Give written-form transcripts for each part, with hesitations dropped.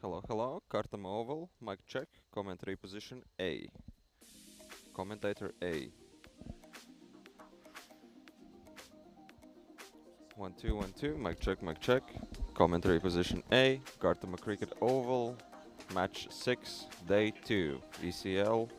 Hello, hello. Kartam Oval, mic check, commentary position A. Commentator A. 1 2 1 2, mic check, mic check. Commentary position A. Kartam Cricket Oval, match 6, day 2, ECL.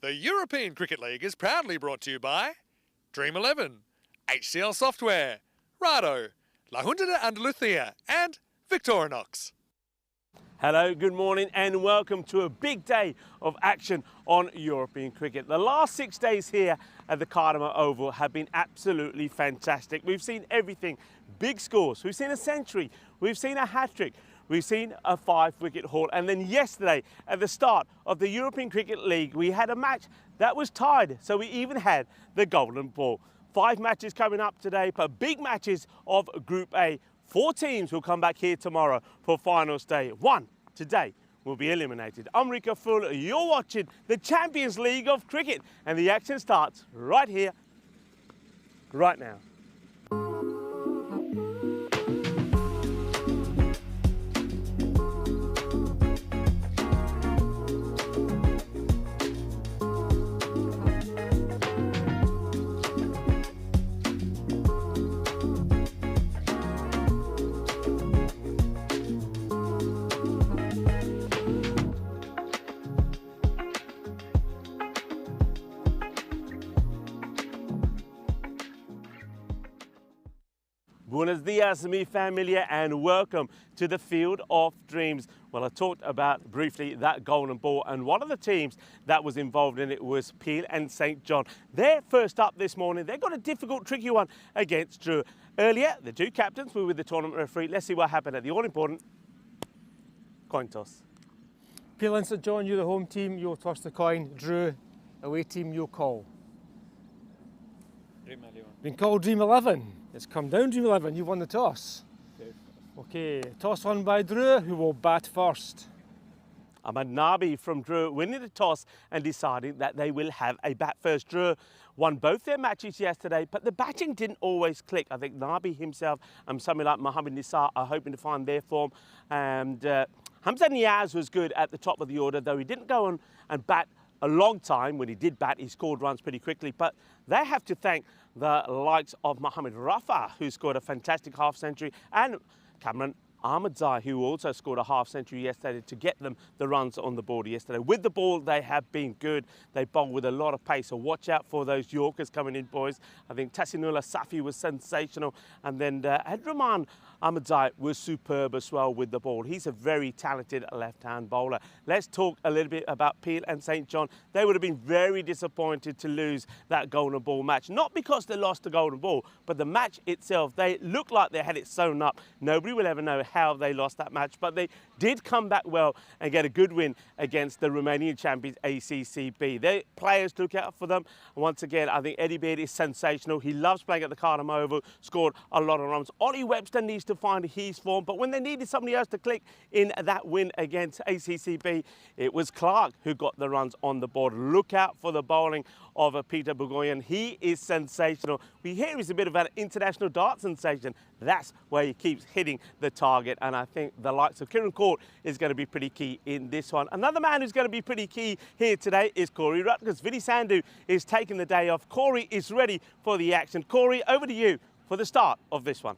The European Cricket League is proudly brought to you by Dream 11, HCL Software, Rado, La Junta de Andalucía and Victorinox. Hello, good morning and welcome to a big day of action on European cricket. The last 6 days here at the Cardamom Oval have been absolutely fantastic. We've seen everything, big scores, we've seen a century, we've seen a hat-trick, we've seen a 5-wicket haul, and then yesterday at the start of the European Cricket League we had a match that was tied, so we even had the golden ball. 5 matches coming up today, but big matches of Group A. 4 teams will come back here tomorrow for finals day. 1 today will be eliminated. I'm Rico Full, you're watching the Champions League of Cricket, and the action starts right here, right now. Buenos dias, mi familia, and welcome to the Field of Dreams. Well, I talked about briefly that golden ball, and one of the teams that was involved in it was Peel and St John. They're first up this morning. They got a difficult, tricky one against Drew. Earlier, the 2 captains were with the tournament referee. Let's see what happened at the all-important coin toss. Peel and St John, you're the home team, you'll toss the coin. Drew, away team, you'll call. Dream 11. Been called Dream 11. It's come down Dream 11, you won the toss. Okay, toss won by Drew, who will bat first. Ahmed Nabi from Drew winning the toss and deciding that they will have a bat first. Drew won both their matches yesterday, but the batting didn't always click. I think Nabi himself and somebody like Mohamed Nisar are hoping to find their form. And Hamza Niaz was good at the top of the order, though he didn't go on and bat a long time. When he did bat, he scored runs pretty quickly. But they have to thank the likes of Mohamed Rafa, who scored a fantastic half-century, and Cameron Ahmadzai, who also scored a half-century yesterday to get them the runs on the board yesterday. With the ball, they have been good. They bowl with a lot of pace, so watch out for those Yorkers coming in, boys. I think Tassinullah Safi was sensational, and then Adraman Ahmadzai was superb as well with the ball. He's a very talented left-hand bowler. Let's talk a little bit about Peel and St John. They would have been very disappointed to lose that golden ball match. Not because they lost the golden ball, but the match itself, they looked like they had it sewn up. Nobody will ever know how they lost that match, but they did come back well and get a good win against the Romanian champions ACCB. Their players look out for them. Once again, I think Eddie Beard is sensational. He loves playing at the Cardamom Oval, scored a lot of runs. Ollie Webster needs to find his form, but when they needed somebody else to click in that win against ACCB, it was Clark who got the runs on the board. Look out for the bowling of Peter Bogoyan. He is sensational. We hear he's a bit of an international dart sensation. That's where he keeps hitting the target, and I think the likes of Kieran Court is going to be pretty key in this one. Another man who's going to be pretty key here today is Corey Rutgers. Vinny Sandhu is taking the day off. Corey is ready for the action. Corey, over to you for the start of this one.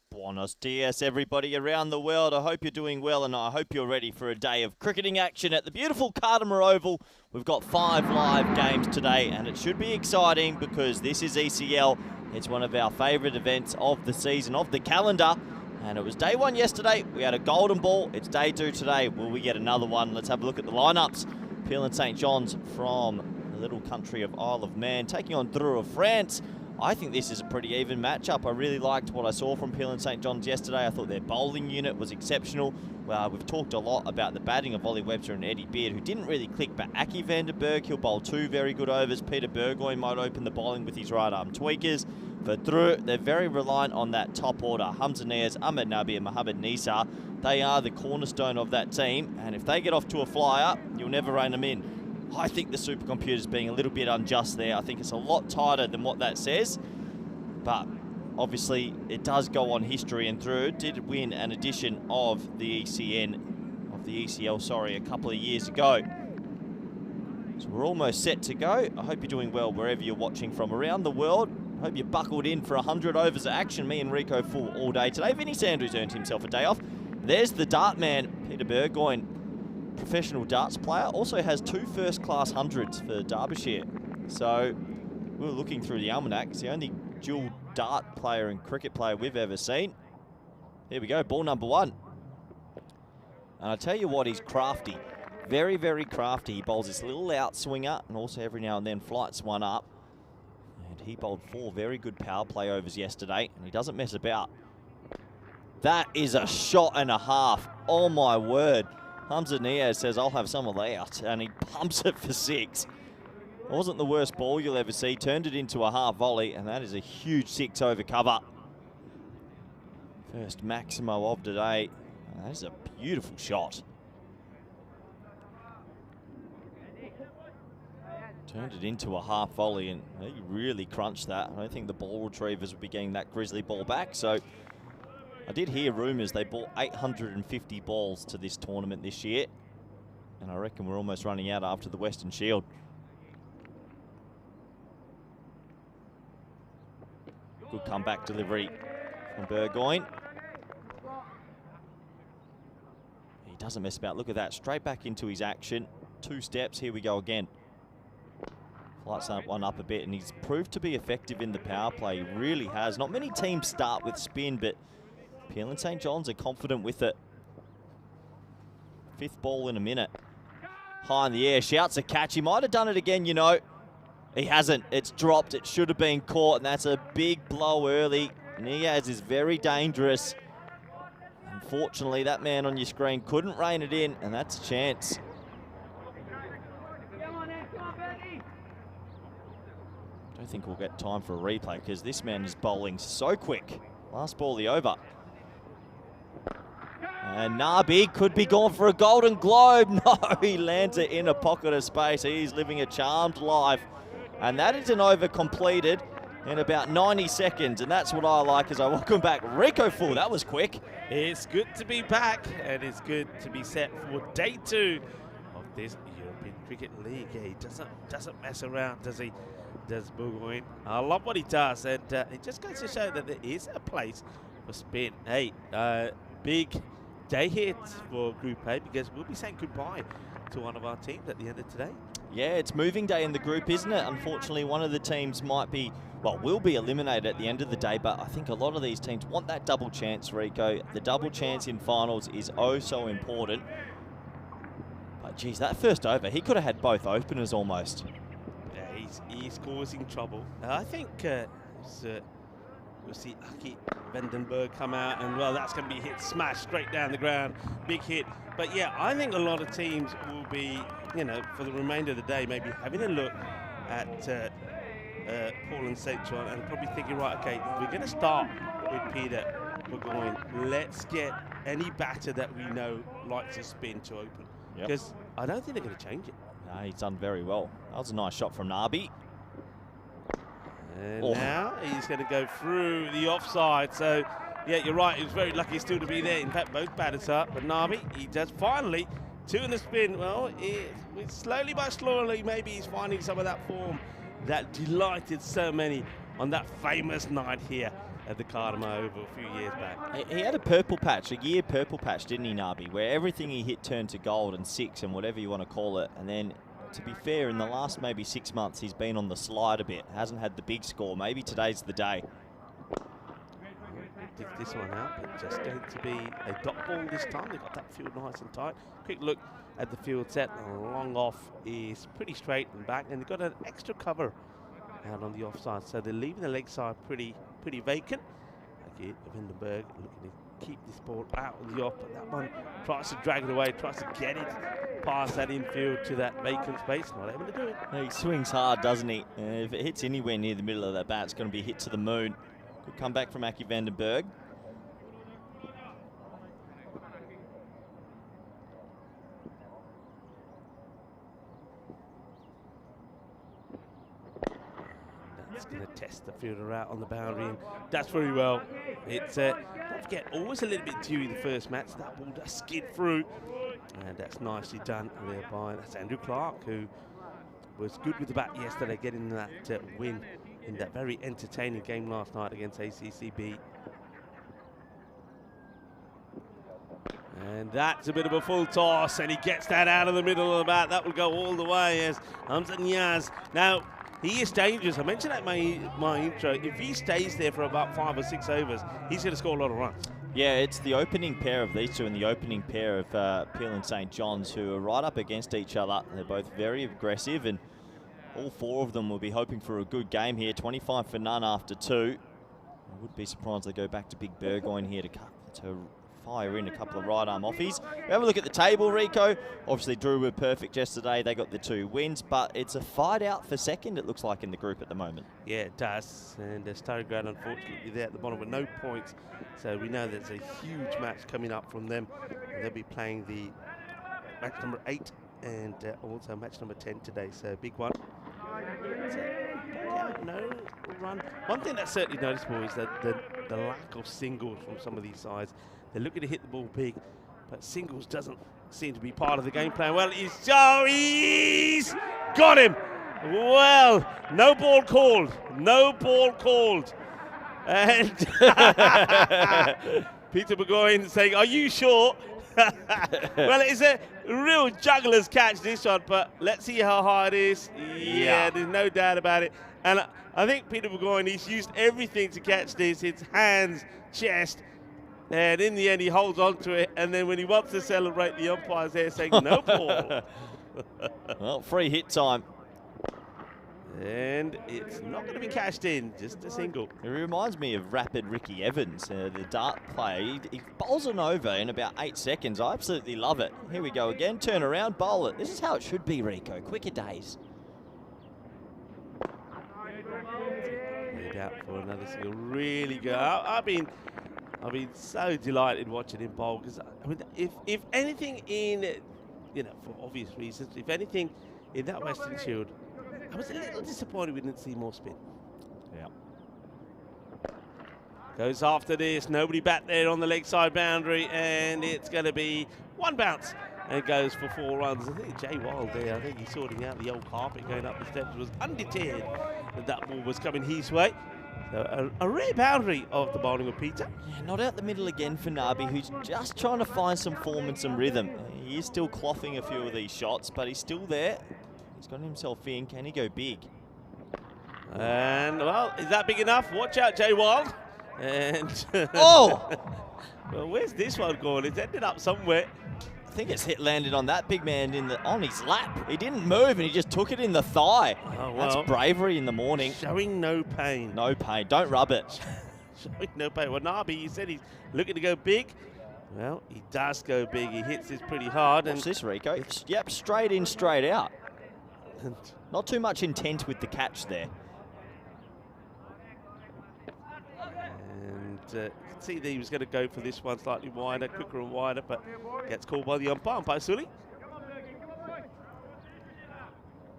Buenos dias, everybody around the world. I hope you're doing well, and I hope you're ready for a day of cricketing action at the beautiful Cardamom Oval. We've got 5 live games today, and it should be exciting because this is ECL. It's one of our favourite events of the season, of the calendar. And it was day 1 yesterday. We had a golden ball. It's day 2 today. Will we get another one? Let's have a look at the lineups. Peel and St John's from the little country of Isle of Man, taking on Dreux of France. I think this is a pretty even matchup. I really liked what I saw from Peel and St John's yesterday. I thought their bowling unit was exceptional. Well, we've talked a lot about the batting of Ollie Webster and Eddie Beard, who didn't really click, but Aki van der Berg, he'll bowl 2 very good overs. Peter Burgoyne might open the bowling with his right arm tweakers. For Dreux, they're very reliant on that top order. Hamza Niaz, Ahmed Nabi and Mohamed Nisar. They are the cornerstone of that team, and if they get off to a flyer, you'll never rein them in. I think the supercomputer's being a little bit unjust there. I think it's a lot tighter than what that says. But obviously, it does go on history, and Dreux did win an edition of the ECL, a couple of years ago. So we're almost set to go. I hope you're doing well wherever you're watching from around the world. I hope you're buckled in for 100 overs of action. Me and Rico full all day today. Vinny Sandhu's earned himself a day off. There's the dart man, Peter Burgoyne. professional darts player, also has 2 first-class hundreds for Derbyshire. So we were looking through the almanac. It's the only dual dart player and cricket player we've ever seen. Here we go, ball number 1. And I tell you what, he's crafty. Very, very crafty. He bowls this little outswinger and also every now and then flights one up. And he bowled 4 very good power play overs yesterday, and he doesn't mess about. That is a shot and a half. Oh my word. Hamza Niaz says, I'll have some of that, and he pumps it for 6. It wasn't the worst ball you'll ever see. Turned it into a half volley, and that is a huge 6 over cover. First Maximo of today. That is a beautiful shot. Turned it into a half volley, and he really crunched that. I don't think the ball retrievers would be getting that grizzly ball back, so I did hear rumours they bought 850 balls to this tournament this year, and I reckon we're almost running out after the Western Shield. Good comeback delivery from Burgoyne. He doesn't mess about. Look at that. Straight back into his action. 2 steps. Here we go again. Flights that one up a bit, and he's proved to be effective in the power play. He really has. Not many teams start with spin, but Peel and St. John's are confident with it. 5th ball in a minute. High in the air. Shouts a catch. He might have done it again, you know. He hasn't. It's dropped. It should have been caught, and that's a big blow early. Niaz is very dangerous. Unfortunately, that man on your screen couldn't rein it in, and that's a chance. I don't think we'll get time for a replay because this man is bowling so quick. Last ball of the over. And Nabi could be gone for a Golden Globe. No, he lands it in a pocket of space. He's living a charmed life. And that is an over completed in about 90 seconds. And that's what I like as I welcome back Rico Full. That was quick. It's good to be back, and it's good to be set for day 2 of this European Cricket League. Yeah, he doesn't mess around, does he? Does Burgoyne. I love what he does, and it just goes to show that there is a place for spin. Hey, big day hit for Group A, because we'll be saying goodbye to one of our teams at the end of today. Yeah, it's moving day in the group, isn't it? Unfortunately, one of the teams might be, well, will be eliminated at the end of the day, but I think a lot of these teams want that double chance, Rico. The double chance in finals is oh so important. But geez, that first over, he could have had both openers almost. He's causing trouble. I think we'll see Aki Vandenberg come out, and well, that's going to be hit smash straight down the ground. Big hit. But yeah, I think a lot of teams will be, you know, for the remainder of the day, maybe having a look at Paul and St. John and probably thinking, right, okay, we're going to start with Peter Burgoyne. Let's get any batter that we know likes to spin to open. Because I don't think they're going to change it. No, he's done very well. That was a nice shot from Nabi. And now he's going to go through the offside. So, yeah, you're right. He was very lucky still to be there. In fact, both batters are. But Nabi, he does finally 2 in the spin. Well, slowly but slowly, maybe he's finding some of that form that delighted so many on that famous night here at the Cardamom Oval a few years back. He had a purple patch, a year purple patch, didn't he, Nabi? Where everything he hit turned to gold and 6 and whatever you want to call it. And then, to be fair, in the last maybe 6 months, he's been on the slide a bit. Hasn't had the big score. Maybe today's the day. Dig this one out, but just going to be a dot ball this time. They've got that field nice and tight. Quick look at the field set. Long off is pretty straight and back, and they've got an extra cover out on the offside, so they're leaving the leg side pretty vacant. Okay, Vandenberg looking to keep this ball out of the off, but that one tries to drag it away, tries to get it past that infield to that vacant space. Not able to do it. He swings hard, doesn't he? If it hits anywhere near the middle of that bat, it's going to be hit to the moon. Good comeback from Aki Vandenberg. That's going to test the fielder out on the boundary, and that's very well. It's, don't forget, always a little bit dewy the first match. That ball does skid through, and that's nicely done there by, that's Andrew Clark, who was good with the bat yesterday, getting that win in that very entertaining game last night against ACCB. And that's a bit of a full toss, and he gets that out of the middle of the bat. That will go all the way as Hamza Niaz. Now, he is dangerous. I mentioned that in my intro. If he stays there for about 5 or 6 overs, he's going to score a lot of runs. Yeah, it's the opening pair of these two and the opening pair of Peel and St. John's, who are right up against each other. They're both very aggressive, and all 4 of them will be hoping for a good game here. 25 for none after 2. I would be surprised they go back to Big Burgoyne here to fire in a couple of right arm offies. Have a look at the table, Rico. Obviously, Drew were perfect yesterday. They got the 2 wins, but it's a fight out for second, it looks like, in the group at the moment. Yeah, it does. And Starograd, unfortunately, they're at the bottom with no points. So we know there's a huge match coming up from them. They'll be playing the match number 8 and also match number 10 today. So a big one. No run. One thing that's certainly noticeable is that the lack of singles from some of these sides. They're looking to hit the ball big, but singles doesn't seem to be part of the game plan. Well, he's got him. Well, no ball called. No ball called. And Peter Burgoyne saying, "Are you sure?" Well, it's a real juggler's catch, this one, but let's see how hard it is. Yeah, there's no doubt about it. And I think Peter Burgoyne, he's used everything to catch this. His hands, chest, and in the end he holds on to it. And then when he wants to celebrate, the umpire's there saying, "No ball." Well, free hit time. And it's not going to be cashed in, just a single. It reminds me of rapid Ricky Evans, the dart player. He bowls an over in about 8 seconds. I absolutely love it. Here we go again. Turn around, bowl it. This is how it should be, Rico. Quicker days. Head out for another single. Really good. I've been so delighted watching him bowl, because I mean, if anything in, for obvious reasons, if anything in that Western Shield, I was a little disappointed we didn't see more spin. Yeah. Goes after this. Nobody back there on the leg side boundary, and it's going to be 1 bounce. And it goes for 4 runs. I think Jay Wild there, I think he's sorting out the old carpet going up the steps, was undeterred that ball was coming his way. So a rare boundary of the bowling of Peter. Yeah, not out the middle again for Nabi, who's just trying to find some form and some rhythm. He is still clothing a few of these shots, but he's still there. He's got himself in. Can he go big? And, well, is that big enough? Watch out, Jay Wild. And oh! Well, where's this one going? It's ended up somewhere. I think it's landed on that big man on his lap. He didn't move, and he just took it in the thigh. Oh, well, that's bravery in the morning. Showing no pain. No pain. Don't rub it. Showing no pain. Well, Nabi, he said he's looking to go big. Well, he does go big. He hits this pretty hard. Watch this, Rico. Yep, straight in, straight out. And not too much intent with the catch there. And you can see that he was going to go for this one slightly wider, quicker and wider, but gets called by the umpire, Sully.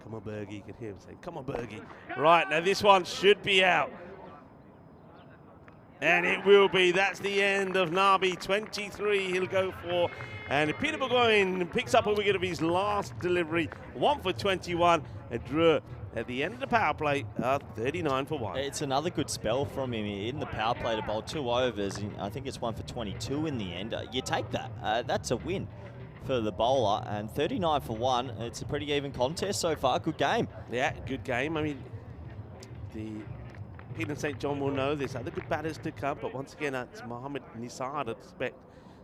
Come on, Bergie. You can hear him saying, "Come on, Bergie." Right, now this one should be out. And it will be. That's the end of Nabi. 23 he'll go for. And Peter Burgoyne picks up a wicket of his last delivery. 1 for 21. And Drew at the end of the power play, 39 for 1. It's another good spell from him in the power play to bowl 2 overs. And I think it's 1 for 22 in the end. You take that. That's a win for the bowler. And 39 for 1. It's a pretty even contest so far. Good game. Yeah, good game. I mean, the Pete and St. John will know there's other good batters to come, but once again, it's Mohammed Nisar I'd expect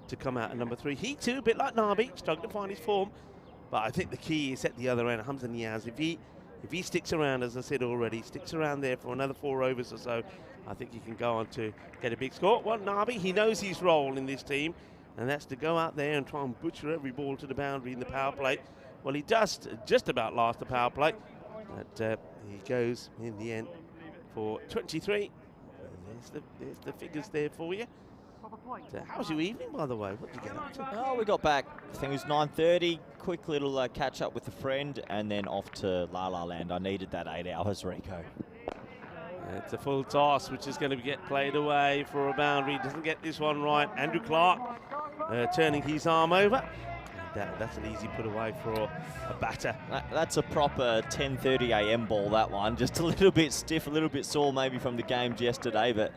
to come out at number 3. He too, a bit like Nabi, struggling to find his form, but I think the key is at the other end. Hamza Niaz, if he sticks around, as I said already, sticks around there for another 4 overs or so, I think he can go on to get a big score. Well, Nabi, he knows his role in this team, and that's to go out there and try and butcher every ball to the boundary in the power play. Well, he does just about last the power play, but he goes in the end for 23. There's the figures there for you. So how was your evening, by the way? What did you get up to? Oh, we got back, I think it was 9:30. Quick little catch up with a friend, and then off to La La Land. I needed that 8 hours, Rico. It's a full toss, which is going to get played away for a boundary. Doesn't get this one right. Andrew Clark turning his arm over. That's an easy put away for a batter. That's a proper 10:30 a.m. ball, that one. Just a little bit stiff, a little bit sore maybe from the games yesterday, but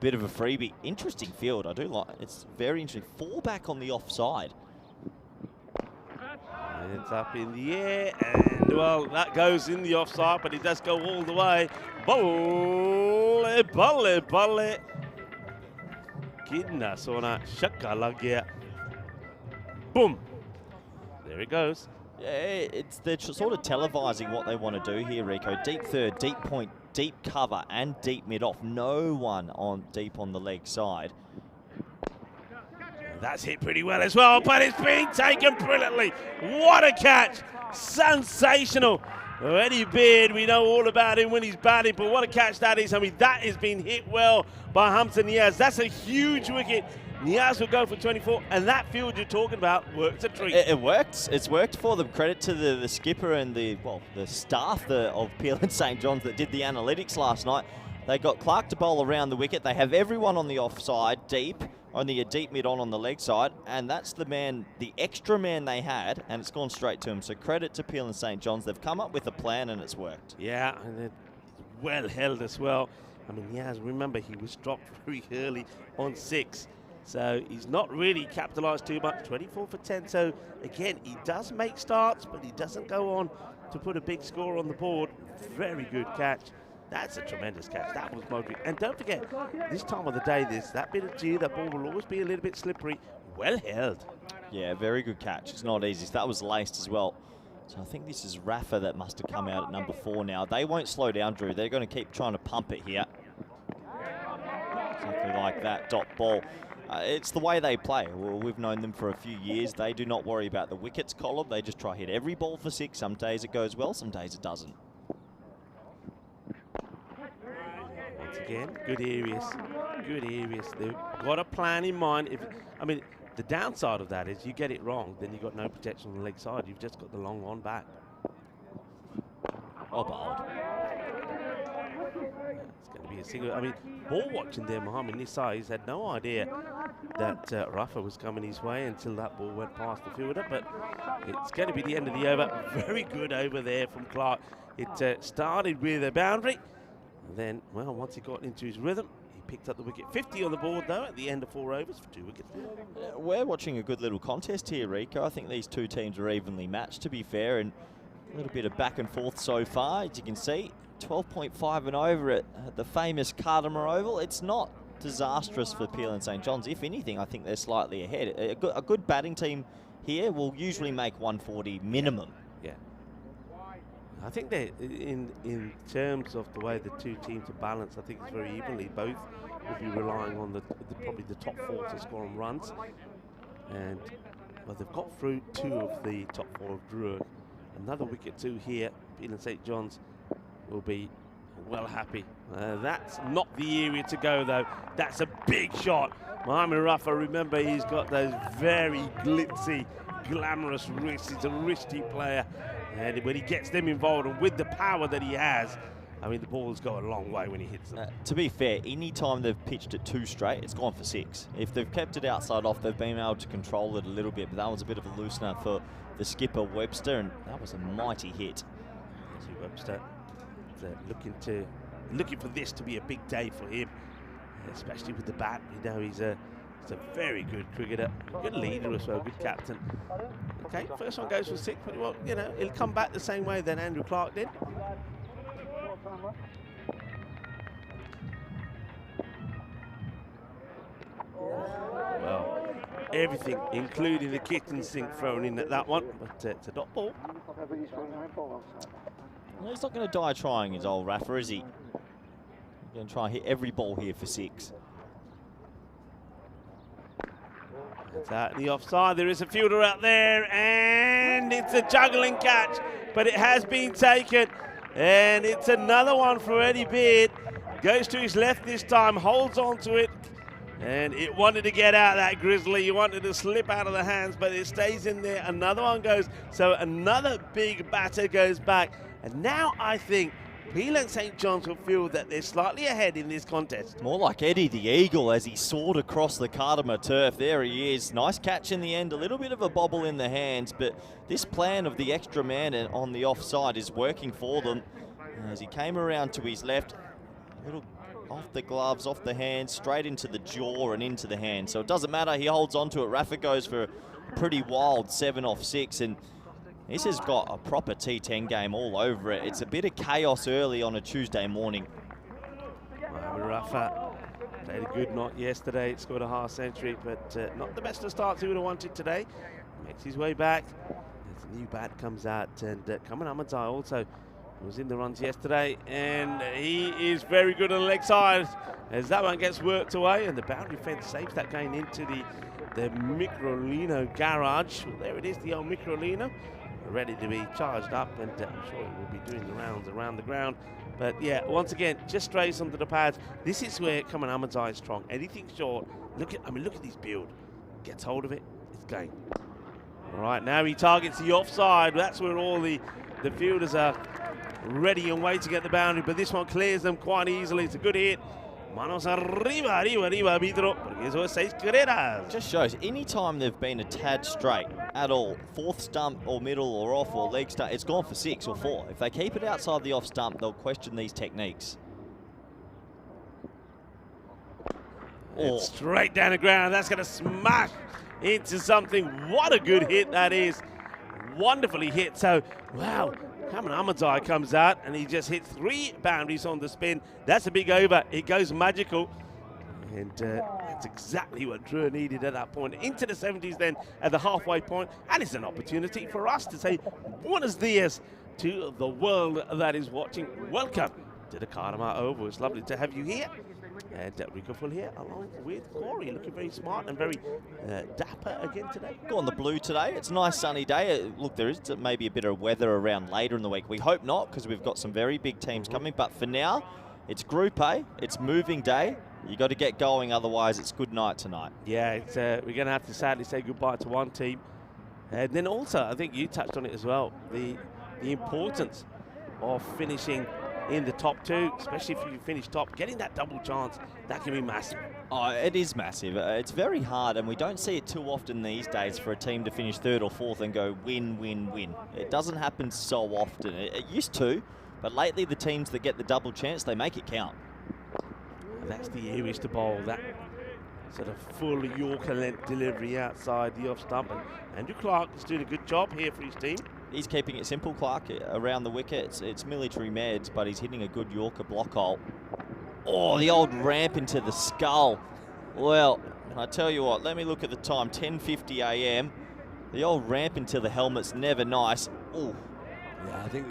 bit of a freebie. Interesting field. I do like it. It's very interesting. 4 back on the offside. It's up in the air, and well, that goes in the offside, but it does go all the way. Balle. Kidna sona shaka lagia. Boom. There it goes. Yeah, they're sort of televising what they want to do here, Rico. Deep third, deep point, deep cover, and deep mid off. No one on deep on the leg side. That's hit pretty well as well, but it's being taken brilliantly. What a catch. Sensational. Eddie Beard, we know all about him when he's batting, but what a catch that is. I mean, that has been hit well by Hamza Niaz. That's a huge wicket. Niaz will go for 24, and that field you're talking about works a treat. It worked. It's worked for them. Credit to the skipper and the staff of Peel and St John's that did the analytics last night. They got Clark to bowl around the wicket. They have everyone on the offside, deep, only a deep mid on the leg side, and that's the man, the extra man they had, and it's gone straight to him. So credit to Peel and St John's. They've come up with a plan, and it's worked. Yeah, and it's well held as well. I mean, Niaz, remember, he was dropped very early on 6. So he's not really capitalised too much. 24 for 10. So again, he does make starts, but he doesn't go on to put a big score on the board. Very good catch. That's a tremendous catch. That was motoring. And don't forget, this time of the day, there's that bit of G. That ball will always be a little bit slippery. Well held. Yeah, very good catch. It's not easy. So that was laced as well. So I think this is Rafa that must have come out at number 4 now. They won't slow down, Drew. They're going to keep trying to pump it here. Exactly like that dot ball. It's the way they play. Well, we've known them for a few years. They do not worry about the wickets column. They just try hit every ball for 6. Some days it goes well, some days it doesn't. Once again, good areas. Good areas. They've got a plan in mind. I mean, the downside of that is you get it wrong, then you've got no protection on the leg side. You've just got the long one back. Oh, bold. It's going to be a single. I mean, ball watching there, Mohammed Nisa, he's had no idea that Rafa was coming his way until that ball went past the fielder, but it's going to be the end of the over. Very good over there from Clark. It started with a boundary, and then, well, once he got into his rhythm, he picked up the wicket. 50 on the board, though, at the end of 4 overs for 2 wickets. We're watching a good little contest here, Rico. I think these two teams are evenly matched, to be fair, and a little bit of back and forth so far, as you can see. 12.5 and over at the famous Cardamar Oval. It's not disastrous for Peel and St John's. If anything, I think they're slightly ahead. A good batting team here will usually make 140 minimum. Yeah. I think that in terms of the way the two teams are balanced, I think it's very evenly. Both will be relying on probably the top 4 to score on runs. And well, they've got through 2 of the top 4 of Druid. Another wicket 2 here. Peel and St John's will be well happy. That's not the area to go, though. That's a big shot. Mohammed Rafa, remember, he's got those very glitzy, glamorous wrists. He's a wristy player. And when he gets them involved, and with the power that he has, I mean, the ball's go a long way when he hits them. To be fair, any time they've pitched it 2 straight, it's gone for 6. If they've kept it outside off, they've been able to control it a little bit, but that was a bit of a loosener for the skipper, Webster, and that was a mighty hit. Webster looking for this to be a big day for him, especially with the bat. You know, he's a very good cricketer, good leader as well, good captain. Okay, first one goes for 6, but well, you know, he'll come back the same way that Andrew Clark did. Well, everything, including the kitchen sink, thrown in at that one, but it's a dot ball. Well, he's not going to die trying, his old Rafa, is he? He's going to try and hit every ball here for 6. It's out in the offside. There is a fielder out there, and it's a juggling catch, but it has been taken, and it's another one for Eddie Beard. Goes to his left this time, holds on to it, and it wanted to get out, that Grizzly. He wanted to slip out of the hands, but it stays in there. Another one goes, so another big batter goes back. And now I think Peel and St John's will feel that they're slightly ahead in this contest. More like Eddie the Eagle as he soared across the Cardamar turf. There he is. Nice catch in the end. A little bit of a bobble in the hands, but this plan of the extra man on the offside is working for them. As he came around to his left, a little off the gloves, off the hands, straight into the jaw and into the hand. So it doesn't matter. He holds on to it. Rafa goes for a pretty wild 7 off 6. And this has got a proper T10 game all over it. It's a bit of chaos early on a Tuesday morning. Rafa played a good knot yesterday. Scored a half century, but not the best of starts he would have wanted today. Makes his way back. As a new bat comes out, and Kaman Ahmadzai also was in the runs yesterday, and he is very good on the leg side as that one gets worked away, and the boundary fence saves that going into the Microlino garage. Well, there it is, the old Microlino, ready to be charged up, and I'm sure it will be doing the rounds around the ground. But yeah, once again, just strays under the pads. This is where Kaman Ahmadzai is strong. Anything short, look at this build. Gets hold of it, it's going. All right, now he targets the offside. That's where all the fielders are ready and waiting to get the boundary, but this one clears them quite easily. It's a good hit. Manos arriba, Vidro, porque eso es 6 carreras. Just shows any time they've been a tad straight at all, fourth stump or middle or off or leg stump, it's gone for 6 or 4. If they keep it outside the off stump, they'll question these techniques. It's straight down the ground. That's going to smash into something. What a good hit that is. Wonderfully hit. So, wow. Kaman Ahmadzai comes out and he just hits 3 boundaries on the spin. That's a big over. It goes magical. And that's exactly what Drew needed at that point. Into the 70s then at the halfway point. And it's an opportunity for us to say buenos dias to the world that is watching. Welcome to the Karama Oval. It's lovely to have you here. And Rico Full here along with Corey, looking very smart and very dapper again today. Go on the blue today. It's a nice sunny day. Look, there is maybe a bit of weather around later in the week. We hope not, because we've got some very big teams coming. But for now, it's Group A. It's moving day. You got to get going, otherwise it's good night tonight. Yeah, it's, we're going to have to sadly say goodbye to one team. And then also, I think you touched on it as well, the importance of finishing in the top 2, especially if you finish top, getting that double chance, that can be massive. Oh, it is massive. It's very hard, and we don't see it too often these days for a team to finish 3rd or 4th and go win, win, win. It doesn't happen so often. It used to, but lately the teams that get the double chance, they make it count. That's the areas to bowl, that sort of full Yorker length delivery outside the off stump. And Andrew Clark is doing a good job here for his team. He's keeping it simple, Clark, around the wicket. It's military meds, but he's hitting a good Yorker block hole. Oh, the old ramp into the skull. Well, I tell you what, let me look at the time, 10:50 a.m. The old ramp into the helmet's never nice. Ooh. Yeah, I think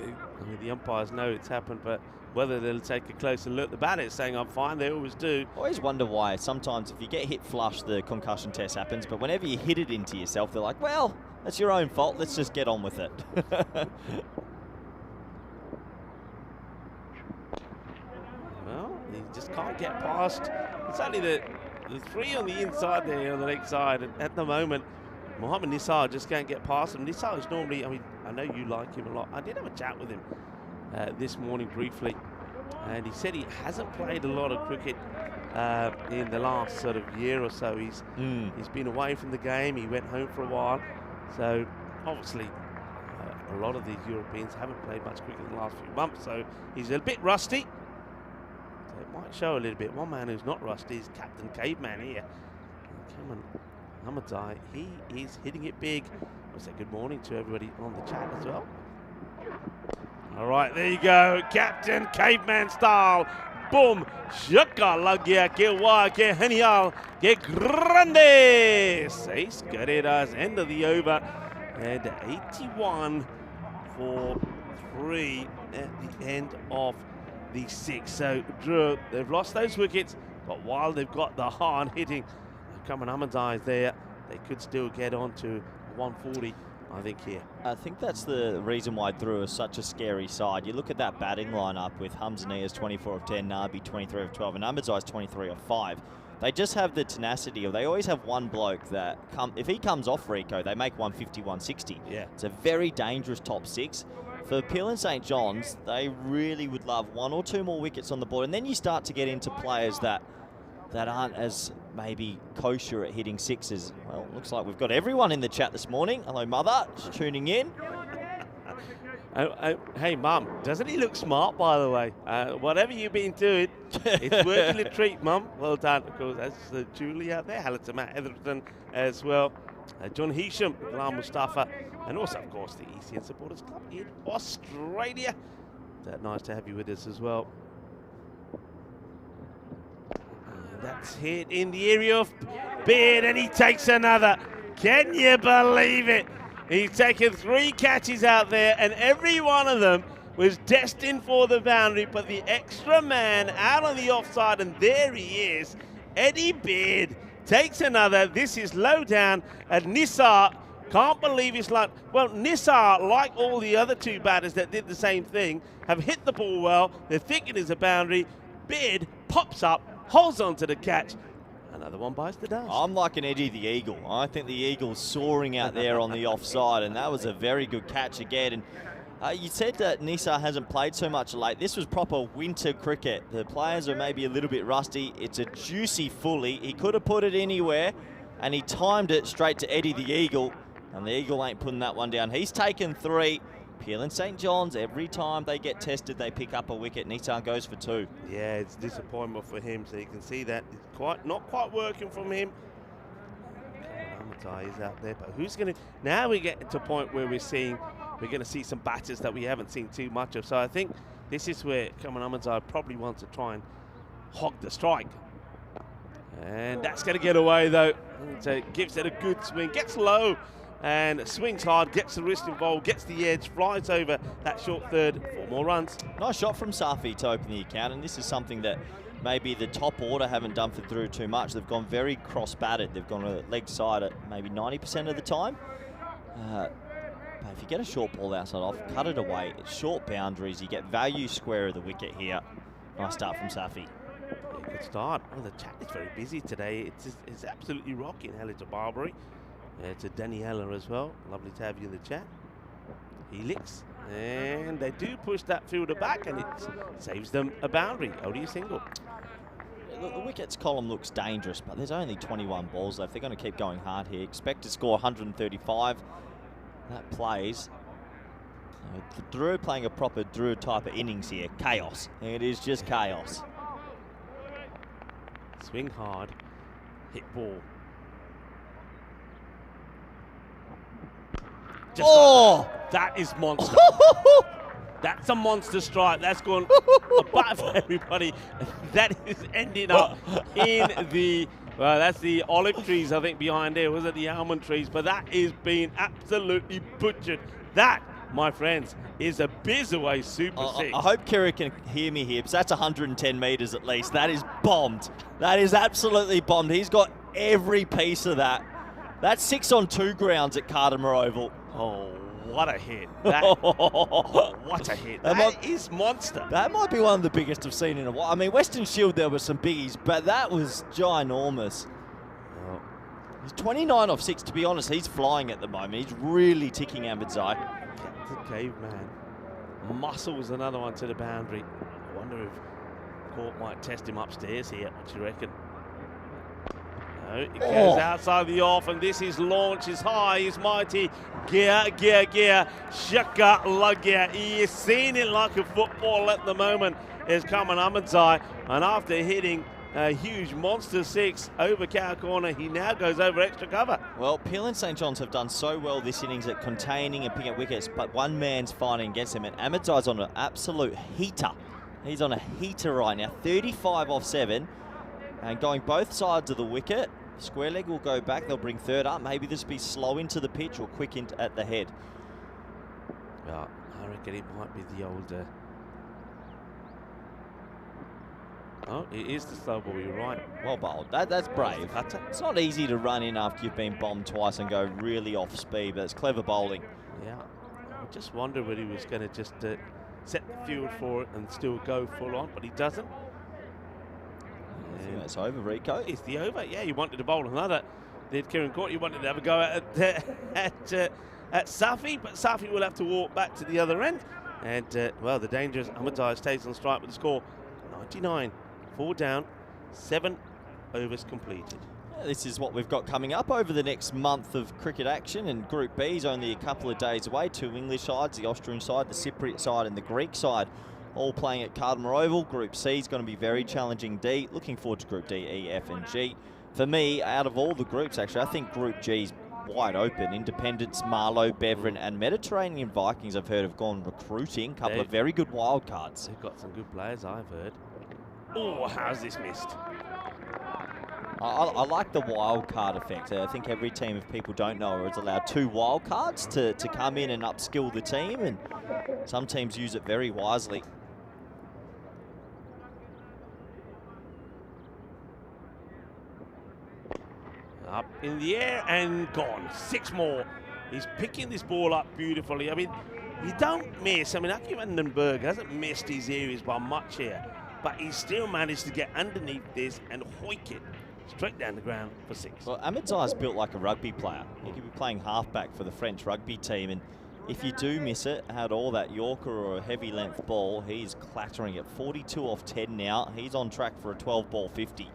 the umpires know it's happened, but whether they'll take a closer look, the batter's saying I'm fine, they always do. I always wonder why sometimes if you get hit flush, the concussion test happens, but whenever you hit it into yourself, they're like, well, that's your own fault, let's just get on with it. Well, he just can't get past. It's only the 3 on the inside there on the leg side, and at the moment, Mohammad Nisar just can't get past him. Nisar is normally, I mean, I know you like him a lot. I did have a chat with him this morning briefly, and he said he hasn't played a lot of cricket in the last sort of year or so. He's been away from the game. He went home for a while, so obviously a lot of these Europeans haven't played much cricket in the last few months, so he's a bit rusty. So it might show a little bit. One man who's not rusty is Captain Caveman here. Kaman Ahmadzai, he is hitting it big. I'll say good morning to everybody on the chat as well. All right, there you go, Captain Caveman style. Boom, shaka lag gaya, que guay, que genial, que grande. 6 carreras, end of the over, and 81 for 3 at the end of the 6. So, Drew, they've lost those wickets, but while they've got the hard hitting, Kaman Ahmadzai there, they could still get on to 140. I think here. I think that's the reason why Drew is such a scary side. You look at that batting lineup with Hamzania's 24 of 10, Nabi 23 of 12, and Ahmadzai's 23 of 5. They just have the tenacity, or they always have one bloke that, if he comes off Rico, they make 150, 160. Yeah. It's a very dangerous top 6. For Peel and St. John's, they really would love 1 or 2 more wickets on the board, and then you start to get into players that aren't as maybe kosher at hitting 6s. Well, looks like we've got everyone in the chat this morning. Hello, Mother, just tuning in. Hey, Mum, doesn't he look smart, by the way? Whatever you've been doing, it's working a treat, Mum. Well done. Of course, that's Julie out there. Hello to Matt Heatherton as well. John Heasham, Ghulam Mustafa, and also, of course, the ECN Supporters Club in Australia. Nice to have you with us as well. And that's hit in the area of Beard, and he takes another. Can you believe it? He's taken 3 catches out there, and every one of them was destined for the boundary, but the extra man out on the offside, and there he is. Eddie Beard takes another. This is low down, and Nisar can't believe his luck. Well, Nisar, like all the other 2 batters that did the same thing, have hit the ball well. They're thinking it's a boundary. Beard pops up, holds on to the catch. Another one bites the dust. I'm liking Eddie the Eagle. I think the Eagle's soaring out there on the offside, and that was a very good catch again. And you said that Nisar hasn't played so much late. This was proper winter cricket. The players are maybe a little bit rusty. It's a juicy fully. He could have put it anywhere, and he timed it straight to Eddie the Eagle, and the Eagle ain't putting that one down. He's taken 3. Peel and St. John's, every time they get tested, they pick up a wicket. Nisar goes for 2. Yeah, it's disappointment for him, so you can see that it's not quite working from him. Amatai is out there, but who's going to... Now we get to a point where we're going to see some batters that we haven't seen too much of. So I think this is where Kaman Amatai probably wants to try and hog the strike. And that's going to get away, though. So gives it a good swing, gets low, and swings hard, gets the wrist involved, gets the edge, flies over that short third. 4 more runs. Nice shot from Safi to open the account, and this is something that maybe the top order haven't done for Drew too much. They've gone very cross-batted. They've gone a leg side at maybe 90% of the time. But if you get a short ball outside off, cut it away. It's short boundaries. You get value square of the wicket here. Nice start from Safi. Yeah, good start. Oh, the chat is very busy today. It's absolutely rocking. Hello to Barbary. To Danny Heller as well. Lovely to have you in the chat. Helix. And they do push that fielder back, and it saves them a boundary. ODI single. Look, the wickets column looks dangerous, but there's only 21 balls left. They're going to keep going hard here. Expect to score 135. That plays. Drew playing a proper Drew type of innings here. Chaos. It is just chaos. Swing hard. Hit ball. Just like that is monster. That's a monster strike. That's gone a bat for everybody. That is ending up in the, well, that's the olive trees, I think, behind there. Was it the almond trees? But that is being absolutely butchered. That, my friends, is a biz away super 6. I hope Kerry can hear me here, because that's 110 metres at least. That is bombed. That is absolutely bombed. He's got every piece of that. That's 6 on 2 grounds at Cardimer Oval. Oh, what a hit. What a hit. That is monster. That might be one of the biggest I've seen in a while. I mean, Western Shield, there were some biggies, but that was ginormous. Oh. He's 29 off 6, to be honest. He's flying at the moment. He's really ticking Ahmedzai. Captain Caveman. Muscles another one to the boundary. I wonder if Court might test him upstairs here. What do you reckon? No, it goes outside the off, and this is launch, is high, is mighty. Gear, shaka lagya. He is seeing it like a football at the moment. Is Kaman Ahmedzai, and after hitting a huge monster 6 over cow corner, he now goes over extra cover. Well, Peel and St. John's have done so well this innings at containing and picking up wickets, but one man's fighting against him, and Ahmedzai's on an absolute heater. He's on a heater right now, 35 off 7, and going both sides of the wicket. Square leg will go back. They'll bring third up. Maybe this will be slow into the pitch or quick at the head. Well, I reckon it might be the older. Oh, it is the slow ball. You're right. Well bowled. That's brave. It's not easy to run in after you've been bombed twice and go really off speed, but it's clever bowling. Yeah. I just wonder whether he was going to just set the field for it and still go full on, but he doesn't. I think that's over, Rico. It's the over. Yeah, you wanted to bowl another. Did Kieran Court? You wanted to have a go at Safi, but Safi will have to walk back to the other end. And, well, the dangerous Ahmedzai stays on strike with the score 99. 4 down, 7 overs completed. This is what we've got coming up over the next month of cricket action, and Group B is only a couple of days away. 2 English sides, the Austrian side, the Cypriot side and the Greek side, all playing at Cardimer Oval. Group C is going to be very challenging. D, looking forward to Group D, E, F and G. For me, out of all the groups actually, I think Group G is wide open. Independence, Marlow, Beveren and Mediterranean Vikings I've heard have gone recruiting. A couple of very good wild cards. They've got some good players, I've heard. Oh, how's this missed? I like the wild card effect. I think every team, if people don't know, is allowed 2 wild cards to come in and upskill the team, and some teams use it very wisely. Up in the air and gone. 6 more. He's picking this ball up beautifully. I mean, you don't miss. I mean, Aki Vandenberg hasn't missed his areas by much here, but he still managed to get underneath this and hoik it straight down the ground for 6. Well, Ahmedzai's built like a rugby player. He could be playing halfback for the French rugby team, and if you do miss it, had all that Yorker or a heavy length ball, he's clattering it. 42 off 10 now. He's on track for a 12 ball 50.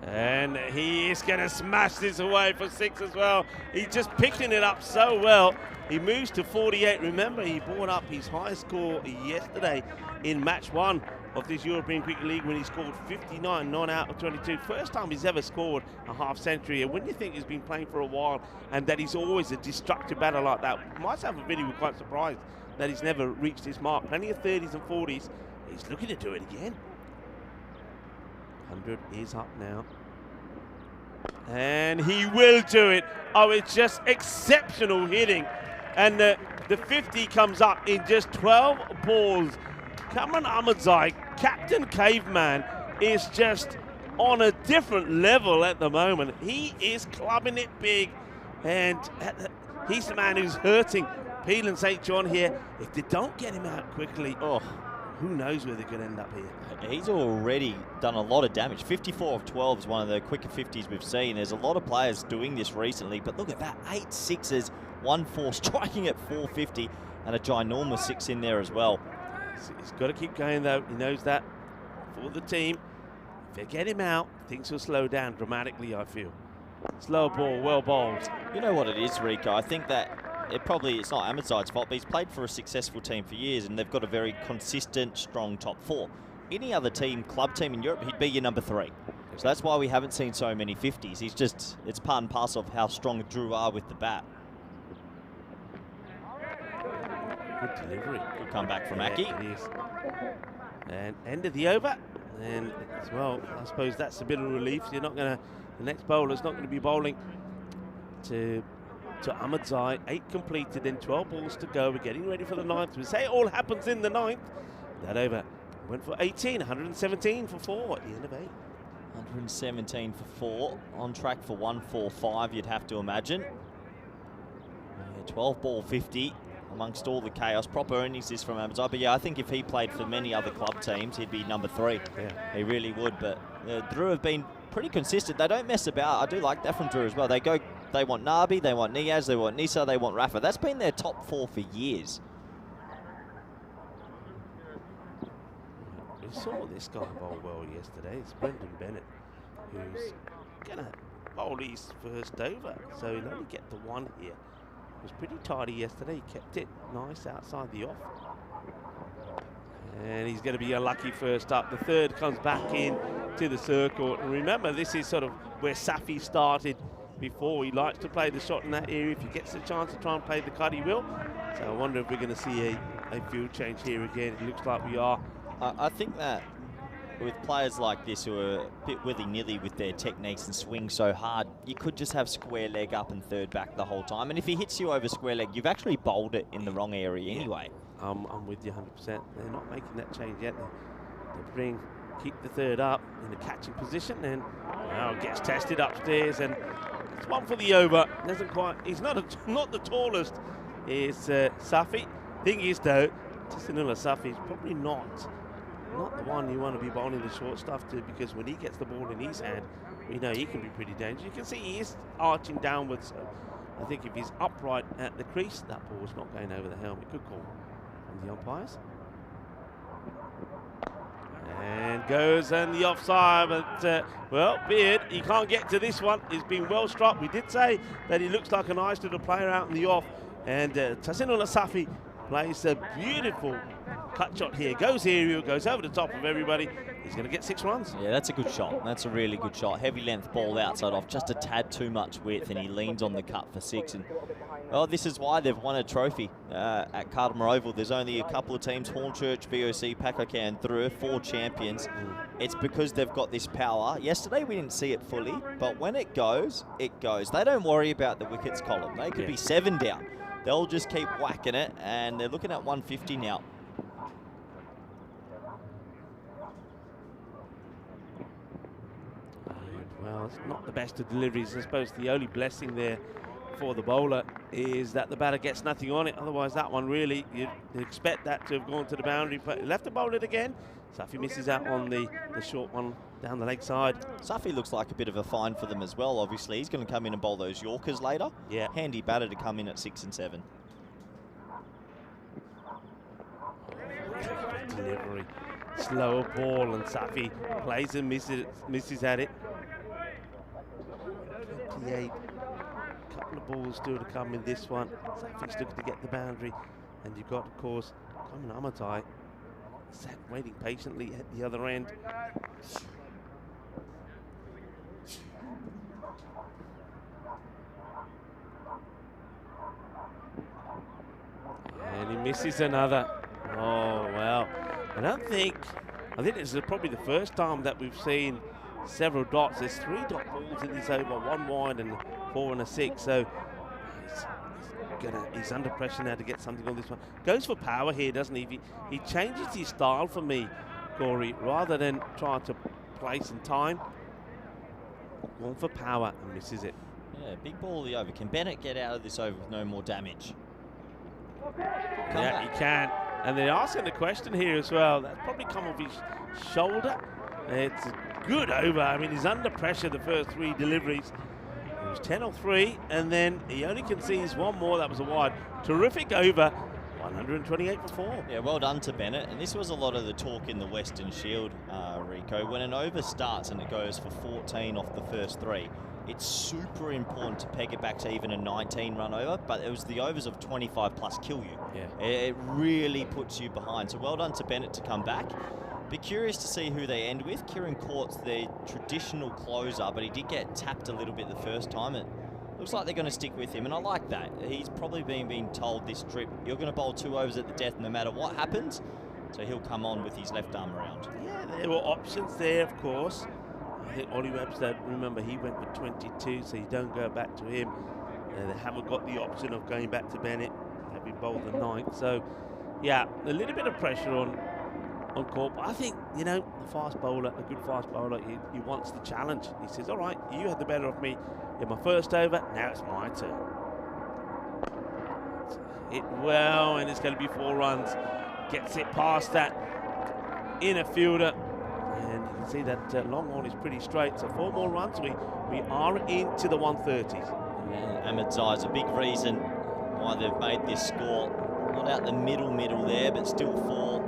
And he is going to smash this away for 6 as well. He's just picking it up so well. He moves to 48. Remember, he brought up his highest score yesterday in match 1 of this European Cricket League when he scored 59, 9 out of 22. First time he's ever scored a half century. And when you think he's been playing for a while and that he's always a destructive batter like that, myself and Vinny were quite surprised that he's never reached his mark. Plenty of 30s and 40s. He's looking to do it again. 100 is up now. And he will do it. Oh, it's just exceptional hitting. And the 50 comes up in just 12 balls. Cameron Ahmedzai, Captain Caveman, is just on a different level at the moment. He is clubbing it big. And he's the man who's hurting Peel and St. John here. If they don't get him out quickly, who knows where they're going to end up here. He's already done a lot of damage. 54 of 12 is one of the quicker 50s we've seen. There's a lot of players doing this recently, but look at that. 8 6s, 1 4, striking at 450, and a ginormous 6 in there as well. He's got to keep going though. He knows that for the team. If they get him out, things will slow down dramatically, I feel. Slow ball, well bowled. You know what it is, Rico? I think that it's not Ahmedzai's fault, but he's played for a successful team for years, and they've got a very consistent, strong top 4. Any other team, club team in Europe, he'd be your number 3. So that's why we haven't seen so many 50s. He's just, it's part and parcel of how strong Drew are with the bat. Good delivery. Good comeback from Aki. It is. And end of the over. And as well, I suppose that's a bit of relief. You're not going to, the next bowler's not going to be bowling to Ahmedzai. 8 completed, then 12 balls to go. We're getting ready for the 9th. We say it all happens in the 9th. That over went for 18, 117 for 4 at the end of 8. 117 for 4, on track for 145, you'd have to imagine. Yeah, 12 ball 50 amongst all the chaos. Proper innings this from Ahmedzai, but yeah, I think if he played for many other club teams, he'd be number 3. Yeah. He really would, but Drew have been pretty consistent. They don't mess about. I do like that from Drew as well. They want Nabi, they want Niaz, they want Nisa, they want Rafa. That's been their top 4 for years. We saw this guy bowl well yesterday. It's Brendan Bennett, who's going to bowl his first over. So he'll only get the 1 here. He was pretty tidy yesterday. He kept it nice outside the off. And he's going to be unlucky first up. The 3rd comes back in to the circle. And remember, this is sort of where Safi started before. He likes to play the shot in that area. If he gets the chance to try and play the cut, he will. So I wonder if we're going to see a field change here again. It looks like we are. I think that with players like this who are a bit willy-nilly with their techniques and swing so hard, you could just have square leg up and 3rd back the whole time. And if he hits you over square leg, you've actually bowled it in the wrong area anyway. I'm with you 100%. They're not making that change yet. They keep the 3rd up in the catching position, and now gets tested upstairs, and it's 1 for the over. Doesn't quite. He's not the tallest. Is Safi. Thing is though, Tisanula Safi is probably not the one you want to be bowling the short stuff to, because when he gets the ball in his hand, we know he can be pretty dangerous. You can see he is arching downwards. So I think if he's upright at the crease, that ball's not going over the helmet. Good call from the umpires. And goes and the offside, but well, Beard, he can't get to this one. He's been well struck. We did say that he looks like a nice little player out in the off. And Tassino Safi plays a beautiful cut shot here. Goes aerial, goes over the top of everybody. He's going to get 6 runs. Yeah, that's a good shot. That's a really good shot. Heavy length ball outside off, just a tad too much width, and he leans on the cut for 6. And well, this is why they've won a trophy at Cardimer Oval. There's only a couple of teams, Hornchurch, VOC, Pacocan, through 4 champions. It's because they've got this power. Yesterday we didn't see it fully, but when it goes, it goes. They don't worry about the wickets column. They could be 7 down. They'll just keep whacking it, and they're looking at 150 now. Well, it's not the best of deliveries. I suppose the only blessing there for the bowler is that the batter gets nothing on it. Otherwise, that one really, you'd expect that to have gone to the boundary. But he left the bowl it again. Safi misses out on the short one down the leg side. Safi looks like a bit of a find for them as well, obviously. He's going to come in and bowl those Yorkers later. Yeah. Handy batter to come in at 6 and 7. Delivery. Slower ball, and Safi plays and misses at it. 28. Couple of balls still to come in this one. Safi's looking to get the boundary, and you've got, of course, Kaman Amatai sat waiting patiently at the other end. And he misses another. Oh, well. I think this is probably the first time that we've seen several dots. There's 3 dot balls in this over, 1 wide and 4 and a 6. So he's under pressure now to get something on this one. Goes for power here, doesn't he? He changes his style for me, Corey, rather than trying to place and time. Going for power and misses it. Yeah, big ball the over. Can Bennett get out of this over with no more damage? Yeah, he can. And they're asking the question here as well. That's probably come off his shoulder. It's a good over. I mean, he's under pressure the first 3 deliveries. It was 10 or 3, and then he only concedes 1 more. That was a wide. Terrific over. 128 for 4. Yeah, well done to Bennett. And this was a lot of the talk in the Western Shield, Rico. When an over starts and it goes for 14 off the first 3, it's super important to peg it back to even a 19 run over, but it was the overs of 25 plus kill you. Yeah. It really puts you behind. So well done to Bennett to come back. Be curious to see who they end with. Kieran Court's their traditional closer, but he did get tapped a little bit the first time. It looks like they're going to stick with him, and I like that. He's probably been told this trip, you're going to bowl 2 overs at the death no matter what happens. So he'll come on with his left arm around. Yeah, there were options there, of course. I think Ollie Webster, remember, he went for 22, so you don't go back to him. They haven't got the option of going back to Bennett, having bowled the 9th. So, yeah, a little bit of pressure on Court. But I think, you know, a fast bowler, a good fast bowler, he wants the challenge. He says, all right, you had the better of me in my first over, now it's my turn. Hit well, and it's going to be 4 runs. Gets it past that inner fielder. And you can see that long one is pretty straight. So 4 more runs. We are into the 130s. And Ahmed Zai's a big reason why they've made this score. Not out the middle there, but still 4.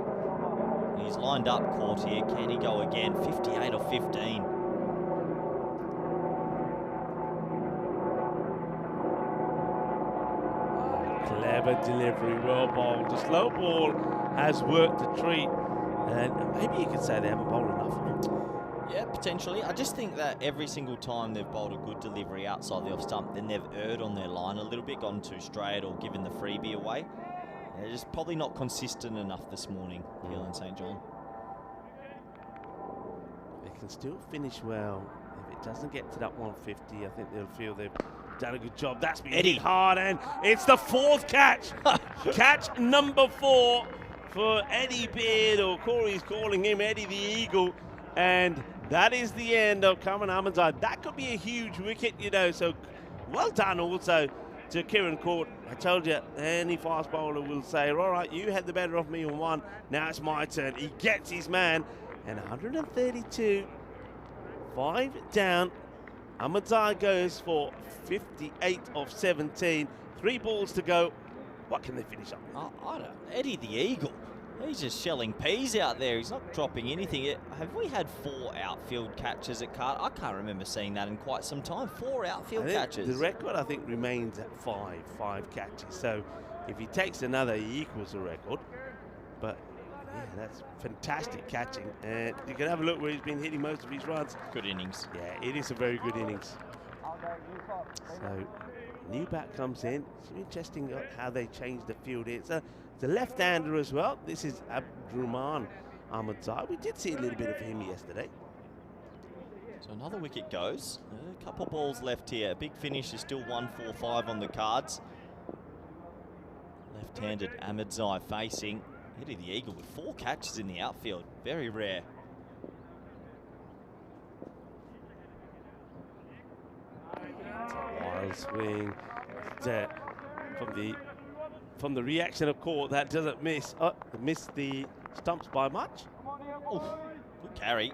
He's lined up Court here. Can he go again? 58 or 15. Clever delivery, well bowled. The slow ball has worked a treat. And maybe you could say they haven't bowled enough of them. Yeah, potentially. I just think that every single time they've bowled a good delivery outside the off stump, then they've erred on their line a little bit, gone too straight or given the freebie away. They're just probably not consistent enough this morning, Hill and St. John. They can still finish well. If it doesn't get to that 150, I think they'll feel they've done a good job. That's been hit hard, and it's the 4th catch. Catch number 4 for Eddie Beard, or Corey's calling him Eddie the Eagle. And that is the end of Kaman Ahmedzai. That could be a huge wicket, you know, so well done also to Kieran Court. I told you, any fast bowler will say, all right, you had the better of me on 1, now it's my turn. He gets his man, and 132, 5 down. Ahmedzai goes for 58 of 17, 3 balls to go. What can they finish up with? I don't know. Eddie the Eagle. He's just shelling peas out there. He's not dropping anything. Have we had 4 outfield catches at Carter? I can't remember seeing that in quite some time. 4 outfield catches. The record, I think, remains at 5 catches. So if he takes another, he equals the record. But yeah, that's fantastic catching. And you can have a look where he's been hitting most of his runs. Good innings. Yeah, it is a very good innings. So new bat comes in. It's interesting how they changed the field. It's a left-hander as well. This is Abdurrahman Ahmadzai. We did see a little bit of him yesterday. So another wicket goes. A couple balls left here. A big finish is still 1-4-5 on the cards. Left-handed Ahmadzai facing Eddie the Eagle with 4 catches in the outfield. Very rare. Wild swing. From the reaction of court, that doesn't miss. Missed the stumps by much. Oof, good carry.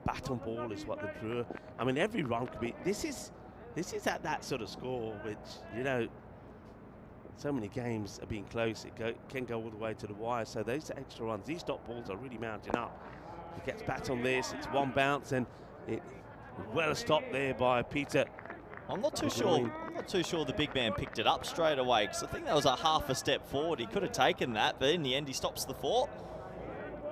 Bat on ball is what the draw. I mean, every run could be. This is at that sort of score, which, you know, so many games are being close. It can go all the way to the wire. So those extra runs, these dot balls are really mounting up. He gets bat on this. It's one bounce, and it well stopped there by Peter. I'm not too sure the big man picked it up straight away, because I think that was a half a step forward. He could have taken that, but in the end he stops the 4.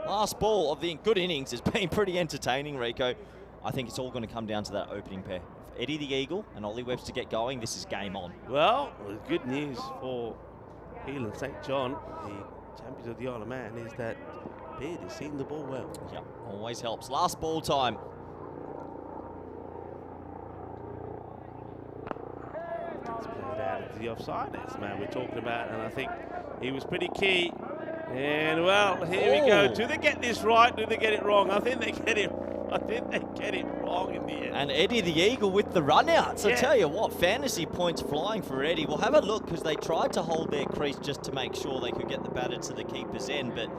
Last ball of the good innings has been pretty entertaining, Rico. I think it's all going to come down to that opening pair. If Eddie the Eagle and Ollie Webster get going, this is game on. Well, the good news for Peel and St. John, the champions of the Isle of Man, is that Beard has seen the ball well. Yep, always helps. Last ball time. Out of the offside, that's the man we're talking about, and I think he was pretty key. And well, here we go. Do they get this right? Do they get it wrong? I think they get it wrong in the end. And Eddie the Eagle with the runouts. Yeah. I tell you what, fantasy points flying for Eddie. We'll have a look, because they tried to hold their crease just to make sure they could get the batter to the keeper's end, but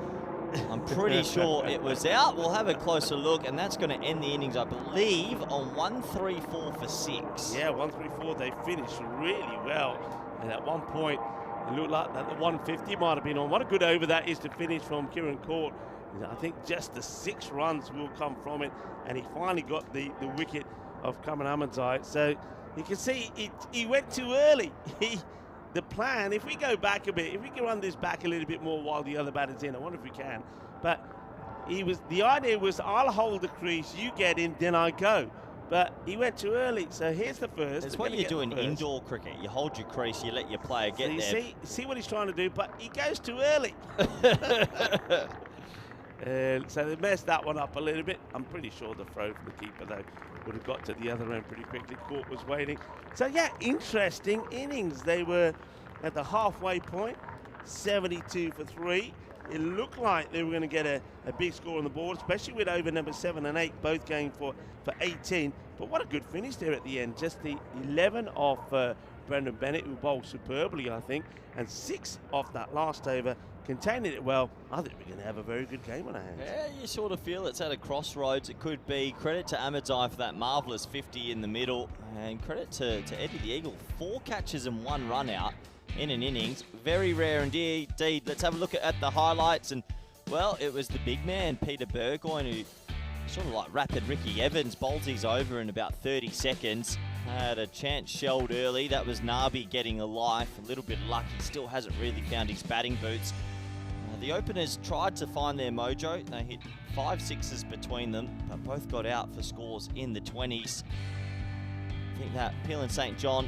I'm pretty sure it was out. We'll have a closer look, and that's going to end the innings, I believe, on 1-3-4 for 6. Yeah, 1-3-4. They finished really well, and at one point it looked like that the 150 might have been on. What a good over that is to finish from Kieran Court. I think just the 6 runs will come from it, and he finally got the wicket of Kaman Ahmadzai. So you can see he went too early. The plan, if we go back a bit, if we can run this back a little bit more while the other batter's in, I wonder if we can. But the idea was, I'll hold the crease, you get in, then I go. But he went too early, so here's the first. It's what you do in indoor cricket. You hold your crease, you let your player get so there. See what he's trying to do, but he goes too early. So they messed that one up a little bit. I'm pretty sure the throw from the keeper, though, would have got to the other end pretty quickly. Court was waiting. So, yeah, interesting innings. They were at the halfway point, 72 for 3. It looked like they were going to get a big score on the board, especially with over number 7 and 8 both going for 18. But what a good finish there at the end. Just the 11 off Brendan Bennett, who bowled superbly, I think, and 6 off that last over, containing it well. I think we're going to have a very good game on our hands. Yeah, you sort of feel it's at a crossroads. It could be. Credit to Ahmadzai for that marvellous 50 in the middle, and credit to Eddie the Eagle. 4 catches and 1 run out in an innings. Very rare indeed. Let's have a look at the highlights. And, well, it was the big man, Peter Burgoyne, who sort of like rapid Ricky Evans, bowled his over in about 30 seconds. Had a chance shelled early. That was Nabi getting a life. A little bit lucky. Still hasn't really found his batting boots. The openers tried to find their mojo. They hit 5 sixes between them, but both got out for scores in the 20s. I think that Peel and St. John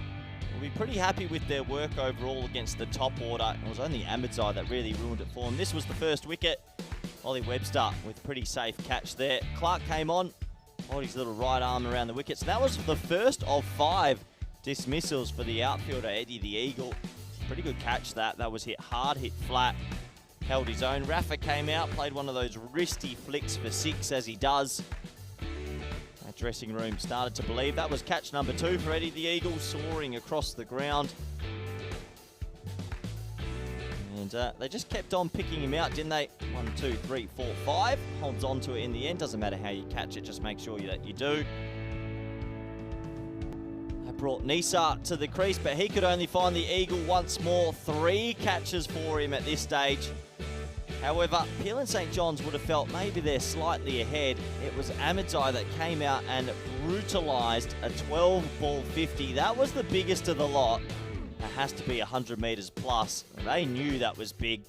will be pretty happy with their work overall against the top order. It was only Ahmadzai that really ruined it for them. This was the first wicket. Ollie Webster with a pretty safe catch there. Clark came on, hold his little right arm around the wickets. That was the first of 5 dismissals for the outfielder, Eddie the Eagle. Pretty good catch that. That was hit hard, hit flat. Held his own. Rafa came out, played one of those wristy flicks for 6, as he does. That dressing room started to believe. That was catch number 2 for Eddie the Eagle, soaring across the ground. And they just kept on picking him out, didn't they? 1, 2, 3, 4, 5. Holds on to it in the end. Doesn't matter how you catch it, just make sure that you do. brought Nisa to the crease, but he could only find the eagle once more. 3 catches for him at this stage. However, Peel and St. John's would have felt maybe they're slightly ahead. It was Ahmedzai that came out and brutalised a 12-ball 50. That was the biggest of the lot. It has to be 100 metres plus. They knew that was big.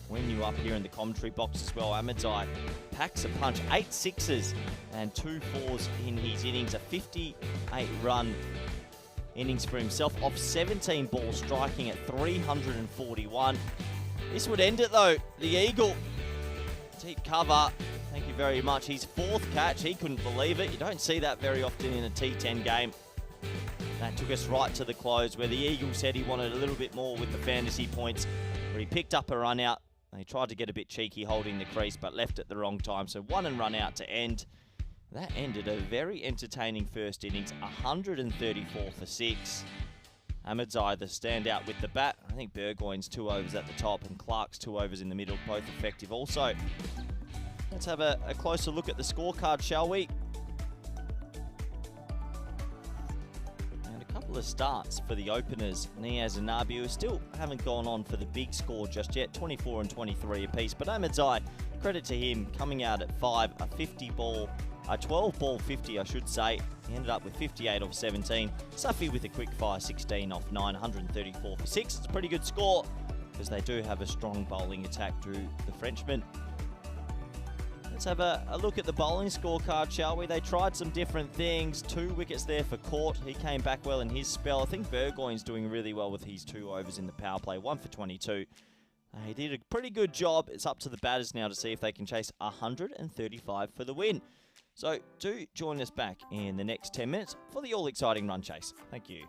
When you up here in the commentary box as well, Ahmedzai packs a punch. 8 sixes and 2 fours in his innings. A 58-run innings for himself off 17 balls, striking at 341. This would end it though. The eagle, deep cover. Thank you very much. His 4th catch, he couldn't believe it. You don't see that very often in a T10 game. That took us right to the close where the eagle said he wanted a little bit more with the fantasy points, where he picked up a run out. And he tried to get a bit cheeky holding the crease, but left at the wrong time. So 1 and run out to end. That ended a very entertaining first innings, 134 for 6. Ahmedzai the standout with the bat. I think Burgoyne's 2 overs at the top and Clark's 2 overs in the middle, both effective also. Let's have a closer look at the scorecard, shall we? And a couple of starts for the openers. Niaz and Nabi, who still haven't gone on for the big score just yet, 24 and 23 apiece. But Ahmedzai, credit to him, coming out at 5, a 12-ball 50, I should say. He ended up with 58 off 17. Safi with a quick fire 16 off 9, 134 for 6. It's a pretty good score because they do have a strong bowling attack, do the Frenchmen. Let's have a look at the bowling scorecard, shall we? They tried some different things. 2 wickets there for Court. He came back well in his spell. I think Burgoyne's doing really well with his 2 overs in the power play. 1 for 22. He did a pretty good job. It's up to the batters now to see if they can chase 135 for the win. So do join us back in the next 10 minutes for the all-exciting run chase. Thank you.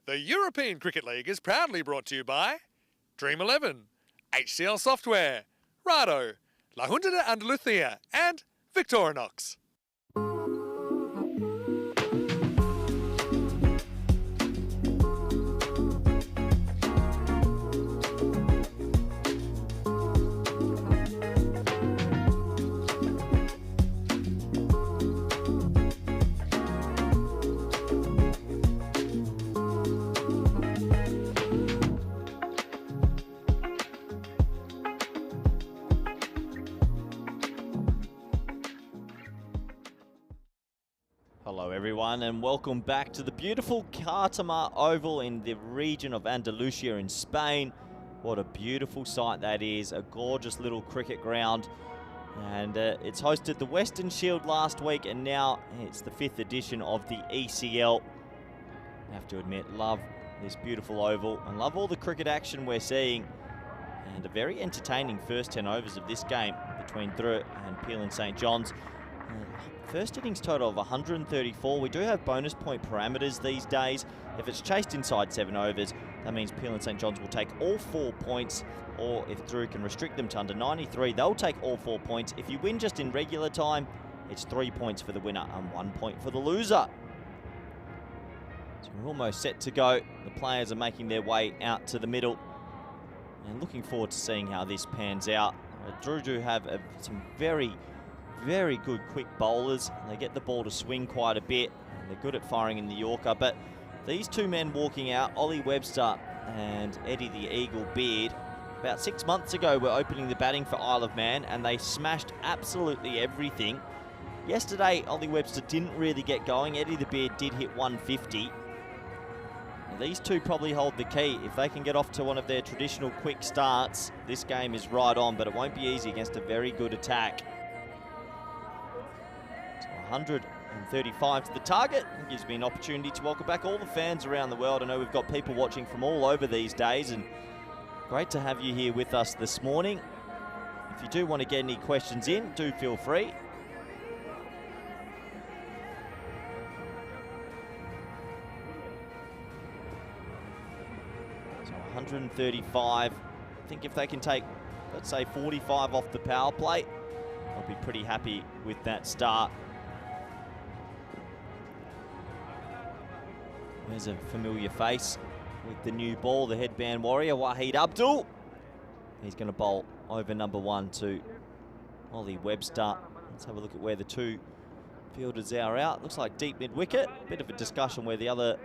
The European Cricket League is proudly brought to you by Dream 11, HCL Software, Rado, La Junta de Andalucía, and Victorinox. Hello everyone and welcome back to the beautiful Cartama Oval in the region of Andalusia in Spain. What a beautiful sight that is, a gorgeous little cricket ground. And it's hosted the Western Shield last week and now it's the 5th edition of the ECL. I have to admit, love this beautiful oval and love all the cricket action we're seeing. And a very entertaining first 10 overs of this game between Dreux and Peel and St John's. First innings total of 134. We do have bonus point parameters these days. If it's chased inside 7 overs, that means Peel and St John's will take all 4 points, or if Dreux can restrict them to under 93, they'll take all 4 points. If you win just in regular time, it's 3 points for the winner and 1 point for the loser. So we're almost set to go. The players are making their way out to the middle. And looking forward to seeing how this pans out. Dreux do have some very good quick bowlers. They get the ball to swing quite a bit. They're good at firing in the Yorker, but these two men walking out, Ollie Webster and Eddie the Eagle Beard, about 6 months ago were opening the batting for Isle of Man and they smashed absolutely everything. Yesterday, Ollie Webster didn't really get going. Eddie the Beard did hit 150. Now, these two probably hold the key. If they can get off to one of their traditional quick starts, this game is right on, but it won't be easy against a very good attack. 135 to the target. It gives me an opportunity to welcome back all the fans around the world. I know we've got people watching from all over these days, and great to have you here with us this morning. If you do want to get any questions in, do feel free. So 135. I think if they can take, let's say, 45 off the power play, I'll be pretty happy with that start. There's a familiar face with the new ball, the headband warrior, Wahid Abdul. He's going to bowl over number 1 to Ollie Webster. Let's have a look at where the two fielders are out. Looks like deep mid-wicket. Bit of a discussion where the other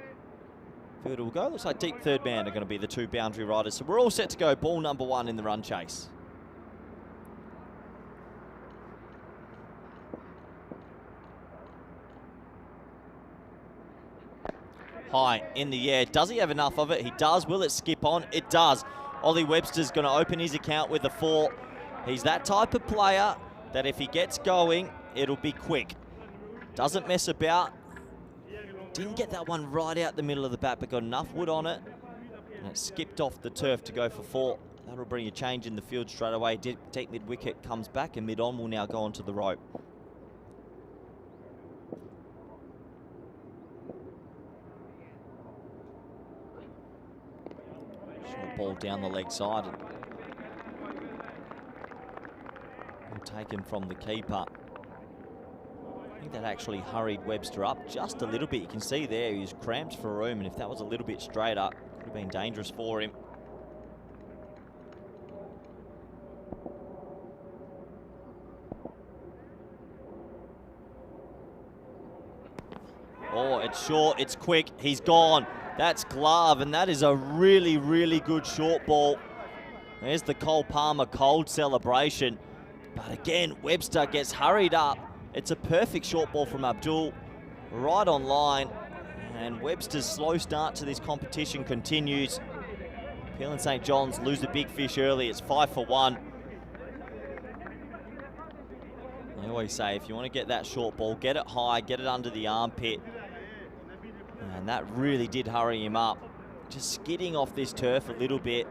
fielder will go. Looks like deep third man are going to be the two boundary riders. So we're all set to go. Ball number 1 in the run chase. High in the air. Does he have enough of it? He does. Will it skip on? It does. Ollie Webster's going to open his account with a 4. He's that type of player that if he gets going, it'll be quick. Doesn't mess about. Didn't get that one right out the middle of the bat, but got enough wood on it. And it skipped off the turf to go for 4. That'll bring a change in the field straight away. Deep mid-wicket comes back, and mid-on will now go onto the rope. Ball down the leg side. We'll take him from the keeper. I think that actually hurried Webster up just a little bit. You can see there he was cramped for room, and if that was a little bit straight up, could have been dangerous for him. Oh, it's short, it's quick, he's gone. That's glove, and that is a really good short ball. There's the Cole Palmer cold celebration. But again, Webster gets hurried up. It's a perfect short ball from Abdul, right on line. And Webster's slow start to this competition continues. Peel and St John's lose a big fish early. It's 5 for 1. I always say, if you want to get that short ball, get it high, get it under the armpit. And that really did hurry him up. Just skidding off this turf a little bit.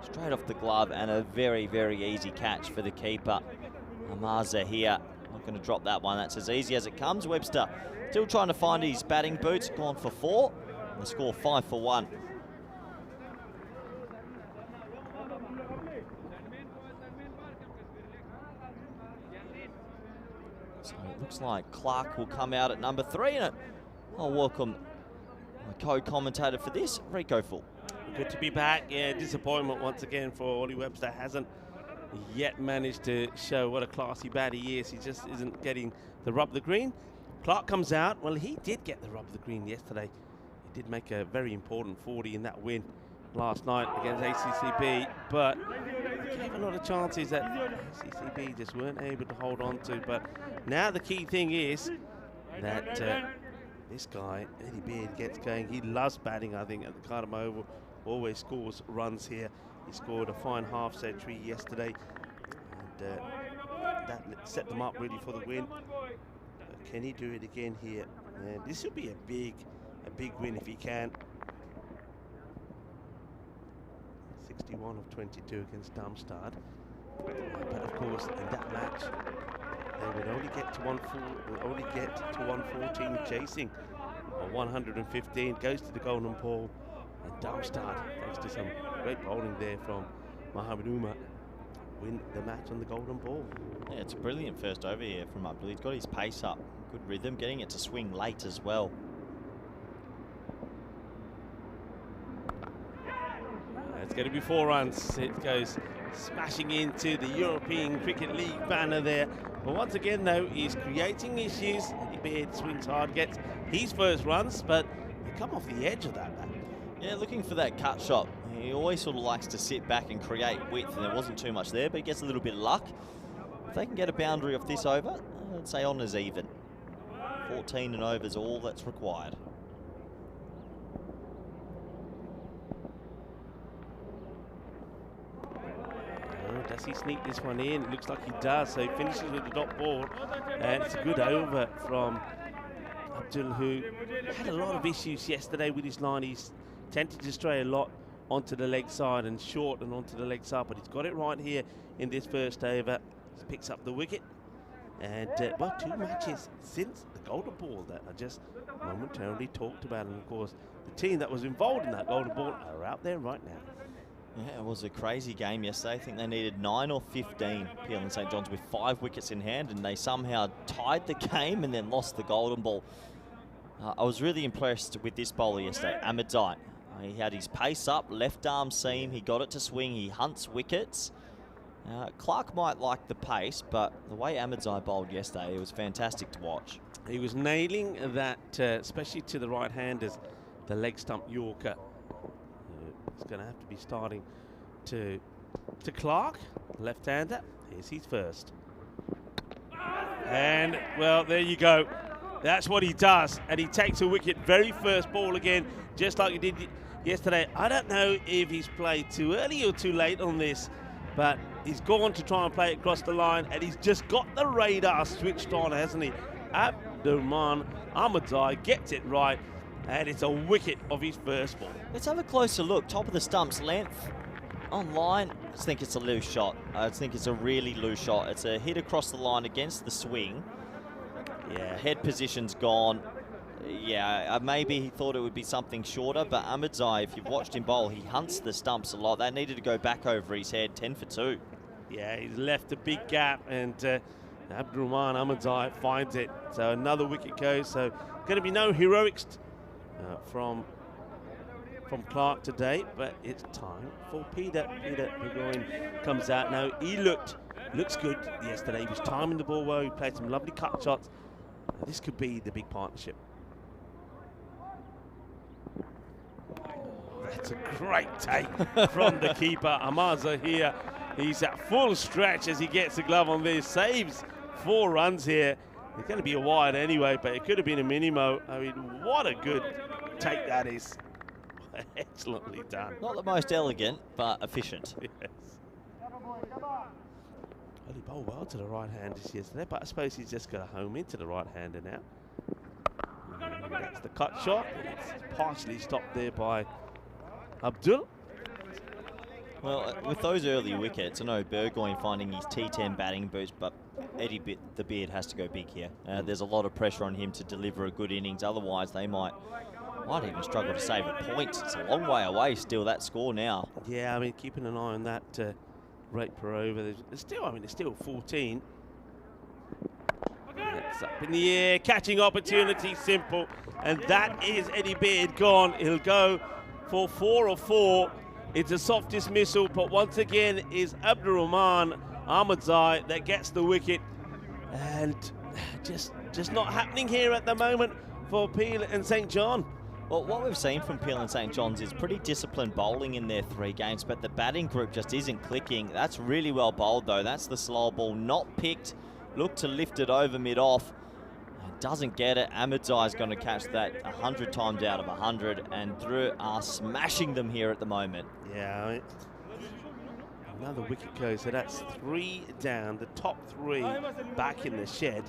Straight off the glove, and a very easy catch for the keeper. Amaza here. Not going to drop that one. That's as easy as it comes. Webster still trying to find his batting boots. Gone for 4. The score 5 for 1. So it looks like Clark will come out at number 3, and I'll welcome my co-commentator for this, Rico Full. Good to be back. Yeah, disappointment once again for Ollie Webster. Hasn't yet managed to show what a classy bat he is. He just isn't getting the rub of the green. Clark comes out. Well, he did get the rub of the green yesterday. He did make a very important 40 in that win last night against ACCB, but gave a lot of chances that ACCB just weren't able to hold on to. But now the key thing is that this guy, Eddie Beard, gets going. He loves batting, I think, at the Cardamom Oval. Always scores runs here. He scored a fine half century yesterday, and that set them up really for the win. Can he do it again here? And this will be a big win if he can. 61 of 22 against Darmstadt. But of course, in that match, they would only get to 114 chasing. 115 goes to the golden ball, and Darmstadt, thanks to some great bowling there from Mohamed Umar, win the match on the golden ball. Yeah, it's a brilliant first over here from Abdul. He's got his pace up, good rhythm, getting it to swing late as well. It's going to be 4 runs. It goes smashing into the European Cricket League banner there. But once again, though, he's creating issues. Eddie Beard swings hard, gets his first runs, but they come off the edge of that bat. Yeah, looking for that cut shot. He always sort of likes to sit back and create width, and there wasn't too much there, but he gets a little bit of luck. If they can get a boundary off this over, I'd say honours even. 14 and over is all that's required. Does he sneak this one in? It looks like he does, so he finishes with the dot ball, and it's a good over from Abdul, who had a lot of issues yesterday with his line. He's tended to stray a lot onto the leg side and short and onto the leg side, but he's got it right here in this first over. He picks up the wicket, and well, 2 matches since the golden ball that I just momentarily talked about, and of course the team that was involved in that golden ball are out there right now. Yeah, it was a crazy game yesterday. I think they needed 9 or 15, Peel and St John's, with 5 wickets in hand, and they somehow tied the game and then lost the golden ball. I was really impressed with this bowler yesterday, Ahmedzai. He had his pace up, left arm seam, he got it to swing, he hunts wickets. Clark might like the pace, but the way Ahmedzai bowled yesterday, it was fantastic to watch. He was nailing that, especially to the right-handers, the leg stump Yorker. He's going to have to be starting to Clark, left-hander. Here's his first. And, well, there you go. That's what he does. And he takes a wicket very first ball again, just like he did yesterday. I don't know if he's played too early or too late on this, but he's gone to try and play it across the line, and he's just got the radar switched on, hasn't he? Abdurrahman Ahmedzai gets it right, and it's a wicket of his first ball. Let's have a closer look. Top of the stumps, length, on line. I just think it's a loose shot. I just think it's a really loose shot. It's a hit across the line against the swing. Yeah, head position's gone. Yeah, maybe he thought it would be something shorter, but Ahmedzai, if you've watched him bowl, he hunts the stumps a lot. That needed to go back over his head, 10 for 2. Yeah, he's left a big gap, and Abdurrahman Ahmedzai finds it. So another wicket goes. So going to be no heroics from Clark today, but it's time for Peter. Peter Burgoyne comes out now. He looks good yesterday. He was timing the ball well. He played some lovely cut shots. This could be the big partnership. That's a great take from the keeper. Ahmedzai here. He's at full stretch as he gets the glove on this. Saves 4 runs here. It's going to be a wide anyway, but it could have been a minimo. I mean, what a good take that is. Excellently done. Not the most elegant, but efficient. Yes. Well, he bowled well to the right-handers yesterday, but I suppose he's just got to home into the right-hander now. And that's the cut shot. It's partially stopped there by Abdul. Well, with those early wickets, I know Burgoyne finding his T10 batting boost, but Eddie the Beard has to go big here. There's a lot of pressure on him to deliver a good innings. Otherwise, they might Might even struggle to save a point. It's a long way away still, that score now. Yeah, I mean, keeping an eye on that rate per over. There's still, I mean, it's still 14. It's up in the air, catching opportunity, simple. And that is Eddie Beard gone. He'll go for 4 of 4. It's a soft dismissal, but once again is Abdurrahman Ahmadzai that gets the wicket. And just not happening here at the moment for Peel and St. John. Well, what we've seen from Peel and St. John's is pretty disciplined bowling in their 3 games, but the batting group just isn't clicking. That's really well bowled, though. That's the slow ball, not picked. Looked to lift it over mid-off. Doesn't get it. Ahmadzai's going to catch that 100 times out of 100, and Drew are smashing them here at the moment. Yeah, another wicket goes, so that's 3 down. The top 3 back in the shed.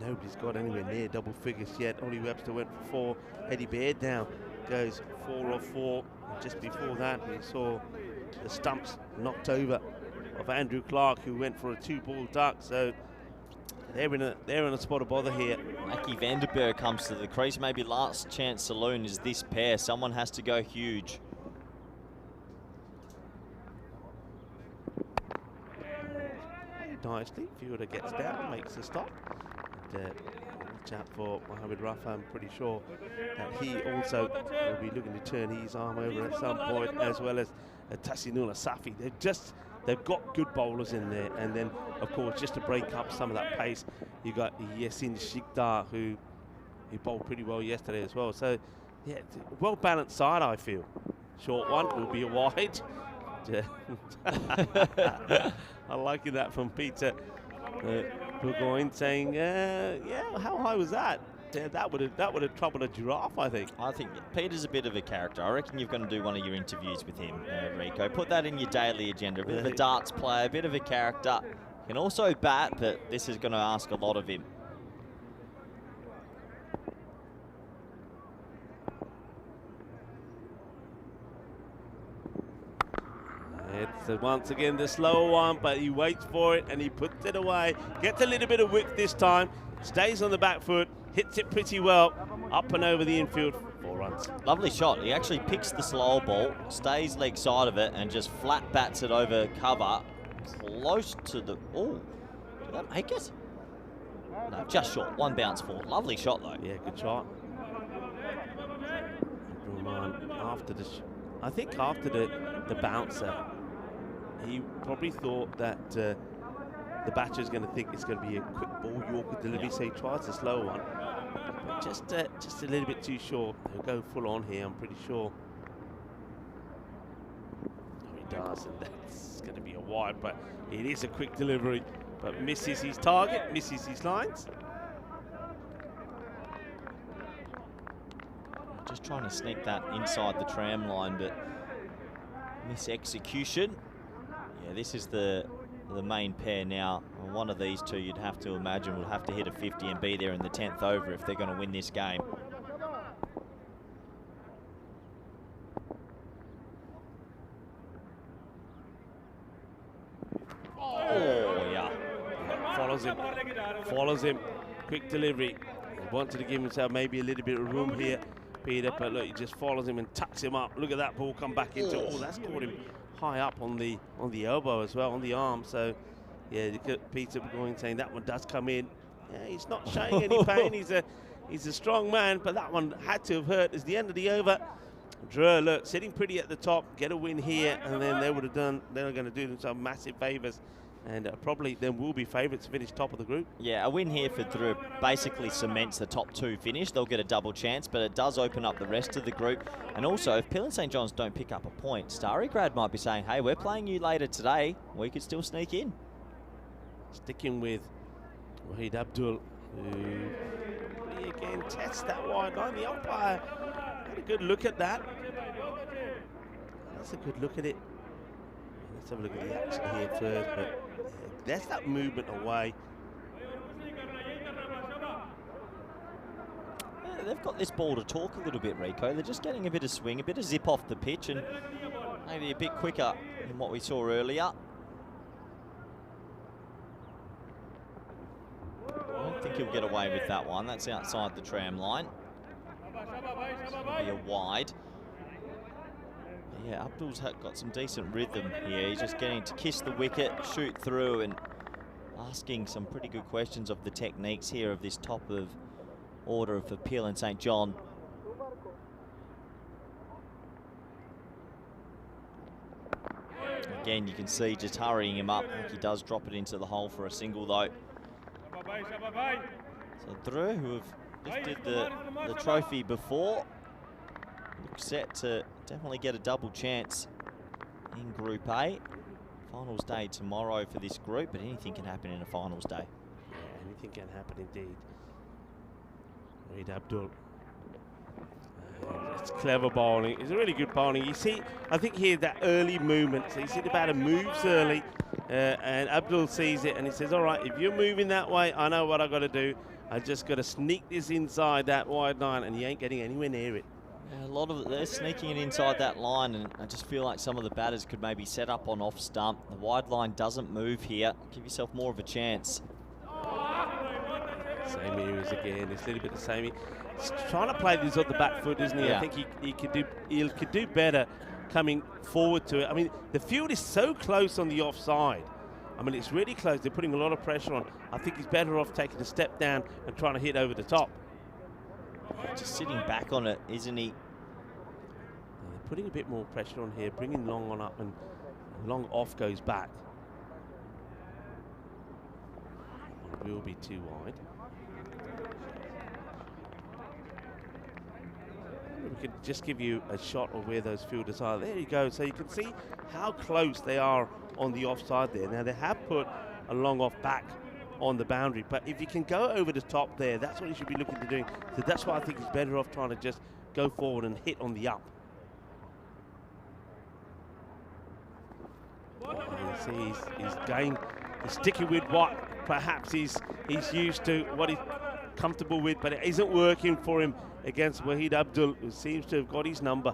Nobody's got anywhere near double figures yet. Ollie Webster went for 4. Eddie Beard now goes 4 of 4. And just before that, we saw the stumps knocked over of Andrew Clark, who went for a 2-ball duck. So they're in a spot of bother here. Mackie Vanderberg comes to the crease. Maybe last chance saloon is this pair. Someone has to go huge. Nicely, Fielder gets down, makes the stop. And, watch out for Mohamed Rafa. I'm pretty sure that he also will be looking to turn his arm over at some point, as well as Tasinullah Safi. They've got good bowlers in there, and then of course just to break up some of that pace, you got Yasin Shikdar, who bowled pretty well yesterday as well. So yeah, well balanced side, I feel. Short one will be a wide. I like that from Peter Burgoyne saying, yeah, how high was that? Yeah, that would have troubled a giraffe, I think. I think Peter's a bit of a character. I reckon you're going to do one of your interviews with him, Rico. Put that in your daily agenda. A bit of a darts player, a bit of a character. Can also bat, but this is going to ask a lot of him. It's once again the slower one, but he waits for it and he puts it away. Gets a little bit of width this time. Stays on the back foot. Hits it pretty well. Up and over the infield. 4 runs. Lovely shot. He actually picks the slow ball, stays leg side of it, and just flat bats it over cover. Close to the... Oh, did that make it? No, just short. 1 bounce forward. Lovely shot, though. Yeah, good shot. I think after the bouncer, he probably thought that the batter's going to think it's going to be a quick ball Yorker delivery, so he tries the slow one. But just a little bit too short. He'll go full on here, I'm pretty sure. Oh, he does, and that's going to be a wide, but it is a quick delivery. But misses his target, misses his lines. Just trying to sneak that inside the tram line, but miss execution. Yeah, this is the main pair now. And one of these two, you'd have to imagine, will have to hit a 50 and be there in the 10th over if they're going to win this game. Oh, yeah. Follows him. Quick delivery. He wanted to give himself maybe a little bit of room here, Peter, but look, he just follows him and tucks him up. Look at that ball come back into. Oh, that's caught him high up on the elbow as well, on the arm. So yeah, Peter going saying that one does come in. Yeah, he's not showing any pain. He's a strong man, but that one had to have hurt. It's the end of the over. Drew, look, sitting pretty at the top, get a win here, and then they're going to do themselves massive favours. And probably then will be favourites to finish top of the group. Yeah, a win here for Drew basically cements the top 2 finish. They'll get a double chance, but it does open up the rest of the group. And also, if Peel and St. John's don't pick up a point, Starry Grad might be saying, hey, we're playing you later today. We could still sneak in. Sticking with Wahid Abdul, who again tests that wide line. The umpire had a good look at that. That's a good look at it. Let's have a look at the action here first, but there's that movement away. Yeah, they've got this ball to talk a little bit, Rico. They're just getting a bit of swing, a bit of zip off the pitch, and maybe a bit quicker than what we saw earlier. I don't think he'll get away with that one. That's outside the tram line. It's going to be a wide. Yeah, Abdul's got some decent rhythm here. He's just getting to kiss the wicket, shoot through, and asking some pretty good questions of the techniques here of this top of order for Peel and St. John. Again, you can see just hurrying him up. I think he does drop it into the hole for a single, though. So Drew, who have lifted the trophy before, looks set to definitely get a double chance in Group A. Finals day tomorrow for this group, but anything can happen in a finals day. Yeah, anything can happen indeed. Wahid Abdul. It's clever bowling. It's a really good bowling. You see, I think here that early movement. So you see the batter moves early, and Abdul sees it and he says, all right, if you're moving that way, I know what I got to do. I just got to sneak this inside that wide line, and he ain't getting anywhere near it. Yeah, a lot of it, they're sneaking it inside that line, and I just feel like some of the batters could maybe set up on off stump. The wide line doesn't move here. Give yourself more of a chance. Same areas again. It's a little bit the same. He's trying to play this on the back foot, isn't he? Yeah. I think he could do better coming forward to it. I mean, the field is so close on the offside. I mean, it's really close. They're putting a lot of pressure on. I think he's better off taking a step down and trying to hit over the top. Yeah, just sitting back on it, isn't he? They're putting a bit more pressure on here, bringing long on up, and long off goes back. It will be too wide. We could just give you a shot of where those fielders are. There you go. So you can see how close they are on the offside there. Now they have put a long off back on the boundary, but if you can go over the top there, that's what you should be looking to do. So that's why I think he's better off trying to just go forward and hit on the up. You see he's going, he's sticking with what perhaps he's used to, what he's comfortable with, but it isn't working for him against Wahid Abdul, who seems to have got his number.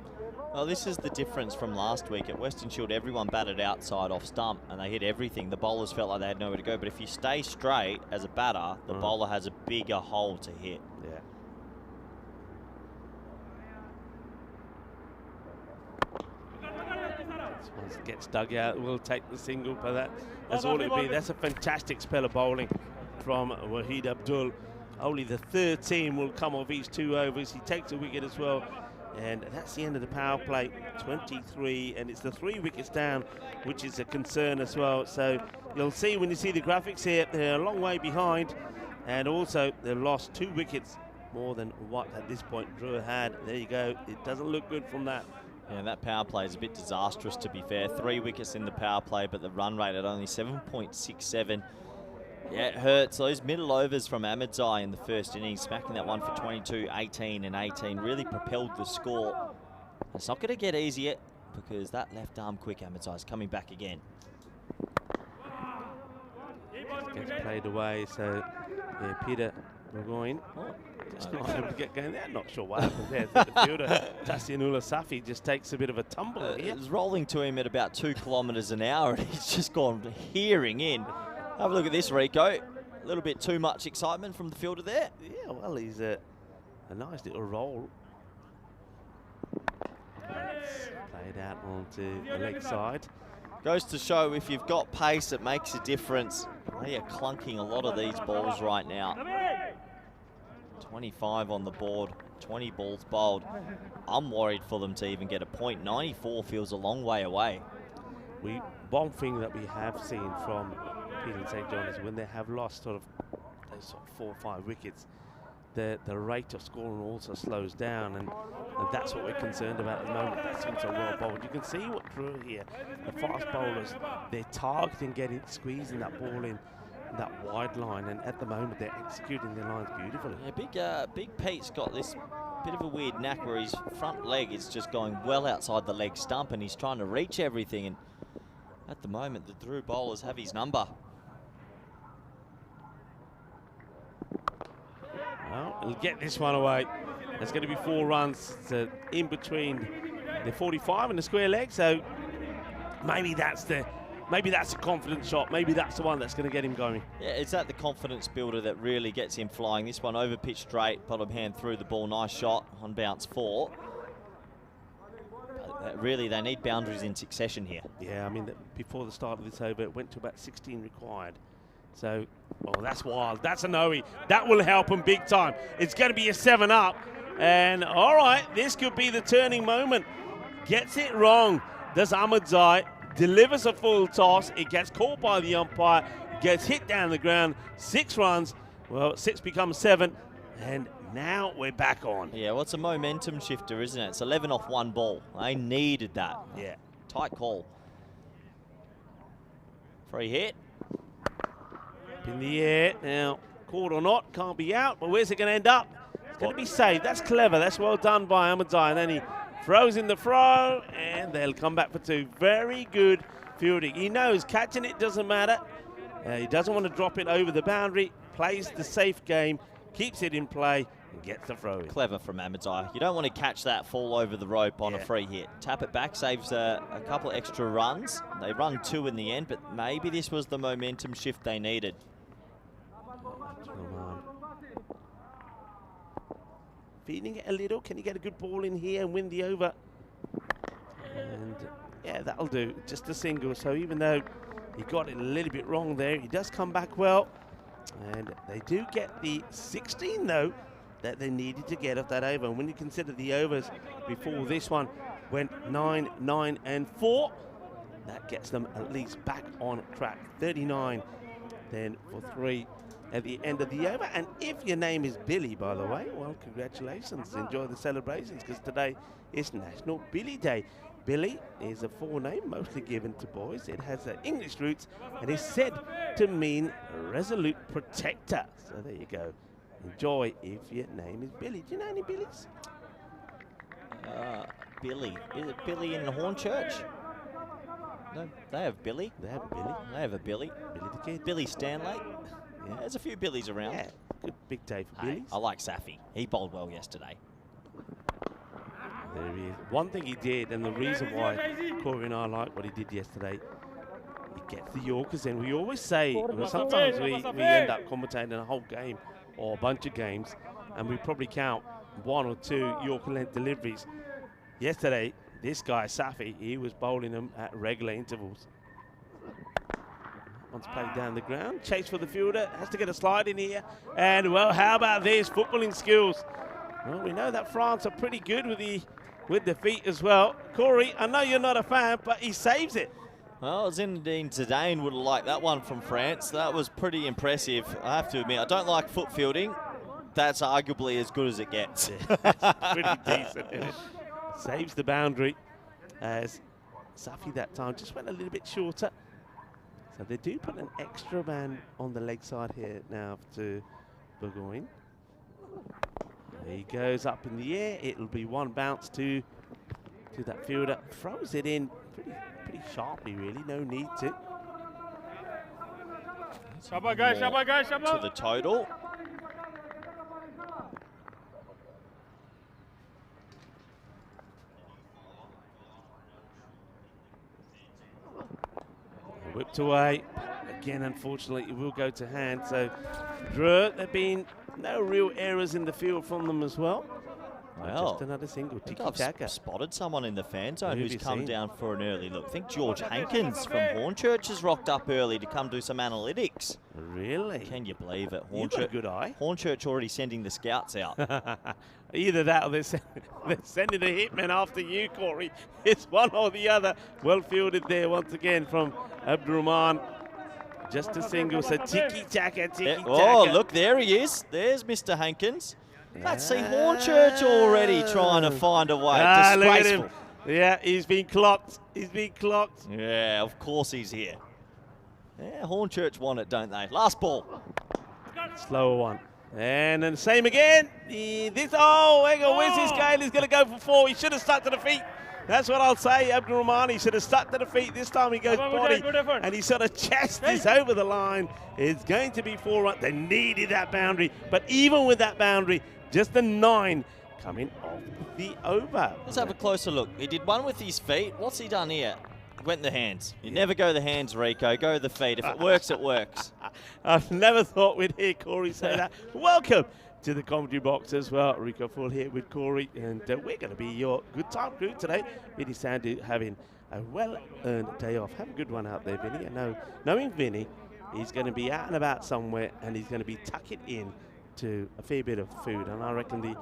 Well, this is the difference from last week. At Western Shield, everyone batted outside off stump and they hit everything. The bowlers felt like they had nowhere to go. But if you stay straight as a batter, the bowler has a bigger hole to hit. Yeah. Once it gets dug out, we'll take the single, but that's all it'll be. That's a fantastic spell of bowling from Wahid Abdul. Only the third team will come off each 2 overs. He takes a wicket as well. And that's the end of the power play, 23, and it's the 3 wickets down, which is a concern as well. So you'll see when you see the graphics here, they're a long way behind, and also they've lost 2 wickets more than what at this point Drew had. There you go. It doesn't look good from that. Yeah, that power play is a bit disastrous, to be fair. 3 wickets in the power play, but the run rate at only 7.67. Yeah, it hurts. Those middle overs from Ahmedzai in the first innings, smacking that one for 22, 18 and 18, really propelled the score. It's not going to get easier because that left arm quick Ahmedzai is coming back again. Gets played away, so yeah, Peter Burgoyne just not able to get going there. Not sure what happened there. The fielder, Tassianullah Safi, just takes a bit of a tumble here. It was rolling to him at about 2 kilometres an hour and he's just gone hearing in. Have a look at this, Rico. A little bit too much excitement from the fielder there. Yeah, well, he's a nice little roll. Played out onto the leg side. Goes to show if you've got pace, it makes a difference. They are clunking a lot of these balls right now. 25 on the board, 20 balls bowled. I'm worried for them to even get a point. 94 feels a long way away. One thing that we have seen from Peel and St. John is when they have lost those 4 or 5 wickets, the rate of scoring also slows down, and that's what we're concerned about at the moment. That seems so well bowled. You can see what Drew here, the fast bowlers, they're targeting, squeezing that ball in that wide line, and at the moment they're executing their lines beautifully. Yeah, Big Pete's got this bit of a weird knack where his front leg is just going well outside the leg stump and he's trying to reach everything, and at the moment the Drew bowlers have his number. Well, he'll get this one away. There's going to be 4 runs in between the 45 and the square leg, so maybe that's the maybe that's a confidence shot. Maybe that's the one that's going to get him going. Yeah, is that the confidence builder that really gets him flying? This one over pitch straight, bottom hand through the ball. Nice shot on bounce 4. But really, they need boundaries in succession here. Yeah, I mean, before the start of this over, it went to about 16 required. So, oh, that's wild. That's a no-y. That will help him big time. It's going to be a 7-up. And, all right, this could be the turning moment. Gets it wrong. Does Ahmadzai. Delivers a full toss. It gets caught by the umpire. Gets hit down the ground. 6 runs. Well, 6 becomes 7. And now we're back on. Yeah, well, it's a momentum shifter, isn't it? It's 11 off 1 ball. They needed that. Yeah. Tight call. Free hit. Up in the air. Now, caught or not, can't be out. But where's it going to end up? It's going to be saved. That's clever. That's well done by Ahmadzai. And then he throws in the throw, and they'll come back for 2. Very good fielding. He knows catching it doesn't matter. He doesn't want to drop it over the boundary. Plays the safe game, keeps it in play, and gets the throw in. Clever from Ahmadzai. You don't want to catch that fall over the rope on a free hit. Tap it back, saves a couple extra runs. They run 2 in the end, but maybe this was the momentum shift they needed. Feeding it a little. Can he get a good ball in here and win the over? And yeah, that'll do. Just a single. So even though he got it a little bit wrong there, he does come back well. And they do get the 16 though that they needed to get off that over. And when you consider the overs before this one went 9, 9 and 4, that gets them at least back on track. 39 then for 3 at the end of the over. And if your name is Billy, by the way, well, congratulations. Enjoy the celebrations, because today is National Billy Day. Billy is a forename mostly given to boys. It has English roots and is said to mean resolute protector. So there you go. Enjoy if your name is Billy. Do you know any Billys? Billy. Is it Billy in Hornchurch? No, they have Billy. They have Billy. They have a Billy. Billy the Kid. Billy Stanley. Yeah, there's a few Billies around. Yeah, good big day for Hey, Billy. I like Safi. He bowled well yesterday. There he is. One thing he did, and the reason why Corey and I like what he did yesterday, he gets the Yorkers in. We always say, sometimes we end up commentating a whole game or a bunch of games, and we probably count 1 or 2 Yorker length deliveries. Yesterday, this guy, Safi, he was bowling them at regular intervals. Once played down the ground, chase for the fielder, has to get a slide in here. And, well, how about this footballing skills? Well, we know that France are pretty good with the feet as well. Corey, I know you're not a fan, but he saves it. Well, Zinedine Zidane would have liked that one from France. That was pretty impressive, I have to admit. I don't like foot fielding. That's arguably as good as it gets. Pretty decent, isn't it? Saves the boundary as Safi that time just went a little bit shorter. So they do put an extra man on the leg side here now to Burgoyne. There he goes up in the air. It'll be 1 bounce to that fielder. Throws it in pretty sharply, really. No need to. To the total. Whipped away. Again, unfortunately, it will go to hand. So, Drew, there have been no real errors in the field from them as well. Well, just another single. I think Tiki-taka. I've spotted someone in the fan zone Who have who's you come seen? down for an early look. I think George Hankins from Hornchurch has rocked up early to come do some analytics. Really? Can you believe it? You've got a good eye. Hornchurch already sending the scouts out. Either that or they're sending the hitman after you, Corey. It's one or the other. Well fielded there once again from Abdurrahman. Just a single, so tiki-taka, tiki-taka. Oh, look, there he is. There's Mr. Hankins. Let's see Hornchurch already trying to find a way. Look at Disgraceful. him. Yeah, he's been clocked. He's been clocked. Yeah, of course he's here. Yeah, Hornchurch want it, don't they? Last ball. Slower one. And then same again. Hang on, where's his scale? He's going to go for 4. He should have stuck to the feet. That's what I'll say. Abdurrahman, he should have stuck to the feet. This time he goes body, and he sort of chest this over the line. It's going to be 4 runs. They needed that boundary, but even with that boundary, just a 9 coming off the over. Let's have a closer look. He did one with his feet. What's he done here? Went the hands. You never go the hands, Rico. Go the feet. If it works, it works. I've never thought we'd hear Corey say that. Welcome to the commentary box as well. Rico Full here with Corey, and we're going to be your good time crew today. Vinny Sandu having a well-earned day off. Have a good one out there, Vinny. I know, knowing Vinny, he's going to be out and about somewhere, and he's going to be tucking in to a fair bit of food. And I reckon the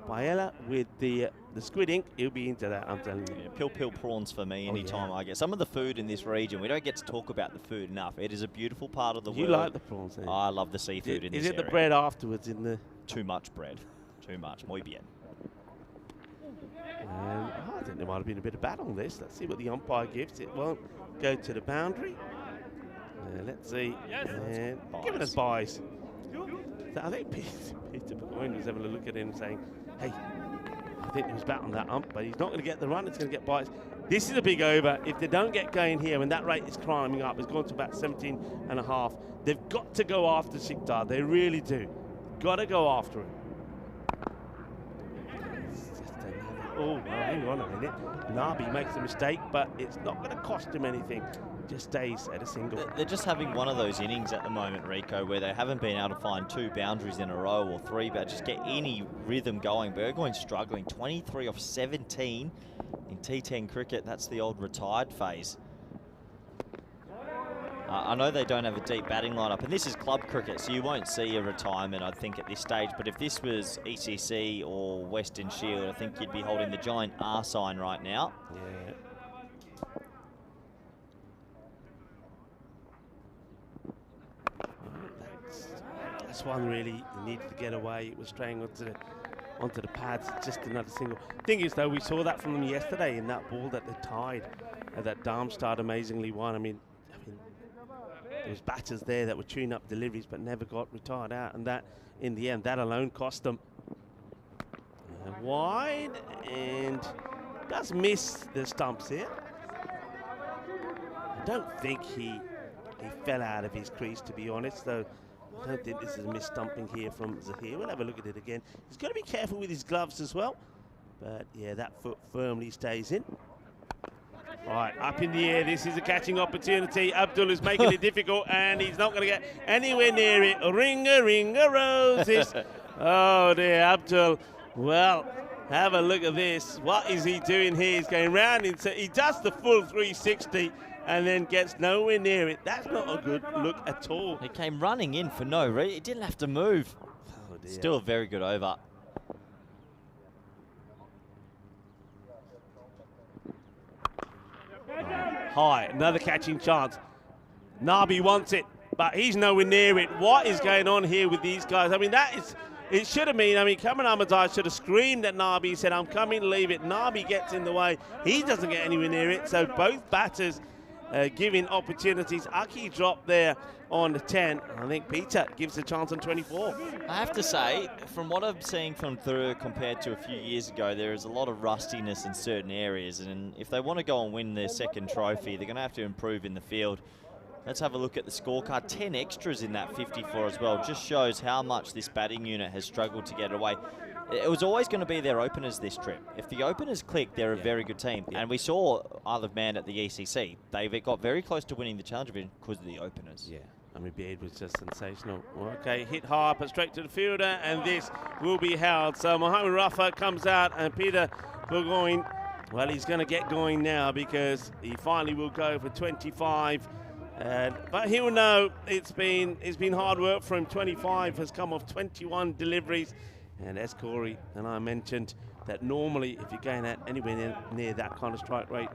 paella with the squid ink, he'll be into that, I'm telling you. Yeah, pill prawns for me anytime I get. Some of the food in this region, we don't get to talk about the food enough. It is a beautiful part of the world. You like the prawns, eh? I love the seafood in this Is it area. the bread afterwards in the... Too much bread. Too much. Muy bien. I think there might have been a bit of bat on this. Let's see what the umpire gives. It won't go to the boundary. Let's see. And giving us buys. I think Peter Burgoyne was having a look at him saying, hey, I think there was bat on that ump, but he's not going to get the run. It's going to get buys. This is a big over. If they don't get going here, when that rate is climbing up, it's gone to about 17.5. They've got to go after Sikdar. They really do. Got to go after him. Oh, well, hang on a minute. Nabi makes a mistake, but it's not going to cost him anything. Just stays at a single. They're just having one of those innings at the moment, Rico, where they haven't been able to find 2 boundaries in a row or 3, but just get any rhythm going. Burgoyne's struggling. 23 off 17 in T10 cricket. That's the old retired phase. I know they don't have a deep batting lineup, and this is club cricket, so you won't see a retirement, I think, at this stage. But if this was ECC or Western Shield, I think you'd be holding the giant R sign right now. Yeah. That's one really needed to get away. It was straying onto the pads, just another single. Thing is, though, we saw that from them yesterday in that ball that they tied, that Darmstadt amazingly won. I mean, there was batters there that were tuning up deliveries but never got retired out, and that, in the end, that alone cost them. Wide, and does miss the stumps here. I don't think he fell out of his crease, to be honest, though. I don't think this is a missed stumping here from Zahir. We'll have a look at it again. He's got to be careful with his gloves as well. But, yeah, that foot firmly stays in. Right, up in the air. This is a catching opportunity. Abdul is making it difficult, and he's not going to get anywhere near it. Ring a roses. Oh, dear, Abdul. Well, have a look at this. What is he doing here? He's going round. He does the full 360 and then gets nowhere near it. That's not a good look at all. He came running in for no reason. He didn't have to move. Oh, dear. Still a very good over. High, another catching chance. Nabi wants it, but he's nowhere near it. What is going on here with these guys? I mean, it should have been, Cameron Ahmadai should have screamed at Nabi. He said, I'm coming, leave it. Nabi gets in the way. He doesn't get anywhere near it. So both batters giving opportunities. Aki dropped there on the 10. I think Peter gives a chance on 24. I have to say, from what I'm seeing from Thur compared to a few years ago, there is a lot of rustiness in certain areas, and if they want to go and win their second trophy, they're going to have to improve in the field. Let's have a look at the scorecard. 10 extras in that 54 as well. Just shows how much this batting unit has struggled to get away. It was always going to be their openers this trip. If the openers click, they're a very good team. And we saw Isle of Man at the ECC. They got very close to winning the Challenge Division because of the openers. Yeah. Beard was just sensational. Okay, hit high, but straight to the fielder, and this will be held. So Mohamed Rafa comes out, and Peter Burgoyne, well, he's going to get going now because he finally will go for 25. But he'll know it's been hard work for him. 25 has come off 21 deliveries. And as Corey and I mentioned, that normally if you're going at anywhere near that kind of strike rate,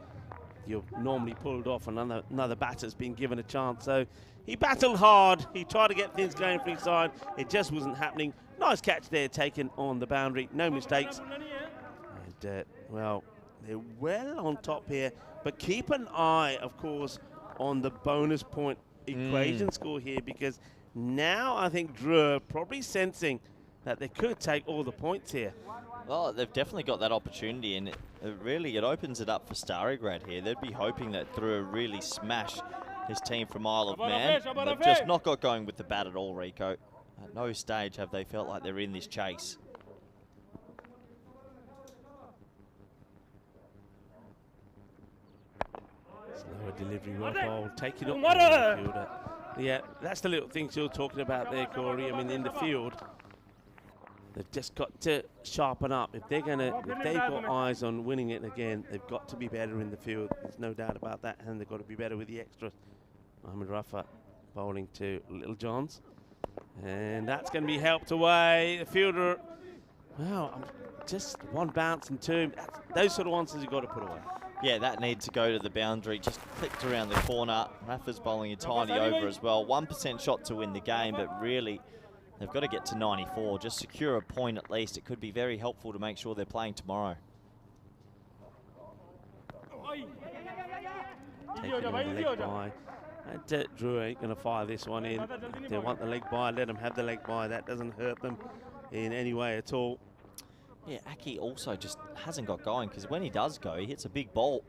you're normally pulled off, and another batter's been given a chance. So he battled hard. He tried to get things going for his side. It just wasn't happening. Nice catch there taken on the boundary. No mistakes. And, well, they're well on top here. But keep an eye, of course, on the bonus point equation score here, because now I think Drew probably sensing that they could take all the points here. Well, they've definitely got that opportunity, and it opens it up for Starigrad here. They'd be hoping that Drew really smash his team from Isle of Man. They've just not got going with the bat at all, Rico. At no stage have they felt like they're in this chase. Slow delivery, well bowled, taking it off the fielder. Yeah, that's the little things you're talking about there, Corey. I mean, in the field, they've just got to sharpen up. If they've got eyes on winning it again, they've got to be better in the field. There's no doubt about that, and they've got to be better with the extras. Mohamed Rafa bowling to Little Johns, and that's going to be helped away. The fielder, well, just one bounce and two. Those sort of ones you've got to put away. Yeah, that needs to go to the boundary. Just clipped around the corner. Rafa's bowling a tiny over as well. 1% shot to win the game, but really, they've got to get to 94. Just secure a point at least. It could be very helpful to make sure they're playing tomorrow. Taking on the leg bye. And Drew ain't going to fire this one in. If they want the leg bye, let them have the leg bye. That doesn't hurt them in any way at all. Yeah, Aki also just hasn't got going, because when he does go, he hits a big ball.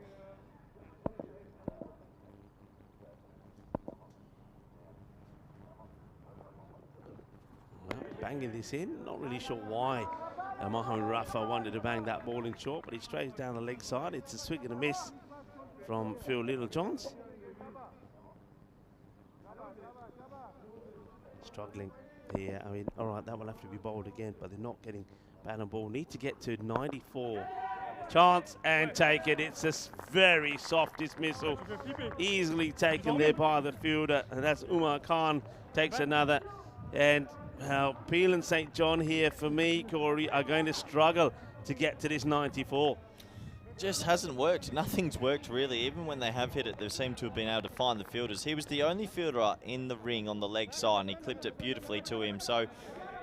Well, banging this in, not really sure why Mohamed Rafa wanted to bang that ball in short, but he strays down the leg side. It's a swing and a miss from Phil Littlejohns. Struggling here. I mean, all right, that will have to be bowled again, but they're not getting bat and ball. Need to get to 94. Chance and take it. It's a very soft dismissal. Easily taken there by the fielder, and that's Umar Khan takes another. And Peel and St. John here, for me, Corey, are going to struggle to get to this 94. Just hasn't worked. Nothing's worked really. Even when they have hit it, they seem to have been able to find the fielders. He was the only fielder in the ring on the leg side, and he clipped it beautifully to him. So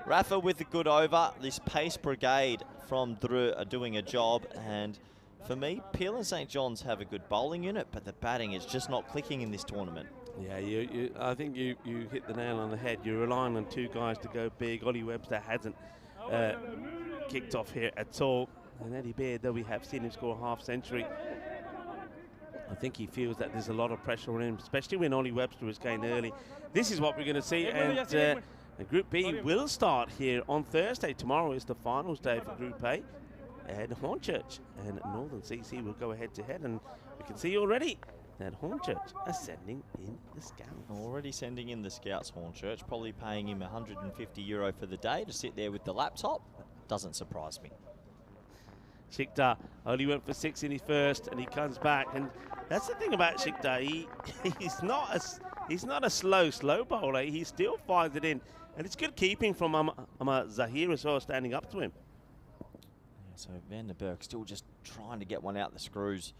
Rafa with a good over. This pace brigade from Drew are doing a job, and for me, Peel and St. John's have a good bowling unit, but the batting is just not clicking in this tournament. Yeah, I think you hit the nail on the head. You're relying on two guys to go big. Ollie Webster hasn't kicked off here at all. And Eddie Baird, though we have seen him score a half-century, I think he feels that there's a lot of pressure on him, especially when Ollie Webster is going early. This is what we're going to see, and Group B will start here on Thursday. Tomorrow is the finals day for Group A, and Hornchurch and Northern CC will go head-to-head, and we can see already that Hornchurch are sending in the scouts. Already sending in the scouts, Hornchurch, probably paying him €150 for the day to sit there with the laptop. Doesn't surprise me. Shikhtar only went for 6 in his first, and he comes back, and that's the thing about Shikhtar. He's not a slow bowler. He still fires it in, and it's good keeping from Zahir as well, standing up to him. Yeah, so Van der Berg still just trying to get one out the screws.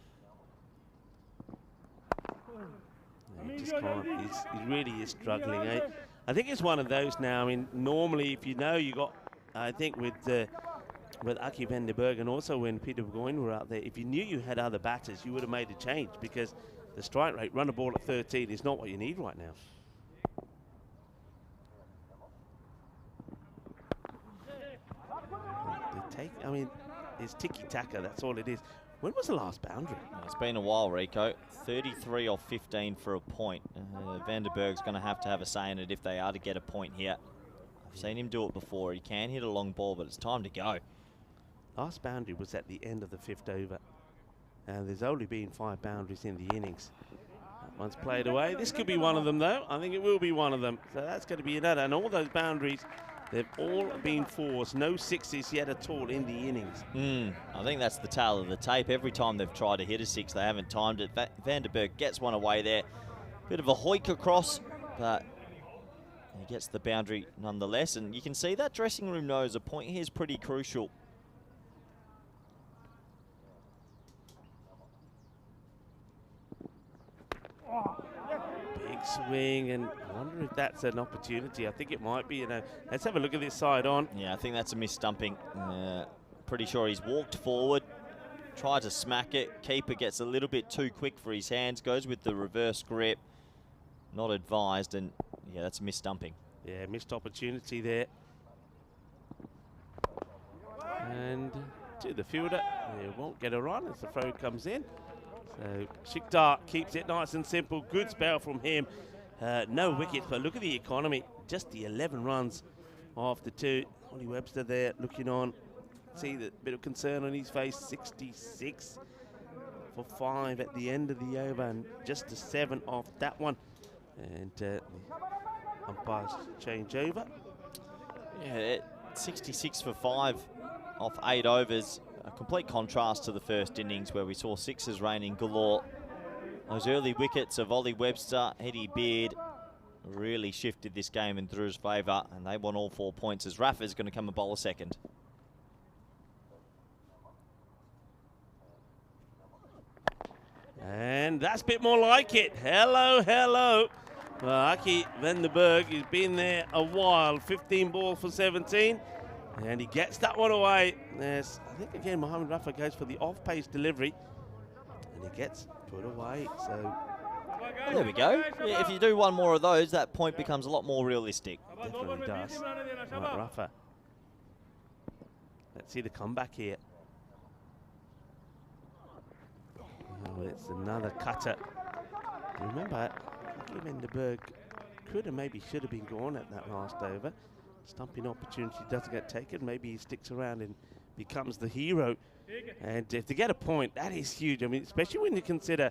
Yeah, he just can't. He really is struggling. I think it's one of those now. I mean, normally if you know you got, I think with Aki van der Berg, and also when Peter Burgoyne were out there, if you knew you had other batters, you would have made a change, because the strike rate, run a ball at 13, is not what you need right now. I mean, it's tiki-taka, that's all it is. When was the last boundary? It's been a while, Rico. 33 off 15 for a point. Van der Berg's going to have a say in it if they are to get a point here. I've seen him do it before. He can hit a long ball, but it's time to go. Last boundary was at the end of the 5th over, and there's only been 5 boundaries in the innings. That one's played away. This could be one of them, though. I think it will be one of them. So that's going to be another. And all those boundaries, they've all been 4s. No 6s yet at all in the innings. I think that's the tale of the tape. Every time they've tried to hit a 6, they haven't timed it. Van der Berg gets one away there. Bit of a hoik across, but he gets the boundary nonetheless. And you can see that dressing room knows a point here is pretty crucial. Big swing, and I wonder if that's an opportunity. I think it might be. Let's have a look at this side on. Yeah, I think that's a mis-stumping. Pretty sure he's walked forward, tried to smack it. Keeper gets a little bit too quick for his hands, goes with the reverse grip. Not advised, and yeah, that's a mis-stumping. Yeah, missed opportunity there. And to the fielder, he won't get a run as the throw comes in. So Shikhtar keeps it nice and simple. Good spell from him. No wickets, but look at the economy. Just the 11 runs after 2. Ollie Webster there looking on. See the bit of concern on his face. 66 for 5 at the end of the over, and just a 7 off that one. And the umpires change over. Yeah, 66 for 5 off 8 overs. A complete contrast to the first innings where we saw sixes raining galore. Those early wickets of Ollie Webster, Eddie Beard really shifted this game in Drew's favour, and they won all 4 points as Rafa's going to come and bowl a second. And that's a bit more like it. Hello, hello. Well, Aki van den Berg, he's been there a while. 15 ball for 17. And he gets that one away. Yes, I think again Mohamed Rafa goes for the off-pace delivery. And he gets put away. So well, there we go. Yeah, if you do one more of those, that point becomes a lot more realistic. definitely does. Right, Rafa. Let's see the comeback here. Oh, it's another cutter. Remember, Aki van den Berg could have maybe should have been gone at that last over. Stumping opportunity doesn't get taken. Maybe he sticks around and becomes the hero. And if they get a point, that is huge. I mean, especially when you consider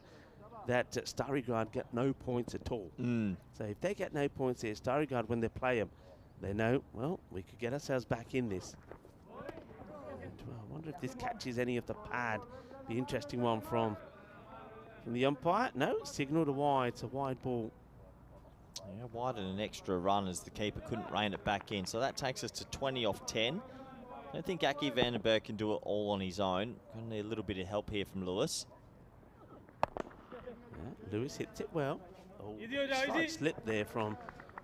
that Starryguard get no points at all. So if they get no points here, Starryguard, when they play them, they know, well, we could get ourselves back in this. And, well, I wonder if this catches any of the pad. Be interesting one from the umpire. No, signal to wide. It's a wide ball. Yeah, wide and an extra run as the keeper couldn't rein it back in. So that takes us to 20 off 10. I don't think Aki van den Berg can do it all on his own. Going to need a little bit of help here from Lewis. Yeah, Lewis hits it well. Oh, slight slip there from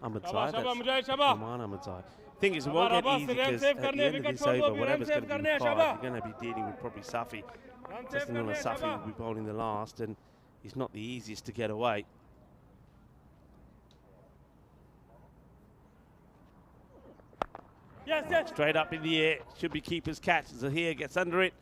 Ahmedzai. Ahmedzai. Thing is, it won't get easy because at the end of this over, whatever's going to be 5, you're going to be dealing with probably Safi. Just another Safi will be bowling the last, and he's not the easiest to get away. Straight up in the air, should be keeper's catch. Zahir gets under it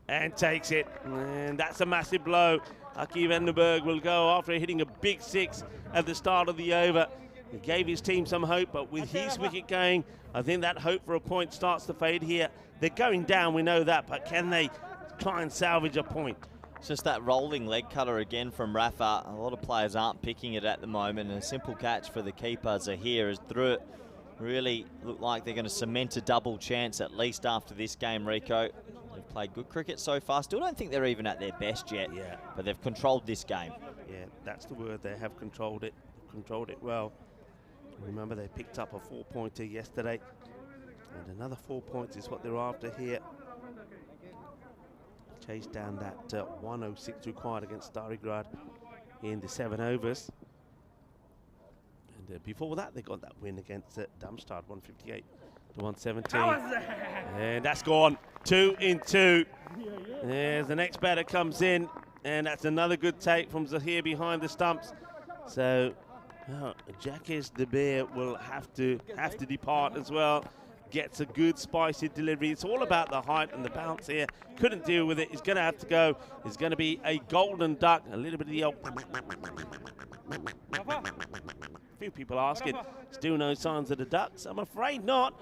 and takes it, and that's a massive blow. Aki van den Berg will go after hitting a big 6 at the start of the over. He gave his team some hope, but with his wicket going, I think that hope for a point starts to fade here. They're going down, we know that, but can they try and salvage a point? It's just that rolling leg cutter again from Rafa. A lot of players aren't picking it at the moment, and a simple catch for the keeper Zahir as Drew really look like they're going to cement a double chance at least after this game, Rico. They've played good cricket so far. Still don't think they're even at their best yet, but they've controlled this game. Yeah, that's the word. They have controlled it. Controlled it well. Remember, they picked up a 4-pointer yesterday, and another 4 points is what they're after here. Chase down that 106 required against Starrygrad in the 7 overs. And before that, they got that win against Darmstadt, 158 to 117. And that's gone 2 in 2. There's the next batter comes in, and that's another good take from Zahir behind the stumps. So Jacques de Beer will have to depart as well. Gets a good spicy delivery. It's all about the height and the bounce here. Couldn't deal with it. He's going to have to go. It's going to be a golden duck. A little bit of the old. A few people asking, still no signs of the ducks? I'm afraid not.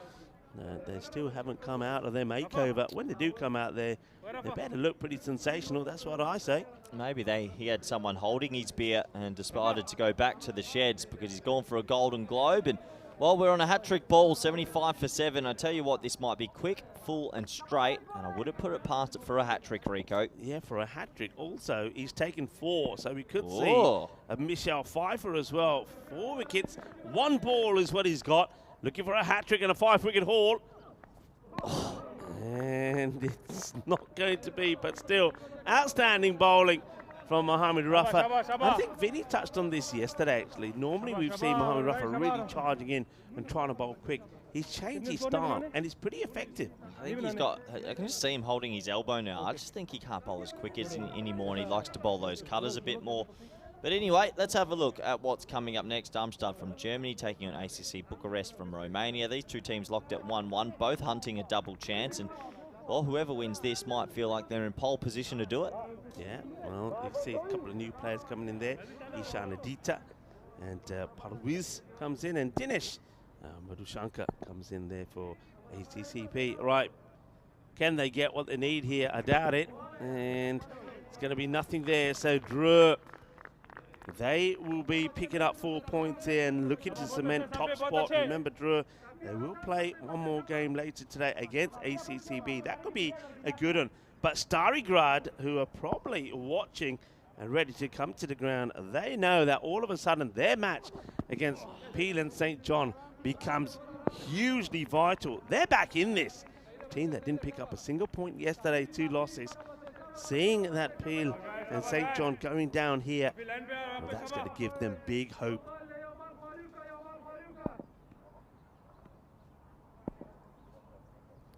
No, they still haven't come out of their makeover. When they do come out there, they better look pretty sensational. That's what I say. Maybe he had someone holding his beer and decided to go back to the sheds because he's gone for a golden globe. And well, we're on a hat-trick ball, 75 for 7. I tell you what, this might be quick, full and straight, and I wouldn't put it past it for a hat-trick, Rico. Yeah, for a hat-trick. Also, he's taken 4, so we could see a Michelle Pfeiffer as well. 4 wickets, 1 ball is what he's got. Looking for a hat-trick and a 5-wicket haul. And it's not going to be, but still, outstanding bowling from Mohamed Rafa. I think Vinny touched on this yesterday, actually. Normally we've seen Mohamed Rafa really charging in and trying to bowl quick. He's changed his style, and it's pretty effective. I think I can just see him holding his elbow now. I just think he can't bowl as quick as anymore, and he likes to bowl those cutters a bit more. But anyway, let's have a look at what's coming up next. Darmstadt from Germany taking on ACC Bucharest from Romania. These two teams locked at 1-1, both hunting a double chance. And, well, whoever wins this might feel like they're in pole position to do it. Yeah, well, you see a couple of new players coming in there. Ishan Adita and Parviz comes in, and Dinesh Madhushankar comes in there for ACCP. Right, can they get what they need here? I doubt it. And It's going to be nothing there. So Drew, they will be picking up 4 points here and looking to cement top spot. Remember, Drew, they will play one more game later today against ACCB. That could be a good one. But Stary Grad, who are probably watching and ready to come to the ground, they know that all of a sudden their match against Peel and St. John becomes hugely vital. They're back in this. A team that didn't pick up a single point yesterday, 2 losses. Seeing that Peel and St. John going down here, well, that's going to give them big hope.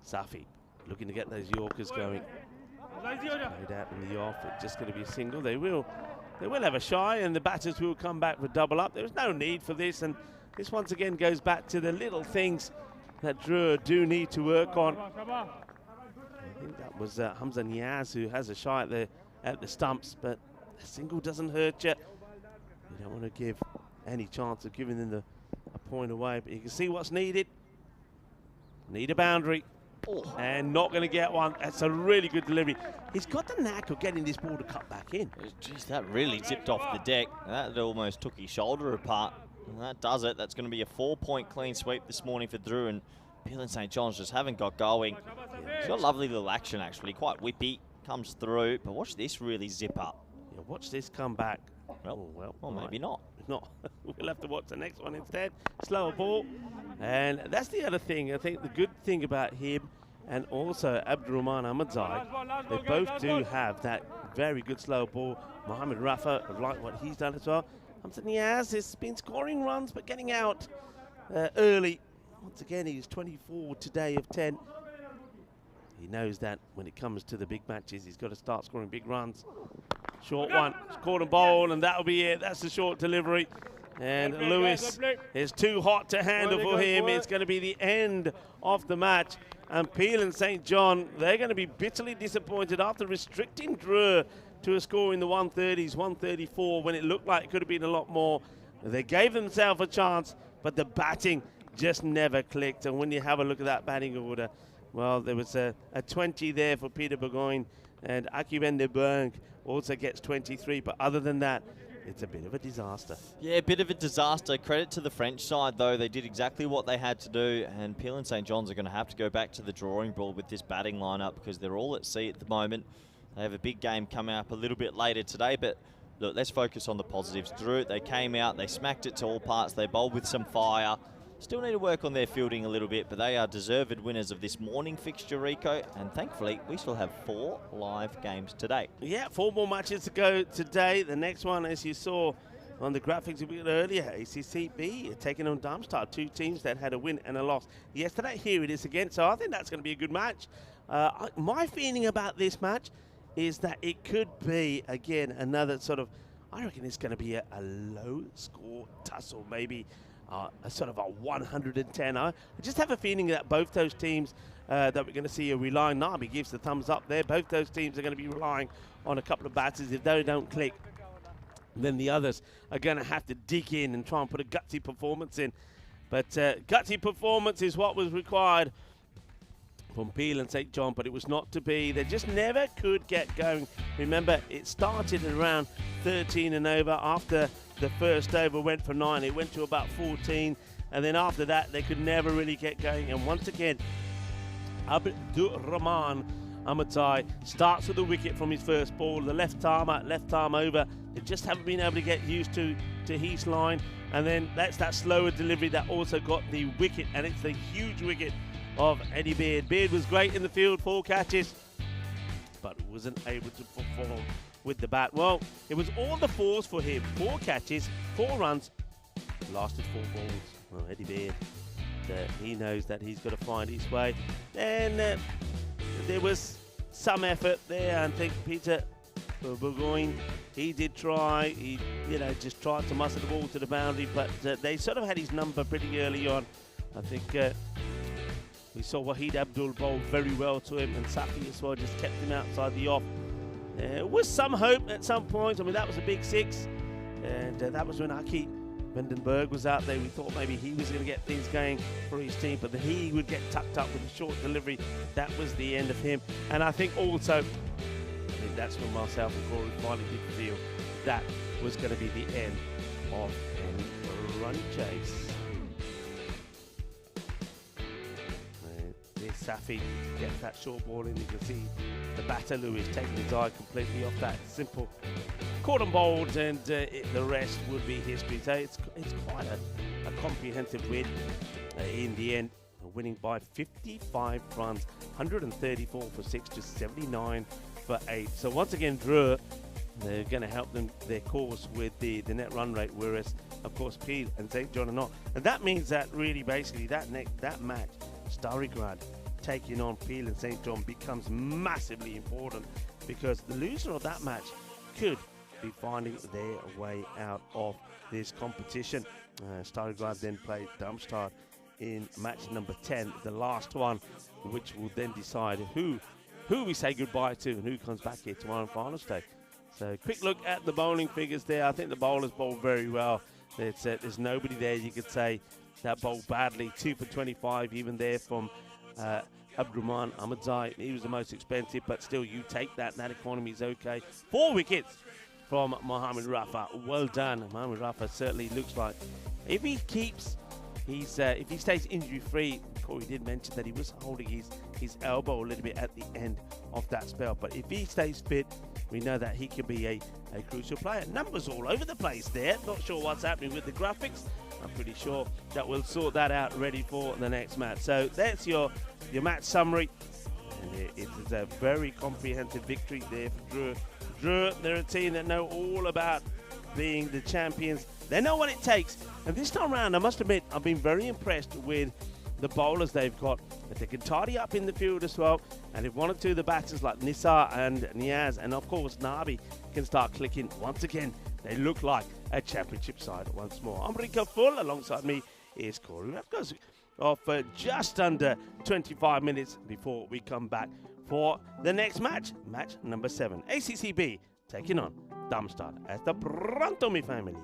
Safi looking to get those Yorkers going. Straight out in the off, it's just going to be a single. They will have a shy, and the batters will come back for double up. There's no need for this, and this once again goes back to the little things that Drew do need to work on. I think that was Hamza Niaz who has a shy at the stumps, but a single doesn't hurt you. You don't want to give any chance of giving them a point away, but you can see what's needed. Need a boundary. And not going to get one. That's a really good delivery. He's got the knack of getting this ball to cut back in. Jeez, that really zipped off the deck. That almost took his shoulder apart. And that does it. That's going to be a 4-point clean sweep this morning for Drew. And Peel and St. John's just haven't got going. He's got lovely little action, actually. Quite whippy. Comes through. But watch this really zip up. Yeah, watch this come back. Well, maybe not. Not. We'll have to watch the next one instead. Slower ball. And that's the other thing. I think the good thing about him and also Abdurrahman Ahmadzai, they both do have that very good slow ball. Mohamed Rafa, I like what he's done as well. Hamza Niaz has been scoring runs but getting out early. Once again, he's 24 today of 10. He knows that when it comes to the big matches, he's got to start scoring big runs. Short one, caught and bowl, and that'll be it. That's the short delivery. And Lewis is too hot to handle for him. It's going to be the end of the match. And Peel and St. John, they're going to be bitterly disappointed after restricting Drew to a score in the 130s, 134, when it looked like it could have been a lot more. They gave themselves a chance, but the batting just never clicked. And when you have a look at that batting order, well, there was a 20 there for Peter Burgoyne, and Aki van der Berg also gets 23. But other than that, it's a bit of a disaster. Yeah, a bit of a disaster. Credit to the French side, though. They did exactly what they had to do, and Peel and St. John's are going to have to go back to the drawing board with this batting lineup because they're all at sea at the moment. They have a big game coming up a little bit later today, but look, let's focus on the positives. Drew, they came out, they smacked it to all parts, they bowled with some fire. Still need to work on their fielding a little bit, but they are deserved winners of this morning fixture, Rico, and thankfully we still have 4 live games today. Yeah, 4 more matches to go today. The next one, as you saw on the graphics a bit earlier, ACCB taking on Darmstadt, 2 teams that had a win and a loss yesterday. Here it is again, so I think that's going to be a good match. My feeling about this match is that it could be, again, another sort of, I reckon it's going to be a low-score tussle, maybe a sort of a 110. I just have a feeling that both those teams that we're going to see are relying, Nabi gives the thumbs up there, both those teams are going to be relying on a couple of batters. If they don't click, then the others are going to have to dig in and try and put a gutsy performance in. But gutsy performance is what was required from Peel and St. John, but it was not to be. They just never could get going. Remember, it started at around 13 and over. After the first over went for 9, it went to about 14, and then after that, they could never really get going. And once again, Abdurrahman Ahmadzai starts with the wicket from his first ball. The left arm over. They just haven't been able to get used to his line. And then that's that slower delivery that also got the wicket, and it's the huge wicket of Eddie Beard. Beard was great in the field, 4 catches, but wasn't able to perform with the bat. Well, it was all the 4s for him. 4 catches, 4 runs, lasted 4 balls. Well, Eddie Beard, he knows that he's got to find his way. And there was some effort there. I think Peter Burgoyne, he did try. He, just tried to muscle the ball to the boundary, but they sort of had his number pretty early on. I think we saw Wahid Abdul bowl very well to him, and Safi as well just kept him outside the off. There was some hope at some point. I mean, that was a big 6, and that was when Aki Vandenberg was out there. We thought maybe he was going to get things going for his team, but then he would get tucked up with a short delivery. That was the end of him. And I think also think that's when myself and Corey finally did feel that was going to be the end of any run chase. There's Safi gets that short ball in. You can see the batter Lewis taking his eye completely off that simple caught and bowled, and the rest would be history. So it's quite a comprehensive win in the end, winning by 55 runs, 134 for 6 to 79 for 8. So once again, Drew, they're going to help them their cause with the net run rate, whereas of course Peel and St. John are not. And that means that really basically that match, Starry Grad taking on Peel and St. John, becomes massively important, because the loser of that match could be finding their way out of this competition. Starry Grad then played Darmstadt in match number 10, the last one, which will then decide who we say goodbye to and who comes back here tomorrow on finals day. So quick look at the bowling figures there. I think the bowlers bowled very well. There's nobody there you could say that bowled badly. 2 for 25 even there from Abdurrahman Ahmadzai. He was the most expensive, but still you take that. That economy is okay. 4 wickets from Mohammad Rafa. Well done. Mohammad Rafa certainly looks like, if he stays injury free, Corey did mention that he was holding his elbow a little bit at the end of that spell, but if he stays fit, we know that he could be a crucial player. Numbers all over the place there. Not sure what's happening with the graphics. I'm pretty sure that we'll sort that out ready for the next match. So that's your match summary, and it is a very comprehensive victory there for Drew. Drew, they're a team that know all about being the champions. They know what it takes. And this time around, I must admit, I've been very impressed with the bowlers they've got. If they can tidy up in the field as well, and if one or two of the batters like Nisar and Niaz, and of course Nabi, can start clicking once again, they look like a championship side once more. I'm Rico Full. Alongside me is Corey. That goes off just under 25 minutes before we come back for the next match, match number 7. ACCB taking on Darmstadt. Hasta pronto, mi familia.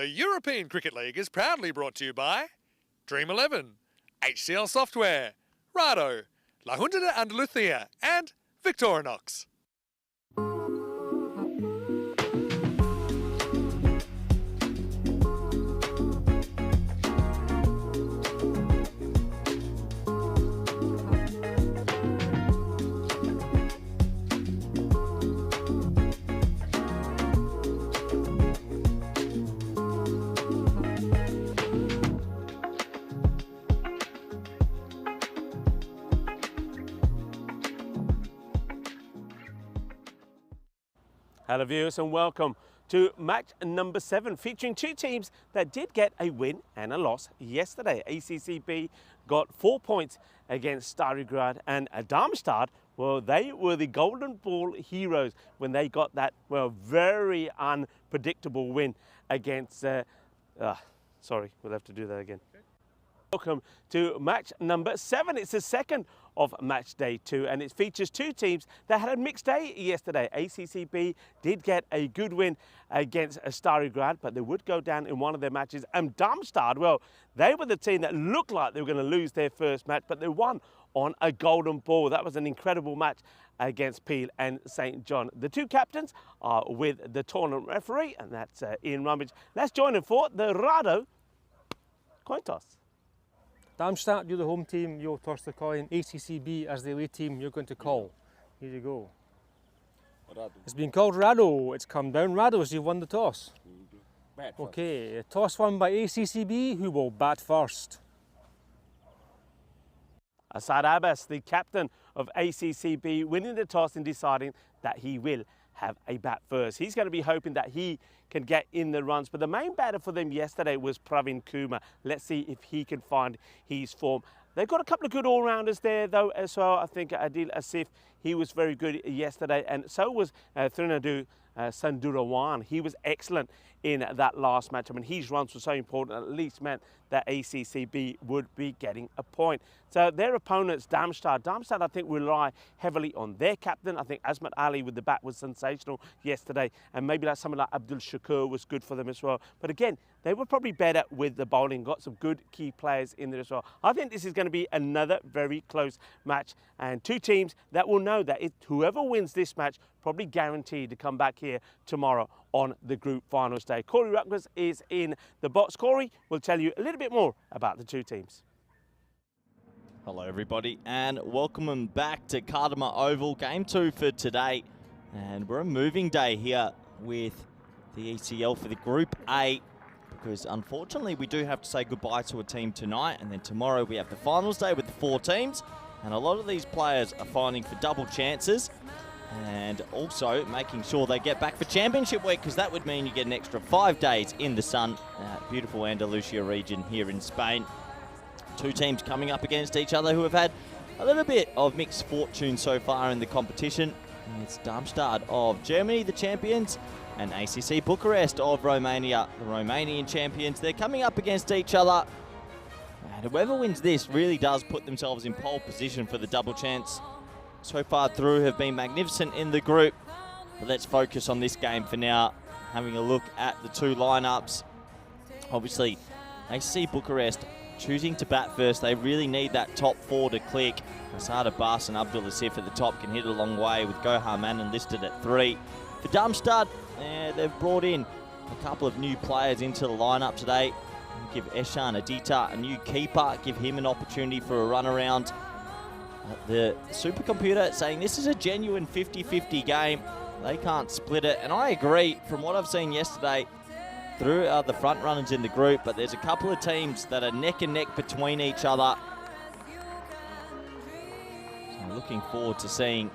The European Cricket League is proudly brought to you by Dream 11, HCL Software, Rado, La Junta de Andalucía, and Victorinox. Hello viewers and welcome to match number 7, featuring two teams that did get a win and a loss yesterday. ACCB got 4 points against Stary Grad, and Darmstadt, well, they were the golden ball heroes when they got that, well, very unpredictable win against, sorry, we'll have to do that again. Welcome to match number 7. It's the second of match day 2, and it features two teams that had a mixed day yesterday. ACCB did get a good win against Stary Grad, but they would go down in one of their matches. And Darmstadt, well, they were the team that looked like they were going to lose their first match, but they won on a golden ball. That was an incredible match against Peel and St. John. The two captains are with the tournament referee, and that's Ian Rummage. Let's join him for the Rado coin toss. Darmstadt, you're the home team, you'll toss the coin. ACCB, as the away team, you're going to call. Here you go. Rado. It's been called Rado. It's come down. Rado, as you've won the toss. Okay, toss won by ACCB, who will bat first. Asad Abbas, the captain of ACCB, winning the toss and deciding that he will have a bat first. He's going to be hoping that he can get in the runs, but the main batter for them yesterday was Pravin Kumar. Let's see if he can find his form. They've got a couple of good all-rounders there though as well. I think Adil Asif, he was very good yesterday, and so was Trinadu Sandurawan. He was excellent in that last match. I mean, his runs were so important, at least meant that ACCB would be getting a point. So their opponents, Darmstadt, I think rely heavily on their captain. I think Azmat Ali with the bat was sensational yesterday, and maybe like someone like Abdul Shakur was good for them as well. But again, they were probably better with the bowling, got some good key players in there as well. I think this is going to be another very close match, and two teams that will know that whoever wins this match probably guaranteed to come back here tomorrow on the group finals day. Corey Ruckers is in the box. Corey will tell you a little bit more about the two teams. Hello everybody and welcome back to Cardamar Oval, game 2 for today. And we're a moving day here with the ECL for the Group A, because unfortunately we do have to say goodbye to a team tonight, and then tomorrow we have the finals day with the 4 teams, and a lot of these players are fighting for double chances and also making sure they get back for championship week, because that would mean you get an extra 5 days in the sun. Beautiful Andalusia region here in Spain. Two teams coming up against each other who have had a little bit of mixed fortune so far in the competition. It's Darmstadt of Germany, the champions, and ACC Bucharest of Romania, the Romanian champions. They're coming up against each other, and whoever wins this really does put themselves in pole position for the double chance. So far through have been magnificent in the group, but let's focus on this game for now, having a look at the two lineups. Obviously, ACC Bucharest choosing to bat first. They really need that top 4 to click. Asad Abbas and Abdul Asif at the top can hit it a long way, with Gohar Manan listed at 3. For Darmstadt, they've brought in a couple of new players into the lineup today. Give Eshan Adita a new keeper, give him an opportunity for a run around. The supercomputer saying this is a genuine 50-50 game. They can't split it, and I agree. From what I've seen yesterday, through the front runners in the group, but there's a couple of teams that are neck and neck between each other. So I'm looking forward to seeing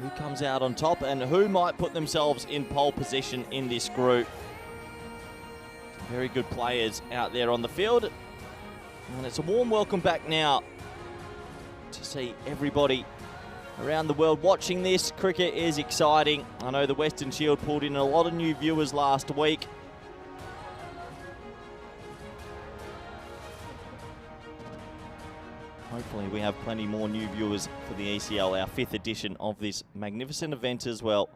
who comes out on top and who might put themselves in pole position in this group. Some very good players out there on the field. And it's a warm welcome back now to see everybody around the world watching this. Cricket is exciting. I know the Western Shield pulled in a lot of new viewers last week. Hopefully we have plenty more new viewers for the ECL, our 5th edition of this magnificent event as well.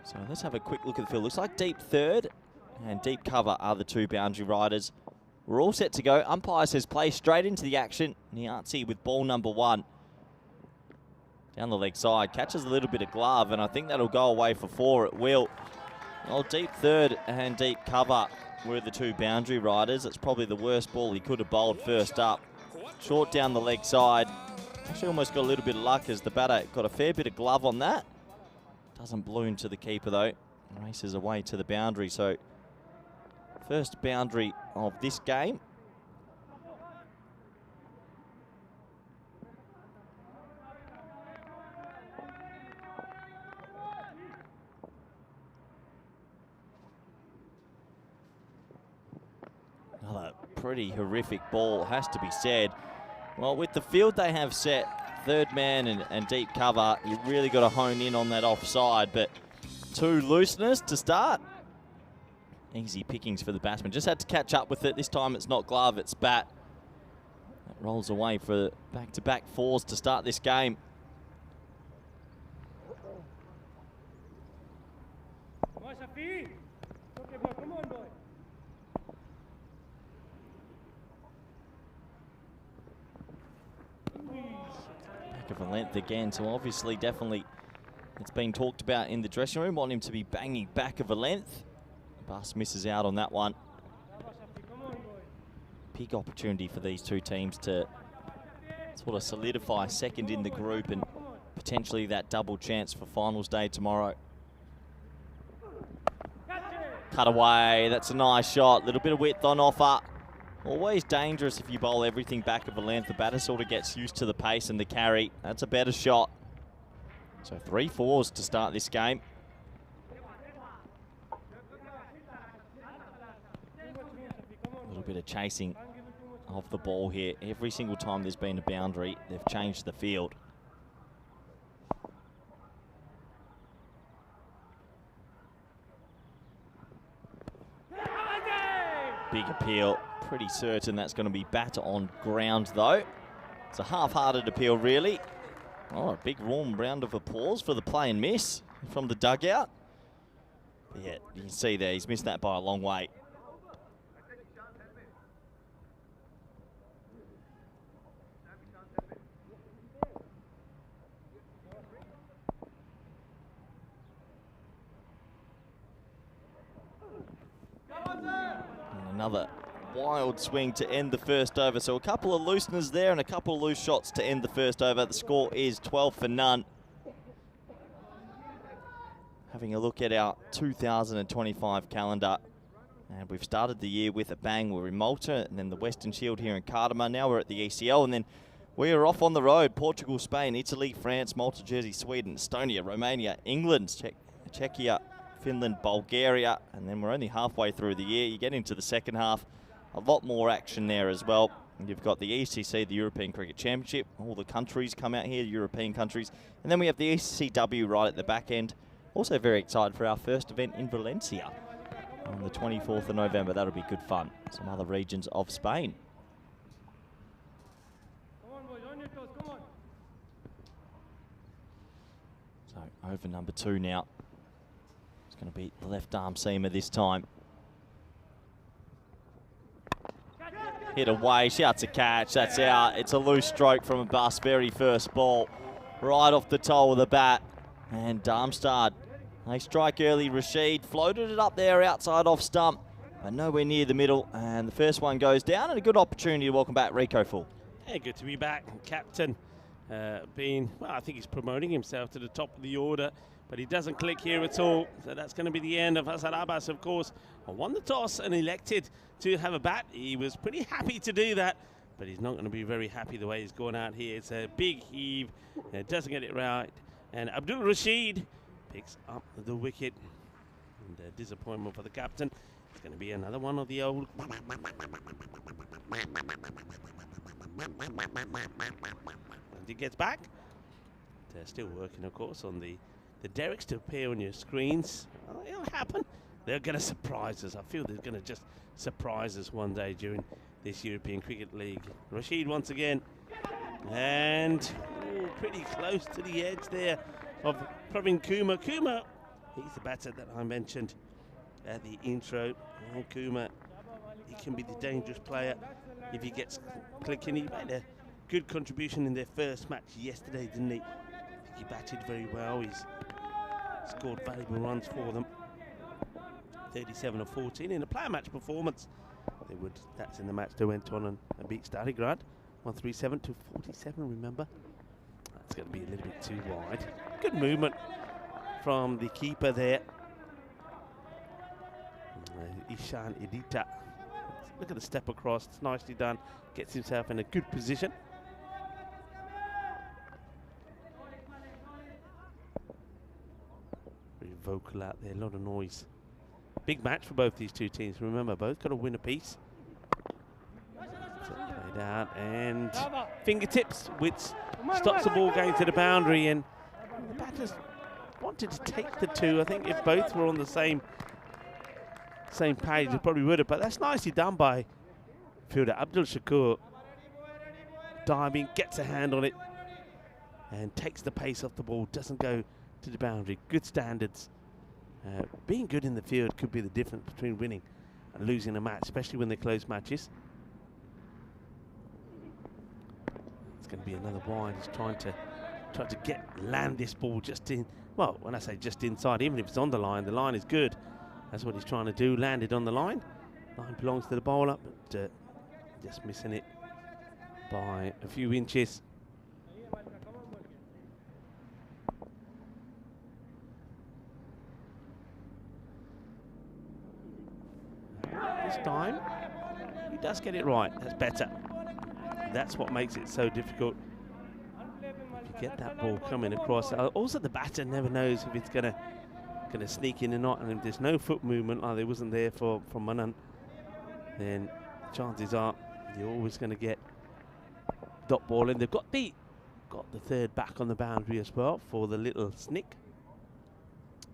So let's have a quick look at the field. Looks like deep third and deep cover are the two boundary riders. We're all set to go. Umpire says play straight into the action. Niatzi with ball number 1. Down the leg side, catches a little bit of glove, and I think that'll go away for 4. It will. Well, deep third and deep cover were the two boundary riders. It's probably the worst ball he could have bowled first up. Short down the leg side. Actually almost got a little bit of luck as the batter got a fair bit of glove on that. Doesn't balloon to the keeper though. Races away to the boundary. So first boundary of this game. Another pretty horrific ball, has to be said. Well, with the field they have set, third man and deep cover, you really got to hone in on that offside, but 2 looseness to start. Easy pickings for the batsman. Just had to catch up with it. This time it's not glove, it's bat. That rolls away for back-to-back 4s to start this game. Back of a length again, so obviously definitely it's been talked about in the dressing room. Want him to be banging back of a length. Bus misses out on that one. Big opportunity for these two teams to sort of solidify second in the group and potentially that double chance for finals day tomorrow. Cut away, that's a nice shot. Little bit of width on offer. Always dangerous if you bowl everything back of a length. The batter sort of gets used to the pace and the carry. That's a better shot. So 3 4s to start this game. A little bit of chasing of the ball here. Every single time there's been a boundary, they've changed the field. Big appeal. Pretty certain that's going to be bat on ground though. It's a half-hearted appeal really. Oh, a big warm round of applause for the play and miss from the dugout. But yeah, you can see there, he's missed that by a long way. And another wild swing to end the first over. So a couple of looseners there and a couple of loose shots to end the first over. The score is 12 for none. Having a look at our 2025 calendar. And we've started the year with a bang. We're in Malta and then the Western Shield here in Cardamom. Now we're at the ECL and then we are off on the road. Portugal, Spain, Italy, France, Malta, Jersey, Sweden, Estonia, Romania, England, Czechia, Finland, Bulgaria. And then we're only halfway through the year. You get into the second half. A lot more action there as well. You've got the ECC, the European Cricket Championship. All the countries come out here, European countries. And then we have the ECW right at the back end. Also very excited for our first event in Valencia on the 24th of November. That'll be good fun. Some other regions of Spain. Come on, boys, on your toes, come on. So over number 2 now. It's going to be the left arm seamer this time. Hit away, shouts a catch, that's out. It's a loose stroke from a bus, very first ball. Right off the toe of the bat. And Darmstadt, they strike early. Rashid floated it up there outside off stump, but nowhere near the middle. And the first one goes down, and a good opportunity to welcome back Rico Full. Yeah, good to be back. Captain well, I think he's promoting himself to the top of the order, but he doesn't click here at all. So that's going to be the end of Hasan Abbas, of course. Won the toss and elected to have a bat. He was pretty happy to do that, but he's not going to be very happy the way he's going out here. It's a big heave. Doesn't get it right. And Abdul Rashid picks up the wicket. And disappointment for the captain. It's going to be another one of the old... And he gets back. They're still working, of course, on the derricks to appear on your screens. It'll happen. They're going to surprise us. I feel they're going to just surprise us one day during this European Cricket League. Rashid once again. And pretty close to the edge there of Praveen Kumar. Kumar He's the batter that I mentioned at the intro. And Kuma, he can be the dangerous player if he gets clicking. He made a good contribution in their first match yesterday, didn't he? I think he batted very well. He's scored valuable runs for them. 37 of 14 in a player match performance. That's in the match they went on and beat Stalingrad. 137 to 47, remember? That's going to be a little bit too wide. Good movement from the keeper there. Ishan Edita. Look at the step across, it's nicely done. Gets himself in a good position. Very vocal out there, a lot of noise. Big match for both these two teams. Remember, both got to win a piece. Played out and fingertips, which stops the ball going to the boundary. And the batters wanted to take the two. I think if both were on the same page, they probably would have. But that's nicely done by fielder Abdul Shakur. Diving, gets a hand on it, and takes the pace off the ball. Doesn't go to the boundary. Good standards. Being good in the field could be the difference between winning and losing a match, especially when they're close matches. It's going to be another wide. He's trying to land this ball just in. Well, when I say just inside, even if it's on the line is good. That's what he's trying to do. Landed on the line. Line belongs to the bowler, but just missing it by a few inches. This time, he does get it right. That's better. That's what makes it so difficult. If you get that ball coming across, also the batter never knows if it's gonna sneak in or not. And if there's no foot movement, like there wasn't there for Manan, then chances are you're always going to get dot ball. And they've got the third back on the boundary as well for the little snick.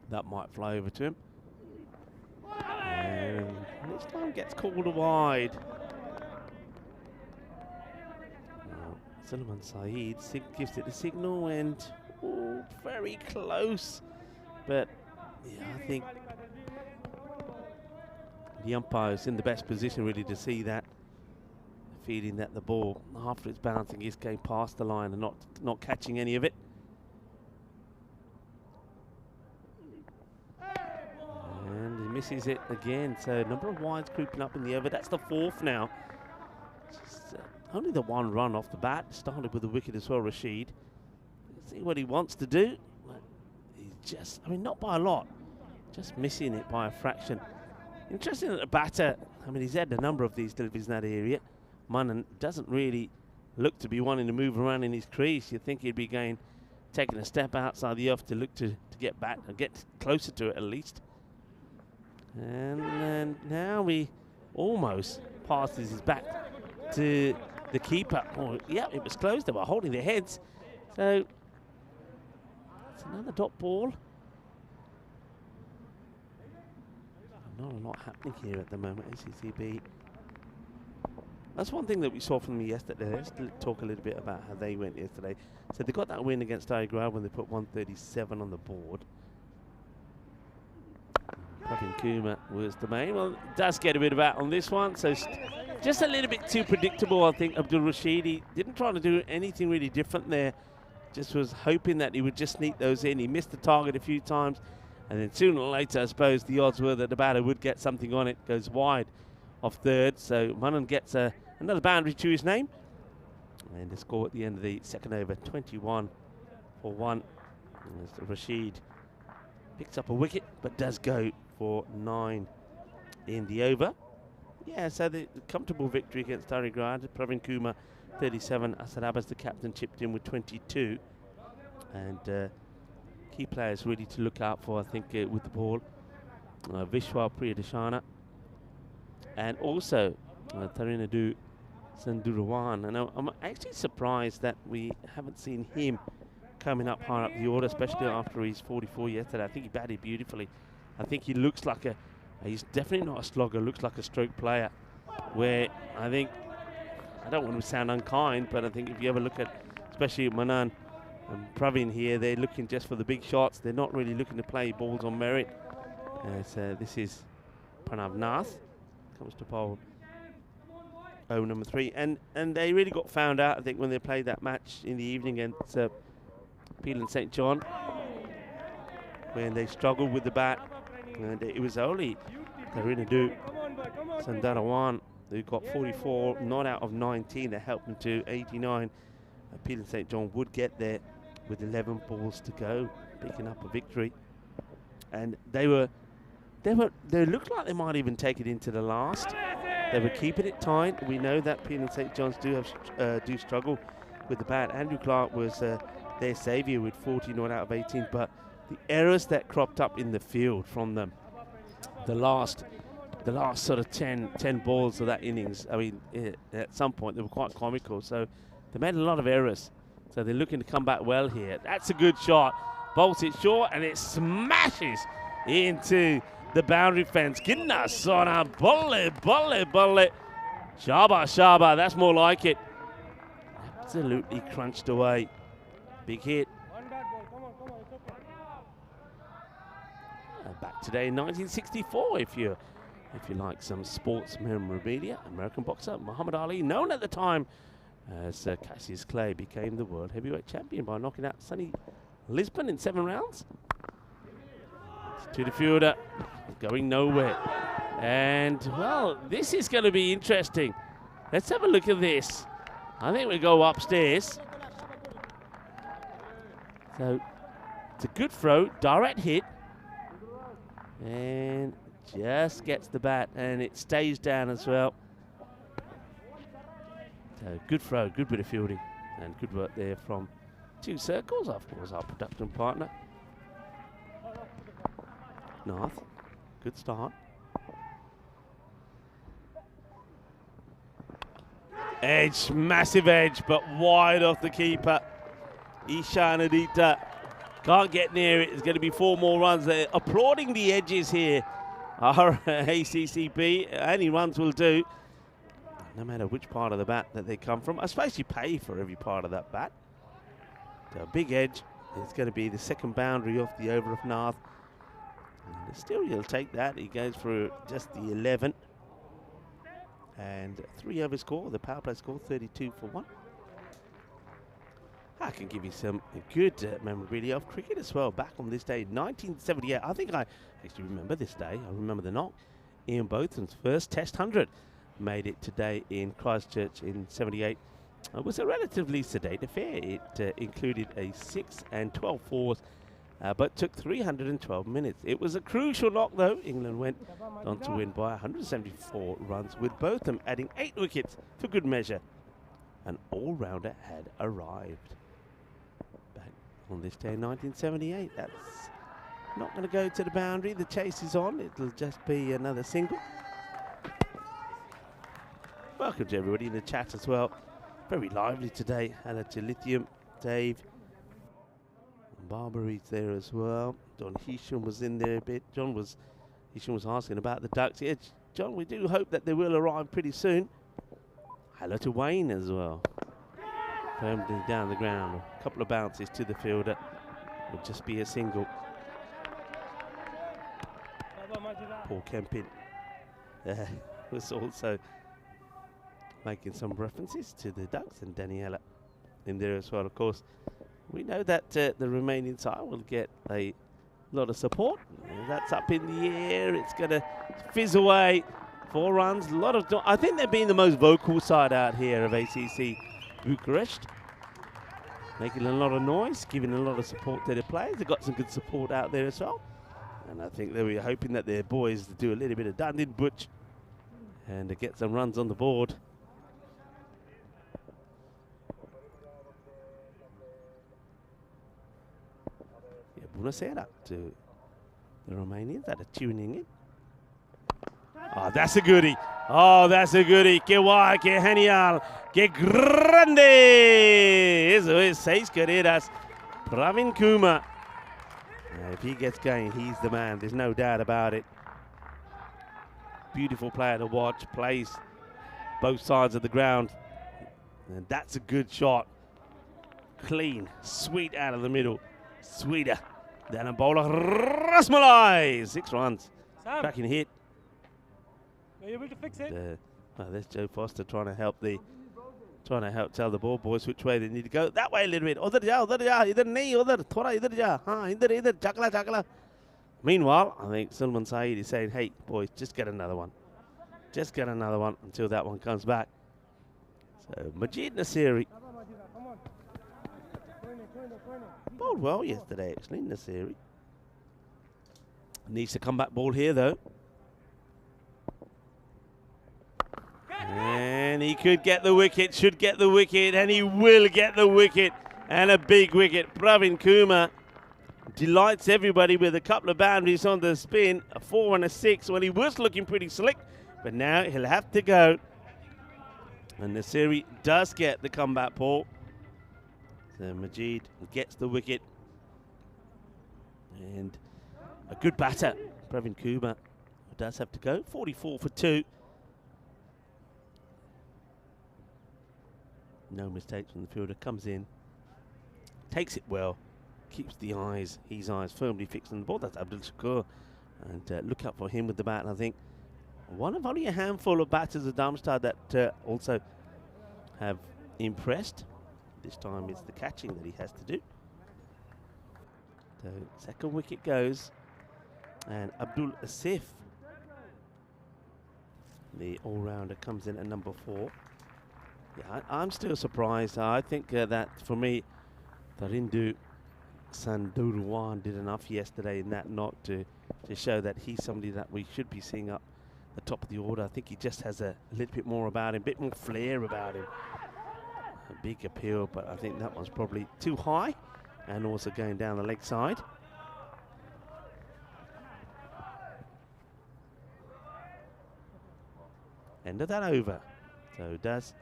That might fly over to him. And this time gets called wide. Sulaiman Saeed gives it a signal, and very close. But yeah, I think the umpire's in the best position really to see that, feeling that the ball after it's bouncing is going past the line and not catching any of it. And he misses it again, so number of wides creeping up in the over. That's the fourth now. Just, only the one run off the bat. Started with the wicket as well, Rashid. See what he wants to do. He's just, I mean, not by a lot, just missing it by a fraction. Interesting that the batter, I mean, he's had a number of these deliveries in that area. Manan doesn't really look to be wanting to move around in his crease. You'd think he'd be taking a step outside the off to look to get back and get closer to it at least. And now he almost passes his back to the keeper. Oh, yeah, it was close. They were holding their heads. So it's another dot ball. Not a lot happening here at the moment. ACCB. That's one thing that we saw from them yesterday. Let's talk a little bit about how they went yesterday. So they got that win against Stalingrad when they put 137 on the board. Pravin Kumar was the main. Well, does get a bit of that on this one. So just a little bit too predictable, I think. Abdul Rashid, he didn't try to do anything really different there. Just was hoping that he would just sneak those in. He missed the target a few times. And then sooner or later, I suppose, the odds were that the batter would get something on it. Goes wide off third. So Manan gets another boundary to his name. And the score at the end of the second over, 21 for 1. And Rashid picks up a wicket, but does go for 9 in the over. Yeah, so the comfortable victory against Stalingrad. Pravin Kumar, 37. Asad Abbas, the captain, chipped in with 22. And key players really to look out for, I think, with the ball. Vishwa Priyadeshana. And also Tarinadu Sandurawan. And I'm actually surprised that we haven't seen him coming up higher up the order, especially after he's 44 yesterday. I think he batted beautifully. I think he looks like he's definitely not a slogger, looks like a stroke player. Where I think, I don't want to sound unkind, but I think if you ever look at, especially Manan, Pravin here, they're looking just for the big shots. They're not really looking to play balls on merit. So this is Pranav Nath, comes to pole number 3. And they really got found out, I think, when they played that match in the evening against Peel and St. John, when they struggled with the bat. And it was only Tarinadu Sandarawan who got 44, not out of 19, that helped them to 89. Peel and St. John would get there with 11 balls to go, picking up a victory. And they looked like they might even take it into the last. They were keeping it tight. We know that Peel and St. John's do struggle with the bat. Andrew Clark was their saviour with 40 not out of 18, but the errors that cropped up in the field from them, the last sort of 10 balls of that innings, I mean, at some point they were quite comical. So they made a lot of errors. So they're looking to come back well here. That's a good shot. Bolts it short and it smashes into the boundary fence. Goodness, Sona, bullet. Shaba, that's more like it. Absolutely crunched away. Big hit. Back today in 1964, if you like some sports memorabilia. American boxer Muhammad Ali, known at the time as Cassius Clay, became the world heavyweight champion by knocking out Sonny Lisbon in 7 rounds. To the fielder, going nowhere. And, well, this is going to be interesting. Let's have a look at this. I think we go upstairs. So, it's a good throw, direct hit. And just gets the bat, and it stays down as well. So, good throw, good bit of fielding, and good work there from 2 circles, of course, our production partner. North, good start. Edge, massive edge, but wide off the keeper. Ishan Adita can't get near it. It's going to be 4 more runs. They're applauding the edges here. Our ACCB, any runs will do, no matter which part of the bat that they come from. I suppose you pay for every part of that bat. So a big edge. It's going to be the second boundary off the over of Nath. And still, you'll take that. He goes for just the 11. And 3 over score. The power play score, 32 for 1. I can give you some good memorabilia of cricket as well. Back on this day, 1978. I think I actually remember this day. I remember the knock. Ian Botham's first Test 100 made it today in Christchurch in 78. It was a relatively sedate affair. It included a 6 and 12 fours, but took 312 minutes. It was a crucial knock, though. England went on to win by 174 runs, with Botham adding 8 wickets for good measure. An all-rounder had arrived. Back on this day in 1978, that's not going to go to the boundary. The chase is on. It'll just be another single. Welcome to everybody in the chat as well. Very lively today. Hello to Lithium, Dave. Barbara's there as well. Don Hisham was in there a bit. Hisham was asking about the Ducks. Yeah, John, we do hope that they will arrive pretty soon. Hello to Wayne as well. Firmed down the ground. A couple of bounces to the fielder. Will just be a single. Paul Kempin was also making some references to the Ducks, and Daniela in there as well. Of course, we know that the Romanian side will get a lot of support. That's up in the air. It's going to fizz away. 4 runs. A lot of. I think they're being the most vocal side out here of ACC Bucharest. Making a lot of noise, giving a lot of support to their players. They've got some good support out there as well. And I think they were hoping that their boys do a little bit of Dundin Butch and to get some runs on the board. Buonasera to the Romanians that are tuning in. Oh, that's a goodie. Oh, that's a goodie. Que guay, que genial, que grande. Eso es 6 carreras. Pravin Kumar. If he gets going, he's the man. There's no doubt about it. Beautiful player to watch. Plays both sides of the ground. And that's a good shot. clean, sweet out of the middle. Sweeter than a bowl of rasmalai. 6 runs. Sam, Cracking hit. are you able to fix it? There's Joe Foster trying to help tell the ball boys which way they need to go. That way a little bit. Udhar ja, idhar nahi, udhar, thoda idhar ja. Idhar, chakla. Meanwhile, I think Sulman Saeed is saying, hey, boys, just get another one. Just get another one until that one comes back. So, Majid Nasiri bowled well yesterday, actually, Nasiri. Needs to come back ball here, though. And he could get the wicket, should get the wicket, and he will get the wicket. And a big wicket. Pravin Kumar delights everybody with a couple of boundaries on the spin. A 4 and a 6 when he was looking pretty slick. But now he'll have to go. And Nasiri does get the comeback ball. So Majid gets the wicket. And a good batter, Pravin Kumar, does have to go. 44 for 2. No mistakes from the fielder. Comes in, takes it well, keeps his eyes firmly fixed on the ball. That's Abdul Shakur. And look out for him with the bat. And I think one of only a handful of batters of Darmstadt that also have impressed. This time it's the catching that he has to do. So second wicket goes. And Abdul Asif, the all-rounder, comes in at number 4. Yeah, I'm still surprised. I think that, for me, Tarindu Sandurwan did enough yesterday in that knock to show that he's somebody that we should be seeing up the top of the order. I think he just has a little bit more about him, a bit more flair about him. A big appeal, but I think that one's probably too high, and also going down the leg side. End of that over. So does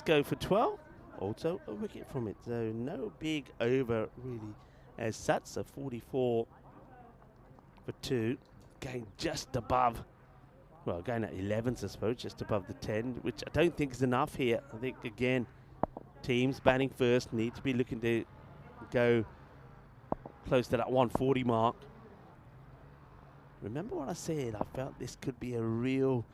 go for 12. Also a wicket from it. So no big over really as such. So 44 for 2. Going just above, well, going at 11s, I suppose, just above the 10, which I don't think is enough here. I think, again, teams batting first need to be looking to go close to that 140 mark. Remember what I said? I felt this could be a real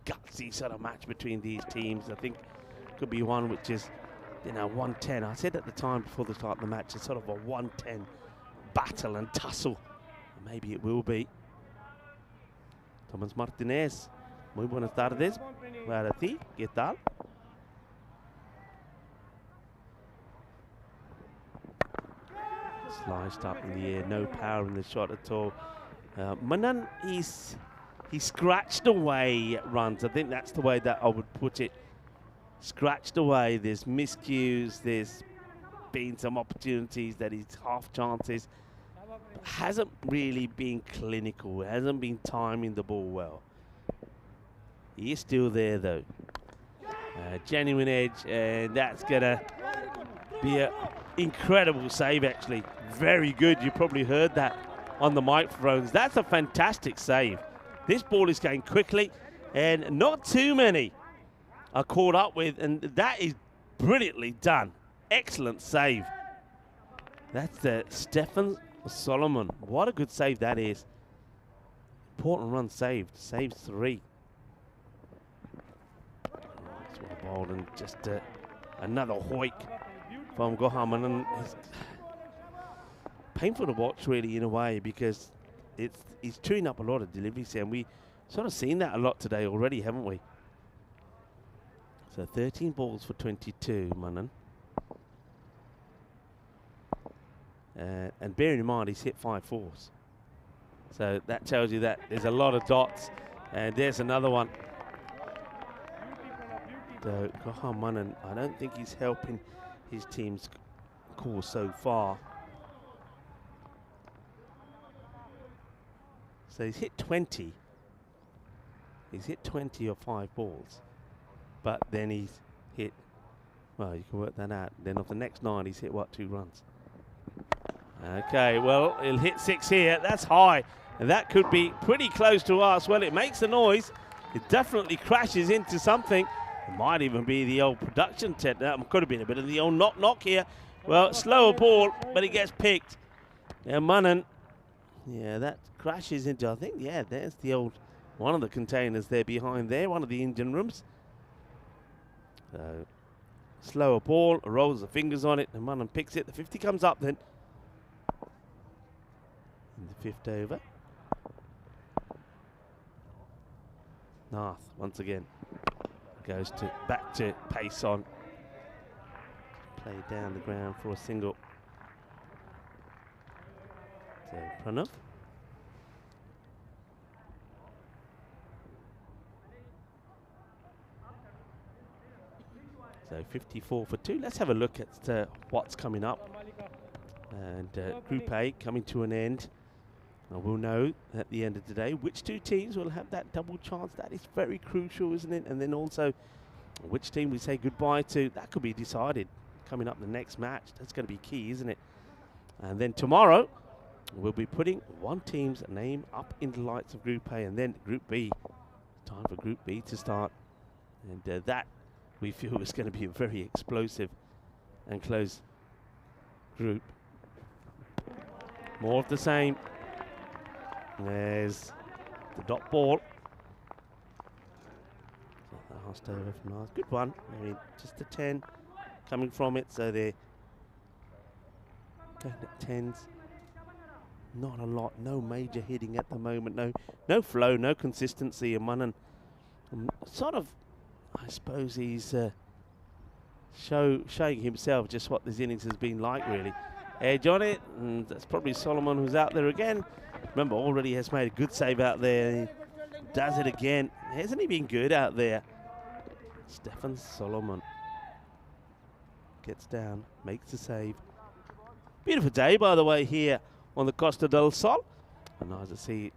gutsy sort of match between these teams. I think it could be one which is, 110. I said at the time before the start of the match, it's sort of a 110 battle and tussle. Maybe it will be. Thomas Martinez. Muy buenas tardes. Para ti, ¿qué tal? Sliced up in the air, no power in the shot at all. Manan, he scratched away runs. I think that's the way that I would put it. Scratched away. There's miscues. There's been some opportunities that he's half chances. But hasn't really been clinical. Hasn't been timing the ball well. He is still there though. Genuine edge, and that's gonna be an incredible save actually. Very good. You probably heard that on the microphones. That's a fantastic save. This ball is going quickly, and not too many are caught up with, and that is brilliantly done. Excellent save. That's Stefan Solomon. What a good save that is. Important run saved. Saves 3. Bowled, and just another hoik from Gohaman, and it's painful to watch really in a way, because he's chewing up a lot of deliveries here, and we sort of seen that a lot today already, haven't we? So 13 balls for 22, Manan. And bearing in mind he's hit 5 fours. So that tells you that there's a lot of dots, and there's another one. So Gohan Manan, I don't think he's helping his team's cause so far. So he's hit 20. He's hit 20 of 5 balls. But then he's hit, well, you can work that out. Then of the next 9, he's hit, what, 2 runs? Okay, well, he'll hit 6 here. That's high. And that could be pretty close to us. Well, it makes a noise. It definitely crashes into something. It might even be the old production tent. That could have been a bit of the old knock here. Well, slower ball, but it gets picked. Yeah, Munnan. Yeah, that crashes into, I think, yeah, there's the old, one of the containers there behind there, one of the engine rooms. So, slower ball, rolls the fingers on it, and Munnan picks it. The 50 comes up then. In the 5th over. Narth, once again, goes to back to pace on. Play down the ground for a single. So Pranav. So 54 for 2. Let's have a look at what's coming up. And Group A coming to an end. And we'll know at the end of the day which two teams will have that double chance. That is very crucial, isn't it? And then also which team we say goodbye to. That could be decided coming up the next match. That's going to be key, isn't it? And then tomorrow we'll be putting one team's name up in the lights of Group A, and then Group B. Time for Group B to start. And that we feel is going to be a very explosive and close group. More of the same. There's the dot ball. Last over from last. Good one. I mean, just a 10 coming from it, so they're going at 10s. Not a lot. No major hitting at the moment. No flow, no consistency. And Munnan, sort of, I suppose he's showing himself just what this innings has been like, really. Edge on it, and that's probably Solomon who's out there again. Remember, already has made a good save out there. He does it again. Hasn't he been good out there? Stefan Solomon gets down, makes the save. Beautiful day, by the way, here on the Costa del Sol. And nice to see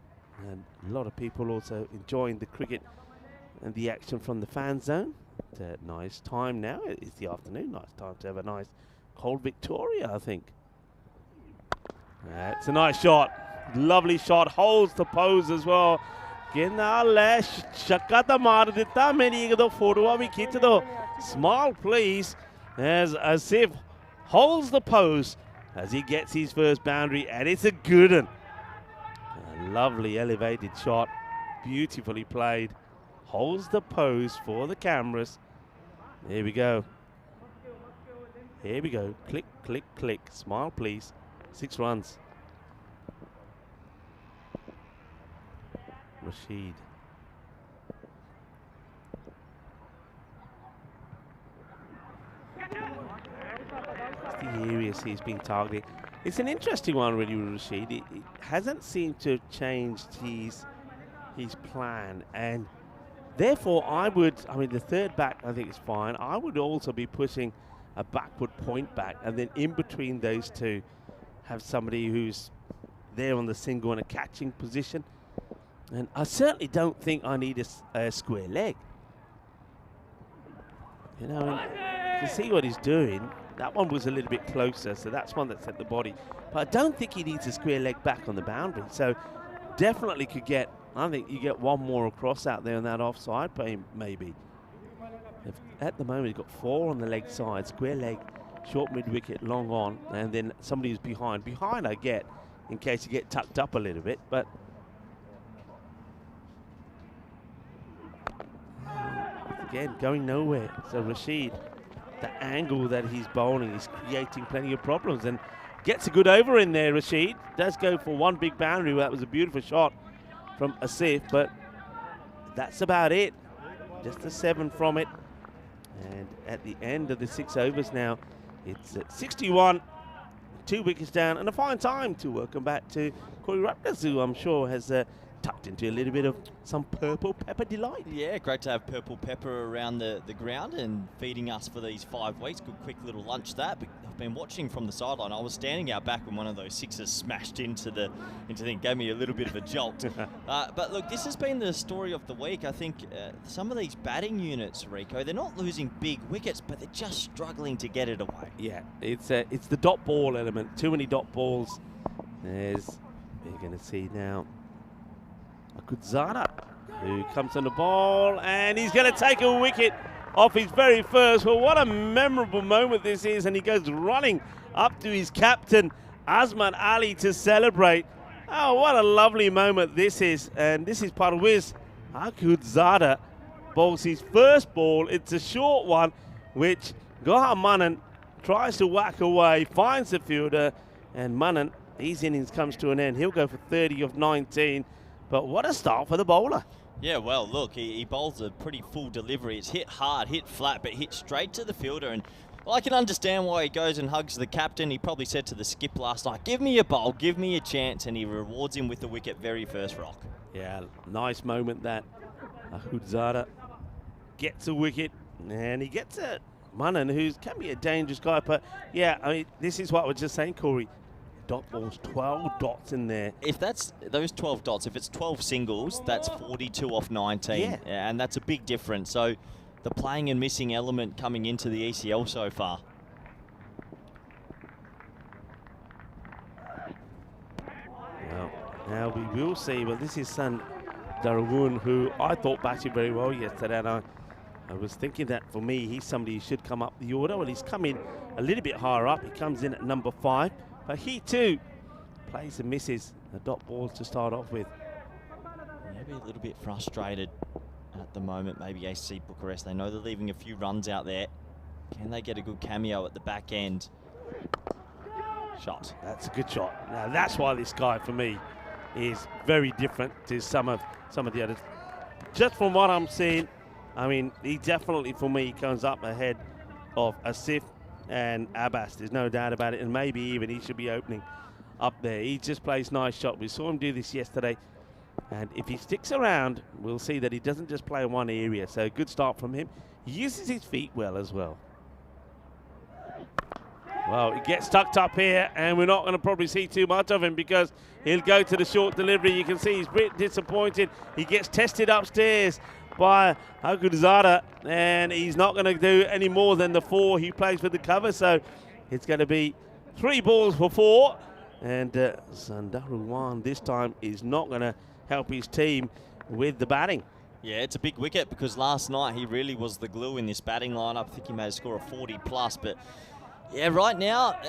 a lot of people also enjoying the cricket and the action from the fan zone. It's a nice time now. It's the afternoon. Nice time to have a nice cold Victoria, I think. That's a nice shot. Lovely shot. Holds the pose as well. Smile, please. As Asif holds the pose as he gets his first boundary, and it's a good one. A lovely elevated shot. Beautifully played. Holds the pose for the cameras. Here we go. Here we go. Click, click, click. Smile, please. 6 runs. Rashid. That's the areas he's been targeting. It's an interesting one, really, with Rashid. It hasn't seemed to have changed his plan, and therefore I mean, the third back I think is fine. I would also be pushing a backward point back, and then in between those two have somebody who's there on the single in a catching position. And I certainly don't think I need a square leg. You know, and you can see what he's doing. That one was a little bit closer, so that's one that sent the body. But I don't think he needs a square leg back on the boundary. So definitely could get, I think you get one more across out there on that offside play, maybe. At the moment, he's got 4 on the leg side, square leg, short mid-wicket, long on, and then somebody who's behind. Behind I get, in case you get tucked up a little bit, but again, going nowhere. So Rashid, the angle that he's bowling is creating plenty of problems, and gets a good over in there. Rashid does go for one big boundary. That was a beautiful shot from Asif, but that's about it. Just a 7 from it. And at the end of the 6 overs now, it's at 61, 2 wickets down, and a fine time to welcome back to Corey Raptors, who I'm sure has tucked into a little bit of some purple pepper delight. Yeah, great to have purple pepper around the ground and feeding us for these 5 weeks. Good quick little lunch that. But I've been watching from the sideline. I was standing out back when one of those sixes smashed into the thing, gave me a little bit of a jolt. But look, this has been the story of the week. I think some of these batting units, Rico, they're not losing big wickets, but they're just struggling to get it away. Yeah, it's the dot ball element. Too many dot balls. You're going to see now Akudzada, who comes on the ball, and he's going to take a wicket off his very first. Well, what a memorable moment this is, and he goes running up to his captain, Azman Ali, to celebrate. Oh, what a lovely moment this is. And this is Parviz Akhundzada bowls his first ball. It's a short one, which Goha Manan tries to whack away, finds the fielder, and Manan, his innings comes to an end. He'll go for 30 of 19, but what a start for the bowler. Yeah, well, look, he bowls a pretty full delivery. It's hit hard, hit flat, but hit straight to the fielder. And well, I can understand why he goes and hugs the captain. He probably said to the skip last night, give me a bowl, give me a chance, and he rewards him with the wicket very first rock. Yeah, nice moment that. Akhundzada gets a wicket, and he gets it. Manan, who can be a dangerous guy, but yeah, I mean, this is what I was just saying, Corey. Dot balls, 12 dots in there. If that's those 12 dots, if it's 12 singles, that's 42 off 19. Yeah. And that's a big difference. So the playing and missing element coming into the ECL so far. Well, now we will see. Well, this is San Daragun, who I thought batted very well yesterday, and I was thinking that for me, he's somebody who should come up the order. Well, he's come in a little bit higher up. He comes in at number 5, but he too plays and misses the dot balls to start off with. Maybe a little bit frustrated at the moment, maybe ACC Bucharest. They know they're leaving a few runs out there. Can they get a good cameo at the back end? Shot. That's a good shot. Now that's why this guy for me is very different to some of the others. Just from what I'm seeing, I mean, he definitely for me comes up ahead of Asif and Abbas. There's no doubt about it, and maybe even he should be opening up there. He just plays nice shot. We saw him do this yesterday. And if he sticks around, we'll see that he doesn't just play in one area. So good start from him. He uses his feet well as well. Well, he gets tucked up here, and we're not going to probably see too much of him because he'll go to the short delivery. You can see he's a bit disappointed. He gets tested upstairs by Akhundzada, and he's not going to do any more than the 4 he plays with the cover. So it's going to be 3 balls for 4. And Sandaruwan this time is not going to help his team with the batting. Yeah, it's a big wicket because last night he really was the glue in this batting lineup. I think he made a score of 40 plus, but yeah, right now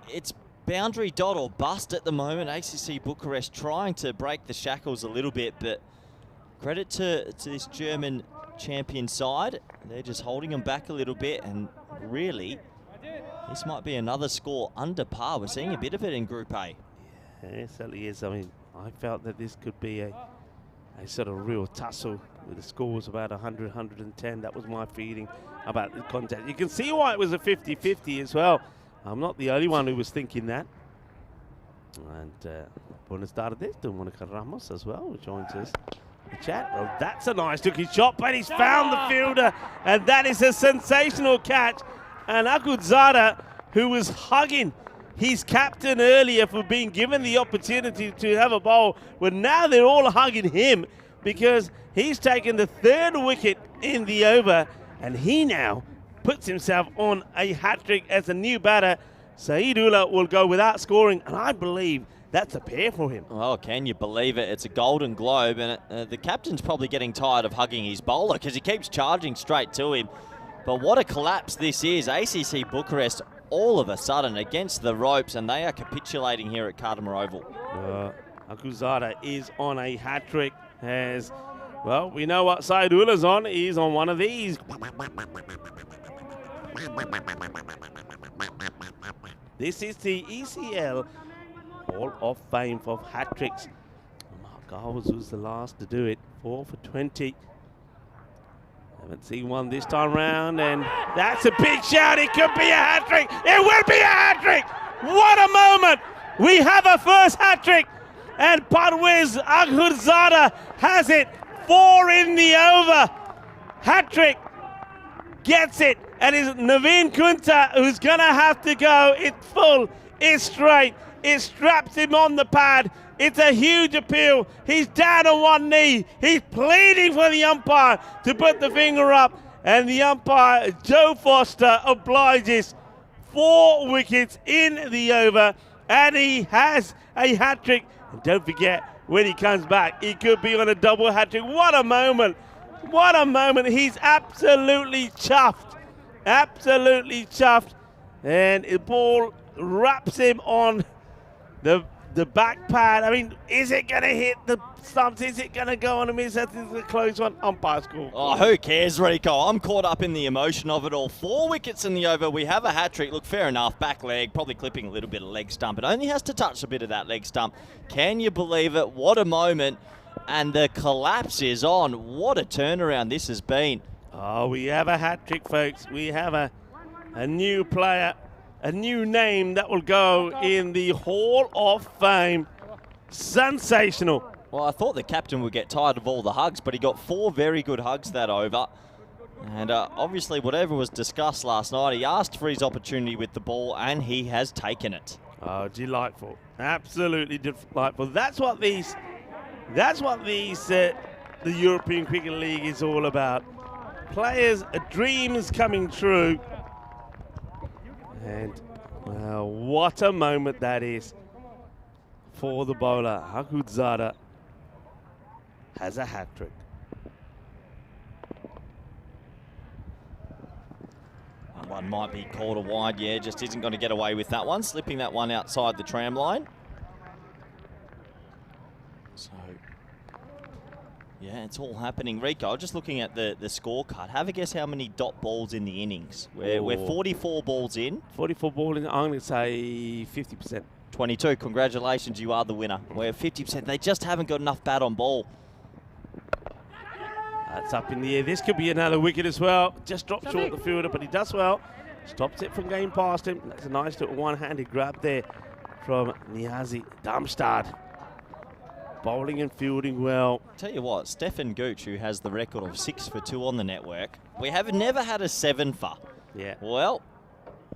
it's boundary dot or bust at the moment. ACC Bucharest trying to break the shackles a little bit, but credit to this German champion side. They're just holding them back a little bit, and really this might be another score under par. We're seeing a bit of it in Group A. Yeah, it certainly is. I mean, I felt that this could be a sort of real tussle with the scores about 100, 110. That was my feeling about the contest. You can see why it was a 50-50 as well. I'm not the only one who was thinking that. And when it started this, Monica Ramos as well, who joins us in the chat. Well, that's a nice looking shot, but he's found the fielder, and that is a sensational catch. And Akhundzada, who was hugging his captain earlier for being given the opportunity to have a bowl, well, now they're all hugging him because he's taken the 3rd wicket in the over, and he now puts himself on a hat-trick as a new batter. Saidullah will go without scoring, and I believe that's a pair for him. Oh, can you believe it? It's a golden globe, and the captain's probably getting tired of hugging his bowler because he keeps charging straight to him. But what a collapse this is. ACC Bucharest all of a sudden against the ropes, and they are capitulating here at Kardamar Oval. Akhundzada is on a hat-trick as, well, we know what Saidullah's on. He's on one of these. This is the ECL Hall of Fame for hat-tricks. Mark Garvels was the last to do it, 4 for 20. Haven't seen one this time round, and that's a big shout. It could be a hat-trick. It will be a hat-trick. What a moment. We have a first hat-trick, and Parviz Akhundzada has it. 4 in the over. Hat-trick. Gets it, and it's Naveen Kunta who's going to have to go. It's full. It's straight. It straps him on the pad. It's a huge appeal. He's down on one knee. He's pleading for the umpire to put the finger up. And the umpire, Joe Foster, obliges. 4 wickets in the over. And he has a hat-trick. And don't forget, when he comes back, he could be on a double hat-trick. What a moment. What a moment. He's absolutely chuffed. Absolutely chuffed. And the ball wraps him on the back pad. I mean, is it going to hit the stumps? Is it going to go on a miss? That's a close one. Umpire score. Oh, who cares, Rico? I'm caught up in the emotion of it all. 4 wickets in the over. We have a hat-trick. Look, fair enough. Back leg, probably clipping a little bit of leg stump. It only has to touch a bit of that leg stump. Can you believe it? What a moment. And the collapse is on. What a turnaround this has been. Oh, we have a hat-trick, folks. We have a new player, a new name that will go in the Hall of Fame. Sensational. Well, I thought the captain would get tired of all the hugs, but he got 4 very good hugs that over. And obviously, whatever was discussed last night, he asked for his opportunity with the ball, and he has taken it. Oh, delightful. Absolutely delightful. That's what the European Cricket League is all about. Players' dreams coming true. And, well, what a moment that is for the bowler. Hakudzada has a hat-trick. That one might be called a wide, yeah, just isn't going to get away with that one, slipping that one outside the tram line. So, yeah, it's all happening. Rico, just looking at the scorecard, have a guess how many dot balls in the innings. We're 44 balls in. 44 ball in, I'm going to say 50%. 22, congratulations, you are the winner. We're 50%. They just haven't got enough bat on ball. That's up in the air. This could be another wicket as well. Just dropped short the fielder, but he does well. Stops it from going past him. That's a nice little one-handed grab there from Niazi Darmstadt. Bowling and fielding well. Tell you what, Stefan Gooch, who has the record of 6 for 2 on the network, we have never had a 7 for. Yeah. Well,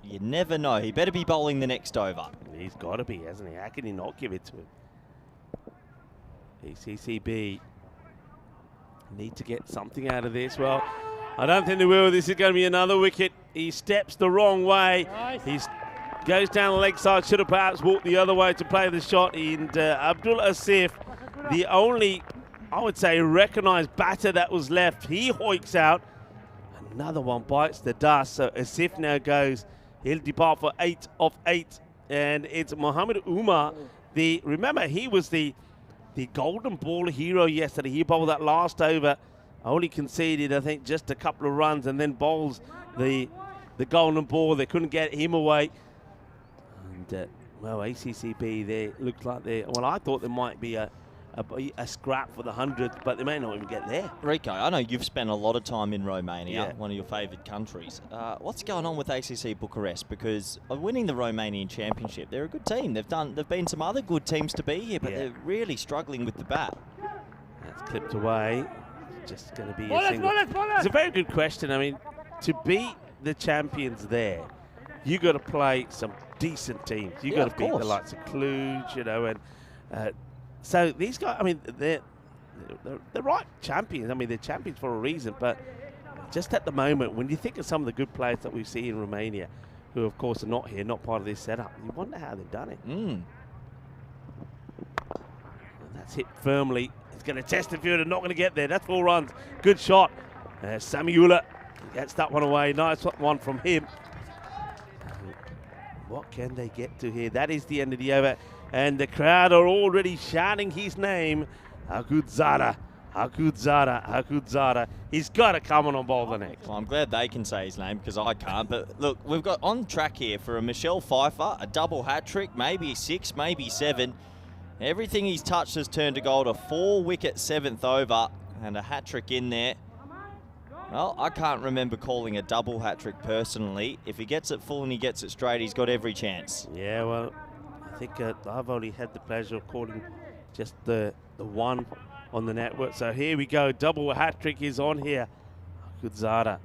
you never know. He better be bowling the next over. He's got to be, hasn't he? How can he not give it to him? ECCB need to get something out of this. Well, I don't think they will. This is going to be another wicket. He steps the wrong way. He goes down the leg side. Should have perhaps walked the other way to play the shot. And Abdul Asif, the only, I would say, recognised batter that was left, he hoiks out. Another one bites the dust. So Asif now goes. He'll depart for 8 of 8. And it's Mohamed Umar. Remember, he was the golden ball hero yesterday. He bowled that last over. Only conceded, I think, just a couple of runs and then bowls the golden ball. They couldn't get him away. And, well, ACCB, there looks like well, I thought there might be a scrap for the 100th, but they may not even get there. Rico, I know you've spent a lot of time in Romania, Yeah. one of your favoured countries. What's going on with ACC Bucharest? Because of winning the Romanian Championship, they're a good team. There've been some other good teams to be here, but Yeah. they're really struggling with the bat. That's clipped away. Just going to be a single. It's a very good question. I mean, to beat the champions there, you got to play some decent teams. You Yeah, got of to beat the course. likes of Cluj, and so these guys. I mean, they're right champions. I mean, they're champions for a reason. But just at the moment, when you think of some of the good players that we see in Romania, who of course are not here, not part of this setup, you wonder how they've done it. That's hit firmly. He's going to test the fielder, not going to get there. That's 4 runs. Good shot. Samiula gets that one away. Nice one from him. What can they get to here? That is the end of the over. And the crowd are already shouting his name. Hakudzada, Hakudzada, Hakudzada. He's got to come on bowl the next. Well, I'm glad they can say his name because I can't. But look, we've got on track here for a Michelle Pfeiffer, a double hat-trick, maybe 6, maybe 7. Everything he's touched has turned to gold. A 4-wicket 7th over and a hat-trick in there. Well, I can't remember calling a double hat-trick personally. If he gets it full and he gets it straight, he's got every chance. Yeah, well, I think I've only had the pleasure of calling just the one on the network. So here we go. Double hat-trick is on here. Hakudzada.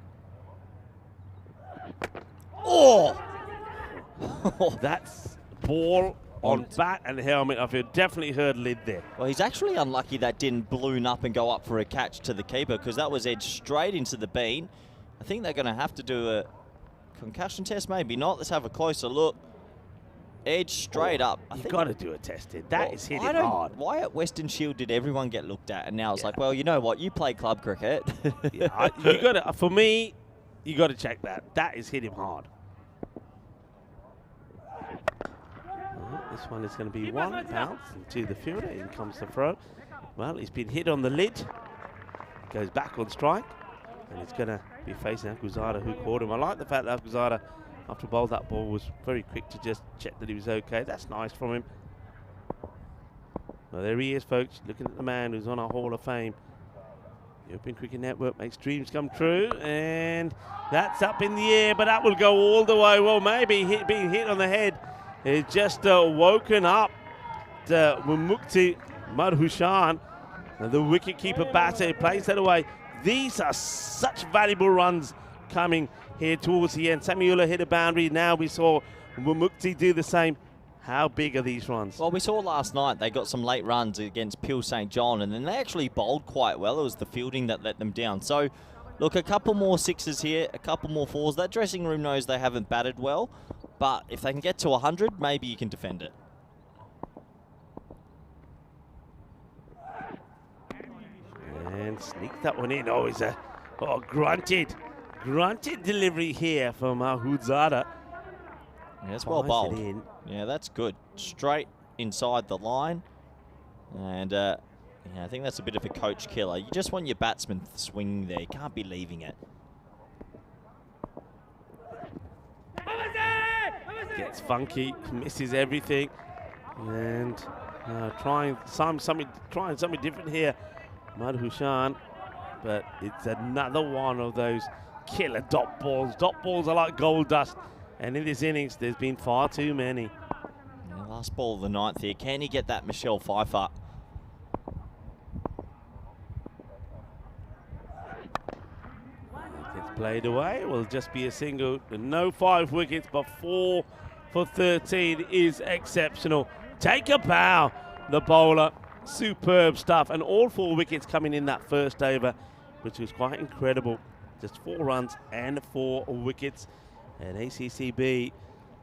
Oh! That's ball on bat and helmet. I've definitely heard lid there. Well, he's actually unlucky that didn't balloon up and go up for a catch to the keeper because that was edged straight into the bean. I think they're going to have to do a concussion test, maybe not. Let's have a closer look. Edge straight up. You've got to do a test it. That is hitting I don't- hard. Why at Western Shield did everyone get looked at? And now it's like, well, you know what? You play club cricket. Yeah, you got to. For me, you got to check that. That is hitting hard. This one is going to be one bounce into the fielder. In comes the throw. Well, he's been hit on the lid. Goes back on strike. And he's going to be facing Akuzada, who caught him. I like the fact that Akuzada, after bowled that ball, was very quick to just check that he was okay. That's nice from him. Well, there he is, folks. Looking at the man who's on our Hall of Fame. European Cricket Network makes dreams come true. And that's up in the air, but that will go all the way. Well, maybe being hit on the head. It's just woken up Mumukti Madhushan, the wicketkeeper batter. He plays that away. These are such valuable runs coming here towards the end. Samuela hit a boundary. Now we saw Mumukti do the same. How big are these runs? Well, we saw last night they got some late runs against Peel St. John, and then they actually bowled quite well. It was the fielding that let them down. So, look, a couple more sixes here, a couple more fours. That dressing room knows they haven't batted well, but if they can get to 100, maybe you can defend it. And sneak that one in. Oh, it's a grunted delivery here from Ahuzada. Yeah, that's well Fires it bowled. in. Yeah, that's good. Straight inside the line. And yeah, I think that's a bit of a coach killer. You just want your batsman swinging there. You can't be leaving it. Gets funky, misses everything. And trying something different here. Madhushan. But it's another one of those killer dot balls. Dot balls are like gold dust. And in this innings, there's been far too many. Yeah, last ball of the ninth here. Can he get that Michelle Pfeiffer? It gets played away. It will just be a single. No 5 wickets, but 4 for 13 is exceptional. Take a bow, the bowler. Superb stuff. And all 4 wickets coming in that first over, which was quite incredible. Just 4 runs and 4 wickets. And ACCB,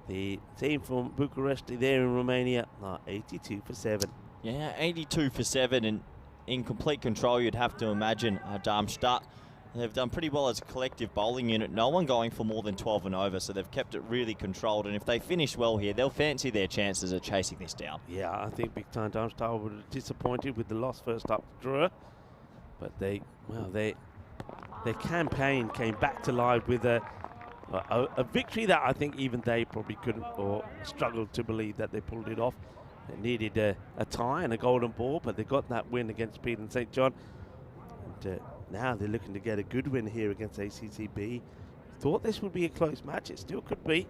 the team from Bucharest there in Romania, are 82 for 7. Yeah, 82 for 7, and in complete control, you'd have to imagine Darmstadt. They've done pretty well as a collective bowling unit. No one going for more than 12 and over, so they've kept it really controlled. And if they finish well here, they'll fancy their chances of chasing this down. Yeah, I think big time Darmstadt were disappointed with the loss first up draw, but their campaign came back to life with a victory that I think even they probably couldn't or struggled to believe that they pulled it off. They needed a tie and a golden ball, but they got that win against Peel and St. John. And now they're looking to get a good win here against ACCB. Thought this would be a close match. It still could be,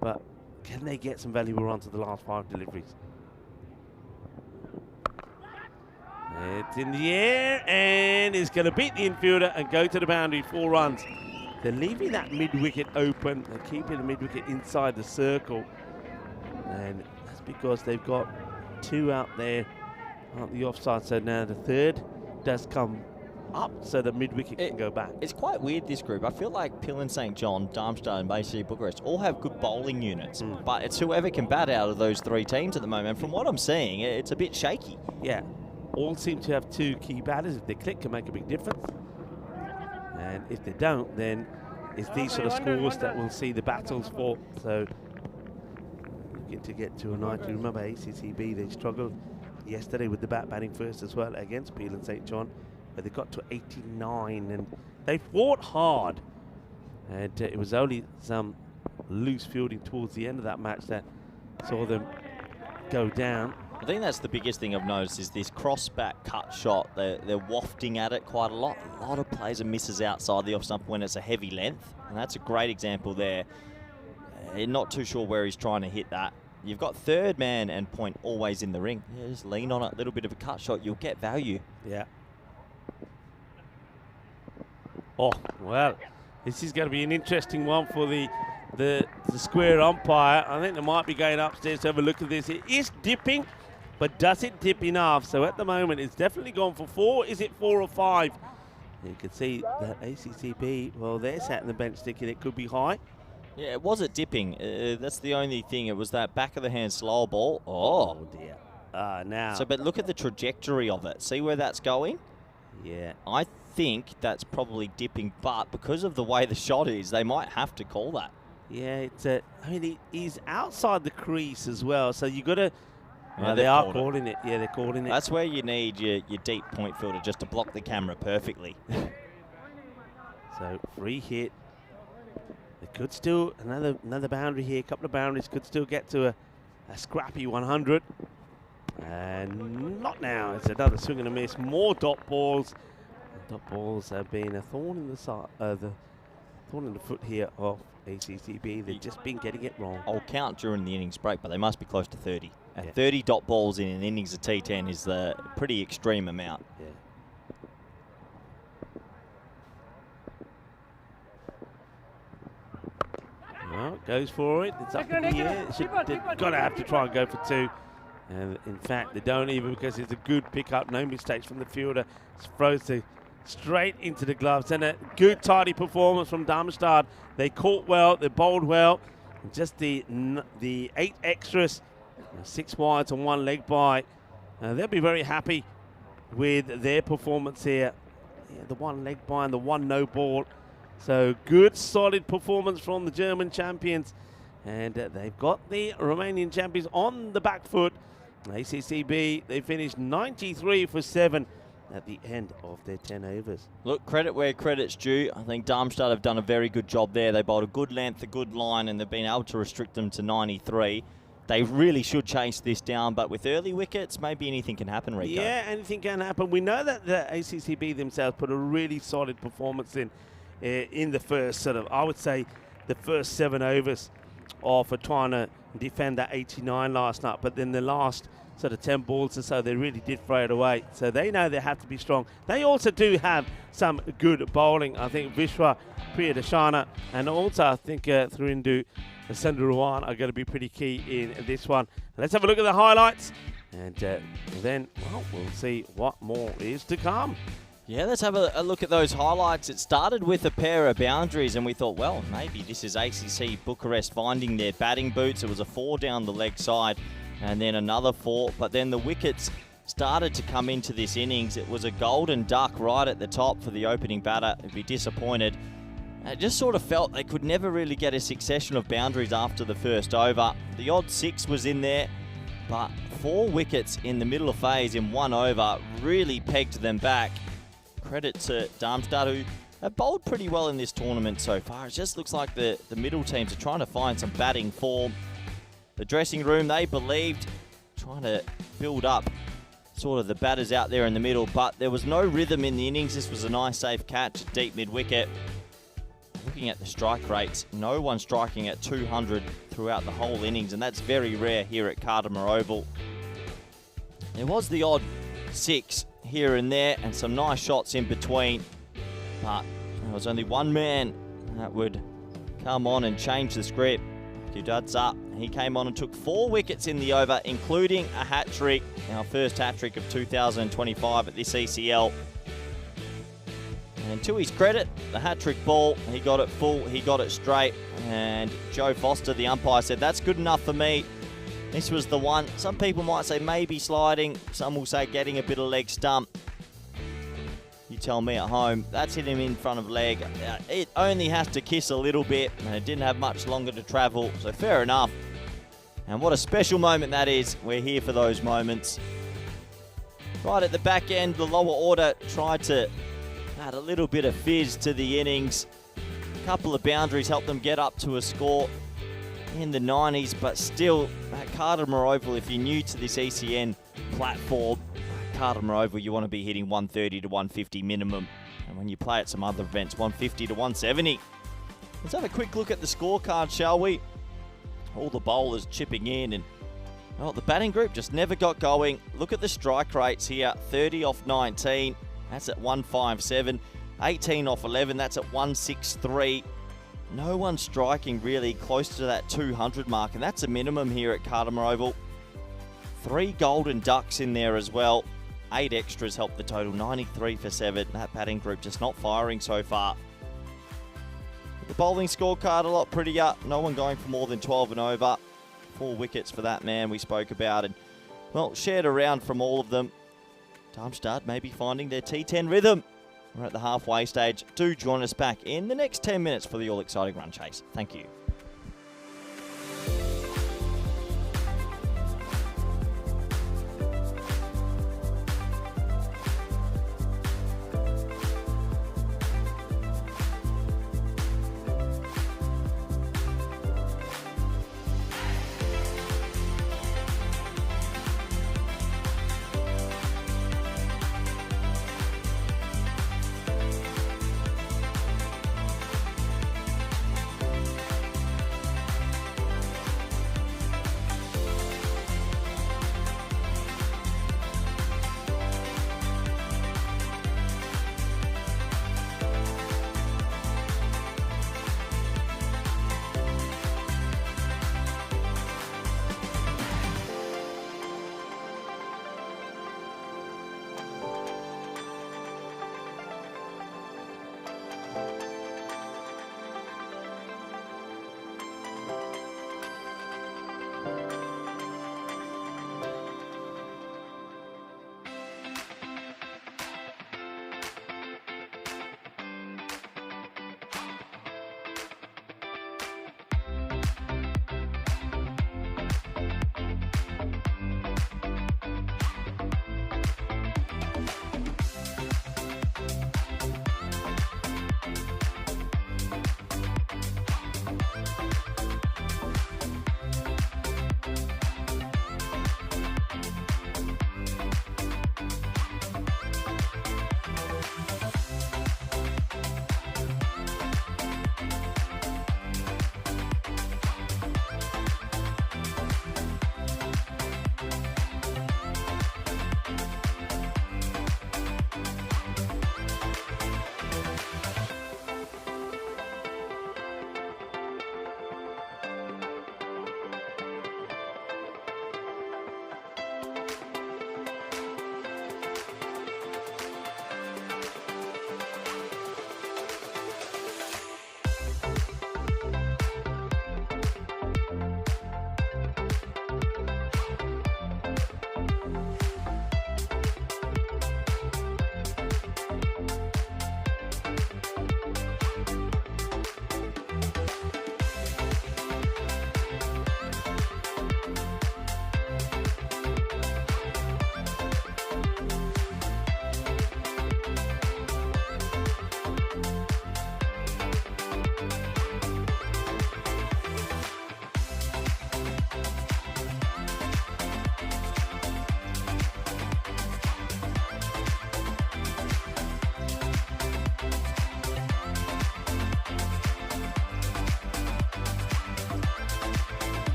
but can they get some valuable runs to the last 5 deliveries? It's in the air and it's going to beat the infielder and go to the boundary. 4 runs. They're leaving that mid-wicket open. They're keeping the mid-wicket inside the circle. And that's because they've got 2 out there on the offside. So now the 3rd does come up so the mid-wicket can go back. It's quite weird, this group. I feel like Peel and St. John, Darmstadt and basically Bucharest all have good bowling units. But it's whoever can bat out of those 3 teams at the moment. From what I'm seeing, it's a bit shaky. Yeah. All seem to have 2 key batters. If they click, can make a big difference. And if they don't, then it's these sort of scores that we'll see the battles for. So, looking to get to a 90. Remember, ACCB, they struggled yesterday with the batting first as well against Peel and St. John, but they got to 89, and they fought hard. And it was only some loose fielding towards the end of that match that saw them go down. I think that's the biggest thing I've noticed is this cross-back cut shot. They're wafting at it quite a lot. A lot of plays and misses outside the off-stump when it's a heavy length. And that's a great example there. Not too sure where he's trying to hit that. You've got 3rd man and point always in the ring. Yeah, just lean on it, a little bit of a cut shot. You'll get value. Yeah. Oh, well, this is going to be an interesting one for the square umpire. I think they might be going upstairs to have a look at this. It is dipping, but does it dip enough? So at the moment, it's definitely gone for 4. Is it 4 or 5? You can see that ACCB, well, they're sat in the bench thinking it could be high. Yeah, was it dipping? That's the only thing. It was that back of the hand slower ball. Oh. Dear. Now. So, but look at the trajectory of it. See where that's going? Yeah. I think that's probably dipping, but because of the way the shot is, they might have to call that. Yeah, it's I mean, he's outside the crease as well, so you got to. Yeah, They are called calling it. Yeah, they're calling it. That's where you need your deep point fielder just to block the camera perfectly. So free hit. They could still another boundary here. A couple of boundaries could still get to a scrappy 100. And not now. It's another swing and a miss. More dot balls. Dot balls have been a thorn in the side, the thorn in the foot here of ACCB. They've just been getting it wrong. I'll count during the innings break, but they must be close to 30. And Yeah. 30 dot balls in an innings of T10 is a pretty extreme amount. Yeah. Well, goes for it. It's up in the air. They've got to have to try and go for two. And in fact, they don't even, because it's a good pickup. No mistakes from the fielder. Throws it straight into the gloves. And a good, tidy performance from Darmstadt. They caught well. They bowled well. And just the 8 extras, 6 wides and 1 leg by. They'll be very happy with their performance here. Yeah, the 1 leg by and the 1 no ball. So good, solid performance from the German champions. And they've got the Romanian champions on the back foot. ACCB, they finished 93 for 7 at the end of their 10 overs. Look, credit where credit's due. I think Darmstadt have done a very good job there. They bowled a good length, a good line, and they've been able to restrict them to 93. They really should chase this down, but with early wickets, maybe anything can happen, Rico. Yeah, anything can happen. We know that the ACCB themselves put a really solid performance in the first I would say, the first 7 overs for trying to defend that 89 last night. But then the last 10 balls or so, they really did throw it away. So they know they have to be strong. They also do have some good bowling. I think Vishwa Priyadashana and also I think Thurindu Sandhuruwan are going to be pretty key in this one. Let's have a look at the highlights. And then, well, we'll see what more is to come. Yeah, let's have a look at those highlights. It started with a pair of boundaries, and we thought, well, maybe this is ACC Bucharest finding their batting boots. It was a 4 down the leg side, and then another 4. But then the wickets started to come into this innings. It was a golden duck right at the top for the opening batter. It'd be disappointed. It just sort of felt they could never really get a succession of boundaries after the first over. The odd 6 was in there, but 4 wickets in the middle of phase in 1 over really pegged them back. Credit to Darmstadt, who have bowled pretty well in this tournament so far. It just looks like the middle teams are trying to find some batting form. The dressing room, they believed, trying to build up sort of the batters out there in the middle, but there was no rhythm in the innings. This was a nice safe catch, deep mid-wicket. Looking at the strike rates, no one striking at 200 throughout the whole innings, and that's very rare here at Cardimer Oval. There was the odd 6 here and there, and some nice shots in between, but there was only one man that would come on and change the script. Kudadza, he came on and took 4 wickets in the over, including a hat-trick, our first hat-trick of 2025 at this ECL. And to his credit, the hat-trick ball, he got it full, he got it straight, and Joe Foster, the umpire, said, that's good enough for me. This was the one. Some people might say maybe sliding. Some will say getting a bit of leg stump. You tell me at home. That's hit him in front of leg. It only has to kiss a little bit, and it didn't have much longer to travel, so fair enough. And what a special moment that is. We're here for those moments. Right at the back end, the lower order tried to add a little bit of fizz to the innings. A couple of boundaries helped them get up to a score in the 90s, but still at Cardimer Oval, if you're new to this ECN platform, Cardimer Oval, you want to be hitting 130 to 150 minimum, and when you play at some other events, 150 to 170. Let's have a quick look at the scorecard, shall we? All the bowlers chipping in, and well, the batting group just never got going. Look at the strike rates here. 30 off 19, that's at 157. 18 off 11, that's at 163. No one striking really close to that 200 mark, and that's a minimum here at Cardimer Oval. 3 golden ducks in there as well. 8 extras helped the total, 93 for 7. That batting group just not firing so far. The bowling scorecard a lot prettier. No one going for more than 12 and over. 4 wickets for that man we spoke about. And, well, shared around from all of them. Darmstadt may be finding their T10 rhythm. We're at the halfway stage. Do join us back in the next 10 minutes for the all-exciting run chase. Thank you.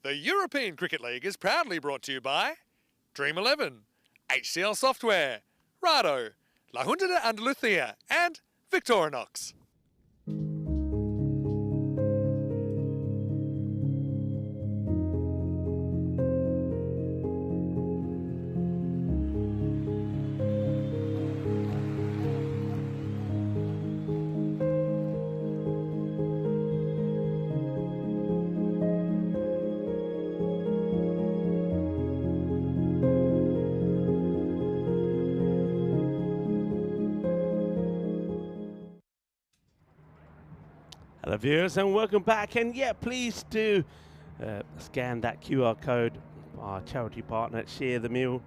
The European Cricket League is proudly brought to you by Dream 11, HCL Software, Rado, La Junta de Andalucía, and Victorinox. Hello viewers and welcome back, and yeah, please do scan that QR code, our charity partner, Share the Meal,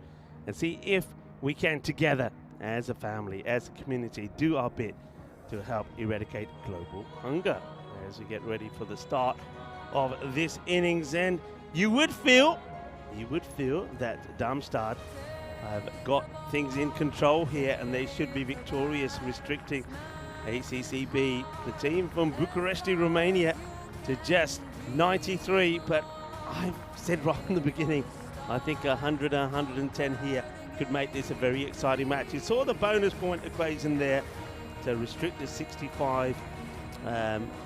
and see if we can together as a family, as a community, do our bit to help eradicate global hunger as we get ready for the start of this innings. And you would feel that Darmstadt have got things in control here and they should be victorious, restricting ACCB, the team from Bucharest, Romania, to just 93. But I've said right from the beginning, I think 100 and 110 here could make this a very exciting match. You saw the bonus point equation there to restrict the 65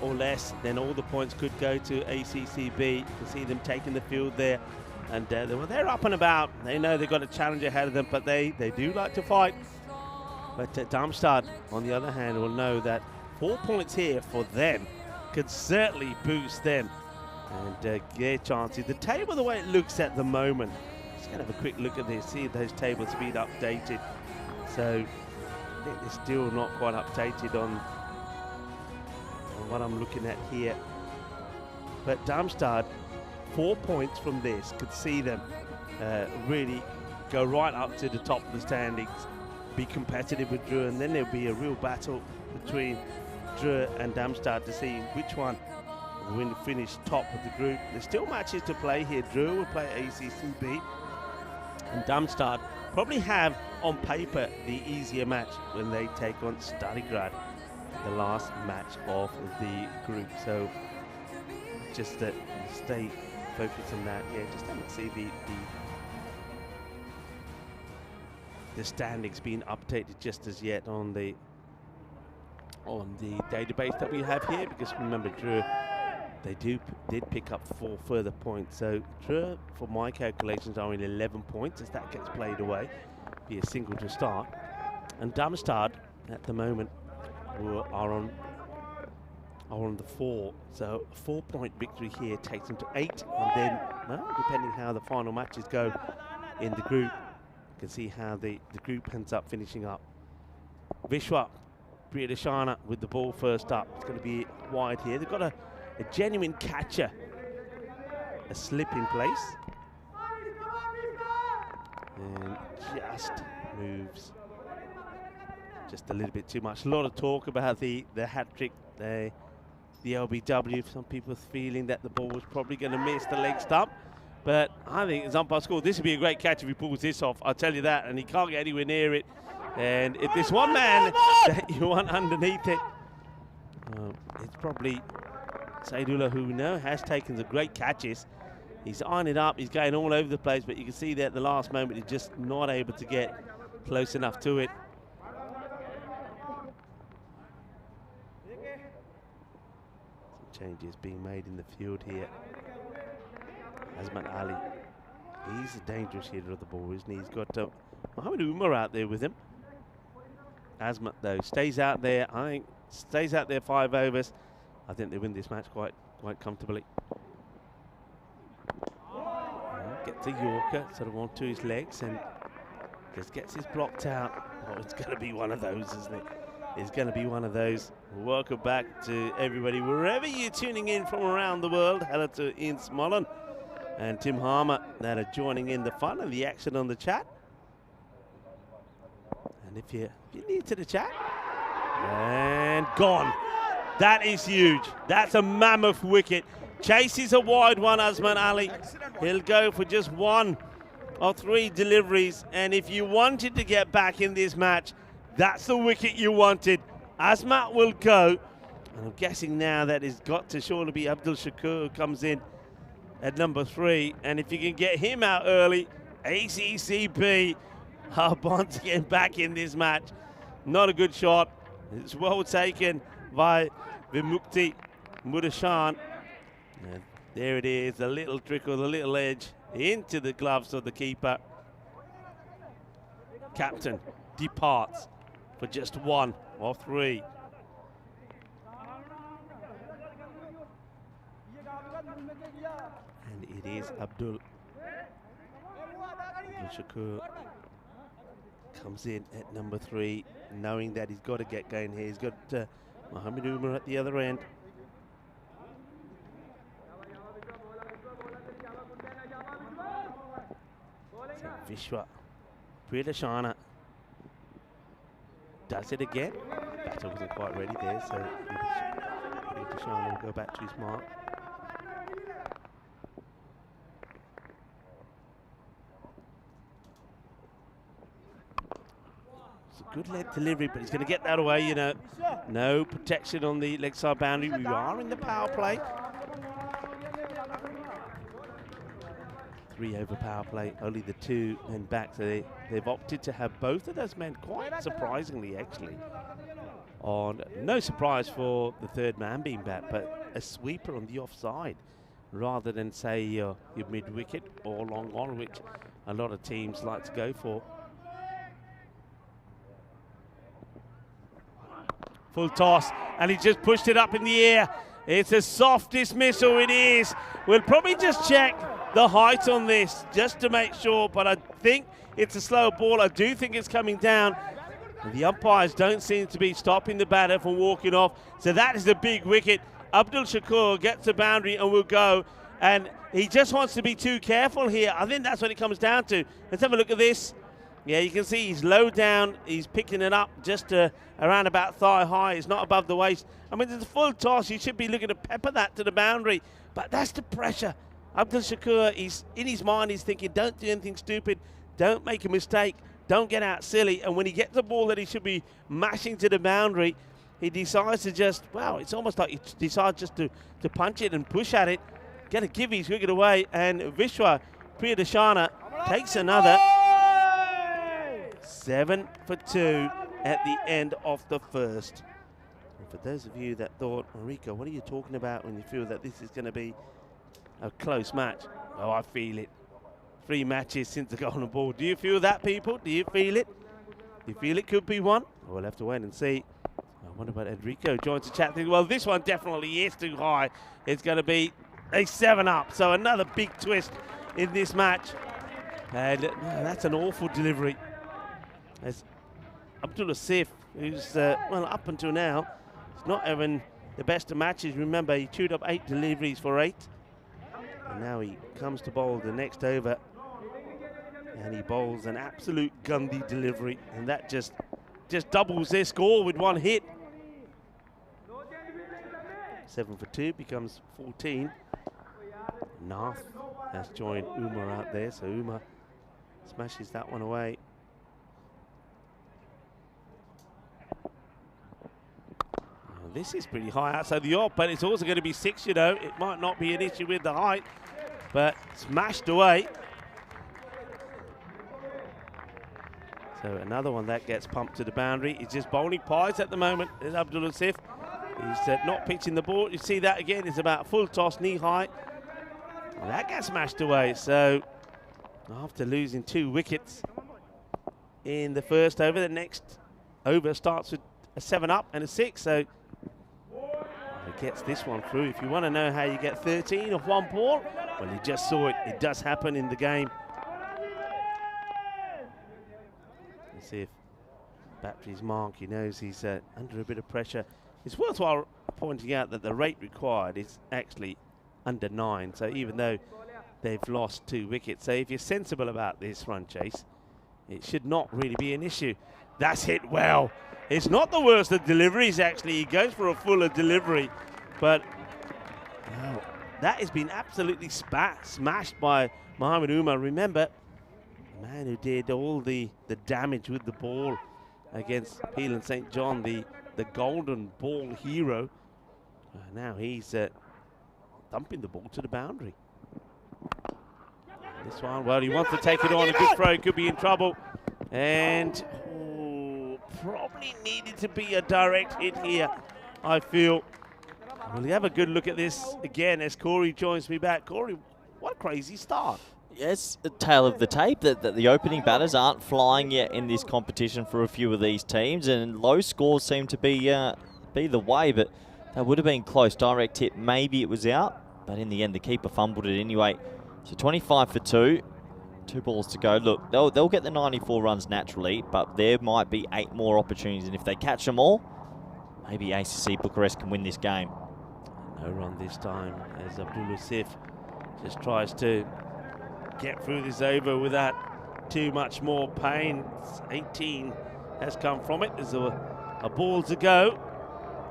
or less, then all the points could go to ACCB. You can see them taking the field there, and they're up and about. They know they've got a challenge ahead of them, but they do like to fight. But Darmstadt, on the other hand, will know that 4 points here for them could certainly boost them and their chances. The table, the way it looks at the moment, just going to have a quick look at this, see if those tables have been updated. So I think they're still not quite updated on what I'm looking at here. But Darmstadt, 4 points from this could see them really go right up to the top of the standings, be competitive with Drew, and then there'll be a real battle between Drew and Darmstadt to see which one will finish top of the group. There's still matches to play here. Drew will play ACCB, and Darmstadt probably have on paper the easier match when they take on Staligrad, the last match of the group. So just stay focused on that. Yeah, just haven't seen the standings being updated just as yet on the database that we have here, because remember, Drew, they did pick up 4 further points. So Drew, for my calculations, are in 11 points as that gets played away, be a single to start. And Darmstadt at the moment are on the 4. So a 4-point victory here takes them to 8, and then, well, depending how the final matches go in the group, you can see how the group ends up finishing up. Vishwa Priyadashana with the ball first up. It's going to be wide here. They've got a genuine catcher, a slip in place, and just moves just a little bit too much. A lot of talk about the hat trick, the LBW. Some people feeling that the ball was probably going to miss the leg stump. But I think as umpire scored, this would be a great catch if he pulls this off, I'll tell you that, and he can't get anywhere near it. And if there's one man that you want underneath it, it's probably Saidullah, who has taken the great catches. He's eyeing it up, he's going all over the place, but you can see that at the last moment he's just not able to get close enough to it. Some changes being made in the field here. Azmat Ali, he's a dangerous hitter of the ball, isn't he? He's got Mohamed Umar out there with him. Azmat, though, stays out there. I think stays out there 5 overs. I think they win this match quite comfortably. Gets a Yorker, sort of onto his legs, and just gets his blocked out. Oh, it's going to be one of those, isn't it? It's going to be one of those. Welcome back to everybody, wherever you're tuning in from around the world. Hello to Ian Smollen and Tim Harmer that are joining in the fun and the action on the chat. And if you're new to the chat, and gone. That is huge. That's a mammoth wicket. Chases a wide one, Azmat Ali. He'll go for just 1 of 3 deliveries. And if you wanted to get back in this match, that's the wicket you wanted. Azmat will go. And I'm guessing now that it's got to surely be Abdul Shakur who comes in at number 3. And if you can get him out early, ACCP are once again back in this match. Not a good shot. It's well taken by Vimukti Mudashan. And there it is, a little trickle, the little edge into the gloves of the keeper. Captain departs for just 1 of 3. And it is Abdul Shakur comes in at number 3, knowing that he's got to get going here. He's got Mohamed Umar at the other end. So Vishwa Priyadashana does it again. Batter wasn't quite ready there, so Priyadashana will go back to his mark. Good leg delivery, but he's going to get that away, you know. No protection on the leg side boundary. We are in the power play. 3 over power play, only the 2 men back. So they've opted to have both of those men, quite surprisingly, actually. On no surprise for the 3rd man being back, but a sweeper on the offside, rather than, say, your mid-wicket or long on, which a lot of teams like to go for. Full toss, and he just pushed it up in the air. It's a soft dismissal, it is. We'll probably just check the height on this, just to make sure, but I think it's a slow ball. I do think it's coming down. And the umpires don't seem to be stopping the batter from walking off. So that is a big wicket. Abdul Shakur gets the boundary and will go. And he just wants to be too careful here. I think that's what it comes down to. Let's have a look at this. Yeah, you can see he's low down. He's picking it up just around about thigh high. It's not above the waist. I mean, it's a full toss. You should be looking to pepper that to the boundary. But that's the pressure. Abdul Shakur, he's in his mind, he's thinking, don't do anything stupid. Don't make a mistake. Don't get out silly. And when he gets the ball that he should be mashing to the boundary, he decides to just, well, it's almost like he decides just to punch it and push at it. Got to give his wicket away. And Vishwa Priyadashana takes another. 7 for 2 at the end of the 1st. And for those of you that thought, Enrico, what are you talking about when you feel that this is going to be a close match? Oh, I feel it. 3 matches since the golden ball. Do you feel that, people? Do you feel it? Do you feel it could be one? We'll have to wait and see. I wonder about Enrico joins the chat. Well, this one definitely is too high. It's going to be a 7 up. So another big twist in this match. And that's an awful delivery. As Abdul Asif, who's, well, up until now, he's not having the best of matches. Remember, he chewed up 8 deliveries for 8. And now he comes to bowl the next over. And he bowls an absolute Gandhi delivery. And that just doubles their score with 1 hit. 7 for 2 becomes 14. Nath has joined Umar out there. So Umar smashes that one away. This is pretty high outside the off, but it's also going to be 6, you know. It might not be an issue with the height, but smashed away. So another one that gets pumped to the boundary. He's just bowling pies at the moment, is Abdul Asif. He's not pitching the ball. You see that again, it's about full toss, knee high. And that gets smashed away. So after losing 2 wickets in the 1st over, the next over starts with a 7 up and a 6. So he gets this one through. If you want to know how you get 13 off 1 ball, well, you just saw it. It does happen in the game. Let's see if battery's mark. He knows he's under a bit of pressure. It's worthwhile pointing out that the rate required is actually under 9. So even though they've lost 2 wickets, so if you're sensible about this run chase, it should not really be an issue. That's hit well. It's not the worst of deliveries, actually. He goes for a fuller delivery. But wow, that has been absolutely smashed by Mohamed Umar. Remember, the man who did all the damage with the ball against Peel and St. John, the golden ball hero. Now he's dumping the ball to the boundary. This one, well, he wants to take it on. A good throw, could be in trouble. And probably needed to be a direct hit here, I feel. We'll have a good look at this again as Corey joins me back. Corey, what a crazy start. Yes, the tale of the tape that the opening batters aren't flying yet in this competition for a few of these teams, and low scores seem to be the way, but that would have been close. Direct hit, maybe it was out, but in the end the keeper fumbled it anyway. So 25 for 2, 2 balls to go. Look, they'll get the 94 runs naturally, but there might be 8 more opportunities, and if they catch them all, maybe ACC Bucharest can win this game. No run this time as Abdul-Latif just tries to get through this over without too much more pain. 18 has come from it. There's a ball to go.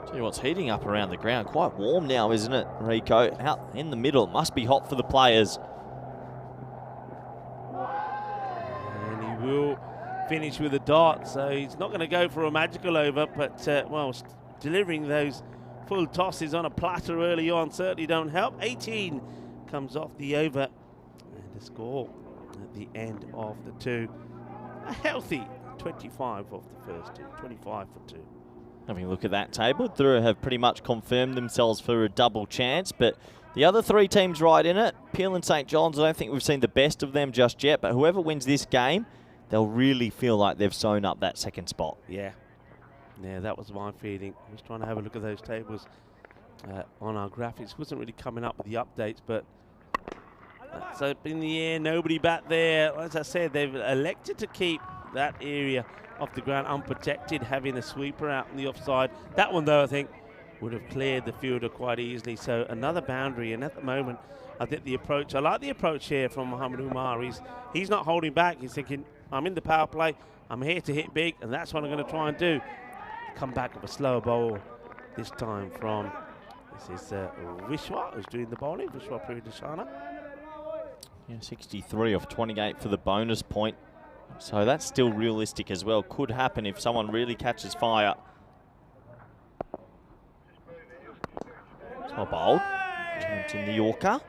Tell you what's heating up around the ground. Quite warm now, isn't it, Rico? Out in the middle. It must be hot for the players. And he will finish with a dot, so he's not going to go for a magical over, but, well, delivering those full tosses on a platter early on certainly don't help. 18 comes off the over. And a score at the end of the 2. A healthy 25 off the first 2, 25 for 2. Having a look at that table, Drua have pretty much confirmed themselves for a double chance, but the other 3 teams right in it, Peel and St. John's, I don't think we've seen the best of them just yet, but whoever wins this game, they'll really feel like they've sewn up that second spot. Yeah, that was my feeling. I was trying to have a look at those tables on our graphics. Wasn't really coming up with the updates, but that's up in the air, nobody back there. As I said, they've elected to keep that area off the ground unprotected, having a sweeper out on the offside. That one, though, I think would have cleared the fielder quite easily. So another boundary, and at the moment, I think the approach, I like the approach here from Mohamed Umar. He's not holding back. He's thinking, I'm in the power play, I'm here to hit big, and that's what I'm going to try and do. Come back with a slower bowl this time from, this is Vishwa, who's doing the bowling, Vishwa Priyadarshana. Yeah, 63 off 28 for the bonus point. So that's still realistic as well. Could happen if someone really catches fire. It's not bold. Turns in the Yorker.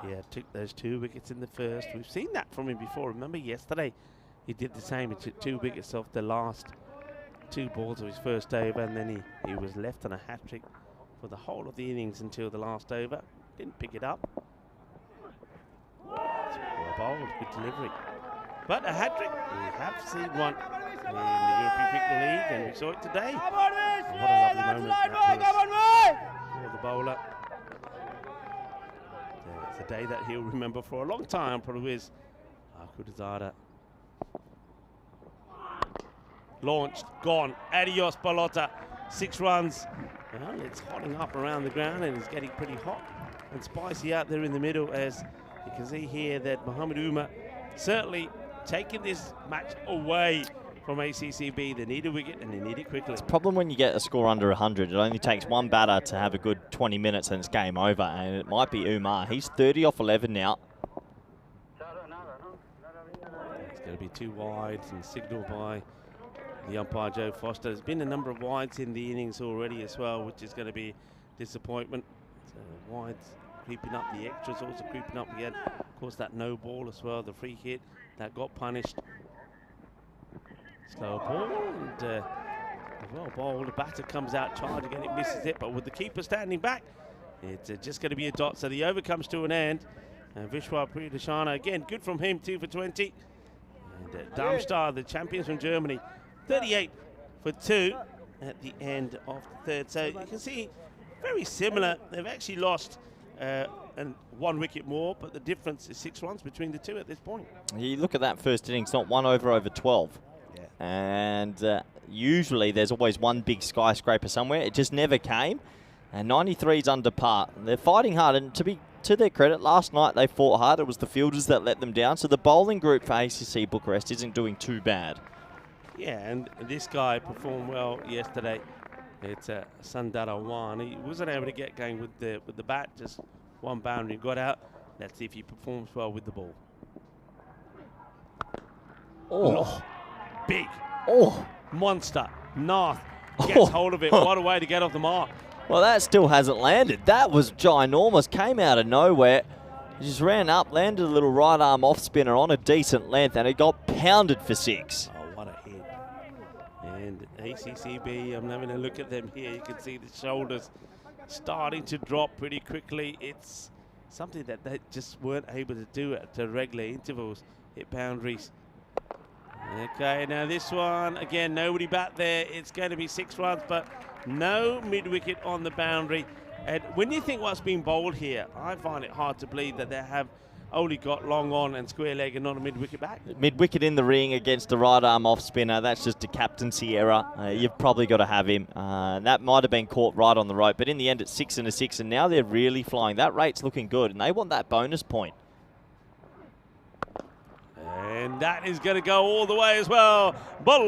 Yeah, took those 2 wickets in the first. We've seen that from him before. Remember yesterday he did the same. He took 2 wickets off the last 2 balls of his first over, and then he was left on a hat-trick for the whole of the innings until the last over. Didn't pick it up. Well bowled, good delivery. But a hat-trick, we have seen one in the European Cricket League, and we saw it today. And what a lovely moment that was for the bowler. It's a day that he'll remember for a long time, probably is. Kudazada. Launched, gone. Adios, Balota. 6 runs. Well, it's hotting up around the ground, and it's getting pretty hot and spicy out there in the middle, as you can see here that Mohamed Umar certainly taking this match away from ACCB. They need a wicket, and they need it quickly. It's a problem when you get a score under 100. It only takes one batter to have a good 20 minutes and it's game over, and it might be Umar. He's 30 off 11 now. It's going to be 2 wides and signalled by the umpire, Joe Foster. There's been a number of wides in the innings already as well, which is going to be disappointment. So wides creeping up, the extras also creeping up again. Of course, that no ball as well, the free hit that got punished. Slow ball, and well bowled. The batter comes out charging and it misses it, but with the keeper standing back, it's just going to be a dot. So the over comes to an end. And Vishwa Priyadarshana, again, good from him, 2 for 20. And Darmstadt, the champions from Germany, 38 for 2 at the end of the third. So you can see, very similar. They've actually lost and 1 wicket more, but the difference is 6 runs between the 2 at this point. You look at that first innings, not 1 over 12. Yeah. And usually there's always one big skyscraper somewhere. It just never came. And 93's under par. They're fighting hard, and to their credit, last night they fought hard. It was the fielders that let them down. So the bowling group for ACC Bucharest isn't doing too bad. Yeah, and this guy performed well yesterday. It's Sundara Wan. He wasn't able to get going with the bat, just 1 boundary, got out. Let's see if he performs well with the ball. Oh, big. Oh, monster. Narth gets hold of it. What a way to get off the mark. Well, that still hasn't landed. That was ginormous. Came out of nowhere. He just ran up, landed a little right arm off spinner on a decent length, and it got pounded for 6. Oh, what a hit. And ACCB, I'm having a look at them here. You can see the shoulders starting to drop pretty quickly. It's something that they just weren't able to do at the regular intervals, hit boundaries. Okay, now this one, again, nobody back there. It's going to be 6 runs, but no mid-wicket on the boundary. And when you think what's being bowled here, I find it hard to believe that they have only got long on and square leg and not a mid-wicket back. Mid-wicket in the ring against the right arm off spinner. That's just a captaincy error. You've probably got to have him. That might have been caught right on the rope, but in the end it's 6 and a 6, and now they're really flying. That rate's looking good, and they want that bonus point. And that is going to go all the way as well. Bolle,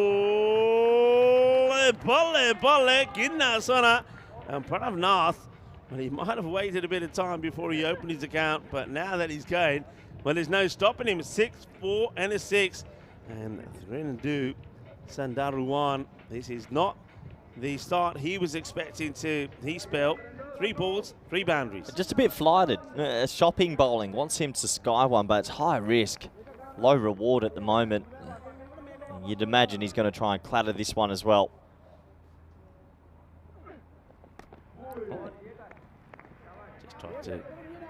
Ginna Sona. And Pranav Nath, well, he might have waited a bit of time before he opened his account, but now that he's going, well, there's no stopping him. 6, 4, and a 6. And Thrindu Sandaruwan, this is not the start he was expecting to. He spelled 3 balls, 3 boundaries. Just a bit flighted. Shopping bowling wants him to sky one, but it's high risk, low reward at the moment. You'd imagine he's going to try and clatter this one as well. Just tried to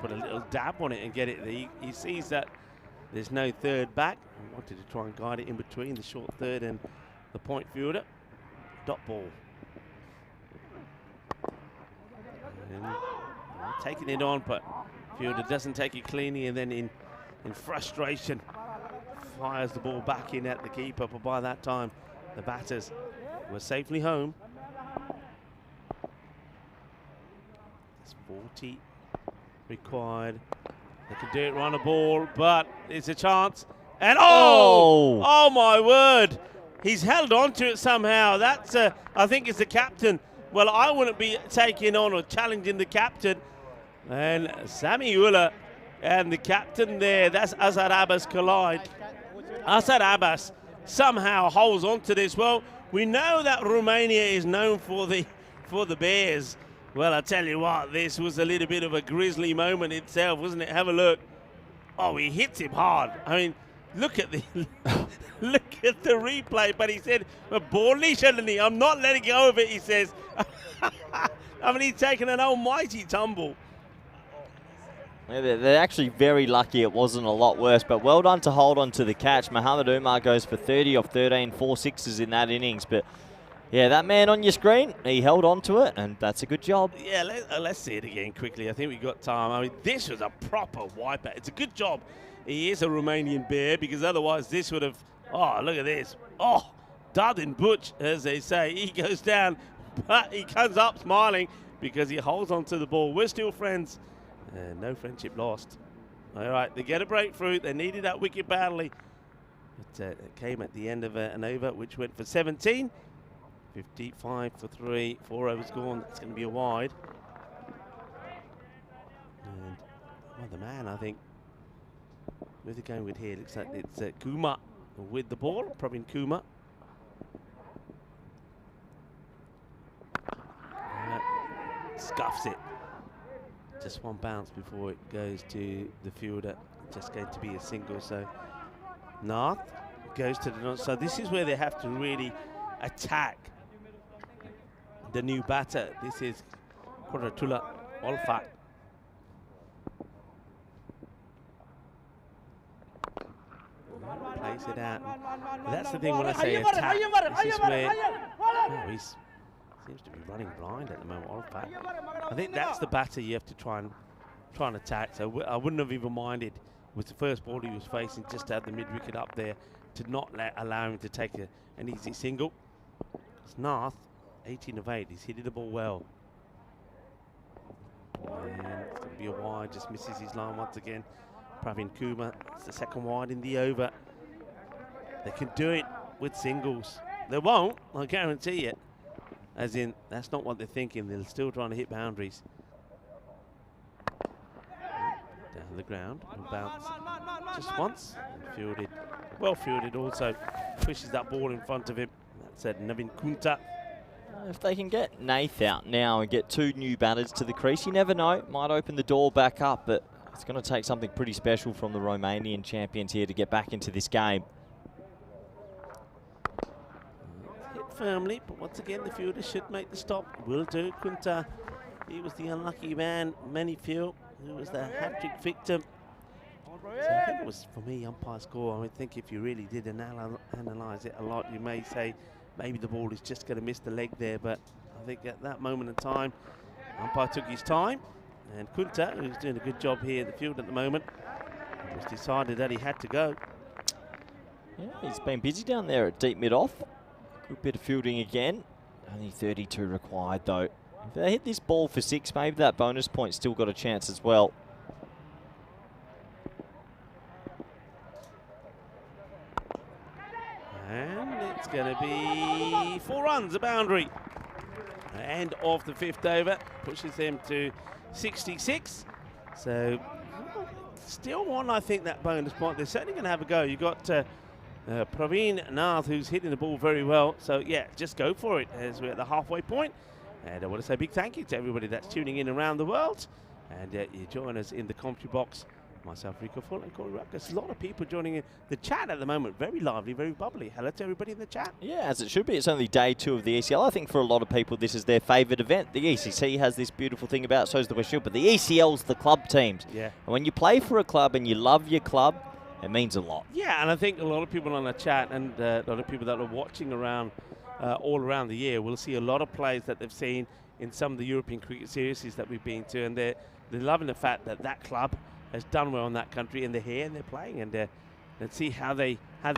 put a little dab on it and get it. He sees that there's no third back. He wanted to try and guide it in between the short third and the point fielder. Dot ball. And taking it on, but fielder doesn't take it cleanly, and then in frustration fires the ball back in at the keeper. But by that time, the batters were safely home. It's 40 required. They can do it, run a ball, but it's a chance. And oh my word! He's held on to it somehow. That's I think it's the captain. Well, I wouldn't be taking on or challenging the captain. And Sami Ullah and the captain there, that's Azhar Abbas collide. Azhar Abbas somehow holds on to this. Well, we know that Romania is known for the bears. Well, I tell you what, this was a little bit of a grisly moment itself, wasn't it? Have a look. Oh, he hits him hard. I mean, look at the look at the replay. But he said, I'm not letting go of it, he says. I mean, he's taken an almighty tumble. Yeah, they're actually very lucky it wasn't a lot worse, but well done to hold on to the catch. Mohamed Umar goes for 30 off 13, 4 sixes in that innings. But yeah, that man on your screen, he held on to it, and that's a good job. Yeah, let's see it again quickly. I think we got time. I mean, this was a proper wipeout. It's a good job he is a Romanian bear, because otherwise this would have, oh, look at this. Oh, dud and butch, as they say. He goes down, but he comes up smiling because he holds on to the ball. We're still friends. No friendship lost. All right, they get a breakthrough. They needed that wicket badly. But it came at the end of an over, which went for 17. 55 for 3, 4 overs gone. That's going to be a wide. And well, the man, I think, where's he going with here? Looks like it's Kumar with the ball. Pravin Kumar. Scuffs it. Just one bounce before it goes to the fielder. Just going to be a single. So Nath goes to the so this is where they have to really attack the new batter. This is Quadratula Olfat. Place it out. And that's the thing when I say attack. This is where he seems to be running blind at the moment. Olfat. I think that's the batter you have to try and attack. So I wouldn't have even minded with the first ball he was facing, just to have the mid wicket up there to not allow him to take an easy single. It's Nath, 18 of 8. He's hitting the ball well. And it's going to be a wide, just misses his line once again. Pravin Kumar, it's the second wide in the over. They can do it with singles. They won't, I guarantee it. As in, that's not what they're thinking. They're still trying to hit boundaries. Down the ground, bounce just once. And fielded, well fielded also. Pushes that ball in front of him. That's Navin Kunta. If they can get Nath out now and get 2 new batters to the crease, you never know. Might open the door back up, but it's going to take something pretty special from the Romanian champions here to get back into this game. Hit firmly, but once again, the fielder should make the stop. Will do. Quinta, he was the unlucky man, many feel, who was the hat-trick victim. So I think it was, for me, umpire score. I think if you really did analyse it a lot, you may say maybe the ball is just going to miss the leg there, but I think at that moment in time, umpire took his time, and Quinta, who's doing a good job here in the field at the moment, was decided that he had to go. Yeah, he's been busy down there at deep mid-off. Good bit of fielding again. Only 32 required, though. If they hit this ball for 6, maybe that bonus point still got a chance as well. And it's going to be 4 runs, a boundary. End of the 5th over, pushes them to 66. So still want, I think, that bonus point. They're certainly going to have a go. You've got Praveen Nath, who's hitting the ball very well. So yeah, just go for it as we're at the halfway point. And I want to say a big thank you to everybody that's tuning in around the world. And you join us in the commentary box. Myself, Rico Full, and Corey Ruckus. A lot of people joining in the chat at the moment. Very lively, very bubbly. Hello to everybody in the chat. Yeah, as it should be. It's only day 2 of the ECL. I think for a lot of people, this is their favourite event. The ECC has this beautiful thing about it, so is the West Shield, but the ECL's the club teams. Yeah. And when you play for a club and you love your club, it means a lot. Yeah, and I think a lot of people on the chat and a lot of people that are watching around all around the year will see a lot of plays that they've seen in some of the European cricket series that we've been to, and they're loving the fact that that club has done well in that country, and they're here and they're playing, and let's see how they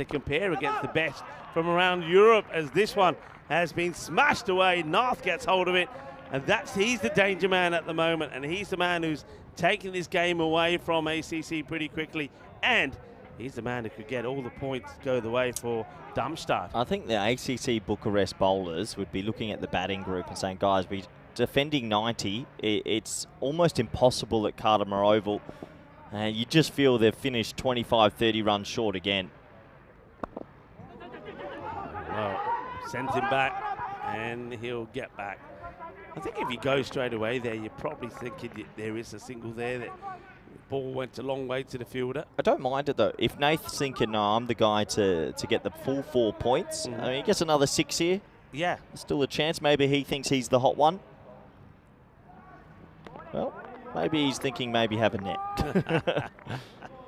compare against the best from around Europe, as this one has been smashed away. Nath gets hold of it, and he's the danger man at the moment, and he's the man who's taking this game away from ACC pretty quickly, and he's the man who could get all the points go the way for Darmstadt. I think the ACC Bucharest bowlers would be looking at the batting group and saying, guys, we're defending 90. It's almost impossible at Cardimer Oval. And you just feel they've finished 25, 30 runs short again. Well, sends him back, and he'll get back. I think if you go straight away there, you're probably thinking there is a single there. That the ball went a long way to the fielder. I don't mind it, though. If Nath's thinking, no, I'm the guy to get the full 4 points, I mean, he gets another 6 here. Yeah. Still a chance. Maybe he thinks he's the hot one. Well, maybe he's thinking maybe have a net.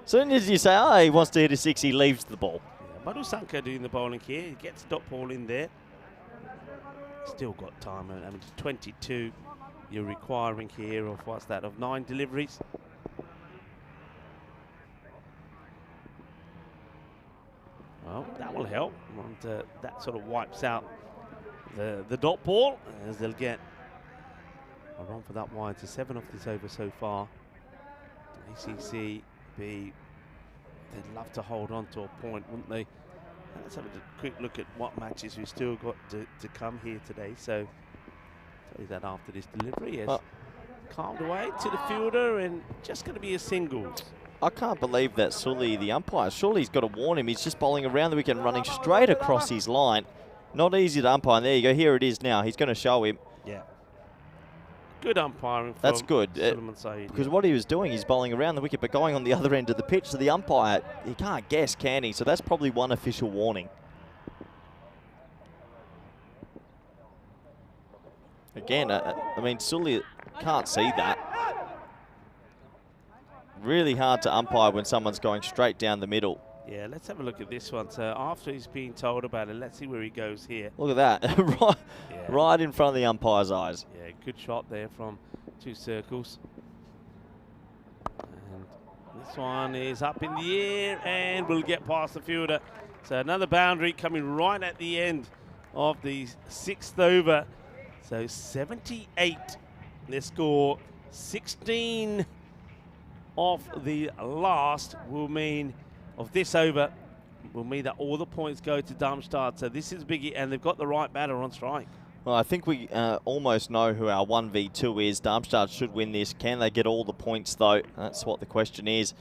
Soon as you say, oh, he wants to hit a 6, he leaves the ball. Yeah, Madusanka doing the bowling here. He gets dot ball in there. Still got time. I mean, 22 you're requiring here of, what's that, of 9 deliveries. Well, that will help. And that sort of wipes out the dot ball, as they'll get a run for that wide. So 7 off this over so far. ACC, they'd love to hold on to a point, wouldn't they? Let's have a quick look at what matches we've still got to come here today. So, tell you that after this delivery is calmed away to the fielder, and just going to be a singles. I can't believe that Sully, the umpire, surely he's got to warn him. He's just bowling around the wicket and running straight across his line. Not easy to umpire. And there you go. Here it is now. He's going to show him. Yeah. Good umpiring. That's good. Said, because what he was doing, he's bowling around the wicket, but going on the other end of the pitch. So the umpire, he can't guess, can he? So that's probably one official warning. Again, I mean, Sully can't see that. Really hard to umpire when someone's going straight down the middle. Yeah, let's have a look at this one. So after he's been told about it, let's see where he goes here. Look at that. right in front of the umpire's eyes. Yeah, good shot there from 2 circles. And this one is up in the air and will get past the fielder. So another boundary coming right at the end of the 6th over. So 78, their score. 16 off the last will mean, of this over, will mean that all the points go to Darmstadt. So this is biggie, and they've got the right batter on strike. Well, I think we almost know who our 1v2 is. Darmstadt should win this. Can they get all the points, though? That's what the question is.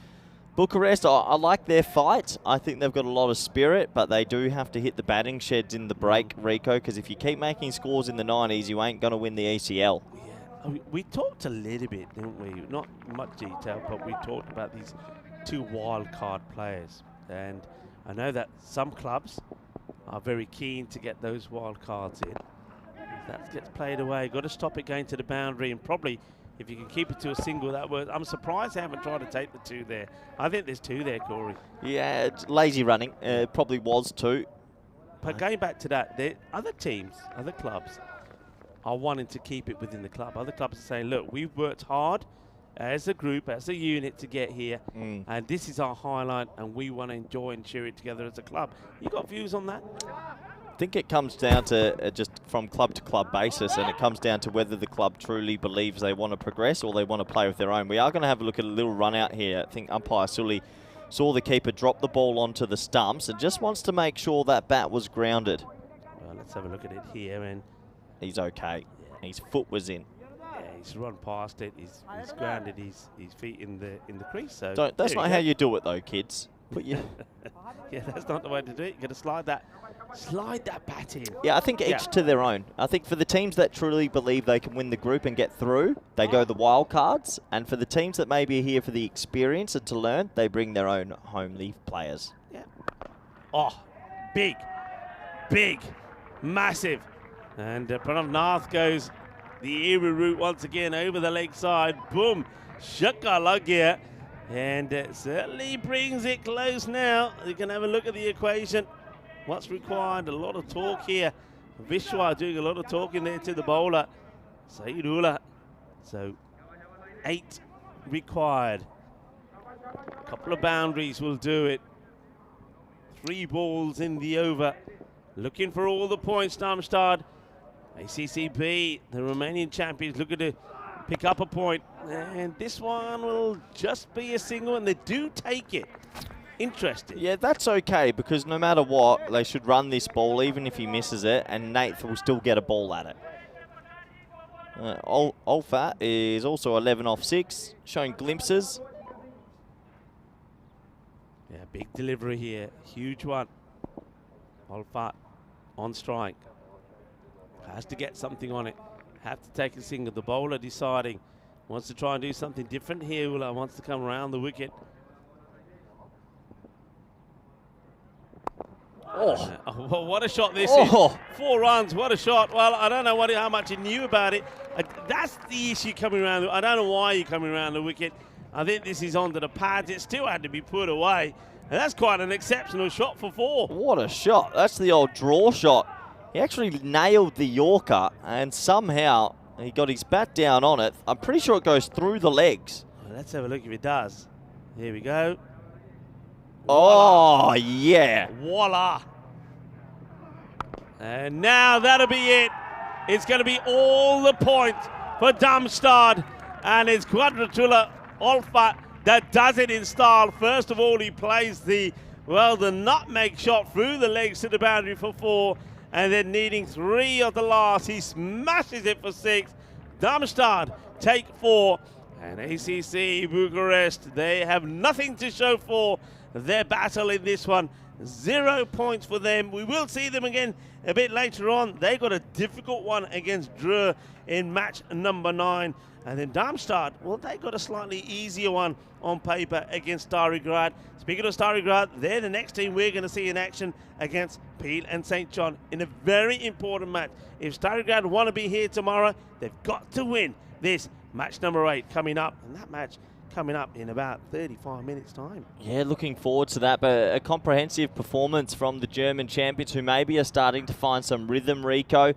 Bucharest, I like their fight. I think they've got a lot of spirit, but they do have to hit the batting sheds in the break, Rico, because if you keep making scores in the 90s, you ain't going to win the ACL. Yeah, we talked a little bit, didn't we? Not much detail, but we talked about these 2 wild card players. And I know that some clubs are very keen to get those wild cards in. If that gets played away, got to stop it going to the boundary, and probably if you can keep it to a single, that works. I'm surprised they haven't tried to take the 2 there. I think there's 2 there, Corey. Yeah, it's lazy running. Probably was 2. But going back to that, other teams, other clubs are wanting to keep it within the club. Other clubs are saying, look, we've worked hard as a group, as a unit to get here, and this is our highlight, and we want to enjoy and cheer it together as a club. You got views on that? I think it comes down to just from club to club basis, and it comes down to whether the club truly believes they want to progress or they want to play with their own. We are going to have a look at a little run out here. I think umpire Sully saw the keeper drop the ball onto the stumps and just wants to make sure that bat was grounded. Well, let's have a look at it here, and he's okay. Yeah. His foot was in. Yeah, he's run past it. He's grounded his feet in the crease. So that's not how you do it, though, kids. Put your yeah, that's not the way to do it. You got to slide that bat in. Yeah, I think each to their own. I think for the teams that truly believe they can win the group and get through, they go the wild cards. And for the teams that maybe are here for the experience and to learn, they bring their own homely players. Yeah. Oh, big, massive. And Pranav Nath goes the Era route once again over the leg side. Boom, shakka lagya. And it certainly brings it close now. You can have a look at the equation. What's required? A lot of talk here. Vishwa doing a lot of talking there to the bowler, Saidullah. So 8 required. A couple of boundaries will do it. 3 balls in the over. Looking for all the points, Darmstadt. ACCB, the Romanian champions, looking to pick up a point. And this one will just be a single, and they do take it. Interesting. Yeah, that's okay, because no matter what, they should run this ball, even if he misses it, and Nath will still get a ball at it. Olfat is also 11 off 6, showing glimpses. Yeah, big delivery here. Huge one. Olfat on strike. Has to get something on it. Have to take a single. The bowler deciding. Wants to try and do something different here. Ula wants to come around the wicket. Well, what a shot this is. 4 runs, what a shot. Well, I don't know how much he knew about it. That's the issue coming around. I don't know why you're coming around the wicket. I think this is onto the pads. It still had to be put away. And that's quite an exceptional shot for 4. What a shot. That's the old draw shot. He actually nailed the Yorker, and somehow he got his bat down on it. I'm pretty sure it goes through the legs. Well, let's have a look if it does. Here we go. Oh, yeah. Voila. And now that'll be it. It's going to be all the points for Darmstadt. And it's Quadratula Olfat that does it in style. First of all, he plays the nutmeg shot through the legs to the boundary for 4. And then needing 3 of the last, he smashes it for 6. Darmstadt take 4. And ACC Bucharest, they have nothing to show for their battle in this one. 0 points for them. We will see them again a bit later on. They got a difficult one against Dreux in match number 9. And then Darmstadt, well, they got a slightly easier one on paper against Stary Grad. Speaking of Stary Grad, they're the next team we're going to see in action against Peel and St. John in a very important match. If Stary Grad want to be here tomorrow, they've got to win this match number 8 coming up. And that match coming up in about 35 minutes' time. Yeah, looking forward to that. But a comprehensive performance from the German champions, who maybe are starting to find some rhythm, Rico.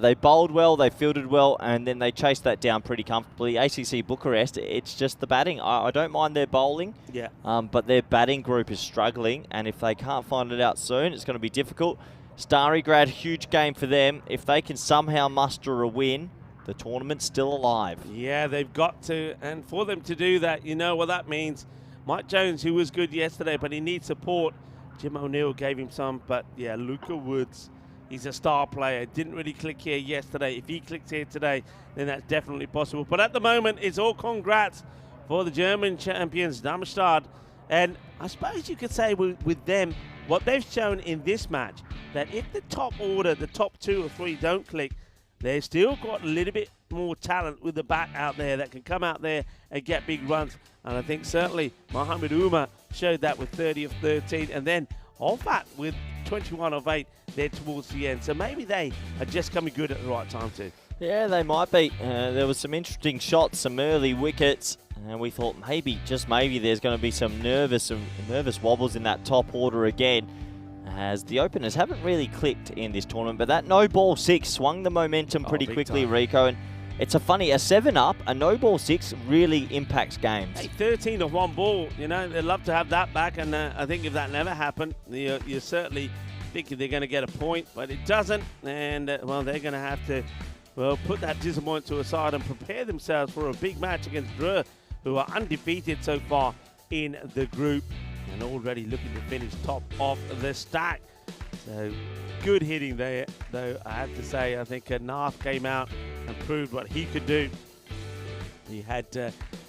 They bowled well, they fielded well, and then they chased that down pretty comfortably. ACC Bucharest, it's just the batting. I don't mind their bowling, but their batting group is struggling, and if they can't find it out soon, it's going to be difficult. Stary Grad, huge game for them. If they can somehow muster a win, the tournament's still alive. Yeah, they've got to, and for them to do that, you know what that means. Mike Jones, who was good yesterday, but he needs support. Jim O'Neill gave him some, but yeah, Luca Woods, he's a star player. Didn't really click here yesterday. If he clicks here today, then that's definitely possible. But at the moment, it's all congrats for the German champions, Darmstadt. And I suppose you could say with them, what they've shown in this match, that if the top order, the top 2 or 3 don't click, they've still got a little bit more talent with the bat out there that can come out there and get big runs. And I think certainly Mohamed Umar showed that with 30 of 13. And then Olfat with 21 of 8 there towards the end. So maybe they are just coming good at the right time too. Yeah, they might be. There was some interesting shots, some early wickets, and we thought maybe, just maybe, there's going to be some nervous wobbles in that top order again, as the openers haven't really clicked in this tournament. But that no ball 6 swung the momentum pretty quickly, time. Rico. And it's a 7-up, a no ball 6 really impacts games. Hey, 13 of 1 ball, you know, they'd love to have that back. And I think if that never happened, you're certainly thinking they're going to get a point, but it doesn't. And, well, they're going to have to, well, put that disappointment to aside and prepare themselves for a big match against Dreux, who are undefeated so far in the group and already looking to finish top of the stack. So good hitting there, though, I have to say. I think Nath came out and proved what he could do. He had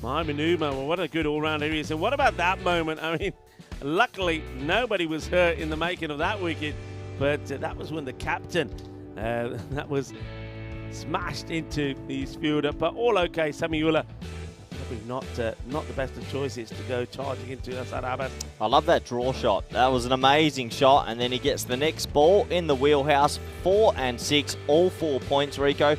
Mohamed Umar. Well, what a good all-round he is. And what about that moment? I mean, luckily, nobody was hurt in the making of that wicket, but that was when the captain, that was smashed into his fielder. But all okay, Samiullah. Probably not the best of choices to go charging into Asad Abbas. I love that draw shot. That was an amazing shot, and then he gets the next ball in the wheelhouse. 4 and 6, all 4 points, Rico.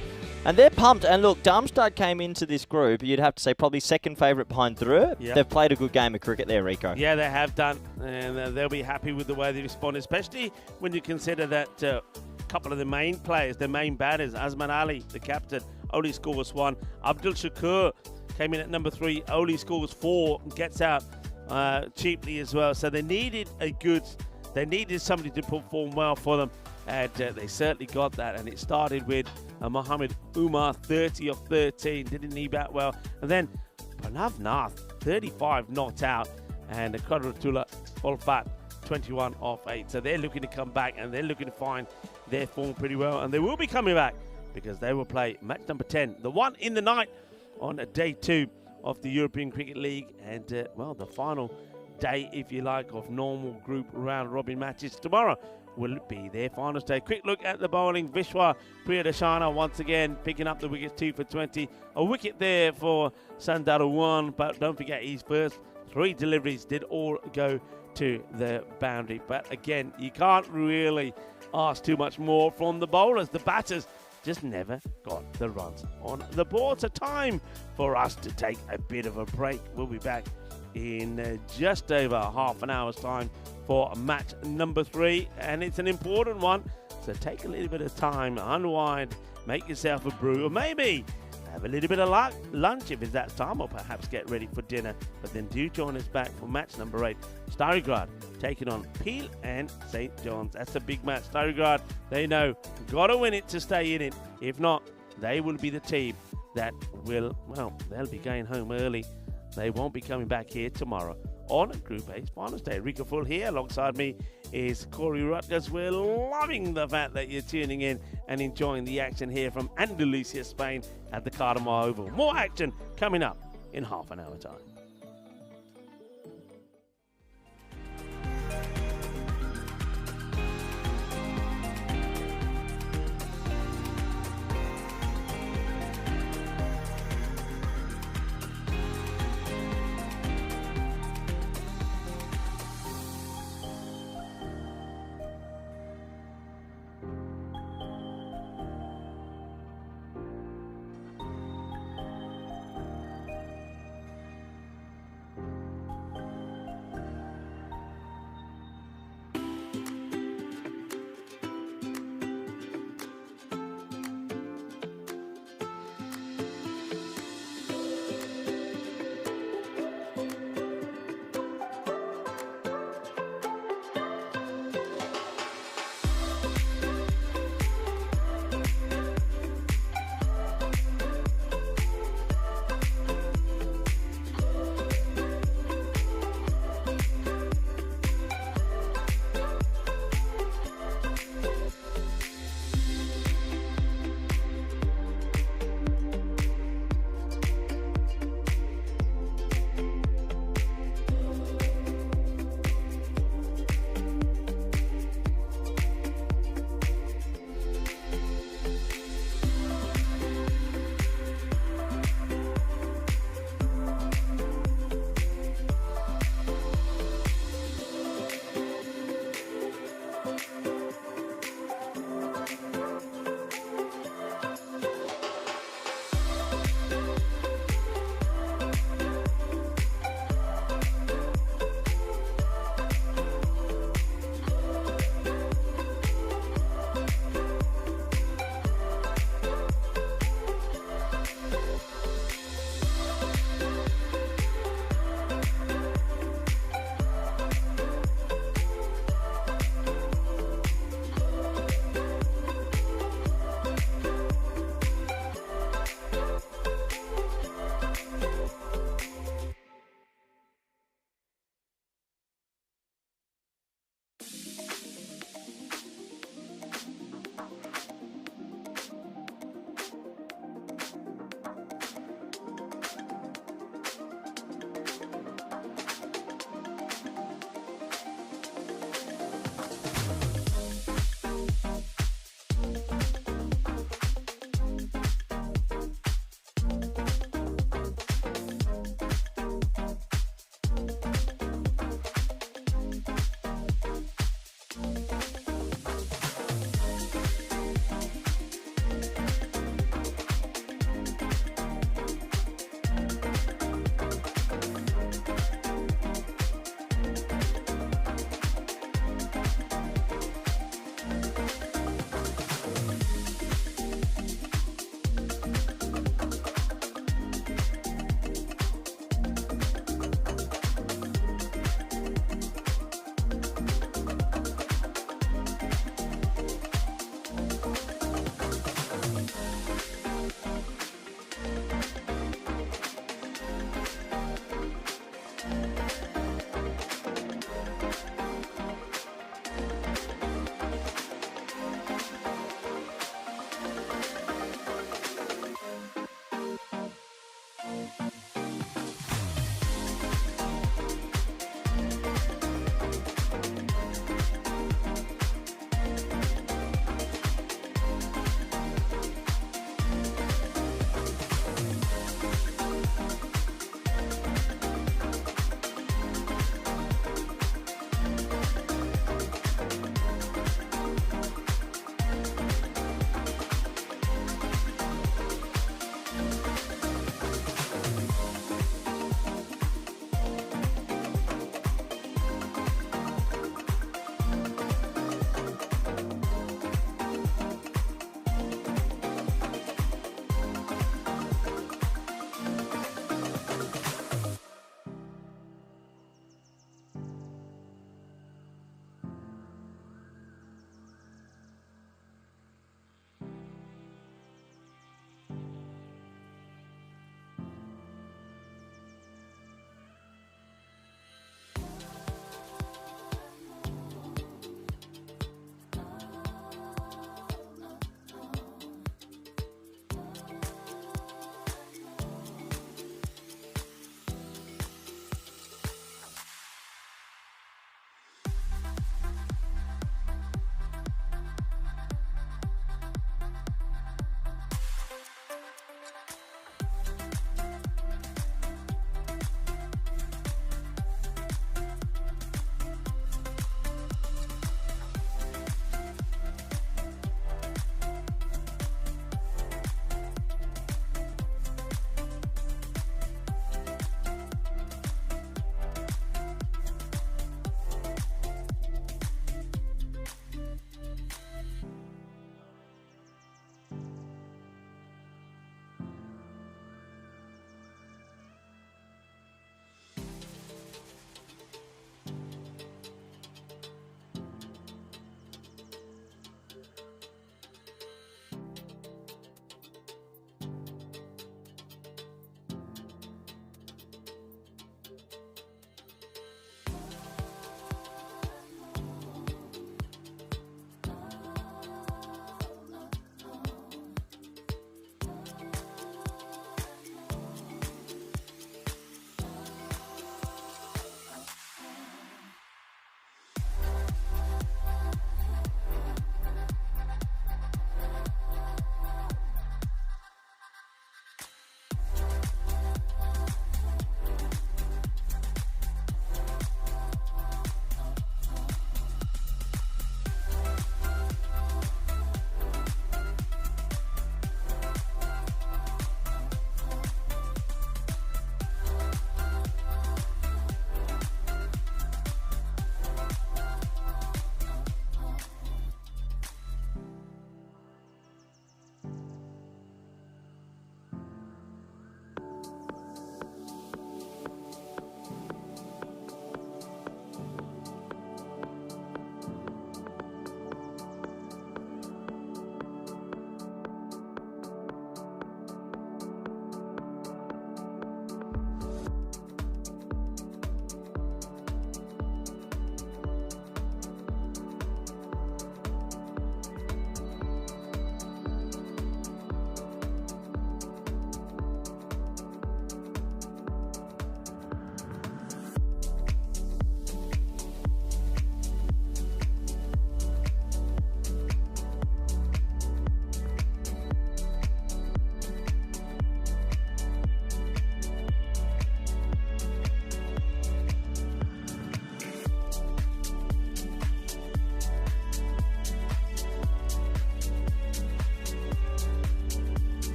And they're pumped. And look, Darmstadt came into this group, you'd have to say probably second favourite behind Dreux. Yep. They've played a good game of cricket there, Rico. Yeah, they have done, and they'll be happy with the way they respond, especially when you consider that a couple of the main players, their main batters, Azman Ali, the captain, only scores 1. Abdul Shakur came in at number 3, only scores 4, gets out cheaply as well. So they needed somebody to perform well for them, and they certainly got that. And it started with Mohamed Umar, 30 of 13, didn't he bat well. And then Pranav Nath, 35 not out, and Qadratullah Olfat, 21 of 8. So they're looking to come back, and they're looking to find their form pretty well. And they will be coming back because they will play match number 10, the one in the night, on day 2 of the European Cricket League, and well, the final day, if you like, of normal group round robin matches. Tomorrow will be their final day. Quick look at the bowling. Vishwa Priyadashana once again picking up the wickets, 2 for 20. A wicket there for Sandaru 1, but don't forget his first 3 deliveries did all go to the boundary. But again, you can't really ask too much more from the bowlers. The batters just never got the runs on the board. So time for us to take a bit of a break. We'll be back in just over half an hour's time for match number 3, and it's an important one. So take a little bit of time, unwind, make yourself a brew, or maybe have a little bit of lunch if it's that time, or perhaps get ready for dinner. But then do join us back for match number 8. Starigrad taking on Peel and St. John's. That's a big match. Starigrad, they know, got to win it to stay in it. If not, they will be the team that will, well, they'll be going home early. They won't be coming back here tomorrow on Group A's final day. Rico Full here. Alongside me is Corey Rutgers. We're loving the fact that you're tuning in and enjoying the action here from Andalusia, Spain at the Cartamar Oval. More action coming up in half an hour time.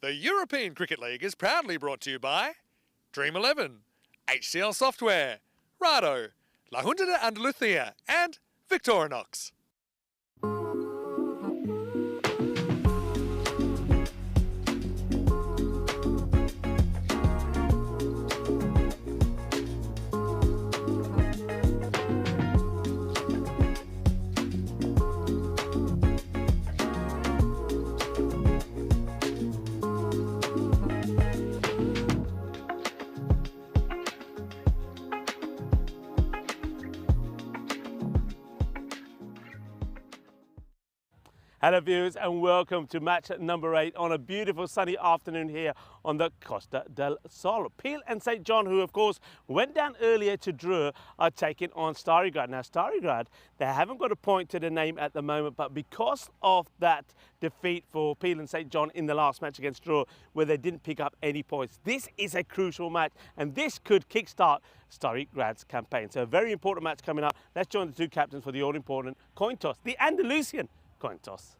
The European Cricket League is proudly brought to you by Dream 11, HCL Software, Rado, La Junta de Andalucía, and Victorinox. Hello viewers and welcome to match number 8 on a beautiful sunny afternoon here on the Costa del Sol. Peel and St John, who of course went down earlier to draw, are taking on Stary Grad. Now Stary Grad, they haven't got a point to the name at the moment, but because of that defeat for Peel and St John in the last match against Draw, where they didn't pick up any points, this is a crucial match and this could kickstart Stary Grad's campaign. So a very important match coming up. Let's join the two captains for the all-important coin toss, the Andalusian coin toss.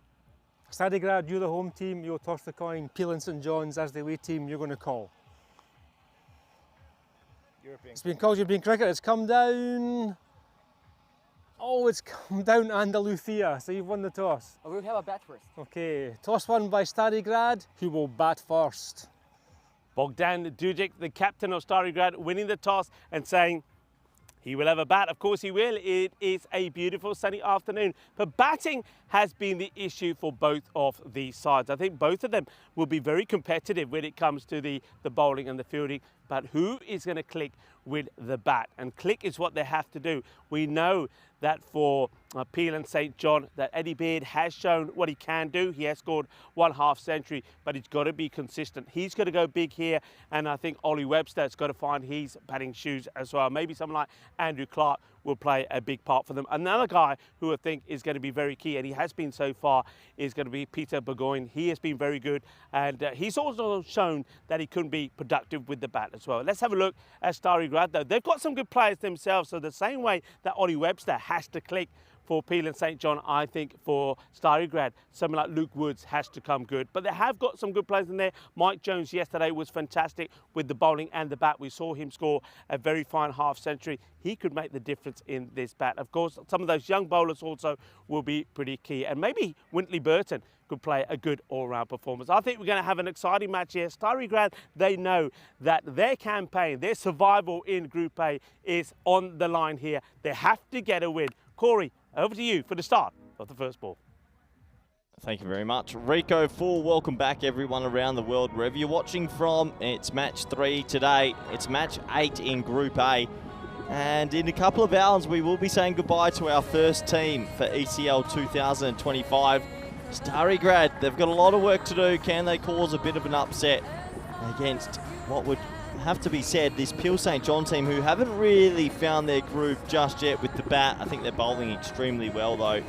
Stary Grad, you're the home team, you'll toss the coin. Peel and St John's as the away team, you're going to call. European. It's been called European cricket, it's come down. Oh, it's come down Andalucía, so you've won the toss. We'll have a bat first. Okay, toss won by Stary Grad, who will bat first. Bogdan Dujic, the captain of Stary Grad, winning the toss and saying he will have a bat. Of course he will. It is a beautiful sunny afternoon. But batting has been the issue for both of these sides. I think both of them will be very competitive when it comes to the bowling and the fielding. But who is going to click with the bat? And click is what they have to do. We know that for Peel and St. John, that Eddie Beard has shown what he can do. He has scored 1/2 century, but he's got to be consistent. He's got to go big here, and I think Ollie Webster has got to find his batting shoes as well. Maybe someone like Andrew Clark will play a big part for them. Another guy who I think is going to be very key, and he has been so far, is going to be Peter Burgoyne. He has been very good, and he's also shown that he can be productive with the bat as well. Let's have a look at Stary Grad, though. They've got some good players themselves, so the same way that Ollie Webster has to click for Peel and St. John, I think for Stary Grad, someone like Luke Woods has to come good. But they have got some good players in there. Mike Jones yesterday was fantastic with the bowling and the bat. We saw him score a very fine 1/2 century. He could make the difference in this bat. Of course, some of those young bowlers also will be pretty key. And maybe Wintley Burton could play a good all-round performance. I think we're going to have an exciting match here. Stary Grad, they know that their campaign, their survival in Group A is on the line here. They have to get a win. Corey, over to you for the start of the first ball. Thank you very much, Rico. Full welcome back, everyone around the world, wherever you're watching from. It's match 3 today. It's match 8 in Group A. And in a couple of hours, we will be saying goodbye to our first team for ECL 2025. Stary Grad, they've got a lot of work to do. Can they cause a bit of an upset against what would have to be said, this Peel St. John team, who haven't really found their groove just yet with the bat? I think they're bowling extremely well, though.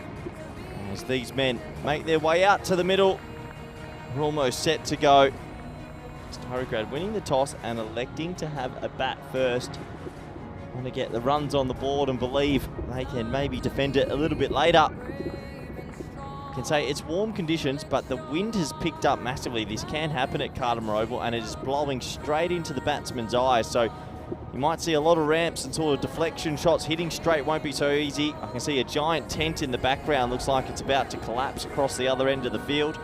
As these men make their way out to the middle, we're almost set to go. Stary Grad winning the toss and electing to have a bat first. Want to get the runs on the board and believe they can maybe defend it a little bit later. Can say it's warm conditions, but the wind has picked up massively. This can happen at Cardimer Oval, and it is blowing straight into the batsman's eyes. So you might see a lot of ramps and sort of deflection shots. Hitting straight won't be so easy. I can see a giant tent in the background. Looks like it's about to collapse across the other end of the field.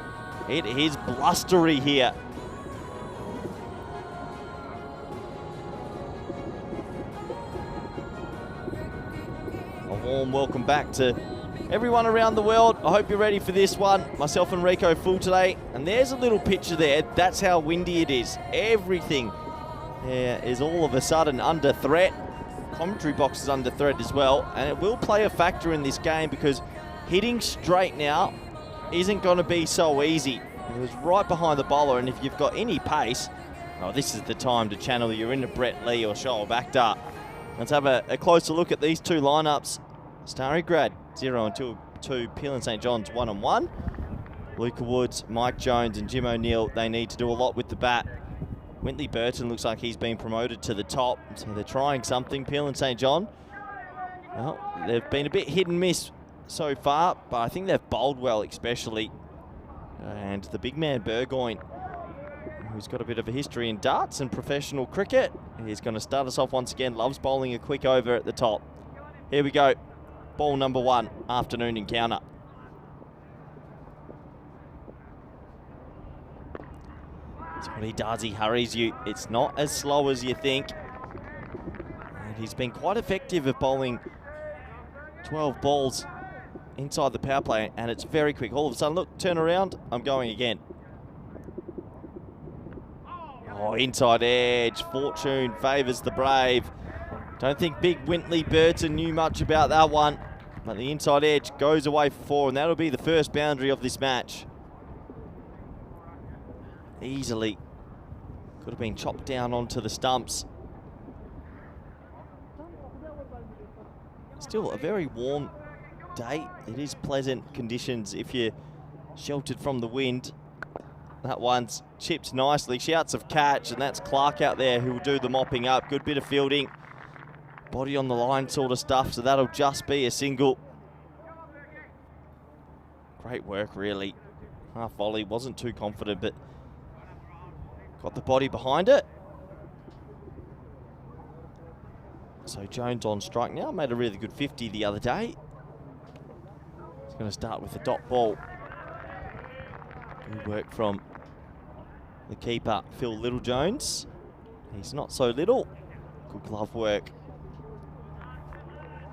It is blustery here. A warm welcome back to everyone around the world. I hope you're ready for this one. Myself and Rico full today. And there's a little picture there. That's how windy it is. Everything is all of a sudden under threat. Commentary box is under threat as well. And it will play a factor in this game because hitting straight now isn't going to be so easy. It was right behind the bowler, and if you've got any pace, oh, this is the time to channel your inner Brett Lee or Shoaib Akhtar. Let's have a closer look at these two lineups. Stary Grad 0 and 2, Peel and St. John's 1 and 1. Luca Woods, Mike Jones and Jim O'Neill, they need to do a lot with the bat. Wintley Burton looks like he's been promoted to the top, so they're trying something. Peel and St. John, well, they've been a bit hit and miss so far, but I think they've bowled well especially. And the big man Burgoyne, who's got a bit of a history in darts and professional cricket, he's going to start us off once again. Loves bowling a quick over at the top. Here we go. Ball number 1, afternoon encounter. That's what he does. He hurries you. It's not as slow as you think. And he's been quite effective at bowling 12 balls inside the power play, and it's very quick. All of a sudden, look, turn around, I'm going again. Oh, inside edge. Fortune favours the brave. Don't think big Wintley Burton knew much about that one. But the inside edge goes away for 4, and that'll be the first boundary of this match. Easily. Could have been chopped down onto the stumps. Still a very warm day. It is pleasant conditions if you're sheltered from the wind. That one's chipped nicely. Shouts of catch, and that's Clark out there who will do the mopping up. Good bit of fielding. Body on the line sort of stuff, so that'll just be a single. Great work, really. Half volley, wasn't too confident, but got the body behind it. So Jones on strike now. Made a really good 50 the other day. He's going to start with the dot ball. Good work from the keeper, Phil Littlejones. He's not so little. Good glove work.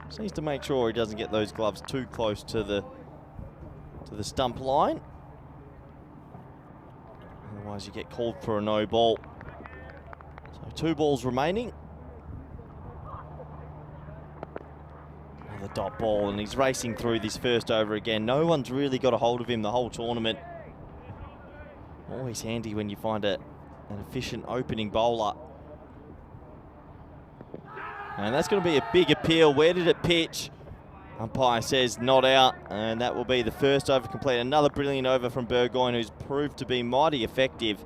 Just needs to make sure he doesn't get those gloves too close to the stump line. Otherwise you get called for a no ball. So 2 balls remaining. Another dot ball, and he's racing through this first over again. No one's really got a hold of him the whole tournament. Always handy when you find an efficient opening bowler. And that's going to be a big appeal. Where did it pitch? Umpire says not out, and that will be the first over complete. Another brilliant over from Burgoyne, who's proved to be mighty effective.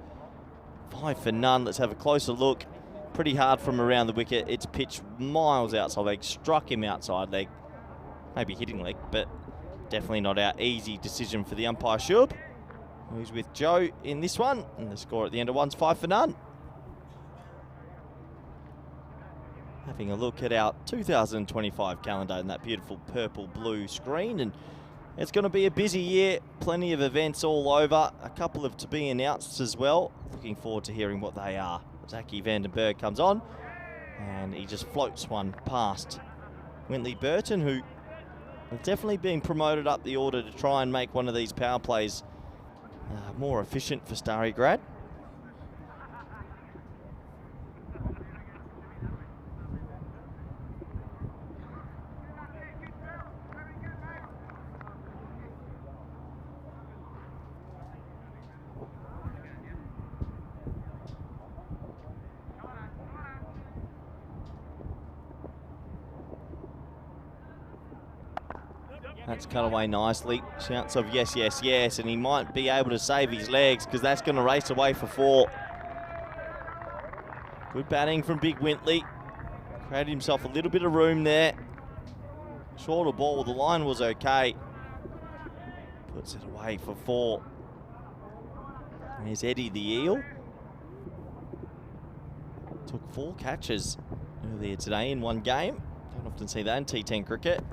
5 for none. Let's have a closer look. Pretty hard from around the wicket. It's pitched miles outside leg. Struck him outside leg. Maybe hitting leg, but definitely not out. Easy decision for the umpire, Shub, who's with Joe in this one. And the score at the end of one's 5 for none. Having a look at our 2025 calendar and that beautiful purple-blue screen, and it's going to be a busy year. Plenty of events all over. A couple of to be announced as well. Looking forward to hearing what they are. Zachy Vandenberg comes on, and he just floats one past Wintley Burton, who has definitely been promoted up the order to try and make one of these power plays more efficient for Starry Grad. That's cut away nicely. Shouts of yes, yes, yes, and he might be able to save his legs because that's going to race away for 4. Good batting from Big Wintley. Created himself a little bit of room there. Shorter ball, the line was okay. Puts it away for 4. There's Eddie the Eel. Took 4 catches earlier today in one game. Don't often see that in T10 cricket.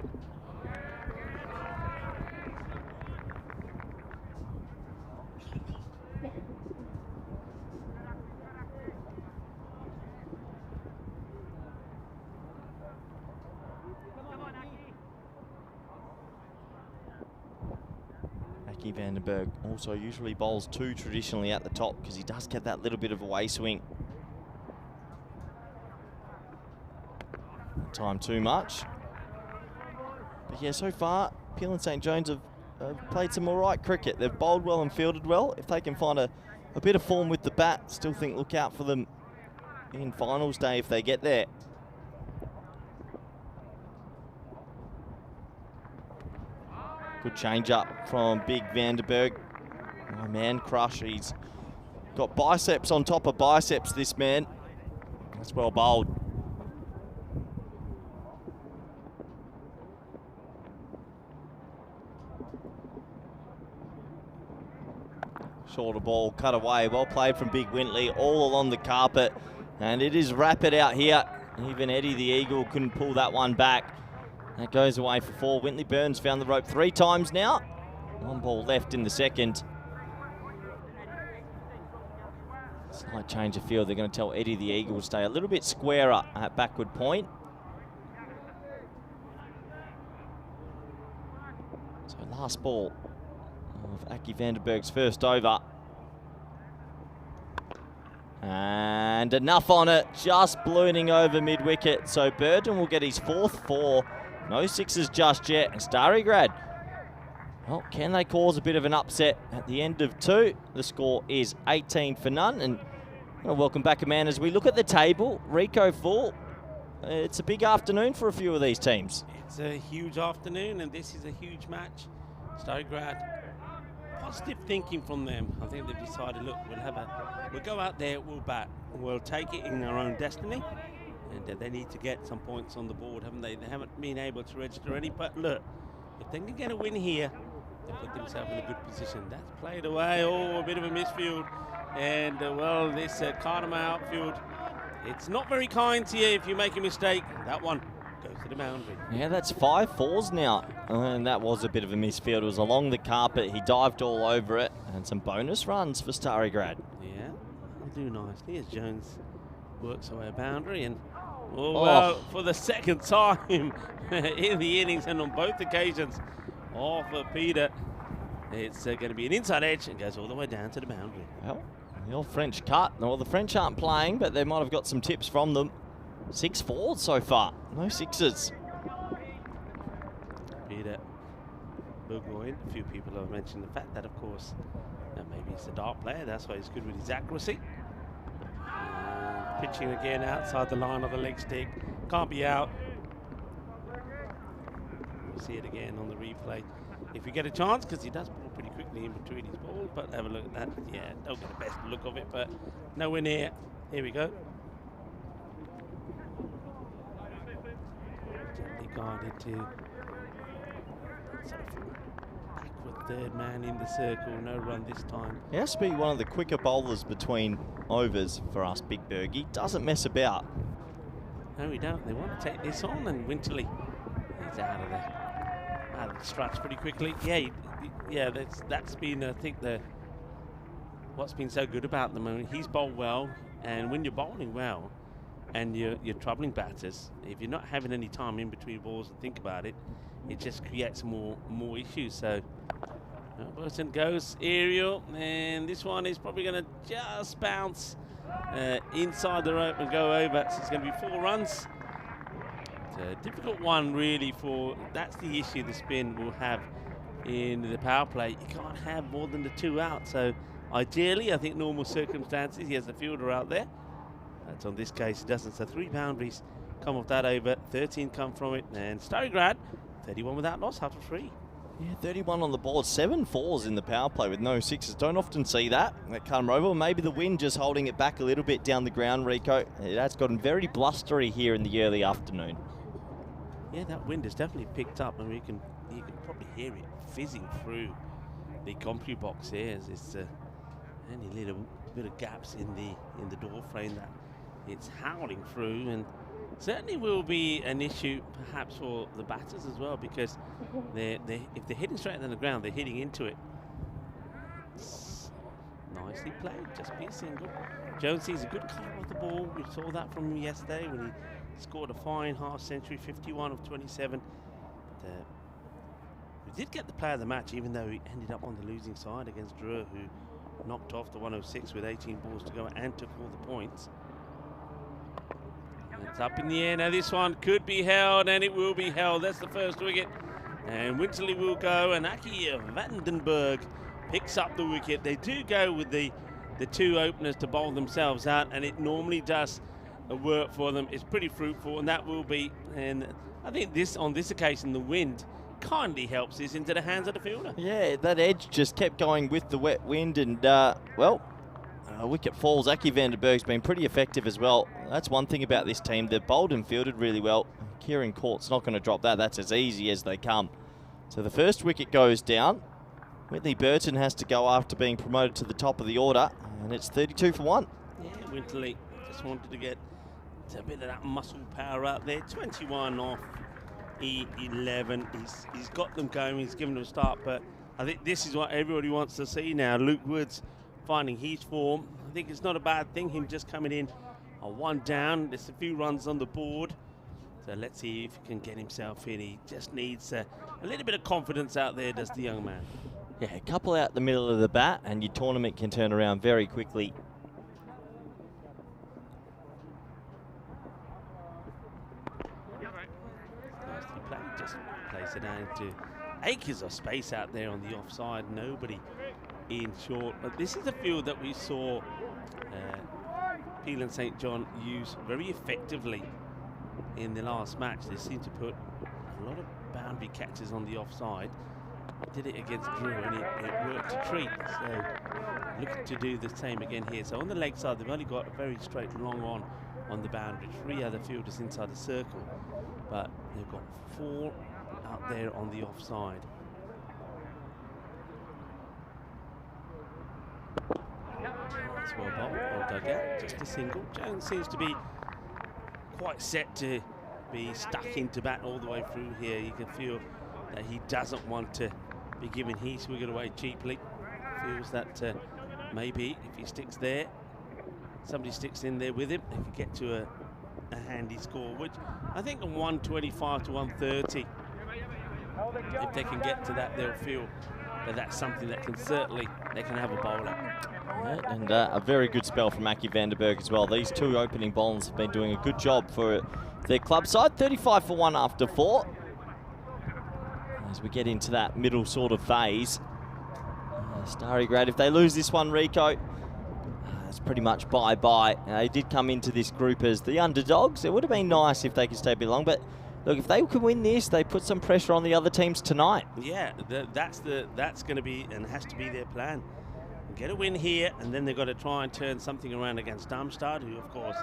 Vandenberg also usually bowls 2 traditionally at the top because he does get that little bit of away swing. Time too much. But yeah, so far, Peel and St. John's have played some alright cricket. They've bowled well and fielded well. If they can find a bit of form with the bat, still think look out for them in finals day if they get there. Good change up from Big Vandenberg. Oh man, crush. He's got biceps on top of biceps, this man. That's well bowled. Shorter ball, cut away. Well played from Big Wintley, all along the carpet. And it is rapid out here. Even Eddie the Eagle couldn't pull that one back. That goes away for 4. Wintley Burns found the rope 3 times now. 1 ball left in the second. Slight change of field. They're going to tell Eddie the Eagle to stay a little bit squarer at backward point. So last ball of Aki Vandenberg's first over. And enough on it. Just ballooning over mid-wicket. So Burton will get his 4th 4. No 6s just yet, and Starry Grad, well, can they cause a bit of an upset at the end of 2? The score is 18 for none, and well, welcome back, a man, as we look at the table. Rico full. It's a big afternoon for a few of these teams. It's a huge afternoon, and this is a huge match. Starry Grad, positive thinking from them. I think they've decided, look, we'll go out there, we'll bat, we'll take it in our own destiny. And they need to get some points on the board, haven't they? They haven't been able to register any, but look, if they can get a win here, they put themselves in a good position. That's played away. Oh, a bit of a misfield. And, well, this Cardamom outfield, it's not very kind to you if you make a mistake. That one goes to the boundary. Yeah, that's 5 4s now. And that was a bit of a misfield. It was along the carpet. He dived all over it. And some bonus runs for Starry Grad. Yeah. do nicely as Jones works away a boundary and well, for the second time in the innings and on both occasions for Peter, it's going to be an inside edge and goes all the way down to the boundary. Well, the old French cut. Well, the French aren't playing, but they might have got some tips from them. 6 forwards so far, no sixes. Peter Burgoyne, a few people have mentioned the fact that, of course, maybe he's a dart player, that's why he's good with his accuracy. Pitching again outside the line of the leg stick, can't be out. We'll see it again on the replay if we get a chance, because he does ball pretty quickly in between his balls, but have a look at that. Yeah, don't get the best look of it, but nowhere near. Here we go. Gently guided to sort of backward third man in the circle, no run this time. He has to be one of the quicker bowlers between overs for us, Big Bergie. Doesn't mess about. No, we don't. They want to take this on, and Winterley is out of the struts pretty quickly. Yeah, that's been, I think, what's been so good about them. I mean, he's bowled well, and when you're bowling well and you're troubling batters, if you're not having any time in between balls to think about it, it just creates more issues. So Burton goes aerial, and this one is probably going to just bounce inside the rope and go over. So it's going to be 4 runs. It's a difficult one, really, that's the issue the spin will have in the power play. You can't have more than the 2 out. So ideally, I think normal circumstances, he has the fielder out there. That's on this case, it doesn't. So 3 boundaries come off that over, 13 come from it, and Starograd 31 without loss after 3. Yeah, 31 on the board, 7 fours in the power play with no sixes. Don't often see that. That come over. Maybe the wind just holding it back a little bit down the ground, Rico. It has gotten very blustery here in the early afternoon. Yeah, that wind has definitely picked up, and you can probably hear it fizzing through the compu box here. There's only a little bit of gaps in the door frame that it's howling through, and certainly will be an issue perhaps for the batters as well, because if they're hitting straight on the ground, they're hitting into it. It's nicely played, just be a single. Jones sees a good cover of the ball. We saw that from him yesterday when he scored a fine half century, 51 of 27. But, we did get the player of the match, even though he ended up on the losing side against Drew, who knocked off the 106 with 18 balls to go and took all the points. It's up in the air. Now this one could be held, and it will be held. That's the first wicket. And Winterley will go, and Aki Vandenberg picks up the wicket. They do go with the 2 openers to bowl themselves out, and it normally does work for them. It's pretty fruitful, and that will be, and I think on this occasion, the wind kindly helps this into the hands of the fielder. Yeah, that edge just kept going with the wet wind, and wicket falls. Aki Vandenberg's been pretty effective as well. That's one thing about this team. They've bowled and fielded really well. Kieran Court's not going to drop that. That's as easy as they come. So the first wicket goes down. Whitley Burton has to go after being promoted to the top of the order, and it's 32 for 1. Yeah, Winterley just wanted to get a bit of that muscle power out there. 21 off E11. He's got them going. He's given them a start, but I think this is what everybody wants to see now. Luke Woods finding his form. I think it's not a bad thing, him just coming in on 1 down. There's a few runs on the board. So let's see if he can get himself in. He just needs a little bit of confidence out there, does the young man. Yeah, a couple out the middle of the bat, and your tournament can turn around very quickly. Nicely played. Just plays it down into acres of space out there on the offside. Nobody in short. But this is a field that we saw Peel and St. John use very effectively in the last match. They seem to put a lot of boundary catches on the offside. Did it against Drew, and it worked a treat. So looking to do the same again here. So on the leg side, they've only got a very straight long on the boundary. 3 other fielders inside the circle, but they've got 4 out there on the offside. That's well bowled, well dug out, just a single. Jones seems to be quite set to be stuck into bat all the way through here. You can feel that he doesn't want to be giving his wicket away cheaply. Feels that maybe if he sticks there, somebody sticks in there with him, they could get to a handy score, which I think a 125 to 130. If they can get to that, they'll feel that that's something that can certainly, they can have a bowler. Yeah, and a very good spell from Mackie Vanderberg as well. These two opening bowlers have been doing a good job for their club side. 35 for 1 after 4. As we get into that middle sort of phase. Starry Grad, if they lose this one, Rico, it's pretty much bye-bye. They did come into this group as the underdogs. It would have been nice if they could stay a bit long, but look, if they can win this, they put some pressure on the other teams tonight. Yeah, that's going to be and has to be their plan. Get a win here, and then they've got to try and turn something around against Darmstadt, who of course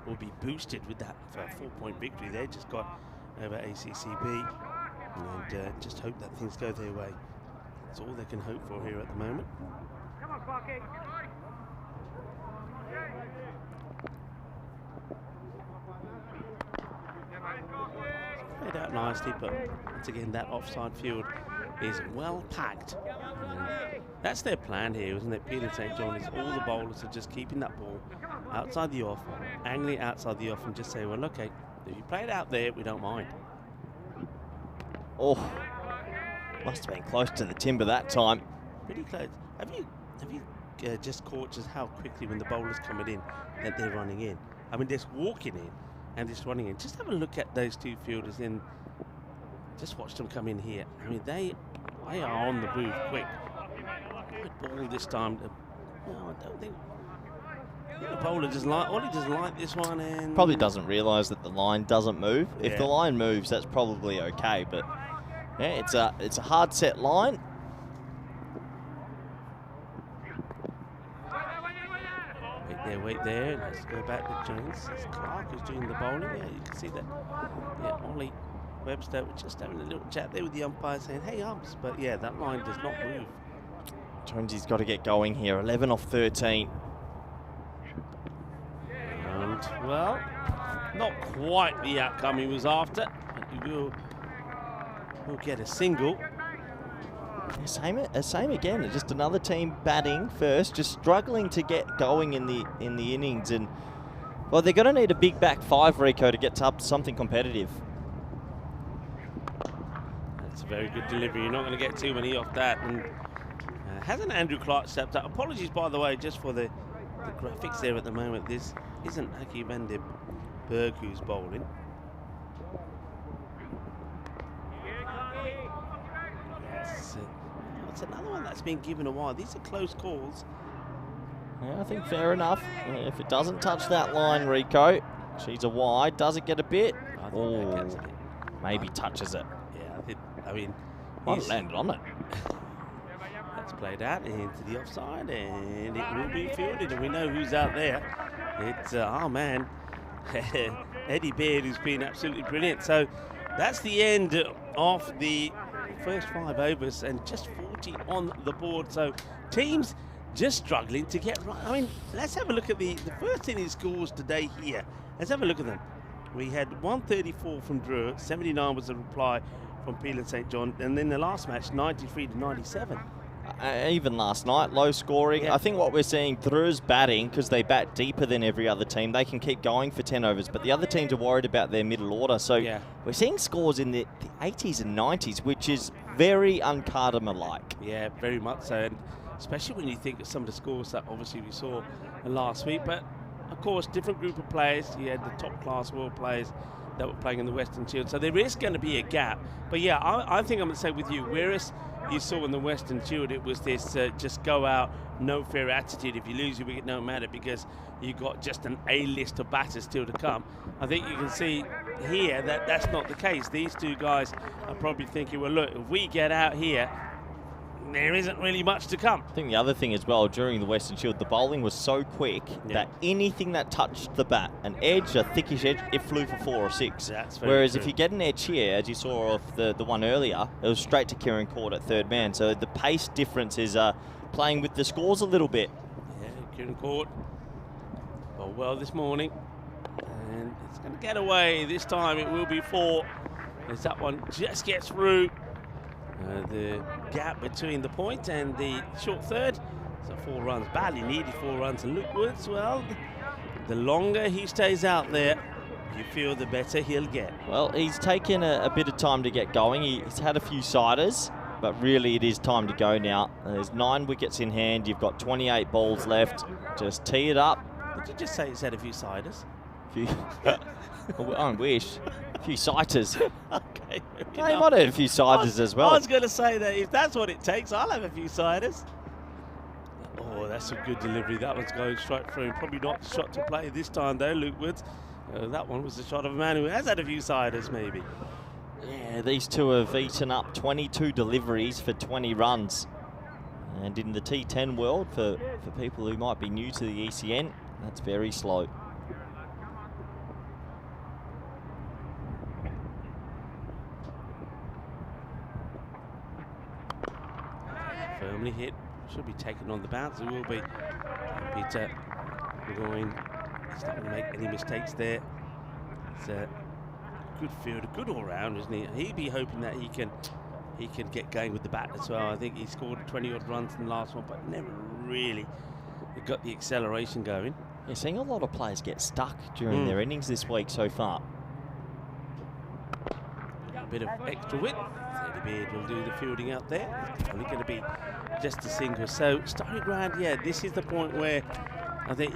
will be boosted with that 4-point victory they just got over ACCB, and just hope that things go their way. That's all they can hope for here at the moment. Come on, Sparky. Played out nicely, but once again, that offside field is well packed. That's their plan here, isn't it? Peter St. John is all the bowlers are just keeping that ball outside the off, angling outside the off, and just say, well, okay, if you play it out there, we don't mind. Oh, must have been close to the timber that time. Pretty close. Have you just caught just how quickly when the bowler's coming in that they're running in? I mean, just walking in and just running in. Just have a look at those two fielders in. Just watch them come in here. I mean, they are on the move quick. Good ball this time. No, I don't think the bowler doesn't like this one, and probably doesn't realise that the line doesn't move. Yeah. If the line moves, that's probably okay. But yeah, it's a hard set line. Wait there. Let's go back to Jones. It's Clark who's doing the bowling. Yeah, you can see that. Yeah, Ollie Webster was just having a little chat there with the umpire saying, hey, umps. But yeah, that line does not move. Jonesy's got to get going here. 11 off 13. And, well, not quite the outcome he was after. But he will get a single. Same again. Just another team batting first, just struggling to get going in the innings, and well, they're going to need a big back 5, Rico, to get up to something competitive. That's a very good delivery. You're not going to get too many off that. And hasn't Andrew Clark stepped up? Apologies, by the way, just for the graphics there at the moment. This isn't Mackie Vanderberg who's bowling. It's another one that's been given a while. These are close calls. Yeah, I think fair enough. If it doesn't touch that line, Rico, she's a wide. Does it get a bit? Oh, maybe touches it. Yeah, I mean, might landed on it. That's played out into the offside, and it will be fielded, and we know who's out there. It's our man, Eddie Baird, who's been absolutely brilliant. So that's the end of the first 5 overs, and just 40 on the board. So teams just struggling to get right. I mean, let's have a look at the first innings scores today here. Let's have a look at them. We had 134 from Drew, 79 was the reply from Peelan St. John, and then the last match, 93 to 97. Even last night, low scoring. Yeah. I think what we're seeing, Drew's batting, because they bat deeper than every other team, they can keep going for 10 overs, but the other teams are worried about their middle order. So yeah, we're seeing scores in the 80s and 90s, which is very un-Cardamar-like. Yeah, very much so, and especially when you think of some of the scores that obviously we saw last week. But of course, different group of players. You had the top-class world players that were playing in the Western Shield, so there is going to be a gap. But yeah, I think I'm going to say with you, whereas you saw in the Western Shield, it was this just go out, no fair attitude. If you lose your wicket, no matter, because you got just an A-list of batters still to come. I think you can see here that that's not the case. These two guys are probably thinking, well, look, if we get out here, there isn't really much to come. I think the other thing as well, during the Western Shield, the bowling was so quick that anything that touched the bat, an edge, a thickish edge, it flew for 4 or 6. That's very Whereas true. if you get an edge here, as you saw off the one earlier, it was straight to Kieran Court at third man. So the pace difference is playing with the scores a little bit. Yeah, Kieran Court bowled well this morning, and it's going to get away. This time it will be 4, as that one just gets through. The gap between the point and the short third. So 4 runs, badly needed 4 runs. And Luke Woods, well, the longer he stays out there, you feel the better he'll get. Well, he's taken a bit of time to get going. He's had a few siders, but really it is time to go now. There's 9 wickets in hand. You've got 28 balls left. Just tee it up. Did you just say he's had a few siders? I wish. A few sighters. Okay. He might have a few siders as well. I was going to say that if that's what it takes, I'll have a few siders. Oh, that's a good delivery. That one's going straight through. Probably not the shot to play this time, though, Luke Woods. That one was the shot of a man who has had a few siders, maybe. Yeah, these two have eaten up 22 deliveries for 20 runs. And in the T10 world, for people who might be new to the ECN, that's very slow. Firmly hit. Should be taken on the bounce. It will be. Peter going. He's not going to make any mistakes there. It's a good field, a good all-round, isn't he? He'd be hoping that he can get going with the bat as well. I think he scored 20-odd runs in the last one, but never really got the acceleration going. You're seeing a lot of players get stuck during their innings this week so far. A bit of extra width. Teddy Beard will do the fielding out there. It's only going to be just a single. So starting ground, yeah, this is the point where I think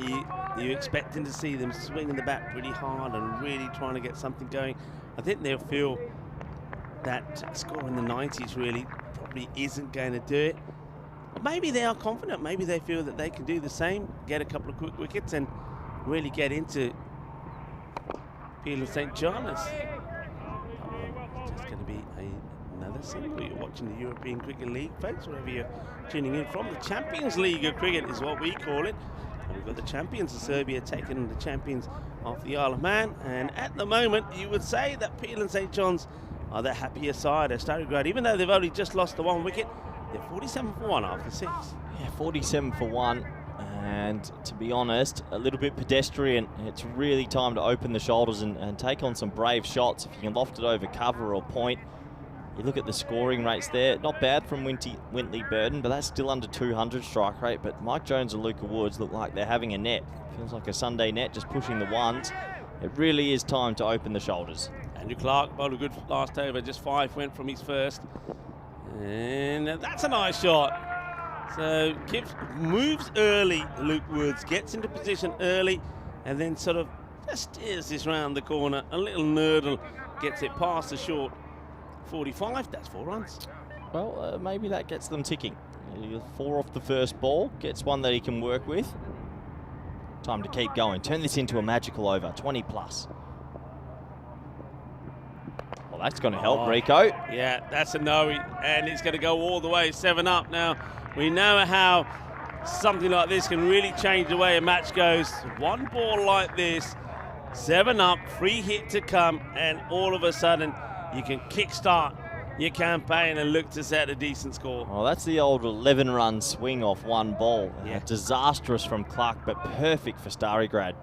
you're expecting to see them swinging the bat pretty hard and really trying to get something going. I think they'll feel that score in the 90s really probably isn't going to do it. But maybe they are confident. Maybe they feel that they can do the same, get a couple of quick wickets and really get into Peel and St. John's. It's just going to be another single. You're watching the European Cricket League, folks, wherever you're tuning in from. The Champions League of cricket is what we call it. And we've got the champions of Serbia taking on the champions of the Isle of Man. And at the moment, you would say that Peel and St. John's are the happier side. They're starting great. Even though they've only just lost the 1 wicket, they're 47 for 1 after 6. Yeah, 47 for 1. And to be honest, a little bit pedestrian. It's really time to open the shoulders and take on some brave shots. If you can loft it over cover or point. You look at the scoring rates there, not bad from Wintley Burden, but that's still under 200 strike rate. But Mike Jones and Luca Woods look like they're having a net. Feels like a Sunday net, just pushing the ones. It really is time to open the shoulders. Andrew Clark bowled a good last over, just 5 went from his first. And that's a nice shot. So moves early, Luke Woods, gets into position early, and then sort of just steers this round the corner. A little nurdle, gets it past the short 45, that's 4 runs. Well, maybe that gets them ticking. 4 off the first ball, gets one that he can work with. Time to keep going. Turn this into a magical over, 20 plus. Well, that's going to help, Rico. Yeah, that's a no, and it's going to go all the way, 7 up. Now, we know how something like this can really change the way a match goes. One ball like this, 7 up, free hit to come, and all of a sudden, you can kickstart your campaign and look to set a decent score. Well, that's the old 11-run swing off 1 ball. Yeah. Disastrous from Clark, but perfect for Starigrad.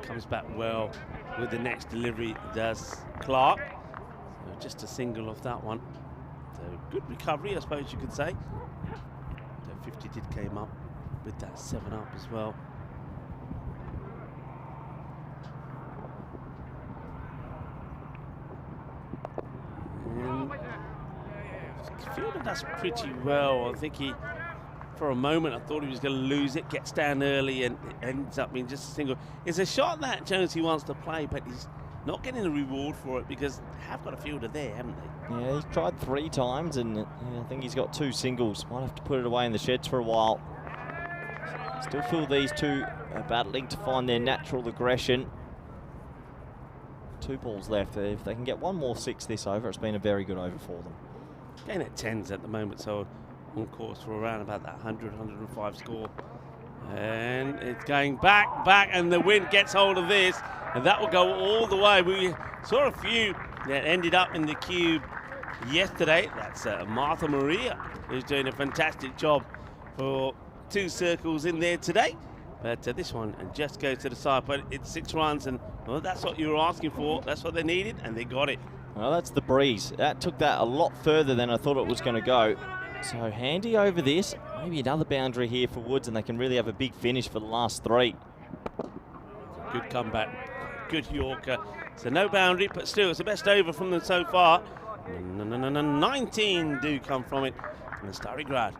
Comes back well with the next delivery, does Clark. So just a single off that one. So good recovery, I suppose you could say. So 50 did came up with that 7 up as well. Fielded does pretty well. I think for a moment, I thought he was going to lose it. Gets down early and ends up being just a single. It's a shot that Jonesy wants to play, but he's not getting the reward for it because they have got a fielder there, haven't they? Yeah, he's tried 3 times, and I think he's got 2 singles. Might have to put it away in the sheds for a while. Still feel these two are battling to find their natural aggression. 2 balls left. If they can get 1 more 6 this over, it's been a very good over for them. Getting at 10s at the moment, so on course for around about that 100, 105 score. And it's going back, and the wind gets hold of this, and that will go all the way. We saw a few that ended up in the cube yesterday. That's Martha Maria, who's doing a fantastic job for 2 circles in there today. But this one just goes to the side, but it's 6 runs, and well, that's what you were asking for. That's what they needed, and they got it. Well, that's the breeze. That took that a lot further than I thought it was going to go. So handy over this. Maybe another boundary here for Woods, and they can really have a big finish for the last 3. Good comeback. Good Yorker. So no boundary, but still, it's the best over from them so far. 19 do come from it. And the Starry Grad,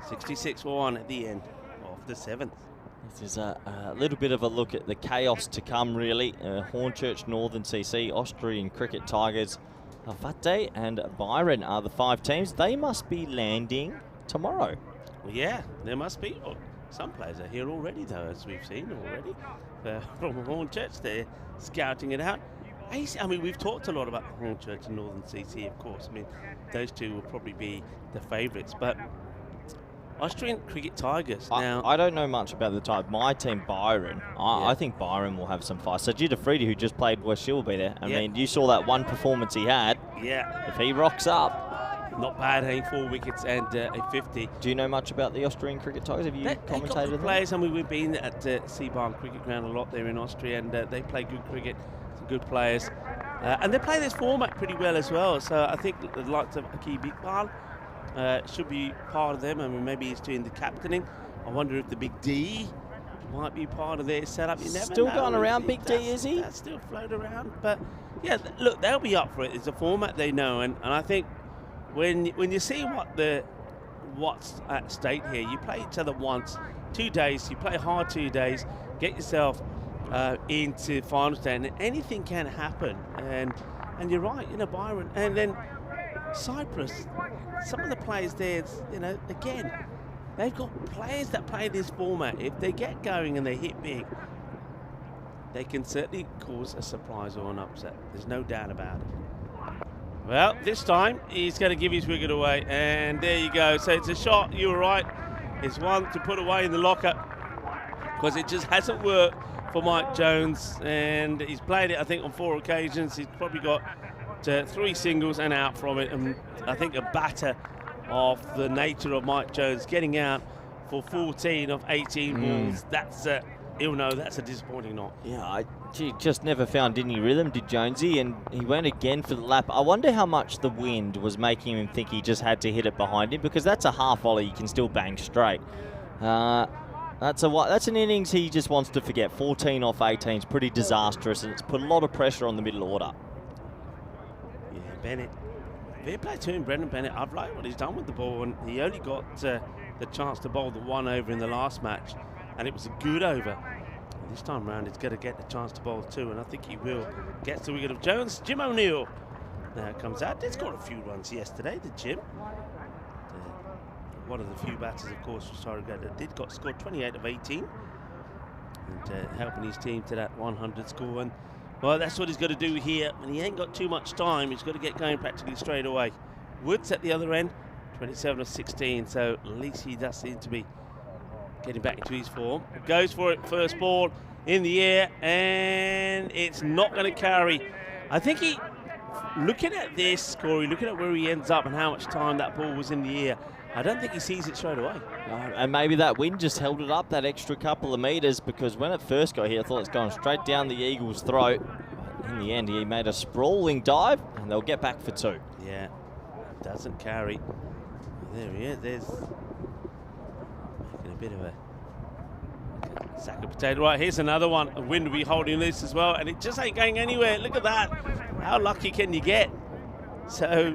66 for 1 at the end of the 7th. This is a little bit of a look at the chaos to come, really. Hornchurch, Northern CC, Austrian Cricket Tigers, Fate and Byron are the 5 teams. They must be landing tomorrow. Well, yeah, there must be. Oh, some players are here already, though, as we've seen already. From Hornchurch, they're scouting it out. I mean, we've talked a lot about Hornchurch and Northern CC, of course. I mean, those two will probably be the favourites, but Austrian Cricket Tigers now. I don't know much about the type. My team, Byron. I think Byron will have some fight. So Jidafridi, who just played West Shield, will be there. I mean, you saw that one performance he had. Yeah. If he rocks up. Not bad, hey, 4 wickets and a 50. Do you know much about the Austrian Cricket Tigers? Have you commentated got them? Players, I mean, we've been at Seabarn Cricket Ground a lot there in Austria, and they play good cricket, some good players. And they play this format pretty well as well. So I think the likes of Aki Bigpal should be part of them. I mean, maybe he's doing the captaining. I wonder if the Big D might be part of their setup. You never Still know. going around, Big D, is he? That's still float around. But yeah, look, they'll be up for it. It's a format they know, and I think when you see what's at stake here, you play each other once, 2 days. You play hard 2 days, get yourself into final stand, and anything can happen. And you're right, Byron, and then Cyprus. Some of the players there, again, they've got players that play this format. If they get going and they hit big, they can certainly cause a surprise or an upset. There's no doubt about it. Well, this time he's going to give his wicket away, and there you go. So it's a shot. You were right. It's one to put away in the locker because it just hasn't worked for Mike Jones, and he's played it, I think, on 4 occasions. He's probably got 3 singles and out from it, and I think a batter of the nature of Mike Jones getting out for 14 of 18 balls, he'll know that's a disappointing knock. Yeah, just never found any rhythm, did Jonesy, and he went again for the lap. I wonder how much the wind was making him think he just had to hit it behind him, because that's a half volley you can still bang straight. That's an innings he just wants to forget. 14 off 18 is pretty disastrous, and it's put a lot of pressure on the middle order. Yeah, Bennett. Fair play to him, Brendan Bennett. I've liked what he's done with the ball, and he only got the chance to bowl the 1 over in the last match, and it was a good over. And this time round, he's going to get the chance to bowl 2, and I think he will. Gets the wicket of Jones. Jim O'Neill now comes out. Did score a few runs yesterday, did Jim? One of the few batters, of course, was Surrogate that scored 28 of 18, and helping his team to that 100 score. And well, that's what he's got to do here, and he ain't got too much time. He's got to get going practically straight away. Woods at the other end, 27 of 16, so at least he does seem to be getting back into his form. Goes for it, first ball in the air, and it's not going to carry. I think looking at this, Corey, looking at where he ends up and how much time that ball was in the air, I don't think he sees it straight away. And maybe that wind just held it up that extra couple of metres, because when it first got here, I thought it was going straight down the Eagles' throat. In the end, he made a sprawling dive, and they'll get back for 2. Yeah, doesn't carry. There he is. There's making a bit of a sack of potato. Right, here's another one. A wind will be holding this as well, and it just ain't going anywhere. Look at that. How lucky can you get? So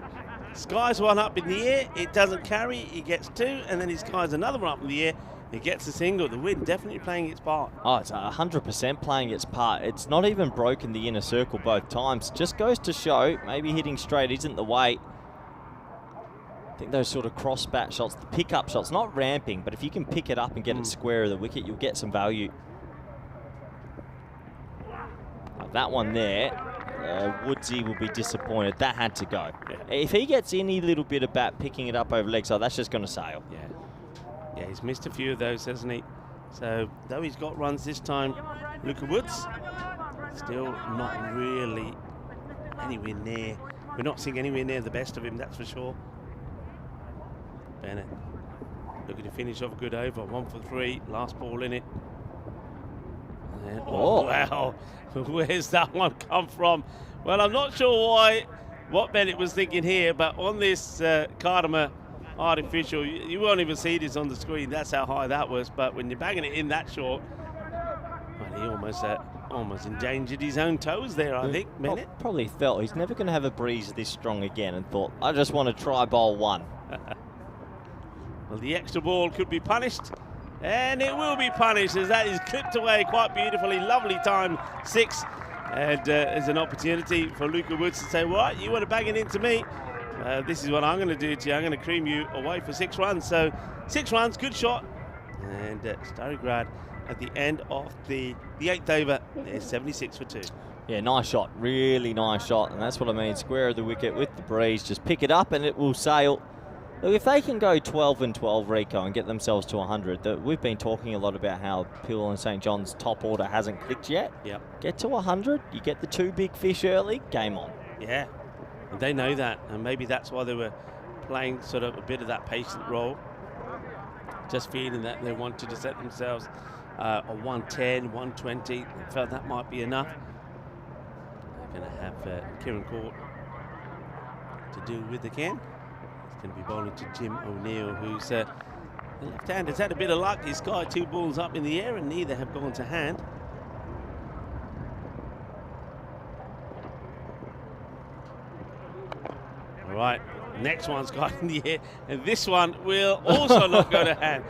Sky's one up in the air, it doesn't carry, he gets 2, and then he skies another one up in the air, he gets a single. The wind definitely playing its part. Oh, it's 100% playing its part. It's not even broken the inner circle both times. Just goes to show maybe hitting straight isn't the way. I think those sort of cross bat shots, the pick-up shots, not ramping, but if you can pick it up and get it square of the wicket, you'll get some value. Like that one there. Woodsy will be disappointed. That had to go. Yeah. If he gets any little bit of bat picking it up over leg side, that's just going to sail. Yeah, he's missed a few of those, hasn't he? So, though he's got runs this time, Luca Woods, still not really anywhere near. We're not seeing anywhere near the best of him, that's for sure. Bennett looking to finish off a good over. 1 for 3, last ball in it. And, oh, wow. Where's that one come from? Well, I'm not sure what Bennett was thinking here, but on this Cardamar artificial. You won't even see this on the screen. That's how high that was. But when you're banging it in that short, well, he almost endangered his own toes there, I think. Minute. Probably felt he's never going to have a breeze this strong again and thought, I just want to try bowl one. Well, the extra ball could be punished, and it will be punished as that is clipped away quite beautifully. Lovely time, 6. And there's an opportunity for Luca Woods to say, what, you want to bang it into me? This is what I'm going to do to you. I'm going to cream you away for 6 runs. So 6 runs, good shot. And Starograd at the end of the 8th over, they're 76 for 2. Yeah, nice shot, really nice shot. And that's what I mean, square of the wicket with the breeze. Just pick it up and it will sail. Look, if they can go 12 and 12, Rico, and get themselves to 100, we've been talking a lot about how Peel and St John's top order hasn't clicked yet. Yep. Get to 100, you get the 2 big fish early, game on. Yeah, and they know that, and maybe that's why they were playing sort of a bit of that patient role, just feeling that they wanted to set themselves a 110, 120. They felt that might be enough. They're going to have Kieran Court to deal with again. Going to be bowling to Jim O'Neill, who's the left-hander. Has had a bit of luck. He's got 2 balls up in the air and neither have gone to hand. All right, next one's got in the air, and this one will also not go to hand.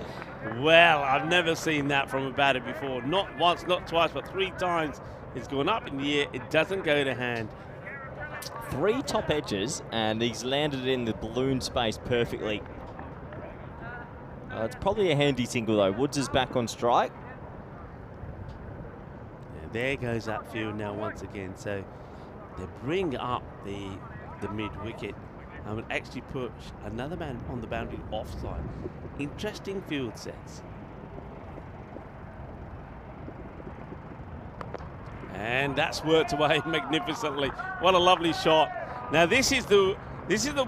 Well, I've never seen that from a batter before. Not once, not twice, but 3 times. It's gone up in the air. It doesn't go to hand. 3 top edges, and he's landed in the balloon space perfectly. It's probably a handy single though. Woods is back on strike. Yeah, there goes that field now once again. So they bring up the mid-wicket and will actually push another man on the boundary offside. Interesting field sets. And that's worked away magnificently. What a lovely shot. Now this is the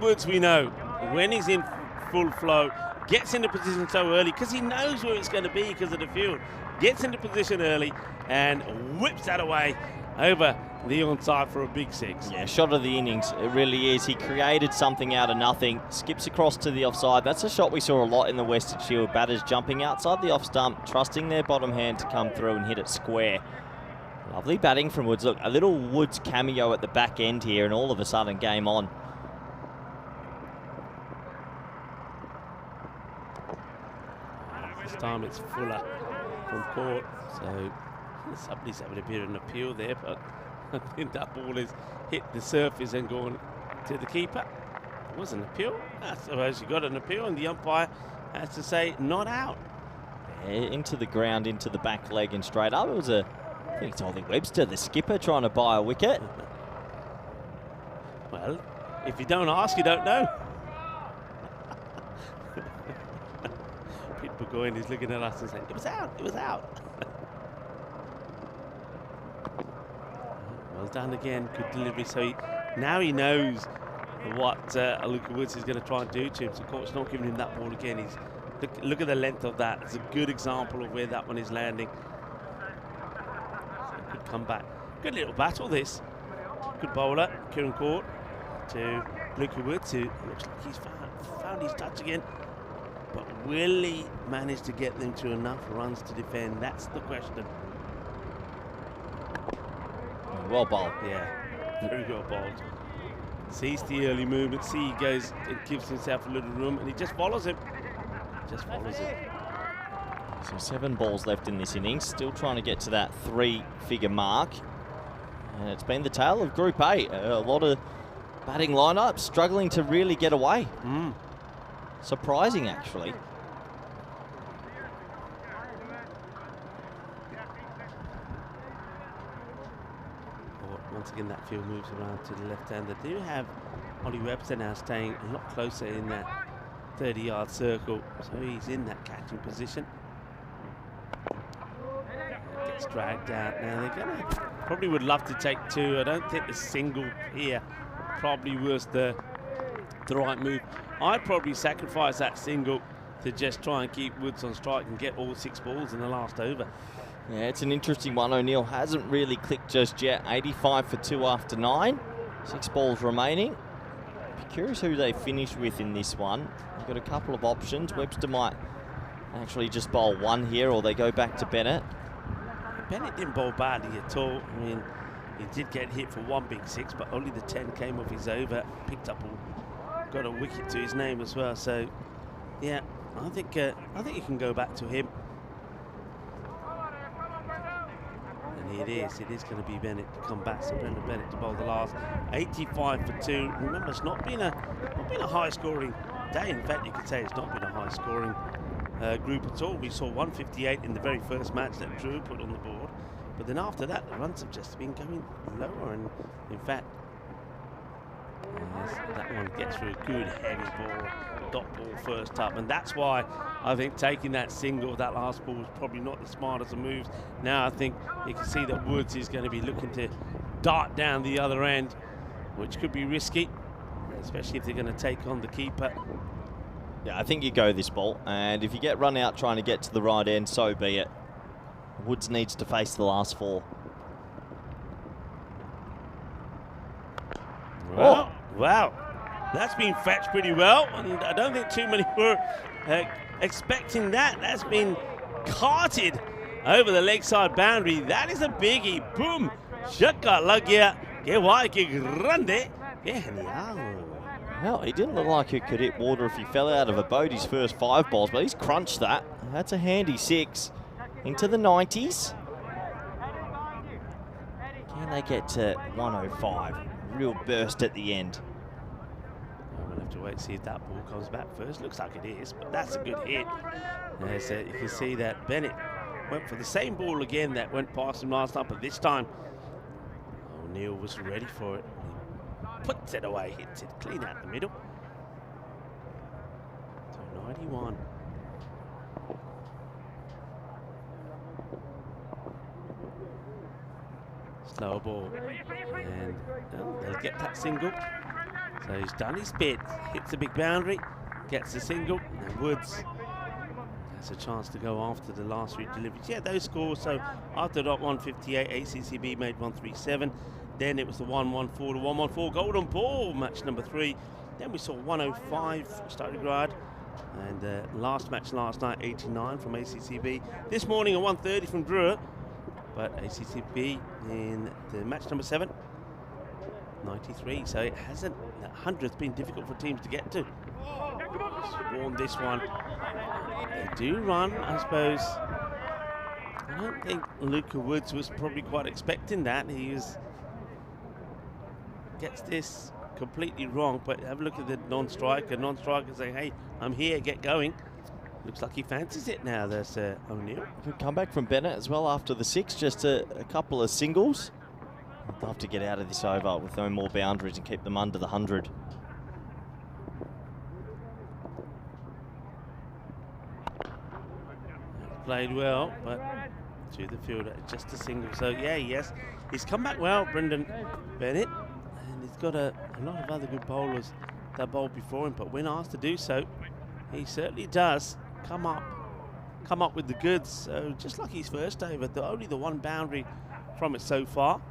Woods we know. When he's in full flow, gets into position so early because he knows where it's going to be because of the field. Gets into position early and whips that away over the onside for a big 6. Yeah, shot of the innings. It really is. He created something out of nothing. Skips across to the offside. That's a shot we saw a lot in the Western Shield. Batters jumping outside the off stump, trusting their bottom hand to come through and hit it square. Lovely batting from Woods. Look, a little Woods cameo at the back end here, and all of a sudden, game on. This time it's Fuller from Court, so somebody's having a bit of an appeal there, but I think that ball has hit the surface and gone to the keeper. It was an appeal. I suppose you got an appeal, and the umpire has to say not out. Yeah, into the ground, into the back leg, and straight up. It was I think it's Ollie Webster, the skipper, trying to buy a wicket. Well, if you don't ask, you don't know. Pete Burgoyne is looking at us and saying, it was out, it was out. Well done again, good delivery. So now he knows what Luca Woods is going to try and do to him. So Court's not giving him that ball again. Look at the length of that. It's a good example of where that one is landing. Good comeback. Good little battle this. Good bowler, Kieran Court to Luca Woods, who looks like he's found his touch again. But will he manage to get them to enough runs to defend? That's the question. Well bowled. Yeah, very well bowled. Sees the early movement, he goes and gives himself a little room, and he just follows him. Just follows him. So 7 balls left in this innings, still trying to get to that 3-figure mark. And it's been the tale of Group A. A lot of batting lineups struggling to really get away. Surprising, actually. Once again, that field moves around to the left hand. They do have Ollie Webster now staying a lot closer in that 30-yard circle, so he's in that catching position. Gets dragged out now. They're gonna probably would love to take 2. I don't think the single here probably was the right move. I'd probably sacrifice that single to just try and keep Woods on strike and get all 6 balls in the last over. Yeah, it's an interesting one. O'Neill hasn't really clicked just yet. 85 for 2 after 9. 6 balls remaining. Be curious who they finish with in this one. You've got a couple of options. Webster might actually just bowl one here, or they go back to Bennett. Bennett didn't bowl badly at all. I mean, he did get hit for one big six, but only the 10 came off his over, picked up, got a wicket to his name as well. So, yeah, I think you can go back to him. And it is going to be Bennett to come back. So Brendan Bennett to bowl the last 85 for 2. Remember, it's not been a high-scoring day. In fact, you could say it's not been a high-scoring group at all. We saw 158 in the very first match that Drew put on the board, but then after that the runs have just been going lower, and in fact that one gets through a good heavy ball, dot ball first up, and that's why I think taking that single, that last ball, was probably not the smartest of moves. Now I think you can see that Woods is going to be looking to dart down the other end, which could be risky, especially if they're going to take on the keeper. Yeah, I think you go this ball, and if you get run out trying to get to the right end, so be it. Woods needs to face the last 4. Well, wow, that's been fetched pretty well, and I don't think too many were expecting that. That's been carted over the leg side boundary. That is a biggie. Boom. Shaka lagia. Que guay, que grande. Que genial. Well, he didn't look like he could hit water if he fell out of a boat his first 5 balls, but he's crunched that. That's a handy 6 into the 90s. Can they get to 105? Real burst at the end. We'll have to wait and see if that ball comes back first. Looks like it is, but that's a good hit. As you can see that Bennett went for the same ball again that went past him last night, but this time O'Neill was ready for it. He puts it away, hits it clean out the middle. So 91. Slow ball, and they'll get that single. So he's done his bit, hits a big boundary, gets the single, and Woods has a chance to go after the last 3 deliveries. Yeah, those scores. So after that 158, ACCB made 137. Then it was the 114 to 114 golden ball, match number 3. Then we saw 105 Stalingrad, and last match last night 89 from ACCB. This morning a 130 from Drua. But ACCB in the match number 7, 93. So it hasn't, that 100's been difficult for teams to get to. Won this one. They do run, I suppose. I don't think Luca Woods was probably quite expecting that. Gets this completely wrong, but have a look at the non-striker. Non-striker saying, hey, I'm here, get going. Looks like he fancies it now, there's O'Neill. Good comeback from Bennett as well after the 6, just a couple of singles. I'd love to get out of this over with no more boundaries and keep them under the 100. Played well, but to the fielder, just a single. So yeah, yes, he's come back well, Brendan Bennett, and he's got a lot of other good bowlers that bowled before him, but when asked to do so, he certainly does come up with the goods. So just like his first over, only the 1 boundary from it so far.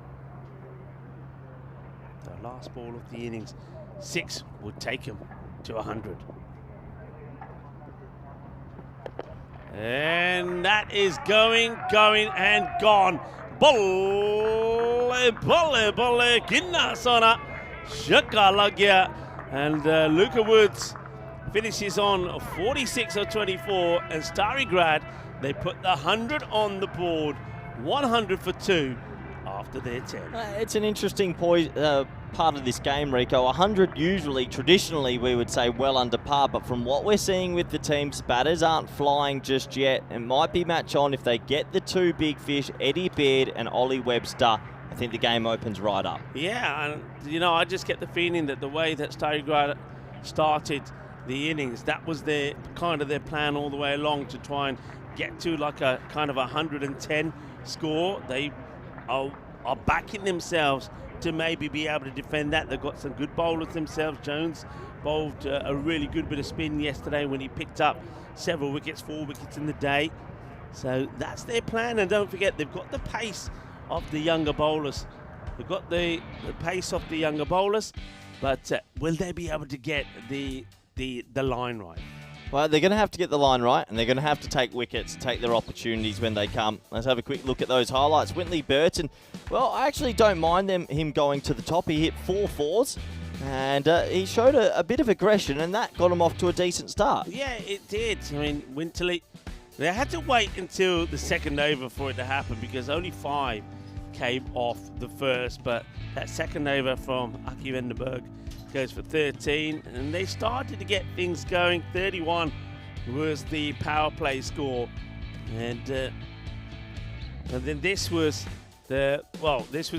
The last ball of the innings, 6 would take him to 100. And that is going and gone. Bolle, bolle, bolle, Kinnasana, Shakalagia, and Luca Woods finishes on 46 of 24, and Starry Grad, they put the 100 on the board, 100 for 2 after their 10. It's an interesting part of this game, Rico. 100 usually, traditionally, we would say well under par, but from what we're seeing with the team's batters aren't flying just yet. It might be match on if they get the 2 big fish, Eddie Baird and Ollie Webster. I think the game opens right up. Yeah, and you know, I just get the feeling that the way that Starry Grad started the innings, that was their plan all the way along, to try and get to like a kind of 110 score. They are backing themselves to maybe be able to defend that. They've got some good bowlers themselves. Jones bowled a really good bit of spin yesterday when he picked up several wickets, 4 wickets in the day. So that's their plan, and don't forget they've got the pace of the younger bowlers. They've got the pace of the younger bowlers, but will they be able to get the the line right. Well, they're going to have to get the line right, and they're going to have to take wickets, take their opportunities when they come. Let's have a quick look at those highlights. Whitley Burton, well, I actually don't mind him going to the top. He hit 4 fours, and he showed a bit of aggression, and that got him off to a decent start. Yeah, it did. I mean, Winterley, they had to wait until the second over for it to happen because only 5 came off the first, but that second over from Aki Vandenberg goes for 13, and they started to get things going. 31 was the power play score, and then this was the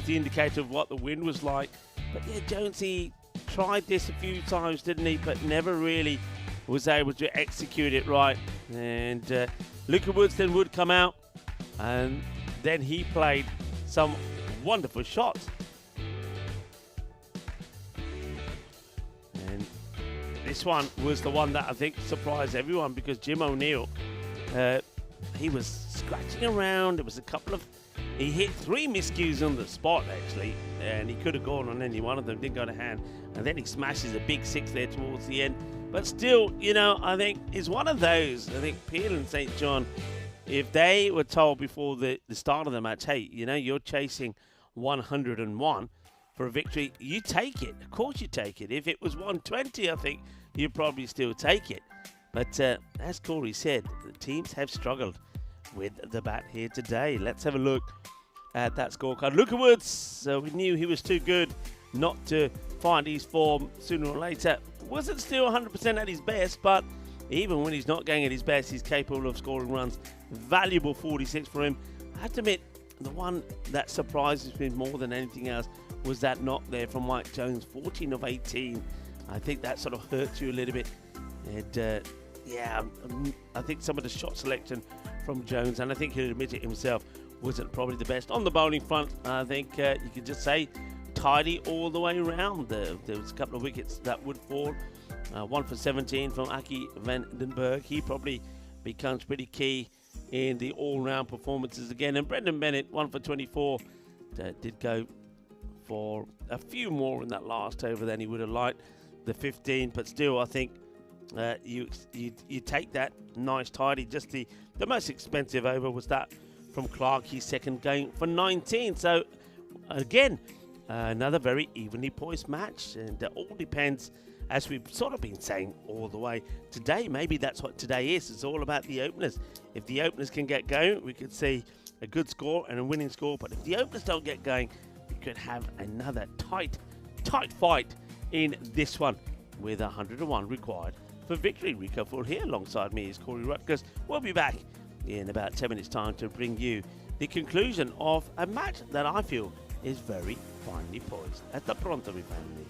indicator of what the wind was like. But yeah, Jonesy tried this a few times, didn't he? But never really was able to execute it right. And Luca Woods then would come out, and then he played some wonderful shots. And this one was the one that I think surprised everyone because Jim O'Neill, he was scratching around. There was a couple of, he hit 3 miscues on the spot actually, and he could have gone on any one of them, didn't go to hand. And then he smashes a big 6 there towards the end. But still, you know, I think it's one of those. I think Peel and St. John, if they were told before the start of the match, hey, you know, you're chasing 101 for a victory, you take it. Of course you take it. If it was 120, I think you'd probably still take it. But as Corey said, the teams have struggled with the bat here today. Let's have a look at that scorecard. Luca Woods, we knew he was too good not to find his form sooner or later. Wasn't still 100% at his best, but even when he's not going at his best, he's capable of scoring runs. Valuable 46 for him. I have to admit, the one that surprises me more than anything else was that knock there from Mike Jones, 14 of 18. I think that sort of hurts you a little bit. And I think some of the shot selection from Jones, and I think he'll admit it himself, wasn't probably the best. On the bowling front, I think you could just say tidy all the way around. There was a couple of wickets that would fall. 1 for 17 from Aki Vandenberg. He probably becomes pretty key in the all-round performances again. And Brendan Bennett, 1 for 24, did go for a few more in that last over than he would have liked, the 15. But still, I think you take that nice tidy. Just the most expensive over was that from Clark, his second, going for 19. So again, another very evenly poised match, and it all depends, as we've sort of been saying all the way today. Maybe that's what today is. It's all about the openers. If the openers can get going, we could see a good score and a winning score. But if the openers don't get going, we could have another tight fight in this one, with 101 required for victory. Rico Full here alongside me is Corey Rutgers. We'll be back in about 10 minutes time to bring you the conclusion of a match that I feel is very finely poised at the Pronto family.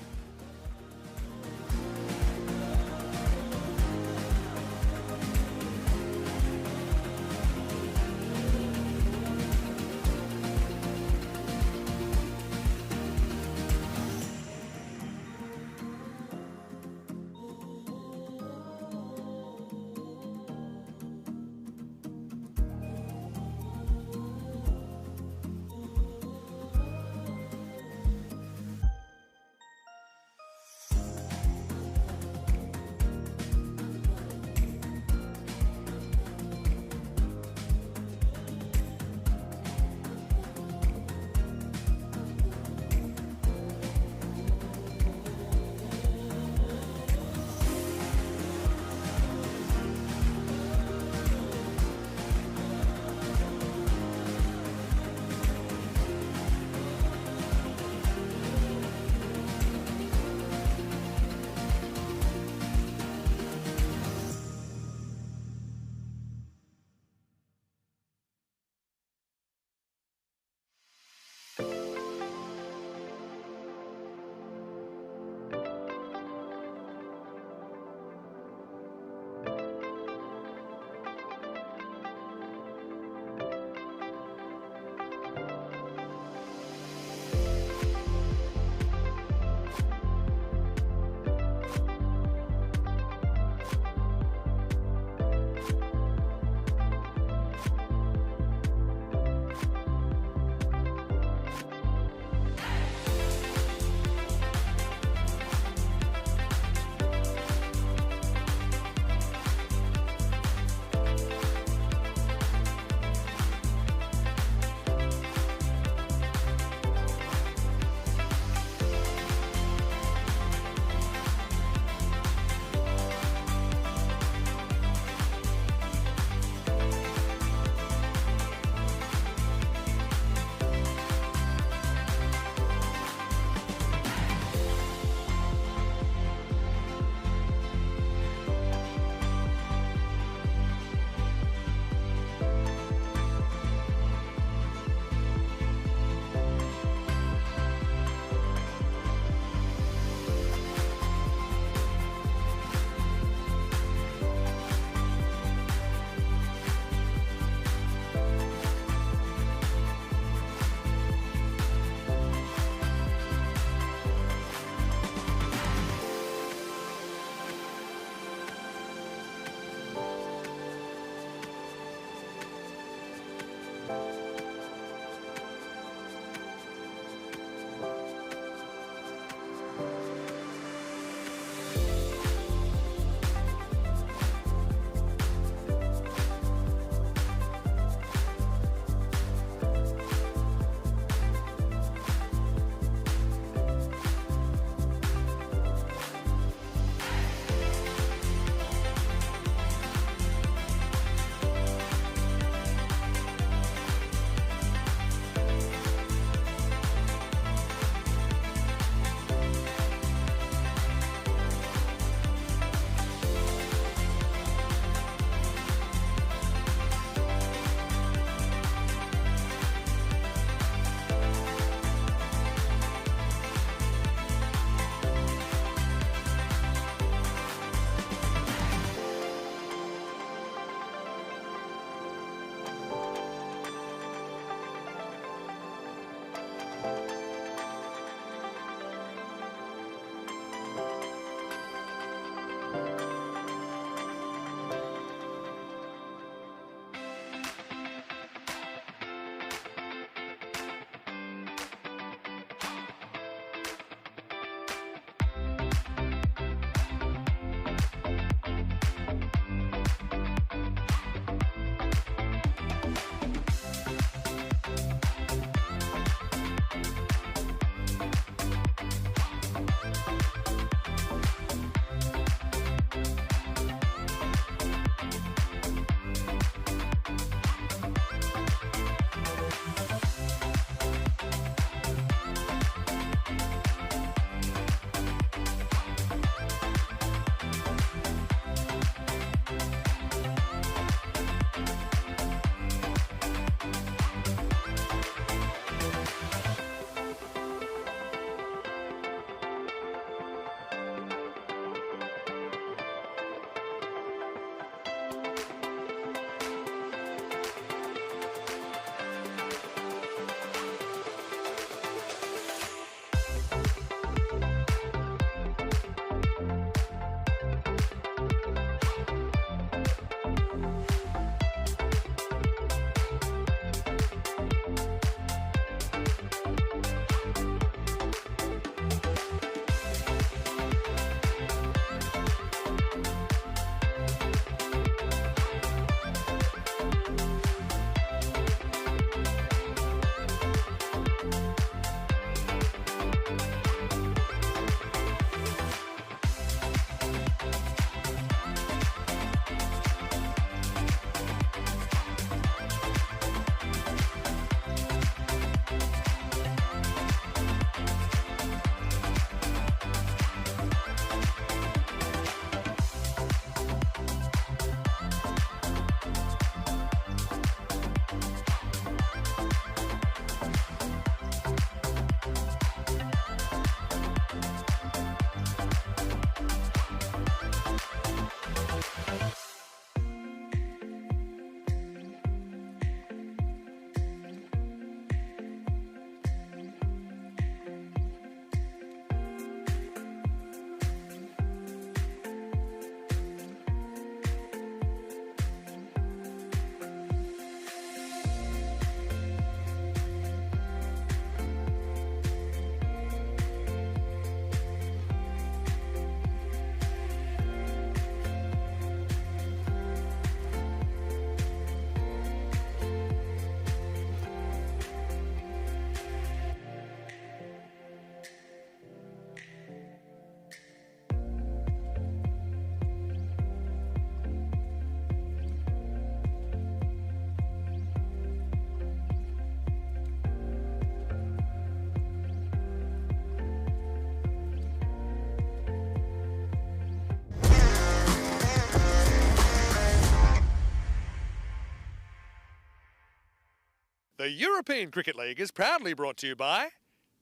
The European Cricket League is proudly brought to you by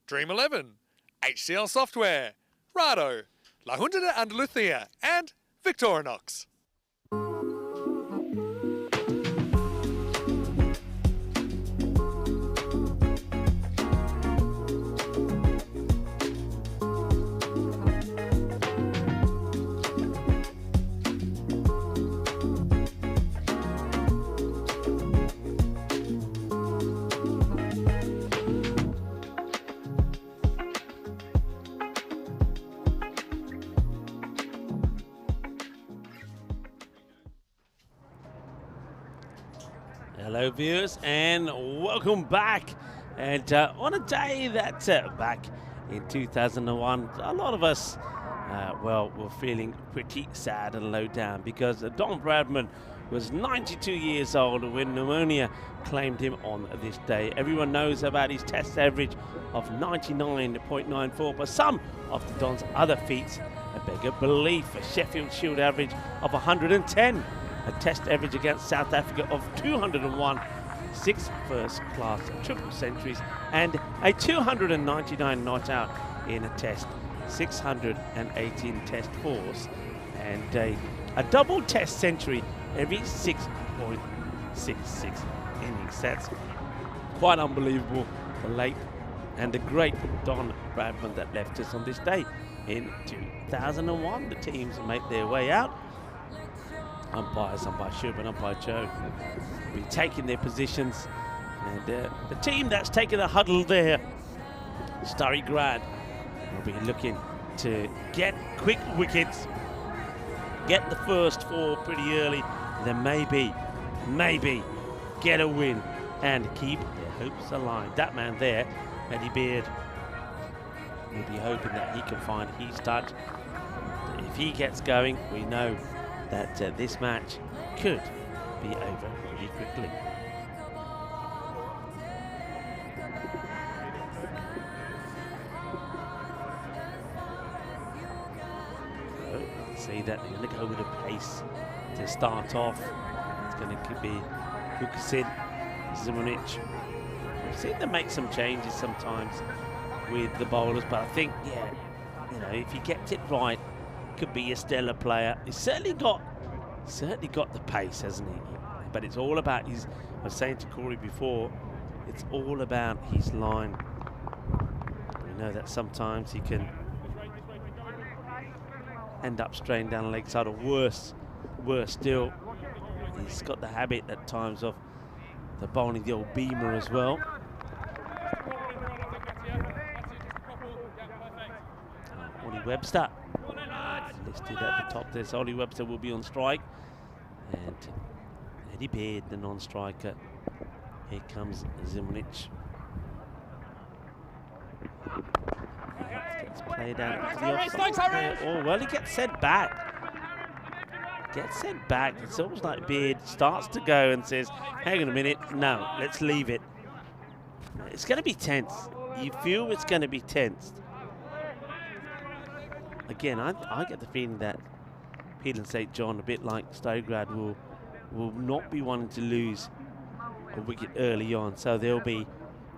Dream 11, HCL Software, Rado, La Junta de Andalucía, and Victorinox. Hello viewers and welcome back. And on a day that back in 2001, a lot of us, well, were feeling pretty sad and low down because Don Bradman was 92 years old when pneumonia claimed him on this day. Everyone knows about his test average of 99.94, but some of the Don's other feats beg a belief. A Sheffield Shield average of 110. A test average against South Africa of 201, 6 first-class triple centuries, and a 299 not out in a test, 618 test fours, and a double test century every 6.66 innings. That's quite unbelievable. The late and the great Don Bradman that left us on this day in 2001. The teams make their way out. Umpires, umpire Shub and umpire Joe will be taking their positions, and the team that's taken a huddle there, Starry Grad, will be looking to get quick wickets, get the first 4 pretty early, then maybe get a win and keep their hopes alive. That man there, Eddie Beard, will be hoping that he can find his touch. If he gets going, we know that this match could be over pretty quickly. So, see that they're going to go with a pace to start off. It's going to be Kukasin, Zimonich. We've seen them make some changes sometimes with the bowlers, but I think, yeah, you know, if he gets it right, could be a stellar player. He's certainly got the pace, hasn't he? But it's all about his, I was saying to Corey before, it's all about his line. We know that sometimes he can end up straying down the leg side, or worse still, he's got the habit at times of the bowling the old beamer as well. Ollie Webster listed at the top there, so Ollie Webster will be on strike, and Eddie Beard, the non-striker. Here comes Zimonich. Gets played out to the offside. Oh, well, he gets sent back. It's almost like Beard starts to go and says, hang on a minute, no, let's leave it. It's going to be tense. You feel it's going to be tense. Again, I get the feeling that Peel and St John, a bit like Stograd, will not be wanting to lose a wicket early on, so they'll be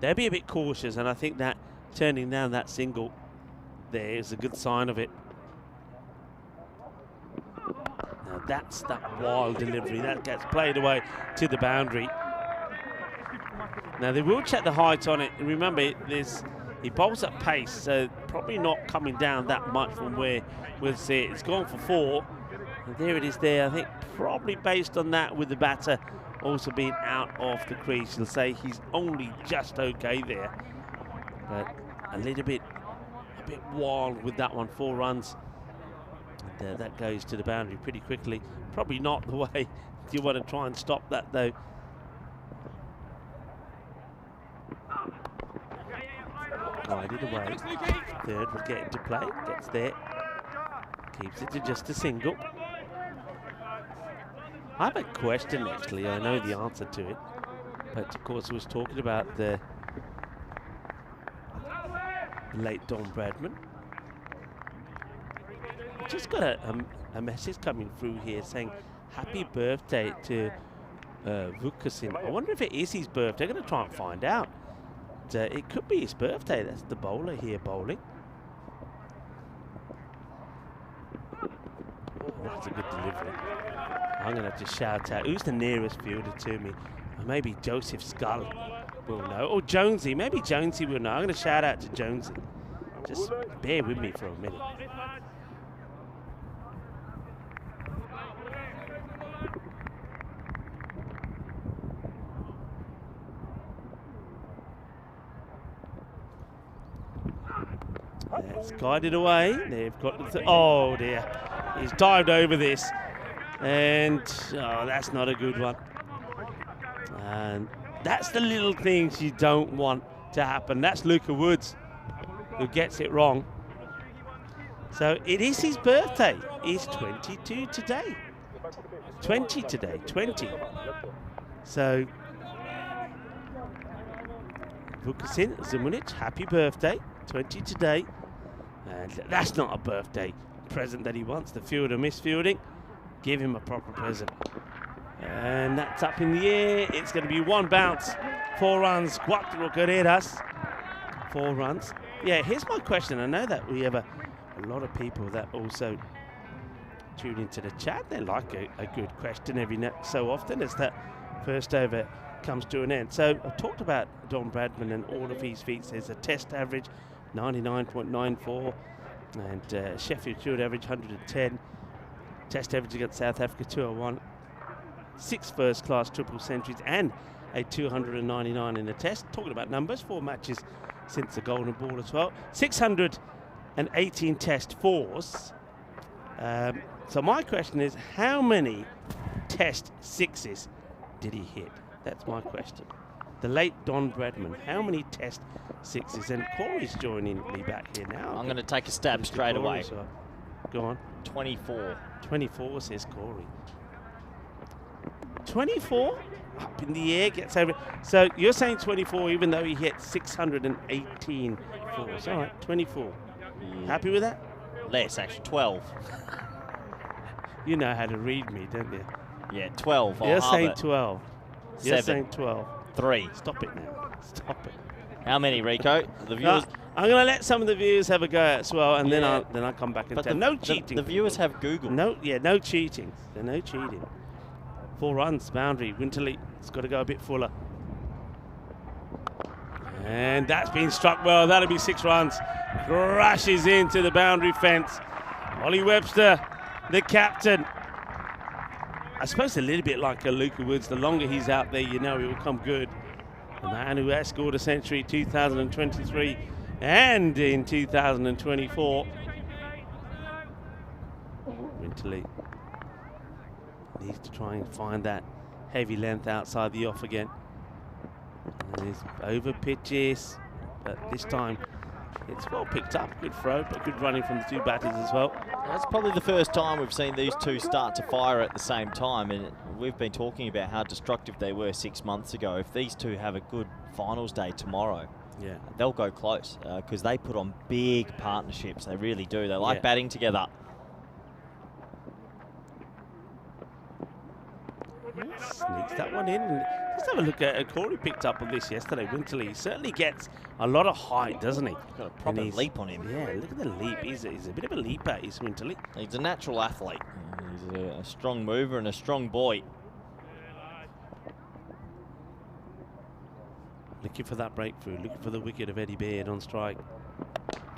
a bit cautious, and I think that turning down that single there is a good sign of it. Now that's that wild delivery that gets played away to the boundary. Now they will check the height on it, and remember he bowls at pace, so probably not coming down that much from where we'll see it. It's gone for 4, and there it is there. I think probably based on that, with the batter also being out of the crease, you'll say he's only just okay there. But a bit wild with that one, 4 runs. And that goes to the boundary pretty quickly. Probably not the way you want to try and stop that though. Glided away. Third will get into play. Gets there. Keeps it to just a single. I have a question actually. I know the answer to it. But of course, I was talking about the late Don Bradman. Just got a message coming through here saying happy birthday to Vukasin. I wonder if it is his birthday. I'm going to try and find out. It could be his birthday. That's the bowler here bowling. Oh, that's a good delivery. I'm going to have to shout out. Who's the nearest fielder to me? Maybe Joseph Scull will know. Or Jonesy. Maybe Jonesy will know. I'm going to shout out to Jonesy. Just bear with me for a minute. It's guided away. They've got the oh dear. He's dived over this. And oh, that's not a good one. And that's the little things you don't want to happen. That's Luca Woods who gets it wrong. So it is his birthday. He's 22 today. 20 today. 20. So Vukasin Zimunic, happy birthday. 20 today. And that's not a birthday present that he wants. The fielder misfielding. Give him a proper present. And that's up in the air. It's going to be one bounce. 4 runs. 4 carreras. 4 runs. Yeah, here's my question. I know that we have a lot of people that also tune into the chat. They like a good question every so often as that first over comes to an end. So I've talked about Don Bradman and all of his feats. There's a test average 99.94 and Sheffield Shield average 110. Test average against South Africa 201. 6 first-class triple centuries and a 299 in the test. Talking about numbers, 4 matches since the Golden Ball as well. 618 test fours. So my question is, how many test sixes did he hit? That's my question. The late Don Bradman, how many test sixes? And Corey's joining me back here now. I'm going to take a stab straight away. So go on. 24. 24 says Corey. 24 up in the air, gets over. So you're saying 24 even though he hit 618 fours. All right, 24. Yeah. Happy with that? Less, actually. 12. You know how to read me, don't you? Yeah, 12. You're saying 12. You're 7. saying 12. 3. Stop it now. Stop it. How many, Rico? The viewers. I'm going to let some of the viewers have a go as well, and then I'll come back and tell. No cheating. The viewers have Google. No cheating. There's no cheating. 4 runs, boundary. Winterley, it's got to go a bit fuller. And that's been struck well. That'll be 6 runs. Crashes into the boundary fence. Ollie Webster, the captain. I suppose a little bit like a Luca Woods. The longer he's out there, you know he will come good. The man who has scored a century 2023 and in 2024. Winterley needs to try and find that heavy length outside the off again. And there's over pitches, but this time it's well picked up. Good throw, but good running from the 2 batters as well. That's probably the first time we've seen these 2 start to fire at the same time, and we've been talking about how destructive they were 6 months ago. If these 2 have a good finals day tomorrow, they'll go close because they put on big partnerships. They really do. They like batting together. Sneaks that one in. And let's have a look at Corey picked up on this yesterday. Winterley certainly gets a lot of height, doesn't he? Got a proper leap on him. Yeah, look at the leap. He's a bit of a leaper, is Winterley. He's a natural athlete. He's a strong mover and a strong boy. Looking for that breakthrough. Looking for the wicket of Eddie Baird on strike.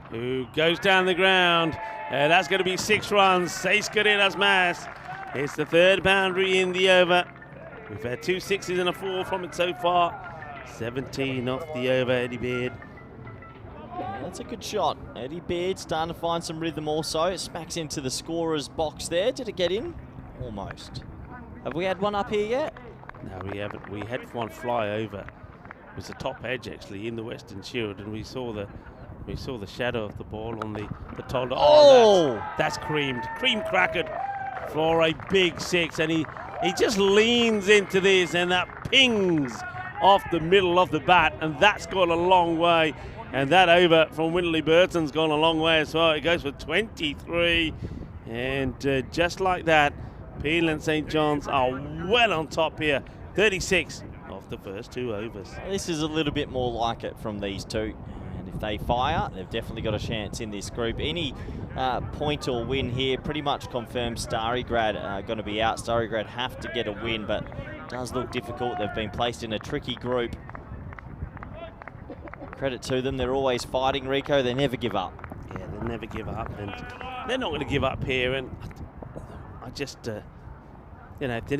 Who goes down the ground. That's going to be 6 runs. 6 carreras más. It's the 3rd boundary in the over. We've had 2 6s and a 4 from it so far. 17 off the over, Eddie Baird. Yeah, that's a good shot. Eddie Baird starting to find some rhythm also. It smacks into the scorer's box there. Did it get in? Almost. Have we had one up here yet? No, we haven't. We had one fly over. It was the top edge actually in the Western Shield, and we saw the shadow of the ball on the Tolda. Oh! That's cream crackered for a big 6, and he just leans into this, and that pings off the middle of the bat, and that's gone a long way. And that over from Winterley Burton's gone a long way as well. It goes for 23, and just like that, Peel and St John's are well on top here, 36 off the first 2 overs. This is a little bit more like it from these two. And if they fire, they've definitely got a chance in this group. Any point or win here pretty much confirms Starigrad going to be out. Starigrad have to get a win, but it does look difficult. They've been placed in a tricky group. Credit to them, they're always fighting, Rico. They never give up. Yeah, they never give up, and they're not going to give up here. And I just, you know, if they're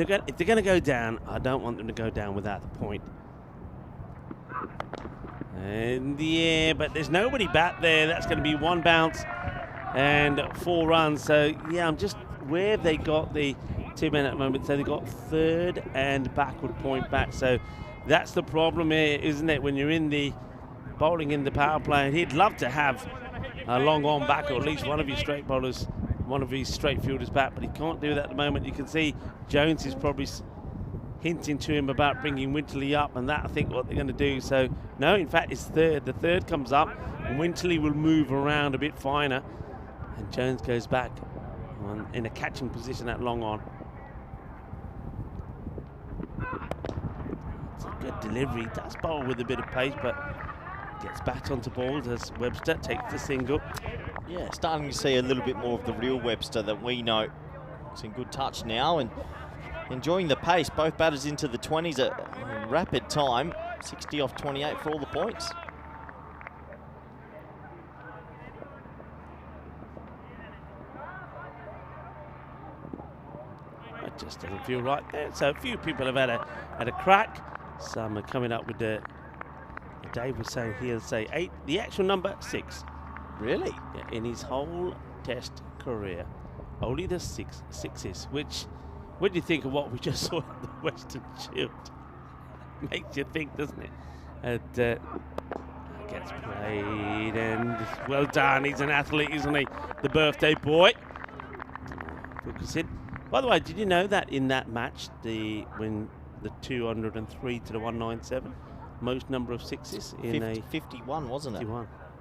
going to go down, I don't want them to go down without the point. And yeah, but there's nobody back there. That's going to be 1 bounce and 4 runs. So yeah, I'm just where they got the 2 men at the moment. So they got 3rd and backward point back. So that's the problem here, isn't it? When you're in the bowling in the power play, and he'd love to have a long on back, or at least one of his straight bowlers, one of his straight fielders back, but he can't do that at the moment. You can see Jones is probably hinting to him about bringing Winterley up, and that I think what they're going to do. So no, in fact it's 3rd. The 3rd comes up, and Winterley will move around a bit finer, and Jones goes back in a catching position at long on. It's a good delivery. He does bowl with a bit of pace, but gets back onto balls as Webster takes the single. Yeah, starting to see a little bit more of the real Webster that we know. It's in good touch now and enjoying the pace. Both batters into the 20s at rapid time. 60 off 28 for all the points. It just doesn't feel right there. So a few people have had a crack. Some are coming up with the. Dave was saying he'll say 8. The actual number 6. Really? Yeah, in his whole Test career, only the 6 sixes. Which, when you think of what we just saw in the Western Shield, makes you think, doesn't it? And gets played, and well done. He's an athlete, isn't he? The birthday boy. Focus in. By the way, did you know that in that match, when the 203 to the 197? Most number of sixes in 51, wasn't it?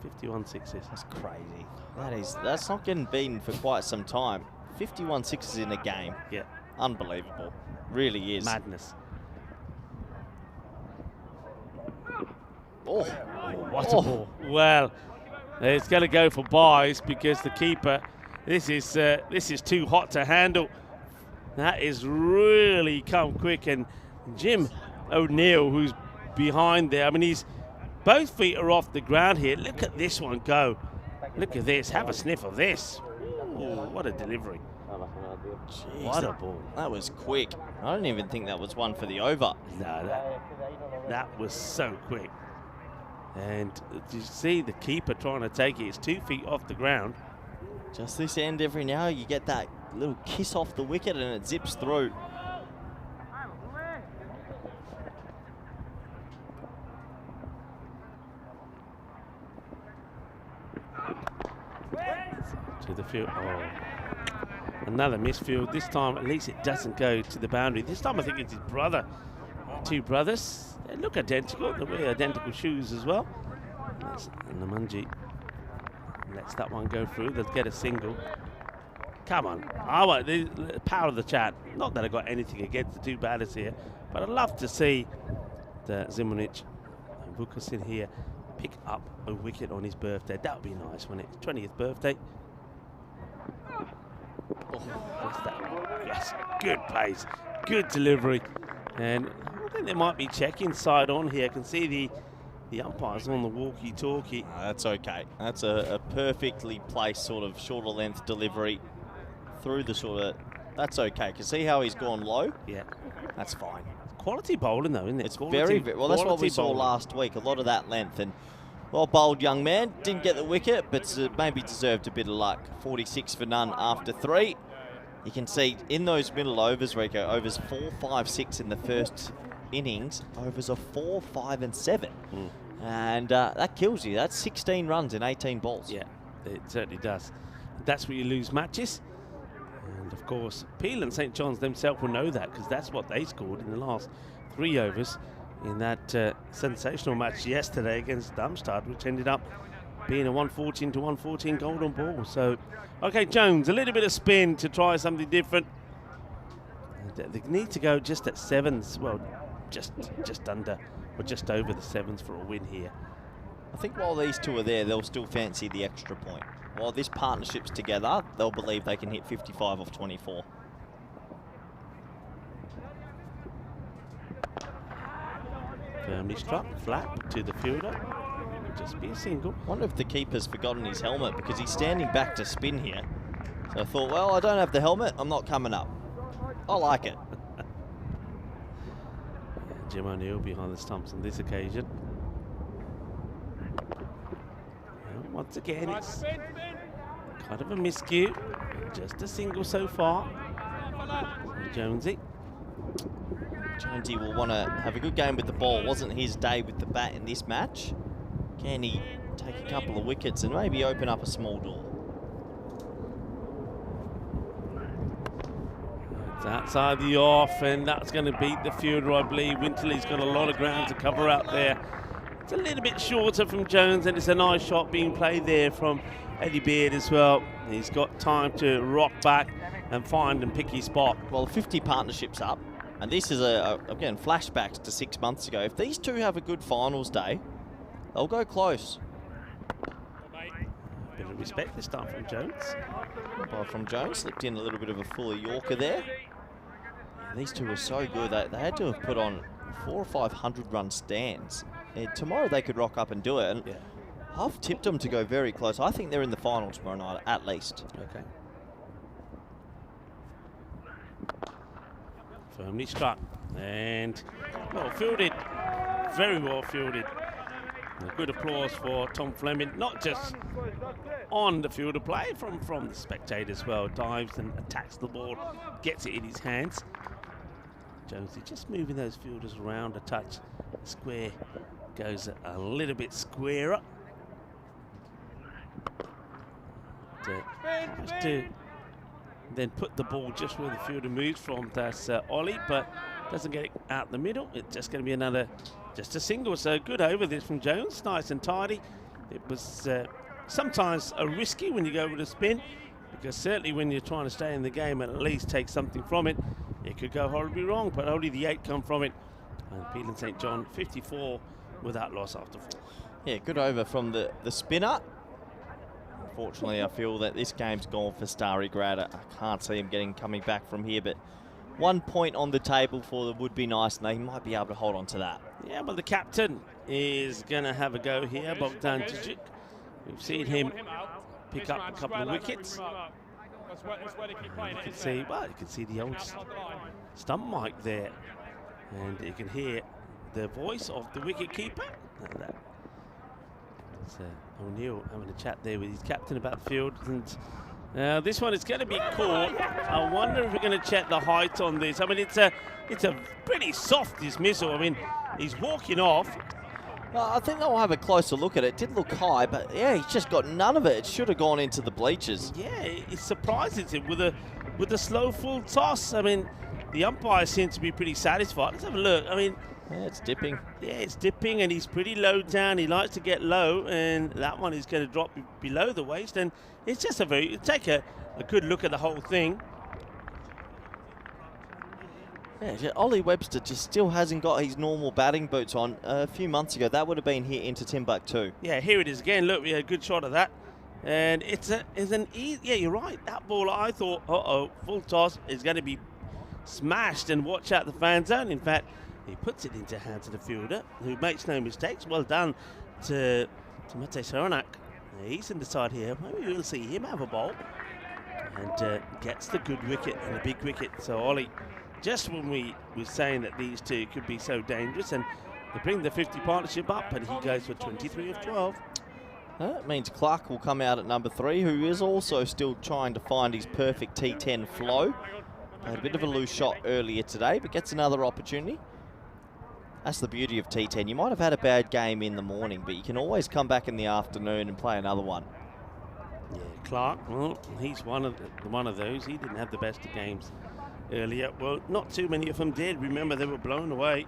51 sixes. That's crazy. That's not getting beaten for quite some time. 51 sixes in a game. Yeah. Unbelievable. Really is. Madness. Oh, what a ball. Well, it's going to go for buys because the keeper, this is too hot to handle. That is really come quick, and Jim O'Neill, who's behind there. I mean, both feet are off the ground here. Look at this one go. Look at this. Have a sniff of this. Ooh, what a delivery. Jeez, what a ball. That was quick. I don't even think that was one for the over. No, that was so quick. And you see the keeper trying to take it. It's 2 feet off the ground. Just this end every now, you get that little kiss off the wicket and it zips through. To the field. Oh, another misfield. This time, at least it doesn't go to the boundary. This time, I think it's his brother. 2 brothers. They look identical. They wear identical shoes as well. And Namanji lets that one go through. They'll get a single. Come on. I want the power of the chat. Not that I got anything against the 2 batters here, but I'd love to see the Zimonjic and Vukosin here pick up a wicket on his birthday. That would be nice, wouldn't it? 20th birthday. Oh, what's that? Yes, good pace, good delivery. And I think they might be checking side on here. I can see the umpires on the walkie-talkie. That's okay. That's a perfectly placed sort of shorter length delivery through the sort of. That's okay. Can see how he's gone low? Yeah. That's fine. Quality bowling though, isn't it? It's very well. That's what we saw last week. A lot of that length and well bowled, young man. Didn't get the wicket, but maybe deserved a bit of luck. 46 for none after 3. You can see in those middle overs, Rico, overs 4, 5, 6 in the first innings. Overs are 4, 5, and 7, and that kills you. That's 16 runs in 18 balls. Yeah, it certainly does. That's where you lose matches. And of course, Peel and St John's themselves will know that because that's what they scored in the last 3 overs in that sensational match yesterday against Darmstadt, which ended up being a 114 to 114 golden ball. So, okay, Jones, a little bit of spin to try something different. They need to go just at 7s. Well, just under or just over the 7s for a win here. I think while these two are there, they'll still fancy the extra point. While this partnership's together, they'll believe they can hit 55 off 24. Firmly struck, flat to the fielder. Just be a single. Wonder if the keeper's forgotten his helmet because he's standing back to spin here. So I thought, well, I don't have the helmet, I'm not coming up. I like it. Jim O'Neill behind the stumps on this occasion. Well, once again, it's kind of a miscue. Just a single so far. Jonesy. Jonesy will want to have a good game with the ball. Wasn't his day with the bat in this match. Can he take a couple of wickets and maybe open up a small door? It's outside the off, and that's going to beat the fielder, I believe. Winterley's got a lot of ground to cover out there. It's a little bit shorter from Jones, and it's a nice shot being played there from Eddie Beard as well. He's got time to rock back and find and pick his spot. Well, 50 partnerships up, and this is, again, flashbacks to 6 months ago. If these two have a good finals day, they'll go close. Bit of respect this time from Jones. Ball from Jones, slipped in a little bit of a fuller Yorker there. Yeah, these two were so good. They had to have put on 400 or 500 run stands. And tomorrow they could rock up and do it. And Yeah. I've tipped them to go very close. I think they're in the final tomorrow night, at least. Okay. Firmly struck and well fielded. Very well fielded. A good applause for Tom Fleming, not just on the field of play, from the spectators as well. Dives and attacks the ball, gets it in his hands. Jonesy just moving those fielders around a touch. The square goes a little bit squarer. Tries to then put the ball just where the fielder moves from. That's Ollie, but doesn't get it out the middle. It's just going to be another, just a single. So good over this from Jones, nice and tidy. It was sometimes a risky when you go with a spin, because certainly when you're trying to stay in the game and at least take something from it, it could go horribly wrong, but only the 8 come from it. And Peelan St. John 54 without loss after 4. Yeah, good over from the spinner. Unfortunately, I feel that this game's gone for Starry Grad. I can't see him coming back from here, but 1 point on the table for them would be nice, and they might be able to hold on to that. Yeah, well, the captain is going to have a go here, Bogdan Djic. We've seen him pick up a couple of wickets. You can see, well, you can see the old stump mic there, and you can hear the voice of the wicket keeper. It's O'Neill having a chat there with his captain about the field, and this one is going to be caught. I wonder if we're going to check the height on this. I mean, it's a pretty soft dismissal. I mean, he's walking off. Well, I think they'll have a closer look at it. It did look high, but yeah, he's just got none of it. It should have gone into the bleachers. Yeah, it surprises him with a slow full toss. I mean, the umpire seems to be pretty satisfied. Let's have a look. I mean, yeah, it's dipping. Yeah, it's dipping, and he's pretty low down. He likes to get low, and that one is going to drop below the waist. And it's just take a good look at the whole thing. Yeah, Ollie Webster just still hasn't got his normal batting boots on. A few months ago, that would have been here into Timbuktu. Yeah, here it is again. Look, we had a good shot of that. And it's an easy, yeah, you're right. That ball, I thought, full toss is going to be smashed, and watch out the fan zone. In fact, he puts it into hands of the fielder, who makes no mistakes. Well done to Mate Saranak. He's in the side here. Maybe we'll see him have a bowl. And gets the good wicket and the big wicket. So Ollie, just when we were saying that these two could be so dangerous, and they bring the 50 partnership up, and he goes for 23 of 12. That means Clark will come out at number 3, who is also still trying to find his perfect T10 flow. Had a bit of a loose shot earlier today, but gets another opportunity. That's the beauty of T10. You might have had a bad game in the morning, but you can always come back in the afternoon and play another one. Yeah, Clark, well, he's one of those. He didn't have the best of games earlier. Well, not too many of them did. Remember, they were blown away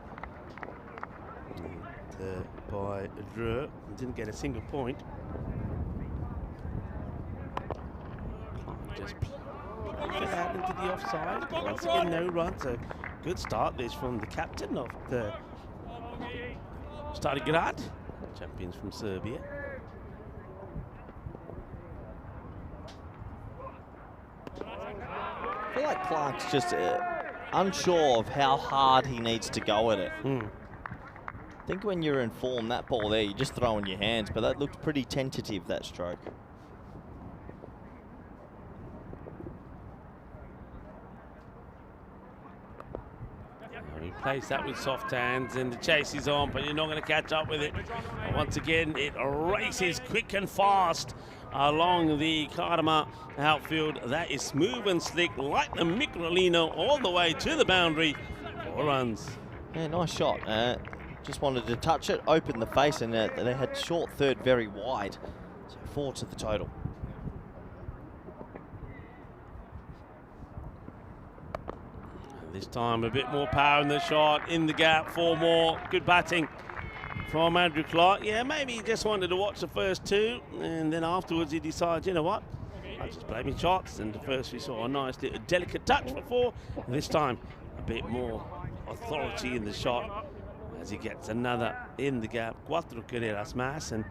by Drew. Didn't get a single point. Clark just played it out into the offside. Once again, no run, so good start this from the captain of the Stari Grad, champions from Serbia. I feel like Clark's just unsure of how hard he needs to go at it. I think when you're in form, that ball there, you just throw in your hands, but that looked pretty tentative, that stroke. He plays that with soft hands, and the chase is on, but you're not going to catch up with it. And once again, it races quick and fast along the Karma outfield. That is smooth and slick, like the Microlino, all the way to the boundary. 4 runs. Yeah, nice shot. Just wanted to touch it, open the face, and they had short third very wide. So 4 to the total. This time a bit more power in the shot, in the gap, 4 more. Good batting from Andrew Clark. Yeah, maybe he just wanted to watch the first 2, and then afterwards he decided, you know what, I'll just play me shots. And the first we saw a nice little delicate touch for 4. And this time a bit more authority in the shot as he gets another in the gap. 4 carreras más, and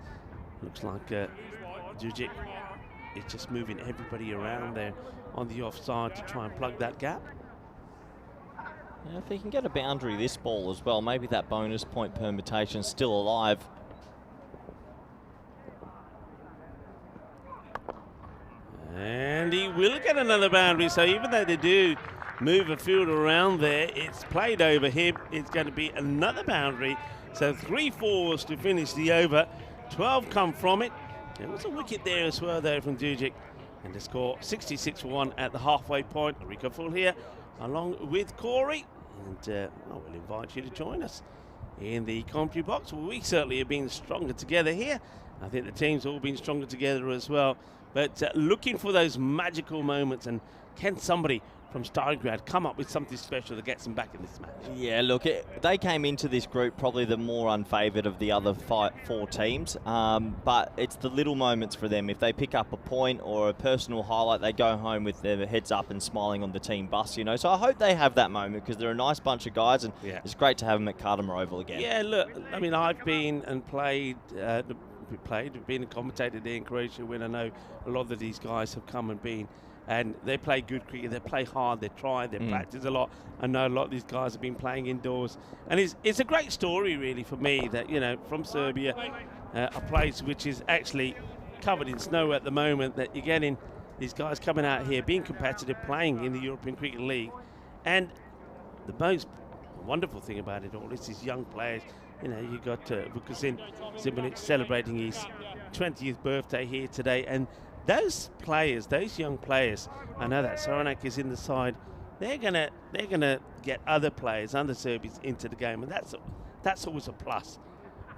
looks like Djujic is just moving everybody around there on the offside to try and plug that gap. Yeah, if he can get a boundary this ball as well, maybe that bonus point permutation still alive. And he will get another boundary, so even though they do move a field around there, it's played over him. It's going to be another boundary. So 3 fours to finish the over. 12 come from it. There was a wicket there as well there from Djujic. And the score 66 for 1 at the halfway point. Rico Full here along with Corey. And I will invite you to join us in the commentary box. Well, we certainly have been stronger together here. I think the team's all been stronger together as well. But looking for those magical moments, and can somebody from Stalingrad come up with something special that gets them back in this match? Yeah, look, they came into this group probably the more unfavoured of the other 4 teams, but it's the little moments for them. If they pick up a point or a personal highlight, they go home with their heads up and smiling on the team bus, you know. So I hope they have that moment, because they're a nice bunch of guys, and it's great to have them at Cardimer Oval again. Yeah, look, I mean, I've been and played, been a commentator there in Croatia when I know a lot of these guys have come and been. And they play good cricket, they play hard, they try, they practice a lot. I know a lot of these guys have been playing indoors. And it's a great story, really, for me, that, you know, from Serbia, a place which is actually covered in snow at the moment, that you're getting these guys coming out here, being competitive, playing in the European Cricket League. And the most wonderful thing about it all is these young players. You know, you got Vukasin Zimbanic celebrating his 20th birthday here today. And those players, those young players, I know that Saranak is in the side. They're gonna get other players, other Serbians into the game, and that's always a plus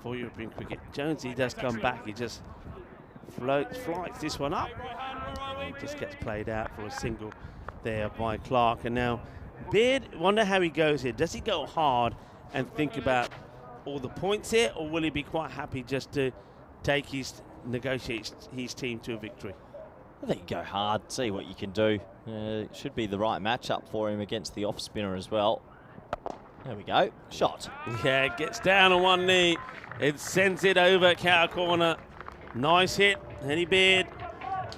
for European cricket. Jonesy does come back. He just flights this one up. It just gets played out for a single there by Clark. And now Beard, wonder how he goes here. Does he go hard and think about all the points here, or will he be quite happy just to negotiate his team to a victory? I think you go hard, see what you can do. It should be the right matchup for him against the off spinner as well. There we go, shot. Yeah, it gets down on one knee. It sends it over cow corner. Nice hit. Henny Beard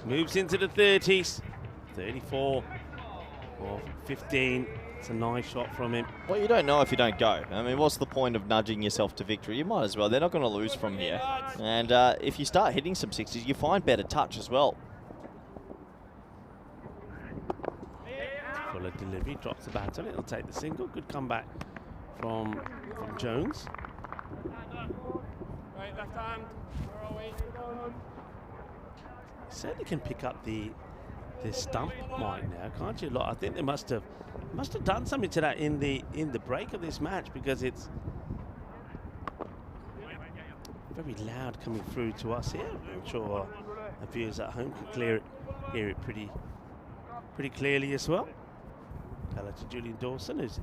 moves into the 30s. 34 or 15. It's a nice shot from him. Well, you don't know if you don't go. I mean, what's the point of nudging yourself to victory? You might as well. They're not going to lose from here. And if you start hitting some sixes, you find better touch as well. Fuller delivery, drops the bat on it. He'll take the single. Good comeback from Jones. Certainly can pick up the stump mic now, can't you? Look, I think they must have done something to that in the break of this match, because it's very loud coming through to us here. I'm sure our viewers at home can hear it pretty clearly as well. Hello to Julian Dawson, who's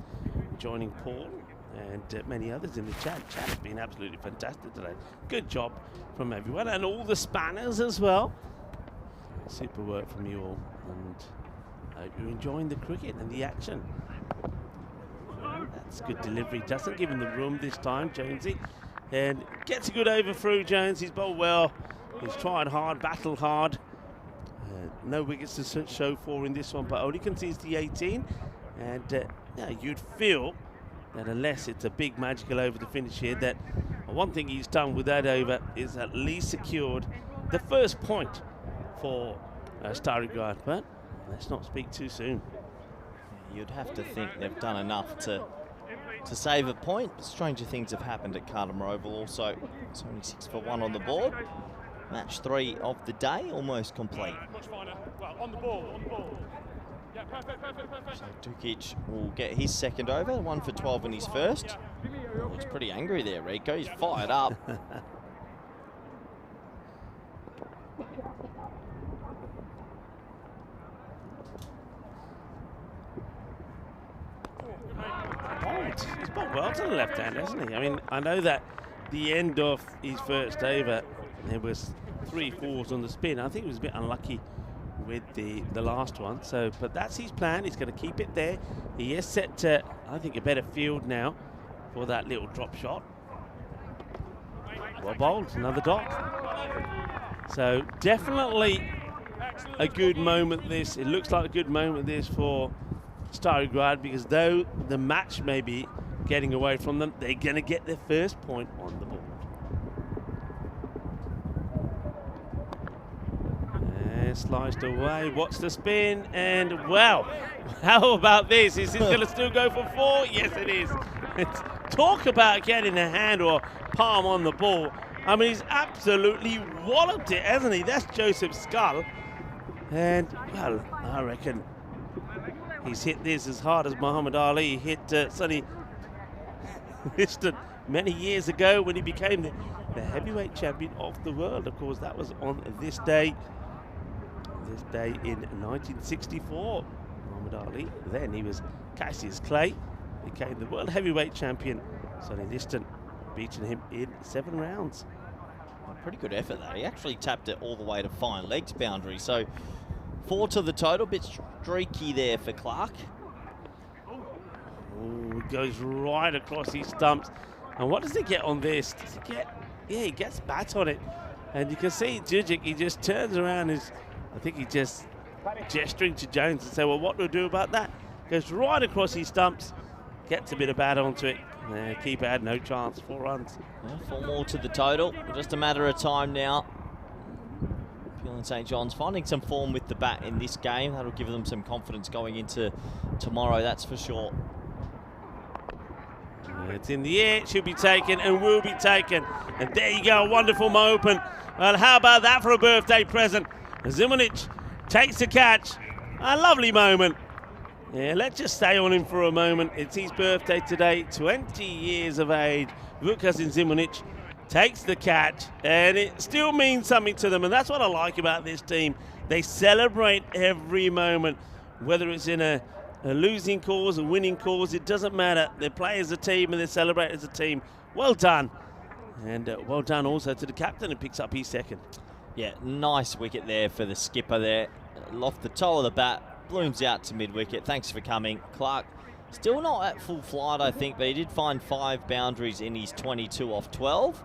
joining Paul and many others in the chat. Chat has been absolutely fantastic today. Good job from everyone, and all the spanners as well. Super work from you all, and I hope you're enjoying the cricket and the action. It's good delivery. Doesn't give him the room this time, Jonesy. And gets a good over through, Jones. He's bowled well. He's tried hard, battled hard. No wickets to show for in this one, but only concedes the 18. And yeah, you'd feel that unless it's a big magical over to finish here, that one thing he's done with that over is at least secured the first point for Starry Guard. But let's not speak too soon. You'd have to think they've done enough to save a point, but stranger things have happened at Cardimer Oval also. It's only 6 for 1 on the board. Match 3 of the day, almost complete. Much finer. Well, on the ball, on the ball. Yeah, perfect. So Dukic will get his second over, 1 for 12 in his first. Looks pretty angry there, Rico. He's fired up. He's bowled well to the left hand, hasn't he? I mean, I know that the end of his first over, there was 3 fours on the spin. I think he was a bit unlucky with the last one. So, but that's his plan. He's going to keep it there. He is set to, I think, a better field now for that little drop shot. Well bowled, another dot. So definitely a good moment this. It looks like a good moment this for Starry Grad, because though the match may be getting away from them, they're going to get their first point on the board. And sliced away. Watch the spin, and wow, how about this? Is this going to still go for 4? Yes, it is. Talk about getting a hand or palm on the ball. I mean, he's absolutely walloped it, hasn't he? That's Joseph Skull. And, well, I reckon he's hit this as hard as Muhammad Ali hit Sonny Liston many years ago when he became the heavyweight champion of the world. Of course, that was on this day in 1964. Muhammad Ali, then he was Cassius Clay, became the world heavyweight champion. Sonny Liston beating him in 7 rounds. Pretty good effort though. He actually tapped it all the way to fine legs boundary. So 4 to the total, bit streaky there for Clark. Oh, it goes right across his stumps. And what does he get on this? Does he get? Yeah, he gets bat on it. And you can see Djigic, he just turns around. I think he just gesturing to Jones and say, well, what do we do about that? Goes right across his stumps, gets a bit of bat onto it. Keeper had no chance, 4 runs. Yeah, 4 more to the total. Just a matter of time now. Peel and St. John's finding some form with the bat in this game. That'll give them some confidence going into tomorrow, that's for sure. It's in the air, it should be taken and will be taken. And there you go, wonderful open. Well, how about that for a birthday present? Zimonjic takes the catch. A lovely moment. Yeah, let's just stay on him for a moment. It's his birthday today, 20 years of age. Vukasin Zimonjic takes the catch, and it still means something to them, and that's what I like about this team. They celebrate every moment, whether it's in a losing cause, a winning cause, it doesn't matter. They play as a team and they celebrate as a team. Well done. And well done also to the captain who picks up his second. Yeah, nice wicket there for the skipper there. Off the toe of the bat. Blooms out to mid-wicket. Thanks for coming. Clark still not at full flight, I think, but he did find 5 boundaries in his 22 off 12.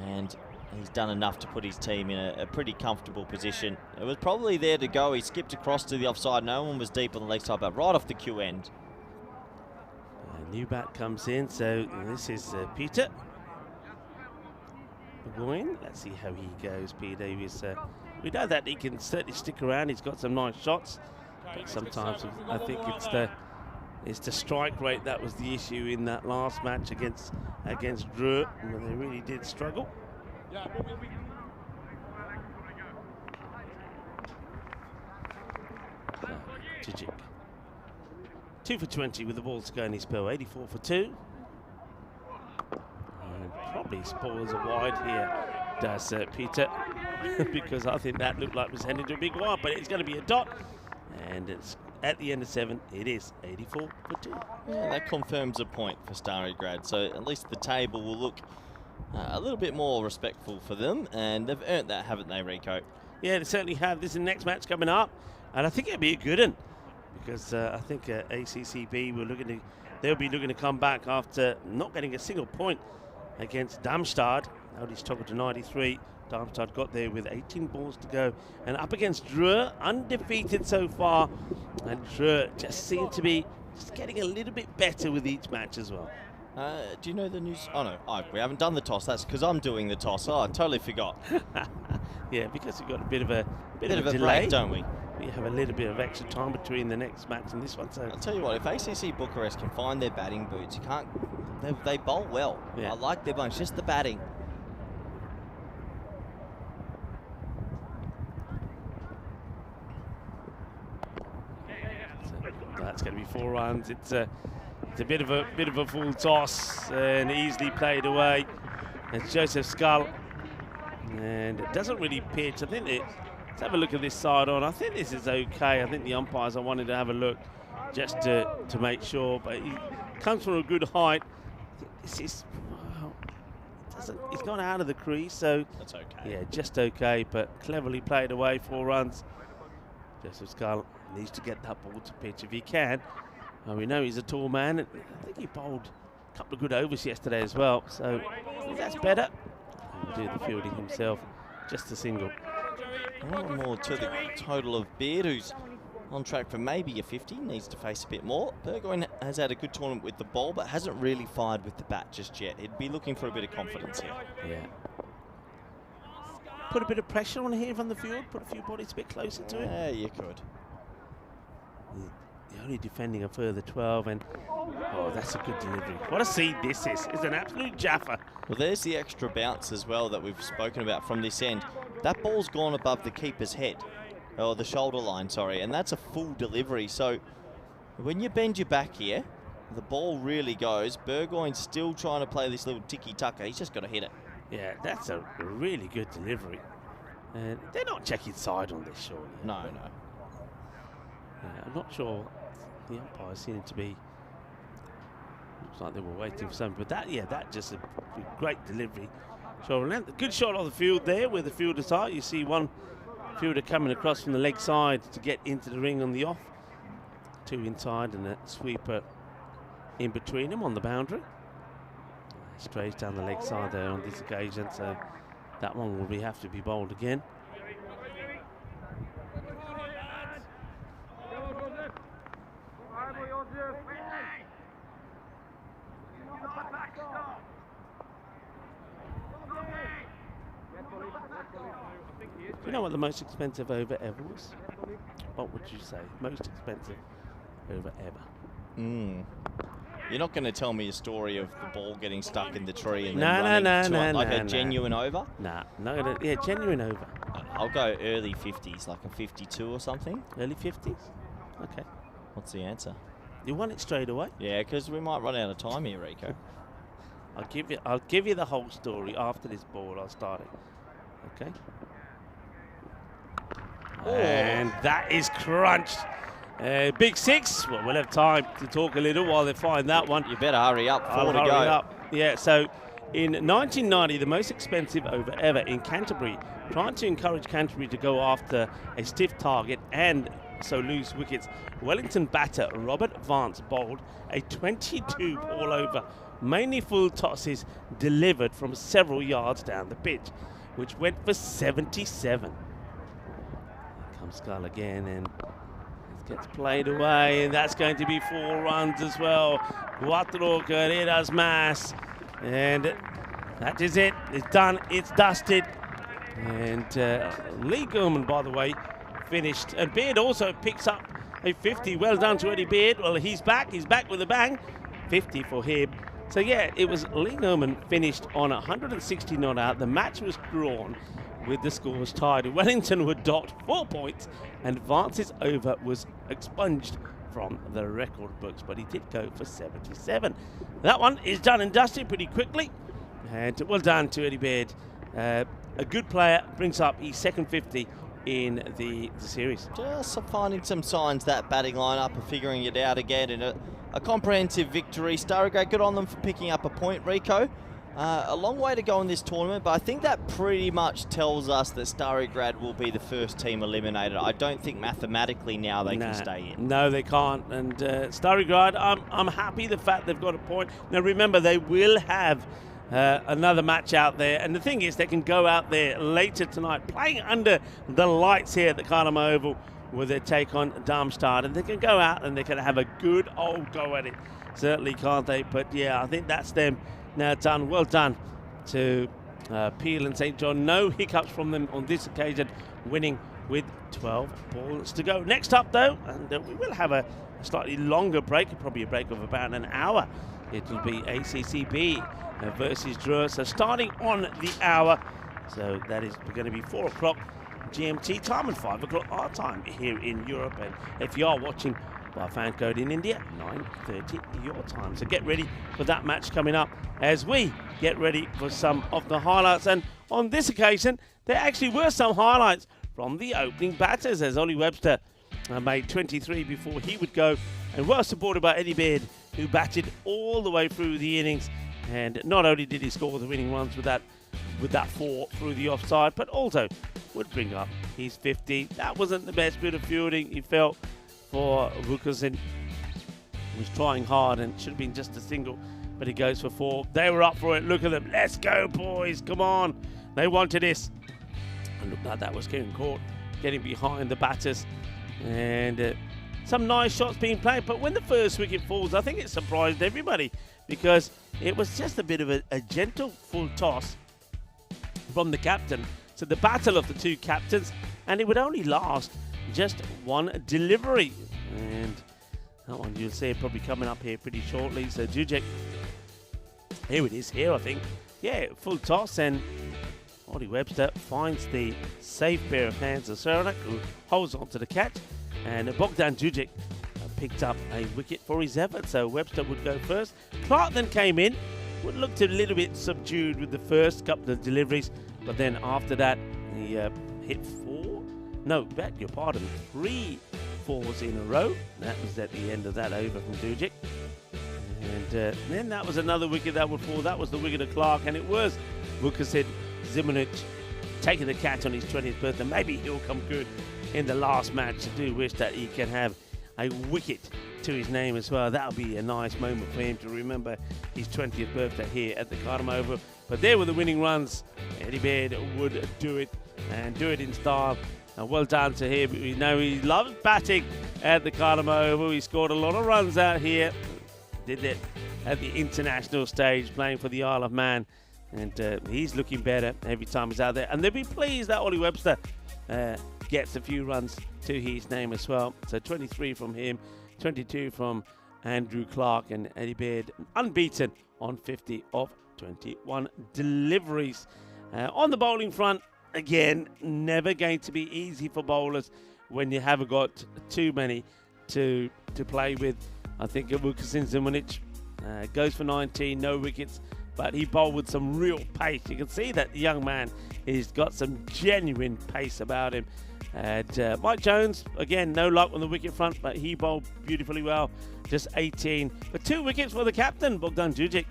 And he's done enough to put his team in a pretty comfortable position. It was probably there to go. He skipped across to the offside. No one was deep on the leg side, but right off the cue end. A new bat comes in, so this is Peter Burgoyne. Let's see how he goes, Peter Davies. We know that he can certainly stick around. He's got some nice shots, but sometimes I think it's the strike rate that was the issue in that last match against Drew, where they really did struggle. Djigic. 2 for 20 with the ball to go in his spell. 84 for 2. And probably spoils a wide here, does Peter, because I think that looked like it was heading to a big wide, but it's going to be a dot. And it's at the end of 7, it is 84 for 2. Yeah, that confirms a point for Starry Grad, so at least the table will look a little bit more respectful for them, and they've earned that, haven't they, Rico? Yeah, they certainly have. This is the next match coming up, and I think it'll be a good one, because I think ACCB were looking to they'll be looking to come back after not getting a single point against Darmstadt. Only struggled to 93. Darmstadt got there with 18 balls to go. And up against Dreux, undefeated so far. And Dreux just seem to be just getting a little bit better with each match as well. Do you know the news? Oh, no, we haven't done the toss. That's because I'm doing the toss. Oh, I totally forgot. Yeah, because we've got a bit of a delay, delay, don't we? We have a little bit of extra time between the next match and this one. So I'll tell you what, if ACC Bucharest can find their batting boots, you can't. They bowl well. Yeah. I like their bunch, just the batting. That's going to be 4 runs. It's a bit of a full toss and easily played away. It's Joseph Skull, and it doesn't really pitch. I think let's have a look at this side on. I think this is okay. I think the umpires are wanting to have a look just to make sure, but he comes from a good height. This is it's gone out of the crease, so That's okay. yeah, just okay, but cleverly played away. 4 runs. Joseph Skull needs to get that ball to pitch if he can. We know he's a tall man. I think he bowled a couple of good overs yesterday as well, so I think that's better. He'll do the fielding himself, just a single. One more to the total of Beard, who's on track for maybe a 50. Needs to face a bit more. Burgoyne has had a good tournament with the ball, but hasn't really fired with the bat just yet. He'd be looking for a bit of confidence here. Yeah. Put a bit of pressure on here from the field, put a few bodies a bit closer to him. Yeah, you could. You're only defending a further 12, and oh, that's a good delivery. What a seed this is. It's an absolute jaffa. Well, there's the extra bounce as well that we've spoken about from this end. That ball's gone above the keeper's head, or the shoulder line, sorry, and that's a full delivery. So when you bend your back here, the ball really goes. Burgoyne's still trying to play this little tiki-taka. He's just got to hit it. Yeah, that's a really good delivery. And they're not checking side on this, surely. No. Yeah, I'm not sure. The umpires seem to be. Looks like they were waiting for something, but that just a great delivery. So good shot on the field there, where the fielders are. You see one fielder coming across from the leg side to get into the ring on the off. 2 inside and a sweeper in between them on the boundary. Strays down the leg side there on this occasion, so that one will have to be bowled again. Do you know what the most expensive over ever was? What would you say? Most expensive over ever? You're not going to tell me a story of the ball getting stuck in the tree and No, then running no, to like a no. genuine over? Nah, no, yeah, genuine over. I'll go early 50s, like a 52 or something. Early 50s? Okay. What's the answer? You want it straight away? Yeah, because we might run out of time here, Rico. I'll give you the whole story after this ball. I'll start it. Okay. Oh. And that is crunched. Big 6. Well, we'll have time to talk a little while they find that one. You better hurry up. I'll 4 to hurry go. up. Yeah, so in 1990, the most expensive over ever in Canterbury, trying to encourage Canterbury to go after a stiff target and so lose wickets, Wellington batter Robert Vance bowled a 22 ball over, mainly full tosses delivered from several yards down the pitch, which went for 77. Here comes Skull again, and it gets played away, and that's going to be 4 runs as well. Cuatro carreras más, and that is it. It's done. It's dusted. And Lee Gorman, by the way, finished. And Beard also picks up a 50. Well done to Eddie Beard. Well, he's back. He's back with a bang. 50 for him. So, yeah, it was Lee Gorman finished on 160 not out. The match was drawn with the scores tied. Wellington were docked 4 points, and Vance's over was expunged from the record books, but he did go for 77. That one is done and dusted pretty quickly. And well done to Eddie Beard. A good player, brings up his second 50 in the series. Just finding some signs that batting lineup are figuring it out again in a comprehensive victory. Starragate, good on them for picking up a point, Rico. A long way to go in this tournament, but I think that pretty much tells us that Stari Grad will be the first team eliminated. I don't think mathematically now they can stay in. No, they can't. And Stari Grad, I'm happy the fact they've got a point. Now remember, they will have another match out there, and the thing is, they can go out there later tonight, playing under the lights here at the Karma Oval, with their take on Darmstadt, and they can go out and they can have a good old go at it. Certainly, can't they? But yeah, I think that's them now done. Well done to Peel and St. John. No hiccups from them on this occasion, winning with 12 balls to go. Next up, though, and we will have a slightly longer break, probably a break of about an hour. It will be ACCB versus Dreux. So starting on the hour, so that is going to be 4 o'clock GMT time and 5 o'clock our time here in Europe. And if you are watching by fan code in India, 9:30 your time. So get ready for that match coming up as we get ready for some of the highlights. And on this occasion, there actually were some highlights from the opening batters, as Ollie Webster made 23 before he would go, and well supported by Eddie Baird, who batted all the way through the innings. And not only did he score the winning runs with that 4 through the offside, but also would bring up his 50. That wasn't the best bit of fielding, he felt, for Wilkerson. He was trying hard and should have been just a single, but he goes for 4. They were up for it. Look at them. Let's go, boys. Come on. They wanted this. And looked like that was getting caught, getting behind the batters. And some nice shots being played. But when the first wicket falls, I think it surprised everybody, because it was just a bit of a gentle full toss from the captain. So the battle of the two captains, and it would only last just one delivery. And that one you'll see it probably coming up here pretty shortly. So Jujek, here it is here, I think. Yeah, full toss, and Ollie Webster finds the safe pair of hands of Seranak, who holds on to the catch, and Bogdan Jujek picked up a wicket for his effort. So Webster would go first. Clark then came in, would looked a little bit subdued with the first couple of deliveries, but then after that he hit 3 fours in a row. That was at the end of that over from Jujek. And then that was another wicket that would fall. That was the wicket of Clark, and it was Vukasid Zimonjic taking the catch on his 20th birthday. Maybe he'll come good in the last match. I do wish that he can have a wicket to his name as well. That'll be a nice moment for him to remember his 20th birthday here at the Karma Oval. But there were the winning runs. Eddie Baird would do it, and do it in style. And well done to him. We know he loves batting at the Karma Oval. He scored a lot of runs out here. Did it at the international stage, playing for the Isle of Man. And he's looking better every time he's out there. And they'll be pleased that Ollie Webster gets a few runs to his name as well. So 23 from him, 22 from Andrew Clark, and Eddie Baird unbeaten on 50 of 21 deliveries. On the bowling front, again, never going to be easy for bowlers when you haven't got too many to play with. I think Wilkerson Zimonjic goes for 19, no wickets, but he bowled with some real pace. You can see that the young man, he's got some genuine pace about him. And Mike Jones, again, no luck on the wicket front, but he bowled beautifully well, just 18. But 2 wickets for the captain, Bogdan Jujek.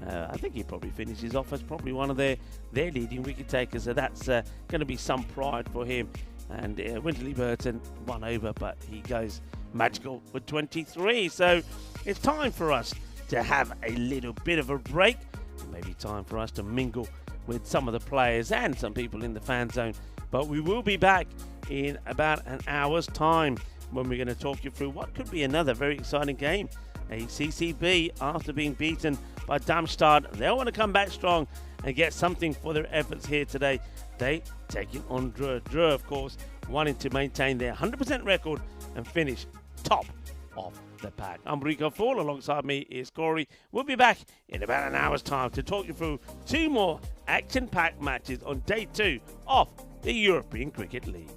I think he probably finishes off as probably one of their leading wicket takers, so that's going to be some pride for him. And Winterley Burton, 1 over, but he goes magical with 23. So it's time for us to have a little bit of a break. Maybe time for us to mingle with some of the players and some people in the fan zone. But we will be back in about an hour's time when we're going to talk you through what could be another very exciting game. A CCB, after being beaten by Darmstadt, they'll want to come back strong and get something for their efforts here today. They taking on Dreux. Dreux, of course, wanting to maintain their 100% record and finish top of the pack. I'm Rico Fall, alongside me is Corey. We'll be back in about an hour's time to talk you through 2 more action-packed matches on day 2 of the European Cricket League.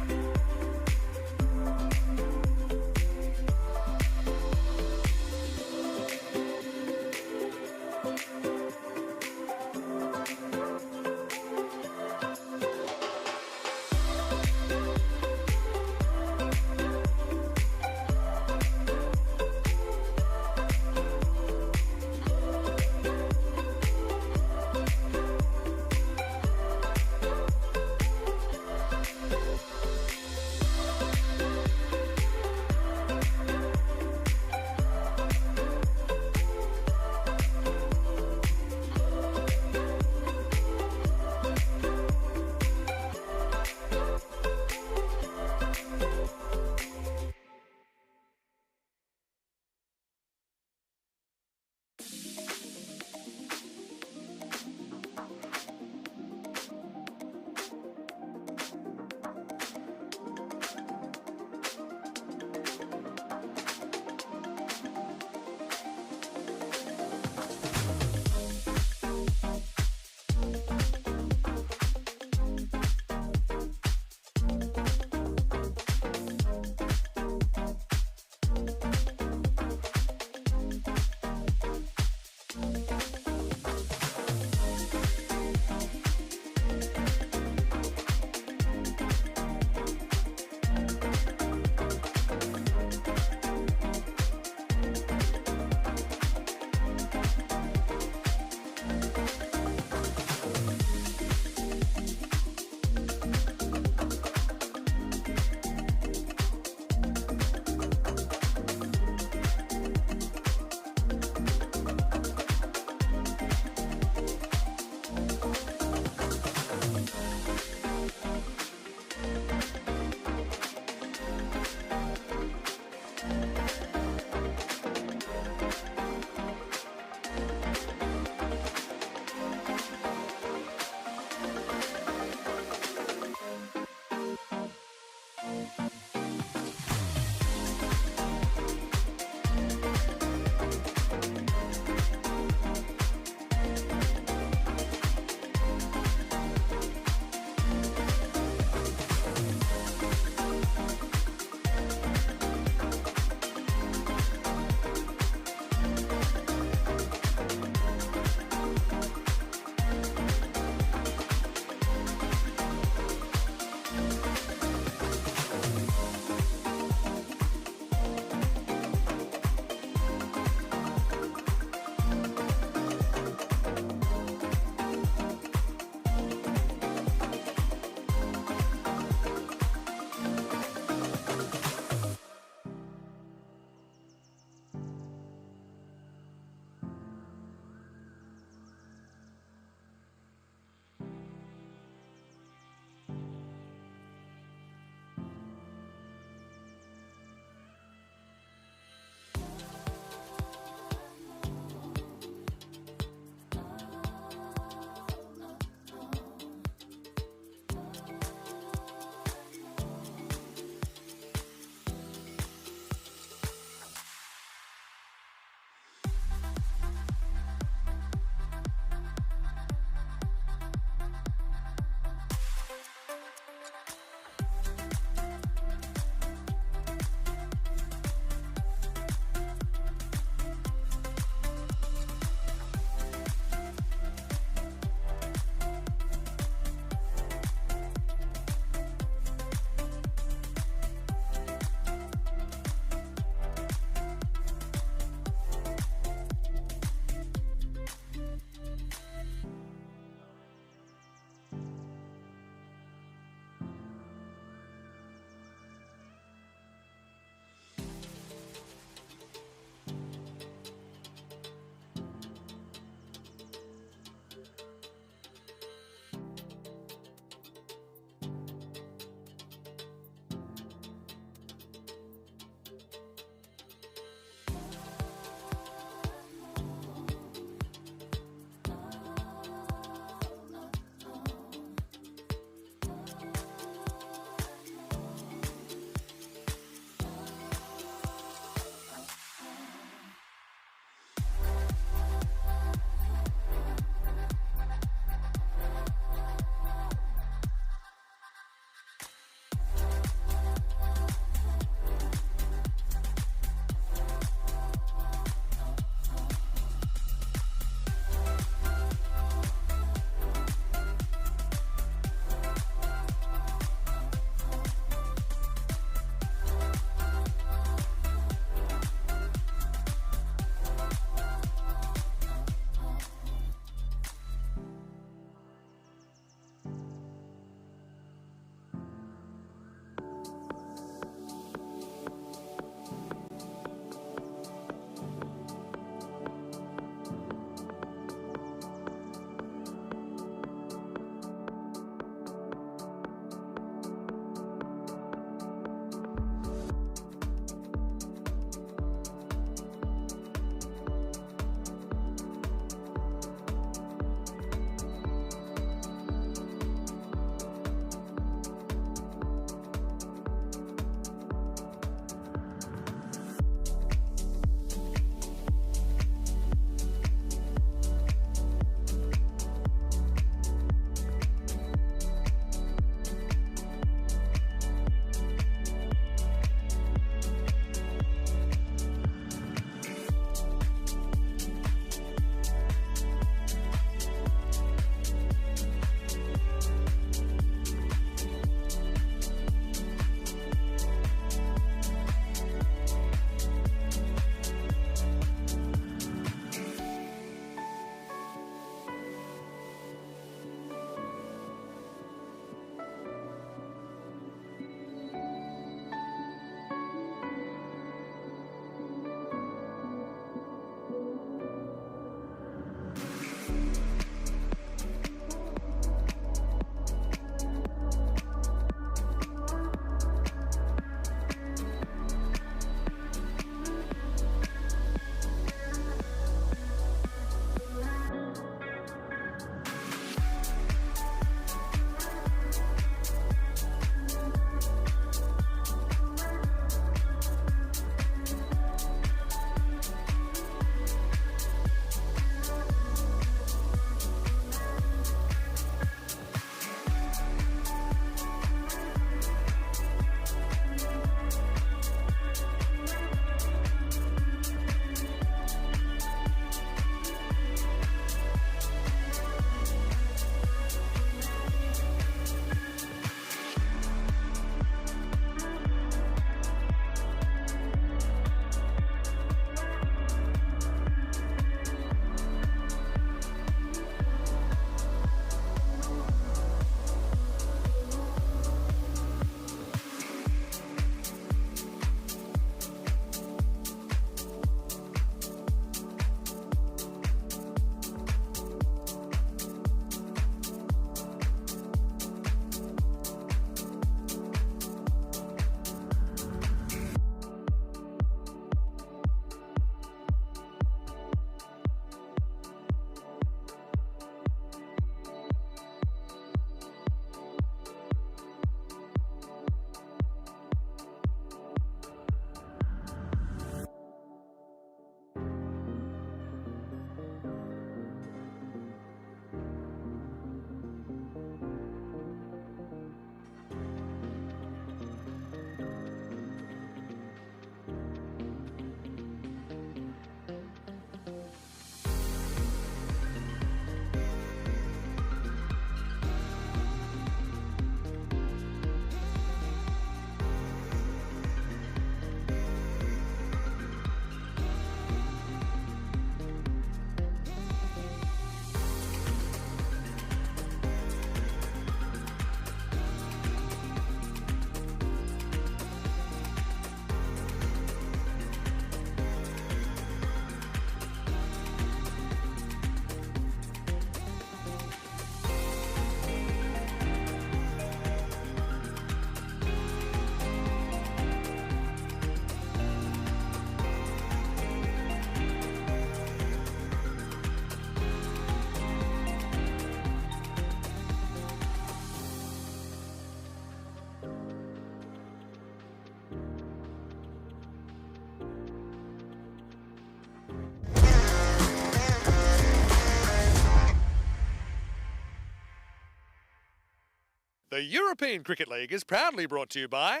The European Cricket League is proudly brought to you by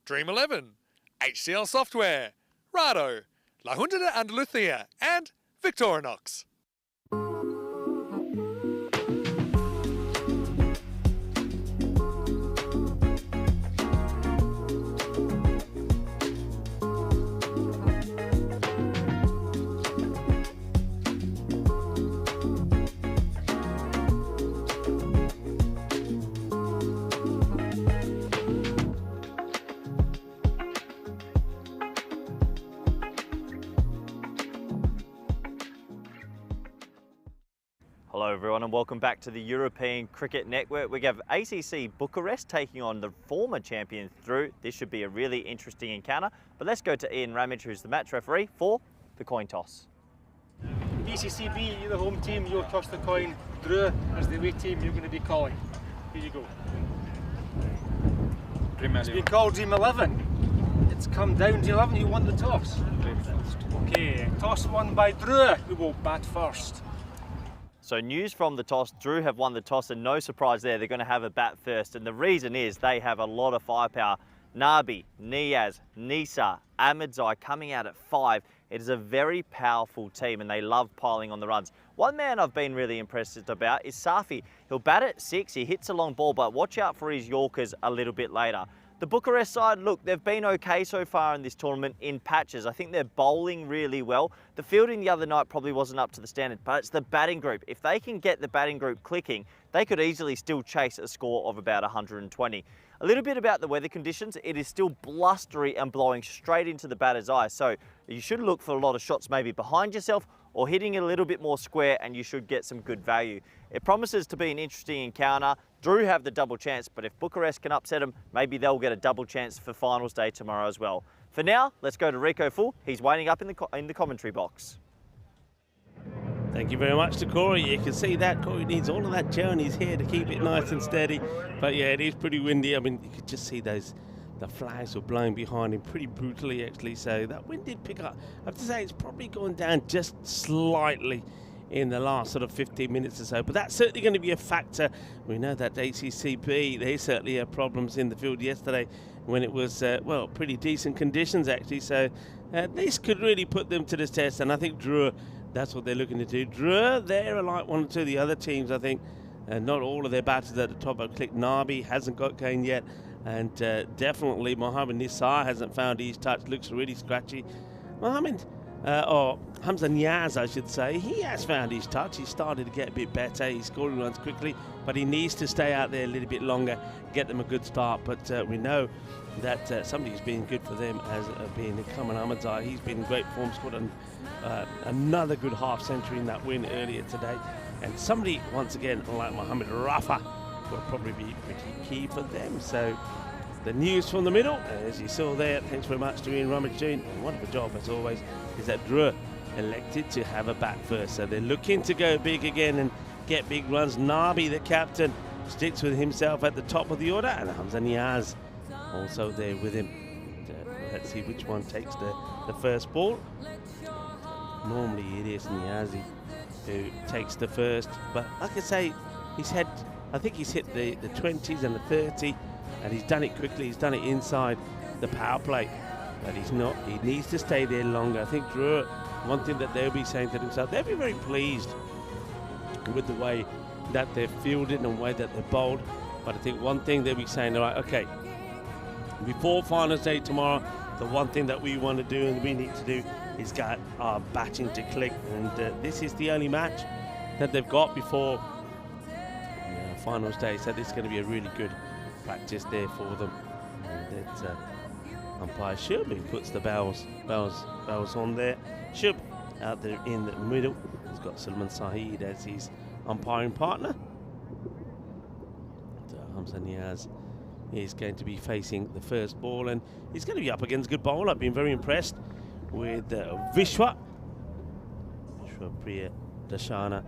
Dream 11, HCL Software, Rado, La Junta de Andalucía, and Victorinox. Hello everyone and welcome back to the European Cricket Network. We have ACC Bucharest taking on the former champions Drew. This should be a really interesting encounter, but let's go to Ian Ramage, who's the match referee for the coin toss. ACCB, you're the home team, you'll toss the coin. Drew, as the away team, you're going to be calling. Here you go. It's been called Dream 11. It's come down to 11, you won the toss. Okay, toss won by Drew, who will bat first. So news from the toss, Drew have won the toss and no surprise there, they're going to have a bat first, and the reason is they have a lot of firepower. Nabi, Niaz, Nisa, Ahmedzai coming out at 5. It is a very powerful team and they love piling on the runs. One man I've been really impressed about is Safi. He'll bat at 6, he hits a long ball, but watch out for his Yorkers a little bit later. The Bucharest side, look, they've been okay so far in this tournament in patches. I think they're bowling really well. The fielding the other night probably wasn't up to the standard, but it's the batting group. If they can get the batting group clicking, they could easily still chase a score of about 120. A little bit about the weather conditions. It is still blustery and blowing straight into the batter's eye. So you should look for a lot of shots maybe behind yourself or hitting a little bit more square, and you should get some good value. It promises to be an interesting encounter. Drew have the double chance, but if Bucharest can upset them, maybe they'll get a double chance for finals day tomorrow as well. For now, let's go to Rico Full. He's waiting up in the commentary box. Thank you very much to Corey. You can see that Corey needs all of that gel in his hair to keep it nice and steady. But yeah, it is pretty windy. I mean, you could just see the flags were blowing behind him pretty brutally actually. So that wind did pick up. I have to say it's probably gone down just slightly in the last sort of 15 minutes or so, but that's certainly going to be a factor. We know that ACCB, they certainly had problems in the field yesterday when it was, well, pretty decent conditions actually, so this could really put them to the test, and I think Drew, that's what they're looking to do. Drew, they're like one or two of the other teams, I think, not all of their batters at the top. I've clicked Nabi, hasn't got going yet, and definitely Mohammed Nisar hasn't found his touch, looks really scratchy. Mohammed, or Hamza Niaz, I should say, he has found his touch. He's started to get a bit better. He's scoring runs quickly, but he needs to stay out there a little bit longer, get them a good start. But we know that somebody's been good for them as being Kaman Ahmedzai. He's been in great form, scored another good half century in that win earlier today. And somebody, once again, like Mohammed Rafa, will probably be pretty key for them. So the news from the middle, as you saw there, thanks very much to Ian Ramage doing a wonderful job as always, is that Drew elected to have a bat first. So they're looking to go big again and get big runs. Nabi, the captain, sticks with himself at the top of the order, and Hamza Niaz also there with him. And, let's see which one takes the first ball. Normally it is Niazi who takes the first, but like I say, I think he's hit the 20s and the 30, and he's done it quickly. He's done it inside the power play, but he needs to stay there longer. I think Drew, one thing that they'll be saying to themselves, they'll be very pleased with the way that they're fielded and the way that they're bowled. But I think one thing they'll be saying, all right, okay, before finals day tomorrow, the one thing that we want to do and we need to do is get our batting to click. And this is the only match that they've got before finals day, so this is going to be a really good practice there for them. And it's umpire Shub who puts the bells on there. Shub out there in the middle. He's got Sulman Saeed as his umpiring partner. Hamza Niaz is going to be facing the first ball, and he's going to be up against a good bowler. I've been very impressed with Vishwa Priya Dashana.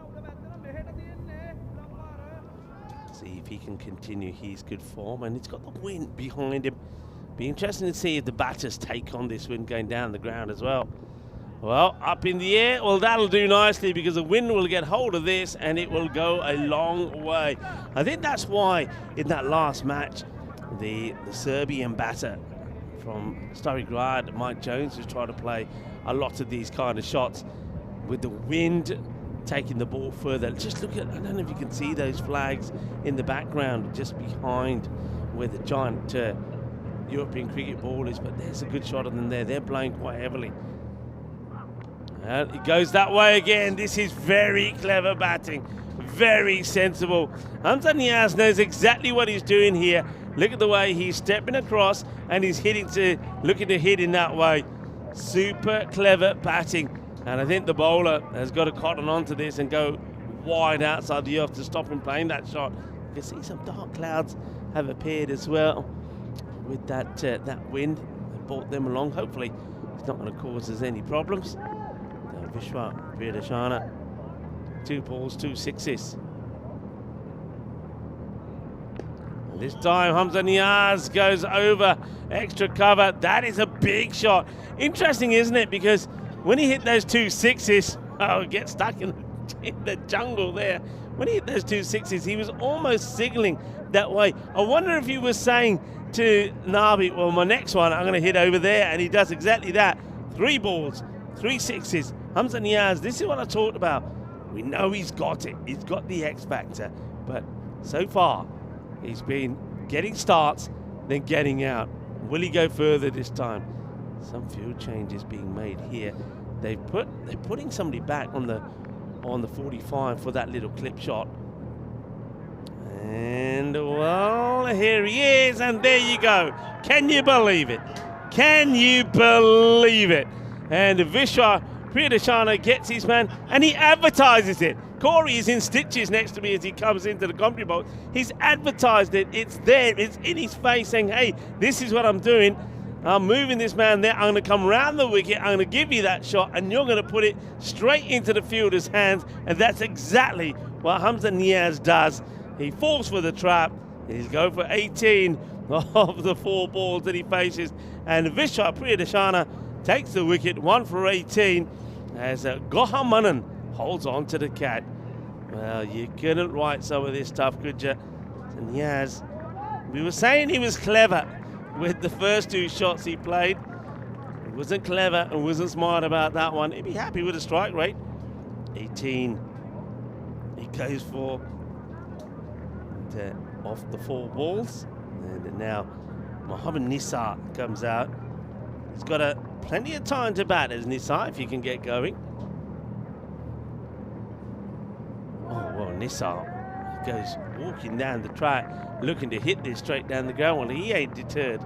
See if he can continue his good form, and it's got the wind behind him. Be interesting to see if the batters take on this wind going down the ground as well. Well, up in the air. Well, that'll do nicely because the wind will get hold of this and it will go a long way. I think that's why in that last match, the Serbian batter from Stary Grad, Mike Jones, who's trying to play a lot of these kind of shots with the wind taking the ball further. Just look at, I don't know if you can see those flags in the background just behind where the giant European cricket ball is, but there's a good shot of them there. They're blowing quite heavily. It goes that way again. This is very clever batting, very sensible. Hamza Niaz knows exactly what he's doing here. Look at the way he's stepping across and he's looking to hit in that way. Super clever batting. And I think the bowler has got to cotton onto this and go wide outside the earth to stop him playing that shot. You can see some dark clouds have appeared as well with that wind. They brought them along. Hopefully it's not going to cause us any problems. Vishwa Priyadashana, 2 balls, 2 sixes. This time Hamza Niaz goes over extra cover. That is a big shot. Interesting, isn't it? Because when he hit those 2 sixes, get stuck in the jungle there. When he hit those 2 sixes, he was almost signaling that way. I wonder if he was saying to Nabi, well, my next one, I'm going to hit over there. And he does exactly that. 3 balls, 3 sixes. Hamza Niaz, this is what I talked about. We know he's got it. He's got the X factor. But so far, he's been getting starts, then getting out. Will he go further this time? Some field changes being made here. They're putting somebody back on the 45 for that little clip shot. And well, here he is, and there you go. Can you believe it? Can you believe it? And Vishwa Priyadashana gets his man, and he advertises it. Corey is in stitches next to me as he comes into the commentary box. He's advertised it. It's there. It's in his face saying, hey, this is what I'm doing. I'm moving this man there. I'm going to come round the wicket. I'm going to give you that shot, and you're going to put it straight into the fielder's hands. And that's exactly what Hamza Niaz does. He falls for the trap. He's going for 18 of the 4 balls that he faces. And Vishwa Priyadashana takes the wicket, 1 for 18, as Goham Manan holds on to the cat. Well, you couldn't write some of this stuff, could you? And Niaz, we were saying he was clever with the first 2 shots he played. He wasn't clever and wasn't smart about that one. He'd be happy with a strike rate. 18 he goes for. And, off the 4 balls. And now Mohammed Nisar comes out. He's got plenty of time to bat as Nisar if he can get going. Oh, well, Nisar goes walking down the track, looking to hit this straight down the ground. Well, he ain't deterred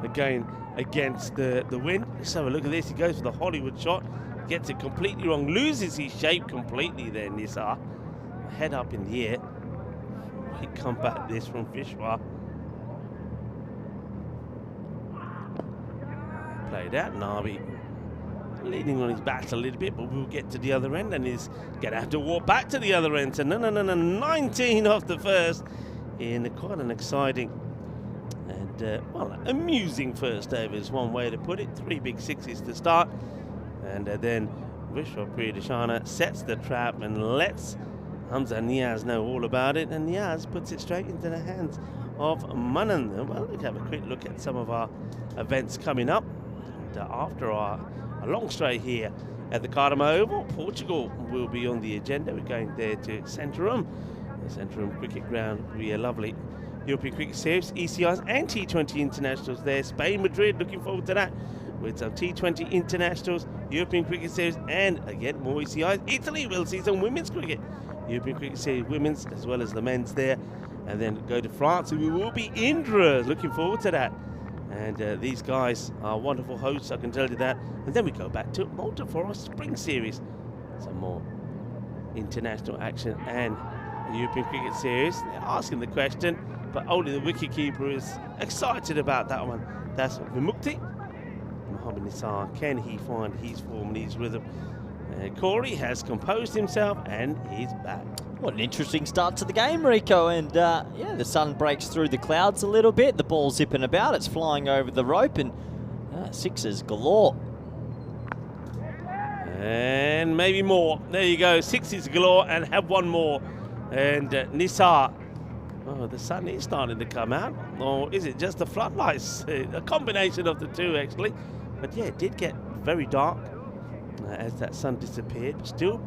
again against the wind. Let's have a look at this. He goes for the Hollywood shot, gets it completely wrong, loses his shape completely there, Nisar. Head up in the air. He come back this from Vishwa. Played out, Nabi leaning on his bat a little bit, but we'll get to the other end and he's going to have to walk back to the other end. So no, 19 off the first in quite an exciting and, well, amusing first over is one way to put it. 3 big sixes to start. And then Vishwa Priyadashana sets the trap and lets Hamza Niaz know all about it. And Niaz puts it straight into the hands of Manan. Well, let's have a quick look at some of our events coming up. And after a long stray here at the Cardamom Oval, Portugal will be on the agenda. We're going there to Centrum. The Centrum Cricket Ground will be a lovely European Cricket Series, ECIs and T20 internationals there. Spain, Madrid, looking forward to that with some T20 internationals, European Cricket Series, and again more ECIs. Italy will see some women's cricket, European Cricket Series women's as well as the men's there, and then go to France. We will be Indra, looking forward to that. And these guys are wonderful hosts, I can tell you that. And then we go back to Malta for our spring series. Some more international action and a European Cricket Series. They're asking the question, but only the wicketkeeper is excited about that one. That's Vimukti. Mohammed Nisar, can he find his form and his rhythm? Corey has composed himself and he's back. What an interesting start to the game, Rico. And yeah, the sun breaks through the clouds a little bit. The ball's zipping about. It's flying over the rope and sixes galore. And maybe more. There you go, 60s galore, and have one more. And Nisar, oh, the sun is starting to come out. Or is it just the floodlights? A combination of the two, actually. But yeah, it did get very dark as that sun disappeared. Still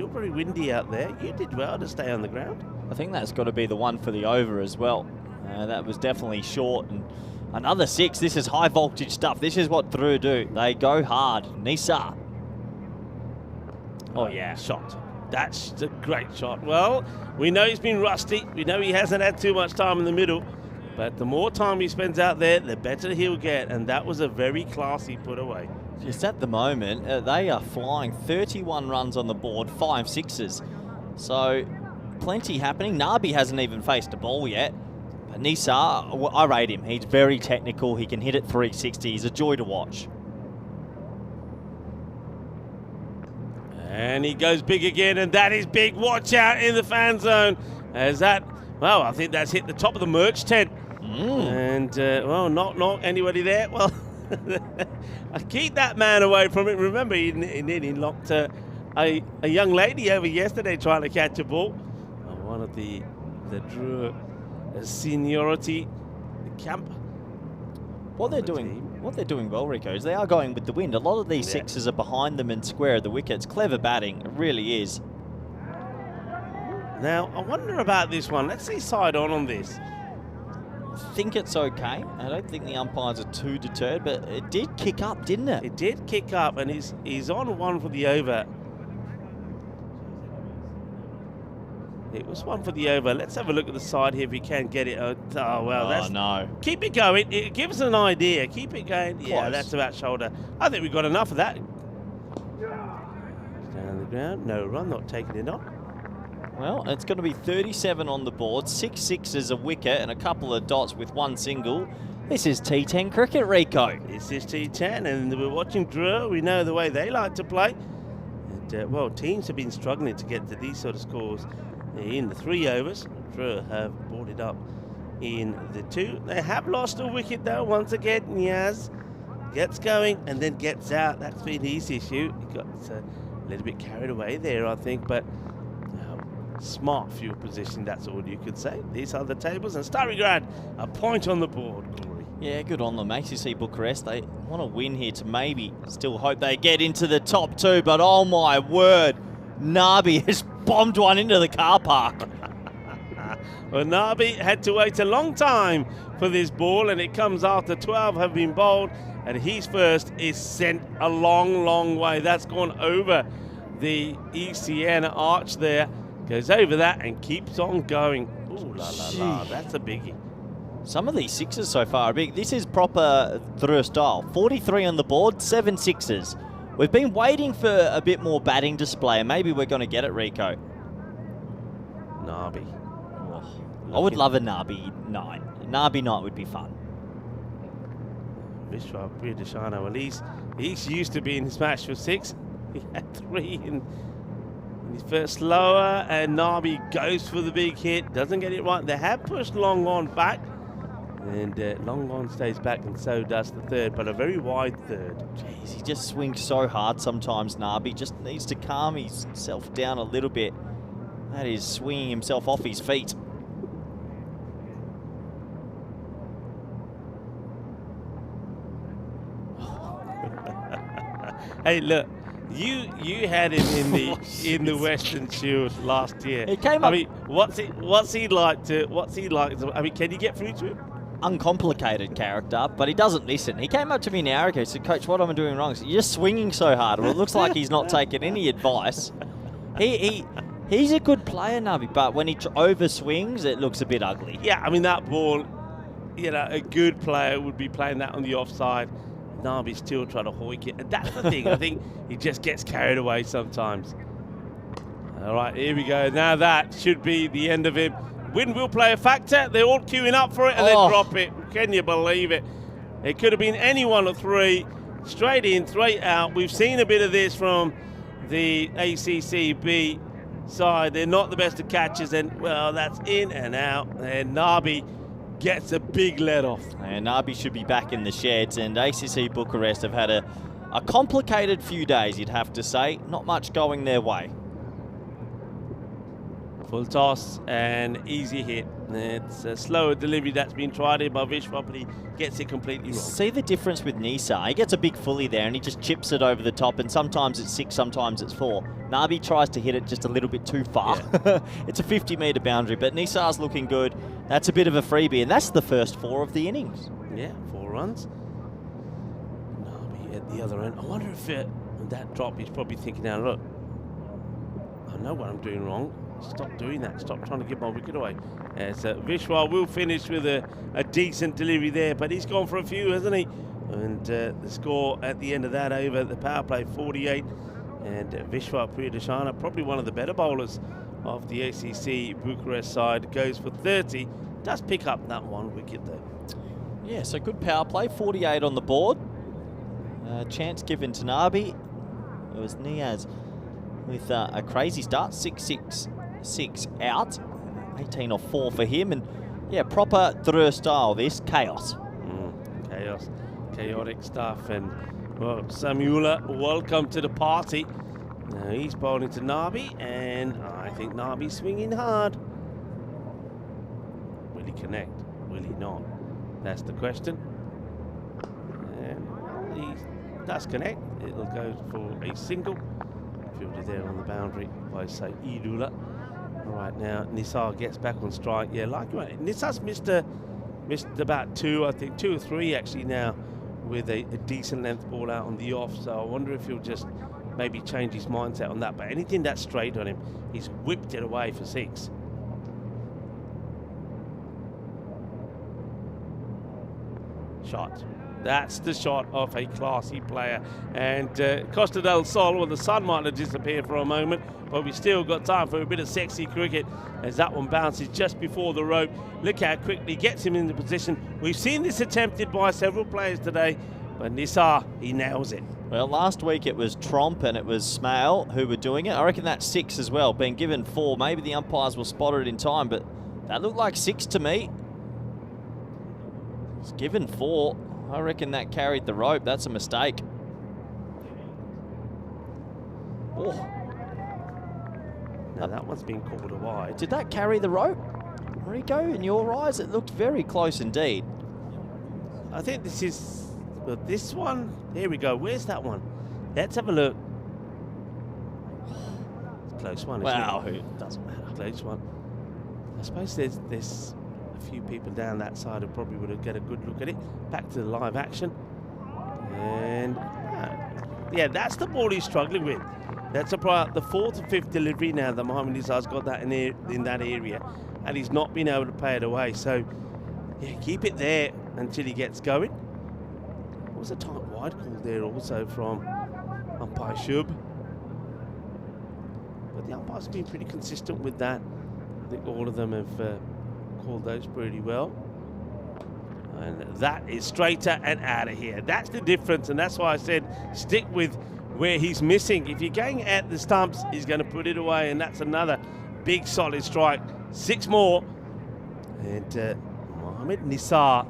very windy out there. You did well to stay on the ground. I think that's got to be the one for the over as well. That was definitely short. And another 6. This is high voltage stuff. This is what Drew do. They go hard. Nisar. Oh yeah, shot. That's a great shot. Well, we know he's been rusty. We know he hasn't had too much time in the middle. But the more time he spends out there, the better he'll get. And that was a very classy put away. Just at the moment, they are flying 31 runs on the board, 5 sixes. So plenty happening. Nabi hasn't even faced a ball yet. But Nisar, I rate him. He's very technical. He can hit at 360. He's a joy to watch. And he goes big again, and that is big. Watch out in the fan zone. As that, well, I think that's hit the top of the merch tent. And, well, not anybody there. Well, I keep that man away from it. Remember, he nearly knocked a young lady over yesterday trying to catch a ball. One of the Drew seniority camp. What they're doing well, Rico, is they are going with the wind. A lot of these sixes are behind them and square of the wickets. Clever batting, it really is. Now, I wonder about this one. Let's see side on this. I think it's okay. I don't think the umpires are too deterred, but it did kick up, didn't it? It did kick up, and he's on one for the over. It was one for the over. Let's have a look at the side here if we can get it. Oh, well, that's... no. Keep it going. It gives us an idea. Keep it going. Close. Yeah, that's about shoulder. I think we've got enough of that. Down on the ground. No run, not taking it on. Well, it's going to be 37 on the board, 6 sixes, a wicket, and a couple of dots with one single. This is T10 cricket, Rico. This is T10, and we're watching Drew. We know the way they like to play. And, well, teams have been struggling to get to these sort of scores in the 3 overs. Drew have brought it up in the 2. They have lost a wicket, though, once again. Niaz gets going and then gets out. That's been his issue. He got a little bit carried away there, I think, but smart field position, that's all you could say. These are the tables, and Starigrad, a point on the board. Yeah, good on them. ACC Bucharest, they want to win here to maybe still hope they get into the top 2, but oh my word, Nabi has bombed one into the car park. Well, Nabi had to wait a long time for this ball, and it comes after 12 have been bowled, and his first is sent a long way. That's gone over the ECN arch there. Goes over that and keeps on going. Ooh, la, that's a biggie. Some of these sixes so far are big. This is proper Drew style. 43 on the board, 7 sixes. We've been waiting for a bit more batting display, and maybe we're going to get it, Rico. Nabi. I would love a Nabi night. A Nabi night would be fun. Vishwa Priadeshana, well, he's used to being smashed for 6. He had 3 in his first slower, and Nabi goes for the big hit. Doesn't get it right. They have pushed Long On back, and Long On stays back, and so does the third, but a very wide third. Jeez, he just swings so hard sometimes, Nabi. Just needs to calm himself down a little bit. That is swinging himself off his feet. Hey, look. You had him in the in the Western Shield last year. He came up. I mean, what's he like to? I mean, can you get through to him? Uncomplicated character, but he doesn't listen. He came up to me an hour ago and said, "Coach, what am I doing wrong?" I said, "You're just swinging so hard." Well, it looks like he's not taking any advice. He's a good player, Nabi, but when he over swings, it looks a bit ugly. Yeah, I mean that ball. You know, a good player would be playing that on the offside. Nabi's still trying to hoik it. And that's the thing. I think he just gets carried away sometimes. All right, here we go. Now that should be the end of him. Wind will play a factor. They're all queuing up for it and then drop it. Can you believe it? It could have been any one of 3. Straight in, straight out. We've seen a bit of this from the ACCB side. They're not the best of catches. And, well, that's in and out. And Nabi gets a big let off. And Nabi should be back in the sheds, and ACC Bucharest have had a complicated few days, you'd have to say. Not much going their way. Full toss and easy hit. It's a slower delivery that's been tried here by Vishwa, but he gets it completely wrong. See the difference with Nisa? He gets a big fully there and he just chips it over the top, and sometimes it's 6, sometimes it's 4. Nabi tries to hit it just a little bit too far. Yeah. It's a 50-metre boundary, but Nisa's looking good. That's a bit of a freebie, and that's the first 4 of the innings. Yeah, 4 runs. Nabi at the other end. I wonder if with that drop, he's probably thinking, now look, I know what I'm doing wrong. Stop doing that. Stop trying to give my wicket away. So Vishwa will finish with a decent delivery there, but he's gone for a few, hasn't he? And the score at the end of that over the power play, 48. And Vishwa Priyadashana, probably one of the better bowlers of the ACC Bucharest side, goes for 30. Does pick up that 1 wicket though. Yeah, so good power play, 48 on the board. Chance given to Nabi. It was Niaz with a crazy start, 6 out, 18 off 4 for him, and yeah, proper Drew style this, chaos. Chaos, chaotic stuff, and well, Samuela, welcome to the party. Now he's bowling to Nabi, and I think Nabi's swinging hard. Will he connect? Will he not? That's the question. And he does connect. It'll go for a single. Fielded there on the boundary by Saidullah. Right now, Nisar gets back on strike. Yeah, like right. Nisar's missed about 2, I think 2 or 3 actually now, with a decent length ball out on the off. So I wonder if he'll just maybe change his mindset on that. But anything that's straight on him, he's whipped it away for 6. Shot. That's the shot of a classy player. And Costa del Sol, well, the sun might have disappeared for a moment, but we still got time for a bit of sexy cricket as that one bounces just before the rope. Look how quickly gets him into position. We've seen this attempted by several players today, but Nisar, he nails it. Well, last week it was Tromp and it was Smale who were doing it. I reckon that's 6 as well, being given 4. Maybe the umpires will spot it in time, but that looked like 6 to me. It's given 4. I reckon that carried the rope. That's a mistake. Oh. Now that one's been called a wide. Did that carry the rope? Rico, in your eyes, it looked very close indeed. I think this is, well, this one, here we go. Where's that one? Let's have a look. It's a close one, isn't Wow, it? it doesn't matter. Close one. I suppose there's a few people down that side who probably would have get a good look at it. Back to the live action. And yeah, that's the ball he's struggling with. That's about the 4th or 5th delivery now that Mohamed Nizar's got that in that area, and he's not been able to pay it away. So yeah, keep it there until he gets going. What was a tight wide call there also from umpire Shub? But the umpires have been pretty consistent with that. I think all of them have called those pretty well. And that is straighter and out of here. That's the difference, and that's why I said stick with where he's missing. If you're going at the stumps, he's going to put it away, and that's another big solid strike. 6 more. And Mohamed Nisar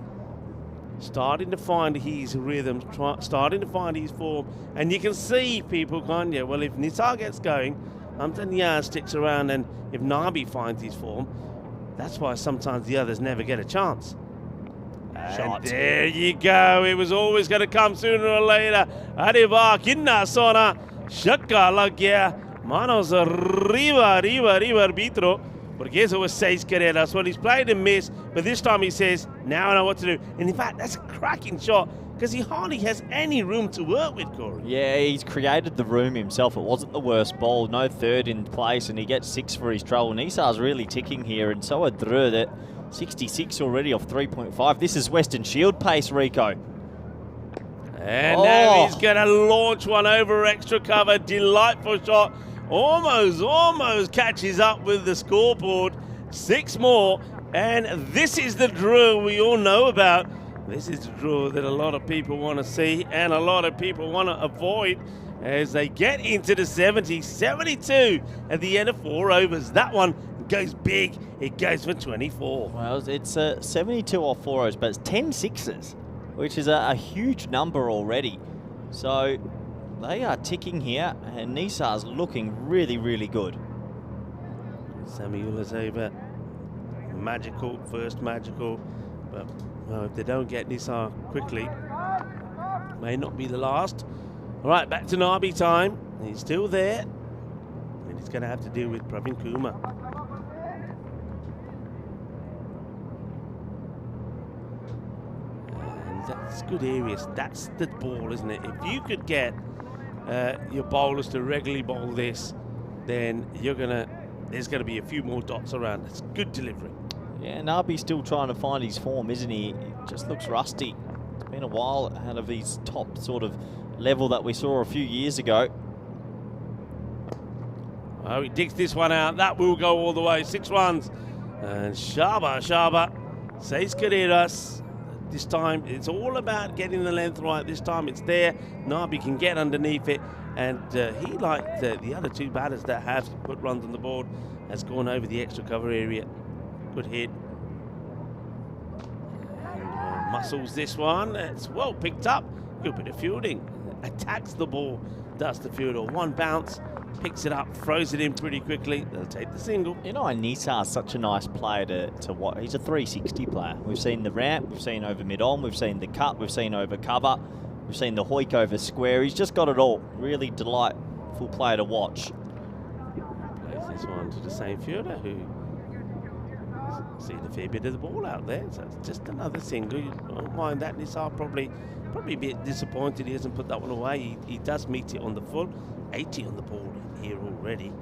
starting to find his rhythm, starting to find his form. And you can see people going, yeah, well, if Nisar gets going, Niaz sticks around, and if Nabi finds his form, that's why sometimes the others never get a chance. And there you go. It was always going to come sooner or later. Arriba, kinna sona, shakka lagya, manos arriba, arbitro. Porque eso was 6 carreras. Well, he's played and missed, but this time he says, now I know what to do. And in fact, that's a cracking shot, because he hardly has any room to work with, Corey. Yeah, he's created the room himself. It wasn't the worst ball. No 3rd in place, and he gets 6 for his trouble. Nisar's really ticking here, and so are Drew. That 66 already off 3.5. This is Western Shield pace, Rico. And now he's going to launch one over extra cover. Delightful shot. Almost catches up with the scoreboard. 6 more. And this is the Drew we all know about. This is the Drew that a lot of people want to see and a lot of people want to avoid as they get into the 70s. 72 at the end of 4 overs. That one goes big. It goes for 24. Well, it's 72 off 4 overs, but it's 10 sixes, which is a huge number already. So they are ticking here, and Nisar's looking really, really good. Samuela's over. Magical, first magical. But well, if they don't get Nisar quickly, may not be the last. All right, back to Nabi time. He's still there. And he's going to have to deal with Pravin Kumar. And that's good areas. That's the ball, isn't it? If you could get your bowlers to regularly bowl this, then there's going to be a few more dots around. It's good delivery. Yeah, Nabi's still trying to find his form, isn't he? He just looks rusty. It's been a while out of his top sort of level that we saw a few years ago. Oh, he digs this one out. That will go all the way. 6 runs. And Shaba says Kariras. This time, it's all about getting the length right. This time, it's there. Nabi can get underneath it. And he, like the other 2 batters that have put runs on the board, has gone over the extra cover area. Good hit. And muscles this one. It's well picked up. Good bit of fielding. Attacks the ball. Does the fielder. 1 bounce. Picks it up. Throws it in pretty quickly. They'll take the single. You know, Nisar's such a nice player to watch. He's a 360 player. We've seen the ramp. We've seen over mid-on. We've seen the cut. We've seen over cover. We've seen the hoik over square. He's just got it all. Really delightful player to watch. Plays this one to the same fielder who seen a fair bit of the ball out there. So it's just another single. You don't mind that. Nisar probably a bit disappointed he hasn't put that one away. He does meet it on the full. 80 on the ball here already.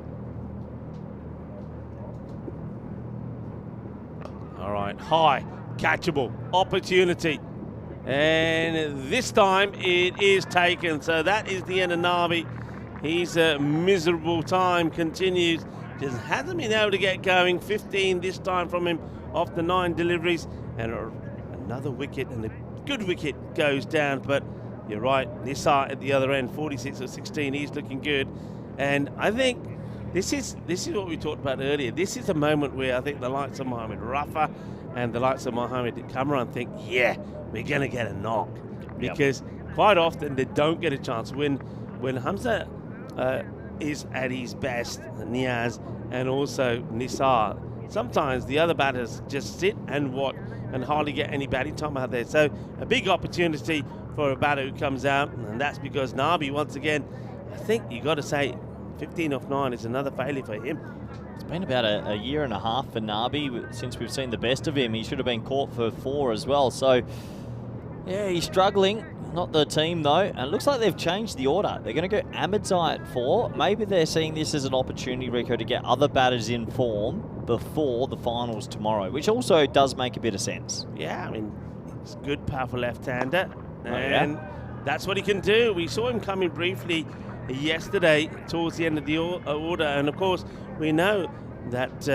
All right, high, catchable, opportunity. And this time it is taken. So that is the end of Nabi. His miserable time continues. Just hasn't been able to get going. 15 this time from him after 9 deliveries. And another wicket, and a good wicket goes down. But you're right, Nisar at the other end, 46 or 16. He's looking good. And I think this is what we talked about earlier. This is a moment where I think the likes of Mohamed Rafa and the likes of Mohamed Kamran think, yeah, we're going to get a knock. Because quite often they don't get a chance. When Hamza is at his best, Niaz, and also Nisar, sometimes the other batters just sit and watch and hardly get any batting time out there. So a big opportunity for a batter who comes out, and that's because Nabi, once again, I think you got to say 15 off 9 is another failure for him. It's been about a year and a half for Nabi since we've seen the best of him. He should have been caught for 4 as well. So, yeah, he's struggling. Not the team, though. And it looks like they've changed the order. They're going to go Ahmedzai at 4. Maybe they're seeing this as an opportunity, Rico, to get other batters in form before the finals tomorrow, which also does make a bit of sense. Yeah, I mean, he's a good, powerful left-hander. And that's what he can do. We saw him coming briefly yesterday towards the end of the order. And, of course, we know that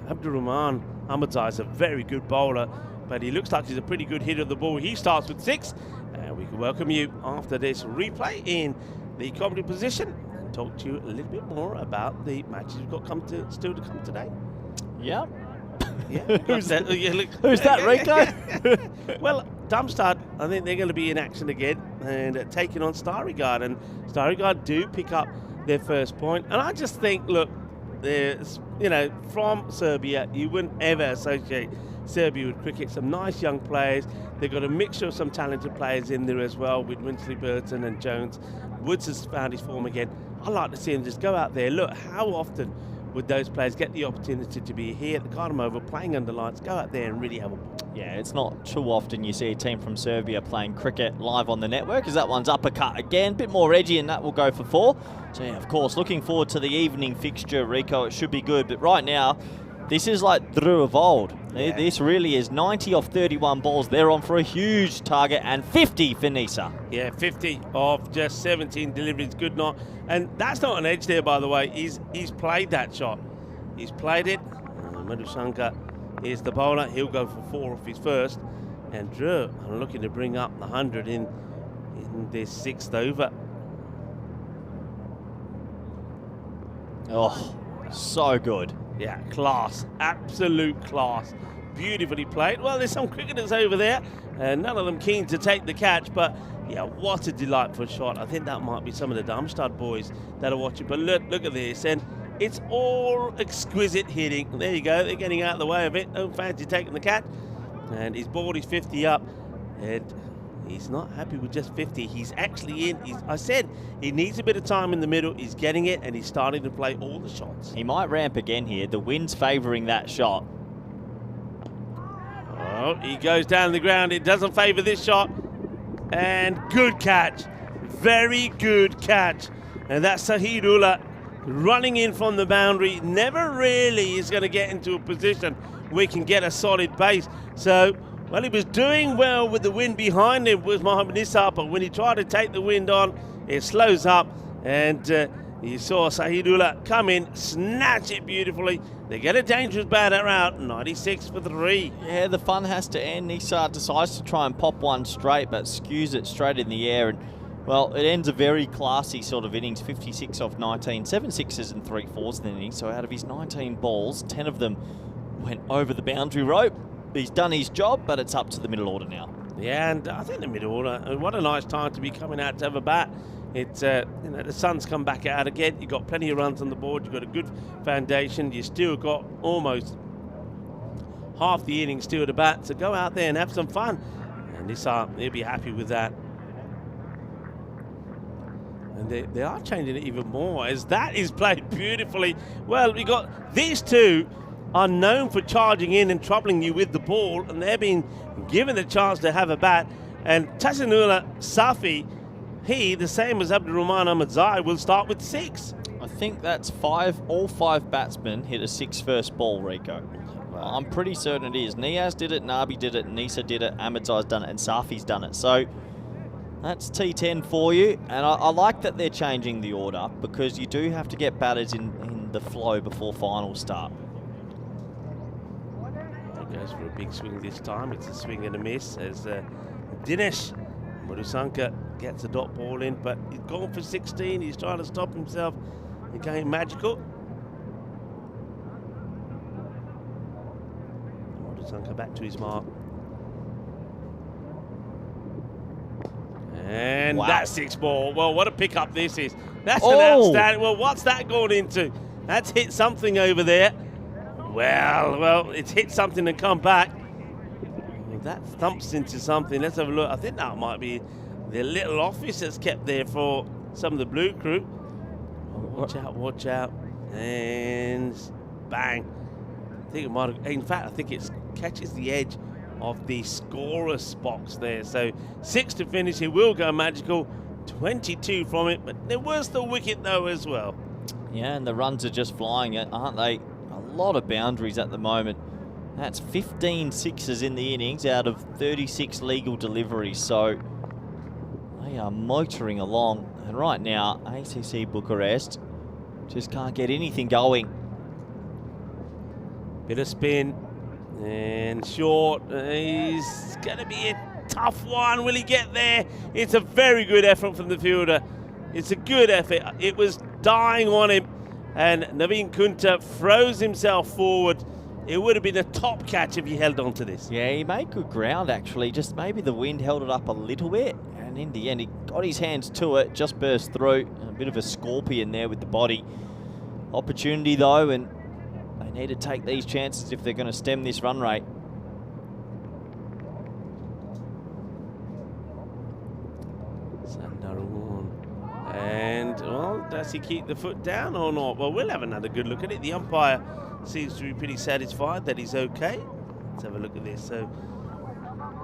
Abdurrahman Ahmedzai is a very good bowler, but he looks like he's a pretty good hitter of the ball. He starts with 6. And we can welcome you after this replay in the commentary position and talk to you a little bit more about the matches we've got still to come today. Yeah. Yeah. Who's that, Rico? Well, Darmstadt, I think they're going to be in action again and taking on Starigard. And Starigard do pick up their first point. And I just think, look, from Serbia, you wouldn't ever associate Serbia with cricket. Some nice young players. They've got a mixture of some talented players in there as well with Winsley Burton and Jones. Woods has found his form again. I like to see him just go out there. Look, how often would those players get the opportunity to be here at the Cardinal Oval playing under lights, go out there and really have a ball? Yeah, it's not too often you see a team from Serbia playing cricket live on the network, as that one's uppercut again. Bit more edgy, and that will go for 4. So, yeah, of course, looking forward to the evening fixture, Rico. It should be good. But right now, this is like Drew of old. Yeah. This really is 90 off 31 balls. They're on for a huge target, and 50 for Nisar. Yeah, 50 off just 17 deliveries. Good not. And that's not an edge there, by the way. He's played that shot. He's played it. Madhushankar is the bowler. He'll go for 4 off his first. And Drew are looking to bring up the 100 in this 6th over. Oh, so good. Yeah, class. Absolute class. Beautifully played. Well, there's some cricketers over there None of them keen to take the catch, but yeah, what a delightful shot. I think that might be some of the Darmstadt boys that are watching. But look at this, and it's all exquisite hitting. There you go, they're getting out of the way of it. Don't fancy taking the catch. And his ball is 50 up, and he's not happy with just 50. He's actually in. I said he needs a bit of time in the middle. He's getting it, and he's starting to play all the shots. He might ramp again here. The wind's favouring that shot. Oh, he goes down the ground. It doesn't favour this shot. And good catch. Very good catch. And that's Sahidullah running in from the boundary. Never really is going to get into a position where he can get a solid base. So, well, he was doing well with the wind behind him with Mohamed Nisar, but when he tried to take the wind on, it slows up. And you saw Sahidullah come in, snatch it beautifully. They get a dangerous bat out, 96 for 3. Yeah, the fun has to end. Nisar decides to try and pop one straight, but skews it straight in the air. And, well, it ends a very classy sort of innings, 56 off 19, 7 sixes and 3 fours in the innings. So out of his 19 balls, 10 of them went over the boundary rope. He's done his job, but it's up to the middle order now. Yeah, and I think the middle order, what a nice time to be coming out to have a bat. It's you know, the sun's come back out again. You've got plenty of runs on the board. You've got a good foundation. You still got almost half the innings still to bat. So go out there and have some fun. And Nisar, he'll be happy with that. And they are changing it even more as that is played beautifully. Well, we got these two are known for charging in and troubling you with the ball, and they're being given the chance to have a bat. And Tassanullah Safi, he, the same as Abdurrahman Ahmadzai, will start with 6. I think that's 5. All 5 batsmen hit a 6 first ball, Rico. Wow. I'm pretty certain it is. Niaz did it, Nabi did it, Nisa did it, Ahmadzai's done it, and Safi's done it. So that's T10 for you. And I like that they're changing the order because you do have to get batters in the flow before finals start. Goes for a big swing this time. It's a swing and a miss as Dinesh Madusanka gets a dot ball in, but he's gone for 16. He's trying to stop himself. Again, magical. Madusanka back to his mark. And wow. That 6 ball. Well, what a pickup this is. That's an outstanding. Well, what's that gone into? That's hit something over there. Well, it's hit something and come back. That thumps into something. Let's have a look. I think that might be the little office that's kept there for some of the blue crew. Oh, watch out. And bang. I think it might have, in fact, I think it catches the edge of the scorer's box there. So 6 to finish. It will go magical. 22 from it, but there was the wicket though as well. Yeah, and the runs are just flying, aren't they? A lot of boundaries at the moment. That's 15 sixes in the innings out of 36 legal deliveries. So they are motoring along. And right now, ACC Bucharest just can't get anything going. Bit of spin and short. He's going to be a tough one. Will he get there? It's a very good effort from the fielder. It's a good effort. It was dying on him. And Naveen Kunta throws himself forward. It would have been a top catch if he held on to this. Yeah, he made good ground, actually. Just maybe the wind held it up a little bit. And in the end, he got his hands to it, just burst through. A bit of a scorpion there with the body. Opportunity, though, and they need to take these chances if they're going to stem this run rate. And, well, does he keep the foot down or not? Well, we'll have another good look at it. The umpire seems to be pretty satisfied that he's okay. Let's have a look at this. So,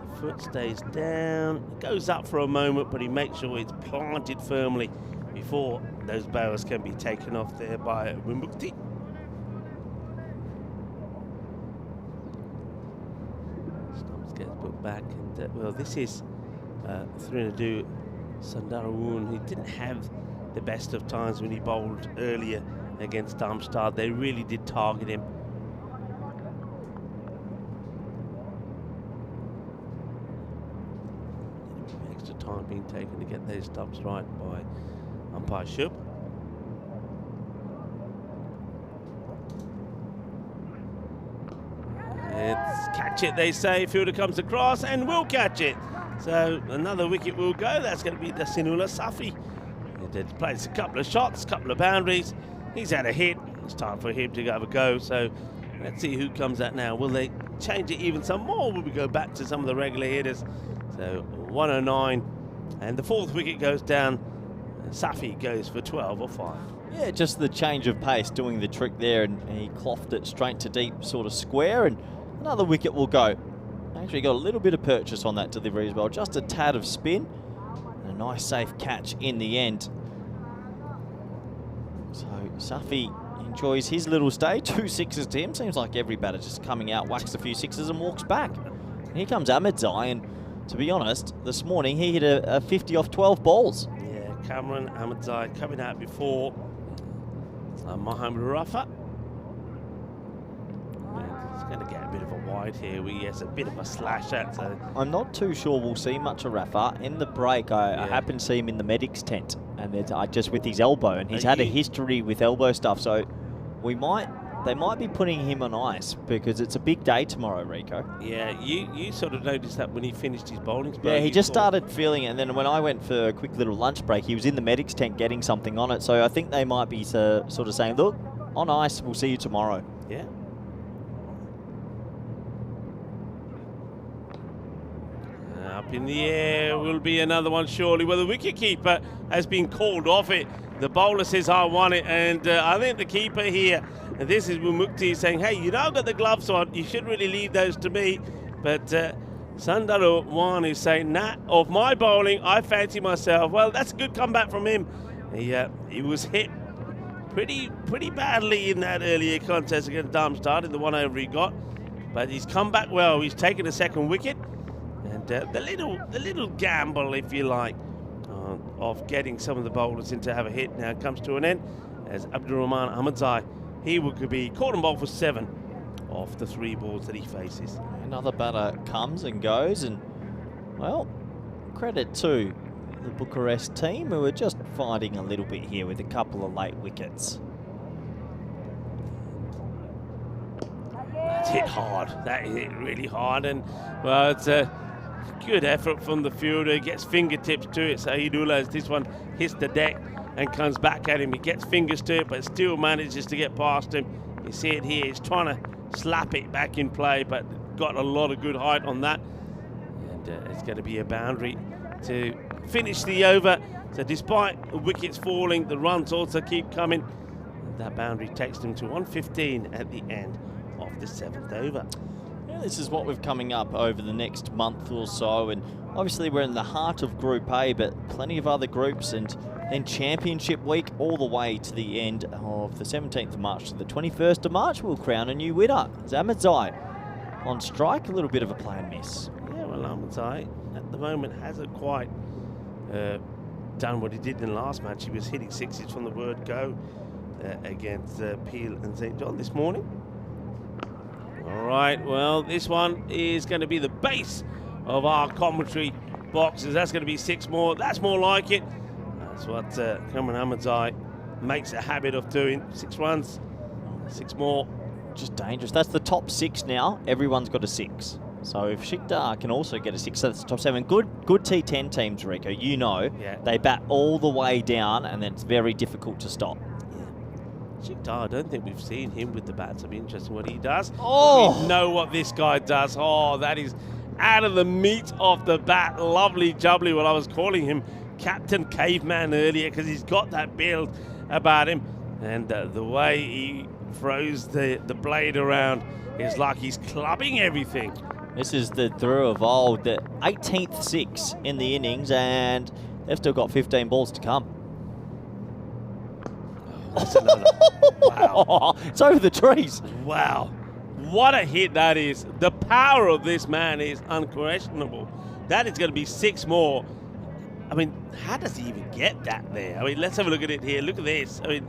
the foot stays down. It goes up for a moment, but he makes sure it's planted firmly before those barrels can be taken off there by Wimbukti. Stumps gets put back. And, well, this is Thrinadu Sundarawun. He didn't have the best of times when he bowled earlier against Darmstadt. They really did target him. Extra time being taken to get those stumps right by umpire Shub. It's catch it, they say. Fielder comes across and will catch it. So another wicket will go. That's going to be the Sinula Safi. He plays a couple of shots, couple of boundaries. He's had a hit. It's time for him to have a go. So let's see who comes out now. Will they change it even some more? Will we go back to some of the regular hitters? So 109. And the fourth wicket goes down. Safi goes for 12 or 5. Yeah, just the change of pace doing the trick there, and he clothed it straight to deep sort of square, and another wicket will go. Actually got a little bit of purchase on that delivery as well, just a tad of spin, and a nice safe catch in the end. So Safi enjoys his little stay, 2 sixes to him. Seems like every batter just coming out, whacks a few sixes and walks back. And here comes Ahmedzai, and to be honest, this morning he hit a 50 off 12 balls. Yeah, Cameron Ahmedzai coming out before Mohamed Rafa. He's going to get a bit of a wide here. He has a bit of a slash at. So I'm not too sure we'll see much of Rafa. In the break, I happened to see him in the medics tent, and just with his elbow, and he's had a history with elbow stuff, so they might be putting him on ice because it's a big day tomorrow, Rico. Yeah, you sort of noticed that when he finished his bowling spell. Yeah, he just started feeling it, and then when I went for a quick little lunch break, he was in the medics tent getting something on it, so I think they might be sort of saying, look, on ice, we'll see you tomorrow. Yeah. Up in the air will be another one surely. Well, the wicketkeeper has been called off it. The bowler says, I want it, and I think the keeper here, and this is Mumukti, saying, hey, you know I've got the gloves on, you should really leave those to me. But Sundaru Wan is saying, nah, of my bowling, I fancy myself. Well, that's a good comeback from him. He was hit pretty badly in that earlier contest against Darmstadt in the 1 over he got. But he's come back well. He's taken a second wicket. And the little gamble, if you like, of getting some of the bowlers in to have a hit now comes to an end as Abdurrahman Ahmedzai, he could be caught and bowled for 7 off the 3 balls that he faces. Another batter comes and goes, and well, credit to the Bucharest team who are just fighting a little bit here with a couple of late wickets. That's hit hard. That hit really hard, and well, it's a good effort from the fielder. He gets fingertips to it. Sahidullah, as this one hits the deck and comes back at him, he gets fingers to it, but still manages to get past him. You see it here. He's trying to slap it back in play, but got a lot of good height on that. And it's going to be a boundary to finish the over. So despite the wickets falling, the runs also keep coming. And that boundary takes them to 115 at the end of the 7th over. Yeah, this is what we're coming up over the next month or so, and obviously we're in the heart of Group A, but plenty of other groups, and then Championship Week all the way to the end of the 17th of March to the 21st of March. We'll crown a new winner. Ahmedzai on strike, a little bit of a play and miss. Yeah, well, Ahmedzai at the moment hasn't quite done what he did in the last match. He was hitting sixes from the word go against Peel and St. John this morning. All right, well, this one is going to be the base of our commentary boxes. That's going to be 6 more. That's more like it. That's what Cameron Ahmedzai makes a habit of doing. 6 runs, 6 more. Just dangerous. That's the top 6 now. Everyone's got a 6. So if Shikdar can also get a 6, that's the top 7. Good T10 teams, Rico. You know, they bat all the way down, and then it's very difficult to stop. Shikdar, I don't think we've seen him with the bats. It'll be interesting what he does. Oh! We know what this guy does. Oh, that is out of the meat of the bat. Lovely jubbly. Well, I was calling him Captain Caveman earlier because he's got that build about him. And the way he throws the blade around is like he's clubbing everything. This is the throw of old, the 18th 6 in the innings, and they've still got 15 balls to come. That's another. Wow. It's over the trees. Wow. What a hit that is. The power of this man is unquestionable. That is going to be 6 more. I mean, how does he even get that there? I mean, let's have a look at it here. Look at this. I mean,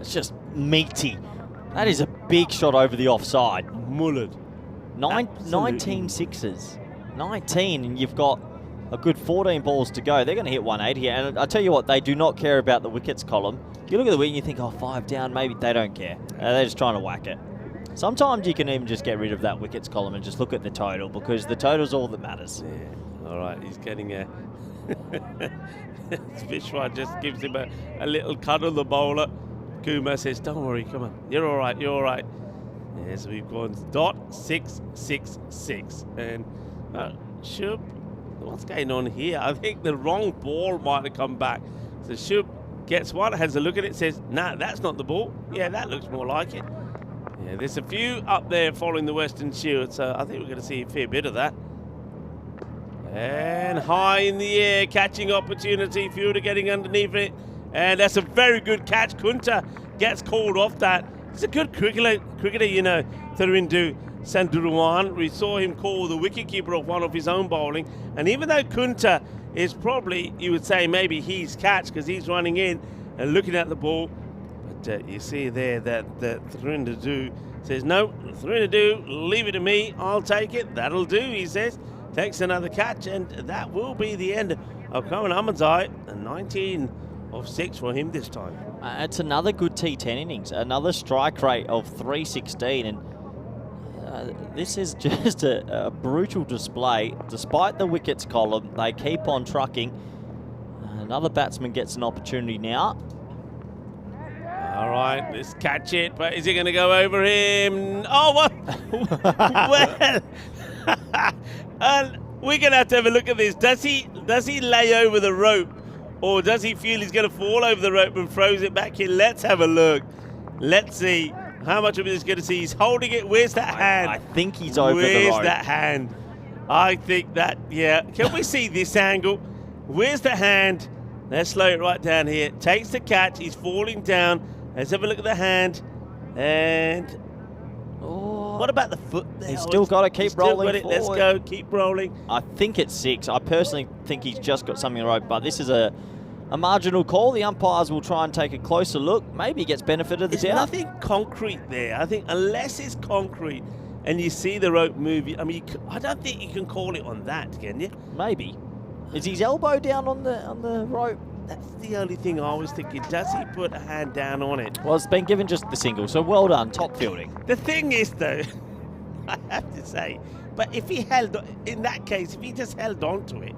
it's just meaty. That is a big shot over the offside. Mullered. 19 sixes. 19, and you've got a good 14 balls to go. They're going to hit 180, and I tell you what, they do not care about the wickets column. You look at the wicket and you think, 5 down, maybe. They don't care. They're just trying to whack it. Sometimes you can even just get rid of that wickets column and just look at the total, because the total's all that matters. Yeah. All right, he's getting a... Vishwa just gives him a little cuddle, the bowler. Kumar says, don't worry, come on. You're all right, you're all right. Yeah, so we've gone .666. And Shub, what's going on here? I think the wrong ball might have come back. So Shub gets one, has a look at it, says, nah, that's not the ball. Yeah, that looks more like it. Yeah, there's a few up there following the Western Shield, so I think we're going to see a fair bit of that. And high in the air, catching opportunity. Fielder getting underneath it. And that's a very good catch. Kunta gets called off that. He's a good cricketer, you know, Therindu Sandurawan. We saw him call the wicketkeeper off one of his own bowling. And even though Kunta is probably, you would say, maybe he's catch because he's running in and looking at the ball. But you see there that Therindu says, no, Therindu, leave it to me. I'll take it. That'll do, he says. Takes another catch, and that will be the end of Karan Ahmadzai. A 19 of 6 for him this time. It's another good T10 innings, another strike rate of 316, and this is just a brutal display. Despite the wickets column, they keep on trucking. Another batsman gets an opportunity now. All right, let's catch it, but is he going to go over him? Oh, well, well. And we're going to have a look at this. Does he lay over the rope, or does he feel he's going to fall over the rope and throws it back in? Let's have a look. Let's see how much of it is going to see. He's holding it. Where's that hand? I think he's over the rope. Where's that hand? I think that, yeah. Can we see this angle? Where's the hand? Let's slow it right down here. Takes the catch. He's falling down. Let's have a look at the hand. And... what about the foot there? He's still got to keep rolling forward. Let's go, keep rolling. I think it's 6. I personally think he's just got something in the rope, but this is a marginal call. The umpires will try and take a closer look. Maybe he gets benefit of the doubt. There's nothing concrete there. I think unless it's concrete and you see the rope move, I mean, I don't think you can call it on that, can you? Maybe. Is his elbow down on the rope? That's the only thing I was thinking. Does he put a hand down on it? Well, it's been given just the single, so well done, top fielding. The thing is, though, I have to say, but if he held, in that case, if he just held on to it.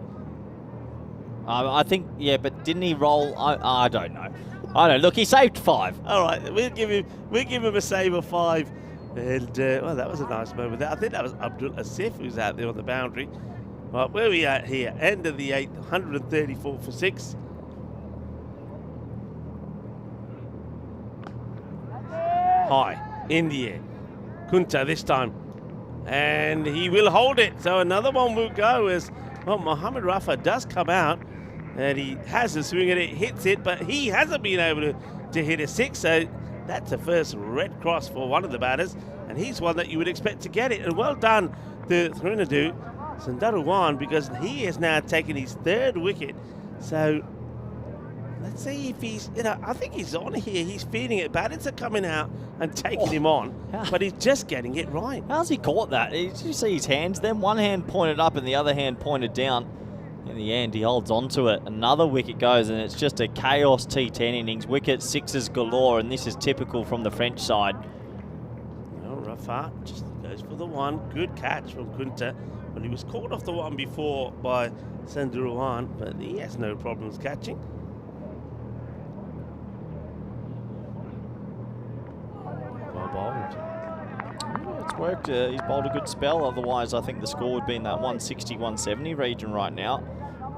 I think, yeah, but didn't he roll? I don't know. I don't know. Look, he saved 5. All right, we'll give him a save of 5. And, well, that was a nice moment there. I think that was Abdul Asif who's out there on the boundary. Right, where are we at here? End of the 8th, 134 for 6. High, in the air. Kunta this time. And he will hold it. So another one will go as, well, Mohammad Rafa does come out. And he has a swing at it, hits it, but he hasn't been able to hit a 6. So that's the first red cross for one of the batters. And he's one that you would expect to get it. And well done to Therindu Sandurawan, because he has now taken his 3rd wicket. So let's see if he's, I think he's on here. He's feeling it. Batters are coming out and taking him on, but he's just getting it right. How's he caught that? Did you see his hands then? One hand pointed up and the other hand pointed down. In the end, he holds on to it. Another wicket goes, and it's just a chaos T10 innings. Wickets, 6s galore, and this is typical from the French side. Well, Rafa just goes for the one. Good catch from Kunta. Well, he was caught off the one before by Sandurawan, but he has no problems catching. Well bowled. It's worked. He's bowled a good spell. Otherwise, I think the score would be in that 160, 170 region right now.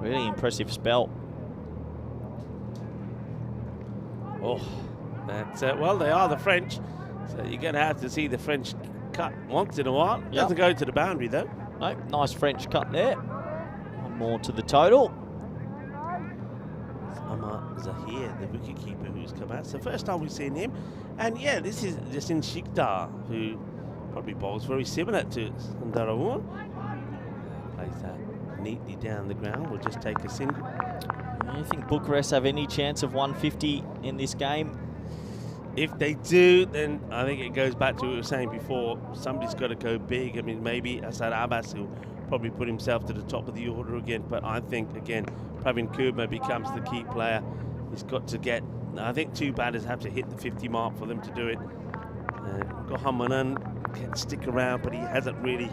Really impressive spell. Oh, that's well, they are the French, so you're going to have to see the French cut once in a while. Yep. Doesn't go to the boundary though. No, nice French cut there. One more to the total. Amar Zahir, the wicketkeeper who's come out. It's the first time we've seen him. And yeah, this is Jasin Shikdar, who probably bowls very similar to Sandurawan. Plays that neatly down the ground. We'll just take a single. Do you think Bucharest have any chance of 150 in this game? If they do, then I think it goes back to what we were saying before. Somebody's got to go big. I mean, maybe Asad Abbas will probably put himself to the top of the order again. But I think, again, Pravin Kumar becomes the key player. He's got to get, I think 2 batters have to hit the 50 mark for them to do it. Gohamanan can stick around, but he hasn't really.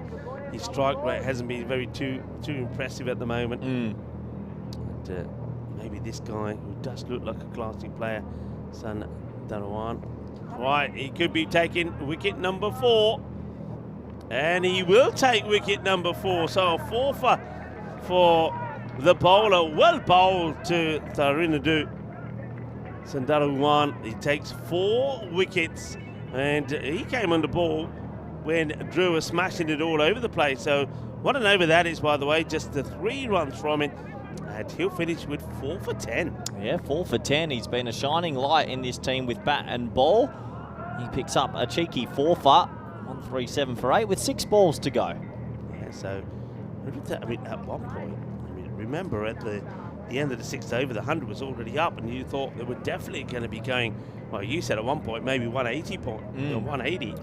His strike rate hasn't been too impressive at the moment. And, maybe this guy who does look like a classy player, San Darawan. Right, he could be taking wicket number 4. And he will take wicket number 4. So a 4 for the bowler. Well bowled to Tarinadu Sandarawan. He takes 4 wickets. And he came on the ball when Drew was smashing it all over the place. So what an over that is, by the way. Just the 3 runs from it. And he'll finish with 4 for 10. Yeah, 4 for 10. He's been a shining light in this team with bat and ball. He picks up a cheeky 4 for 137 for 8 with 6 balls to go. Yeah, so I mean, at one point, remember at the end of the 6th over, the 100 was already up, and you thought they were definitely going to be going. Well, you said at one point maybe 180 point, or 180.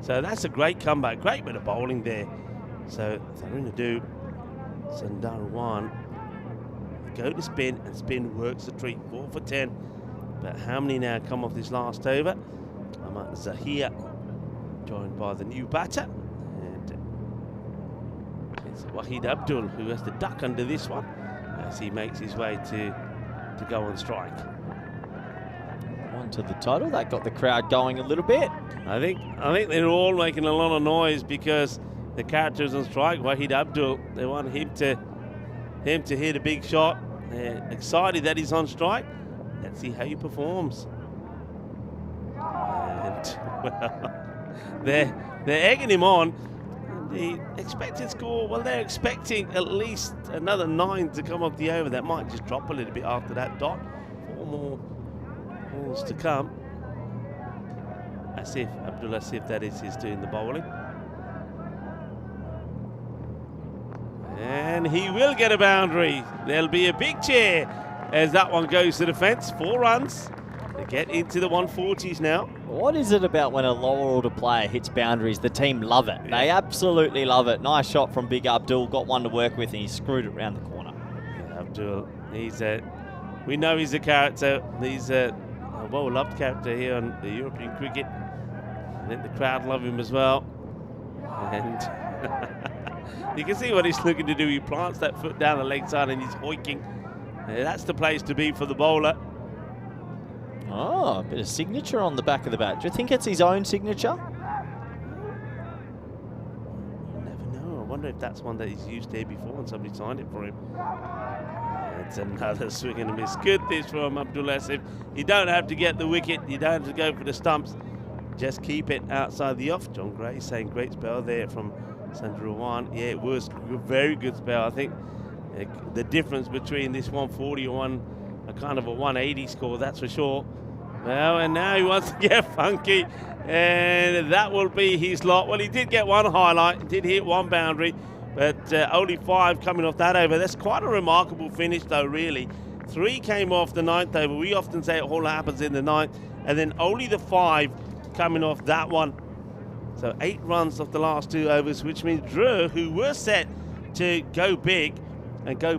So that's a great comeback, great bit of bowling there. So Tarinadu Sandarawan go to spin, and spin works the treat. 4 for 10. But how many now come off this last over? Ahmad Zahir joined by the new batter, and it's Wahid Abdul who has to duck under this one as he makes his way to go on strike. On to the total. That got the crowd going a little bit. I think they're all making a lot of noise because the character's on strike. Wahid Abdul, they want him to hit a big shot. They're excited that he's on strike. Let's see how he performs. And well, they're egging him on. The expected score, well, they're expecting at least another 9 to come off the over. That might just drop a little bit after that dot. 4 more balls to come. Asif, Abdul Asif, that is, he's doing the bowling. And he will get a boundary. There'll be a big cheer as that one goes to the fence. 4 runs. They get into the 140s now. What is it about when a lower order player hits boundaries? The team love it. They absolutely love it. Nice shot from Big Abdul. Got one to work with, and he screwed it around the corner. Yeah, Abdul, we know he's a character. He's a well-loved character here on the European cricket. I think the crowd love him as well. And you can see what he's looking to do. He plants that foot down the leg side and he's hoiking. That's the place to be for the bowler. Oh, a bit of signature on the back of the bat. Do you think it's his own signature? You never know. I wonder if that's one that he's used there before and somebody signed it for him. It's another swing and a miss. Good this from Abdul Asif. You don't have to get the wicket. You don't have to go for the stumps. Just keep it outside the off. John Gray saying great spell there from Sandarawan. Yeah, it was a very good spell. I think the difference between this 140 and a kind of a 180 score, that's for sure. Well, and now he wants to get funky, and that will be his lot. Well, he did get one highlight, he did hit one boundary, but only 5 coming off that over. That's quite a remarkable finish, though, really. 3 came off the 9th over. We often say it all happens in the 9th, and then only the 5 coming off that one. So 8 runs off the last 2 overs, which means Drew, who were set to go big and go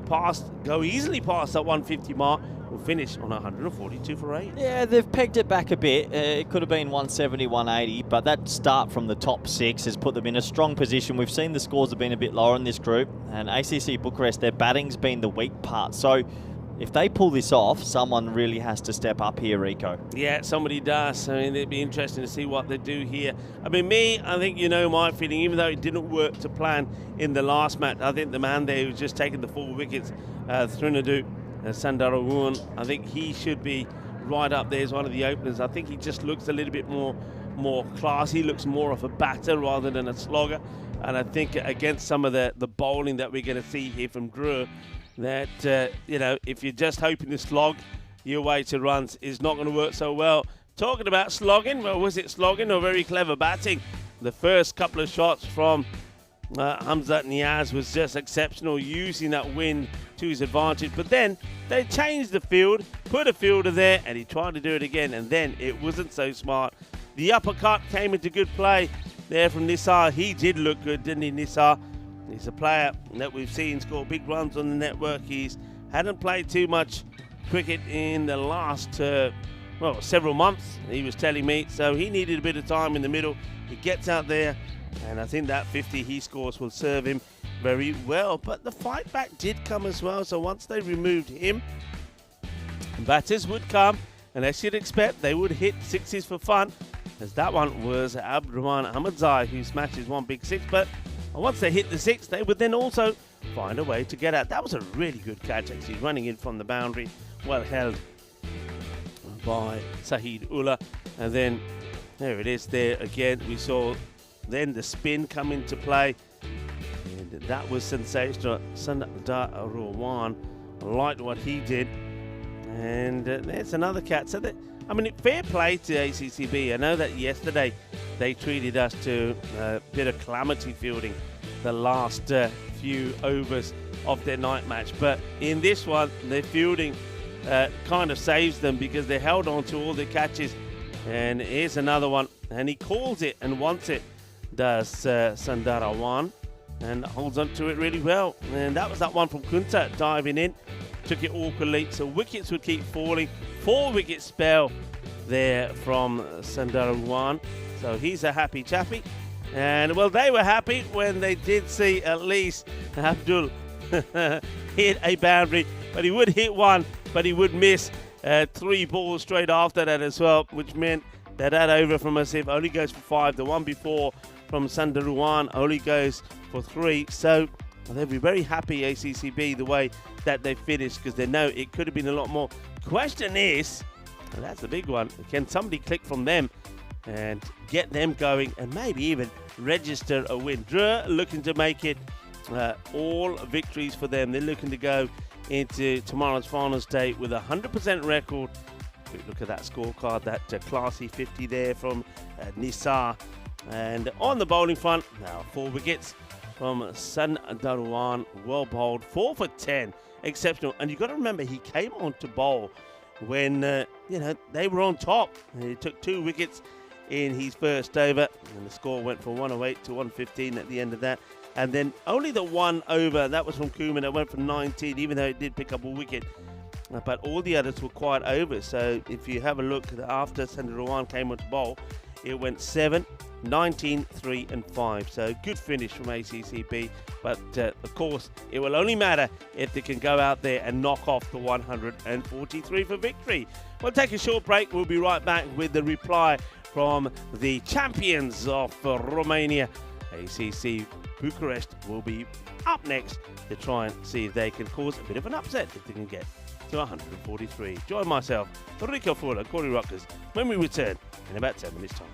easily past that 150 mark, will finish on 142 for 8. Yeah, they've pegged it back a bit. It could have been 170, 180, but that start from the top 6 has put them in a strong position. We've seen the scores have been a bit lower in this group, and ACC Bucharest, their batting's been the weak part. So if they pull this off, someone really has to step up here, Rico. Yeah, somebody does. I mean, it'd be interesting to see what they do here. I mean, I think you know my feeling, even though it didn't work to plan in the last match, I think the man there who's just taken the 4 wickets, Trinidad Sandarawan, I think he should be right up there as one of the openers. I think he just looks a little bit more classy. He looks more of a batter rather than a slogger. And I think against some of the bowling that we're going to see here from Drew, that, if you're just hoping to slog your way to runs is not going to work so well. Talking about slogging, well, was it slogging or very clever batting? The first couple of shots from Hamzat Niaz was just exceptional, using that wind to his advantage. But then they changed the field, put a fielder there, and he tried to do it again, and then it wasn't so smart. The uppercut came into good play there from Nisar. He did look good, didn't he, Nisar? He's a player that we've seen score big runs on the network. He's hadn't played too much cricket in the last well, several months, he was telling me. So he needed a bit of time in the middle. He gets out there, and I think that 50 he scores will serve him very well. But the fight back did come as well. So once they removed him, batters would come, and as you'd expect, they would hit sixes for fun, as that one was Abdurrahman Ahmadzai who smashed his one big six. But once they hit the six, they would then also find a way to get out. That was a really good catch, actually, running in from the boundary, well held by Saeed Ullah. And then there it is there again. We saw then the spin come into play, and that was sensational. Sundar Rawan liked what he did. And there's another cat. So, I mean, fair play to ACCB. I know that yesterday they treated us to a bit of calamity fielding the last few overs of their night match. But in this one, their fielding kind of saves them because they held on to all the catches. And here's another one. And he calls it and wants it, does Sundar Rawan, and holds on to it really well. And that was that one from Kunta diving in. Took it awkwardly, so wickets would keep falling. 4-wicket spell there from Sundar Rawan. So he's a happy chappy. And, well, they were happy when they did see at least Abdul hit a boundary. But he would hit one, but he would miss 3 balls straight after that as well, which meant that over from Asif only goes for 5. The one before from Sundar Rawan only goes for 3. So they'll be very happy, ACCB, the way that they finished, because they know it could have been a lot more. Question is, and that's the big one, can somebody click from them and get them going and maybe even register a win? Drew looking to make it all victories for them. They're looking to go into tomorrow's finals day with a 100% record. Quick look at that scorecard, that classy 50 there from Nisar. And on the bowling front, now 4 wickets from Sundar Rawan, well bowled, 4 for 10, exceptional. And you've got to remember, he came on to bowl when they were on top. He took 2 wickets in his first over, and the score went from 108 to 115 at the end of that. And then only the one over, that was from Koeman, that went from 19, even though it did pick up a wicket. But all the others were quite over. So if you have a look after Sundar Rawan came on to bowl, it went 7, 19, 3 and 5. So good finish from ACCB. But of course, it will only matter if they can go out there and knock off the 143 for victory. We'll take a short break. We'll be right back with the reply from the champions of Romania. ACC Bucharest will be up next to try and see if they can cause a bit of an upset, if they can get to 143. Join myself, Rico Fuller, Corey Rockers, when we return in about 10 minutes' time.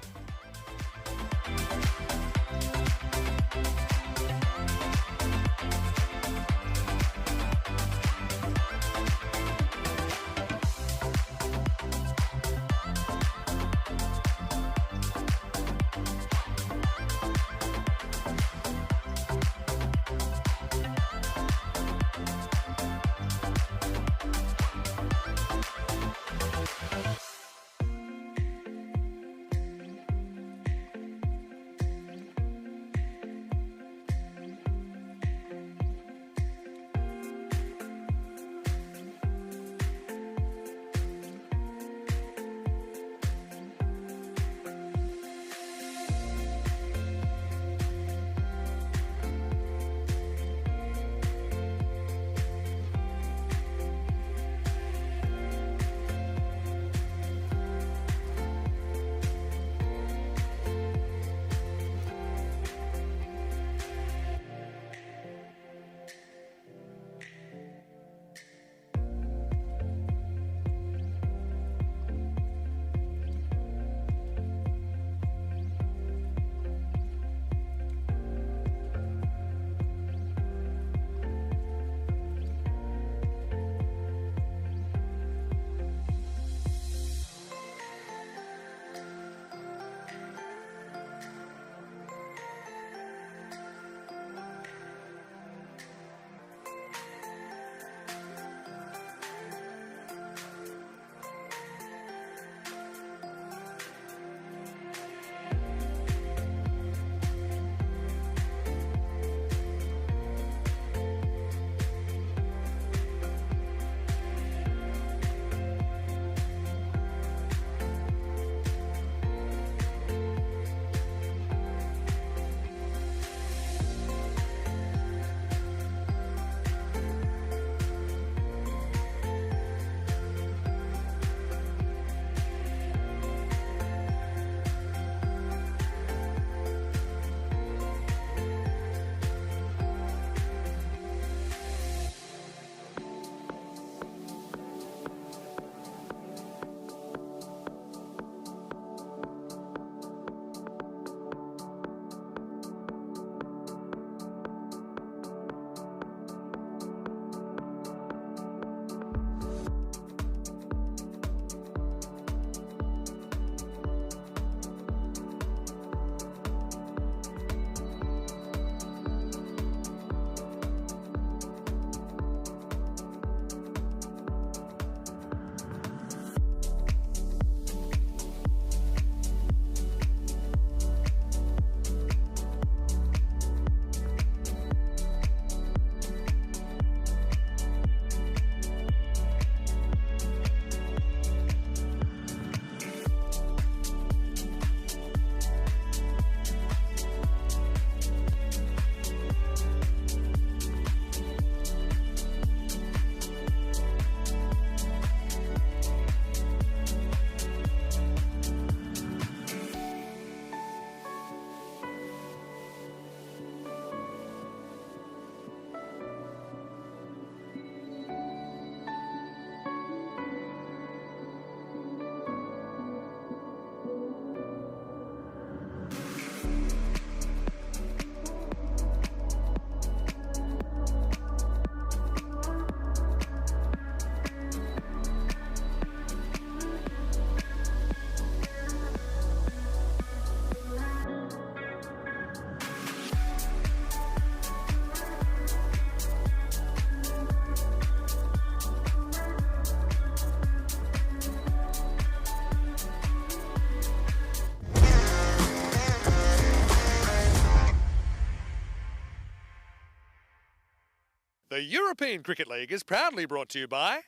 The European Cricket League is proudly brought to you by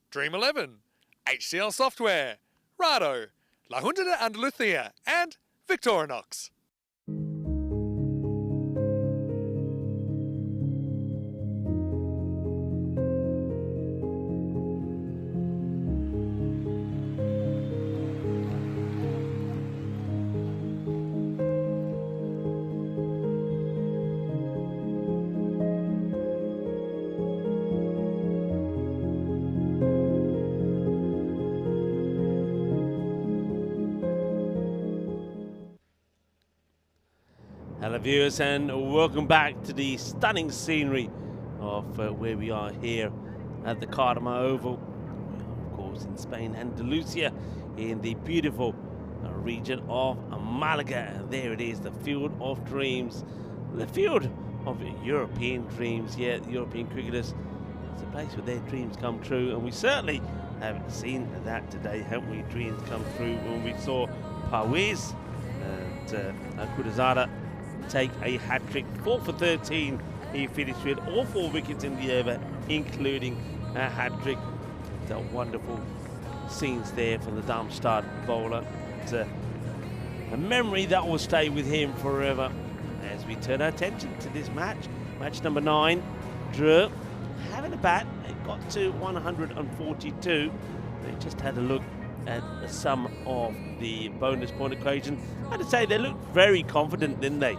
Dream 11, HCL Software, Rado, La Junta de Andalucía, and Victorinox. Hello viewers, and welcome back to the stunning scenery of where we are here at the Cartama Oval. We are of course in Spain, Andalusia, in the beautiful region of Malaga. And there it is, the Field of Dreams, the field of European dreams. Yeah, the European cricketers, it's a place where their dreams come true, and we certainly have seen that today, haven't we? Dreams come true when we saw Pawis and Kudazada take a hat-trick. 4 for 13 he finished with, all 4 wickets in the over, including a hat-trick. The wonderful scenes there from the Darmstadt bowler. It's a memory that will stay with him forever as we turn our attention to this match. Match number 9. Drew having a bat. It got to 142. They just had a look at some of the bonus point equation. I had to say they looked very confident, didn't they?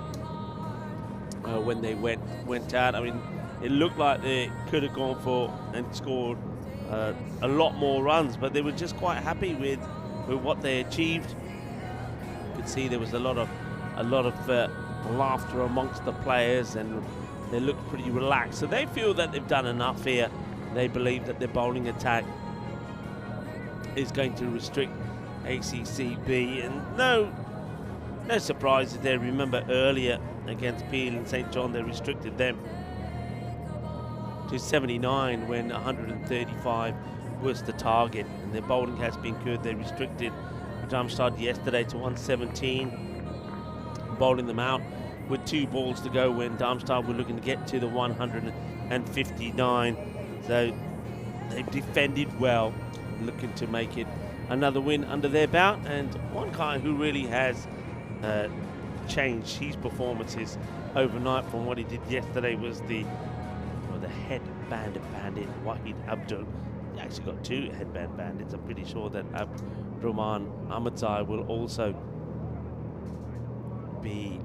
When they went out, I mean, it looked like they could have gone for and scored a lot more runs, but they were just quite happy with what they achieved. You could see there was a lot of laughter amongst the players, and they looked pretty relaxed. So they feel that they've done enough here. They believe that their bowling attack is going to restrict ACCB, and no surprises there. Remember earlier against Peel and St John, they restricted them to 79 when 135 was the target, and their bowling has been good. They restricted Darmstadt yesterday to 117, bowling them out with 2 balls to go when Darmstadt were looking to get to the 159. So they've defended well, looking to make it another win under their belt. And one guy who really has changed his performances overnight from what he did yesterday was the headband bandit Wahid Abdul. He actually got 2 headband bandits. I'm pretty sure that Abdurrahman Ahmadzai will also be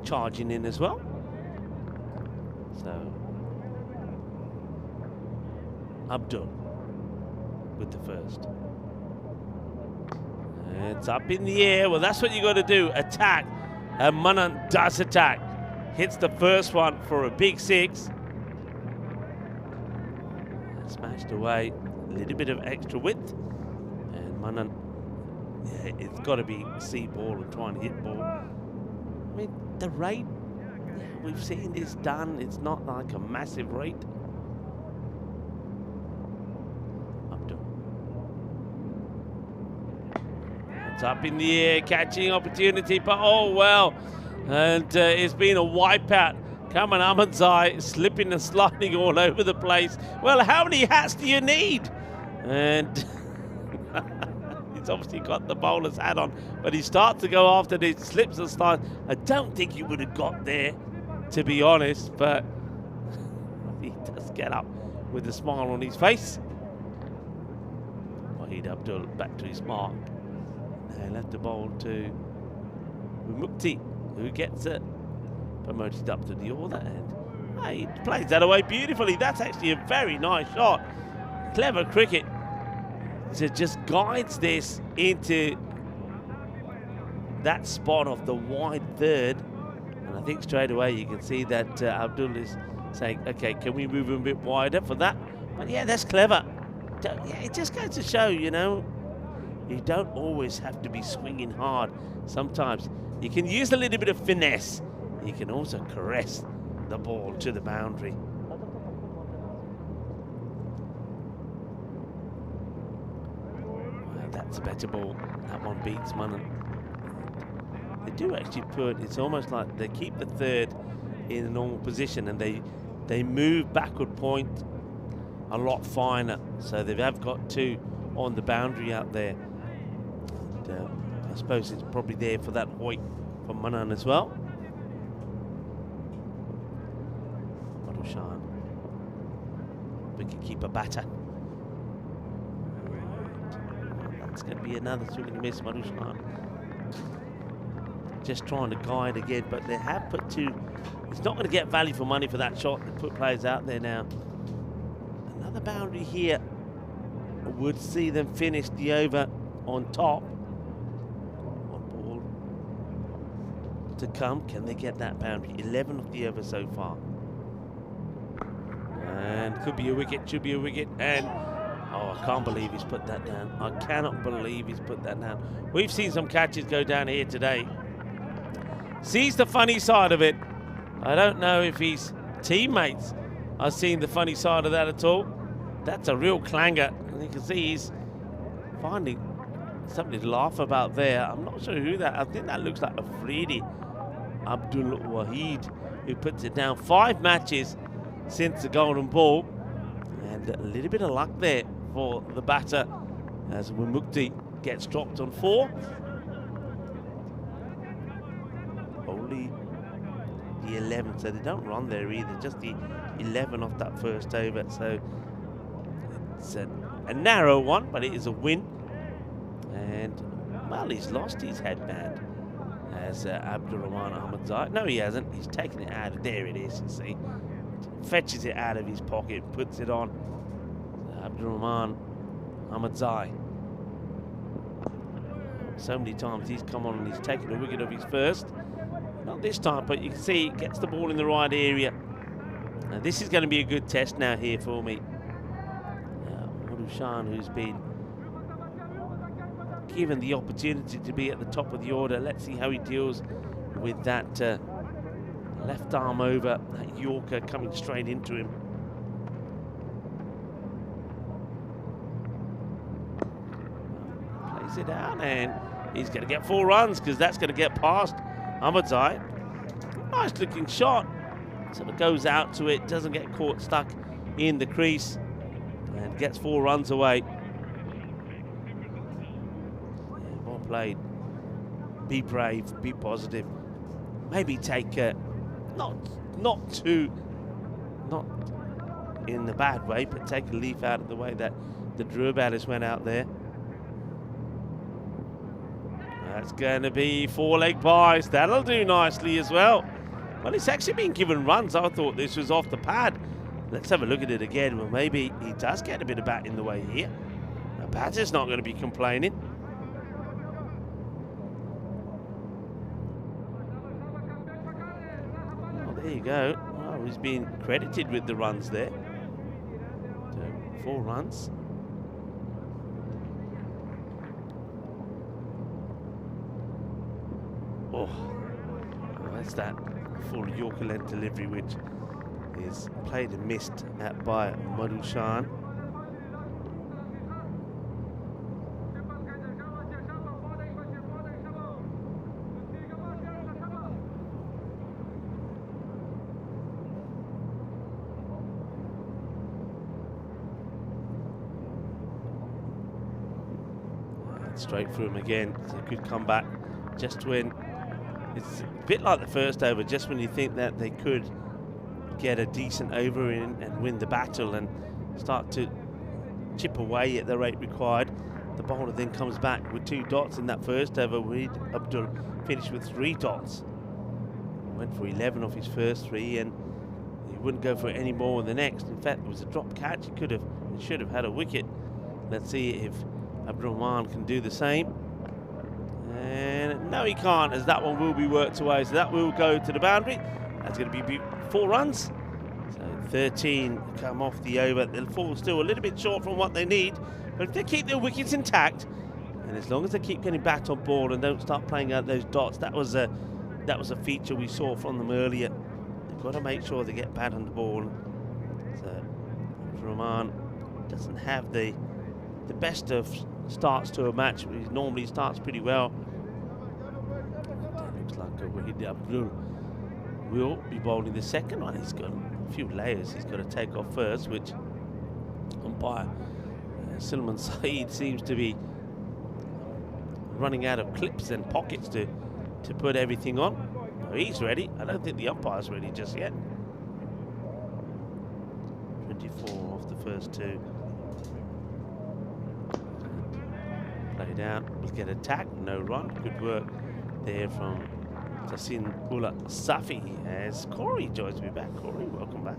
charging in as well. So Abdul with the first. It's up in the air. Well, that's what you got to do. Attack. And Manan does attack. Hits the first one for a big 6. Smashed away. A little bit of extra width. And Manan, yeah, it's got to be see ball and try and hit ball. I mean, the rate, we've seen this done. It's not like a massive rate. It's up in the air, catching opportunity, but oh well. And it's been a wipeout. Kaman Ahmadzai slipping and sliding all over the place. Well, how many hats do you need? And he's obviously got the bowler's hat on, but he starts to go after this, slips and slides. I don't think he would have got there, to be honest, but he does get up with a smile on his face. Wahid Abdul back to his mark. They left the bowl to Mukti, who gets it promoted up to the order, and he plays that away beautifully. That's actually a very nice shot. Clever cricket. So just guides this into that spot of the wide third, and I think straight away you can see that Abdul is saying, okay, can we move him a bit wider for that? But yeah, that's clever. Yeah, it just goes to show, you know, you don't always have to be swinging hard. Sometimes you can use a little bit of finesse. You can also caress the ball to the boundary. Well, that's a better ball. That one beats Manan. they do actually put, it's almost like they keep the third in a normal position and they move backward point a lot finer. So they have got 2 on the boundary out there. And, I suppose it's probably there for that hoik from Manan as well. Madushan, wicket-keeper batter. That's going to be another swing and miss, Madushan. Just trying to guide again, but they have put 2. It's not going to get value for money for that shot. They put players out there now. Another boundary here would see them finish the over on top. One ball to come. Can they get that boundary? 11 of the over so far. And could be a wicket, should be a wicket. And oh, I can't believe he's put that down. I cannot believe he's put that down. We've seen some catches go down here today. Sees the funny side of it. I don't know if his teammates are seeing the funny side of that at all. That's a real clanger. And you can see he's finding something to laugh about there. I'm not sure who that, I think that looks like Afridi Abdul Wahid who puts it down. 5 matches since the golden ball. And a little bit of luck there for the batter as Wimukti gets dropped on 4. Only the 11, so they don't run there either, just the 11 off that first over. So it's a narrow one, but it is a win. And well, he's lost his headband as Abdul Rahman Ahmadzai. No, he hasn't. He's taken it out of there. It is. You see, fetches it out of his pocket, puts it on. Abdul Rahman Ahmadzai. So many times he's come on and he's taken a wicket of his first. Not this time, but you can see he gets the ball in the right area. And this is going to be a good test now here for me. Madushan, who's been given the opportunity to be at the top of the order. Let's see how he deals with that left arm over, that Yorker coming straight into him. Plays it out and he's going to get 4 runs because that's going to get past Ahmadzai. Nice looking shot. Sort of goes out to it, doesn't get caught stuck in the crease and gets 4 runs away. Yeah, well played. Be brave, be positive. Maybe take not in the bad way, but take a leaf out of the way that the Drew batters went out there. That's going to be 4-leg pies. That'll do nicely as well. Well, it's actually been given runs. I thought this was off the pad. Let's have a look at it again. Well, maybe he does get a bit of bat in the way here. The batter's not going to be complaining. Well, there you go. Well, he's been credited with the runs there. So, 4 runs. Oh, that's that full Yorker length delivery, which is played and missed at by Madushan. Straight through him again. It's a good comeback. Just when it's a bit like the first over, just when you think that they could get a decent over in and win the battle and start to chip away at the rate required, the bowler then comes back with 2 dots in that first over. Wahid Abdul finished with 3 dots. Went for 11 off his first 3 and he wouldn't go for any more in the next. In fact, it was a drop catch. He should have had a wicket. Let's see if Abdul Rahman can do the same. And no, he can't, as that one will be worked away. So that will go to the boundary. That's going to be 4 runs. So 13 come off the over. They'll fall still a little bit short from what they need. But if they keep their wickets intact, and as long as they keep getting bat on ball and don't start playing out those dots, that was a feature we saw from them earlier. They've got to make sure they get bat on the ball. So Rahman doesn't have the best of starts to a match. He normally starts pretty well. Looks like Wahid Abdul will be bowling the second one. He's got a few layers he's got to take off first, which umpire Sulaiman Saeed seems to be running out of clips and pockets to put everything on. No, he's ready. I don't think the umpire's ready just yet. 24 off the first two. Played out. We'll get attack. No run. Good work there from Tahsin Ullah Safi as Corey joins me back. Corey, welcome back.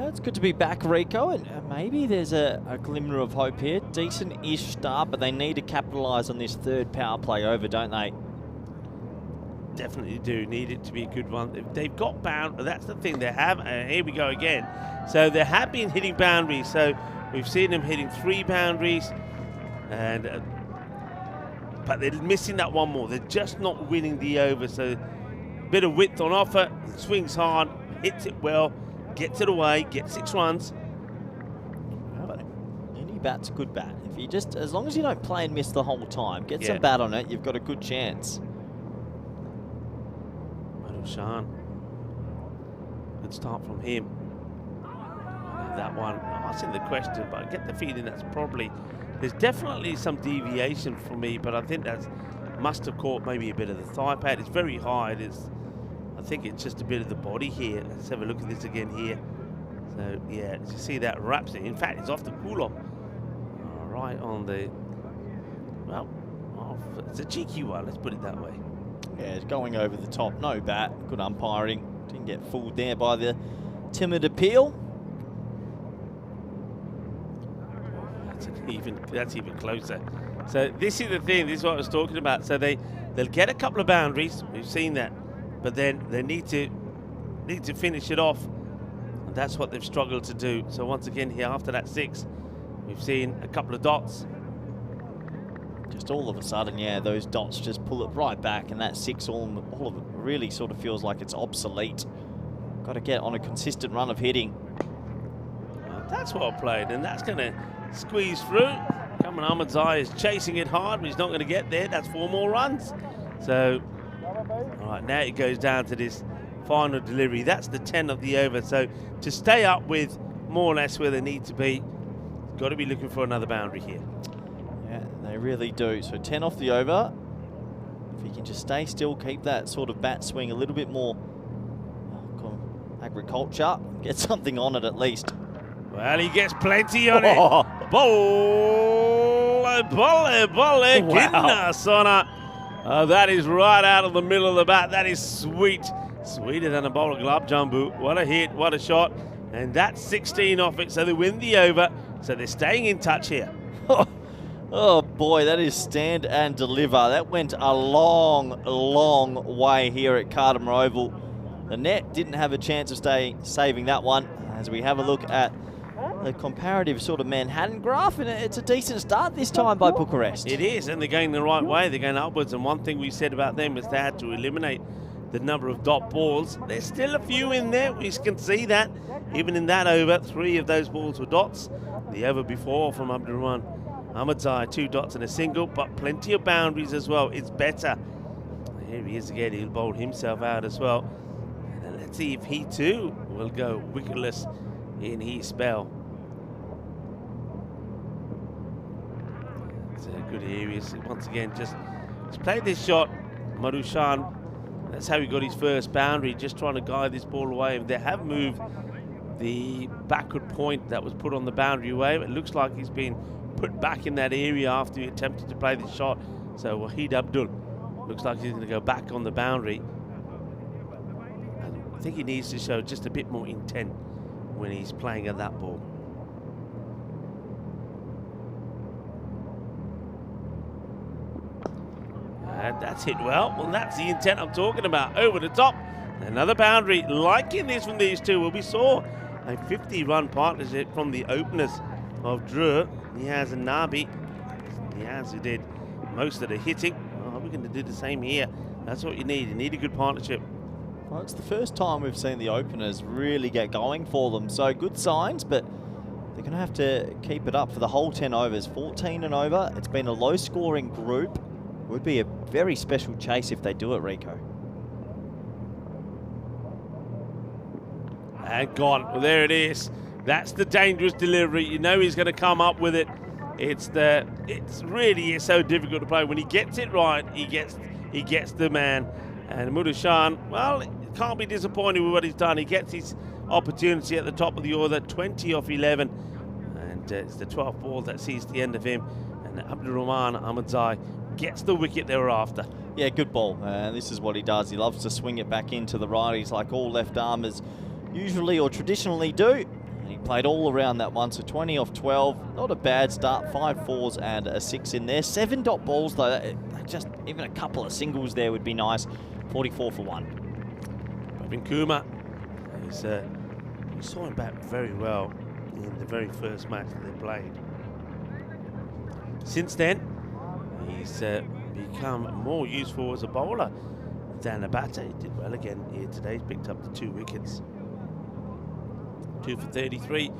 It's good to be back, Rico, and maybe there's a glimmer of hope here. Decent-ish start, but they need to capitalise on this third power play over, don't they? Definitely do need it to be a good one. They've got that's the thing they have. Here we go again. So they have been hitting boundaries. So we've seen them hitting 3 boundaries, and but they're missing that one more. They're just not winning the over. So a bit of width on offer. Swings hard, hits it well, gets it away, gets 6 runs. But any bat's a good bat. If you just, as long as you don't play and miss the whole time, get some Yeah. bat on it, you've got a good chance. Shan. Good start from him. That one, asking the question, but I get the feeling that's probably, there's definitely some deviation for me, but I think that must have caught maybe a bit of the thigh pad. It's very high. I think it's just a bit of the body here. Let's have a look at this again here. So yeah, as you see that wraps it. In fact, it's off the cool-off. Right on the, well, it's a cheeky one, let's put it that way. Yeah, it's going over the top. No bat. Good umpiring. Didn't get fooled there by the timid appeal. That's even closer. So this is the thing. This is what I was talking about. So they'll get a couple of boundaries. We've seen that, but then they need to finish it off, and that's what they've struggled to do. So once again here after that 6, we've seen a couple of dots. Just all of a sudden, yeah, those dots just pull it right back, and that 6, all of it really sort of feels like it's obsolete. Got to get on a consistent run of hitting. That's well played, and that's going to squeeze through. Coming Ahmed Zai is chasing it hard, but he's not going to get there. That's 4 more runs. So, all right, now it goes down to this final delivery. That's the 10 of the over. So to stay up with more or less where they need to be, got to be looking for another boundary here. Yeah, they really do. So 10 off the over. If he can just stay still, keep that sort of bat swing a little bit more agriculture, get something on it at least. Well, he gets plenty on it. Bowl, goodness on it. That is right out of the middle of the bat. That is sweet. Sweeter than a bowl of glove jumbo. What a hit, what a shot. And that's 16 off it, so they win the over. So they're staying in touch here. Oh boy, that is stand and deliver. That went a long, long way here at Cardimer Oval. The net didn't have a chance of saving that one. As we have a look at the comparative sort of Manhattan graph, and it's a decent start this time by Bucharest. It is, and they're going the right way. They're going upwards, and one thing we said about them is they had to eliminate the number of dot balls. There's still a few in there. We can see that. Even in that over, 3 of those balls were dots. The over before from Abdurrahman Ahmadzai, 2 dots and a single, but plenty of boundaries as well. It's better. Here he is again. He'll bowl himself out as well. And let's see if he too will go wicketless in his spell. It's a good area. Once again, just played this shot. Marushan, that's how he got his first boundary, just trying to guide this ball away. They have moved the backward point that was put on the boundary wave. It looks like he's been put back in that area after he attempted to play this shot. So Wahid Abdul looks like he's going to go back on the boundary. And I think he needs to show just a bit more intent when he's playing at that ball. And that's hit well. Well, that's the intent I'm talking about. Over the top. Another boundary. Liking this from these two. Well, we saw a 50-run partnership from the openers of Drew, Niaz and Nabi. Niaz, who did most of the hitting. Oh, we're going to do the same here. That's what you need. You need a good partnership. Well, it's the first time we've seen the openers really get going for them. So good signs, but they're going to have to keep it up for the whole 10 overs. 14 and over. It's been a low-scoring group. Would be a very special chase if they do it, Rico. And gone. Well, there it is. That's the dangerous delivery. You know he's going to come up with it. It's really is so difficult to play. When he gets it right, he gets the man. And Mudashan, well, can't be disappointed with what he's done. He gets his opportunity at the top of the order, 20 off 11. And it's the 12th ball that sees the end of him. And Abdurrahman Ahmadzai gets the wicket they were after. Yeah, good ball. This is what he does. He loves to swing it back into the righties like all left-armers usually or traditionally do. And he played all around that one, so 20 off 12. Not a bad start. 5 fours and a 6 in there. 7 dot balls, though. Just even a couple of singles there would be nice. 44 for 1. Pravin Kumar, we saw him bat very well in the very first match that they played. Since then, he's become more useful as a bowler than a batter. He did well again here today. He's picked up the 2 wickets. 2 for 33,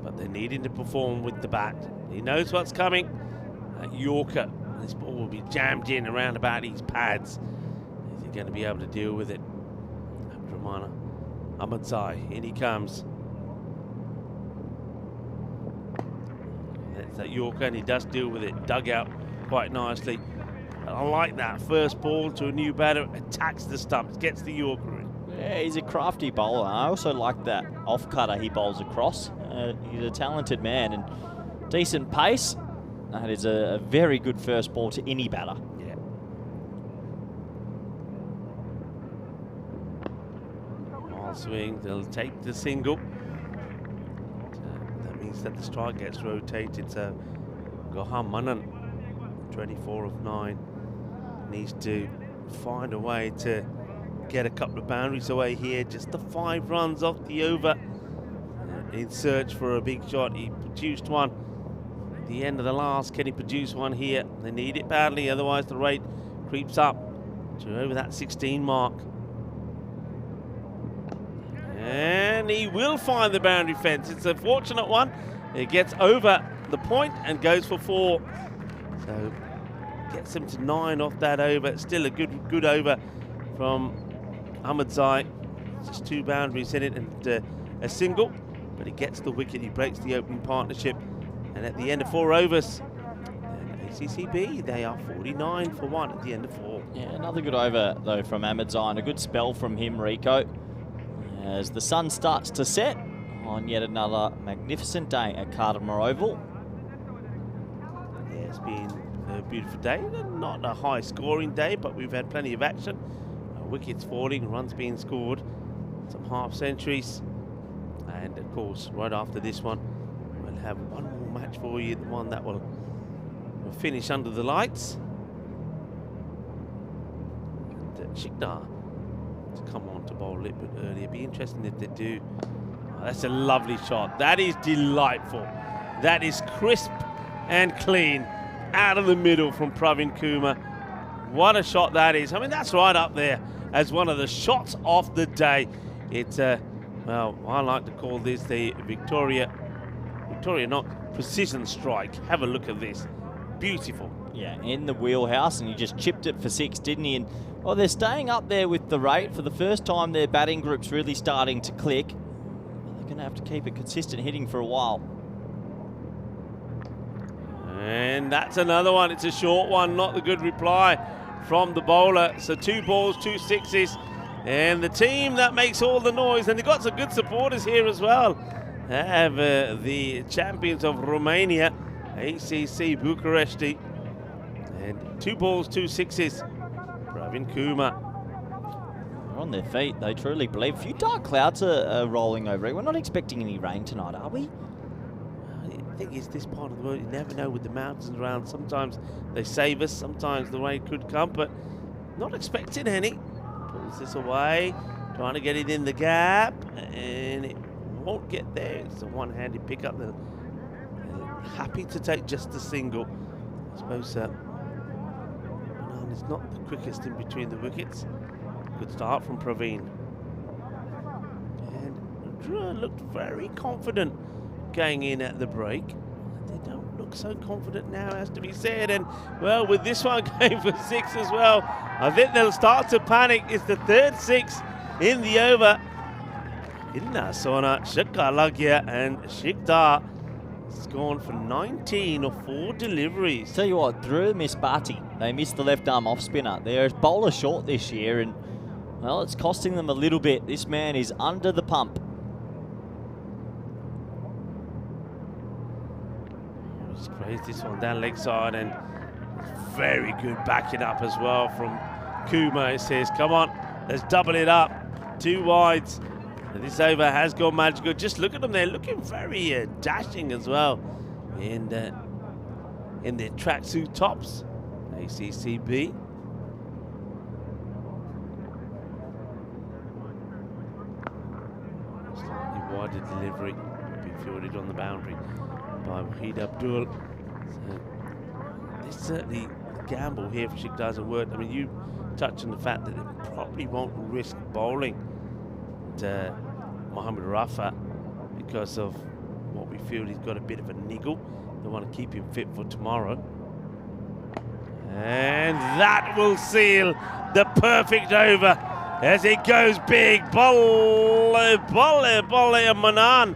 but they're needing to perform with the bat. He knows what's coming. Yorker, this ball will be jammed in around about these pads. Is he going to be able to deal with it? Abdurrahman Ahmadzai, in he comes. That's that Yorker, and he does deal with it. Dug out quite nicely. I like that first ball to a new batter, attacks the stumps, gets the Yorker in. Yeah, he's a crafty bowler. I also like that off-cutter he bowls across. He's a talented man and decent pace. That is a very good first ball to any batter. Yeah. All swing, they'll take the single. That means that the strike gets rotated. So Goham Manan, 24 of 9, needs to find a way to get a couple of boundaries away here. Just the 5 runs off the over. In search for a big shot. He produced one at the end of the last. Can he produce one here? They need it badly, otherwise the rate creeps up to over that 16 mark. And he will find the boundary fence. It's a fortunate one. It gets over the point and goes for 4. So gets him to 9 off that over. Still a good over from Ahmadzai. Just 2 boundaries in it and a single, but he gets the wicket. He breaks the opening partnership, and at the end of 4 overs, ACCB, they are 49 for 1 at the end of 4. Yeah, another good over though from Ahmadzai, and a good spell from him, Rico, as the sun starts to set on yet another magnificent day at Cartermore Oval. Yeah, it's been a beautiful day. Not a high scoring day, but we've had plenty of action. Wickets falling, runs being scored, some half centuries, and of course right after this one we'll have one more match for you, the one that will finish under the lights. And Shikdar to come on to bowl a little bit earlier. Be interesting if they do. Oh, that's a lovely shot. That is delightful. That is crisp and clean out of the middle from Pravin Kumar. What a shot that is. I mean, that's right up there as one of the shots of the day. It's, well, I like to call this the Victoria not precision strike. Have a look at this. Beautiful. Yeah, in the wheelhouse, and he just chipped it for 6, didn't he? And well, they're staying up there with the rate. For the first time, their batting group's really starting to click. They're going to have to keep it consistent hitting for a while. And that's another one. It's a short one, not the good reply from the bowler. So 2 balls, 2 sixes. And the team that makes all the noise, and they've got some good supporters here as well, have the champions of Romania, ACC Bucharesti. And 2 balls, 2 sixes. Pravin Kumar. They're on their feet. They truly believe. A few dark clouds are rolling over. We're not expecting any rain tonight, are we? I think it's this part of the world, you never know with the mountains around. Sometimes they save us, sometimes the rain could come, but not expecting any. Pulls this away, trying to get it in the gap, and it won't get there. It's a one-handed pickup. They're happy to take just a single. I suppose it's not the quickest in between the wickets. Good start from Pravin. And Drew looked very confident going in at the break. They don't look so confident now, has to be said. And well, with this one going for 6 as well, I think they'll start to panic. It's the 3rd 6 in the over. Inna Sona Shikta Lagya and Shikta has gone for 19 or 4 deliveries. Tell you what, Drew missed Barty. They missed the left arm off spinner. They're bowler short this year, and well, it's costing them a little bit. This man is under the pump. Just plays this one down leg side, and very good backing up as well from Kuma. It says, come on, let's double it up. 2 wides. And this over has gone magical. Just look at them, they're looking very dashing as well in their tracksuit tops. ACCB. Slightly wider delivery, being fielded on the boundary by Wahid Abdul. So this certainly, the gamble here for Shik doesn't work. I mean, you touch on the fact that they probably won't risk bowling Mohamed Rafa because of what we feel he's got a bit of a niggle. They want to keep him fit for tomorrow. And that will seal the perfect over as it goes big. Bolle, and Manan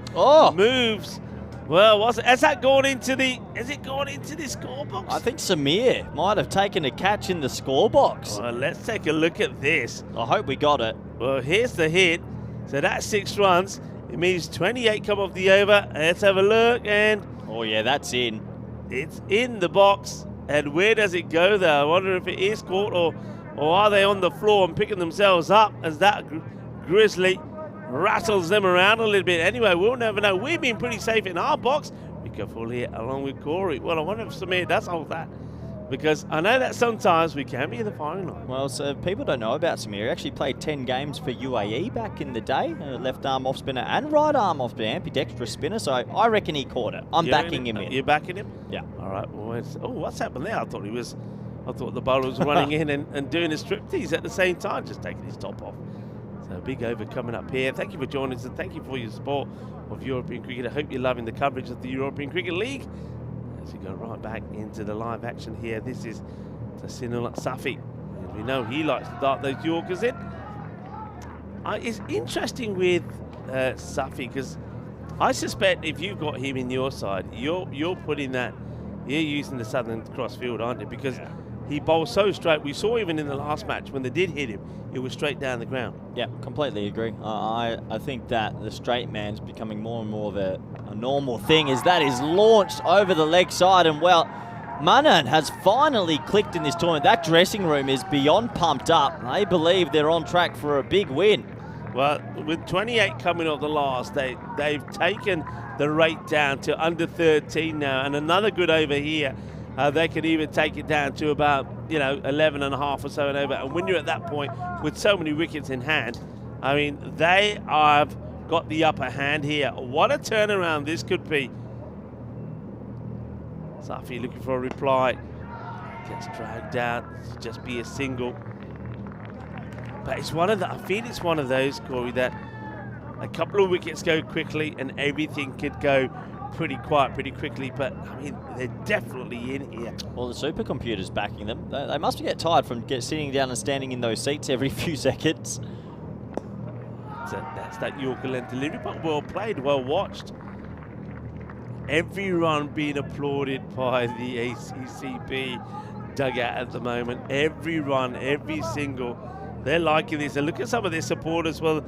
moves. Well, has that gone into the scorebox? I think Samir might have taken a catch in the scorebox. Well, let's take a look at this. I hope we got it. Well, here's the hit. So that's 6 runs. It means 28 come off the over. Let's have a look, and oh yeah, that's in. It's in the box. And where does it go there? I wonder if it is caught, or are they on the floor and picking themselves up as that Grizzly rattles them around a little bit. Anyway, we'll never know. We've been pretty safe in our box. Be careful here along with Corey. Well, I wonder if Samir does hold that, because I know that sometimes we can be in the firing line. Well, so people don't know about Samir. He actually played 10 games for UAE back in the day. Left arm off spinner and right arm off spinner, ambidextrous spinner. So I reckon he caught it. I'm backing him in. You're backing him? Yeah. All right. Well, what's happened there? I thought the bowler was running in and doing a striptease at the same time, just taking his top off. So a big over coming up here. Thank you for joining us, and thank you for your support of European cricket. I hope you're loving the coverage of the European Cricket League. As we go right back into the live action here, this is Tahsinul Safi. And we know he likes to dart those Yorkers in. It's interesting with Safi, because I suspect if you've got him in your side, you're putting that, you're using the Southern Cross field, aren't you? Because he bowls so straight. We saw even in the last match when they did hit him, it was straight down the ground. Yeah, completely agree. I think that the straight man's becoming more and more of a normal thing, as that is launched over the leg side. And well, Manan has finally clicked in this tournament. That dressing room is beyond pumped up. They believe they're on track for a big win. Well, with 28 coming off the last, they've taken the rate down to under 13 now, and another good over here. They could even take it down to about 11 and a half or so and over. And when you're at that point with so many wickets in hand, I mean, they have got the upper hand here. What a turnaround this could be. Safi looking for a reply. Gets dragged out to just be a single. But it's I feel it's one of those, Corey, that a couple of wickets go quickly and everything could go pretty quiet pretty quickly. But I mean, they're definitely in here. Well, the supercomputer's backing them. They must get tired from sitting down and standing in those seats every few seconds. That's that Yorker length delivery, but well played, well watched. Every run being applauded by the ACCB dugout at the moment. Every run, every single. They're liking this. And look at some of their supporters. Well,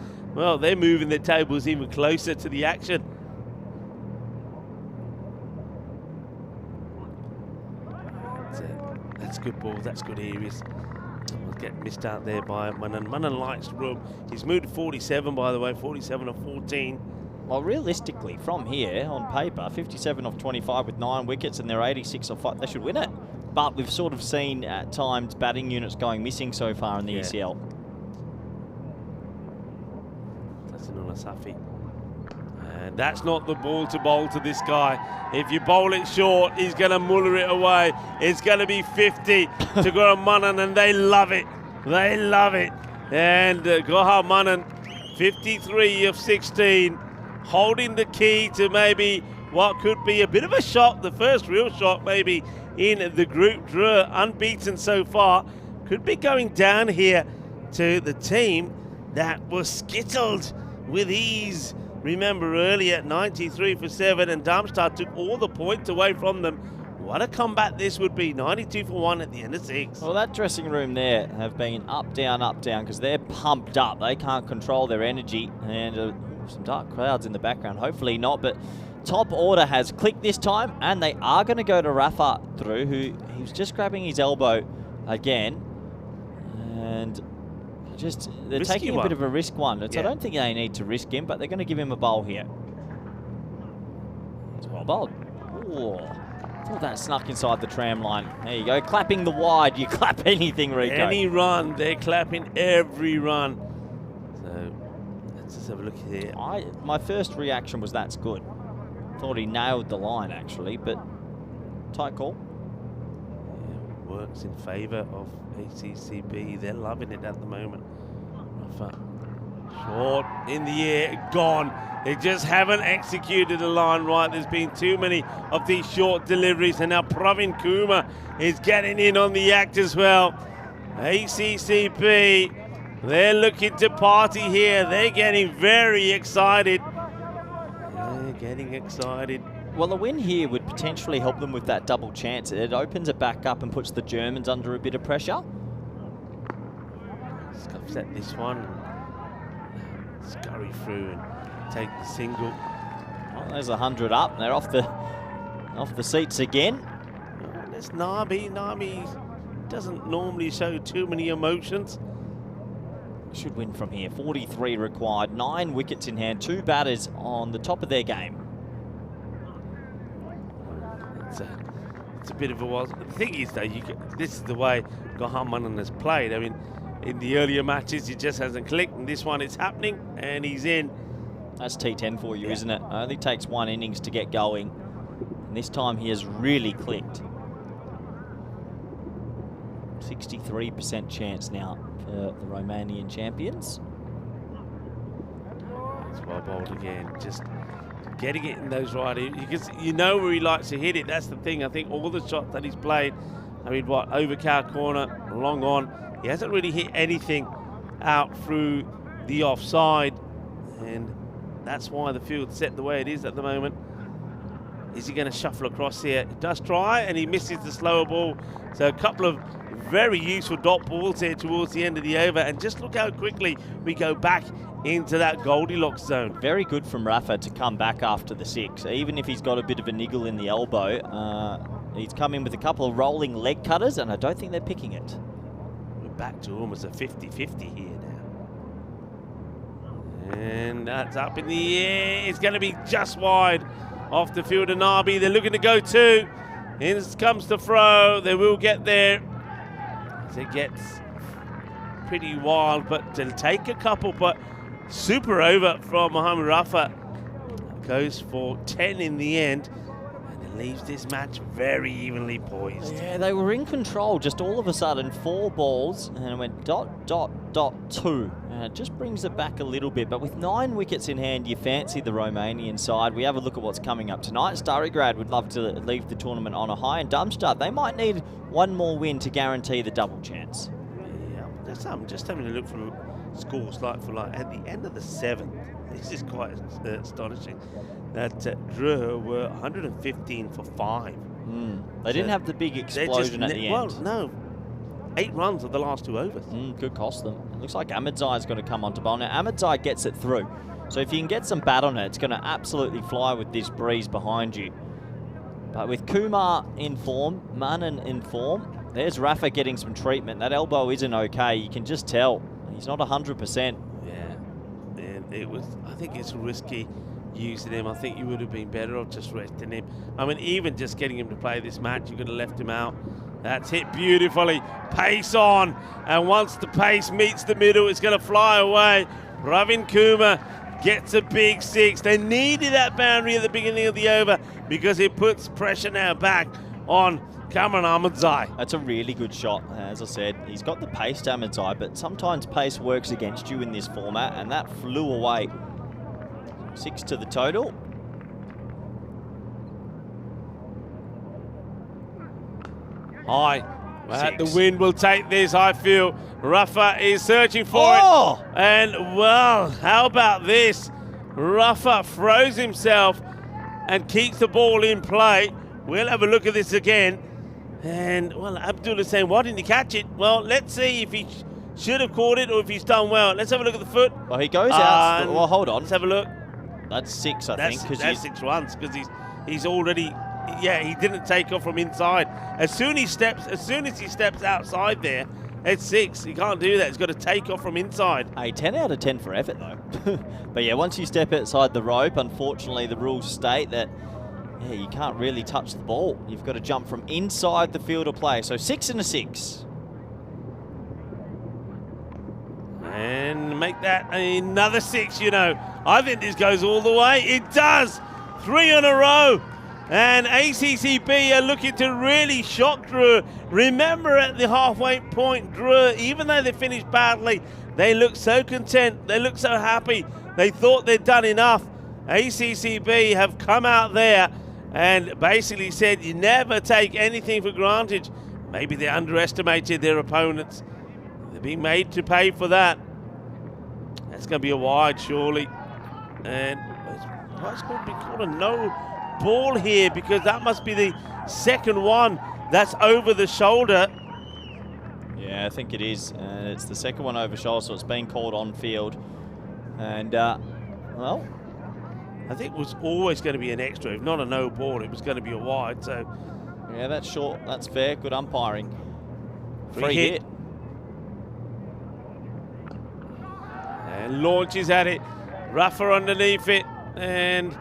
they're moving their tables even closer to the action. That's good ball. That's good areas. Someone's getting missed out there by Manan. Manan likes room. He's moved to 47, by the way. 47 of 14. Well, realistically, from here, on paper, 57 off 25 with 9 wickets, and they're 86 off 5. They should win it. But we've sort of seen, at times, batting units going missing so far in the ECL. Tahsinul Safi. And that's not the ball to bowl to this guy. If you bowl it short, he's going to muller it away. It's going to be 50 to Gohar Manan, and they love it. They love it. And Gohar Manan, 53 of 16, holding the key to maybe what could be a bit of a shock, the first real shock maybe in the group draw, unbeaten so far. Could be going down here to the team that was skittled with ease. Remember earlier, 93 for 7, and Darmstadt took all the points away from them. What a comeback this would be, 92 for 1 at the end of 6. Well, that dressing room there have been up, down, because they're pumped up. They can't control their energy, and some dark clouds in the background. Hopefully not, but top order has clicked this time, and they are going to go to Rafa through, who he was just grabbing his elbow again, and they're Risky taking a bit of a risk one. I don't think they need to risk him, but they're going to give him a bowl here. It's well bowled. Ooh. Thought that snuck inside the tram line. There you go, clapping the wide. You clap anything, Rico. Any run, they're clapping every run. So let's just have a look here. My first reaction was that's good. Thought he nailed the line actually, but tight call. Yeah, works in favour of ACCB. They're loving it at the moment. Rafa, short in the air, gone. They just haven't executed the line right. There's been too many of these short deliveries, and now Pravin Kumar is getting in on the act as well. ACCB, they're looking to party here. They're getting very excited. They're getting excited. Well, a win here would potentially help them with that double chance. It opens it back up and puts the Germans under a bit of pressure. Scuffs at this one. Scurry through and take the single. Well, there's 100 up. They're off the seats again. There's Nabi. Nabi doesn't normally show too many emotions. Should win from here. 43 required. 9 wickets in hand. 2 batters on the top of their game. It's a bit of a was. The thing is, though, this is the way Gohaman has played. I mean, in the earlier matches, it just hasn't clicked. And this one, it's happening, and he's in. That's T10 for you, isn't it? It only takes 1 innings to get going. And this time he has really clicked. 63% chance now for the Romanian champions. It's well bowled again. Just getting it in those right, because you know where he likes to hit it. That's the thing. I think all the shots that he's played, I mean, over cow corner, long on, he hasn't really hit anything out through the offside, and that's why the field's set the way it is at the moment. Is he going to shuffle across here? He does try, and he misses the slower ball. So a couple of very useful dot balls here towards the end of the over, and just look how quickly we go back into that Goldilocks zone. Very good from Rafa to come back after the 6. Even if he's got a bit of a niggle in the elbow, he's come in with a couple of rolling leg cutters, and I don't think they're picking it. We're back to almost a 50-50 here now. And that's up in the air. It's going to be just wide off the field of Nabi. They're looking to go 2. In comes the throw. They will get there. As it gets pretty wild, but they'll take a couple. But super over from Mohamed Rafa. Goes for 10 in the end. And it leaves this match very evenly poised. Yeah, they were in control just all of a sudden. 4 balls, and it went ... 2. And it just brings it back a little bit. But with 9 wickets in hand, you fancy the Romanian side. We have a look at what's coming up tonight. Starigrad would love to leave the tournament on a high. And Darmstadt, they might need 1 more win to guarantee the double chance. Yeah, I'm just having a look for scores like at the end of the 7th. This is quite astonishing. That Drew were 115 for 5. They didn't have the big explosion at the end. Well, no. 8 runs of the last 2 overs. Could cost them. It looks like Ahmedzai's going to come onto bowl. Now, Ahmedzai gets it through. So if you can get some bat on it, it's going to absolutely fly with this breeze behind you. But with Kumar in form, Manan in form, there's Rafa getting some treatment. That elbow isn't okay. You can just tell. He's not 100%. Yeah. And it was, I think it's risky using him. I think you would have been better off just resting him. I mean, even just getting him to play this match, you could have left him out. That's hit beautifully. Pace on. And once the pace meets the middle, it's going to fly away. Pravin Kumar gets a big 6. They needed that boundary at the beginning of the over because it puts pressure now back on Cameron Ahmedzai. That's a really good shot. As I said, he's got the pace to Ahmedzai, but sometimes pace works against you in this format, and that flew away. 6 to the total. High, But the Six. wind will take this, I feel. Rafa is searching for it. And, well, how about this? Rafa throws himself and keeps the ball in play. We'll have a look at this again. And, well, Abdul is saying, why didn't he catch it? Well, let's see if he should have caught it or if he's done well. Let's have a look at the foot. Well, he goes out. Well, hold on. Let's have a look. That's 6, I think. That's 6 runs because he's already, he didn't take off from inside. As soon as he steps outside there, it's 6. He can't do that. He's got to take off from inside. A 10 out of 10 for effort, though. But yeah, once you step outside the rope, unfortunately, the rules state that you can't really touch the ball. You've got to jump from inside the field of play. So 6 and a 6. And make that another 6, you know. I think this goes all the way. It does. 3 in a row. And ACCB are looking to really shock Drew. Remember at the halfway point, Drew, even though they finished badly, they looked so content. They looked so happy. They thought they'd done enough. ACCB have come out there and basically said you never take anything for granted. Maybe they underestimated their opponents. They're being made to pay for that. That's going to be a wide, surely. And it's going to be called a no ball here because that must be the second one that's over the shoulder. Yeah, I think it is. And it's the second one over shoulder, so it's been called on field. And, well, I think it was always going to be an extra. If not a no ball, it was going to be a wide. So, yeah, that's short. That's fair. Good umpiring. Free hit. And launches at it. Rafa underneath it. And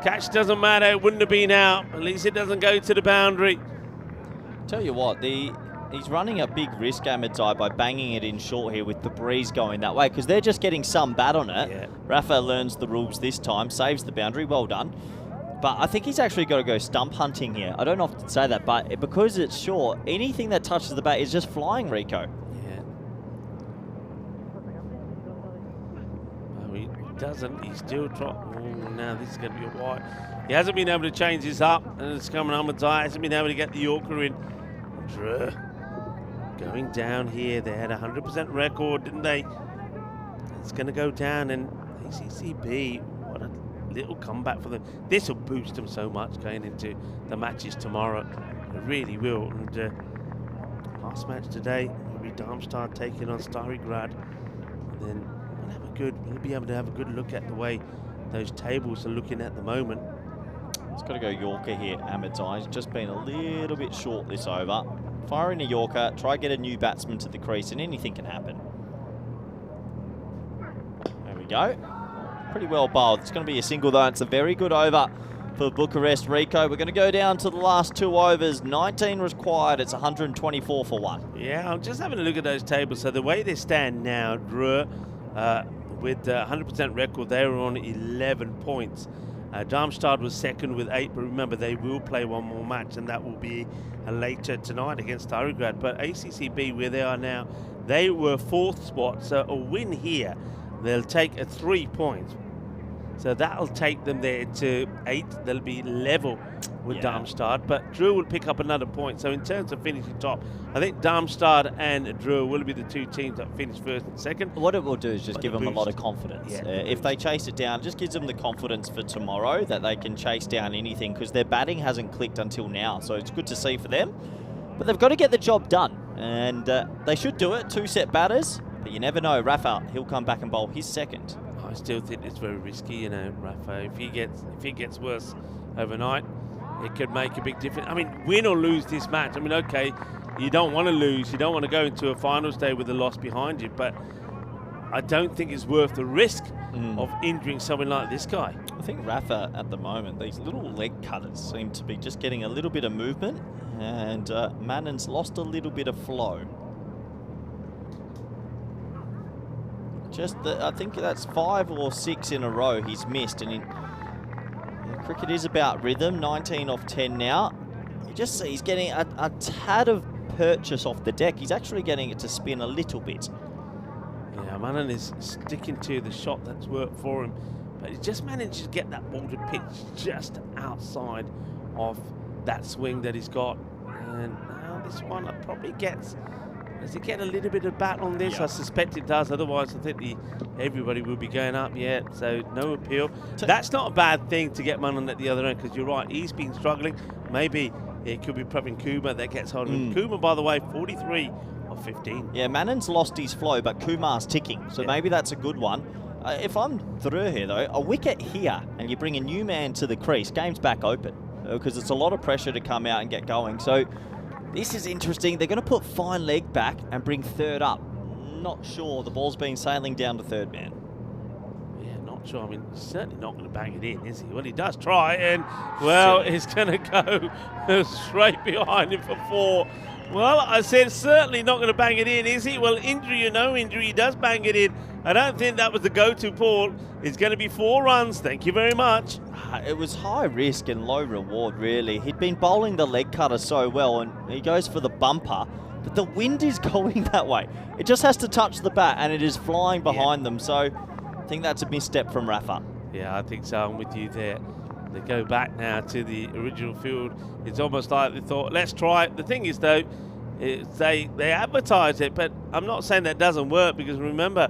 catch doesn't matter. It wouldn't have been out. At least it doesn't go to the boundary. Tell you what, he's running a big risk, Ahmedzai, by banging it in short here with the breeze going that way because they're just getting some bat on it. Yeah. Rafa learns the rules this time, saves the boundary. Well done. But I think he's actually got to go stump hunting here. I don't often say that, but because it's short, anything that touches the bat is just flying, Rico. Doesn't. He's still trying. Oh, now this is going to be a wide. He hasn't been able to change this up, and it's coming Ahmedzai. Hasn't been able to get the Yorker in. Drew going down here. They had a 100% record, didn't they? It's going to go down, and ACCB, what a little comeback for them. This will boost them so much going into the matches tomorrow. It really will. And last match today will be Darmstadt taking on Starigrad, and then we'll be able to have a good look at the way those tables are looking at the moment. It's got to go Yorker here, Ahmedzai. He's just been a little bit short this over. Firing a Yorker, try get a new batsman to the crease, and anything can happen. There we go. Pretty well bowled. It's going to be a single though. It's a very good over for Bucharest, Rico. We're going to go down to the last 2 overs. 19 required. It's 124 for 1. Yeah, I'm just having a look at those tables. So the way they stand now, Drew, with 100% record, they were on 11 points. Darmstadt was second with 8, but remember, they will play one more match, and that will be later tonight against Starigrad. But ACCB, where they are now, they were 4th spot, so a win here, they'll take 3 points. So that'll take them there to 8. They'll be level with Darmstadt, but Drew will pick up another point. So in terms of finishing top, I think Darmstadt and Drew will be the 2 teams that finish 1st and 2nd. What it will do is just give them a lot of confidence. Yeah, if they chase it down, it just gives them the confidence for tomorrow that they can chase down anything because their batting hasn't clicked until now. So it's good to see for them. But they've got to get the job done, and they should do it. 2 set batters, but you never know. Rafa, he'll come back and bowl his 2nd. I still think it's very risky, you know, Rafa. If he gets worse overnight, it could make a big difference. I mean, win or lose this match. I mean, okay, you don't want to lose. You don't want to go into a finals day with a loss behind you, but I don't think it's worth the risk of injuring someone like this guy. I think Rafa, at the moment, these little leg cutters seem to be just getting a little bit of movement, and Mannon's lost a little bit of flow. I think that's 5 or 6 in a row he's missed, and cricket is about rhythm. 19 off 10 now. You just see he's getting a tad of purchase off the deck. He's actually getting it to spin a little bit. Yeah, Manan is sticking to the shot that's worked for him, but he just managed to get that ball to pitch just outside of that swing that he's got. And now this one probably gets. Does it get a little bit of bat on this? Yeah. I suspect it does. Otherwise, I think everybody will be going up. Yeah, so no appeal. That's not a bad thing to get Manan at the other end, because you're right. He's been struggling. Maybe it could be Pravin Kumar that gets hold of him. Kumar, by the way, 43 of 15. Yeah, Manon's lost his flow, but Kumar's ticking, so maybe that's a good one. If I'm through here, though, a wicket here, and you bring a new man to the crease, game's back open, because it's a lot of pressure to come out and get going. So this is interesting. They're going to put fine leg back and bring third up. Not sure. The ball's been sailing down to third man. Yeah, not sure. I mean, he's certainly not going to bang it in, is he? Well, he does try, and, well, it's going to go straight behind him for 4. Well, I said certainly not going to bang it in, is he? Well, injury or no injury, he does bang it in. I don't think that was the go-to, Paul. It's going to be 4 runs. Thank you very much. It was high risk and low reward, really. He'd been bowling the leg cutter so well, and he goes for the bumper, but the wind is going that way. It just has to touch the bat, and it is flying behind them. So I think that's a misstep from Rafa. Yeah, I think so. I'm with you there. They go back now to the original field. It's almost like they thought, let's try it. The thing is, though, they advertise it, but I'm not saying that doesn't work, because remember,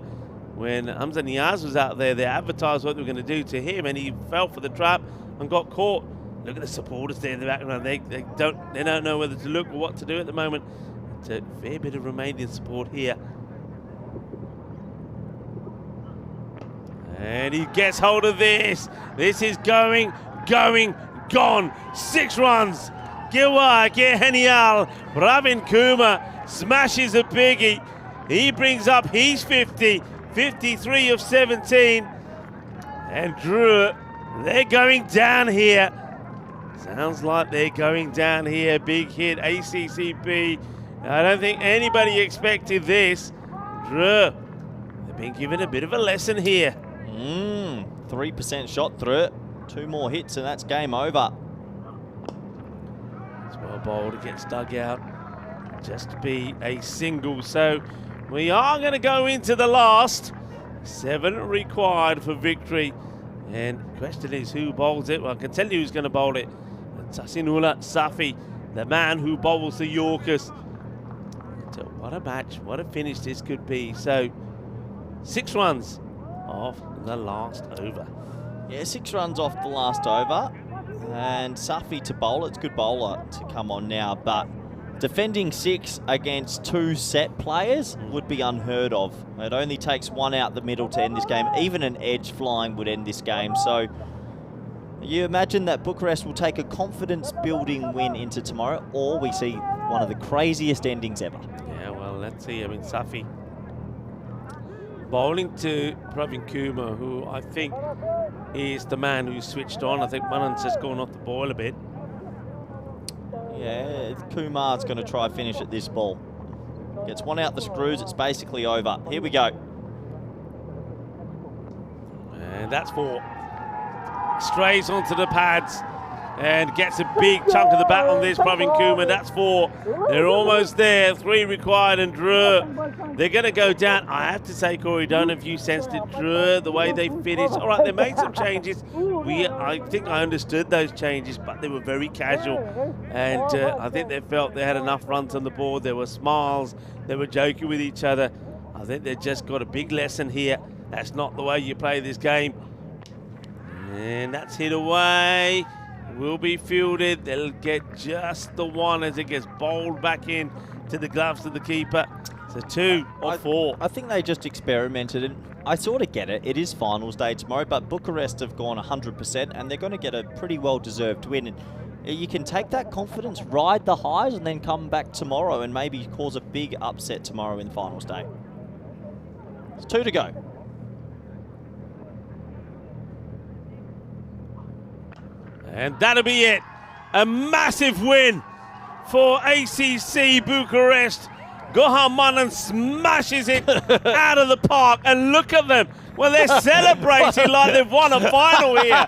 when Hamza Niaz was out there, they advertised what they were going to do to him, and he fell for the trap and got caught. Look at the supporters there in the background. They don't know whether to look or what to do at the moment. It's a fair bit of Romanian support here. And he gets hold of this. This is going, gone. 6 runs. Gilwa, Genial. Pravin Kumar smashes a biggie. He brings up his 50. 53 of 17. And Drew, they're going down here. Sounds like they're going down here. Big hit, ACCB. I don't think anybody expected this. Drew, they've been given a bit of a lesson here. 3% shot through it. 2 more hits and that's game over. It's well bowled against dugout. Just to be a single. So we are going to go into the last. 7 required for victory. And the question is, who bowls it? Well, I can tell you who's going to bowl it. Tasinullah Safi, the man who bowls the Yorkers. So what a match, what a finish this could be. So 6 runs off the last over. Yeah, 6 runs off the last over. And Safi to bowl, it's good bowler to come on now, but defending 6 against 2 set players would be unheard of. It only takes 1 out the middle to end this game. Even an edge flying would end this game. So you imagine that Bucharest will take a confidence-building win into tomorrow, or we see one of the craziest endings ever. Yeah, well, let's see. I mean, Safi bowling to Pravin Kumar, who I think is the man who switched on. I think Manan's just gone off the boil a bit. Yeah, Kumar's going to try finish at this ball. Gets 1 out the screws, it's basically over. Here we go. And that's 4. Strays onto the pads and gets a big chunk of the bat on this. Pravin Kumar, that's 4. They're almost there. 3 required, and Drew, they're going to go down. I have to say, Corey, don't know if you sensed it, Drew, the way they finished. All right, they made some changes. I think I understood those changes, but they were very casual. And I think they felt they had enough runs on the board. There were smiles. They were joking with each other. I think they just got a big lesson here. That's not the way you play this game. And that's hit away. Will be fielded. They'll get just the 1 as it gets bowled back in to the gloves of the keeper. So 2 or 4. I think they just experimented, and I sort of get it. It is finals day tomorrow, but Bucharest have gone 100%, and they're going to get a pretty well-deserved win. And you can take that confidence, ride the highs, and then come back tomorrow and maybe cause a big upset tomorrow in the finals day. It's 2 to go. And that'll be it. A massive win for ACC Bucharest. Gohan Manan smashes it out of the park. And look at them. Well, they're celebrating like they've won a final here.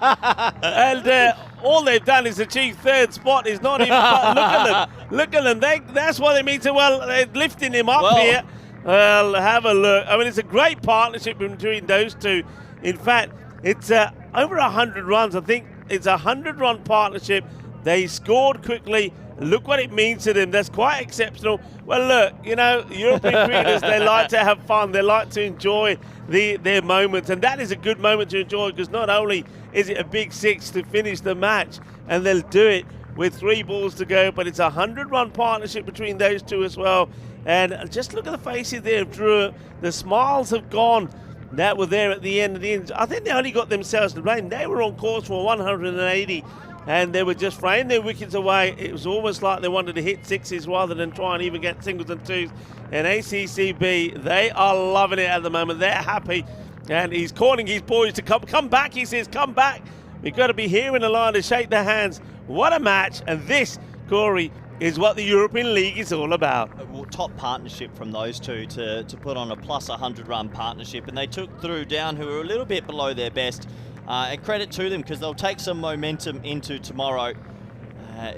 And all they've done is achieve 3rd spot. Is not even, but look at them. Look at them. That's what they mean to, well, they're lifting him up here. Well, have a look. I mean, it's a great partnership between those 2. In fact, it's over 100 runs. I think it's a 100-run partnership. They scored quickly. Look what it means to them. That's quite exceptional. Well, look, you know, European cricketers, they like to have fun. They like to enjoy their moments. And that is a good moment to enjoy because not only is it a big 6 to finish the match, and they'll do it with 3 balls to go, but it's a 100-run partnership between those two as well. And just look at the faces there of Drew. The smiles have gone that were there at the end of the innings. I think they only got themselves to blame. They were on course for 180. And they were just throwing their wickets away. It was almost like they wanted to hit 6s rather than try and even get singles and 2s. And ACCB, they are loving it at the moment. They're happy. And he's calling his boys to come back. He says, come back. We've got to be here in the line to shake their hands. What a match. And this, Corey, is what the European League is all about. Well, top partnership from those two to put on a plus 100-run partnership. And they took through down who were a little bit below their best. And credit to them because they'll take some momentum into tomorrow.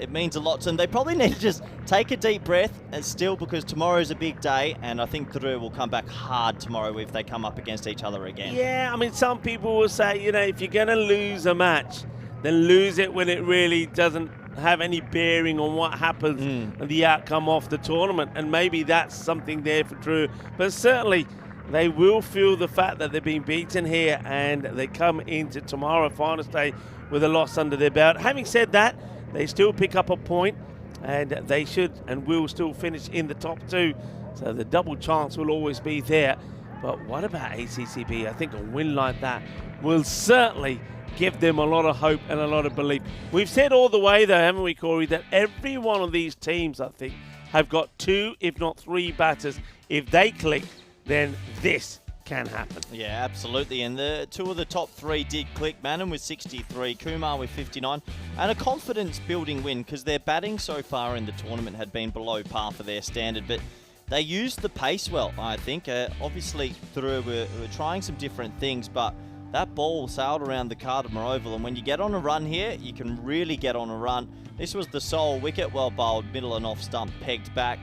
It means a lot to them. They probably need to just take a deep breath and still, because tomorrow's a big day, and I think Drew will come back hard tomorrow if they come up against each other again. Yeah, I mean, some people will say, you know, if you're going to lose a match, then lose it when it really doesn't have any bearing on what happens and the outcome of the tournament. And maybe that's something there for Drew. But certainly, they will feel the fact that they've been beaten here and they come into tomorrow, final day, with a loss under their belt. Having said that, they still pick up a point and they should and will still finish in the top 2. So the double chance will always be there. But what about ACCB? I think a win like that will certainly give them a lot of hope and a lot of belief. We've said all the way, though, haven't we, Corey, that every one of these teams, I think, have got 2, if not 3 batters. If they click, then this can happen. Yeah, absolutely. And the 2 of the top 3 did click. Manan with 63, Kumar with 59, and a confidence-building win because their batting so far in the tournament had been below par for their standard, but they used the pace well, I think. Obviously, Drew were trying some different things, but that ball sailed around the Cardamar Oval, and when you get on a run here, you can really get on a run. This was the sole wicket, well bowled, middle and off stump, pegged back.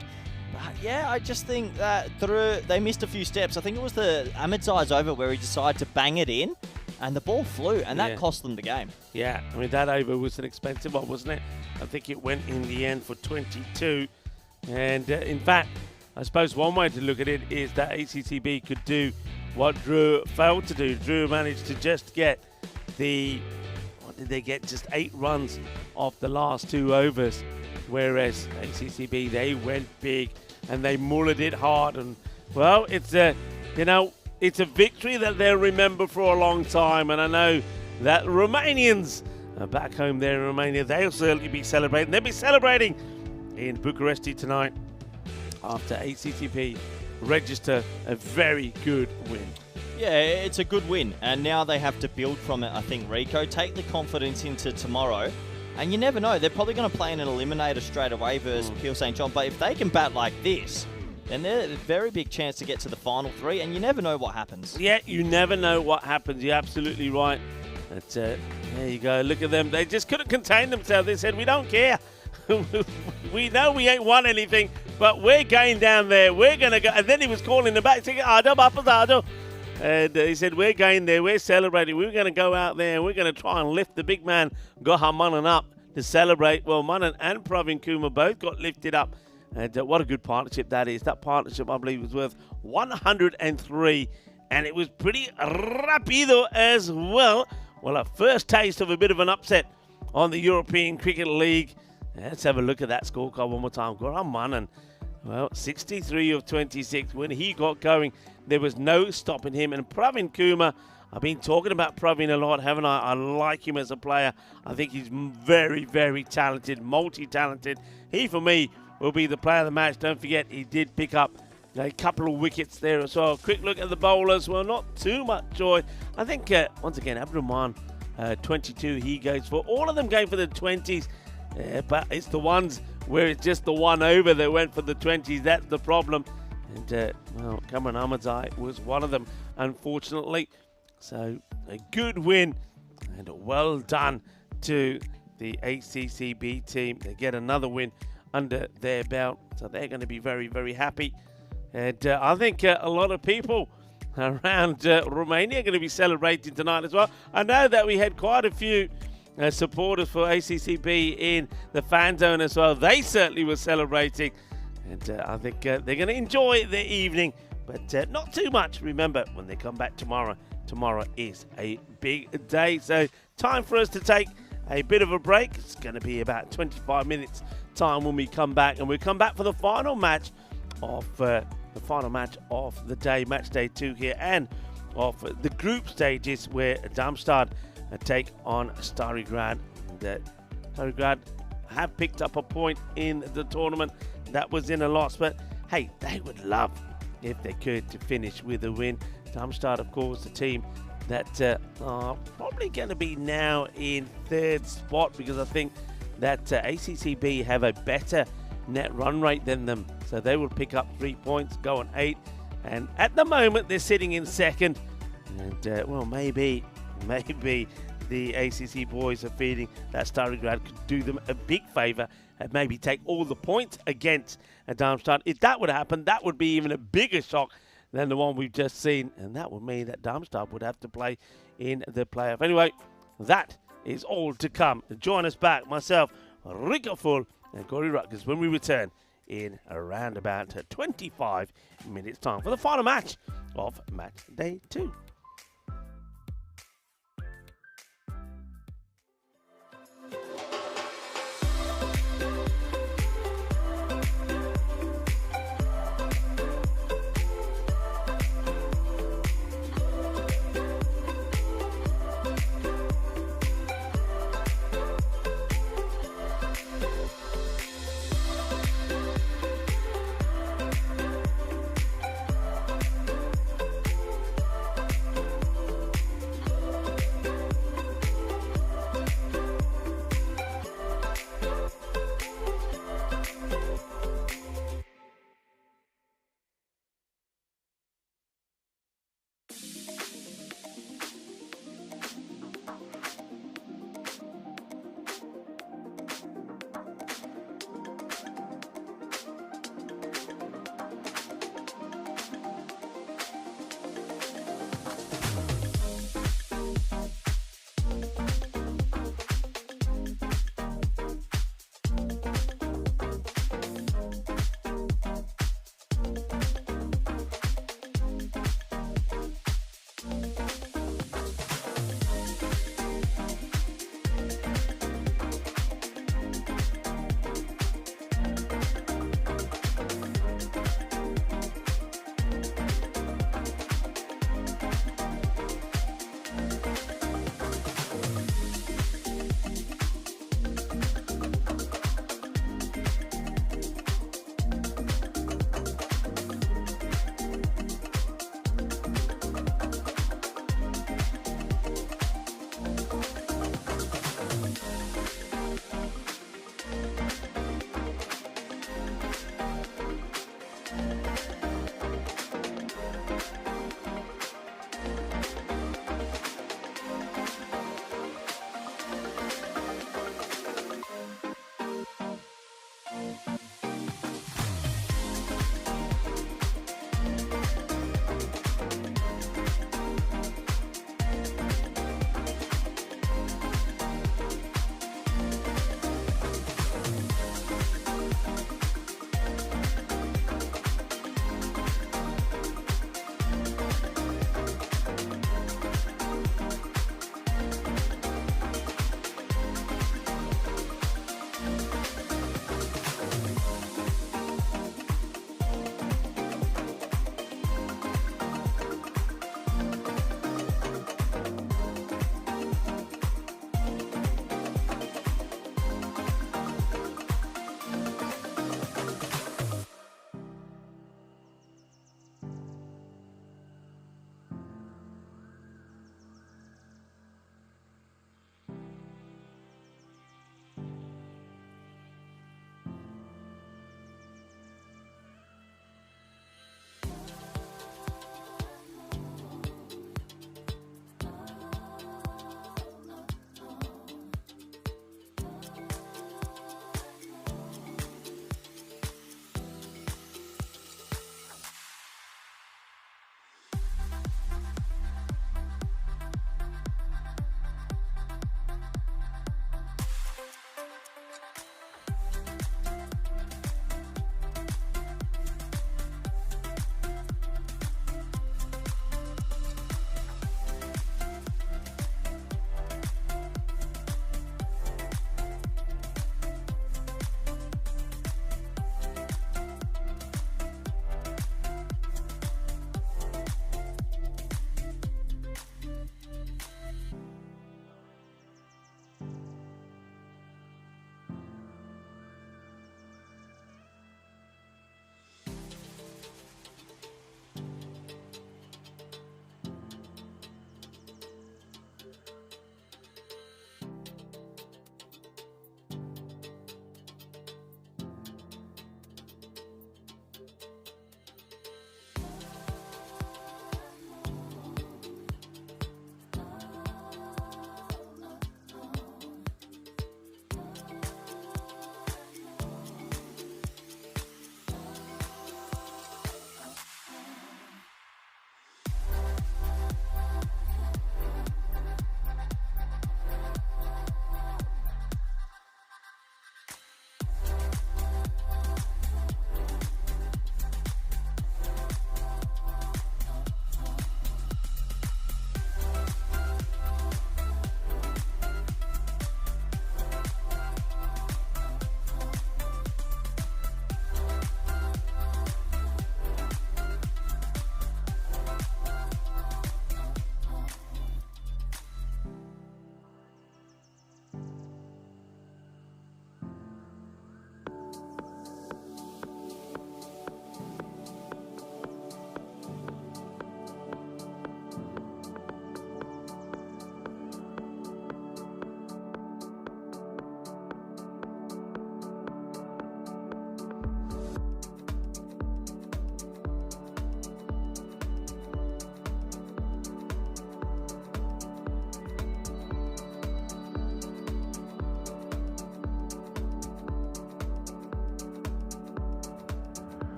But yeah, I just think that they missed a few steps. I think it was the Ahmedzai's over where he decided to bang it in, and the ball flew, and that cost them the game. Yeah, I mean, that over was an expensive one, wasn't it? I think it went in the end for 22. And in fact, I suppose one way to look at it is that ACCB could do what Drew failed to do. Drew managed to just get what did they get? Just 8 runs off the last 2 overs. Whereas ACCB, they went big and they mullered it hard. And, well, it's a victory that they'll remember for a long time. And I know that Romanians are back home there in Romania, they'll certainly be celebrating. They'll be celebrating in Bucharest tonight after ACCB register a very good win. Yeah, it's a good win. And now they have to build from it, I think, Rico. Take the confidence into tomorrow. And you never know. They're probably going to play in an eliminator straight away versus Peel St. John. But if they can bat like this, then they're a very big chance to get to the final 3. And you never know what happens. Yeah, you never know what happens. You're absolutely right. But, there you go. Look at them. They just couldn't contain themselves. They said, we don't care. We know we ain't won anything, but we're going down there. We're going to go. And then he was calling them back, saying, Ado, Bapas, Ado. And he said, we're going there, we're celebrating, we're going to go out there and we're going to try and lift the big man, Goha Manan, up to celebrate. Well, Manan and Pravin Kumar both got lifted up. And what a good partnership that is. That partnership, I believe, was worth 103. And it was pretty rapido as well. Well, a first taste of a bit of an upset on the European Cricket League. Let's have a look at that scorecard one more time. Goha Manan, well, 63 of 26. When he got going, there was no stopping him. And Pravin Kumar, I've been talking about Pravin a lot, haven't I? I like him as a player. I think he's very, very talented, multi-talented. He, for me, will be the player of the match. Don't forget, he did pick up a couple of wickets there as well. Quick look at the bowlers. Well, not too much joy. I think, once again, Abdurrahman, 22 he goes for. All of them going for the 20s. But it's the ones where it's just the one over that went for the 20s. That's the problem. And, well, Cameron Ahmedzai was one of them, unfortunately. So, a good win and well done to the ACCB team. They get another win under their belt. So, they're going to be very, very happy. And I think a lot of people around Romania are going to be celebrating tonight as well. I know that we had quite a few supporters for ACCB in the fan zone as well. They certainly were celebrating, and I think they're going to enjoy their evening, but not too much. Remember, when they come back tomorrow is a big day. So time for us to take a bit of a break. It's going to be about 25 minutes time when we come back, and we come back for the final match of the day, match day 2 here, and of the group stages where Darmstadt take on Stary Grad. Stary Grad have picked up a point in the tournament. That was in a loss, but hey, they would love if they could to finish with a win. Darmstadt, of course, the team that are probably going to be now in 3rd spot, because I think that ACCB have a better net run rate than them, so they will pick up 3 points, go on 8, and at the moment they're sitting in 2nd, and well, maybe the ACC boys are feeling that Stary Grad could do them a big favour and maybe take all the points against Darmstadt. If that would happen, that would be even a bigger shock than the one we've just seen, and that would mean that Darmstadt would have to play in the playoff. Anyway, that is all to come. Join us back, myself, Rico Full, and Corey Rutgers, when we return in around about 25 minutes time for the final match of match day 2.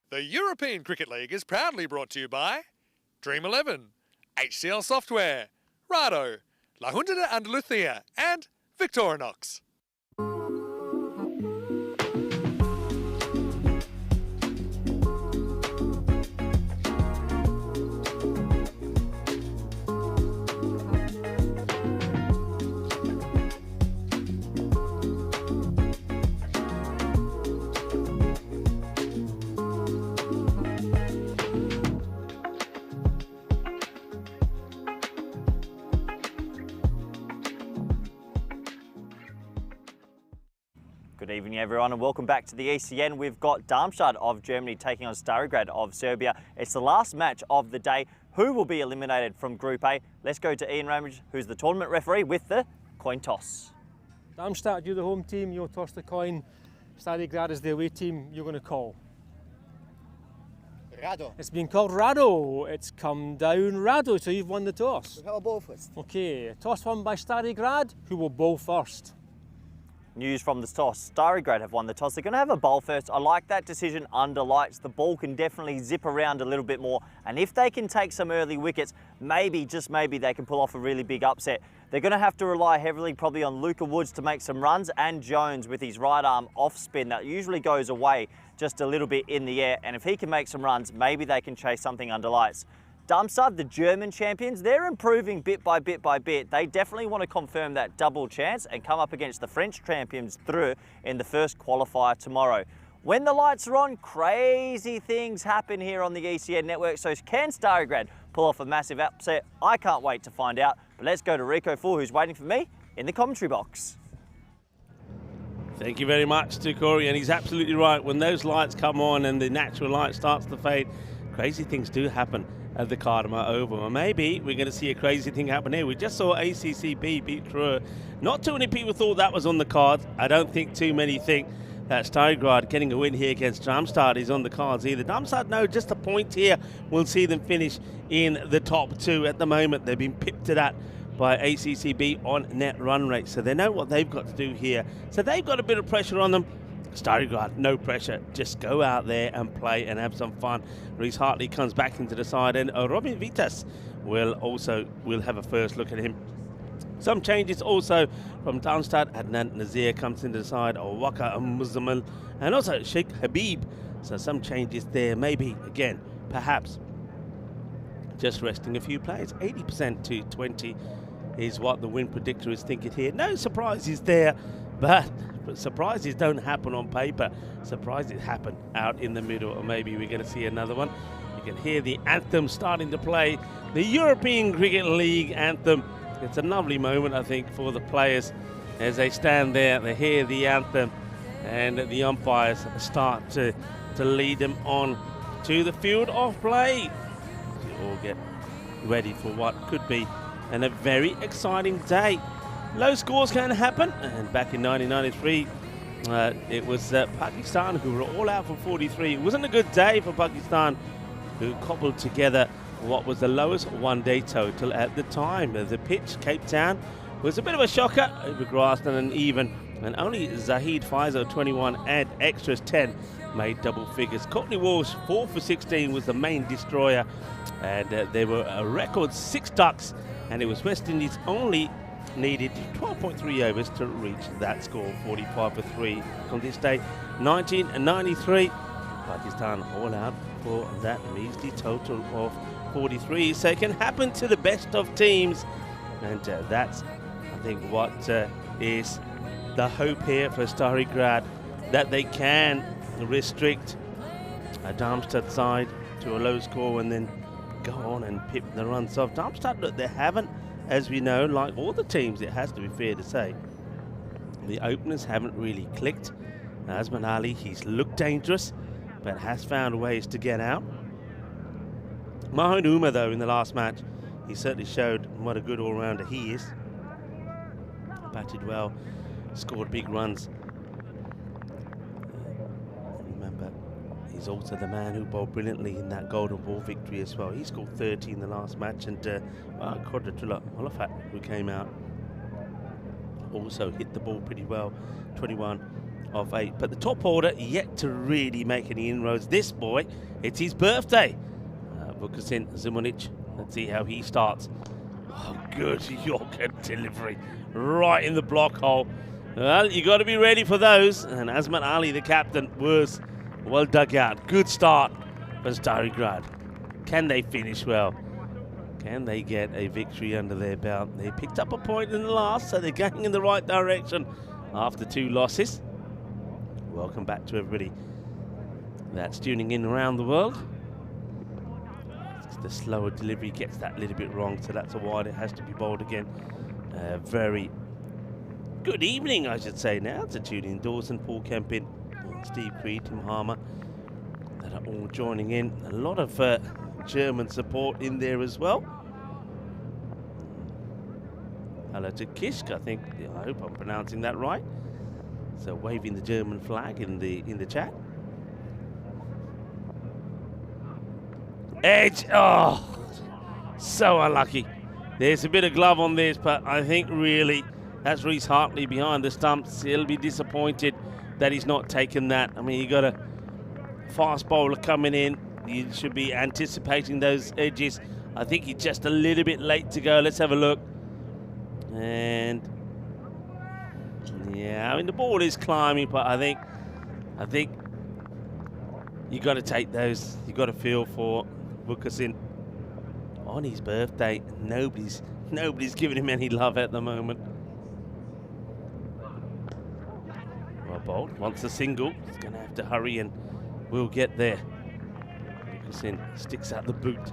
The European Cricket League is proudly brought to you by Dream 11, HCL Software, Rado, La Junta de Andalucía, and Victorinox. Good evening everyone and welcome back to the ECN. We've got Darmstadt of Germany taking on Starigrad of Serbia. It's the last match of the day. Who will be eliminated from Group A? Let's go to Ian Ramage, who's the tournament referee, with the coin toss. Darmstadt, you're the home team, you'll toss the coin. Starigrad is the away team, you're going to call. Rado. It's been called Rado. It's come down Rado, so you've won the toss. We'll bowl first. Okay, toss won by Starigrad. Who will bowl first? News from the toss. Starigrad have won the toss. They're going to have a bowl first. I like that decision under lights. The ball can definitely zip around a little bit more. And if they can take some early wickets, maybe, just maybe, they can pull off a really big upset. They're going to have to rely heavily probably on Luca Woods to make some runs, and Jones with his right arm off spin. That usually goes away just a little bit in the air. And if he can make some runs, maybe they can chase something under lights. Darmstadt, the German champions, they're improving bit by bit by bit. They definitely want to confirm that double chance and come up against the French champions through in the first qualifier tomorrow. When the lights are on, crazy things happen here on the ECN network. So can Starigrad pull off a massive upset? I can't wait to find out. But let's go to Rico Full, who's waiting for me in the commentary box. Thank you very much to Corey, and he's absolutely right. When those lights come on and the natural light starts to fade, crazy things do happen at the Cardamar Oval. Or maybe we're going to see a crazy thing happen here. We just saw ACCB beat True. Not too many people thought that was on the cards. I don't think too many think that Starigrad getting a win here against Darmstadt is on the cards either. Darmstadt, no, just a point here. We'll see them finish in the top two. At the moment, they've been pipped to that by ACCB on net run rate. So they know what they've got to do here. So they've got a bit of pressure on them. Starigrad, no pressure. Just go out there and play and have some fun. Reece Hartley comes back into the side, and Robin Vitas will have a first look at him. Some changes also from Darmstadt. Adnan Nazir comes into the side, Waka Muzamil, and also Sheikh Habib. So some changes there. Maybe, again, perhaps just resting a few players. 80% to 20 is what the win predictor is thinking here. No surprises there, but surprises don't happen on paper. Surprises happen out in the middle, or maybe we're going to see another one. You can hear the anthem starting to play, the European Cricket League anthem. It's a lovely moment, I think, for the players as they stand there. They hear the anthem, and the umpires start to lead them on to the field of play. You all get ready for what could be a very exciting day. Low scores can happen, and back in 1993, it was Pakistan who were all out for 43. It wasn't a good day for Pakistan, who cobbled together what was the lowest one-day total at the time. The pitch, Cape Town, was a bit of a shocker, over grass and uneven, and only Zahid Faizo, 21, and extras 10 made double figures. Courtney Walsh, 4 for 16, was the main destroyer, and there were a record 6 ducks, and it was West Indies only needed 12.3 overs to reach that score, 45 for 3. On this day, 1993, Pakistan all out for that measly total of 43. So it can happen to the best of teams, and that's, I think, what is the hope here for Starigrad, that they can restrict a Darmstadt side to a low score and then go on and pip the runs off. Darmstadt, look, they haven't, as we know, like all the teams, it has to be fair to say, the openers haven't really clicked. Azman Ali, he's looked dangerous, but has found ways to get out. Mahoud Umar, though, in the last match, he certainly showed what a good all-rounder he is. Batted well, scored big runs. Remember, he's also the man who bowled brilliantly in that golden ball victory as well. He scored 30 in the last match, and Quadratullah Olafat, who came out, also hit the ball pretty well. 21 of 8. But the top order yet to really make any inroads. This boy, it's his birthday. Vukasin Zimonjic. Let's see how he starts. Oh, good Yorker delivery. Right in the block hole. Well, you got to be ready for those. And Azmat Ali, the captain, was well dug out. Good start for Stary Grad. Can they finish well? Can they get a victory under their belt? They picked up a point in the last, so they're going in the right direction after 2 losses. Welcome back to everybody that's tuning in around the world. The slower delivery gets that little bit wrong, so that's a wide. It has to be bowled again. Very good evening, I should say now, to tune in. Dawson, Paul Kempin, Steve Creed, Tim Harmer, that are all joining in. A lot of German support in there as well. Hello to Kishk, I think. I hope I'm pronouncing that right. So waving the German flag in the chat. Edge, oh, so unlucky. There's a bit of glove on this, but I think really that's Reece Hartley behind the stumps. He'll be disappointed that he's not taken that. I mean, you got a fast bowler coming in. You should be anticipating those edges. I think he's just a little bit late to go. Let's have a look. And yeah, I mean the ball is climbing, but I think you got to take those. You got to feel for Vukasin on his birthday. Nobody's giving him any love at the moment. Well bowled. Wants a single. He's going to have to hurry, and we'll get there. Vukasin sticks out the boot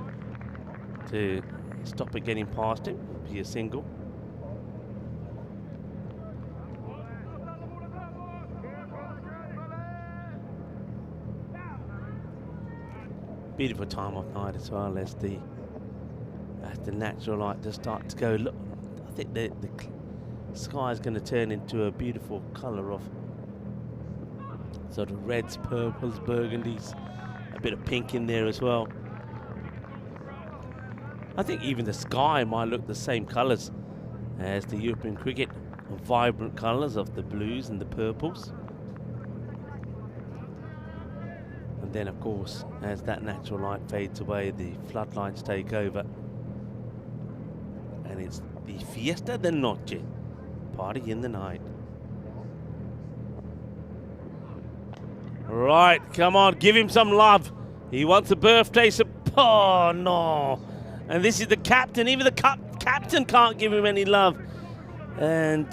to stop it getting past him. Be a single. Beautiful time of night as well as the natural light does start to go. Look, I think the sky is going to turn into a beautiful colour of sort of reds, purples, burgundies, a bit of pink in there as well. I think even the sky might look the same colours as the European cricket, vibrant colours of the blues and the purples. And then, of course, as that natural light fades away, the floodlights take over. And it's the Fiesta de Noche, party in the night. Right, come on, give him some love. He wants a birthday oh, no. And this is the captain. Even the captain can't give him any love. And,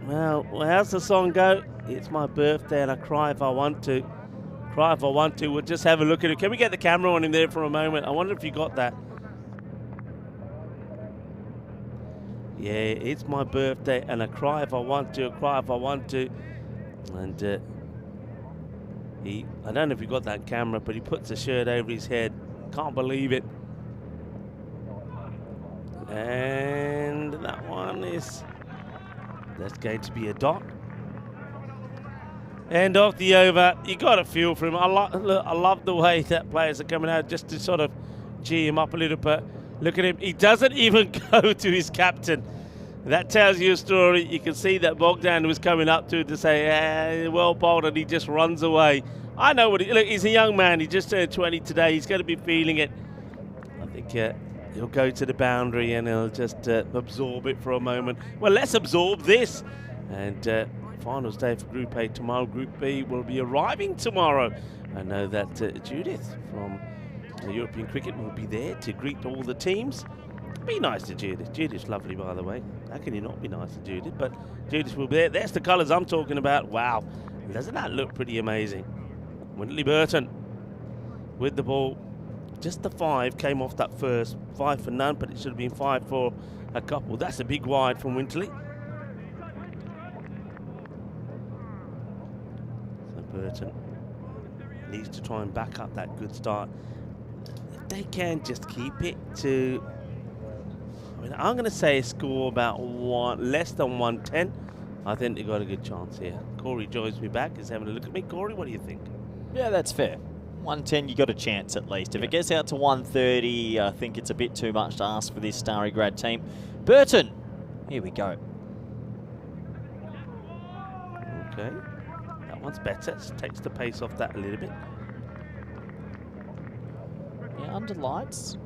well, how's the song go? It's my birthday and I cry if I want to. Cry if I want to. We'll just have a look at it. Can we get the camera on him there for a moment? I wonder if you got that. Yeah, it's my birthday and I cry if I want to. I cry if I want to. And I don't know if you got that camera, but he puts a shirt over his head. Can't believe it. And that one that's going to be a dot. End of the over. You got a feel for him. I love the way that players are coming out just to sort of gee him up a little bit. Look at him. He doesn't even go to his captain. That tells you a story. You can see that Bogdan was coming up to say, well bowled, and he just runs away. I know what look, he's a young man. He just turned 20 today. He's going to be feeling it. I think he'll go to the boundary and he'll just absorb it for a moment. Well, let's absorb this. And finals day for Group A tomorrow. Group B will be arriving tomorrow. I know that Judith from the European Cricket will be there to greet all the teams. Be nice to Judith. Judith's lovely, by the way. How can you not be nice to Judith? But Judith will be there. There's the colours I'm talking about. Wow. Doesn't that look pretty amazing? Windley Burton with the ball. Just the 5 came off that first. 5 for none, but it should have been 5 for a couple. That's a big wide from Wintley. So Burton needs to try and back up that good start. If they can just keep it to, I mean, I'm going to say a score about less than 110. I think they've got a good chance here. Corey joins me back. He's having a look at me. Corey, what do you think? Yeah, that's fair. 110, you got a chance at least. If it gets out to 130, I think it's a bit too much to ask for this Stary Grad team. Burton, here we go. Okay. That one's better. It takes the pace off that a little bit. Yeah, under lights,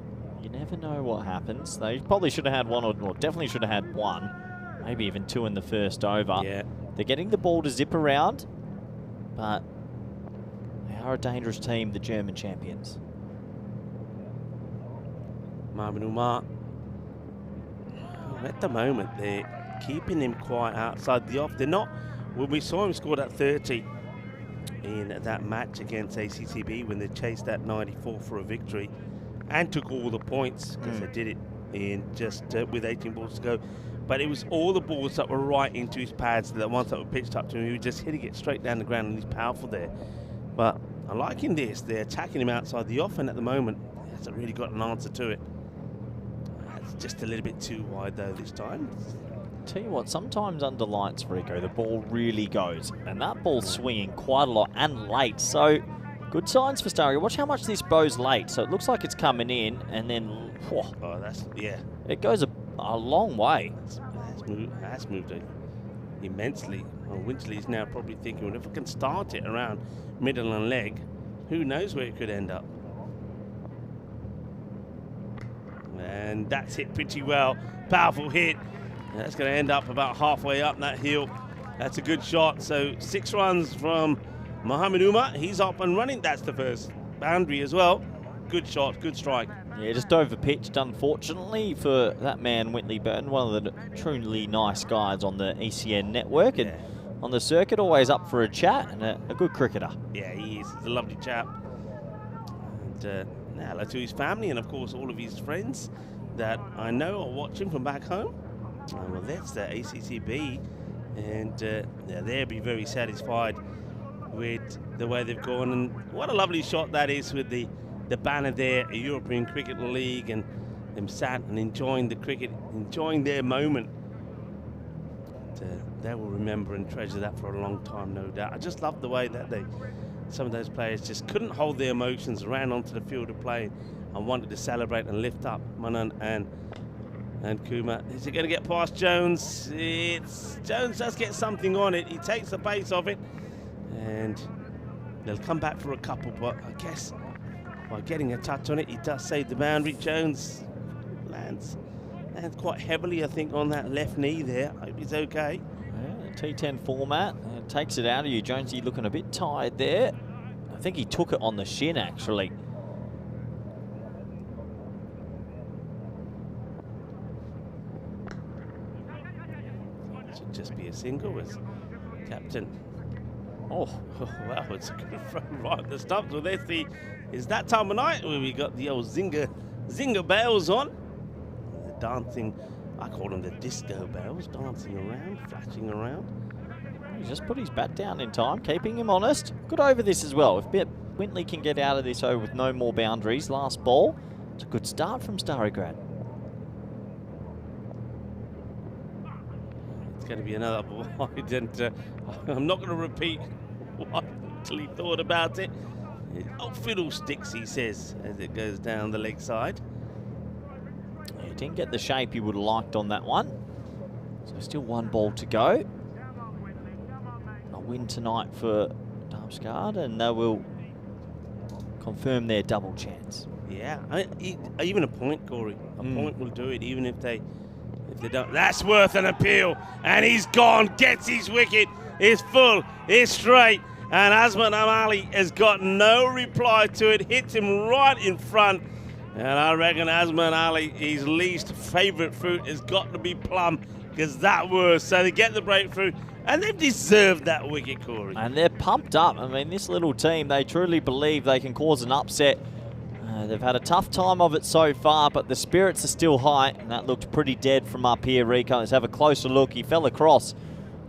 you never know what happens. They probably should have had one, or definitely should have had one, maybe even two in the first over. Yeah. They're getting the ball to zip around, but they are a dangerous team, the German champions. Marvin Umar. At the moment, they're keeping him quite outside the off. They're not. When we saw him score that 30 in that match against ACCB, when they chased that 94 for a victory and took all the points, because they did it in just with 18 balls to go. But it was all the balls that were right into his pads, the ones that were pitched up to him. He was just hitting it straight down the ground, and he's powerful there. But I'm liking this. They're attacking him outside the off, and at the moment, he hasn't really got an answer to it. It's just a little bit too wide, though, this time. Tell you what, sometimes under lights, Rico, the ball really goes, and that ball's swinging quite a lot and late. So, good signs for Starry. Watch how much this bow's late. So it looks like it's coming in, and then whoa, it goes a long way. That's moved immensely. Well, Winterley's now probably thinking, well, if I can start it around middle and leg, who knows where it could end up. And that's hit pretty well. Powerful hit. That's going to end up about halfway up that hill. That's a good shot. So 6 runs from Mohamed Umar. He's up and running. That's the first boundary as well. Good shot, good strike. Yeah, just overpitched, unfortunately, for that man, Whitley Burton, one of the truly nice guys on the ECN network. And on the circuit, always up for a chat, and a good cricketer. Yeah, he is. He's a lovely chap. And hello to his family, and of course all of his friends that I know are watching from back home. Well, that's the ACCB, and they'll be very satisfied with the way they've gone. And what a lovely shot that is, with the banner there, a European Cricket League, and them sat and enjoying the cricket, enjoying their moment. They will remember and treasure that for a long time, no doubt. I just love the way that some of those players just couldn't hold their emotions, ran onto the field of play and wanted to celebrate and lift up Manan and Kuma. Is it going to get past Jones? Jones does get something on it. He takes the pace off it, and they'll come back for a couple, but I guess by getting a touch on it, he does save the boundary. Jones lands quite heavily, I think, on that left knee there. I hope he's okay. Yeah, T10 format, takes it out of you. Jonesy looking a bit tired there. I think he took it on the shin, actually. Should just be a single as captain. Oh, wow, it's a good throw right at the stumps. Well, there's is that time of night where we got the old zinger bells on. The dancing, I call them the disco bells, dancing around, flashing around. He just put his bat down in time, keeping him honest. Good over this as well. If Wintley can get out of this over with no more boundaries, last ball, it's a good start from Starograd. It's going to be another wide, and I'm not going to repeat what he thought about it. Oh, fiddlesticks, he says, as it goes down the leg side. He didn't get the shape he would have liked on that one. So still 1 ball to go. A win tonight for Darmstadt, and they will confirm their double chance. Yeah, even a point, Corey. A point will do it, even if they don't. That's worth an appeal, and he's gone. Gets his wicket. It's full. It's straight. And Azman Ali has got no reply to it. Hits him right in front. And I reckon Azman Ali, his least favourite fruit has got to be plum, because that was. So they get the breakthrough, and they've deserved that wicket, Corey. And they're pumped up. I mean, this little team, they truly believe they can cause an upset. They've had a tough time of it so far, but the spirits are still high, and that looked pretty dead from up here, Rico. Let's have a closer look. He fell across,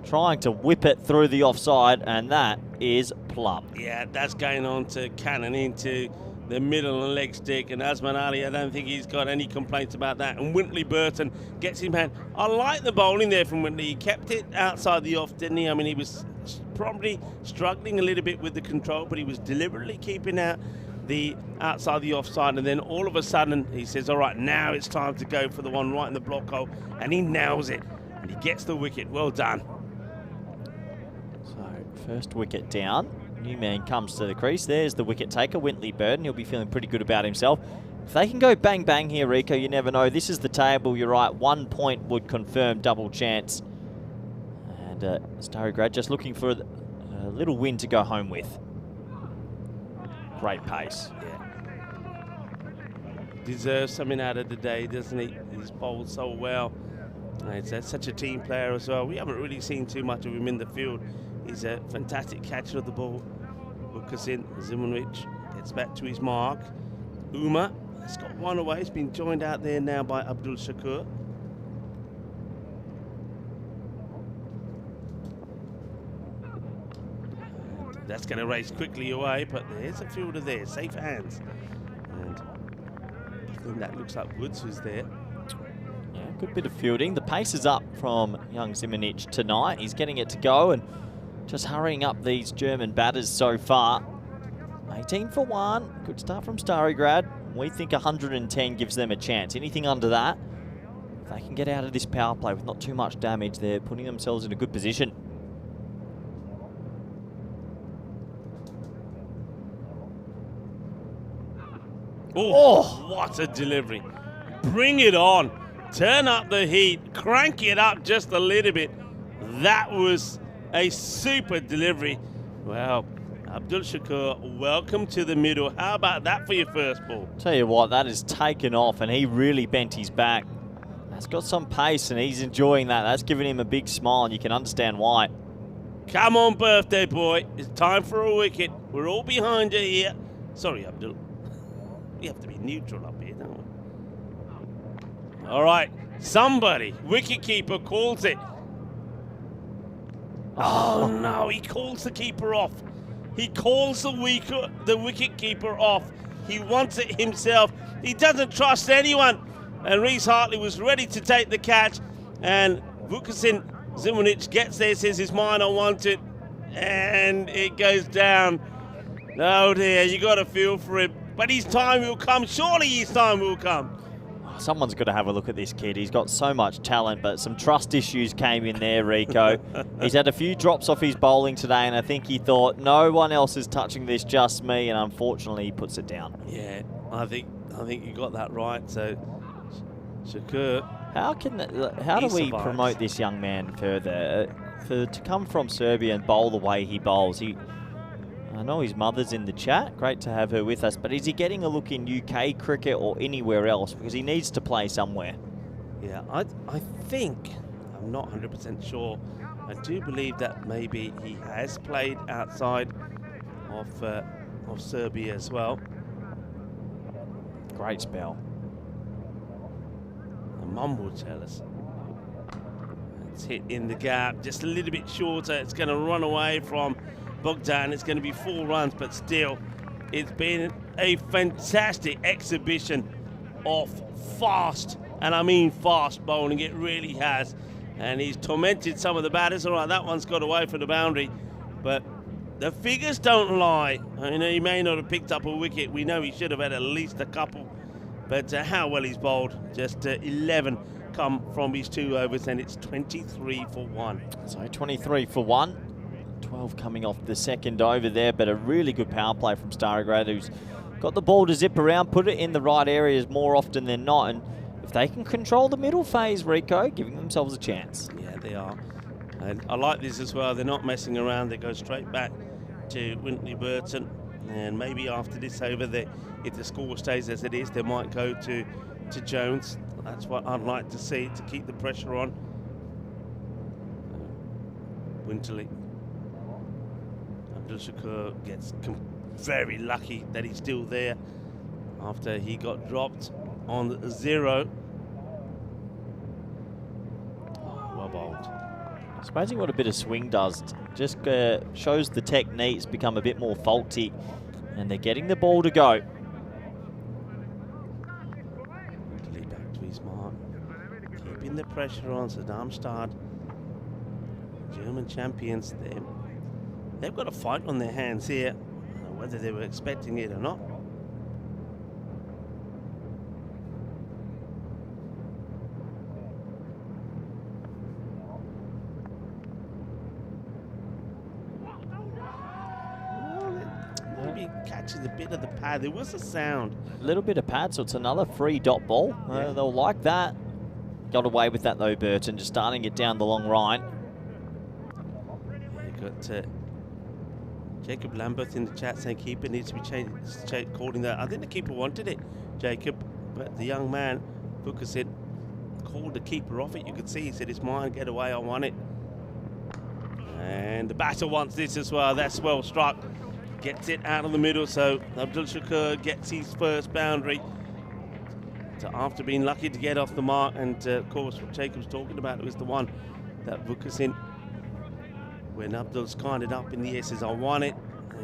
trying to whip it through the offside, and that is plumb. Yeah, that's going on to cannon into the middle and leg stick, and Azman Ali, I don't think he's got any complaints about that. And Wintley Burton gets him hand. I like the bowling there from Wintley. He kept it outside the off, didn't he? I mean, he was probably struggling a little bit with the control, but he was deliberately keeping out the outside the offside, and then all of a sudden he says, all right, now it's time to go for the one right in the block hole, and he nails it, and he gets the wicket. Well done. So First wicket down. New man comes to the crease. There's the wicket taker, Wintley Burden. He'll be feeling pretty good about himself. If they can go bang bang here, Rico, you never know. This is the table, you're right. 1 point would confirm double chance. And Starry Grad just looking for a little win to go home with. Great pace. Deserves something out of the day, doesn't he? He's bowled so well. He's such a team player as well. We haven't really seen too much of him in the field. He's a fantastic catcher of the ball. Wilkerson, Zimmerwich gets back to his mark. Umar has got one away. He's been joined out there now by Abdul Shakur. That's going to race quickly away, but there's a fielder there. Safe hands. And I think that looks like Woods who's there. Yeah, good bit of fielding. The pace is up from young Zimonich tonight. He's getting it to go and just hurrying up these German batters so far. 18 for 1. Good start from Starry Grad. We think 110 gives them a chance. Anything under that, if they can get out of this power play with not too much damage, they're putting themselves in a good position. Oh, what a delivery. Bring it on. Turn up the heat. Crank it up just a little bit. That was a super delivery. Well, Abdul Shakur, welcome to the middle. How about that for your first ball? Tell you what, that has taken off and he really bent his back. That's got some pace and he's enjoying that. That's giving him a big smile and you can understand why. Come on, birthday boy. It's time for a wicket. We're all behind you here. Sorry, Abdul. We have to be neutral up here, don't we? All right, somebody, wicketkeeper calls it. Oh no, he calls the keeper off. He calls the wicketkeeper off. He wants it himself. He doesn't trust anyone. And Reece Hartley was ready to take the catch. And Vukasin Zimonich gets there, says it's mine, I want it. And it goes down. Oh dear, you got to feel for him. But his time will come. Surely his time will come. Someone's got to have a look at this kid. He's got so much talent, but some trust issues came in there, Rico. He's had a few drops off his bowling today, and I think he thought, no one else is touching this, just me, and unfortunately he puts it down. Yeah, I think you got that right. So, Shakur. How do we survives. promote this young man further? To come from Serbia and bowl the way he bowls, I know his mother's in the chat. Great to have her with us. But is he getting a look in UK cricket or anywhere else? Because he needs to play somewhere. Yeah, I think, I'm not 100% sure. I do believe that maybe he has played outside of Serbia as well. Great spell. And Mum will tell us. It's hit in the gap, just a little bit shorter. It's going to run away from Bogdan. It's going to be 4 runs, but still, it's been a fantastic exhibition of fast, and I mean fast bowling. It really has. And he's tormented some of the batters. All right, that one's got away from the boundary, but the figures don't lie. I mean, he may not have picked up a wicket. We know he should have had at least a couple, but how well he's bowled. Just 11 come from his 2 overs, and it's 23 for 1. So 23 for 1. 12 coming off the second over there, but a really good power play from Starry Grad, who's got the ball to zip around, put it in the right areas more often than not, and if they can control the middle phase, Rico, giving themselves a chance. Yeah, they are. And I like this as well. They're not messing around. They go straight back to Wintley Burton, and maybe after this over, if the score stays as it is, they might go to Jones. That's what I'd like to see, to keep the pressure on. Wintley. Abdul Shakur gets very lucky that he's still there after he got dropped on 0. Well bowled. It's amazing what a bit of swing does. Just shows the techniques become a bit more faulty, and they're getting the ball to go. Lead back to his mark. Keeping the pressure on Saddam Stad. German champions, they've got a fight on their hands here. I don't know whether they were expecting it or not. touches a bit of the pad. There was a sound. A little bit of pad, so it's another free dot ball. They'll like that. Got away with that though, Burton, just starting it down the long right. You got Jacob Lambert in the chat saying keeper needs to be changed, calling that. I think the keeper wanted it, Jacob, but the young man, Vukasin, called the keeper off it. You could see he said, it's mine, get away, I want it. And the batter wants this as well. That's well struck. Gets it out of the middle, so Abdul Shakur gets his first boundary. So after being lucky to get off the mark, and of course what Jacob's talking about, it was the one that Vukasin, when Abdul's kind it up in the air, says, I want it,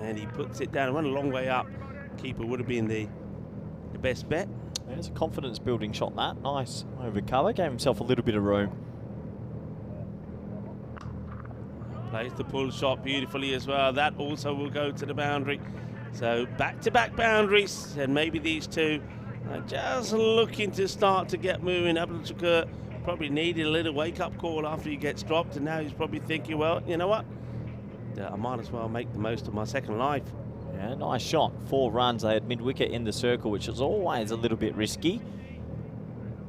and he puts it down. It went a long way up. Keeper would have been the best bet. There's a confidence building shot, that. Nice. Over cover, gave himself a little bit of room. Plays the pull shot beautifully as well. That also will go to the boundary. So back-to-back boundaries, and maybe these two are just looking to start to get moving. Abdul Shakur probably needed a little wake-up call after he gets dropped, and now he's probably thinking, well, you know what? I might as well make the most of my second life. Yeah, nice shot. 4 runs. They had mid-wicket in the circle, which is always a little bit risky.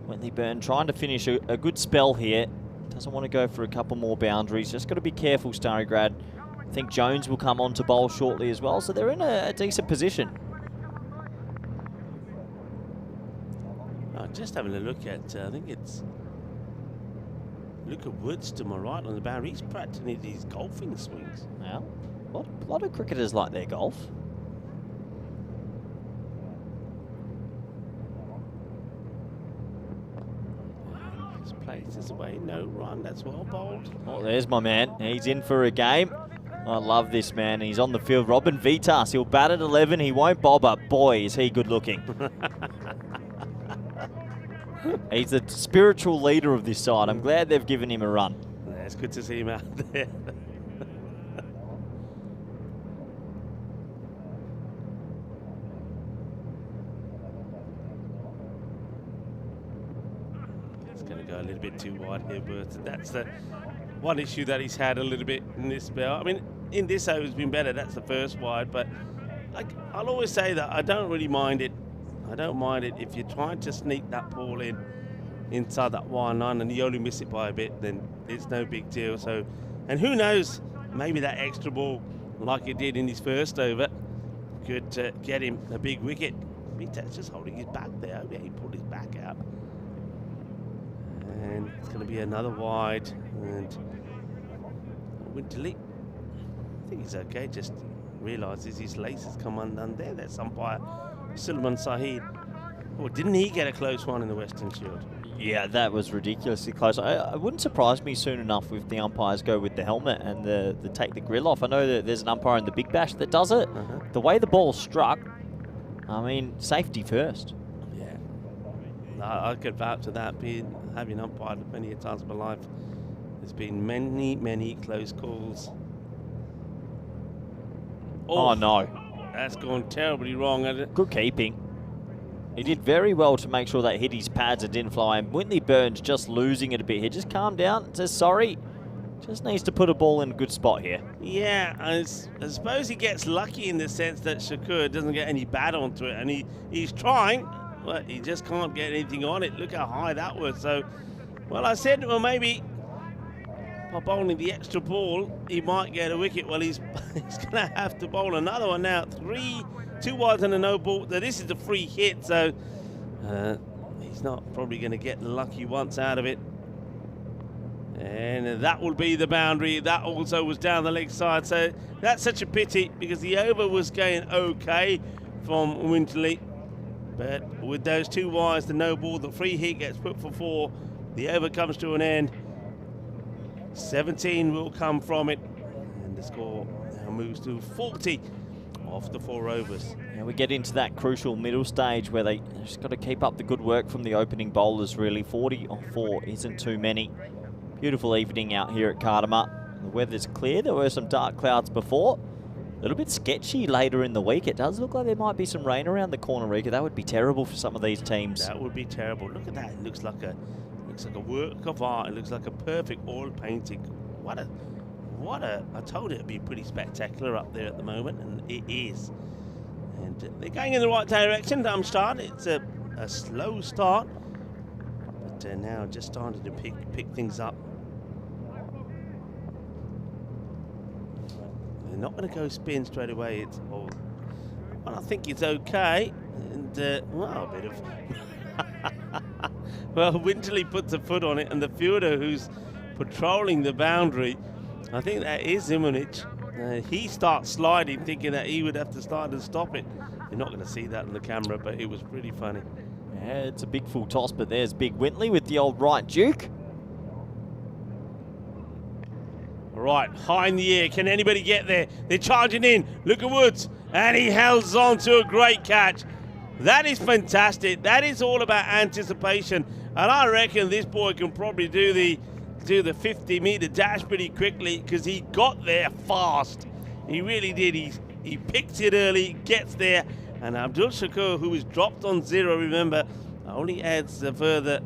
Whitley Byrne trying to finish a good spell here. Doesn't want to go for a couple more boundaries. Just got to be careful, Starry Grad. I think Jones will come on to bowl shortly as well, so they're in a decent position. Just having a look at, I think it's Luca Woods to my right on the boundary. He's practicing his golfing swings. Now, a lot of cricketers like their golf. Places away, no run, that's well bowled. Oh, there's my man. He's in for a game. I love this man. He's on the field. Robin Vitas, he'll bat at 11. He won't bob up. Boy, is he good looking. He's the spiritual leader of this side. I'm glad they've given him a run. Yeah, it's good to see him out there. A little bit too wide here, but that's the one issue that he's had a little bit in this spell. I mean, in this over it's been better. That's the first wide, but I'll always say that I don't really mind it. I don't mind it if you're trying to sneak that ball in inside that wide line and you only miss it by a bit, then it's no big deal. So, and who knows, maybe that extra ball, like it did in his first over, could get him a big wicket. Vitas just holding his back there. Yeah, he pulled his back out. And it's going to be another wide, and Winterley, I think he's okay, just realises his lace has come undone there. That's umpire Sulaiman Saheed. Oh, didn't he get a close one in the Western Shield? Yeah, that was ridiculously close. It wouldn't surprise me soon enough if the umpires go with the helmet and the take the grill off. I know that there's an umpire in the Big Bash that does it. The way the ball struck, I mean, safety first. I could vouch to that, having umpired many times in my life. There's been many close calls. Oh no. That's gone terribly wrong. Good keeping. He did very well to make sure that hit his pads and didn't fly. And Whitley Byrne's just losing it a bit here. Just calm down and says sorry. Just needs to put a ball in a good spot here. Yeah, I suppose he gets lucky in the sense that Shakur doesn't get any bat onto it. And he's trying, but he just can't get anything on it. Look how high that was. So, well, I said, well, maybe by bowling the extra ball, he might get a wicket. Well, he's going to have to bowl another one now. 2 wides and a no ball. Now, this is the free hit, so he's not probably going to get lucky once out of it. And that will be the boundary. That also was down the leg side. So that's such a pity because the over was going okay from Winterley. But with those 2 wides, the no ball, the free hit gets put for 4. The over comes to an end. 17 will come from it. And the score now moves to 40 off the 4 overs. Now we get into that crucial middle stage where they just got to keep up the good work from the opening bowlers, really. 40 on 4 isn't too many. Beautiful evening out here at Cardamar. The weather's clear. There were some dark clouds before. A little bit sketchy later in the week. It does look like there might be some rain around the corner, Rika. That would be terrible for some of these teams. That would be terrible. Look at that. It looks like a work of art. It looks like a perfect oil painting. What a I told you it'd be pretty spectacular up there at the moment, and it is. And they're going in the right direction. Darmstadt, it's a slow start, but now just starting to pick things up. They're not going to go spin straight away. Well, I think it's okay. And well, a bit of well, Winterley puts a foot on it, and the fielder who's patrolling the boundary, I think that is Zimonjic. He starts sliding, thinking that he would have to start and stop it. You're not going to see that on the camera, but it was pretty funny. Yeah, it's a big full toss, but there's Big Wintley with the old right Duke. All right, high in the air. Can anybody get there? They're charging in. Look at Woods. And he holds on to a great catch. That is fantastic. That is all about anticipation. And I reckon this boy can probably do the 50-meter dash pretty quickly, because he got there fast. He really did. He picks it early, gets there. And Abdul Shakur, who was dropped on 0, remember, only adds a further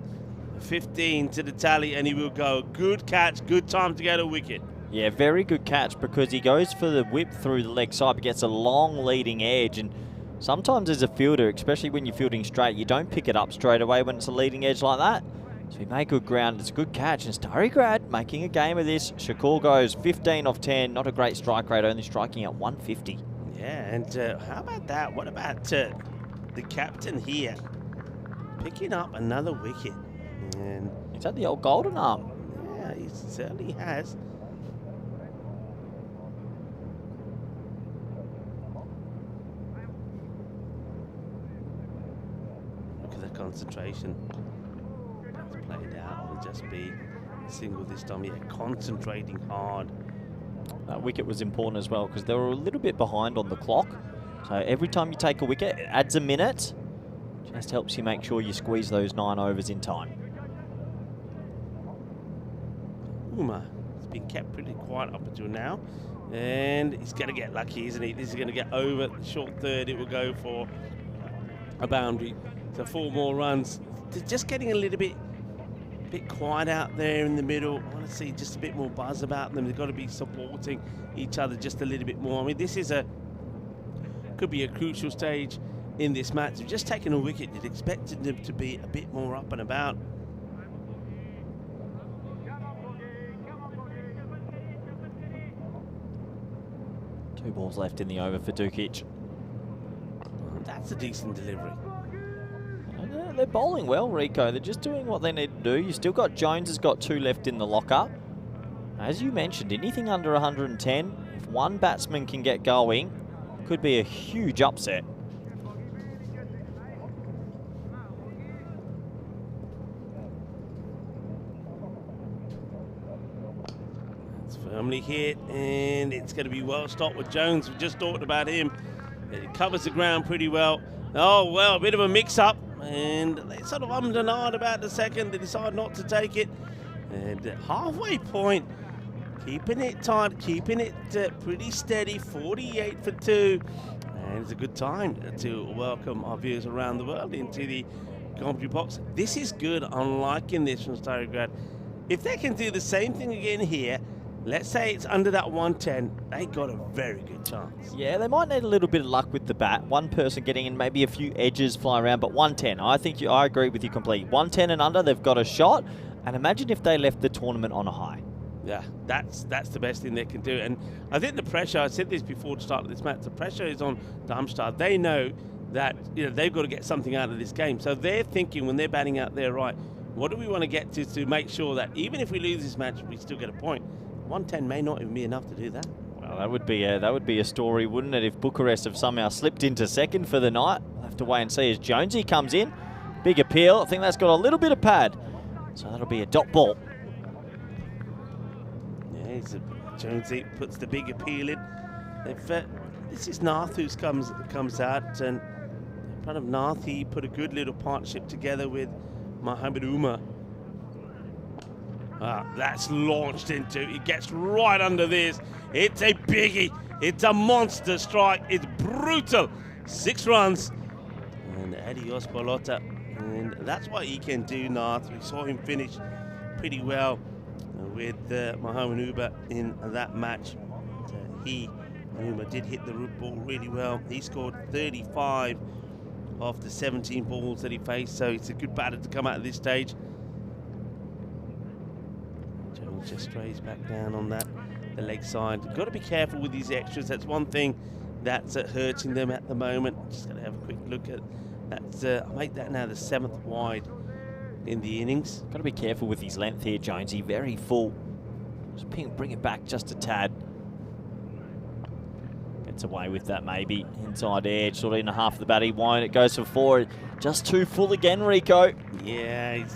15 to the tally, and he will go. Good catch, good time to get a wicket. Yeah, very good catch, because he goes for the whip through the leg side, but gets a long leading edge. And sometimes as a fielder, especially when you're fielding straight, you don't pick it up straight away when it's a leading edge like that. So he made good ground. It's a good catch. And Starigrad making a game of this. Shakur goes 15 off 10. Not a great strike rate, only striking at 150. Yeah, and how about that? What about the captain here? Picking up another wicket. And He's had the old golden arm. yeah, he certainly has. Look at the concentration. It's played out. It'll just be single this time. Yeah, concentrating hard. That wicket was important as well, because they were a little bit behind on the clock. So every time you take a wicket, it adds a minute. Just helps you make sure you squeeze those 9 overs in time. Uma has been kept pretty quiet up until now. And he's going to get lucky, isn't he? This is going to get over the short third. It will go for a boundary. So 4 more runs. They're just getting a little bit quiet out there in the middle. I want to see just a bit more buzz about them. They've got to be supporting each other just a little bit more. I mean, this is could be a crucial stage in this match. They've just taken a wicket. You'd expect them to be a bit more up and about. Two balls left in the over for Dukic. That's a decent delivery. They're bowling well, Rico. They're just doing what they need to do. You still got Jones has got 2 left in the locker. As you mentioned, anything under 110, if one batsman can get going, could be a huge upset. It's firmly hit, and it's going to be well stopped with Jones. We just talked about him. It covers the ground pretty well. Oh, well, a bit of a mix-up. And they sort of ummed and ahed about the second. They decide not to take it. And halfway point, keeping it tight, keeping it pretty steady. 48 for 2. And it's a good time to welcome our viewers around the world into the commentary box. This is good. I'm liking this from Starigrad. If they can do the same thing again here, let's say it's under that 110, they got a very good chance. Yeah, they might need a little bit of luck with the bat. One person getting in, maybe a few edges fly around, but 110, I agree with you completely. 110 and under, they've got a shot. And imagine if they left the tournament on a high. Yeah, that's the best thing they can do. And I think the pressure, I said this before the start of this match, the pressure is on Darmstadt. They know that they've got to get something out of this game. So they're thinking when they're batting out there, right, what do we want to get to make sure that even if we lose this match, we still get a point. 110 may not even be enough to do that. Well, that would be a story, wouldn't it, if Bucharest have somehow slipped into second for the night? We'll have to wait and see as Jonesy comes in. Big appeal. I think that's got a little bit of pad. So that'll be a dot ball. Yeah, Jonesy puts the big appeal in. This is Nath who comes out, and in front of Nath, he put a good little partnership together with Mohamed Umar. That's launched into, it gets right under this. It's a biggie. It's a monster strike. It's brutal. 6 runs. And adios Bolota. And that's what he can do, Nath. We saw him finish pretty well with Mohamed Umar in that match. Umar did hit the ball really well. He scored 35 off the 17 balls that he faced, so it's a good batter to come out at this stage. Jones just strays back down on that, the leg side. Got to be careful with these extras. That's one thing that's hurting them at the moment. Just going to have a quick look at that. I'll make that now the 7th wide in the innings. Got to be careful with his length here, Jonesy. Very full. Just bring it back just a tad. Gets away with that maybe. Inside edge, sort of in a half of the bat. He won't. It goes for 4. Just too full again, Rico. Yeah,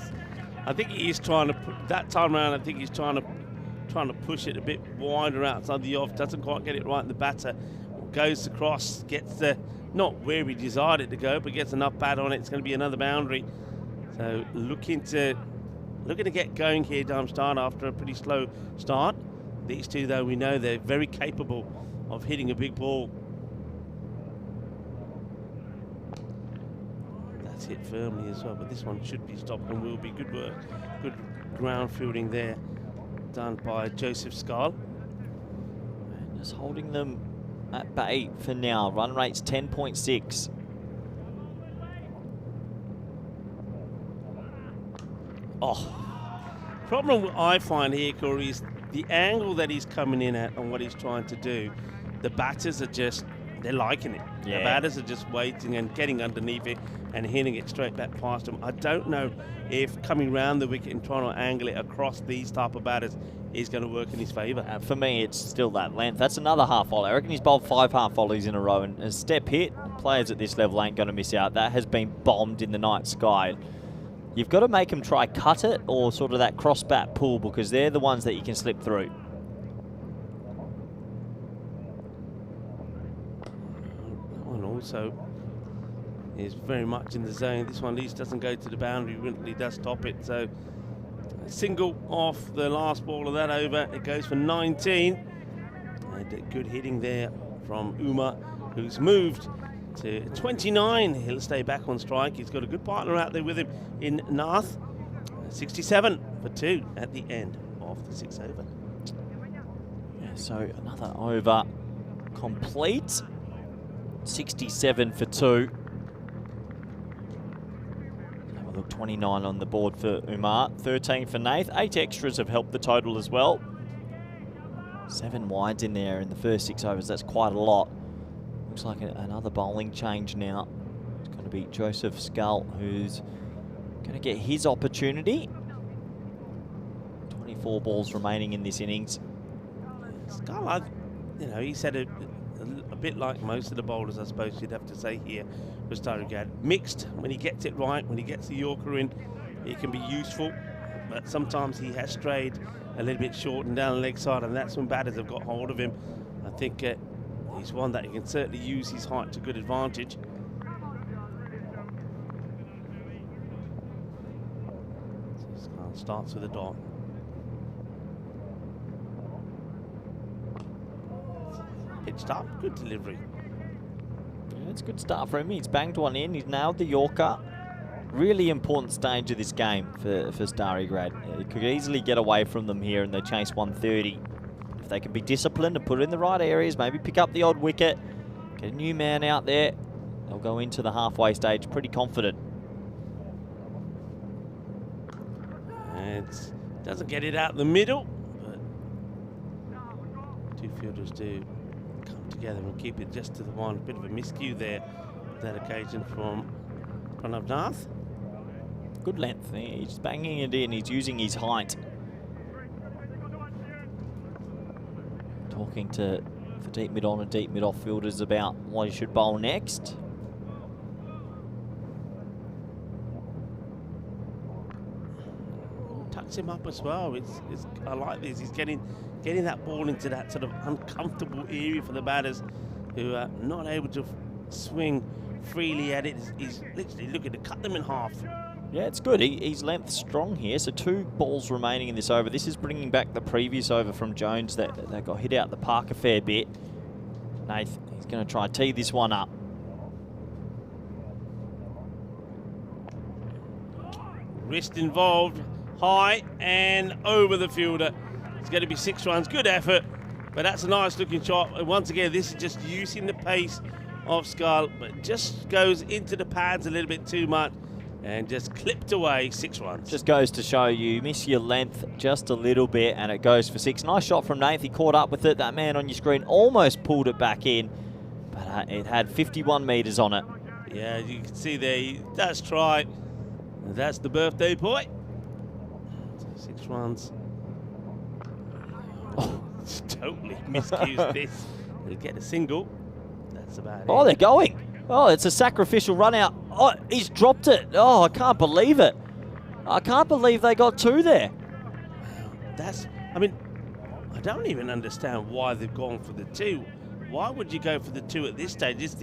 I think he is trying to that time around. I think he's trying to push it a bit wider outside the off. Doesn't quite get it right in the batter. Goes across, gets not where he desired it to go, but gets enough bat on it. It's going to be another boundary. So looking to get going here, Darmstadt, after a pretty slow start. These two, though, we know they're very capable of hitting a big ball. That's hit firmly as well, but this one should be stopped and will be. Good work, good ground fielding there, done by Joseph Skull. And just holding them at bay for now. Run rate's 10.6. Problem I find here, Corey, is the angle that he's coming in at and what he's trying to do. The batters are they're liking it. Yeah. The batters are just waiting and getting underneath it and hitting it straight back past him. I don't know if coming round the wicket and trying to angle it across these type of batters is going to work in his favour. For me, it's still that length. That's another half volley. I reckon he's bowled 5 half volleys in a row, and a step hit, players at this level ain't going to miss out. That has been bombed in the night sky. You've got to make them try cut it or sort of that cross bat pull, because they're the ones that you can slip through. That one also is very much in the zone. This one at least doesn't go to the boundary, really does top it. So a single off the last ball of that over. It goes for 19. And good hitting there from Uma, who's moved to 29. He'll stay back on strike. He's got a good partner out there with him in Nath. 67 for 2 at the end of the 6th over. Yeah, so another over complete. 67 for 2. Have a look, 29 on the board for Umar, 13 for Nath. 8 extras have helped the total as well. 7 wides in there in the first 6 overs. That's quite a lot. Looks like another bowling change now. It's going to be Joseph Skull, who's going to get his opportunity. 24 balls remaining in this innings. Skull, he said a bit like most of the bowlers, I suppose you'd have to say here, was Stargad. Mixed. When he gets it right, when he gets the Yorker in, he can be useful. But sometimes he has strayed a little bit short and down the leg side, and that's when batters have got hold of him. I think he's one that he can certainly use his height to good advantage. So starts with a dot. Pitched up, good delivery. Yeah, it's a good start for him. He's banged one in. He's nailed the Yorker. Really important stage of this game for Starry Grad. He could easily get away from them here, and they chase 130. If they can be disciplined and put it in the right areas, maybe pick up the odd wicket, get a new man out there, they'll go into the halfway stage pretty confident. And doesn't get it out the middle, but two fielders do come together and keep it just to the one. Bit of a miscue there, that occasion from Pranav Nath. Good length. He's banging it in. He's using his height. Talking to the deep mid on and deep mid off fielders about what he should bowl next. Tucks him up as well. I like this. He's getting that ball into that sort of uncomfortable area for the batters who are not able to swing freely at it. He's literally looking to cut them in half. Yeah, it's good. He's length strong here, so 2 balls remaining in this over. This is bringing back the previous over from Jones that got hit out the park a fair bit. Nath, he's going to try and tee this one up. Wrist involved, high and over the fielder. It's going to be 6 runs. Good effort, but that's a nice looking shot. And once again, this is just using the pace of Skull, but just goes into the pads a little bit too much and just clipped away 6 runs. Just goes to show you miss your length just a little bit and it goes for 6. Nice shot from Nath. He caught up with it. That man on your screen almost pulled it back in, but it had 51 metres on it. Yeah, you can see there, he does try. That's the birthday boy. 6 runs. Oh, it's totally miscued this. He'll get a single. That's about it. Oh, they're going. Oh, it's a sacrificial run out. Oh, he's dropped it. Oh, I can't believe it. I can't believe they got 2 there. I mean, I don't even understand why they've gone for the 2. Why would you go for the 2 at this stage? It's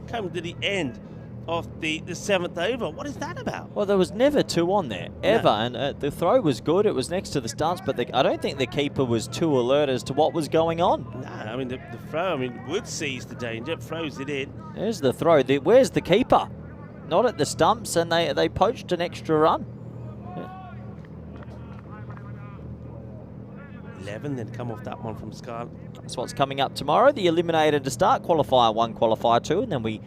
coming to the end of the 7th over. What is that about? Well, there was never 2 on there, ever. No. And the throw was good. It was next to the stumps, but I don't think the keeper was too alert as to what was going on. No, I mean, the throw, Wood sees the danger, throws it in. There's the throw. Where's the keeper? Not at the stumps, and they poached an extra run. 11, then come off that one from Scarlett. That's what's coming up tomorrow. The eliminator to start, qualifier 1, qualifier 2, and then we'll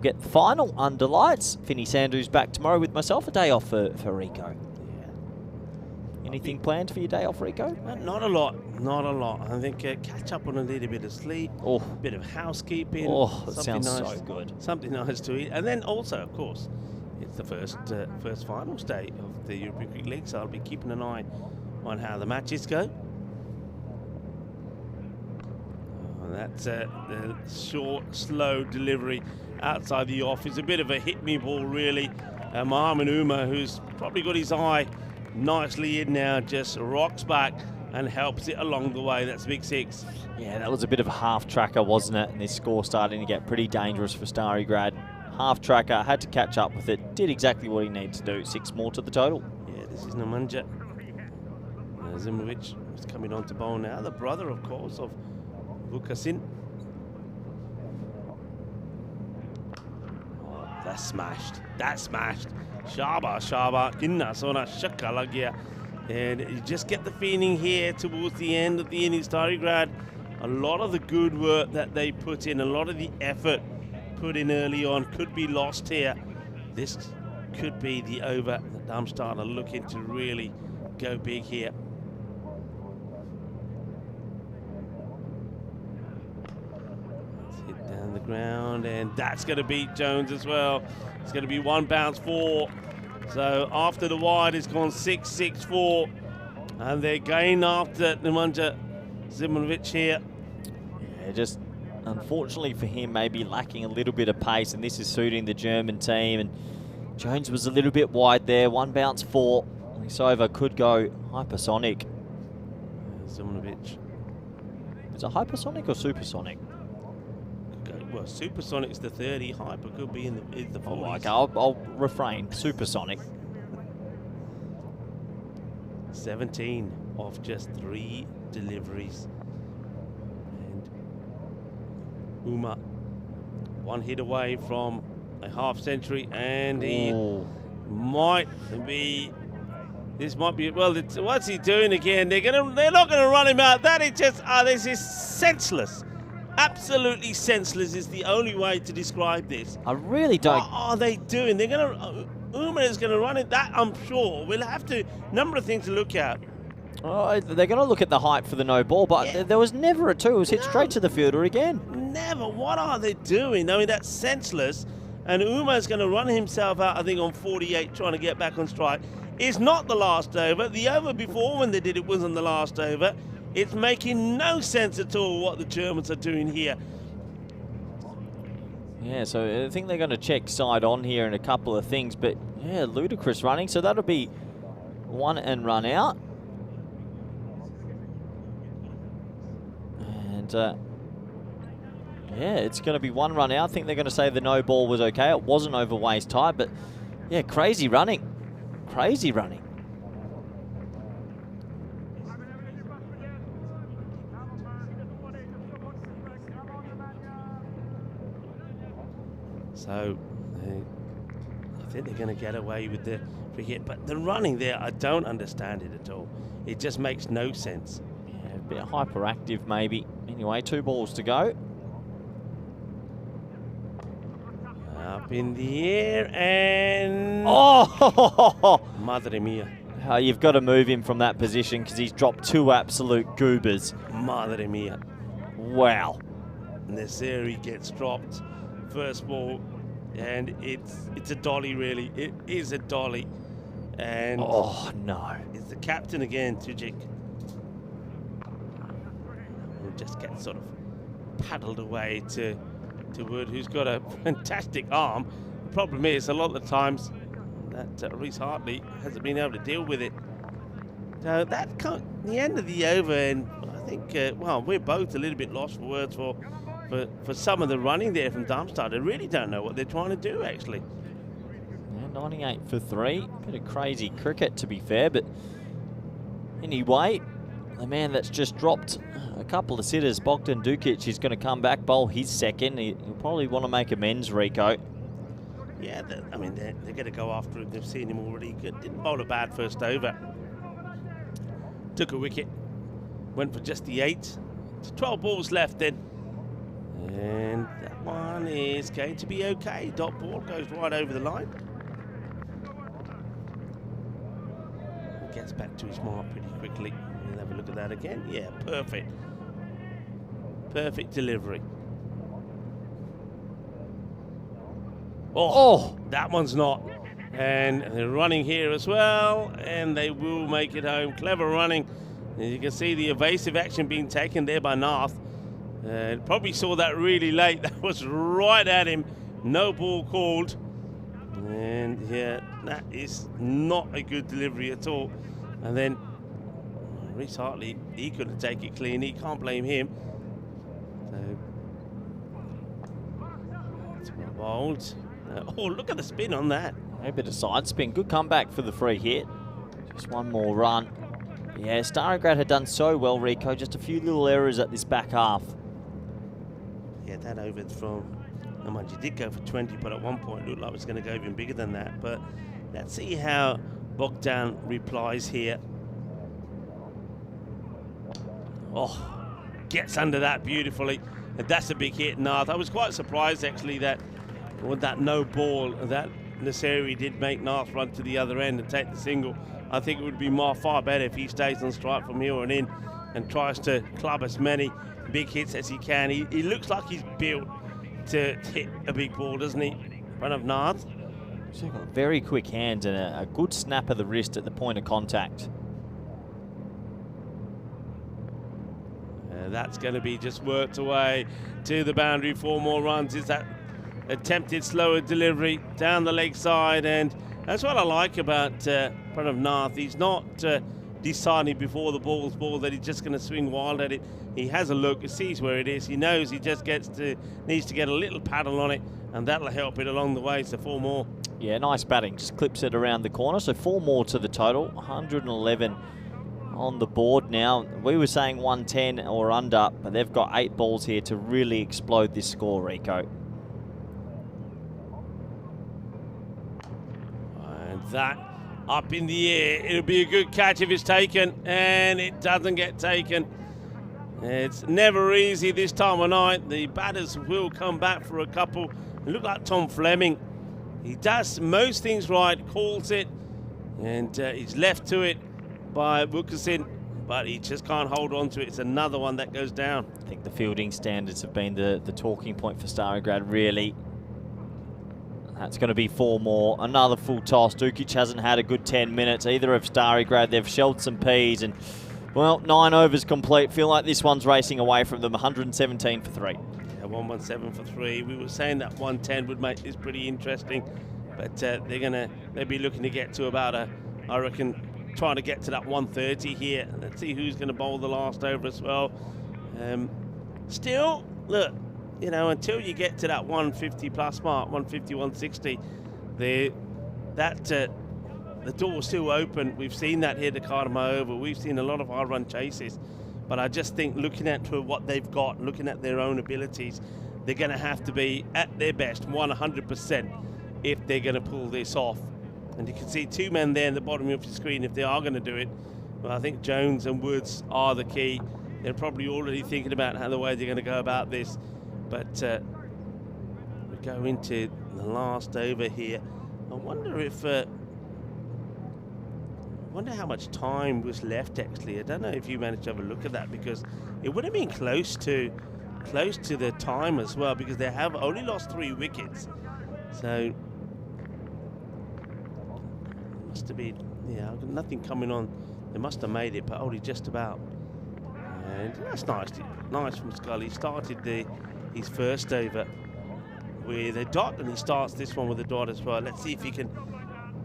get the final under lights. Finny Sandhu's back tomorrow with myself. A day off for Rico. Yeah. Anything planned for your day off, Rico? Not a lot. Not a lot. I think catch up on a little bit of sleep, a bit of housekeeping. Oh, that something sounds nice, so good. Something nice to eat. And then also, of course, it's the first finals day of the European Cricket League, so I'll be keeping an eye on how the matches go. That's the short, slow delivery outside the off. It's a bit of a hit-me ball, really. Mohamed Uma, who's probably got his eye nicely in now, just rocks back and helps it along the way. That's big 6. Yeah, that was a bit of a half-tracker, wasn't it? And this score starting to get pretty dangerous for Starry Grad. Half-tracker, had to catch up with it, did exactly what he needed to do. 6 more to the total. Yeah, this is Nemanja Zimovic is coming on to bowl now. The brother, of course, of Vukasin. Oh, that's smashed. That's smashed. Shaba, kinna sona shakka lag gaya. And you just get the feeling here towards the end of the innings, Starry Grad, a lot of the good work that they put in, a lot of the effort put in early on could be lost here. This could be the over that Darmstadt are looking to really go big here. Down the ground, and that's going to beat Jones as well. It's going to be 1 bounce 4. So after the wide, it's gone 6-6-4, and they're going after Nemanja Zimovic here. Yeah, just unfortunately for him, maybe lacking a little bit of pace, and this is suiting the German team. And Jones was a little bit wide there. 1 bounce 4. This over could go hypersonic. Zimovic. Is it hypersonic or supersonic? Well, supersonic's the 30, hyper could be in the 40s. Oh, okay, I'll refrain. Supersonic. 17 off just 3 deliveries. And Uma, 1 hit away from a half century, and he might be. This might be. Well, what's he doing again? They're not gonna run him out. That is just. This is senseless. Absolutely senseless is the only way to describe this. I really don't. What are they doing? They're gonna. Uma is gonna run it. That I'm sure. We'll have to. Number of things to look at. Oh, they're going to look at the height for the no ball, but there was never a 2. It was hit straight to the fielder again. Never. What are they doing? I mean, that's senseless. And Uma's going to run himself out, I think, on 48, trying to get back on strike. It's not the last over. The over before when they did it wasn't the last over. It's making no sense at all what the Germans are doing here. Yeah, so I think they're going to check side on here and a couple of things, but yeah, ludicrous running. So that'll be 1 and run out. And yeah, it's going to be 1 run out. I think they're going to say the no ball was okay. It wasn't over waist high, but yeah, crazy running. Crazy running. So I think they're going to get away with the free hit, but the running there, I don't understand it at all. It just makes no sense. Yeah, a bit hyperactive maybe. Anyway, 2 balls to go. Up in the air and... Oh! Madre mia. You've got to move him from that position because he's dropped 2 absolute goobers. Madre mia. Wow. Naseri gets dropped. First ball. And it's a dolly, really. It is a dolly. And oh, no. it's the captain again, Tujik. Who just gets sort of paddled away to Wood, who's got a fantastic arm. The problem is, a lot of the times, that Reece Hartley hasn't been able to deal with it. So that the end of the over, and I think, well, we're both a little bit lost for words for some of the running there from Darmstadt. I really don't know what they're trying to do, actually. Yeah, 98 for 3. Bit of crazy cricket, to be fair, but anyway, the man that's just dropped a couple of sitters, Bogdan Dukic, is going to come back, bowl his second. He'll probably want to make amends, Rico. Yeah, I mean, they're going to go after him. They've seen him already. Didn't bowl a bad first over. Took a wicket. Went for just the 8. 12 balls left then. And that one is going to be okay. Dot ball goes right over the line. Gets back to his mark pretty quickly. We'll have a look at that again. Yeah, perfect. Perfect delivery. Oh, that one's not. And they're running here as well, and they will make it home. Clever running. And you can see the evasive action being taken there by Nath. Probably saw that really late. That was right at him. No ball called. And yeah, that is not a good delivery at all. And then Reece Hartley, he couldn't take it clean. He can't blame him. So it's well bowled. Oh, look at the spin on that. A bit of side spin. Good comeback for the free hit. Just one more run. Yeah, Starograd had done so well, Rico. Just a few little errors at this back half. Yeah, that over from... No, mind you, did go for 20, but at one point it looked like it was going to go even bigger than that. But let's see how Bogdan replies here. Oh, gets under that beautifully. And that's a big hit, Nath. I was quite surprised, actually, that with that no ball, that Naseri did make Nath run to the other end and take the single. I think it would be far better if he stays on strike from here on in and tries to club as many big hits as he can. He looks like he's built to hit a big ball, doesn't he? In front of Nath. He's got very quick hands and a good snap of the wrist at the point of contact. That's going to be just worked away to the boundary. 4 more runs. Is that attempted slower delivery down the leg side, and that's what I like about Pranav Nath. He's not deciding before the ball's ball that he's just going to swing wild at it. He has a look, he sees where it is, he knows he just needs to get a little paddle on it, and that'll help it along the way. So 4 more. Yeah, nice batting, just clips it around the corner. So 4 more to the total, 111 on the board now. We were saying 110 or under, but they've got 8 balls here to really explode this score, Rico. And that up in the air. It'll be a good catch if it's taken, and it doesn't get taken. It's never easy this time of night. The batters will come back for a couple. It looked like Tom Fleming. He does most things right, calls it, and he's left to it by Wilkinson, but he just can't hold on to it. It's another one that goes down. I think the fielding standards have been the talking point for Starograd, really. That's going to be 4 more. Another full toss. Dukic hasn't had a good 10 minutes. Either of Starograd. They've shelled some peas, and, well, 9 overs complete. Feel like this one's racing away from them. 117 for 3. Yeah, 117 for 3. We were saying that 110 would make this pretty interesting, but they'll be looking to get to about I reckon, trying to get to that 130 here. Let's see who's going to bowl the last over as well. Still, look, you know, until you get to that 150 plus mark, 150, 160, the door's still open. We've seen that here to Karma over. We've seen a lot of hard run chases, but I just think looking at what they've got, looking at their own abilities, they're going to have to be at their best, 100%, if they're going to pull this off. And you can see 2 men there in the bottom of your screen if they are going to do it. Well, I think Jones and Woods are the key. They're probably already thinking about how the way they're going to go about this. But we go into the last over here. I wonder if, wonder how much time was left actually. I don't know if you managed to have a look at that, because it would have been close to the time as well, because they have only lost 3 wickets. So must have been, yeah, nothing coming on. They must have made it, but only just about. And that's nice from Scully. Started his first over with a dot, and he starts this one with a dot as well. Let's see if he can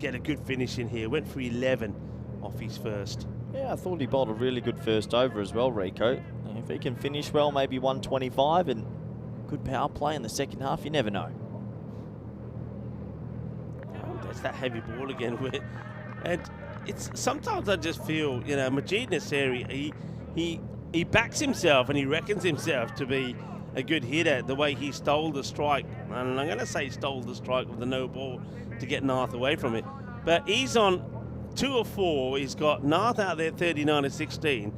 get a good finish in here. Went for 11 off his first. Yeah, I thought he bowled a really good first over as well, Rico. If he can finish well, maybe 125 and good power play in the second half, you never know. Oh, there's that heavy ball again. And it's sometimes I just feel, you know, Majid Naseri, he backs himself and he reckons himself to be a good hitter, the way he stole the strike. And I'm going to say stole the strike with the no ball to get Nath away from it. But he's on 2 or 4. He's got Nath out there 39 to 16.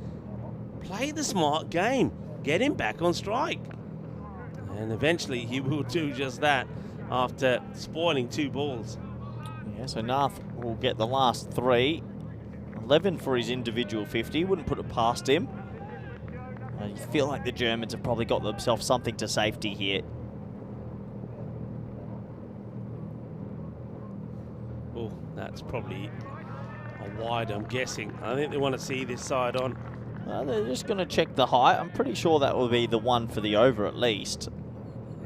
Play the smart game. Get him back on strike. And eventually he will do just that after spoiling 2 balls. Yeah, so Nath will get the last 3. 11 for his individual 50. Wouldn't put it past him. You feel like the Germans have probably got themselves something to safety here. Oh, that's probably a wide, I'm guessing. I think they want to see this side on. They're just going to check the height. I'm pretty sure that will be the one for the over at least.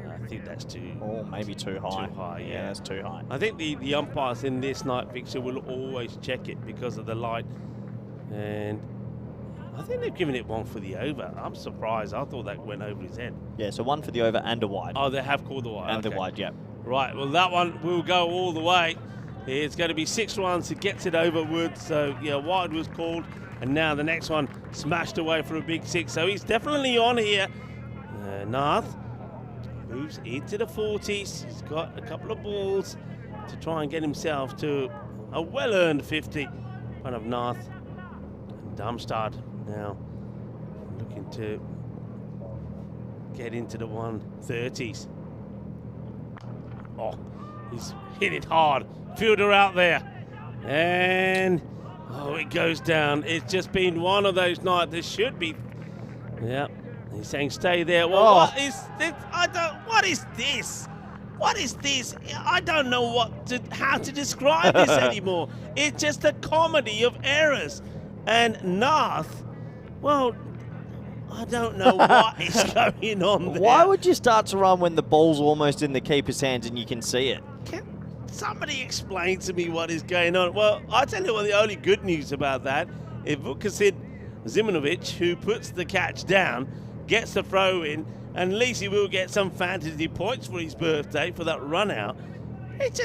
I think that's too... Or maybe too high. Too high, yeah. That's too high. I think the umpires in this night fixture will always check it because of the light. And I think they've given it one for the over. I'm surprised. I thought that went over his head. Yeah, so one for the over and a wide. Oh, they have called the wide. And the wide, yeah. Right, well, that one will go all the way. It's going to be 6 runs. It gets it over Woods. So, yeah, wide was called. And now the next one smashed away for a big 6. So he's definitely on here. Nath moves into the 40s. He's got a couple of balls to try and get himself to a well-earned 50 in front of Nath. And Darmstadt now looking to get into the 130s. Oh, he's hit it hard. Fielder out there. And, oh, it goes down. It's just been one of those nights. There should be, yeah. He's saying stay there. Well, what is this? What is this? What is this? I don't know how to describe this anymore. It's just a comedy of errors. And Nath, well, I don't know what is going on there. Why would you start to run when the ball's almost in the keeper's hands and you can see it? Can somebody explain to me what is going on? Well, I tell you what, the only good news about that, if Vukasid Zimanovic, who puts the catch down, gets the throw in, and at least he will get some fantasy points for his birthday for that run out. It's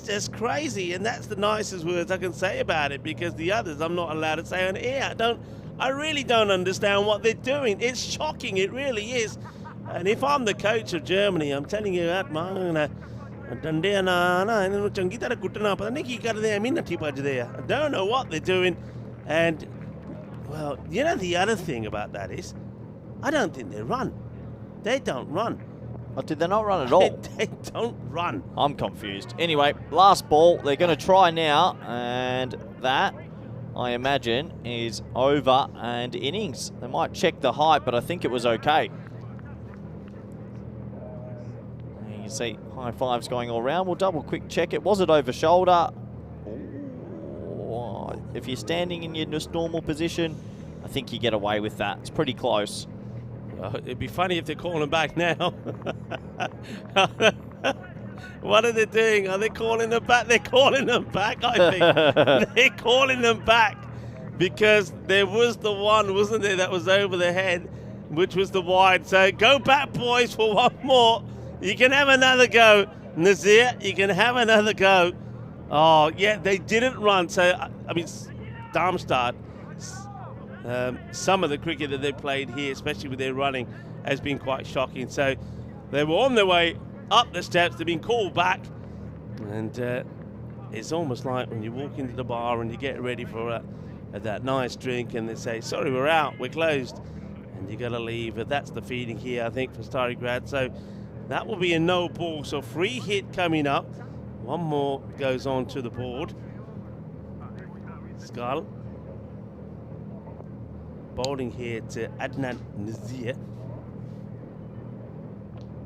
just crazy, and that's the nicest words I can say about it, because the others I'm not allowed to say on air. I really don't understand what they're doing. It's shocking, it really is. And if I'm the coach of Germany, I'm telling you that, I don't know what they're doing. And, well, you know, the other thing about that is, I don't think they run. They don't run. Oh, did they not run at all? They don't run. I'm confused. Anyway, last ball. They're going to try now. And that, I imagine, is over and innings. They might check the height, but I think it was okay. You can see high fives going all around. We'll double quick check it. Was it over shoulder? Ooh, if you're standing in your just normal position, I think you get away with that. It's pretty close. It'd be funny if they're calling back now. What are they doing? Are they calling them back? They're calling them back, I think. They're calling them back because there was the one, wasn't there, that was over the head, which was the wide. So go back, boys, for one more. You can have another go. Nazir, you can have another go. Oh, yeah, they didn't run. So, I mean, Darmstadt, some of the cricket that they played here, especially with their running, has been quite shocking. So they were on their way up the steps. They've been called back. And it's almost like when you walk into the bar and you get ready for that nice drink and they say, sorry, we're out, we're closed. And you got to leave. That's the feeling here, I think, for Stary Grad. So That will be a no ball. So free hit coming up. One more goes on to the board. Skull. Bowling here to Adnan Nazir.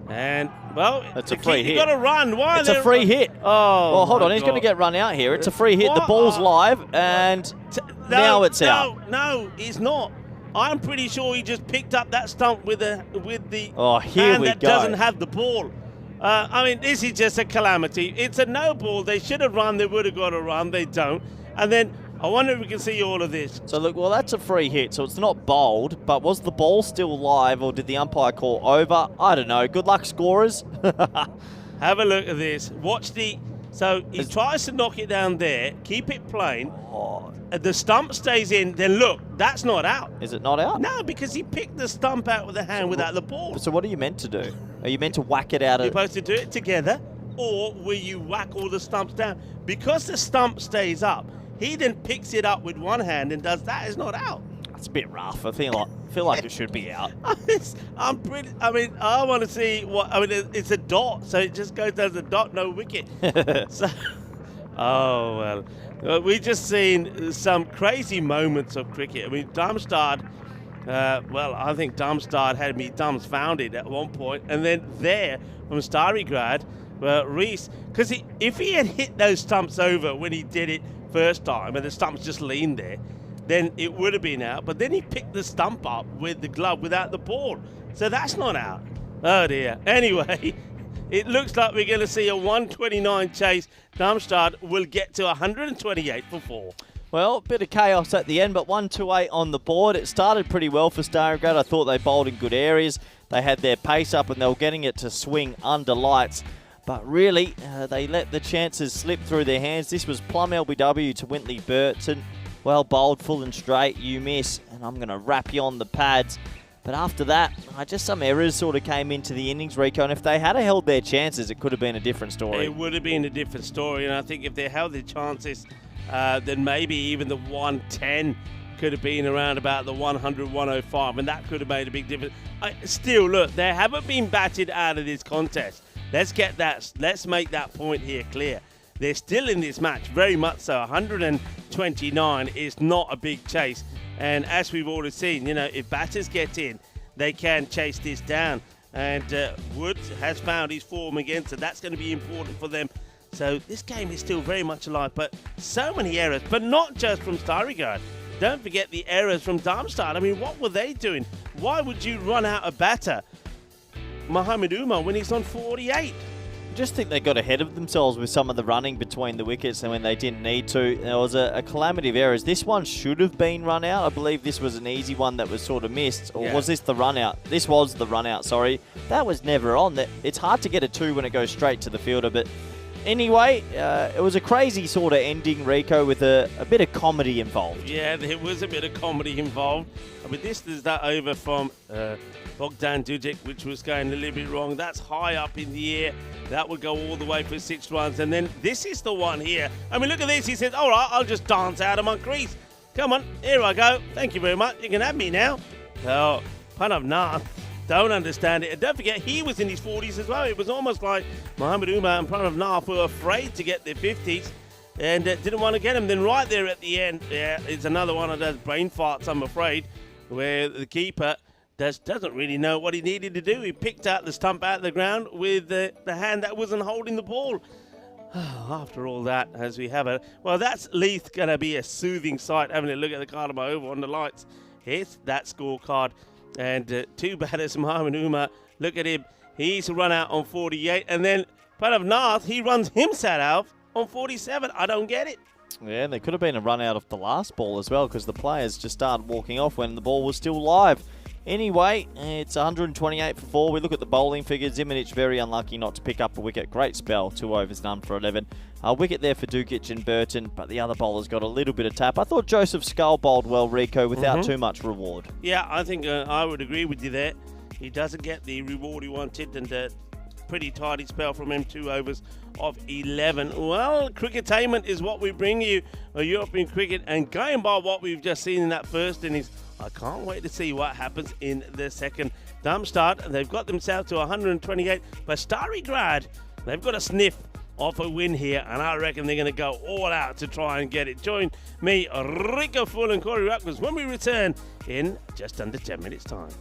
And, well, it's a free hit. You've got to run. Why? It's a free hit. Oh, well, hold on. He's God. going to get run out here. It's a free hit. The ball's live, and now it's out. No, it's not. I'm pretty sure he just picked up that stump with the hand that doesn't have the ball. I mean, this is just a calamity. It's a no ball. They should have run. They would have got a run. They don't. And then I wonder if we can see all of this. So, look, well, that's a free hit, so it's not bowled, but was the ball still live, or did the umpire call over? I don't know. Good luck, scorers. Have a look at this. Watch the... So he tries to knock it down there, keep it plain. Oh. The stump stays in, then look, that's not out. Is it not out? No, because he picked the stump out with the hand without the ball. So what are you meant to do? Are you meant to whack it out? You're supposed to do it together, or will you whack all the stumps down? Because the stump stays up, he then picks it up with one hand and does that. It's not out. It's a bit rough. I feel like it should be out. I want to see what. I mean, it's a dot, so it just goes as a dot, no wicket. So, oh well, we've just seen some crazy moments of cricket. I mean, Darmstadt. Well, I think Darmstadt had me dumbfounded at one point, and then there from Starry Grad, Reese, because if he had hit those stumps over when he did it first time, and the stumps just leaned there, then it would have been out. But then he picked the stump up with the glove without the ball. So that's not out. Oh, dear. Anyway, it looks like we're going to see a 129 chase. Darmstadt will get to 128 for 4. Well, a bit of chaos at the end, but 128 on the board. It started pretty well for Starograd. I thought they bowled in good areas. They had their pace up and they were getting it to swing under lights. But really, they let the chances slip through their hands. This was plum LBW to Wintley Burton. Well bowled, full and straight, you miss, and I'm going to wrap you on the pads. But after that, just some errors sort of came into the innings, Rico, and if they had held their chances, it could have been a different story. It would have been a different story, and I think if they held their chances, then maybe even the 110 could have been around about the 100, 105, and that could have made a big difference. Still, look, they haven't been batted out of this contest. Let's make that point here clear. They're still in this match, very much so. 129 is not a big chase. And as we've already seen, if batters get in, they can chase this down. And Woods has found his form again, so that's going to be important for them. So this game is still very much alive, but so many errors, but not just from Starigard. Don't forget the errors from Darmstadt. I mean, what were they doing? Why would you run out a batter, Mohamed Umar, when he's on 48? I just think they got ahead of themselves with some of the running between the wickets and when they didn't need to. There was a calamity of errors. This one should have been run out. I believe this was an easy one that was sort of missed. Or was this the run out? This was the run out, sorry. That was never on. It's hard to get a 2 when it goes straight to the fielder. But anyway, it was a crazy sort of ending, Rico, with a bit of comedy involved. Yeah, there was a bit of comedy involved. I mean, this is that over from Bogdan Dujic, which was going a little bit wrong. That's high up in the air. That would go all the way for 6 runs. And then this is the one here. I mean, look at this. He says, all right, I'll just dance out of my crease. Come on, here I go. Thank you very much. You can have me now. Oh, Pranav Nath, don't understand it. And don't forget, he was in his 40s as well. It was almost like Mohamed Umar and Pranav Nath were afraid to get their 50s and didn't want to get him. Then right there at the end, it's another one of those brain farts, I'm afraid, where the keeper doesn't really know what he needed to do. He picked out the stump out of the ground with the hand that wasn't holding the ball. After all that, as we have it, well, that's Leith going to be a soothing sight, having a look at the card over on the lights. Here's that scorecard. And 2 batters, Mohamed Umar, look at him. He's run out on 48. And then Pranav Nath, he runs himself out on 47. I don't get it. Yeah, there could have been a run out of the last ball as well because the players just started walking off when the ball was still live. Anyway, it's 128 for 4. We look at the bowling figures. Zimanic very unlucky not to pick up a wicket. Great spell, 2 overs done for 11. A wicket there for Dukic and Burton, but the other bowlers got a little bit of tap. I thought Joseph Scull bowled well, Rico, without too much reward. Yeah, I think I would agree with you there. He doesn't get the reward he wanted, and pretty tidy spell from him, 2 overs of 11. Well, cricketainment is what we bring you, European cricket, and going by what we've just seen in that first innings, I can't wait to see what happens in the second. Darmstadt, they've got themselves to 128, but Stary Grad, they've got a sniff off a win here, and I reckon they're going to go all out to try and get it. Join me, Rico Full and Corey Ruckers, when we return in just under 10 minutes' time.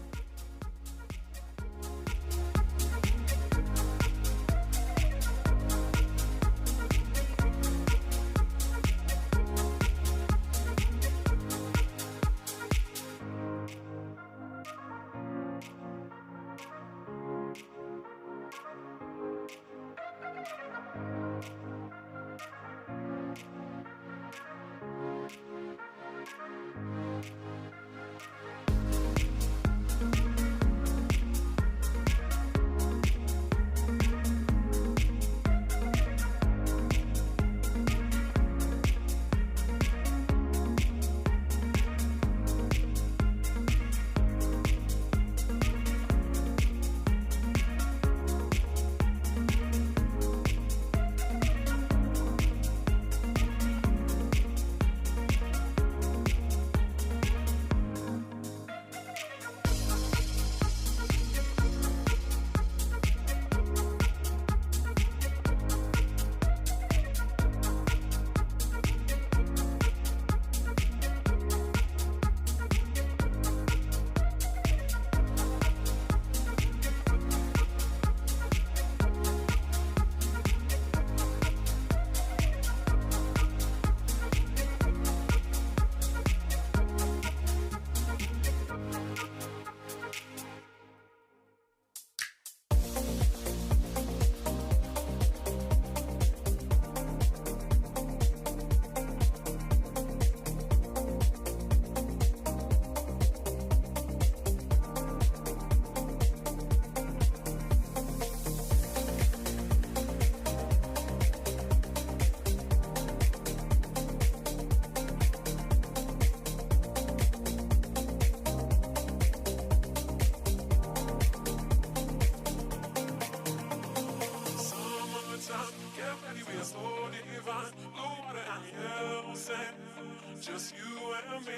Just you and me.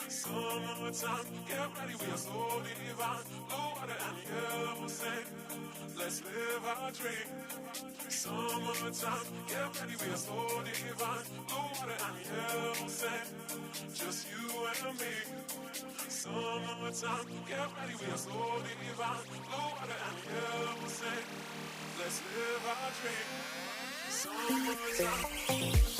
Summertime, get ready, we are so divine. Blue water and yellow sand. Let's live our dream. Summertime, get ready, we are so divine. Blue water and yellow sand. Just you and me. Summertime, get ready, we are so divine. Blue water and yellow sand. Let's live our dream. Summertime.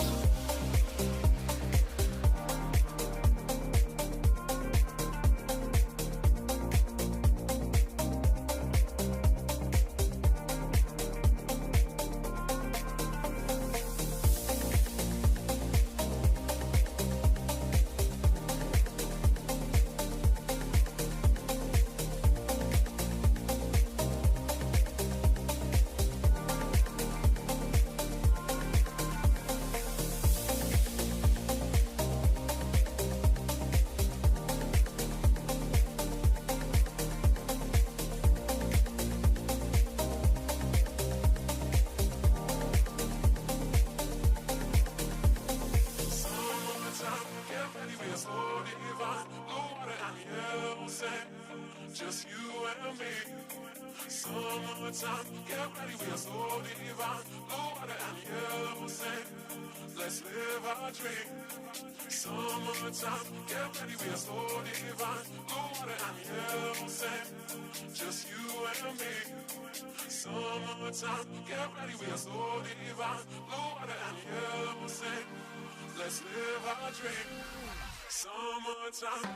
Just you and me. Summertime, get ready, we are so divine. Blue water and yellow sand. Let's live our dream. Summertime, get ready, we are so divine. Blue water and yellow sand. Just you and me. Summertime, get ready, we are so divine. Blue water and yellow sand. Let's live our dream. Summertime.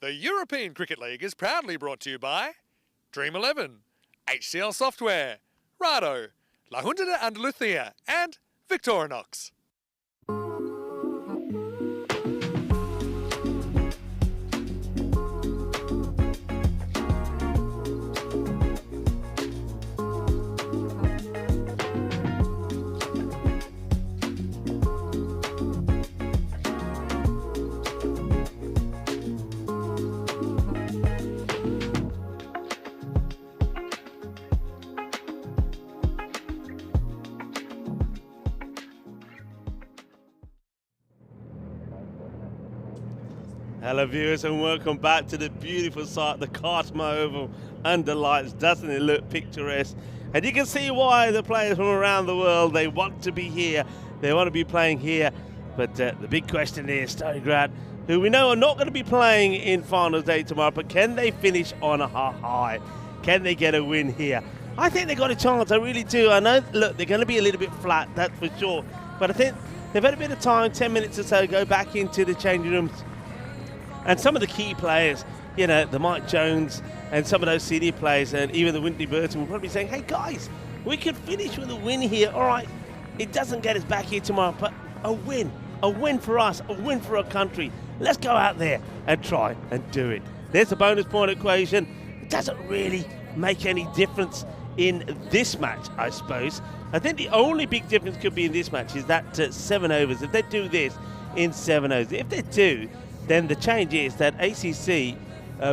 The European Cricket League is proudly brought to you by Dream 11, HCL Software, Rado, La Junta de Andalucía, and Victorinox. Hello viewers and welcome back to the beautiful site, the Cartmore Oval under lights. Doesn't it look picturesque? And you can see why the players from around the world, they want to be here. They want to be playing here. But the big question is, Stalingrad, who we know are not going to be playing in finals day tomorrow, but can they finish on a high? Can they get a win here? I think they've got a chance, I really do. I know, look, they're going to be a little bit flat, that's for sure. But I think they've had a bit of time, 10 minutes or so, go back into the changing rooms. And some of the key players, you know, the Mike Jones and some of those senior players and even the Whitley Burton will probably be saying, hey guys, we could finish with a win here. All right, it doesn't get us back here tomorrow, but a win for us, a win for our country. Let's go out there and try and do it. There's the bonus point equation. It doesn't really make any difference in this match, I suppose. I think the only big difference could be in this match is that 7 overs. If they do this in 7 overs, if they do, then the change is that ACC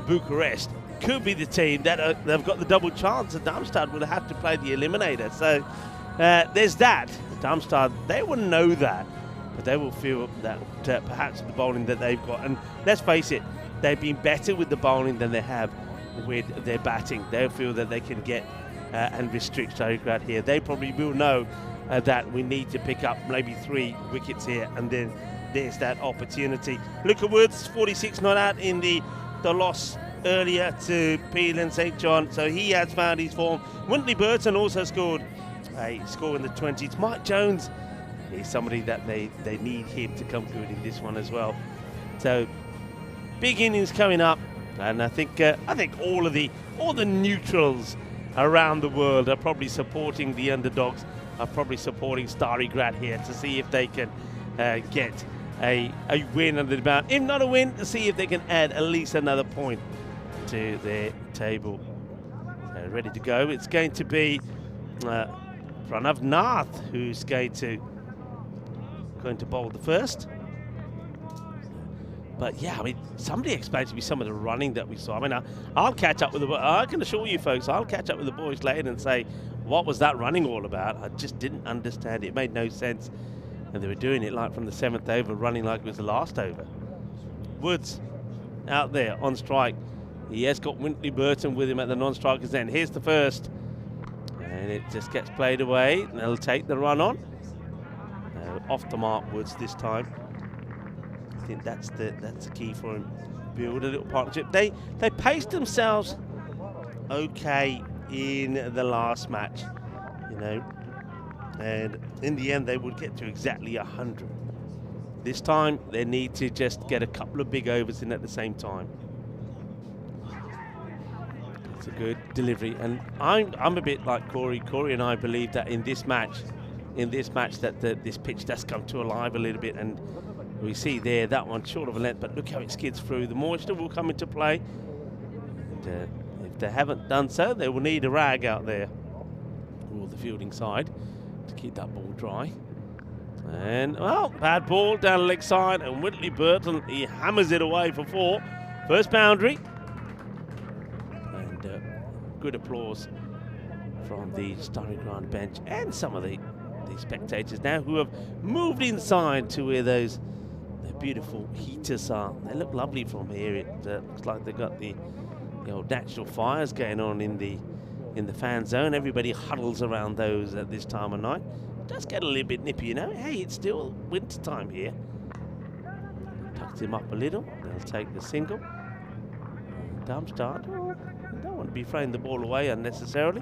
Bucharest could be the team that they've got the double chance. Darmstadt will have to play the eliminator. So there's that. Darmstadt, they will know that, but they will feel that perhaps the bowling that they've got, and let's face it, they've been better with the bowling than they have with their batting. They'll feel that they can get and restrict Stalingrad here. They probably will know that we need to pick up maybe 3 wickets here, and then there's that opportunity. Luca Woods, 46 not out in the loss earlier to Peel and St. John, so he has found his form. Whitley Burton also scored a score in the 20s. Mike Jones is somebody that they need him to come good in this one as well. So big innings coming up, and I think all the neutrals around the world are probably supporting the underdogs, are probably supporting Stalingrad here to see if they can get a win under the belt. If not a win, to see if they can add at least another point to their table. So ready to go. It's going to be Pranav Nath who's going to bowl the first. But yeah, I mean, somebody expects to be some of the running that we saw. I mean, I'll catch up with the. I can assure you, folks, I'll catch up with the boys later and say, what was that running all about? I just didn't understand it. It made no sense. And they were doing it like from the 7th over, running like it was the last over. Woods out there on strike. He has got Whitley Burton with him at the non-strikers end. Here's the first. And it just gets played away. They'll take the run on. Off the mark, Woods this time. I think that's the key for him. Build a little partnership. They paced themselves okay in the last match, you know. And in the end, they would get to exactly 100. This time, they need to just get a couple of big overs in at the same time. It's a good delivery, and I'm a bit like Corey. Corey and I believe that in this match, that this pitch does come to alive a little bit, and we see there that one short of a length, but look how it skids through. The moisture will come into play. And, if they haven't done so, they will need a rag out there, or the fielding side, to keep that ball dry. And, well, bad ball down the leg side, and Whitley Burton, he hammers it away for 4. First boundary. And good applause from the Stalingrad bench and some of the spectators now who have moved inside to where those beautiful heaters are. They look lovely from here. It looks like they've got the old natural fires going on in the fan zone. Everybody huddles around those at this time of night. It does get a little bit nippy, you know. Hey, it's still winter time here. Tucks him up a little. They'll take the single. Darmstadt, don't want to be throwing the ball away unnecessarily.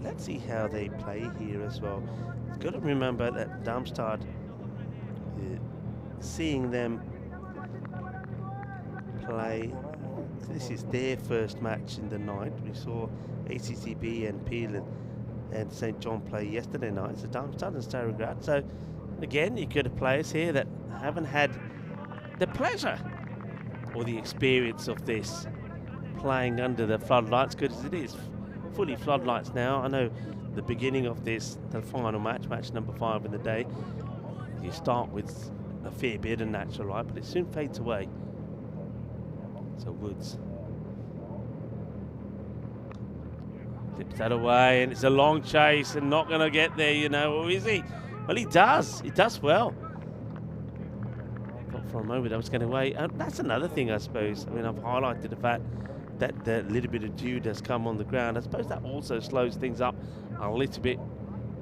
Let's see how they play here as well. You've got to remember that Darmstadt, seeing them play. This is their first match in the night. We saw ACCB and Peel and St. John play yesterday night. So Darmstadt and Starograd. So again, you could have players here that haven't had the pleasure or the experience of this, playing under the floodlights, because it is fully floodlights now. I know the beginning of this, the final match, match number 5 in the day, you start with a fair bit of natural light, but it soon fades away. So Woods tips that away, and it's a long chase and not going to get there, you know, or is he? Well, he does. He does well. Thought for a moment I was going away. That's another thing, I suppose. I mean, I've highlighted the fact that the little bit of dew does come on the ground. I suppose that also slows things up a little bit.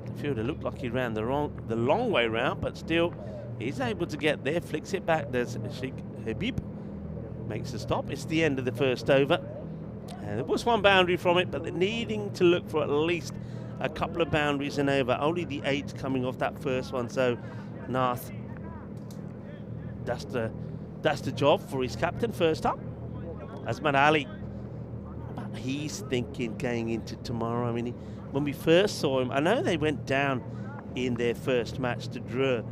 The fielder looked like he ran the long way round, but still he's able to get there, flicks it back. There's Sheikh Habib, makes a stop. It's the end of the first over. And there was one boundary from it, but they're needing to look for at least a couple of boundaries and over. Only the 8 coming off that first one. So Nath, that's the job for his captain first up. Asman Ali, he's thinking going into tomorrow. I mean, when we first saw him, I know they went down in their first match to Dreux,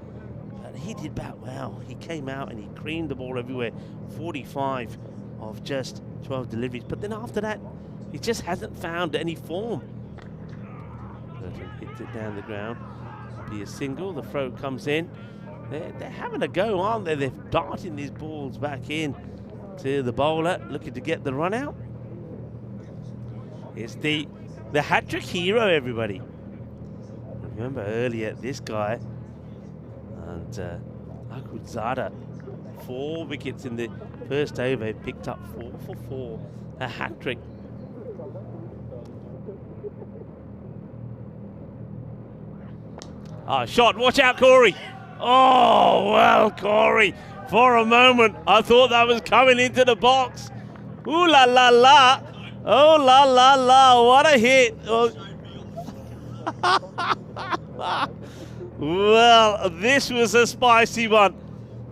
but he did bat well. He came out and he creamed the ball everywhere. 45 of just 12 deliveries, but then after that, he just hasn't found any form. Hits it down the ground. Be a single. The throw comes in. They're having a go, aren't they? They're darting these balls back in to the bowler, looking to get the run out. It's the hat-trick hero, everybody. Remember earlier, this guy and Akudzada, 4 wickets in the first over, picked up 4 for 4, a hat-trick. Shot, watch out, Corey. Oh, well, Corey, for a moment, I thought that was coming into the box. Ooh la la la. Oh la la la, what a hit. Oh. Well, this was a spicy one.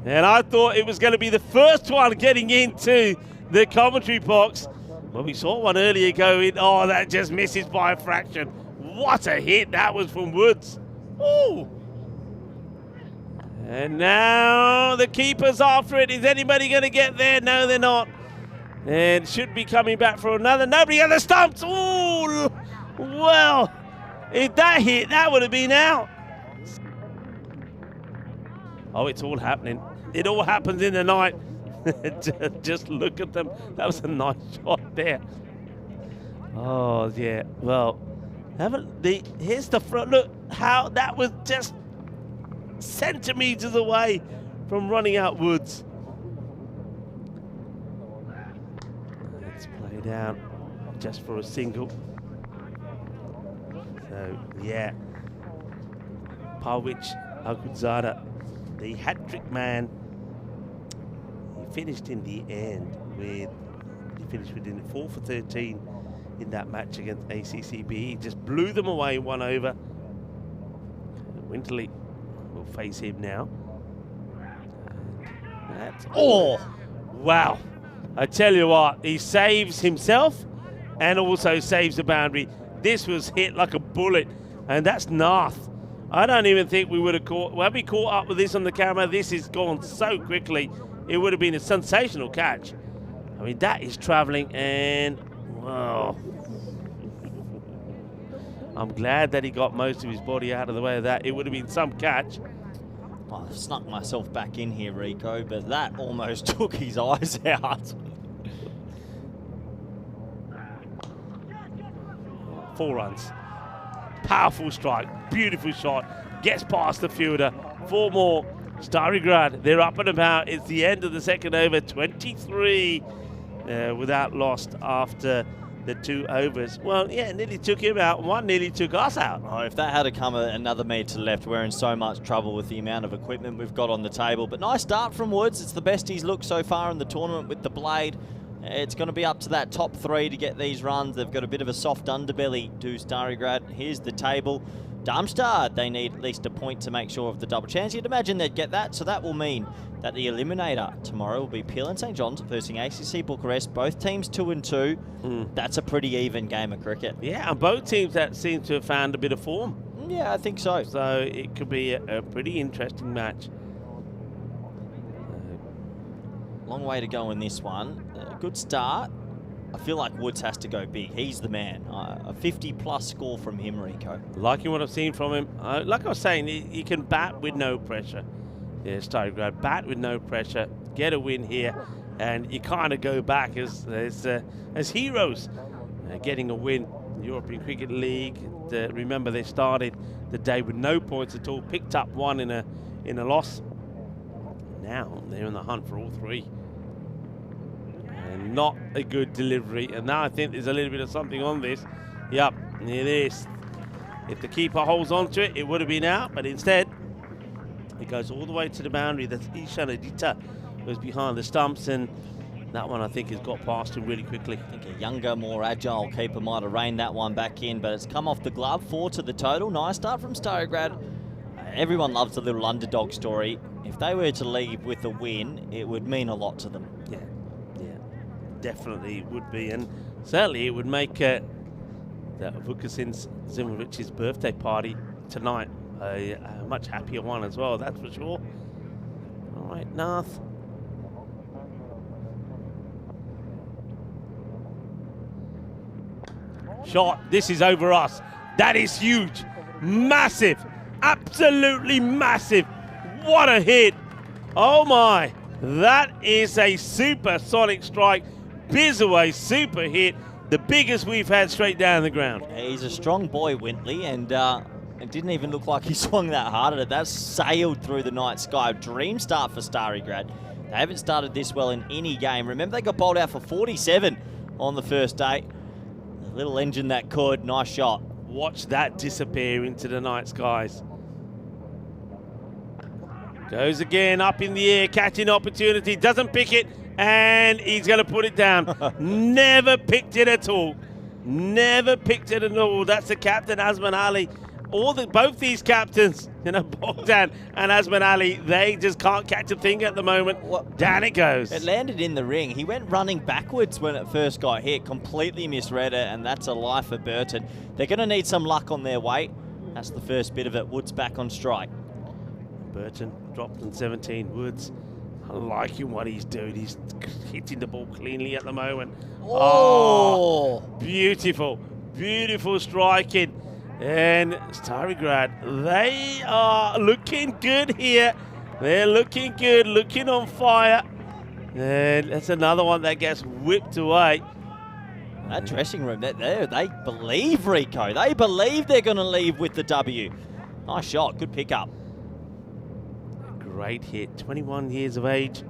And I thought it was going to be the first one getting into the commentary box. But we saw one earlier go in. Oh, that just misses by a fraction. What a hit that was from Woods. Ooh. And now the keeper's after it. Is anybody going to get there? No, they're not. And should be coming back for another. Nobody on the stumps. Ooh, well, if that hit, that would have been out. Oh, it's all happening. It all happens in the night. Just look at them. That was a nice shot there. Oh, yeah. Well, here's the front. Look how that was just centimeters away from running out Woods. Let's play down just for a single. So, yeah. Parwich Akudzada, the hat-trick man. He finished in the end with, he finished within 4 for 13 in that match against ACCB. He just blew them away 1 over. Winterley will face him now. That's, oh, wow. I tell you what, he saves himself and also saves the boundary. This was hit like a bullet, and that's Nath. I don't even think we would have caught, well, we caught up with this on the camera. This has gone so quickly. It would have been a sensational catch. I mean, that is traveling, and, well, I'm glad that he got most of his body out of the way of that. It would have been some catch. Oh, I've snuck myself back in here, Rico, but that almost took his eyes out. 4 runs. Powerful strike, beautiful shot, gets past the fielder. 4 more. Starigrad, they're up and about. It's the end of the second over, 23 without lost after the 2 overs. Well, yeah, nearly took him out. 1 nearly took us out. Oh, if that had come another metre left, we're in so much trouble with the amount of equipment we've got on the table. But nice start from Woods. It's the best he's looked so far in the tournament with the blade. It's going to be up to that top 3 to get these runs. They've got a bit of a soft underbelly to Starigrad. Here's the table. Darmstadt, they need at least a point to make sure of the double chance. You'd imagine they'd get that, so that will mean that the eliminator tomorrow will be Peel and St John's versus ACC Bucharest. Both teams 2-2. That's a pretty even game of cricket. Yeah, and both teams that seem to have found a bit of form. Yeah, I think so. So it could be a pretty interesting match. Long way to go in this one. Good start. I feel like Woods has to go big. He's the man. A 50-plus score from him, Rico. Liking what I've seen from him. Like I was saying, he can bat with no pressure. Yeah, Starograd, bat with no pressure, get a win here, and you kind of go back as heroes, getting a win. The European Cricket League. Remember, they started the day with no points at all, picked up one in a loss. Now they're in the hunt for all three. And not a good delivery. And now I think there's a little bit of something on this. Yep, it is. If the keeper holds on to it, it would have been out, but instead, it goes all the way to the boundary. That's Ishan Adita was behind the stumps, and that one I think has got past him really quickly. I think a younger, more agile keeper might have reined that one back in, but it's come off the glove. 4 to the total. Nice start from Starograd. Everyone loves a little underdog story. If they were to leave with a win, it would mean a lot to them. Yeah, definitely it would be, and certainly it would make the Vukasin Zimovich's birthday party tonight a much happier one as well, that's for sure. All right, Nath. Shot, this is over us. That is huge, massive, absolutely massive. What a hit. Oh my, that is a supersonic strike. Bizaway super hit, the biggest we've had straight down the ground. He's a strong boy, Wintley, and it didn't even look like he swung that hard at it. That sailed through the night sky. Dream start for Starograd. They haven't started this well in any game. Remember, they got bowled out for 47 on the first day. A little engine that could. Nice shot. Watch that disappear into the night skies. Goes again up in the air, catching opportunity, doesn't pick it, and he's going to put it down. Never picked it at all. Never picked it at all. That's the captain, Azman Ali. Both these captains, Bogdan and Azman Ali, they just can't catch a thing at the moment. Down it goes. It landed in the ring. He went running backwards when it first got hit, completely misread it, and that's a life for Burton. They're going to need some luck on their way. That's the first bit of it. Woods back on strike. Burton dropped in 17. Woods, I like him what he's doing. He's hitting the ball cleanly at the moment. Oh, beautiful, beautiful striking. And Starograd, they are looking good here. They're looking good, looking on fire. And that's another one that gets whipped away. That dressing room, they believe, Rico. They believe they're going to leave with the W. Nice shot, good pickup. Great hit, 21 years of age,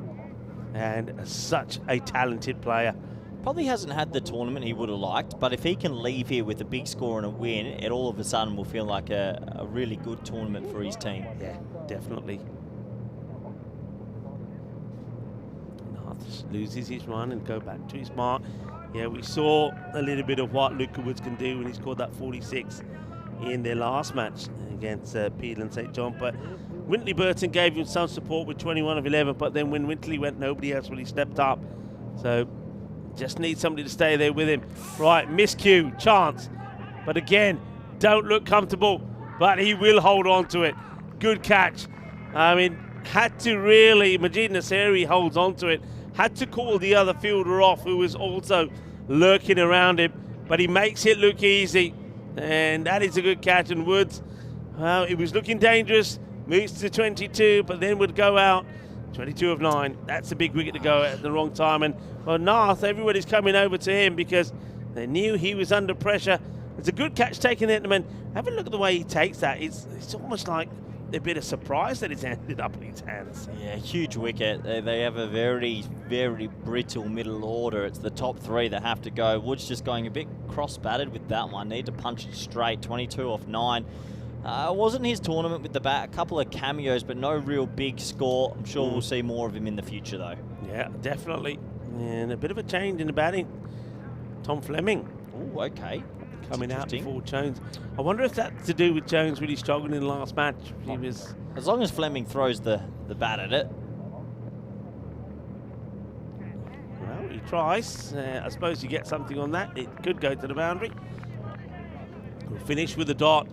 and such a talented player. Probably hasn't had the tournament he would have liked, but if he can leave here with a big score and a win, it all of a sudden will feel like a really good tournament for his team. Yeah, definitely. Nath loses his run and go back to his mark. Yeah, we saw a little bit of what Luca Woods can do when he scored that 46 in their last match against Peel and St John, but Wintley Burton gave him some support with 21 of 11, but then when Wintley went, nobody else really stepped up. So just need somebody to stay there with him. Right, miscue, chance. But again, don't look comfortable, but he will hold on to it. Good catch. I mean, had to really, Majid Naseri holds on to it, had to call the other fielder off who was also lurking around him, but he makes it look easy. And that is a good catch. And Woods, well, it was looking dangerous. Moves to 22, but then would go out. 22 of 9. That's a big wicket to go at the wrong time. And well, Nath, everybody's coming over to him because they knew he was under pressure. It's a good catch taken there, man. Have a look at the way he takes that. It's almost like a bit of surprise that it's ended up in his hands. Yeah, huge wicket. They have a very, very brittle middle order. It's the top 3 that have to go. Woods just going a bit cross-batted with that one. Need to punch it straight. 22 off 9. Wasn't his tournament with the bat. A couple of cameos, but no real big score. I'm sure we'll see more of him in the future, though. Yeah, definitely. And a bit of a change in the batting. Tom Fleming. Oh, okay. coming out interesting. before Jones. I wonder if that's to do with Jones really struggling in the last match. He was... As long as Fleming throws the bat at it. Well, he tries. I suppose you get something on that. It could go to the boundary. We'll finish with a dot.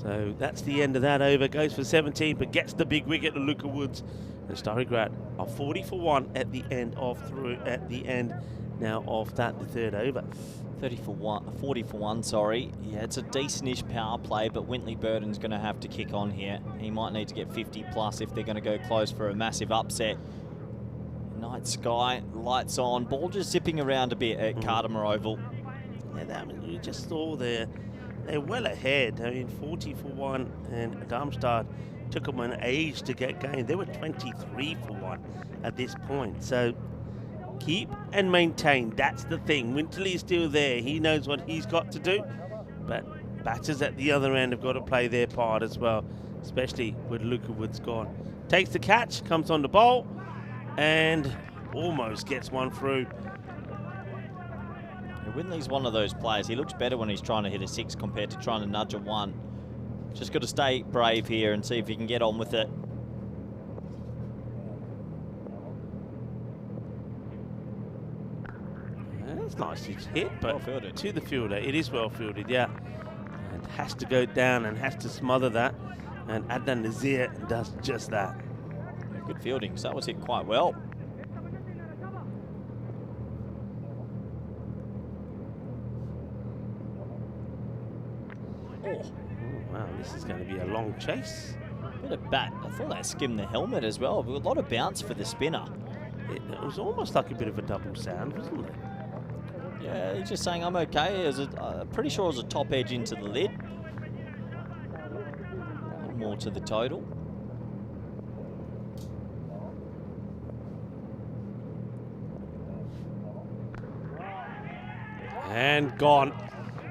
So that's the end of that over. Goes for 17, but gets the big wicket to Luca Woods. And Starry Grad are 40 for 1 at the end now of that, the third over. 40 for 1, sorry. Yeah, it's a decentish power play, but Wintley Burton's going to have to kick on here. He might need to get 50 plus if they're going to go close for a massive upset. Night sky, lights on, ball just zipping around a bit at Cardimer Oval. Yeah, I mean, you just saw they're well ahead. I mean, 40 for 1, and Darmstadt took them an age to get going. They were 23 for 1 at this point. So keep and maintain. That's the thing. Winterley's still there. He knows what he's got to do. But batters at the other end have got to play their part as well, especially with Luca Woods gone. Takes the catch, comes on the bowl, and almost gets one through. Wintley's one of those players. He looks better when he's trying to hit a 6 compared to trying to nudge a 1. Just got to stay brave here and see if he can get on with it. That's nicely hit, but Well fielded. to the fielder. It is well fielded, yeah. And has to go down and has to smother that. And Adnan Nazir does just that. Good fielding, so that was hit quite well. Oh, wow, this is going to be a long chase. Bit of bat. I thought that skimmed the helmet as well. A lot of bounce for the spinner. It was almost like a bit of a double sound, wasn't it? Yeah, he's just saying I'm okay. Pretty sure it was a top edge into the lid. More to the total. And gone.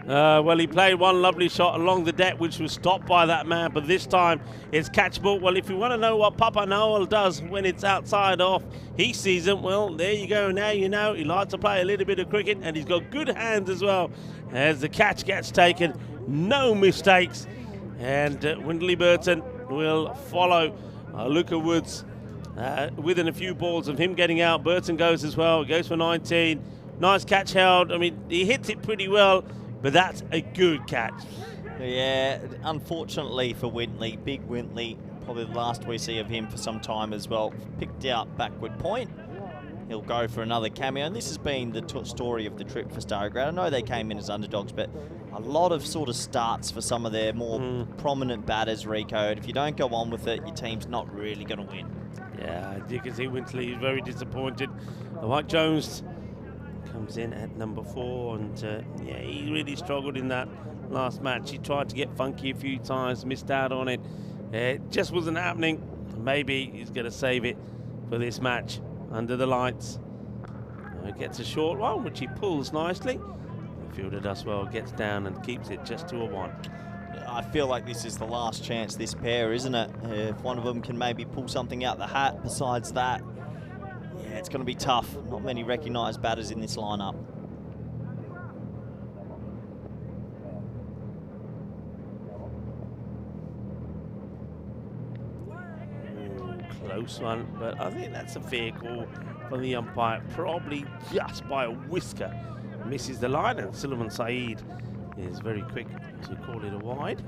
Well, he played one lovely shot along the deck, which was stopped by that man, but this time it's catchable. Well, if you want to know what Papa Noel does when it's outside off his season, well, there you go. Now you know he likes to play a little bit of cricket, and he's got good hands as well. As the catch gets taken, no mistakes. And Wintley Burton will follow Luca Woods within a few balls of him getting out. Burton goes as well, goes for 19. Nice catch held. I mean, he hits it pretty well, but that's a good catch. Yeah, unfortunately for Wintley, big Wintley, probably the last we see of him for some time as well. Picked out backward point. He'll go for another cameo, and this has been the story of the trip for Starry Grad. I know they came in as underdogs, but a lot of sort of starts for some of their more prominent batters, Rico. And if you don't go on with it, your team's not really going to win. Yeah, you can see Wintley is very disappointed. Mike Jones comes in at number 4, and yeah, he really struggled in that last match. He tried to get funky a few times, missed out on it. It just wasn't happening. Maybe he's going to save it for this match under the lights. Gets a short one, which he pulls nicely. The fielder does well, gets down and keeps it just to a 1. I feel like this is the last chance, this pair, isn't it? If one of them can maybe pull something out the hat besides that, yeah, it's going to be tough. Not many recognised batters in this lineup. Close one, but I think that's a fair call from the umpire, probably just by a whisker. Misses the line, and Sullivan Saeed is very quick to call it a wide.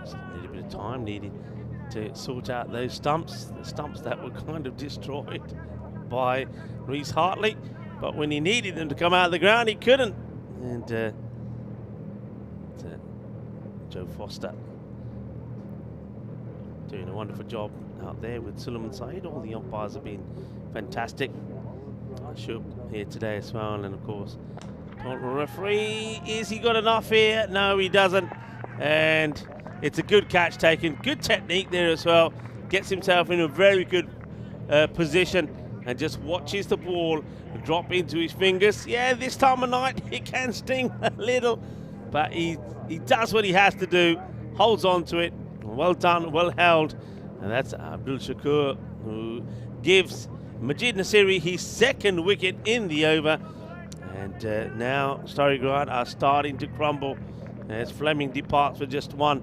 Just a little bit of time needed to sort out those stumps, the stumps that were kind of destroyed by Reece Hartley, but when he needed them to come out of the ground, he couldn't. And Joe Foster doing a wonderful job out there with Sullivan Saeed. All the umpires have been fantastic. Shub here today as well, and of course, total referee. Is he got enough here? No, he doesn't. And it's a good catch taken. Good technique there as well. Gets himself in a very good position and just watches the ball drop into his fingers. Yeah, this time of night it can sting a little, but he does what he has to do, holds on to it. Well done, well held. And that's Abdul Shakur, who gives Majid Nasiri, his second wicket in the over. And now Starograd are starting to crumble as Fleming departs for just one.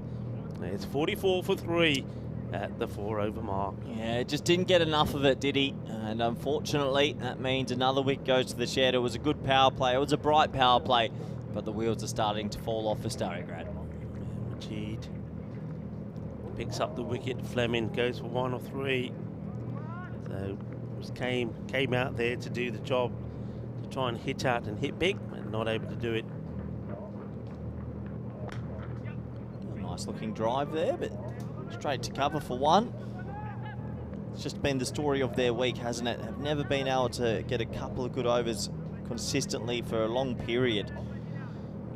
It's 44 for 3 at the 4-over mark. Yeah, just didn't get enough of it, did he? And unfortunately, that means another wicket goes to the shed. It was a good power play. It was a bright power play, but the wheels are starting to fall off for Starograd. Majid picks up the wicket. Fleming goes for 1 or 3. So came out there to do the job, to try and hit out and hit big, and not able to do it. A nice looking drive there, but straight to cover for 1. It's just been the story of their week, hasn't it? Have never been able to get a couple of good overs consistently for a long period.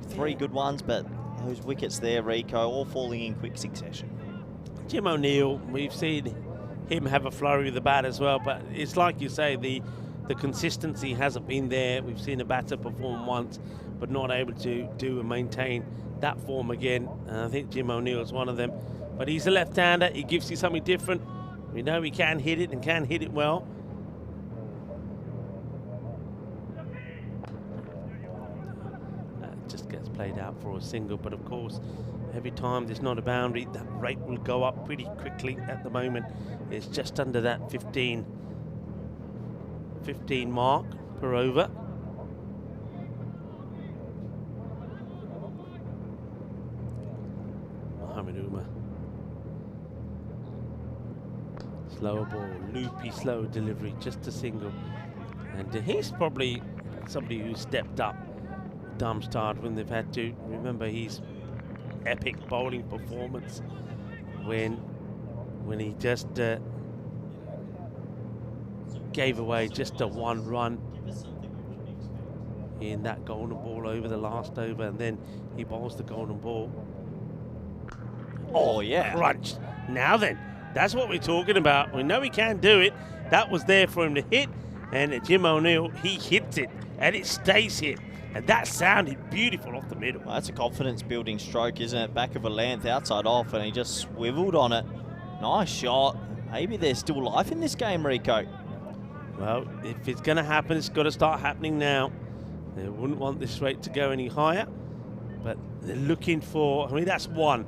3 good ones, but those wickets there, Rico, all falling in quick succession. Jim O'Neill, we've seen him have a flurry with the bat as well, but it's like you say, the consistency hasn't been there. We've seen a batter perform once, but not able to do and maintain that form again. And I think Jim O'Neill is one of them. But he's a left-hander. He gives you something different. We know he can hit it and can hit it well. Just gets played out for a single, but of course, every time there's not a boundary, that rate will go up pretty quickly. At the moment, it's just under that 15 mark per over. Mohamed Umar. Slower ball, loopy, slow delivery, just a single. And he's probably somebody who stepped up Darmstadt when they've had to. Remember his epic bowling performance when he just gave away just a 1 run in that golden ball over the last over, and then he bowls the golden ball. Oh yeah, crunched. Now then, that's what we're talking about. We know he can do it. That was there for him to hit, and Jim O'Neill, he hits it and it stays hit. And that sounded beautiful off the middle. Well, that's a confidence-building stroke, isn't it? Back of a length, outside off, and he just swiveled on it. Nice shot. Maybe there's still life in this game, Rico. Well, if it's going to happen, it's got to start happening now. They wouldn't want this rate to go any higher, but they're looking for, I mean, that's 1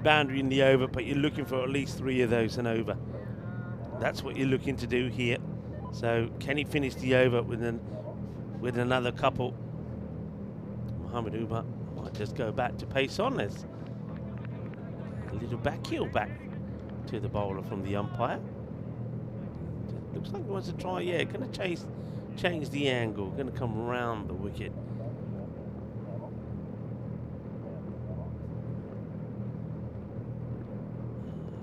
boundary in the over, but you're looking for at least 3 of those and over. That's what you're looking to do here. So can he finish the over with another couple? Mohamed Umar might just go back to pace on. There's a little back heel back to the bowler from the umpire. Looks like he wants to try, yeah, going to change the angle, going to come round the wicket.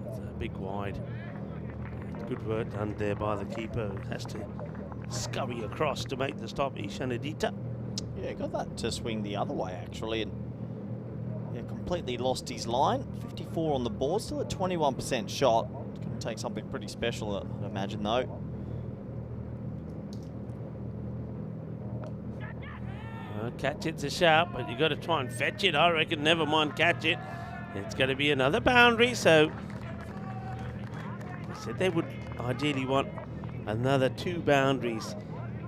It's a big wide. Good work done there by the keeper. Has to scurry across to make the stop. Ishanadita. Yeah, got that to swing the other way, actually. And yeah, completely lost his line. 54 on the board, still at 21% shot. It's going to take something pretty special, I'd imagine, though. Catch it's a shout, but you got to try and fetch it. I reckon, never mind catch it. It's going to be another boundary, so I said they would ideally want another 2 boundaries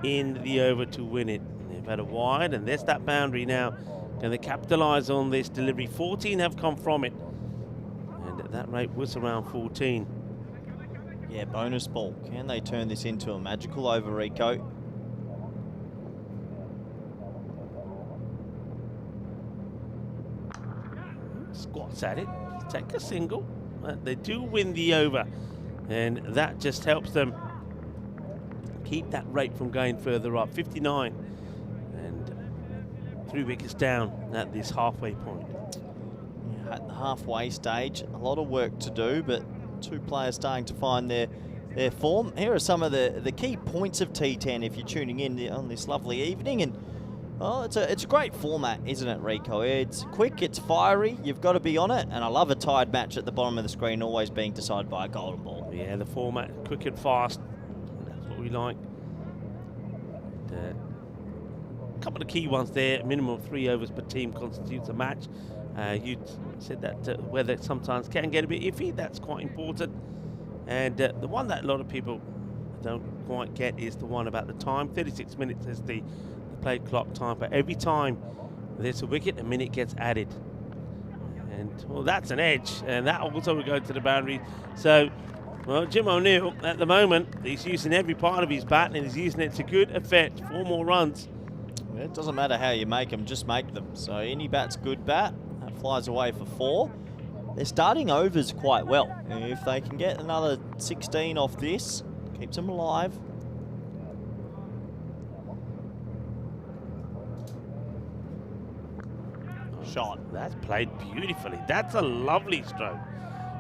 in the over to win it. They've had a wide, and there's that boundary now. Can they capitalise on this delivery? 14 have come from it, and at that rate was around 14. Yeah, bonus ball. Can they turn this into a magical over, Rico? Squats at it, take a single. They do win the over, and that just helps them keep that rate from going further up. 59, and 3 wickets down at this halfway point. Yeah, at the halfway stage, a lot of work to do, but 2 players starting to find their form. Here are some of the key points of T10 if you're tuning in on this lovely evening. And oh, it's a great format, isn't it, Rico? It's quick, it's fiery, you've got to be on it, and I love a tied match at the bottom of the screen always being decided by a golden ball. Yeah, the format, quick and fast, that's what we like. A couple of key ones there, minimum of 3 overs per team constitutes a match. You said that weather sometimes can get a bit iffy, that's quite important. And the one that a lot of people I don't quite get is the one about the time. 36 minutes is the play clock time, but every time there's a wicket, a minute gets added. And, well, that's an edge, and that also will go to the boundary. So, well, Jim O'Neill, at the moment, he's using every part of his bat, and he's using it to good effect. 4 more runs. Well, it doesn't matter how you make them, just make them. So any bat's good bat. That flies away for 4. They're starting overs quite well. If they can get another 16 off this, keeps them alive. Shot. That's played beautifully. That's a lovely stroke.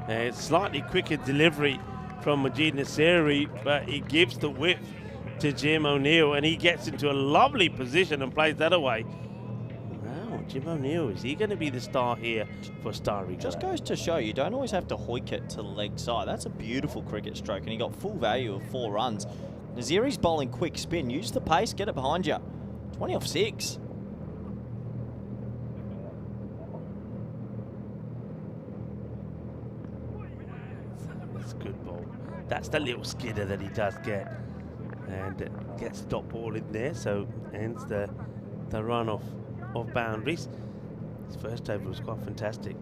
It's slightly quicker delivery from Majid Nasiri, but he gives the width to Jim O'Neill, and he gets into a lovely position and plays that away. Wow, Jim O'Neill, is he going to be the star here for Starry? Just goes to show you don't always have to hoik it to the leg side. That's a beautiful cricket stroke, and he got full value of 4 runs. Naziri's bowling quick spin. Use the pace, get it behind you. 20 off 6. That's a good ball. That's the little skidder that he does get. And gets the dot ball in there, so ends the run off boundaries. His first over was quite fantastic.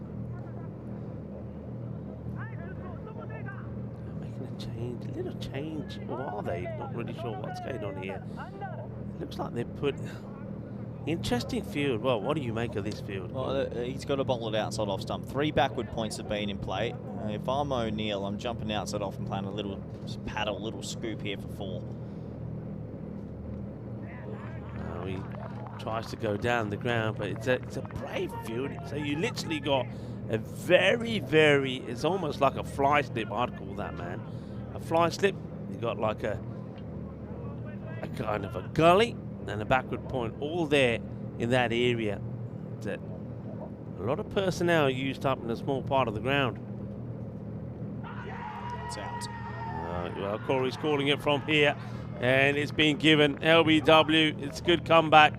Making a little change, or are they? Not really sure what's going on here. It looks like they put interesting field. Well, what do you make of this field? Well, he's got to bowl it outside off stump. 3 backward points have been in play. If I'm O'Neill, I'm jumping outside off and playing a little paddle, little scoop here for 4. He tries to go down the ground, but it's a brave field. So you literally got a very, it's almost like a fly slip, I'd call that, man. A fly slip. You got like a kind of a gully and a backward point all there in that area. That a lot of personnel used up in a small part of the ground. It's out. Well, Corey's calling it from here, and it's been given LBW. It's a good comeback,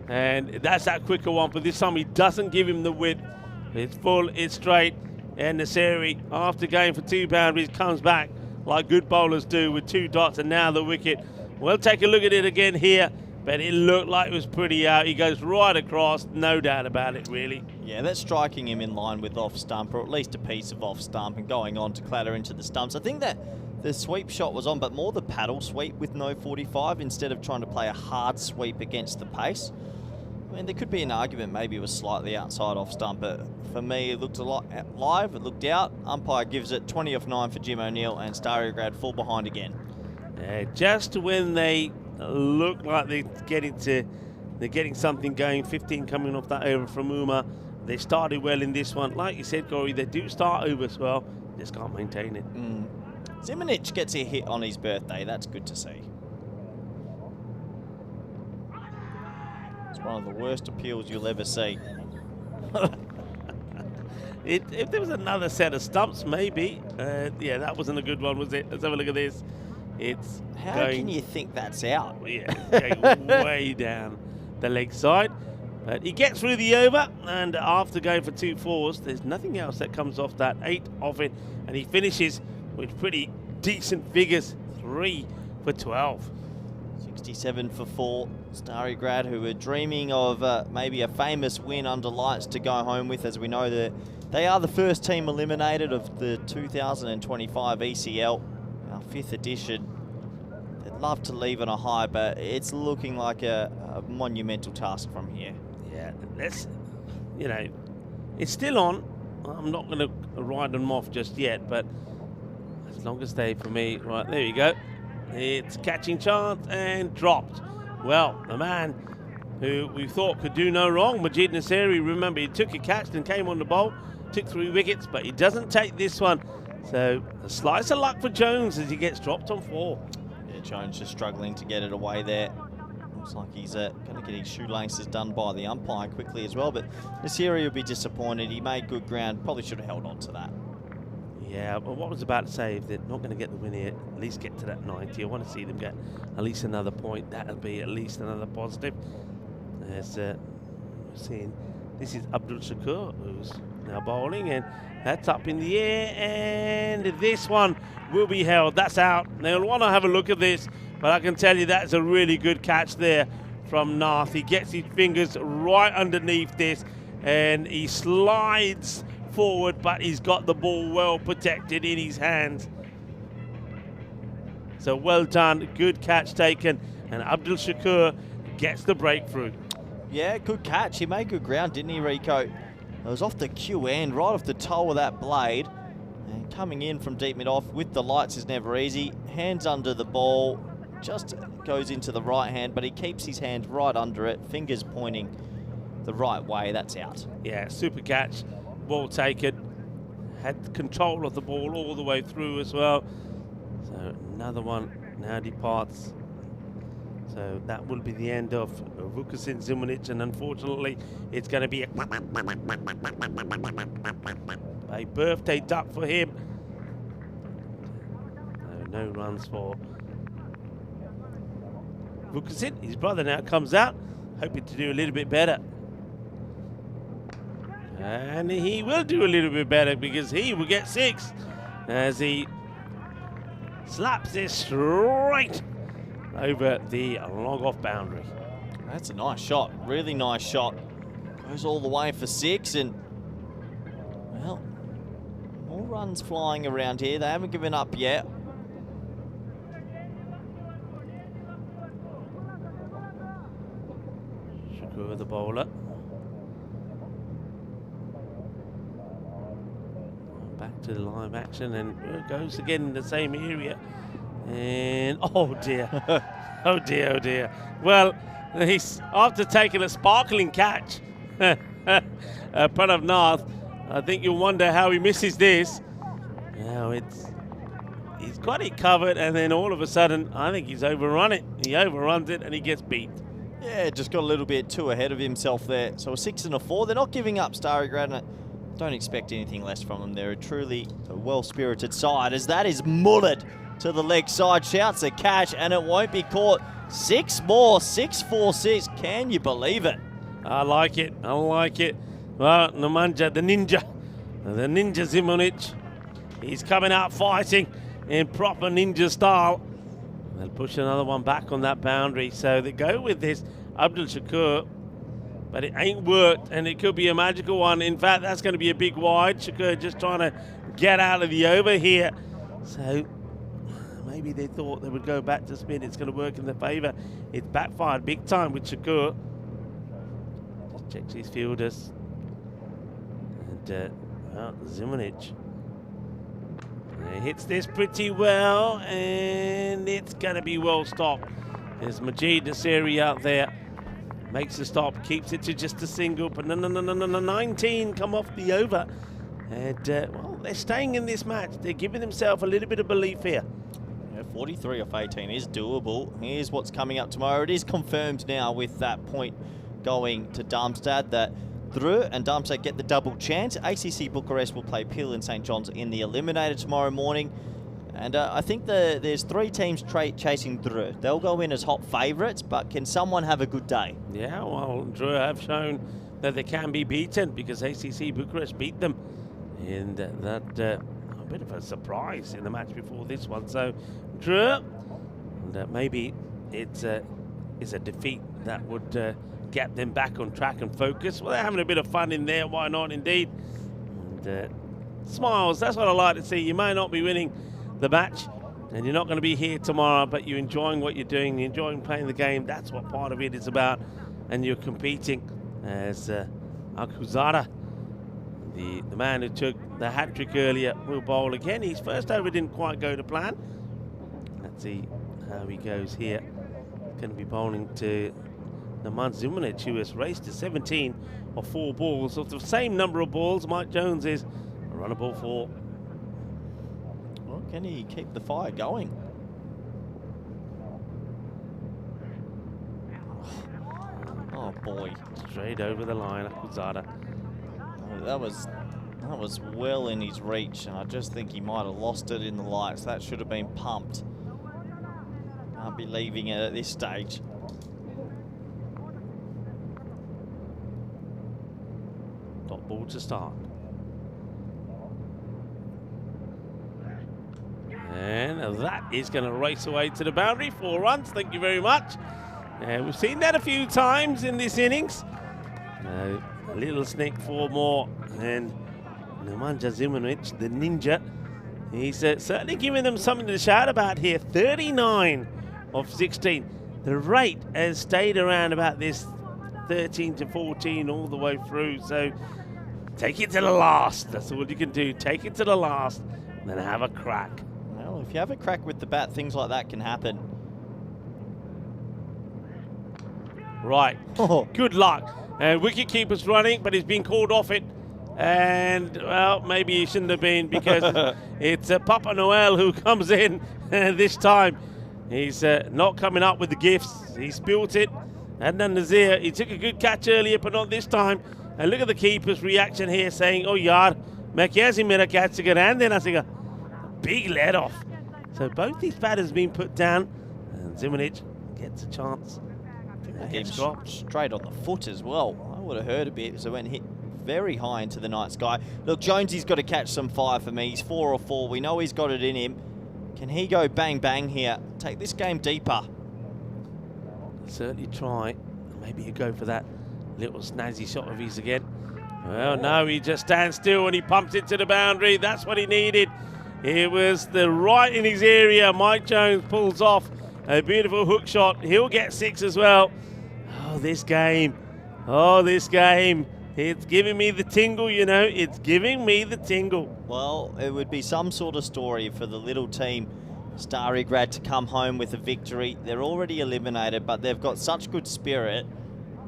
and that's that quicker one, but this time he doesn't give him the width. It's full, it's straight, and Nasiri, after going for 2 boundaries, comes back like good bowlers do with 2 dots, and now the wicket. We'll take a look at it again here, but it looked like it was pretty out. He goes right across, no doubt about it, really. Yeah, that's striking him in line with off stump, or at least a piece of off stump, and going on to clatter into the stumps. I think that the sweep shot was on, but more the paddle sweep with no 45 instead of trying to play a hard sweep against the pace. I mean, there could be an argument maybe it was slightly outside off stump, but for me it looked a lot live, it looked out. Umpire gives it 20 off 9 for Jim O'Neill, and Starograd full behind again. Just when they look like they're getting something going, 15 coming off that over from Uma. They started well in this one. Like you said, Corey, they do start overs well, just can't maintain it. Zimanic gets a hit on his birthday. That's good to see. It's one of the worst appeals you'll ever see. If there was another set of stumps, maybe. Yeah, that wasn't a good one, was it? Let's have a look at this. It's How going, can you think that's out? Yeah, it's going way down the leg side. But he gets through the over, and after going for 2 4s, there's nothing else that comes off that. 8 off it, and he finishes with pretty decent figures. 3 for 12. 67 for 4. Starry Grad, who were dreaming of maybe a famous win under lights to go home with, as we know that they are the first team eliminated of the 2025 ECL, our 5th edition. They'd love to leave on a high, but it's looking like a monumental task from here. Yeah, let's, it's still on. I'm not going to ride them off just yet, but as long as they, for me, right, there you go. It's catching chance and dropped. Well, the man who we thought could do no wrong, Majid Nasiri, remember, he took a catch and came on the bowl, took 3 wickets, but he doesn't take this one. So a slice of luck for Jones as he gets dropped on 4. Yeah, Jones just struggling to get it away there. Looks like he's going to get his shoelaces done by the umpire quickly as well, but Nasiri will be disappointed. He made good ground, probably should have held on to that. Yeah, but what I was about to say, if they're not going to get the win here, at least get to that 90. I want to see them get at least another point. That'll be at least another positive. As we're seeing, this is Abdul Shakur, who's now bowling, and that's up in the air, and this one will be held. That's out. They'll want to have a look at this, but I can tell you that's a really good catch there from Nath. He gets his fingers right underneath this and he slides forward, but he's got the ball well protected in his hands. So well done, good catch taken, and Abdul Shakur gets the breakthrough. Yeah, good catch. He made good ground, didn't he, Rico? It was off the Q end, right off the toe of that blade. And coming in from deep mid-off with the lights is never easy. Hands under the ball, just goes into the right hand, but he keeps his hand right under it, fingers pointing the right way. That's out. Yeah, super catch, ball taken. Had control of the ball all the way through as well. So another one now departs. So that will be the end of Vukasin Zimunic, and unfortunately it's going to be a birthday duck for him. So no runs for Vukasin. His brother now comes out, hoping to do a little bit better. And he will do a little bit better because he will get 6 as he slaps this straight over the long-off boundary. That's a nice shot, really nice shot. Goes all the way for 6, and well, more runs flying around here. They haven't given up yet. Shakur the bowler. Back to the live action, and it goes again in the same area. And oh dear, oh dear, oh dear. Well, he's after taking a sparkling catch, Pranav Nath. I think you'll wonder how he misses this. Now he's got it covered, and then all of a sudden, I think he's overrun it. He overruns it, and he gets beat. Yeah, just got a little bit too ahead of himself there. So a 6 and a 4. They're not giving up, Starry Grad. Don't expect anything less from them. They're truly a well-spirited side, as that is mullered to the leg side. Shouts a catch, and it won't be caught. 6 more, 6-4-6. Can you believe it? I like it. I like it. Well, Nemanja, the ninja Zimunic, he's coming out fighting in proper ninja style. They'll push another one back on that boundary. So they go with this Abdul Shakur, but it ain't worked, and it could be a magical one. In fact, that's going to be a big wide. Shakur just trying to get out of the over here. So maybe they thought they would go back to spin. It's going to work in their favour. It's backfired big time with Shakur. Just checks his fielders. And Zimunic. He hits this pretty well, and it's going to be well stopped. There's Majid Nasiri out there. Makes the stop, keeps it to just a single, but no, 19 come off the over. And, well, they're staying in this match. They're giving themselves a little bit of belief here. Yeah, 43 off 18 is doable. Here's what's coming up tomorrow. It is confirmed now with that point going to Darmstadt that Dreux and Darmstadt get the double chance. ACC Bucharest will play Peel and St. John's in the eliminator tomorrow morning. And I think there's 3 teams chasing Dreux. They'll go in as hot favourites, but can someone have a good day? Yeah, well, Dreux have shown that they can be beaten because ACC Bucharest beat them. And that a bit of a surprise in the match before this one. So Dreux, and maybe it's a defeat that would get them back on track and focus. Well, they're having a bit of fun in there. Why not, indeed? And smiles, that's what I like to see. You may not be winning the match, and you're not going to be here tomorrow, but you're enjoying what you're doing, you're enjoying playing the game. That's what part of it is about, and you're competing. As Akhuzada, the man who took the hat-trick earlier, will bowl again. His first over didn't quite go to plan. Let's see how he goes here. Going to be bowling to Nemanja Zimunic, who has raced to 17 of 4 balls. Of the same number of balls, Mike Jones is a run of ball 4. Well, can he keep the fire going? Oh boy. Straight over the line, Akhuzada. Oh, that was well in his reach, and I just think he might have lost it in the lights. That should have been pumped. Can't be leaving it at this stage. Dot ball to start. And that is going to race away to the boundary. 4 runs, thank you very much. We've seen that a few times in this innings. A little sneak 4 more. And Nemanja Zimanovic, the ninja, he's certainly giving them something to shout about here. 39 of 16. The rate has stayed around about this 13 to 14 all the way through. So take it to the last. That's all you can do. Take it to the last and then have a crack. Well, if you have a crack with the bat, things like that can happen. Right. Good luck. Wicket keeper's running, but he's been called off it. And, well, maybe he shouldn't have been, because it's Papa Noel who comes in this time. He's not coming up with the gifts. He spilt it. And then Nazir, he took a good catch earlier, but not this time. And look at the keeper's reaction here, saying, oh, yaar, main kaise mera catch garan dena siga. Big let off. So both these batters being put down, and Zimanic gets a chance. He's straight on the foot as well. I would have heard a bit, so it went hit very high into the night sky. Look, Jonesy's got to catch some fire for me. He's 4 or 4. We know he's got it in him. Can he go bang bang here? Take this game deeper. Certainly try. Maybe you go for that little snazzy shot of his again. Well, no, he just stands still and he pumps it to the boundary. That's what he needed. It was the right in his area. Mike Jones pulls off a beautiful hook shot. He'll get 6 as well. Oh, this game. Oh, this game. It's giving me the tingle, you know. It's giving me the tingle. Well, it would be some sort of story for the little team, Starry Grad, to come home with a victory. They're already eliminated, but they've got such good spirit.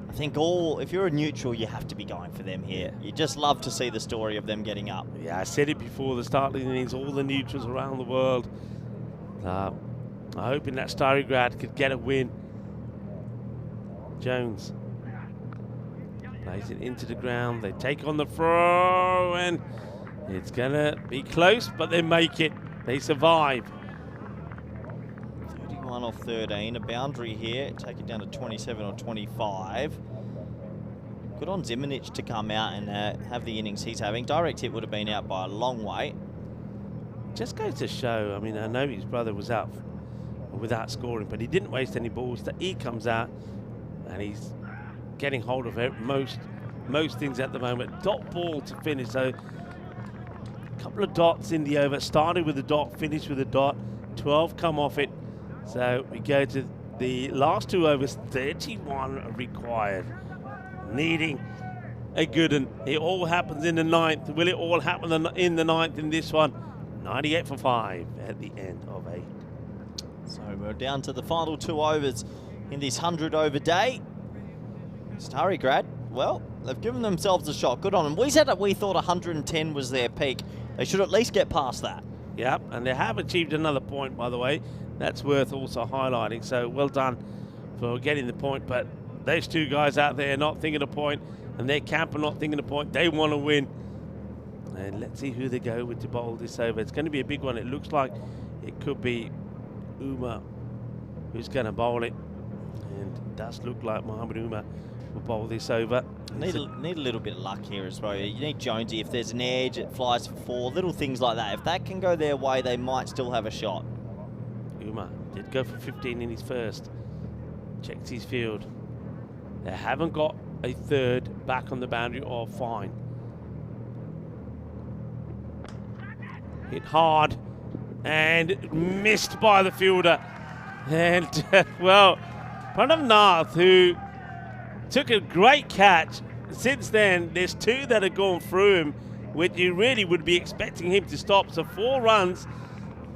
I think if you're a neutral, you have to be going for them here. You just love to see the story of them getting up. Yeah, I said it before the start of the innings, all the neutrals around the world. I'm hoping that Starry Grad could get a win. Jones plays it into the ground. They take on the throw, and it's going to be close, but they make it. They survive. 31 off 13, a boundary here. Take it down to 27 or 25. Good on Zimanic to come out and have the innings he's having. Direct hit would have been out by a long way. Just goes to show, I mean, I know his brother was out without scoring, but he didn't waste any balls. That he comes out and he's getting hold of it, most things at the moment. Dot ball to finish, so a couple of dots in the over. Started with a dot, finished with a dot. 12 come off it. So we go to the last 2 overs, 31 required. Needing a good one. It all happens in the 9th. Will it all happen in the 9th in this one? 98 for 5 at the end of 8. So we're down to the final 2 overs in this 100-over day. Starry Grad, well, they've given themselves a shot. Good on them. We said that we thought 110 was their peak. They should at least get past that. Yep, and they have achieved another point, by the way. That's worth also highlighting. So well done for getting the point. But those 2 guys out there not thinking a point, and their camper not thinking a point. They want to win. And let's see who they go with to bowl this over. It's going to be a big one. It looks like it could be Umar who's going to bowl it. And it does look like Mohamed Umar will bowl this over. Need a little bit of luck here as well. You need Jonesy. If there's an edge, it flies for 4. Little things like that. If that can go their way, they might still have a shot. Umar did go for 15 in his first. Checks his field. They haven't got a third back on the boundary or fine. Hit hard and missed by the fielder. And, well, Pranav Nath, who took a great catch. Since then, there's 2 that have gone through him, which you really would be expecting him to stop. So 4 runs,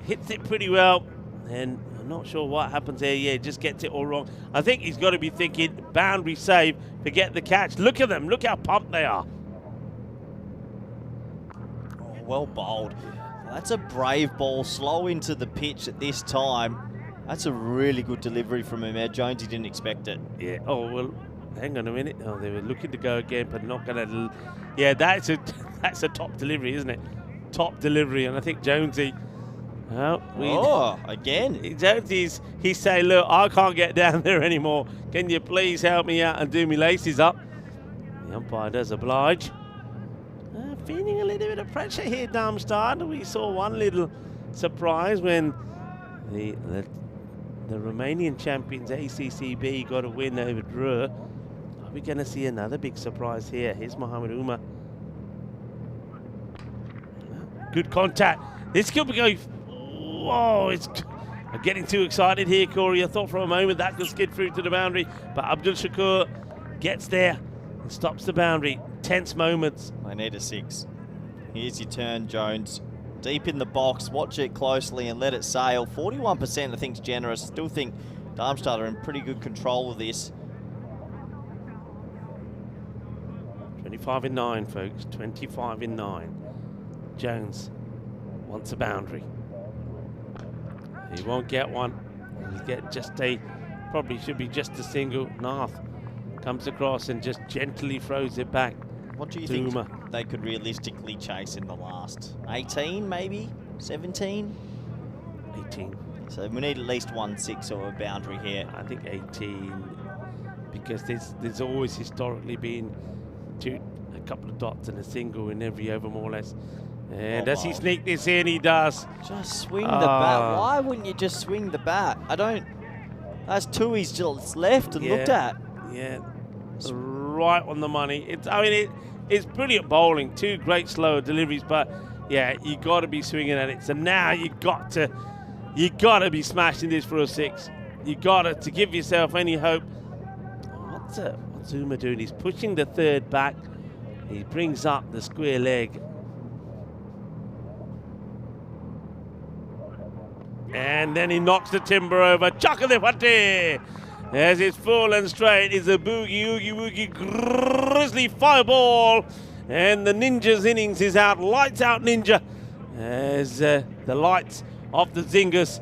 hits it pretty well. And I'm not sure what happens there. Yeah, just gets it all wrong. I think he's got to be thinking boundary save, forget the catch. Look at them. Look how pumped they are. Oh, well bowled. That's a brave ball, slow into the pitch at this time. That's a really good delivery from him there. Jonesy didn't expect it. Yeah. Oh, well, hang on a minute. Oh, they were looking to go again, but not going to. Yeah, that's a top delivery, isn't it? Top delivery. And I think Jonesy. Well, again. Jonesy's, he's saying, look, I can't get down there anymore. Can you please help me out and do me laces up? The umpire does oblige. Feeling a little bit of pressure here, Darmstadt. We saw one little surprised when the Romanian champions ACCB got a win over Dreux. Are we going to see another big surprise here? Here's Mohamed Umar. Good contact. This could be going. Whoa, I'm getting too excited here, Corey. I thought for a moment that could skid through to the boundary, but Abdul Shakur gets there and stops the boundary. Tense moments. They need a 6. Here's your turn, Jones. Deep in the box, watch it closely and let it sail. 41% I think is generous. Still think Darmstadt are in pretty good control of this. 25 in 9, folks. 25 in 9. Jones wants a boundary. He won't get one. He'll get just probably should be just a single. Nath comes across and just gently throws it back. What do you think they could realistically chase in the last? 18 maybe? 17? 18. So we need at least 1 6 or a boundary here. I think 18, because there's always historically been a couple of dots and a single in every over more or less. And does he sneak this in? He does. Just swing the bat. Why wouldn't you just swing the bat? That's 2 he's just left and looked at. Yeah, right on the money. It's brilliant bowling. 2 great slower deliveries, but yeah, you got to be swinging at it. So now you got to be smashing this for a 6. You got to give yourself any hope. What's Umar doing? He's pushing the 3rd back. He brings up the square leg. And then he knocks the timber over. Chakalewate! As it's full and straight, is a boogie, oogie, woogie, grizzly fireball. And the Ninja's innings is out. Lights out, Ninja. As the lights of the Zingers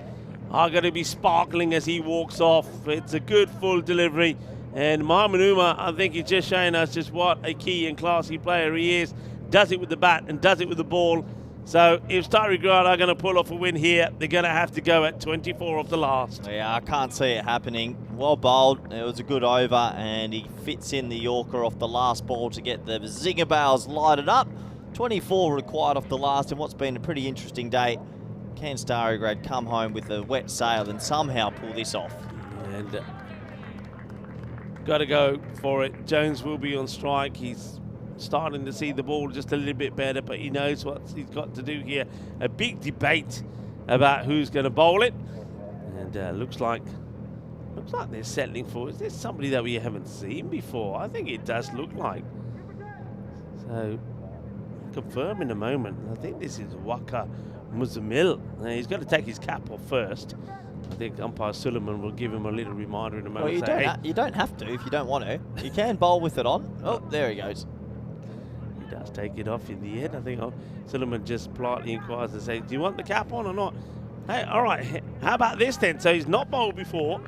are going to be sparkling as he walks off. It's a good full delivery. And Mohamed Umar, I think he's just showing us just what a key and classy player he is. Does it with the bat and does it with the ball. So if Starry Grad are going to pull off a win here, they're going to have to go at 24 off the last. Yeah, I can't see it happening. Well bowled. It was a good over, and he fits in the Yorker off the last ball to get the zinger bales lighted up. 24 required off the last in what's been a pretty interesting day. Can Starry Grad come home with a wet sail and somehow pull this off? And got to go for it. Jones will be on strike. He's starting to see the ball just a little bit better, but he knows what he's got to do here. A big debate about who's going to bowl it, and looks like they're settling for. Is this somebody that we haven't seen before? I think it does look like. So confirm in a moment. I think this is Waka Muzamil. He's got to take his cap off first. I think umpire Suleiman will give him a little reminder in a moment. Well, you don't have to if you don't want to. You can bowl with it on. Oh, there he goes. Does take it off in the end. I think Suleiman just politely inquires and says, do you want the cap on or not? Hey, all right, how about this then? So he's not bowled before.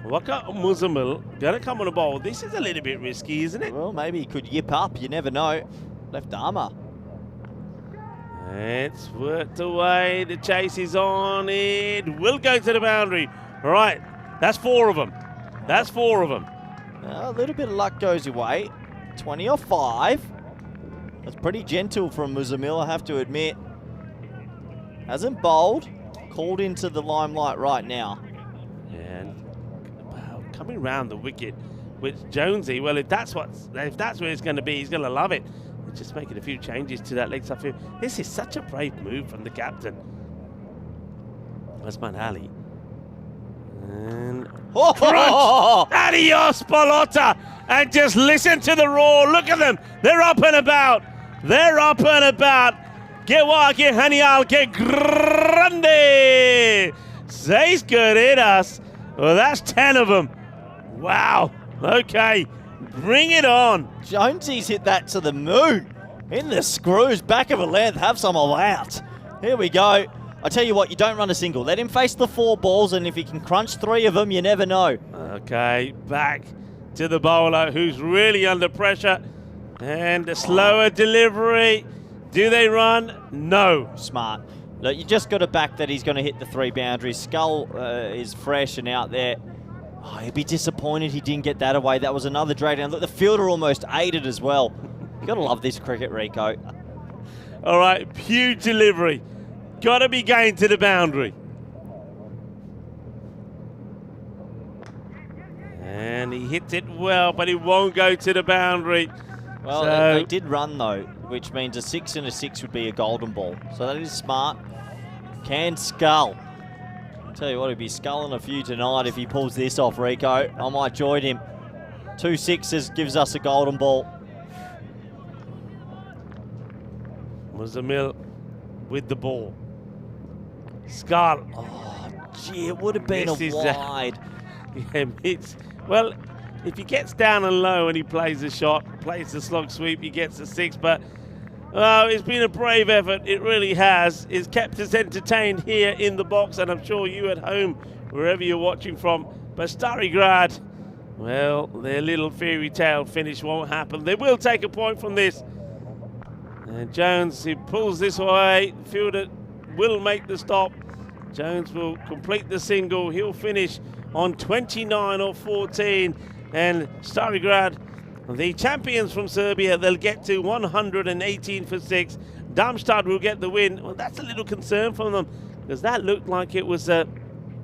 Waka Muzamil going to come on a bowl. This is a little bit risky, isn't it? Well, maybe he could yip up. You never know. Left armour. It's worked away. The chase is on. It will go to the boundary. All right, that's 4 of them. That's 4 of them. A little bit of luck goes your way. 20 or 5. That's pretty gentle from Muzamil, I have to admit. Hasn't bowled. Called into the limelight right now. And coming round the wicket with Jonesy, well, if that's where it's going to be, he's going to love it. Just making a few changes to that leg side. This is such a brave move from the captain. Osman Ali. And crunch! Adios, Palota! And just listen to the roar. Look at them. They're up and about. They're up and about. Que va, que genial, que grande! 6 carreras. Well, that's 10 of them. Wow. Okay. Bring it on. Jonesy's hit that to the moon. In the screws, back of a length, have some all out. Here we go. I tell you what, you don't run a single. Let him face the 4 balls, and if he can crunch 3 of them, you never know. Okay, back to the bowler who's really under pressure. And a slower delivery. Do they run? No. Smart. Look, you just got to back that he's going to hit the 3 boundaries. Skull is fresh and out there. Oh, he'd be disappointed he didn't get that away. That was another drag down. Look, the fielder almost aided as well. You got to love this cricket, Rico. All right, huge delivery. got to be going to the boundary. And he hits it well, but it won't go to the boundary. Well, So- they did run, though, which means a 6 and a 6 would be a golden ball. So that is smart. Can scull. I'll tell you what, he'll be sculling a few tonight if he pulls this off, Rico. I might join him. 2 sixes gives us a golden ball. Muzamil with the ball. Scarl. Oh, gee, it would have been Misses a that. wide. Yeah, well, if he gets down and low and he plays the shot, plays the slog sweep, he gets a 6. But it's been a brave effort. It really has. It's kept us entertained here in the box, and I'm sure you at home, wherever you're watching from. But Stary Grad, well, their little fairy tale finish won't happen. They will take a point from this. And Jones, he pulls this away. Fielder will make the stop. Jones will complete the single. He'll finish on 29 or 14. And Stary Grad, the champions from Serbia, they'll get to 118 for 6. Darmstadt will get the win. Well, that's a little concern from them, because that looked like it was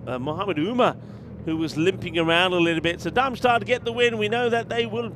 Mohamed Umar who was limping around a little bit. So Darmstadt get the win. We know that they will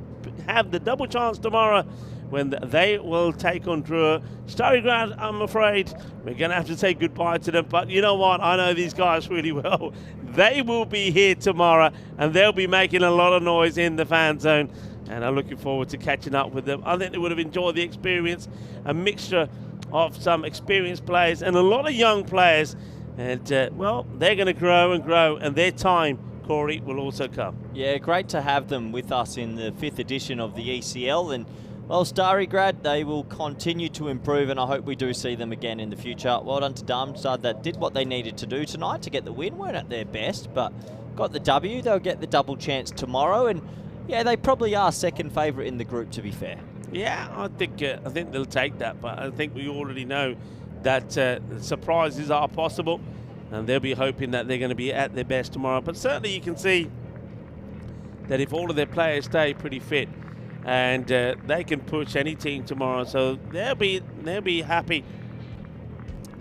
have the double chance tomorrow when they will take on Drua. Stary Grad, I'm afraid we're going to have to say goodbye to them. But you know what? I know these guys really well. They will be here tomorrow, and they'll be making a lot of noise in the fan zone. And I'm looking forward to catching up with them. I think they would have enjoyed the experience, a mixture of some experienced players and a lot of young players. And, well, they're going to grow and grow, and their time, Corey, will also come. Yeah, great to have them with us in the 5th edition of the ECL. And, well, Stary Grad, they will continue to improve, and I hope we do see them again in the future. Well done to Darmstadt that did what they needed to do tonight to get the win. Weren't at their best, but got the W. They'll get the double chance tomorrow. And, yeah, they probably are second favourite in the group, to be fair. Yeah, I think they'll take that, but I think we already know that surprises are possible, and they'll be hoping that they're going to be at their best tomorrow. But certainly you can see that if all of their players stay pretty fit, and they can push any team tomorrow, so they'll be happy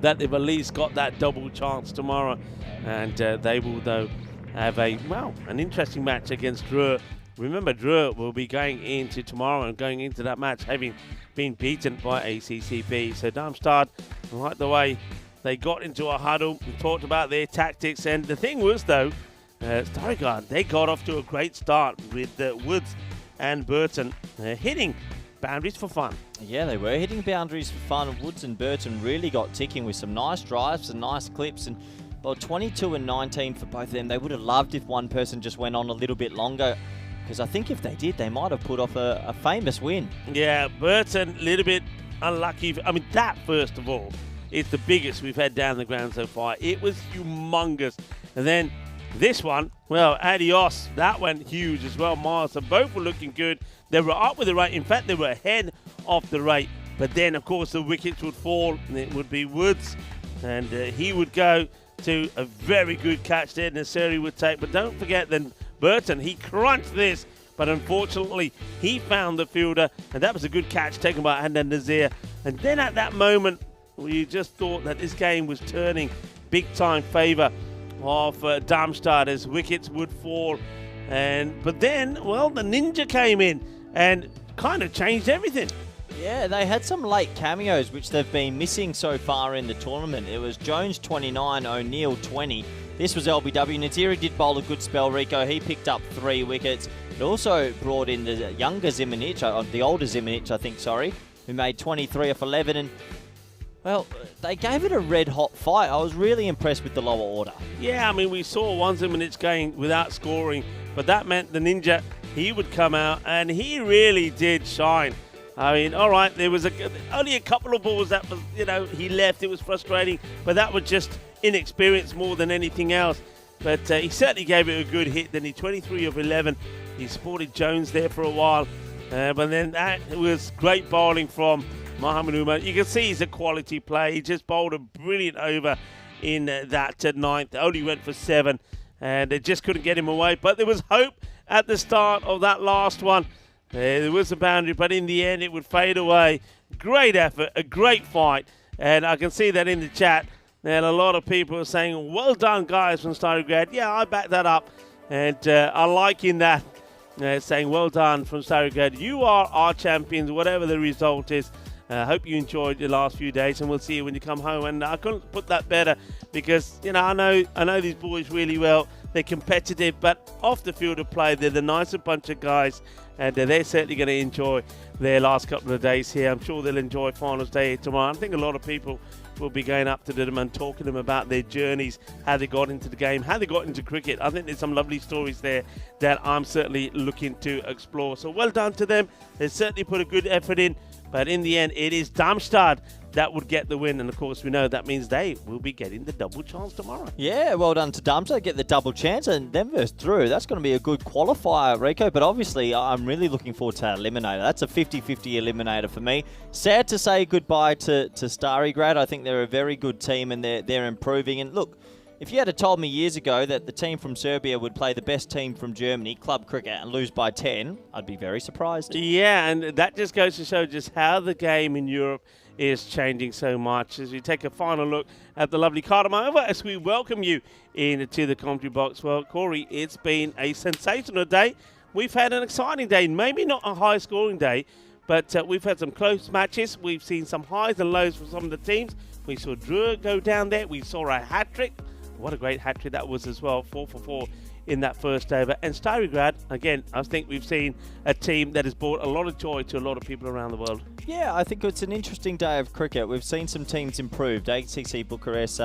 that they've at least got that double chance tomorrow, and they will though have an interesting match against Drua. Remember, Drua will be going into tomorrow and going into that match having been beaten by ACCP. So Darmstadt, I like the way they got into a huddle and talked about their tactics. And the thing was, though, Stary Grad, they got off to a great start with Woods and Burton hitting boundaries for fun. Yeah, they were hitting boundaries for fun. Woods and Burton really got ticking with some nice drives and nice clips. And, well, 22 and 19 for both of them. They would have loved if one person just went on a little bit longer, because I think if they did, they might have put off a famous win. Yeah, Burton, a little bit unlucky. I mean, that, first of all, is the biggest we've had down the ground so far. It was humongous. And then this one, well, adios, that went huge as well, Miles. So both were looking good. They were up with the rate. In fact, they were ahead of the rate. But then, of course, the wickets would fall, and it would be Woods. And he would go to a very good catch there. Nasseri would take. But don't forget, then, Burton, he crunched this, but unfortunately he found the fielder, and that was a good catch taken by Adnan Nazir. And then at that moment, we just thought that this game was turning big-time favour of Darmstadt as wickets would fall. But then, well, the Ninja came in and kind of changed everything. Yeah, they had some late cameos, which they've been missing so far in the tournament. It was Jones 29, O'Neill 20. This was LBW. Naziri did bowl a good spell, Rico. He picked up 3 wickets. It also brought in the younger Zimanic, the older Zimanic, I think, who made 23 off 11. And, well, they gave it a red-hot fight. I was really impressed with the lower order. Yeah, I mean, we saw one Zimanic going without scoring, but that meant the Ninja, he would come out, and he really did shine. I mean, all right, there was only a couple of balls that was, he left. It was frustrating, but that was just inexperience more than anything else. But he certainly gave it a good hit. Then he 23 of 11. He supported Jones there for a while. But then that was great bowling from Mohamed Umar. You can see he's a quality player. He just bowled a brilliant over in that ninth. Only went for 7, and they just couldn't get him away. But there was hope at the start of that last one. There was a boundary, but in the end, it would fade away. Great effort, a great fight. And I can see that in the chat. And a lot of people are saying, well done, guys, from Starograd. Yeah, I back that up. And I liking that, saying, well done from Starograd. You are our champions, whatever the result is. I hope you enjoyed the last few days, and we'll see you when you come home. And I couldn't put that better because, you know, I know these boys really well. They're competitive, but off the field of play, they're the nicer bunch of guys, and they're certainly going to enjoy their last couple of days here. I'm sure they'll enjoy finals day tomorrow. I think a lot of people will be going up to them and talking to them about their journeys, how they got into the game, how they got into cricket. I think there's some lovely stories there that I'm certainly looking to explore. So well done to them. They certainly put a good effort in. But in the end, it is Darmstadt that would get the win. And, of course, we know that means they will be getting the double chance tomorrow. Yeah, well done to Darmstadt. Get the double chance and then verse through. That's going to be a good qualifier, Rico. But obviously, I'm really looking forward to that eliminator. That's a 50-50 eliminator for me. Sad to say goodbye to Starograd. I think they're a very good team and they're improving. And, look, if you had told me years ago that the team from Serbia would play the best team from Germany, club cricket, and lose by 10, I'd be very surprised. Yeah, and that just goes to show just how the game in Europe is changing so much. As we take a final look at the lovely Cardamom Oval as we welcome you into the commentary box. Well, Corey, it's been a sensational day. We've had an exciting day, maybe not a high-scoring day, but we've had some close matches. We've seen some highs and lows from some of the teams. We saw Drew go down there. We saw a hat-trick. What a great hat-trick that was as well, 4 for 4 in that first over. And Starograd, again, I think we've seen a team that has brought a lot of joy to a lot of people around the world. Yeah, I think it's an interesting day of cricket. We've seen some teams improved. ACC Bucharest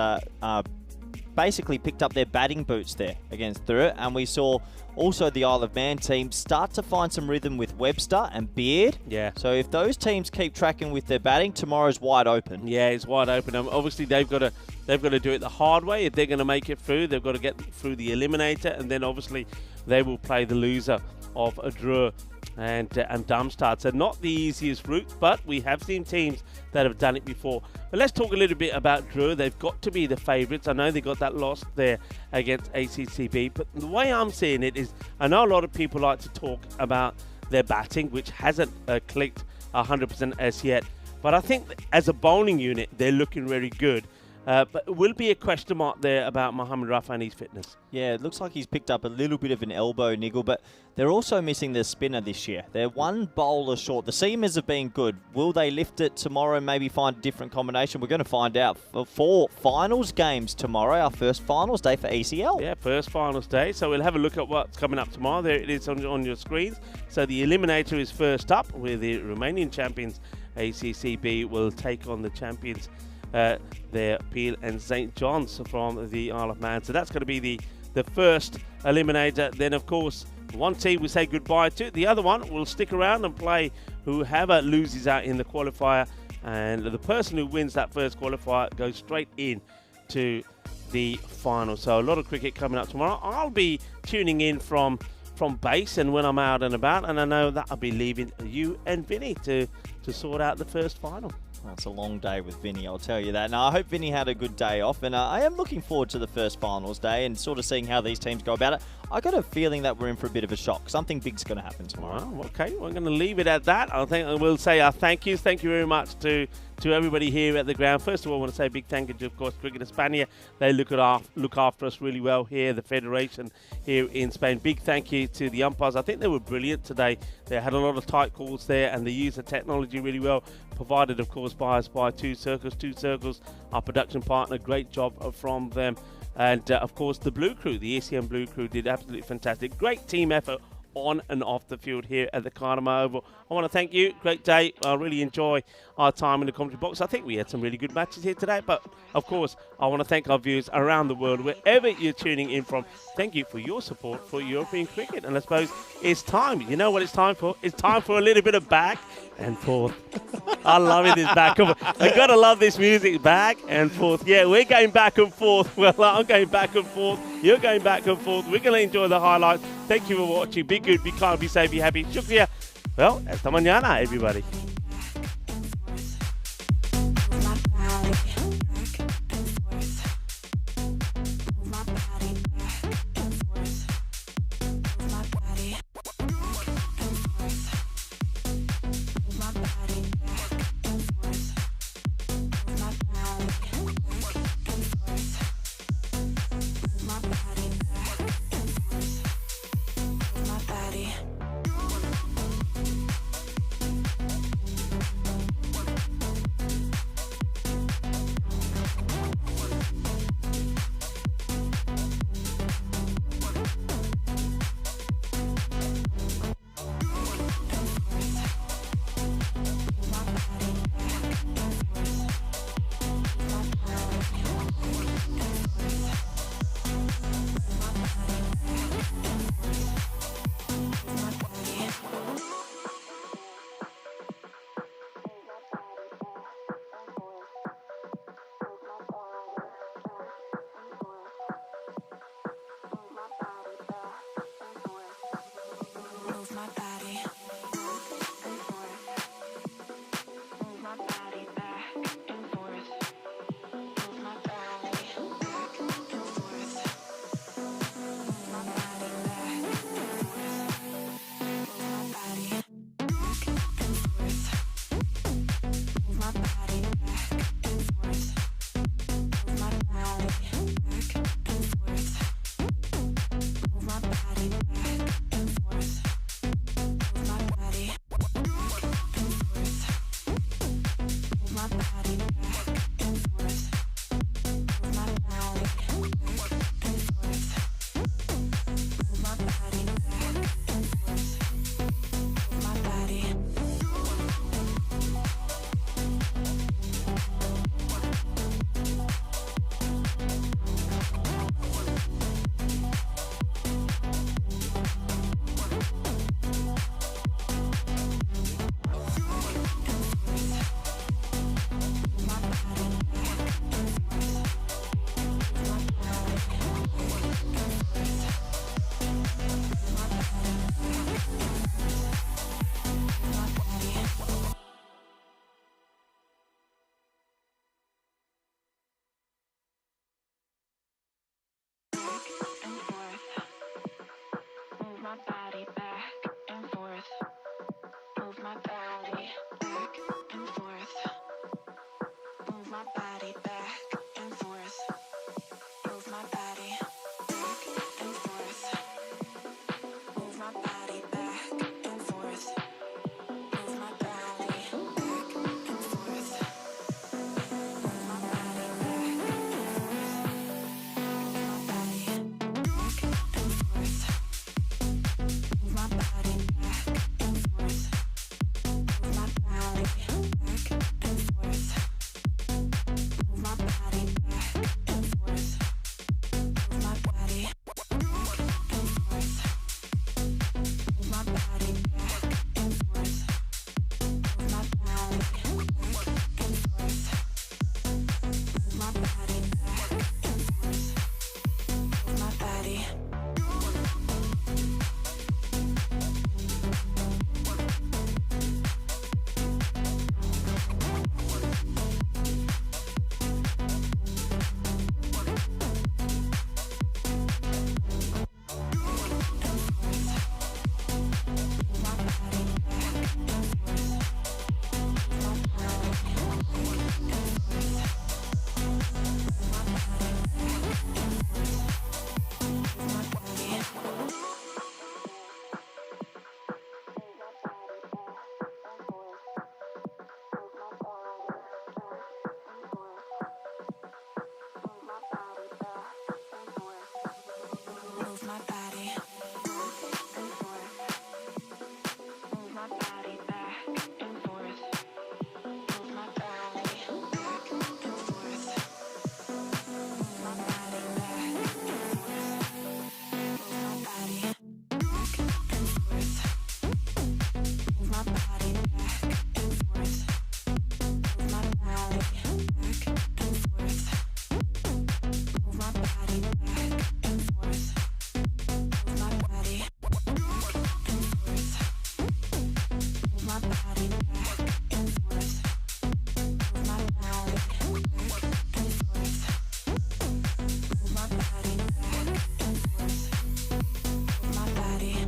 basically picked up their batting boots there against Thurr, and we saw also the Isle of Man team start to find some rhythm with Webster and Beard. Yeah. So if those teams keep tracking with their batting, tomorrow's wide open. Yeah, it's wide open. Obviously, they've got to do it the hard way. If they're going to make it through, they've got to get through the eliminator, and then obviously they will play the loser of a Drew and Darmstadt. So not the easiest route, but we have seen teams that have done it before. But let's talk a little bit about Drew. They've got to be the favourites. I know they got that loss there against ACCB, but the way I'm seeing it is, I know a lot of people like to talk about their batting, which hasn't clicked 100% as yet. But I think as a bowling unit, they're looking very good. But it will be a question mark there about Mohammad Rafi and his fitness. Yeah, it looks like he's picked up a little bit of an elbow niggle, but they're also missing their spinner this year. They're one bowler short. The seamers have been good. Will they lift it tomorrow and maybe find a different combination? We're going to find out for 4 finals games tomorrow, our first finals day for ECL. Yeah, first finals day. So we'll have a look at what's coming up tomorrow. There it is on your screens. So the eliminator is first up, where the Romanian champions, ACCB, will take on the champions there, Peel and St. John's from the Isle of Man. So that's going to be the first eliminator. Then, of course, one team we say goodbye to. The other one will stick around and play whoever loses out in the qualifier. And the person who wins that first qualifier goes straight in to the final. So a lot of cricket coming up tomorrow. I'll be tuning in from base and when I'm out and about. And I know that I'll be leaving you and Vinny to sort out the first final. Well, it's a long day with Vinny, I'll tell you that. Now, I hope Vinny had a good day off, and I am looking forward to the first finals day and sort of seeing how these teams go about it. I got a feeling that we're in for a bit of a shock. Something big's going to happen tomorrow. Well, okay, we're going to leave it at that. I think I will say our thank yous. Thank you very much to everybody here at the ground. First of all, I want to say a big thank you to, of course, Cricket España. They look after us really well here, the Federation here in Spain. Big thank you to the umpires. I think they were brilliant today. They had a lot of tight calls there, and they used the technology really well, provided, of course, by us by Two Circles, our production partner. Great job from them. And, of course, the Blue Crew, the ECM Blue Crew, did absolutely fantastic. Great team effort on and off the field here at the Cardamom Oval. I want to thank you. Great day. I really enjoy our time in the commentary box. I think we had some really good matches here today. But, of course, I want to thank our viewers around the world, wherever you're tuning in from. Thank you for your support for European cricket. And I suppose it's time. You know what it's time for? It's time for a little bit of back and forth. I love it, this back and forth. I gotta love this music, back and forth. Yeah, we're going back and forth. Well, I'm going back and forth. You're going back and forth. We're gonna enjoy the highlights. Thank you for watching. Be good, be kind, be safe, be happy. Shukriya. Well, hasta mañana, everybody. my body back and forth. Move my body back and forth. Move my body back and forth. Move my body back and forth. Move my body back and forth. Move my body back and forth. Move my body back and forth. Move my body back and forth. Move my body back and forth. Move my body back and forth. Move my body back and forth. Move my body back and forth. Move my body.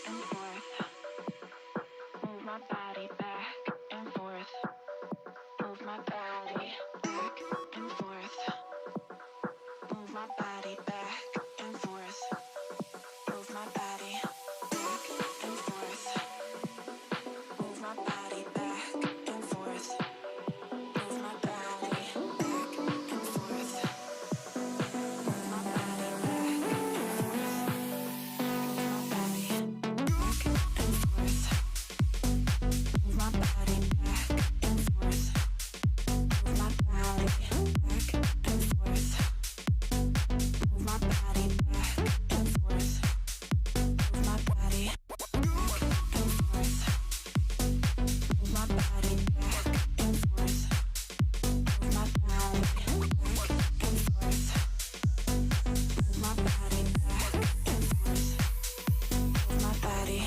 And forth. Move my body back and forth. Move my body back and forth. Move my body back and forth. Move my body back and forth. Move my body back and forth. Move my body back and forth. Move my body back and forth. Move my body back and forth. Move my body back and forth. Move my body back and forth. Move my body back and forth. Move my body back and forth. Move my body back and forth. Move my body back and forth. Move my body back and forth. Move my body.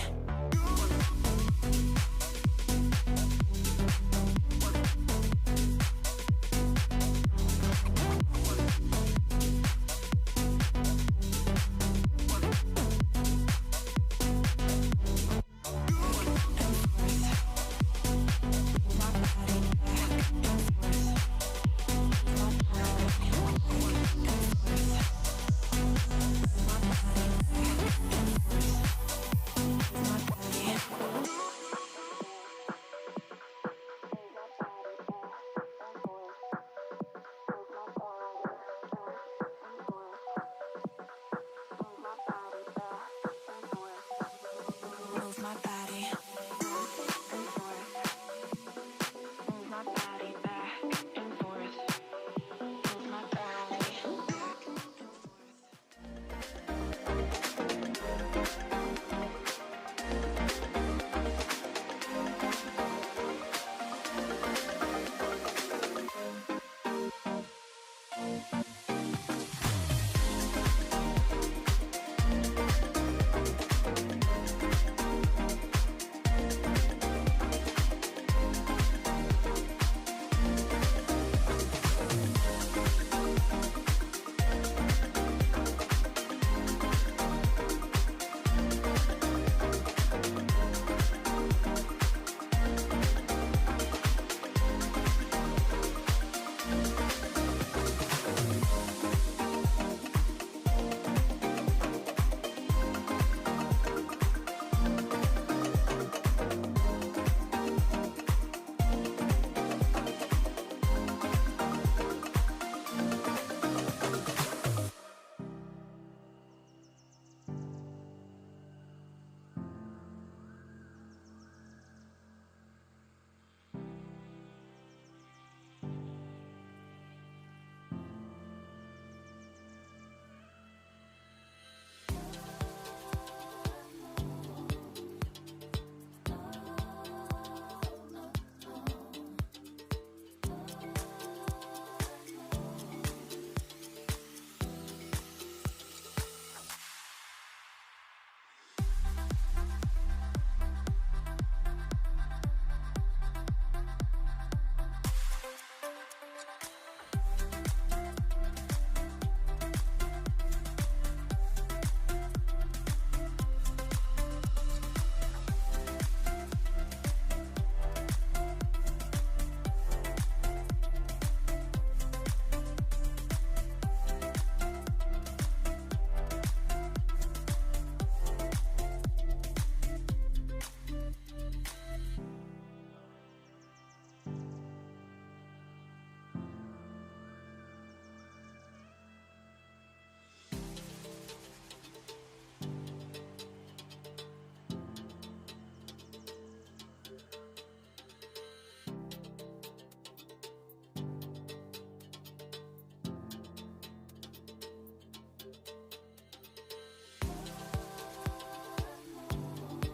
Move my body.